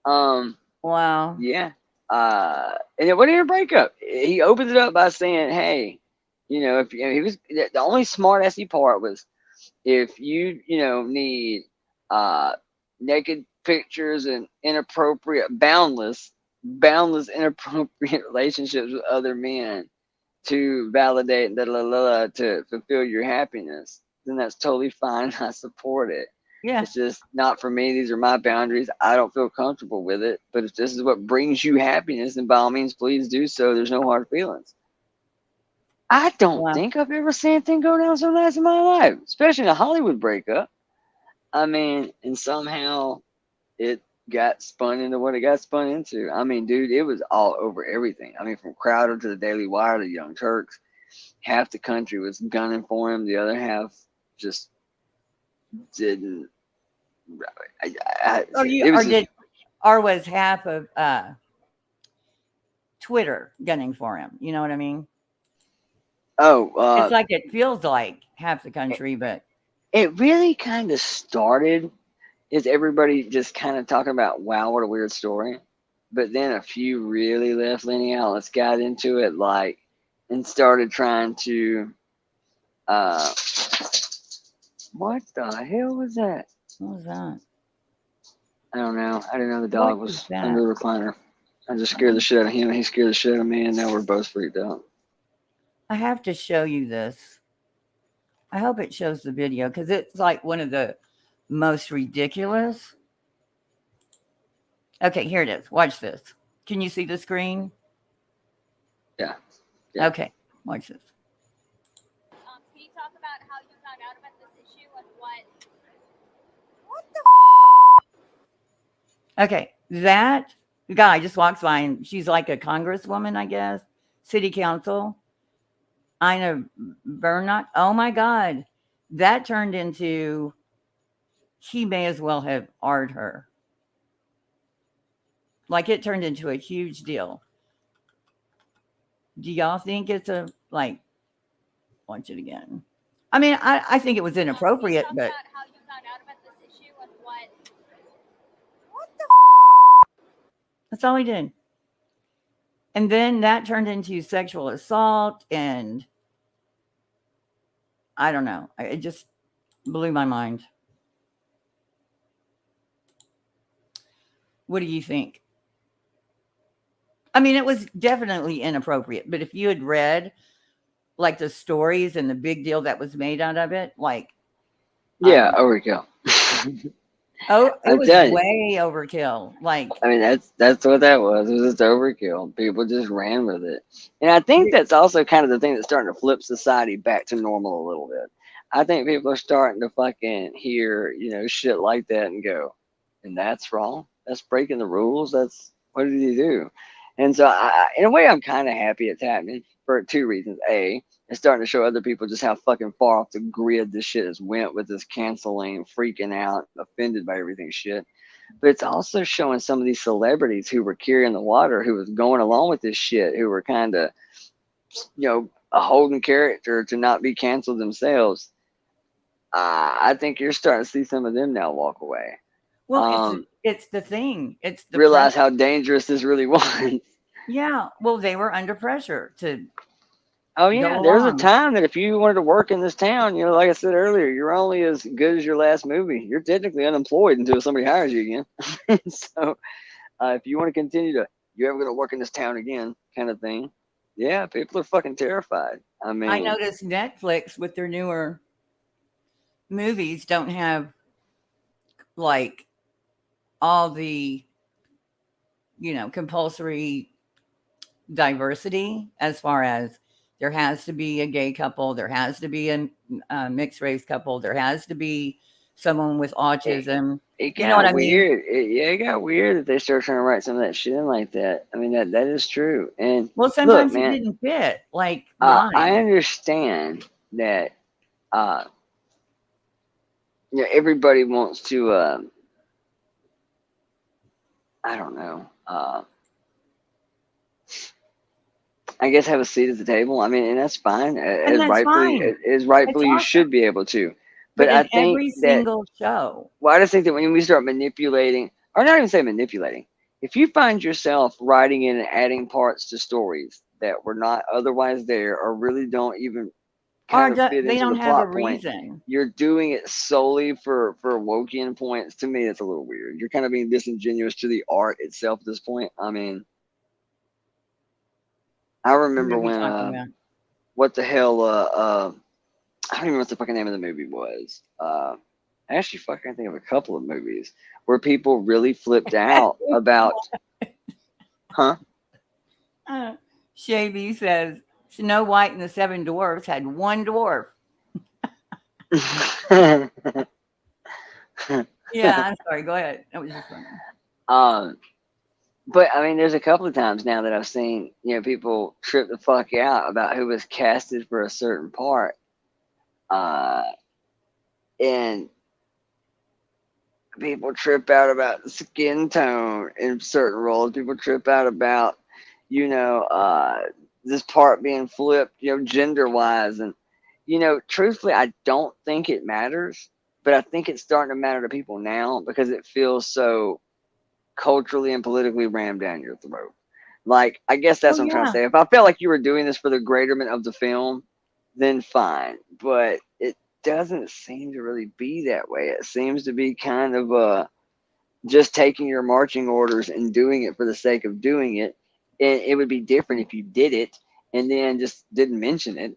Wow. Yeah. And it wasn't even a breakup. He opened it up by saying, "Hey, you know, if he was the only smart assy part was, if you need naked pictures and boundless inappropriate relationships with other men to validate to fulfill your happiness, then that's totally fine. I support it. Yeah. It's just not for me. These are my boundaries. I don't feel comfortable with it. But if this is what brings you happiness, then by all means, please do so. There's no hard feelings." I don't Wow. think I've ever seen anything go down so nice in my life, especially in a Hollywood breakup. I mean, and somehow it got spun into what it got spun into. I mean, dude, it was all over everything. I mean, from Crowder to the Daily Wire to Young Turks, half the country was gunning for him. The other half just didn't. Or was half of Twitter gunning for him? You know what I mean? It's like it feels like half the country, but it really kind of started is everybody just kind of talking about, wow, what a weird story. But then a few really left-leaning outlets got into it, and started trying to, what the hell was that? What was that? I don't know. I didn't know the dog What was is that? under the recliner. I just scared the shit out of him. He scared the shit out of me, and now we're both freaked out. I have to show you this. I hope it shows the video, because it's like one of the most ridiculous. Okay, here it is. Watch this. Can you see the screen? Yeah. Okay, watch this. Can you talk about how you found out about this issue and what the Okay, that guy just walks by, and she's like a congresswoman, I guess, city council. Ina Bernat. Oh my God, that turned into, he may as well have R'd her. Like, it turned into a huge deal. Do y'all think it's watch it again? I mean, I think it was inappropriate, but how you found out about this issue and what that's all he did. And then that turned into sexual assault, and I don't know. It just blew my mind. What do you think? I mean, it was definitely inappropriate, but if you had read like the stories and the big deal that was made out of it, Yeah, overkill. It was tell you. way overkill. I mean, that's what that was. It was just overkill. People just ran with it. And I think that's also kind of the thing that's starting to flip society back to normal a little bit. I think people are starting to fucking hear, shit like that and go, and that's wrong. That's breaking the rules. What did he do? And so, in a way, I'm kind of happy it's happening for two reasons. A, it's starting to show other people just how fucking far off the grid this shit has went with this canceling, freaking out, offended by everything shit. But it's also showing some of these celebrities who were carrying the water, who was going along with this shit, who were kind of, a holding character to not be canceled themselves. I think you're starting to see some of them now walk away. Well, it's the thing. It's the realize how dangerous this really was. Yeah. Well, they were under pressure to Oh go yeah, there's a along. time that if you wanted to work in this town, like I said earlier, you're only as good as your last movie. You're technically unemployed until somebody hires you again. So if you want to continue to, you're ever going to work in this town again, kind of thing. Yeah, people are fucking terrified. I I mean, noticed Netflix with their newer movies don't have like all the, compulsory diversity as far as there has to be a gay couple, there has to be a mixed race couple, there has to be someone with autism. it You know what got I mean? weird. It got weird that they started trying to write some of that shit in like that. I mean, that is true. And Well, look, sometimes it man, didn't fit. Like, I why? understand that uh, everybody wants to, I don't know, I guess have a seat at the table. I mean, and that's fine. And As that's rightfully, fine. as It's rightfully, you awesome. should be able to. But But I in think every that, single show, well, I just think that when we start manipulating, or not even say manipulating, if you find yourself writing in and adding parts to stories that were not otherwise there, or really don't even kind of fit they into the don't have a plot point, reason. you're doing it solely for Wokian points. To me, that's a little weird. You're kind of being disingenuous to the art itself at this point. I mean, I What remember are we when talking about? what the hell I don't even know what the fucking name of the movie was. Actually, fuck, I can think of a couple of movies where people really flipped out about, huh? Shavy says Snow White and the Seven Dwarfs had one dwarf. Yeah, I'm sorry. Go ahead. That was just funny. But I mean, there's a couple of times now that I've seen, people trip the fuck out about who was casted for a certain part. And people trip out about skin tone in certain roles. People trip out about, this part being flipped, gender wise. And, truthfully, I don't think it matters, but I think it's starting to matter to people now because it feels so culturally and politically rammed down your throat. Like, I guess that's what I'm trying to say. If I felt like you were doing this for the greaterment of the film, then fine. But it doesn't seem to really be that way. It seems to be kind of just taking your marching orders and doing it for the sake of doing it. And it would be different if you did it and then just didn't mention it.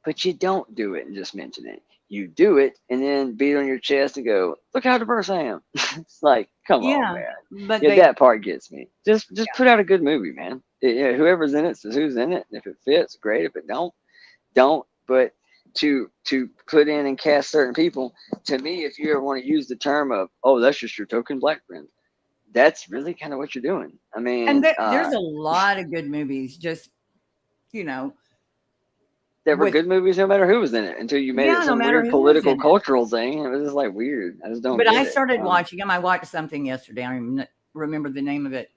But you don't do it and just mention it. You do it and then beat on your chest and go, look how diverse I am. It's like, come on, man. But Yeah, that part gets me. Just put out a good movie, man. Yeah, whoever's in it says who's in it. And if it fits, great. If it don't. But to put in and cast certain people, to me, if you ever want to use the term of, oh, that's just your token black friend, that's really kind of what you're doing. I mean, and there's a lot of good movies, just there were good movies no matter who was in it until you made it no some matter weird who was political in it. cultural thing. It was just like weird. I just don't But get I it. started watching them. I watched something yesterday. I don't even remember the name of it.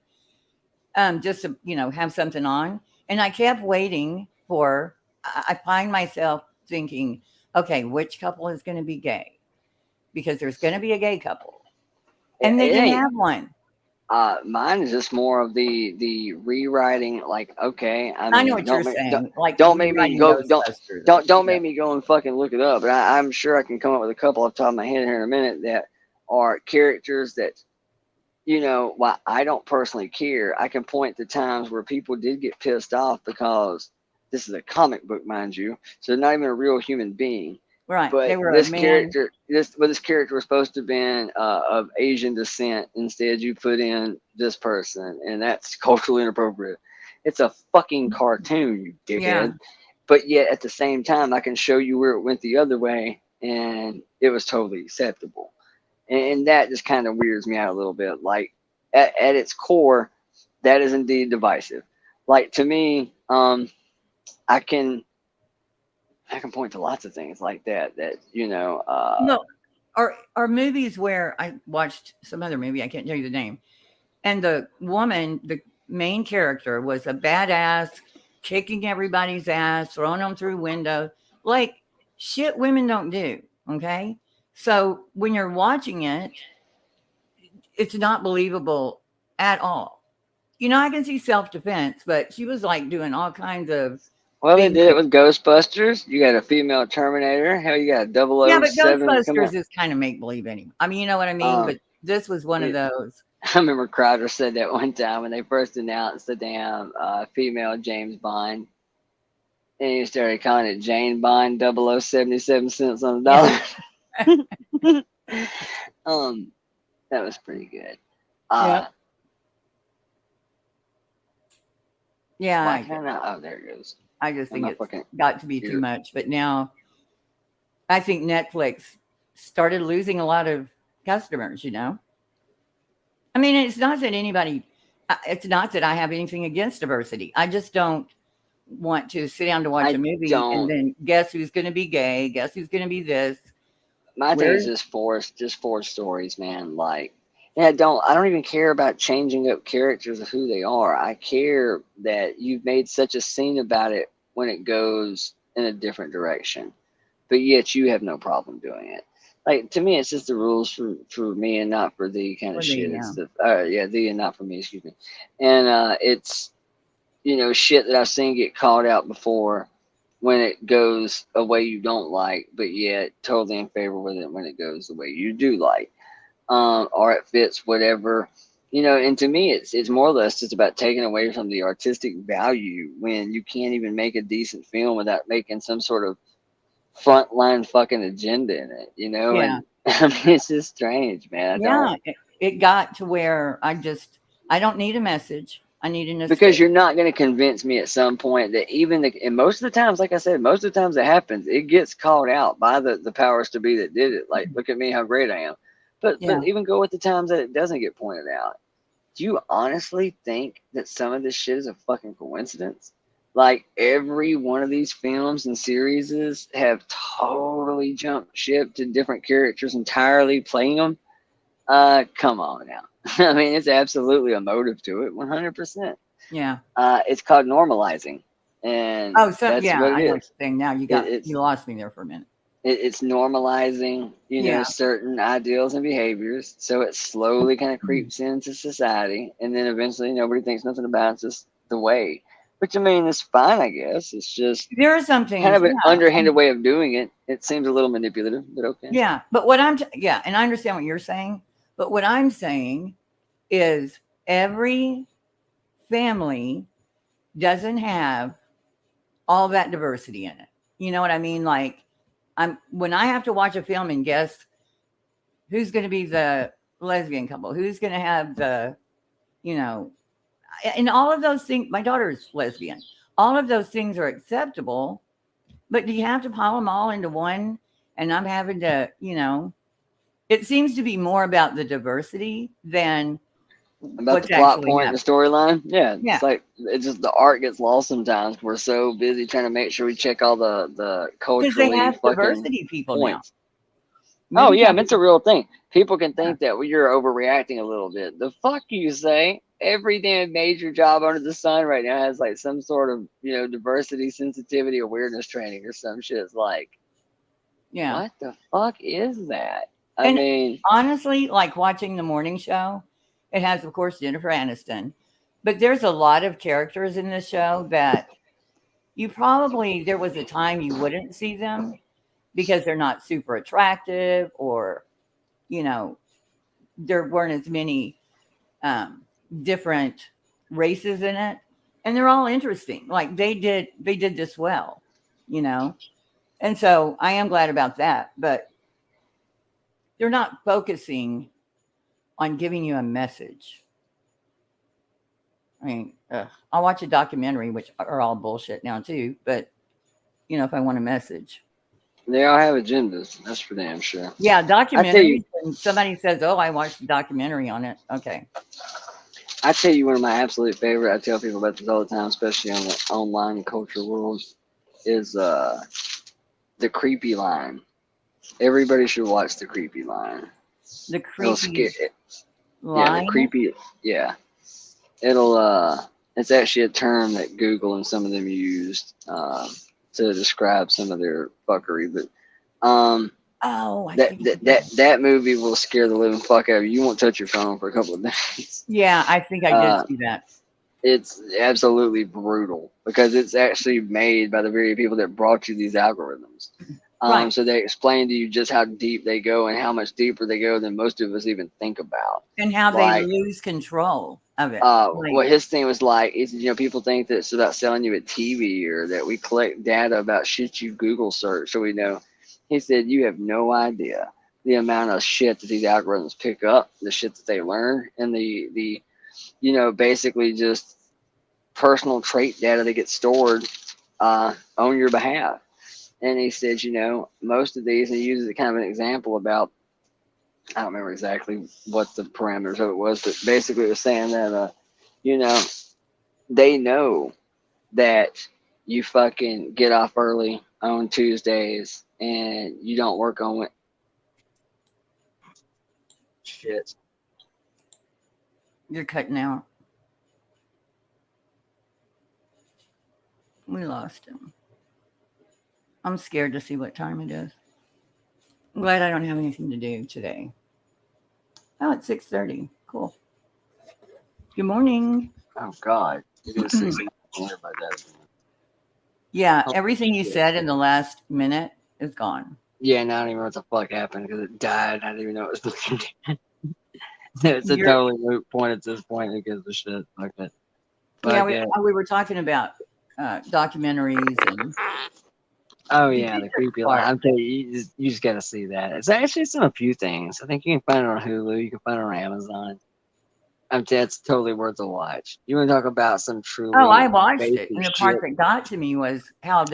Just to, have something on. And I kept waiting for, I find myself thinking, okay, which couple is going to be gay? Because there's going to be a gay couple. And they didn't have one. Mine is just more of the rewriting. Like, okay, I know what you're saying. Don't make me go. Don't make me go and fucking look it up. But I'm sure I can come up with a couple off the top of my head here in a minute that are characters that, while I don't personally care, I can point to times where people did get pissed off because this is a comic book, mind you, so they're not even a real human being. Right. But they were this a man. character, this character was supposed to have been of Asian descent. Instead, you put in this person, and that's culturally inappropriate. It's a fucking cartoon, you dickhead. Yeah. But yet, at the same time, I can show you where it went the other way, and it was totally acceptable. And that just kind of weirds me out a little bit. Like, at its core, that is indeed divisive. Like, to me, I can point to lots of things like that no, are movies where I watched some other movie, I can't tell you the name, and the woman, the main character, was a badass, kicking everybody's ass, throwing them through windows, like shit women don't do. Okay, so when you're watching it, it's not believable at all. I can see self-defense, but she was like doing all kinds of Well, they did it with Ghostbusters. You got a female Terminator. Hell, you got a Yeah, but 007 come out. Ghostbusters is kind of make believe anyway. I mean, you know what I mean? But this was one of those. I remember Crowder said that one time when they first announced the damn female James Bond. And he started calling it Jane Bond 0077 cents on the dollar. That was pretty good. Yeah. Why can't I? Oh, there it goes. I just think it's got to be too much. But now I think Netflix started losing a lot of customers, you know? I mean, it's not that I have anything against diversity. I just don't want to sit down to watch a movie and then guess who's going to be gay, guess who's going to be this. My thing is just forced stories, man. Like, I don't even care about changing up characters of who they are. I care that you've made such a scene about it when it goes in a different direction, but yet you have no problem doing it. Like, to me, it's just the rules for me and not for thee kind of shit. It's thee and not for me, excuse me. And it's, you know, shit that I've seen get called out before when it goes a way you don't like, but yet totally in favor with it when it goes the way you do like. Or it fits whatever, you know. And to me, it's more or less just about taking away from the artistic value when you can't even make a decent film without making some sort of frontline fucking agenda in it, you know. Yeah. And I mean, it's just strange, man. It got to where I don't need a message. I need an escape. Because you're not going to convince me at some point that and most of the times, like I said, most of the times it happens, it gets called out by the powers to be that did it. Like, look at me, how great I am. But even go with the times that it doesn't get pointed out. Do you honestly think that some of this shit is a fucking coincidence? Like, every one of these films and series have totally jumped ship to different characters entirely playing them. Come on now. I mean, it's absolutely a motive to it, 100%. Yeah. It's called normalizing. And that's what it I know what is. you're saying now. You lost me there for a minute. It's normalizing, you know, certain ideals and behaviors. So it slowly kind of creeps into society. And then eventually nobody thinks nothing about it. It's just the way. Which, I mean, is fine, I guess. It's just there is something kind of an underhanded way of doing it. It seems a little manipulative, but okay. Yeah. But what and I understand what you're saying. But what I'm saying is every family doesn't have all that diversity in it. You know what I mean? Like, when I have to watch a film and guess who's going to be the lesbian couple, who's going to have the, you know, and all of those things, my daughter's lesbian. All of those things are acceptable, but do you have to pile them all into one? And I'm having to, you know, it seems to be more about the diversity than about the plot point and the storyline. Yeah. It's like, it's just the art gets lost sometimes. We're so busy trying to make sure we check all the culturally because they have fucking diversity people points. now. Oh yeah, it's a real thing. People can think that you're overreacting a little bit. The fuck you say? Every damn major job under the sun right now has like some sort of, you know, diversity, sensitivity, awareness training or some shit. It's like, what the fuck is that? I mean, honestly, like watching the morning show, it has, of course, Jennifer Aniston, but there's a lot of characters in this show that there was a time you wouldn't see them because they're not super attractive, or, you know, there weren't as many different races in it, and they're all interesting. Like, they did this well, you know, and so I am glad about that, but they're not focusing on giving you a message. I mean, I'll watch a documentary, which are all bullshit now too, but, you know, if I want a message. They all have agendas. That's for damn sure. Yeah, documentaries. When somebody says, "Oh, I watched a documentary on it." Okay. I tell you, one of my absolute favorite. I tell people about this all the time, especially on the online culture world, is the Creepy Line. Everybody should watch the Creepy Line. The Creepy Line. Yeah, the creepy. Yeah, it'll. It's actually a term that Google and some of them used to describe some of their fuckery, but that movie will scare the living fuck out of you. You won't touch your phone for a couple of days. Yeah, I think I did see that. It's absolutely brutal because it's actually made by the very people that brought you these algorithms. Right. So they explain to you just how deep they go and how much deeper they go than most of us even think about. And how they lose control of it. What his thing was like is, people think that it's about selling you a TV or that we collect data about shit you Google search so we know. He said, you have no idea the amount of shit that these algorithms pick up, the shit that they learn, and the basically just personal trait data that gets stored on your behalf. And he says, most of these, and he uses kind of an example about, I don't remember exactly what the parameters of it was, but basically it was saying that, they know that you fucking get off early on Tuesdays and you don't work on it. Shit. You're cutting out. We lost him. I'm scared to see what time it is. I'm glad I don't have anything to do today. Oh, it's 6:30. Cool. Good morning. Oh, God. It is 6 by that. Yeah, everything you said in the last minute is gone. Yeah, and I don't even know what the fuck happened because it died. I didn't even know it was dead. It's a totally moot point at this point because of shit like that. Yeah, we were talking about documentaries and. Oh yeah, the creepy line. I'm telling you, you just gotta see that. It's on a few things. I think you can find it on Hulu. You can find it on Amazon. I'm telling you, it's totally worth a watch. You want to talk about some truly? Oh, I watched it, basic and the shit. part that got to me was how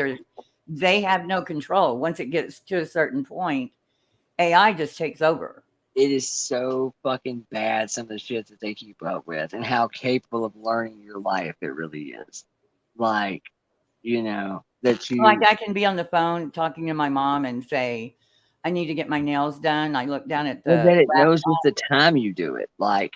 they have no control. Once it gets to a certain point, AI just takes over. It is so fucking bad, some of the shit that they keep up with, and how capable of learning your life it really is. Like, that you Like I can be on the phone talking to my mom and say, I need to get my nails done. I look down at the that it knows laptop. with the time you do it. Like,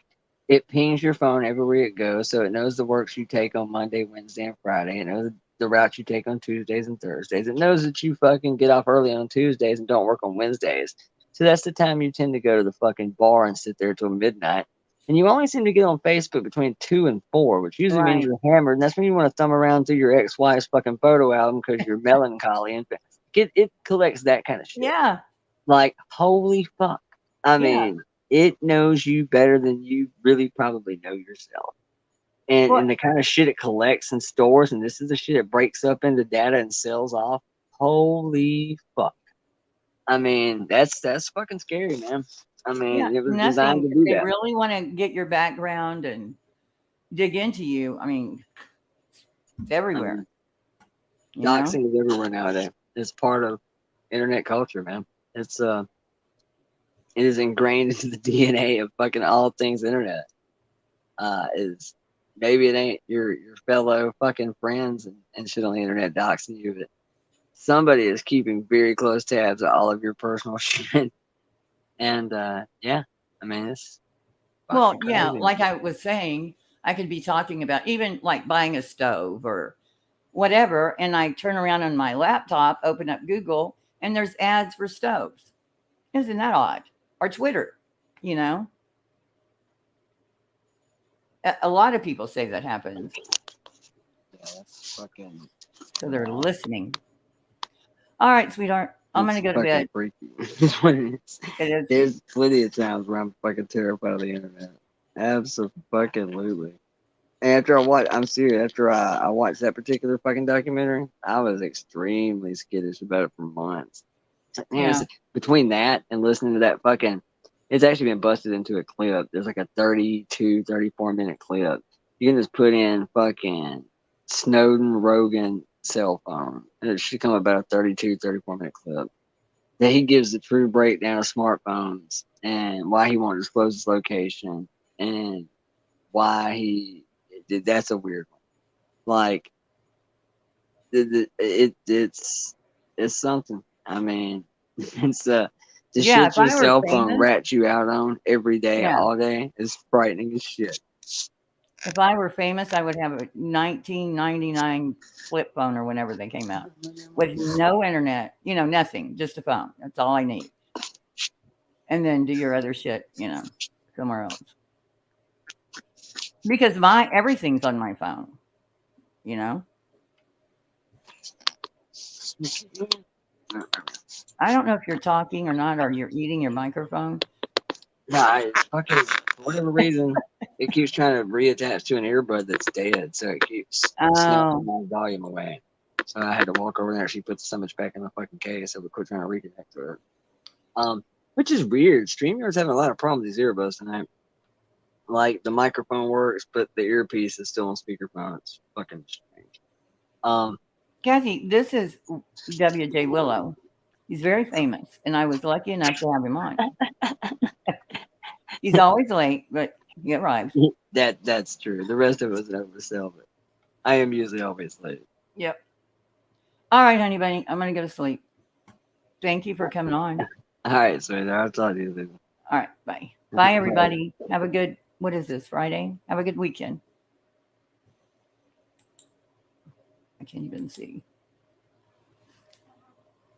it pings your phone everywhere it goes, so it knows the works you take on Monday, Wednesday, and Friday. It knows the route you take on Tuesdays and Thursdays. It knows that you fucking get off early on Tuesdays and don't work on Wednesdays. So that's the time you tend to go to the fucking bar and sit there till midnight. And you only seem to get on Facebook between 2 and 4, which usually means you're hammered. And that's when you want to thumb around through your ex-wife's fucking photo album because you're melancholy. And it collects that kind of shit. Yeah. Like, holy fuck. I mean, it knows you better than you really probably know yourself. And the kind of shit it collects and stores, and this is the shit it breaks up into data and sells off. Holy fuck. I mean, that's fucking scary, man. I mean, it was designed to do they that. really want to get your background and dig into you. I mean, it's everywhere. Doxing is everywhere nowadays. It's part of internet culture, man. It is ingrained into the DNA of fucking all things internet. Is maybe it ain't your fellow fucking friends and shit on the internet doxing you, but somebody is keeping very close tabs on all of your personal shit. And yeah, I mean, it's yeah, like I was saying, I could be talking about even like buying a stove or whatever, and I turn around on my laptop, open up Google, and there's ads for stoves. Isn't that odd? Or Twitter, A lot of people say that happens. Yeah, that's fucking. So they're listening. All right, sweetheart. I'm going to go to bed. Freaky. There's plenty of times where I'm fucking terrified of the internet. Absolutely. After I'm serious. After I watched that particular fucking documentary, I was extremely skittish about it for months. Between that and listening to that fucking, it's actually been busted into a clip. There's like a 32, 34-minute clip. You can just put in fucking Snowden Rogan cell phone, and it should come about a 32, 34-minute clip that he gives the true breakdown of smartphones and why he won't disclose his location and why he did. That's a weird one. Like, it's something. I mean, it's the shit your cell phone rats you out on every day, all day is frightening as shit. If I were famous, I would have a 1999 flip phone or whenever they came out with no internet, nothing, just a phone. That's all I need. And then do your other shit, somewhere else. because everything's on my phone, you know. I don't know if you're talking or not, or you're eating your microphone. Nah, fucking for whatever reason, it keeps trying to reattach to an earbud that's dead, so it keeps snapping my volume away. So I had to walk over there. She puts so much back in the fucking case, so we quit trying to reconnect to it. Which is weird. StreamYard's having a lot of problems with these earbuds tonight. Like the microphone works, but the earpiece is still on speakerphone. It's fucking strange. Kathy, this is W.J. Willow. He's very famous, and I was lucky enough to have him on. He's always late, but he arrives. That's true. The rest of us never sell, but I am usually always late. Yep. All right, honey bunny, I'm gonna go to sleep. Thank you for coming on. All right, sweetheart. I'll talk to you later. All right, bye. Bye, everybody. Have a good, what is this, Friday? Have a good weekend. I can't even see.